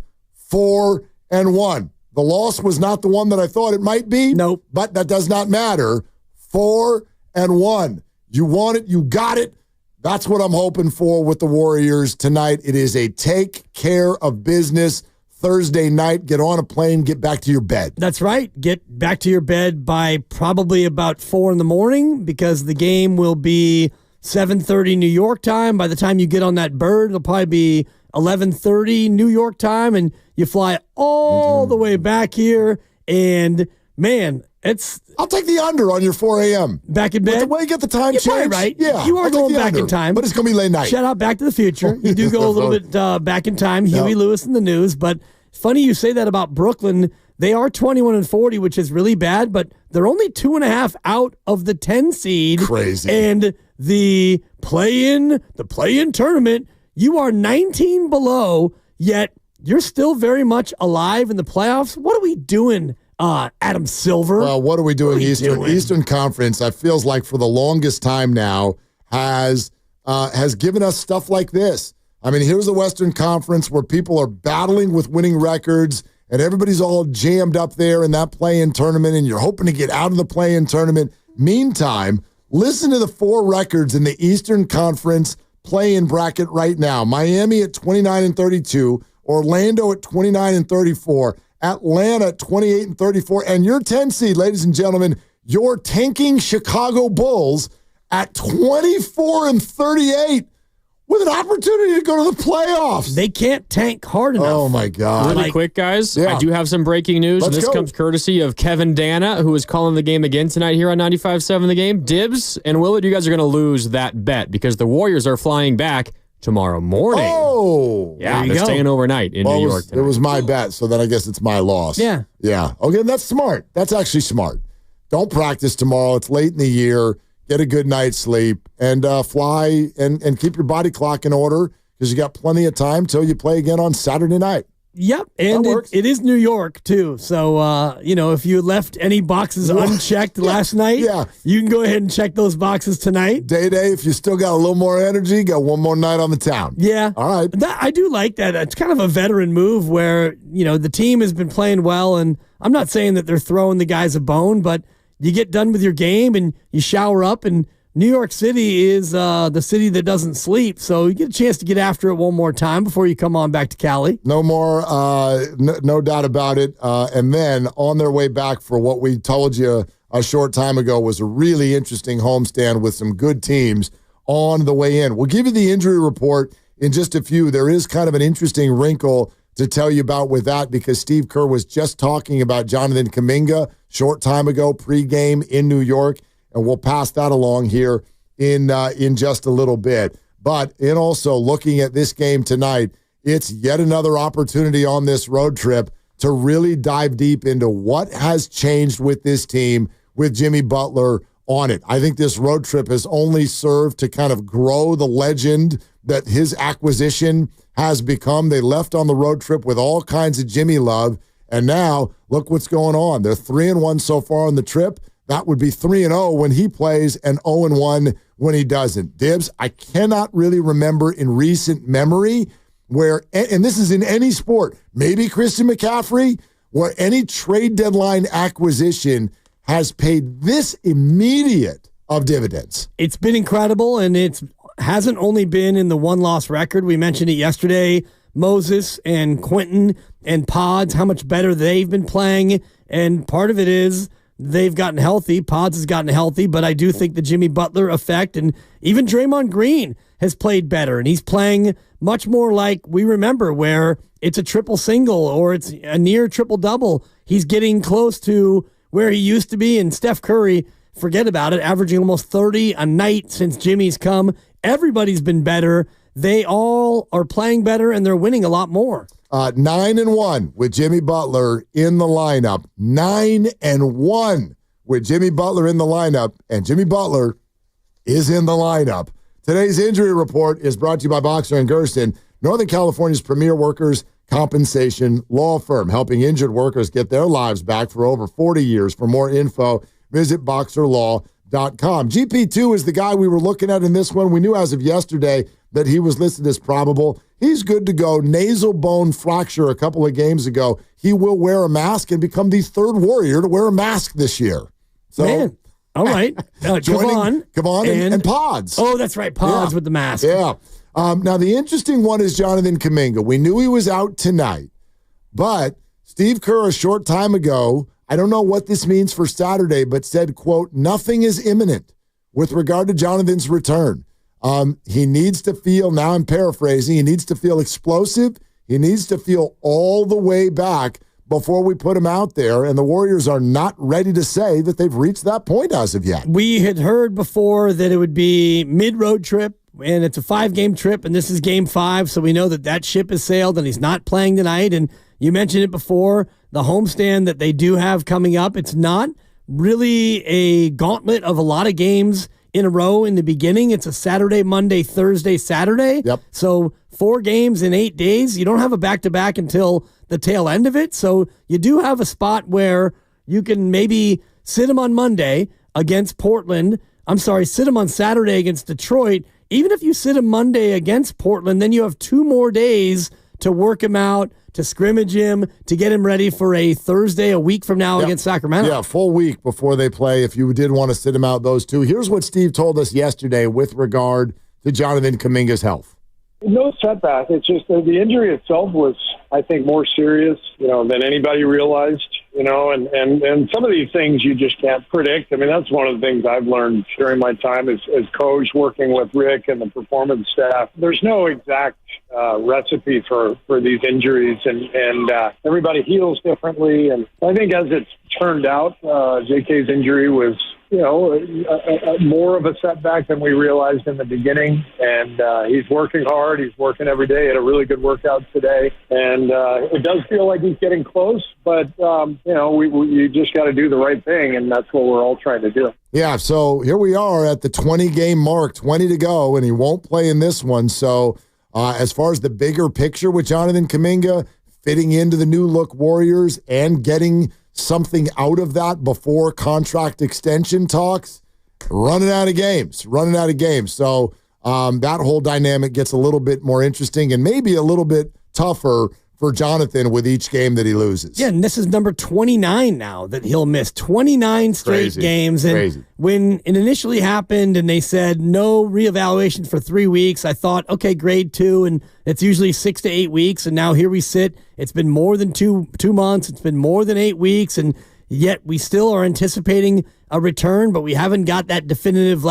4-1. The loss was not the one that I thought it might be. Nope. But that does not matter. 4-1. You want it, you got it. That's what I'm hoping for with the Warriors tonight. It is a take care of business Thursday night. Get on a plane, get back to your bed. That's right. Get back to your bed by probably about 4 a.m. because the game will be 7:30 New York time. By the time you get on that bird, it'll probably be 11:30 New York time, and you fly all the way back here. And man, I'll take the under on your 4 a.m. Back in bed. With the way you get the time You're changed, right. Yeah, you are I'll going take the back in under, time, but it's going to be late night. Shout out Back to the Future. You do go a little bit back in time. Huey Lewis in the news, but funny you say that about Brooklyn. They are 21-40, which is really bad, but they're only 2.5 out of the 10 seed. Crazy. And the play-in tournament, you are 19 below, yet you're still very much alive in the playoffs. What are we doing, Adam Silver? Well, what are we doing? Eastern Conference, I feels like for the longest time now, has given us stuff like this. I mean, here's the Western Conference where people are battling with winning records, and everybody's all jammed up there in that play-in tournament, and you're hoping to get out of the play-in tournament. Meantime, listen to the 4 records in the Eastern Conference play-in bracket right now. Miami at 29-32, Orlando at 29-34, Atlanta at 28-34, and your 10 seed, ladies and gentlemen, your tanking Chicago Bulls at 24-38. With an opportunity to go to the playoffs. They can't tank hard enough. Oh, my God. Really quick, guys, Yeah. I do have some breaking news. Let's This go. comes courtesy of Kevin Dana, who is calling the game again tonight here on 95.7 The Game. Dibs and Willard, you guys are going to lose that bet because the Warriors are flying back tomorrow morning. Oh. Yeah, they're staying overnight in New York tonight. It was my bet, so then I guess it's my loss. Yeah. Yeah. Okay, that's smart. That's actually smart. Don't practice tomorrow. It's late in the year. Get a good night's sleep and fly and keep your body clock in order because you got plenty of time till you play again on Saturday night. Yep, and it is New York, too. So, if you left any boxes unchecked last night, you can go ahead and check those boxes tonight. Day, if you still got a little more energy, got one more night on the town. Yeah. All right. I do like that. It's kind of a veteran move where, the team has been playing well, and I'm not saying that they're throwing the guys a bone, but you get done with your game and you shower up, and New York City is the city that doesn't sleep, so you get a chance to get after it one more time before you come on back to Cali. No more, no doubt about it. And then on their way back for what we told you a short time ago was a really interesting homestand with some good teams on the way in. We'll give you the injury report in just a few. There is kind of an interesting wrinkle to tell you about with that because Steve Kerr was just talking about Jonathan Kuminga short time ago, pregame in New York. And we'll pass that along here in just a little bit. But in also looking at this game tonight, it's yet another opportunity on this road trip to really dive deep into what has changed with this team with Jimmy Butler on it. I think this road trip has only served to kind of grow the legend that his acquisition has become. They left on the road trip with all kinds of Jimmy love, and now look what's going on. They're 3-1 so far on the trip. That would be 3-0 when he plays and 0-1 when he doesn't. Dibs, I cannot really remember in recent memory where, and this is in any sport, maybe Christian McCaffrey, where any trade deadline acquisition has paid this immediate of dividends. It's been incredible, and it hasn't only been in the one-loss record. We mentioned it yesterday. Moses and Quentin and Pods, how much better they've been playing, and part of it is they've gotten healthy. Pods has gotten healthy, but I do think the Jimmy Butler effect, and even Draymond Green has played better, and he's playing much more like we remember, where it's a triple single or it's a near triple double. He's getting close to where he used to be, and Steph Curry, forget about it, averaging almost 30 a night since Jimmy's come. Everybody's been better. They all are playing better, and they're winning a lot more. 9-1 with Jimmy Butler in the lineup. 9-1 with Jimmy Butler in the lineup, and Jimmy Butler is in the lineup. Today's injury report is brought to you by Boxer & Gersten, Northern California's premier workers' compensation law firm, helping injured workers get their lives back for over 40 years. For more info, visit boxerlaw.com. GP2 is the guy we were looking at in this one. We knew as of yesterday that he was listed as probable. He's good to go. Nasal bone fracture a couple of games ago. He will wear a mask and become the third Warrior to wear a mask this year. So, man. All right. Kavon and Pods. Oh, that's right. Pods with the mask. Yeah. Now, the interesting one is Jonathan Kuminga. We knew he was out tonight, but Steve Kerr a short time ago, I don't know what this means for Saturday, but said, quote, nothing is imminent with regard to Jonathan's return. He needs to feel, now I'm paraphrasing, he needs to feel explosive. He needs to feel all the way back before we put him out there, and the Warriors are not ready to say that they've reached that point as of yet. We had heard before that it would be mid-road trip, and it's a 5-game trip, and this is game 5, so we know that ship has sailed, and he's not playing tonight. And you mentioned it before, the homestand that they do have coming up, it's not really a gauntlet of a lot of games in a row in the beginning. It's a Saturday, Monday, Thursday, Saturday. Yep. So 4 games in 8 days. You don't have a back-to-back until the tail end of it. So you do have a spot where you can maybe sit him on Monday against Portland. Sit him on Saturday against Detroit. Even if you sit him Monday against Portland, then you have 2 more days to work him out, to scrimmage him, to get him ready for a Thursday a week from now against Sacramento. Yeah, full week before they play if you did want to sit him out those 2. Here's what Steve told us yesterday with regard to Jonathan Kuminga's health. No setback. It's just the injury itself was, I think, more serious, than anybody realized, and some of these things you just can't predict. I mean, that's one of the things I've learned during my time as coach working with Rick and the performance staff. There's no exact recipe for these injuries, and everybody heals differently. And I think as it's turned out, JK's injury was, more of a setback than we realized in the beginning. And he's working hard. He's working every day. Had a really good workout today. And it does feel like he's getting close, but, you just got to do the right thing, and that's what we're all trying to do. Yeah, so here we are at the 20-game mark, 20 to go, and he won't play in this one. So as far as the bigger picture with Jonathan Kuminga fitting into the new look Warriors and getting something out of that before contract extension talks, running out of games. So that whole dynamic gets a little bit more interesting and maybe a little bit tougher for Jonathan with each game that he loses. Yeah, and this is number 29 now that he'll miss. 29 straight games. And when it initially happened and they said no reevaluation for 3 weeks, I thought, okay, grade 2, and it's usually 6 to 8 weeks. And now here we sit. It's been more than two months. It's been more than 8 weeks. And yet we still are anticipating a return, but we haven't got that definitive,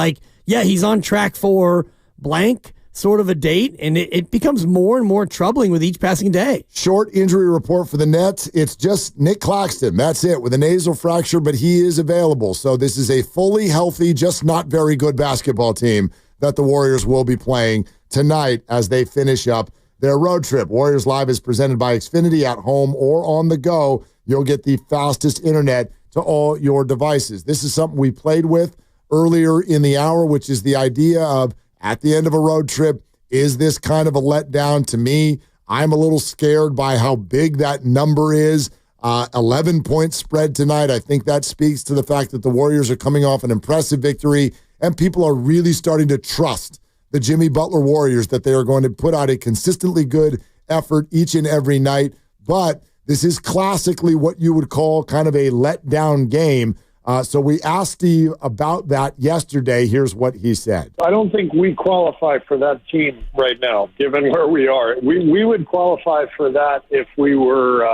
he's on track for blank sort of a date, and it becomes more and more troubling with each passing day. Short injury report for the Nets. It's just Nick Claxton. That's it, with a nasal fracture, but he is available. So this is a fully healthy, just not very good basketball team that the Warriors will be playing tonight as they finish up their road trip. Warriors Live is presented by Xfinity. At home or on the go, you'll get the fastest internet to all your devices. This is something we played with earlier in the hour, which is the idea of, at the end of a road trip, is this kind of a letdown? To me, I'm a little scared by how big that number is. 11-point spread tonight. I think that speaks to the fact that the Warriors are coming off an impressive victory, and people are really starting to trust the Jimmy Butler Warriors that they are going to put out a consistently good effort each and every night. But this is classically what you would call kind of a letdown game. So we asked Steve about that yesterday. Here's what he said. I don't think we qualify for that team right now, given where we are. We would qualify for that if we were,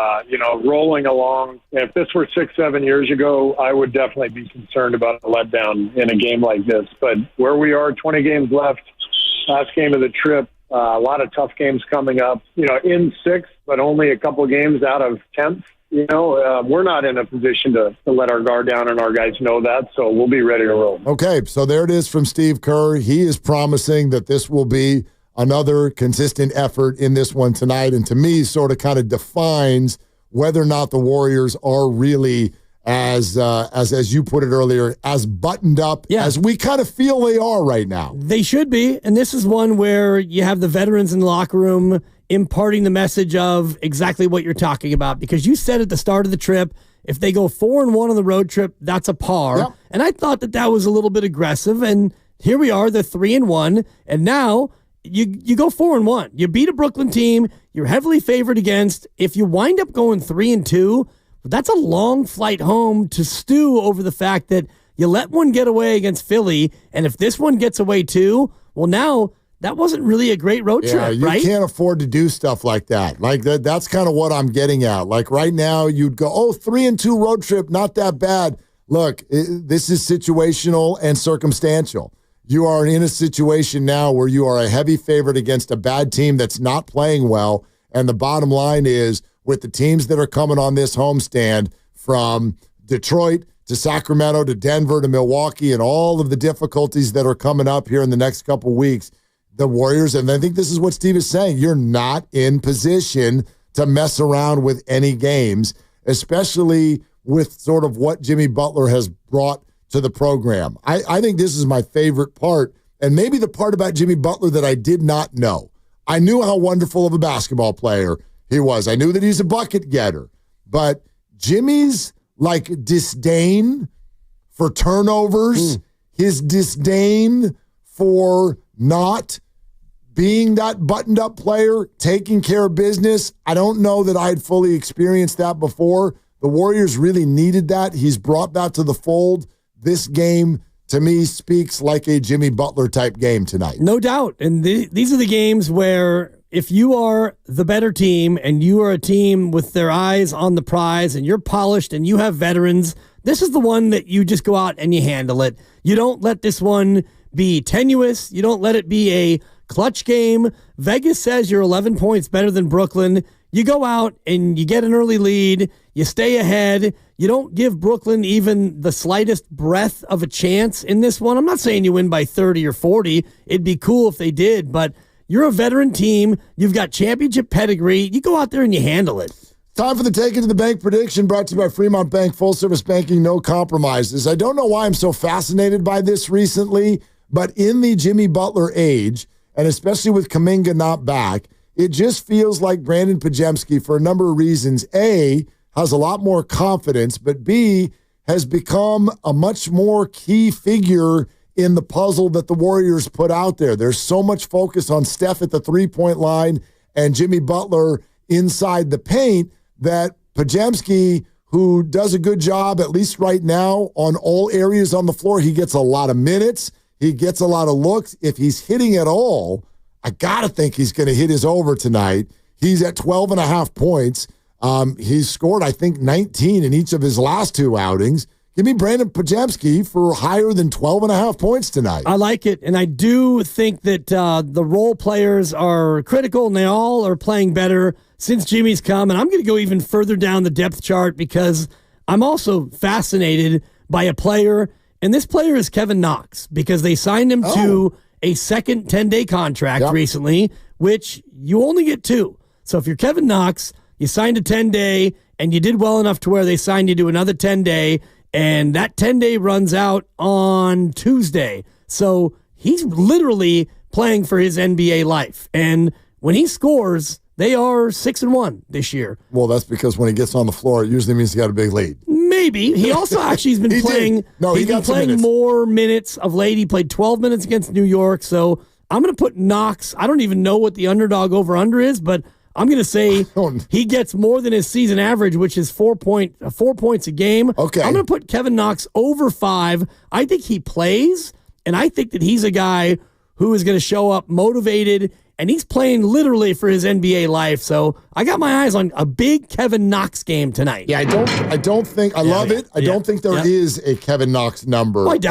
rolling along. If this were 6-7 years ago, I would definitely be concerned about a letdown in a game like this. But where we are, 20 games left, last game of the trip, a lot of tough games coming up, in 6th, but only a couple games out of 10th. We're not in a position to let our guard down, and our guys know that, so we'll be ready to roll. Okay, so there it is from Steve Kerr. He is promising that this will be another consistent effort in this one tonight, and to me sort of kind of defines whether or not the Warriors are really as you put it earlier, as buttoned up as we kind of feel they are right now. They should be, and this is one where you have the veterans in the locker room imparting the message of exactly what you're talking about, because you said at the start of the trip, if they go 4-1 on the road trip, that's a par. Yep. And I thought that was a little bit aggressive, and here we are, they're 3-1, and now you go 4-1. You beat a Brooklyn team you're heavily favored against. If you wind up going 3-2, that's a long flight home to stew over the fact that you let one get away against Philly, and if this one gets away too, well, now that wasn't really a great road trip, you right? Can't afford to do stuff like that. Like that's kind of what I'm getting at. Like right now, you'd go, 3-2 road trip, not that bad. Look, this is situational and circumstantial. You are in a situation now where you are a heavy favorite against a bad team that's not playing well, and the bottom line is, with the teams that are coming on this homestand, from Detroit to Sacramento to Denver to Milwaukee, and all of the difficulties that are coming up here in the next couple weeks, the Warriors, and I think this is what Steve is saying, you're not in position to mess around with any games, especially with sort of what Jimmy Butler has brought to the program. I think this is my favorite part, and maybe the part about Jimmy Butler that I did not know. I knew how wonderful of a basketball player he was. I knew that he's a bucket getter. But Jimmy's disdain for turnovers, his disdain for not being that buttoned-up player, taking care of business, I don't know that I had fully experienced that before. The Warriors really needed that. He's brought that to the fold. This game, to me, speaks like a Jimmy Butler-type game tonight. No doubt. And these are the games where if you are the better team and you are a team with their eyes on the prize and you're polished and you have veterans, this is the one that you just go out and you handle it. You don't let this one be tenuous. You don't let it be a clutch game. Vegas says you're 11 points better than Brooklyn. You go out and you get an early lead. You stay ahead. You don't give Brooklyn even the slightest breath of a chance in this one. I'm not saying you win by 30 or 40. It'd be cool if they did, but you're a veteran team. You've got championship pedigree. You go out there and you handle it. Time for the Take It to the Bank prediction, brought to you by Fremont Bank, full-service banking, no compromises. I don't know why I'm so fascinated by this recently, but in the Jimmy Butler age, and especially with Kuminga not back, it just feels like Brandon Pajemski, for a number of reasons, A, has a lot more confidence, but B, has become a much more key figure in the puzzle that the Warriors put out there. There's so much focus on Steph at the three-point line and Jimmy Butler inside the paint that Pajemski, who does a good job, at least right now, on all areas on the floor, he gets a lot of minutes. He gets a lot of looks. If he's hitting at all, I got to think he's going to hit his over tonight. He's at 12.5 points. He's scored, I think, 19 in each of his last two outings. Give me Brandon Pajemski for higher than 12.5 points tonight. I like it, and I do think that the role players are critical, and they all are playing better since Jimmy's come. And I'm going to go even further down the depth chart because I'm also fascinated by a player, and this player is Kevin Knox, because they signed him to a second 10-day contract recently, which you only get 2. So if you're Kevin Knox, you signed a 10-day, and you did well enough to where they signed you to another 10-day, and that 10-day runs out on Tuesday. So he's literally playing for his NBA life. And when he scores, they are 6-1 this year. Well, that's because when he gets on the floor, it usually means he got a big lead. Maybe. He also actually has been playing. He's been playing more minutes of late. He played 12 minutes against New York. So I'm going to put Knox. I don't even know what the underdog over-under is, but I'm going to say he gets more than his season average, which is 4 points a game. Okay. I'm going to put Kevin Knox over 5. I think he plays, and I think that he's a guy who is going to show up motivated, and he's playing literally for his NBA life. So I got my eyes on a big Kevin Knox game tonight. Yeah, I don't think I love it. I don't think there is a Kevin Knox number on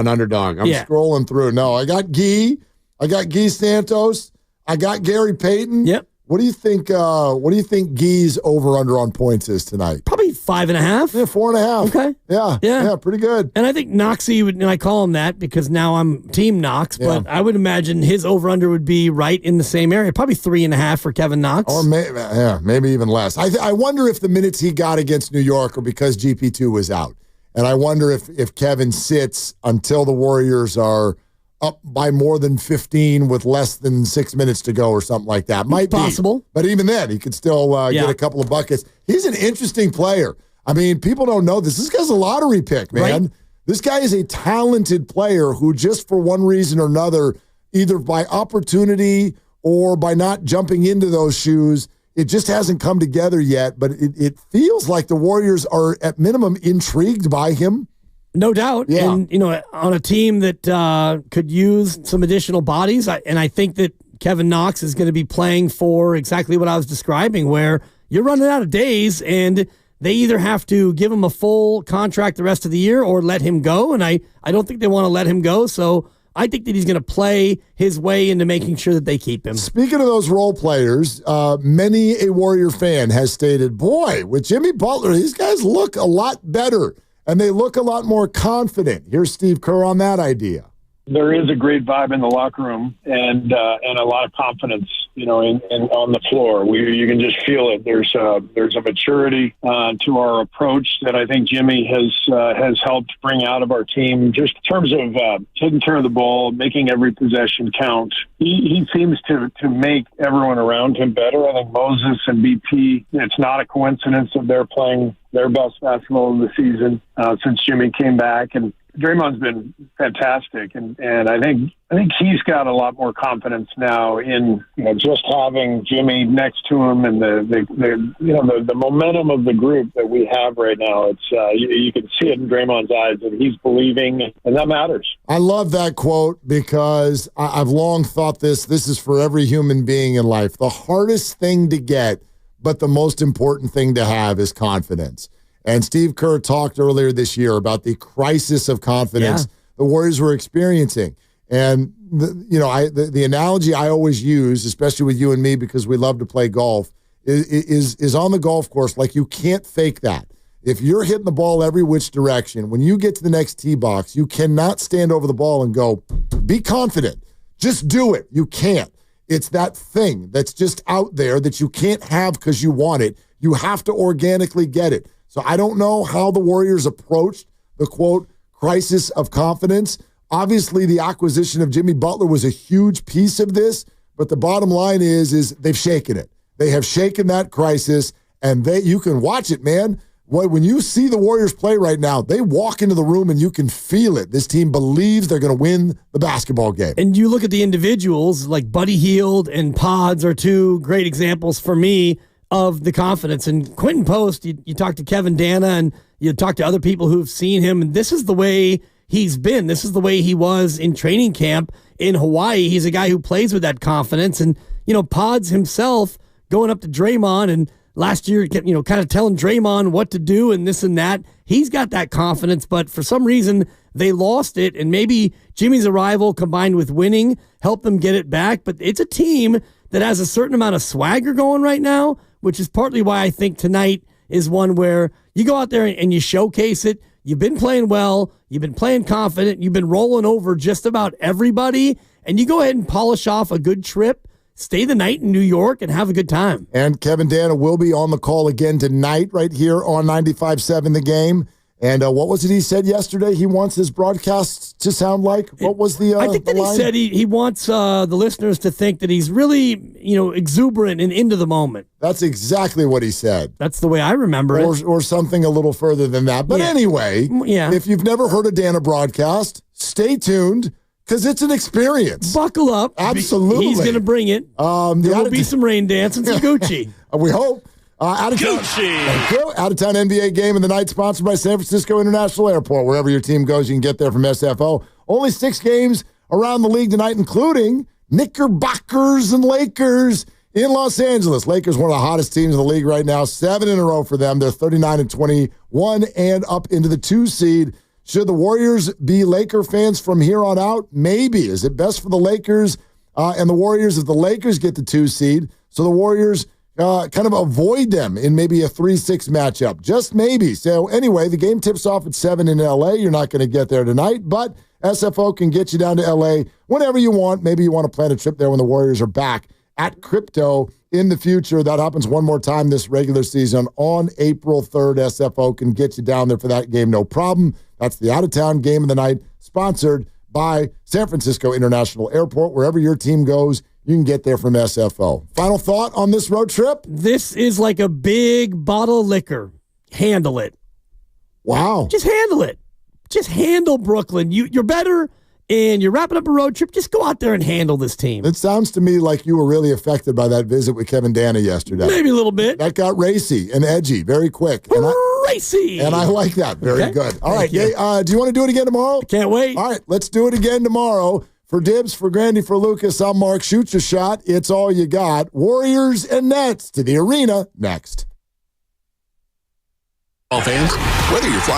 Underdog. I'm scrolling through. No, I got Guy Santos. I got Gary Payton. Yep. What do you think? What do you think Guy's over/under on points is tonight? Probably 5.5? Yeah, 4.5. Okay. Yeah, pretty good. And I think Knoxy would, and I call him that because now I'm Team Knox, but I would imagine his over-under would be right in the same area, probably 3.5 for Kevin Knox. Or maybe even less. I wonder if the minutes he got against New York are because GP2 was out. And I wonder if Kevin sits until the Warriors are up by more than 15 with less than 6 minutes to go or something like that. Might be possible. But even then, he could still get a couple of buckets. He's an interesting player. I mean, people don't know this. This guy's a lottery pick, man. Right? This guy is a talented player who just for one reason or another, either by opportunity or by not jumping into those shoes, it just hasn't come together yet. But it feels like the Warriors are at minimum intrigued by him. No doubt. Yeah. And, on a team that could use some additional bodies, I think that Kevin Knox is going to be playing for exactly what I was describing, where you're running out of days and they either have to give him a full contract the rest of the year or let him go. And I don't think they want to let him go. So I think that he's going to play his way into making sure that they keep him. Speaking of those role players, many a Warrior fan has stated, boy, with Jimmy Butler, these guys look a lot better. And they look a lot more confident. Here's Steve Kerr on that idea. There is a great vibe in the locker room and a lot of confidence, in on the floor. You can just feel it. There's a maturity to our approach that I think Jimmy has helped bring out of our team, just in terms of taking care of the ball, making every possession count. He seems to make everyone around him better. I think Moses and BP, it's not a coincidence that they're playing their best basketball of the season since Jimmy came back, and Draymond's been fantastic, and I think he's got a lot more confidence now in just having Jimmy next to him, and the momentum of the group that we have right now. It's you can see it in Draymond's eyes that he's believing, and that matters. I love that quote because I've long thought this is for every human being in life. The hardest thing to get, but the most important thing to have, is confidence. And Steve Kerr talked earlier this year about the crisis of confidence the Warriors were experiencing. And, the analogy I always use, especially with you and me because we love to play golf, is on the golf course. Like, you can't fake that. If you're hitting the ball every which direction, when you get to the next tee box, you cannot stand over the ball and go, be confident. Just do it. You can't. It's that thing that's just out there that you can't have because you want it. You have to organically get it. So I don't know how the Warriors approached the, quote, crisis of confidence. Obviously, the acquisition of Jimmy Butler was a huge piece of this, but the bottom line is they've shaken it. They have shaken that crisis, and you can watch it, man. When you see the Warriors play right now, they walk into the room and you can feel it. This team believes they're going to win the basketball game. And you look at the individuals, like Buddy Hield and Pods are two great examples for me of the confidence. And Quentin Post, you talk to Kevin Dana and you talk to other people who've seen him, and this is the way he's been. This is the way he was in training camp in Hawaii. He's a guy who plays with that confidence. And, Pods himself going up to Draymond and last year, kind of telling Draymond what to do and this and that. He's got that confidence, but for some reason they lost it. And maybe Jimmy's arrival combined with winning helped them get it back. But it's a team that has a certain amount of swagger going right now, which is partly why I think tonight is one where you go out there and you showcase it. You've been playing well. You've been playing confident. You've been rolling over just about everybody. And you go ahead and polish off a good trip, stay the night in New York, and have a good time. And Kevin Dana will be on the call again tonight right here on 95.7 The Game. And what was it he said yesterday he wants his broadcasts to sound like? What was the I think that line? He said he wants the listeners to think that he's really, exuberant and into the moment. That's exactly what he said. That's the way I remember it. Or something a little further than that. But anyway, if you've never heard a Dana broadcast, stay tuned because it's an experience. Buckle up. Absolutely. He's going to bring it. There will be some rain dance and some Gucci. We hope. Out of town NBA game of the night, sponsored by San Francisco International Airport. Wherever your team goes, you can get there from SFO. Only 6 games around the league tonight, including Knickerbockers and Lakers in Los Angeles. Lakers, one of the hottest teams in the league right now. 7 in a row for them. They're 39-21 and up into the 2 seed. Should the Warriors be Laker fans from here on out? Maybe. Is it best for the Lakers and the Warriors if the Lakers get the 2 seed? So the Warriors kind of avoid them in maybe a 3-6 matchup. Just maybe. So anyway, the game tips off at 7 in L.A. You're not going to get there tonight, but SFO can get you down to L.A. whenever you want. Maybe you want to plan a trip there when the Warriors are back at Crypto in the future. That happens one more time this regular season on April 3rd. SFO can get you down there for that game, no problem. That's the out-of-town game of the night, sponsored by San Francisco International Airport. Wherever your team goes, you can get there from SFO. Final thought on this road trip? This is like a big bottle of liquor. Handle it. Wow. Just handle it. Just handle Brooklyn. You're better, and you're wrapping up a road trip. Just go out there and handle this team. It sounds to me like you were really affected by that visit with Kevin Dana yesterday. Maybe a little bit. That got racy and edgy very quick. Racy. And I like that. Very good. All right. Do you want to do it again tomorrow? Can't wait. All right. Let's do it again tomorrow. For Dibs, for Grandy, for Lucas, I'm Mark. Shoot your shot. It's all you got. Warriors and Nets to the arena next. All fans, whether you're flying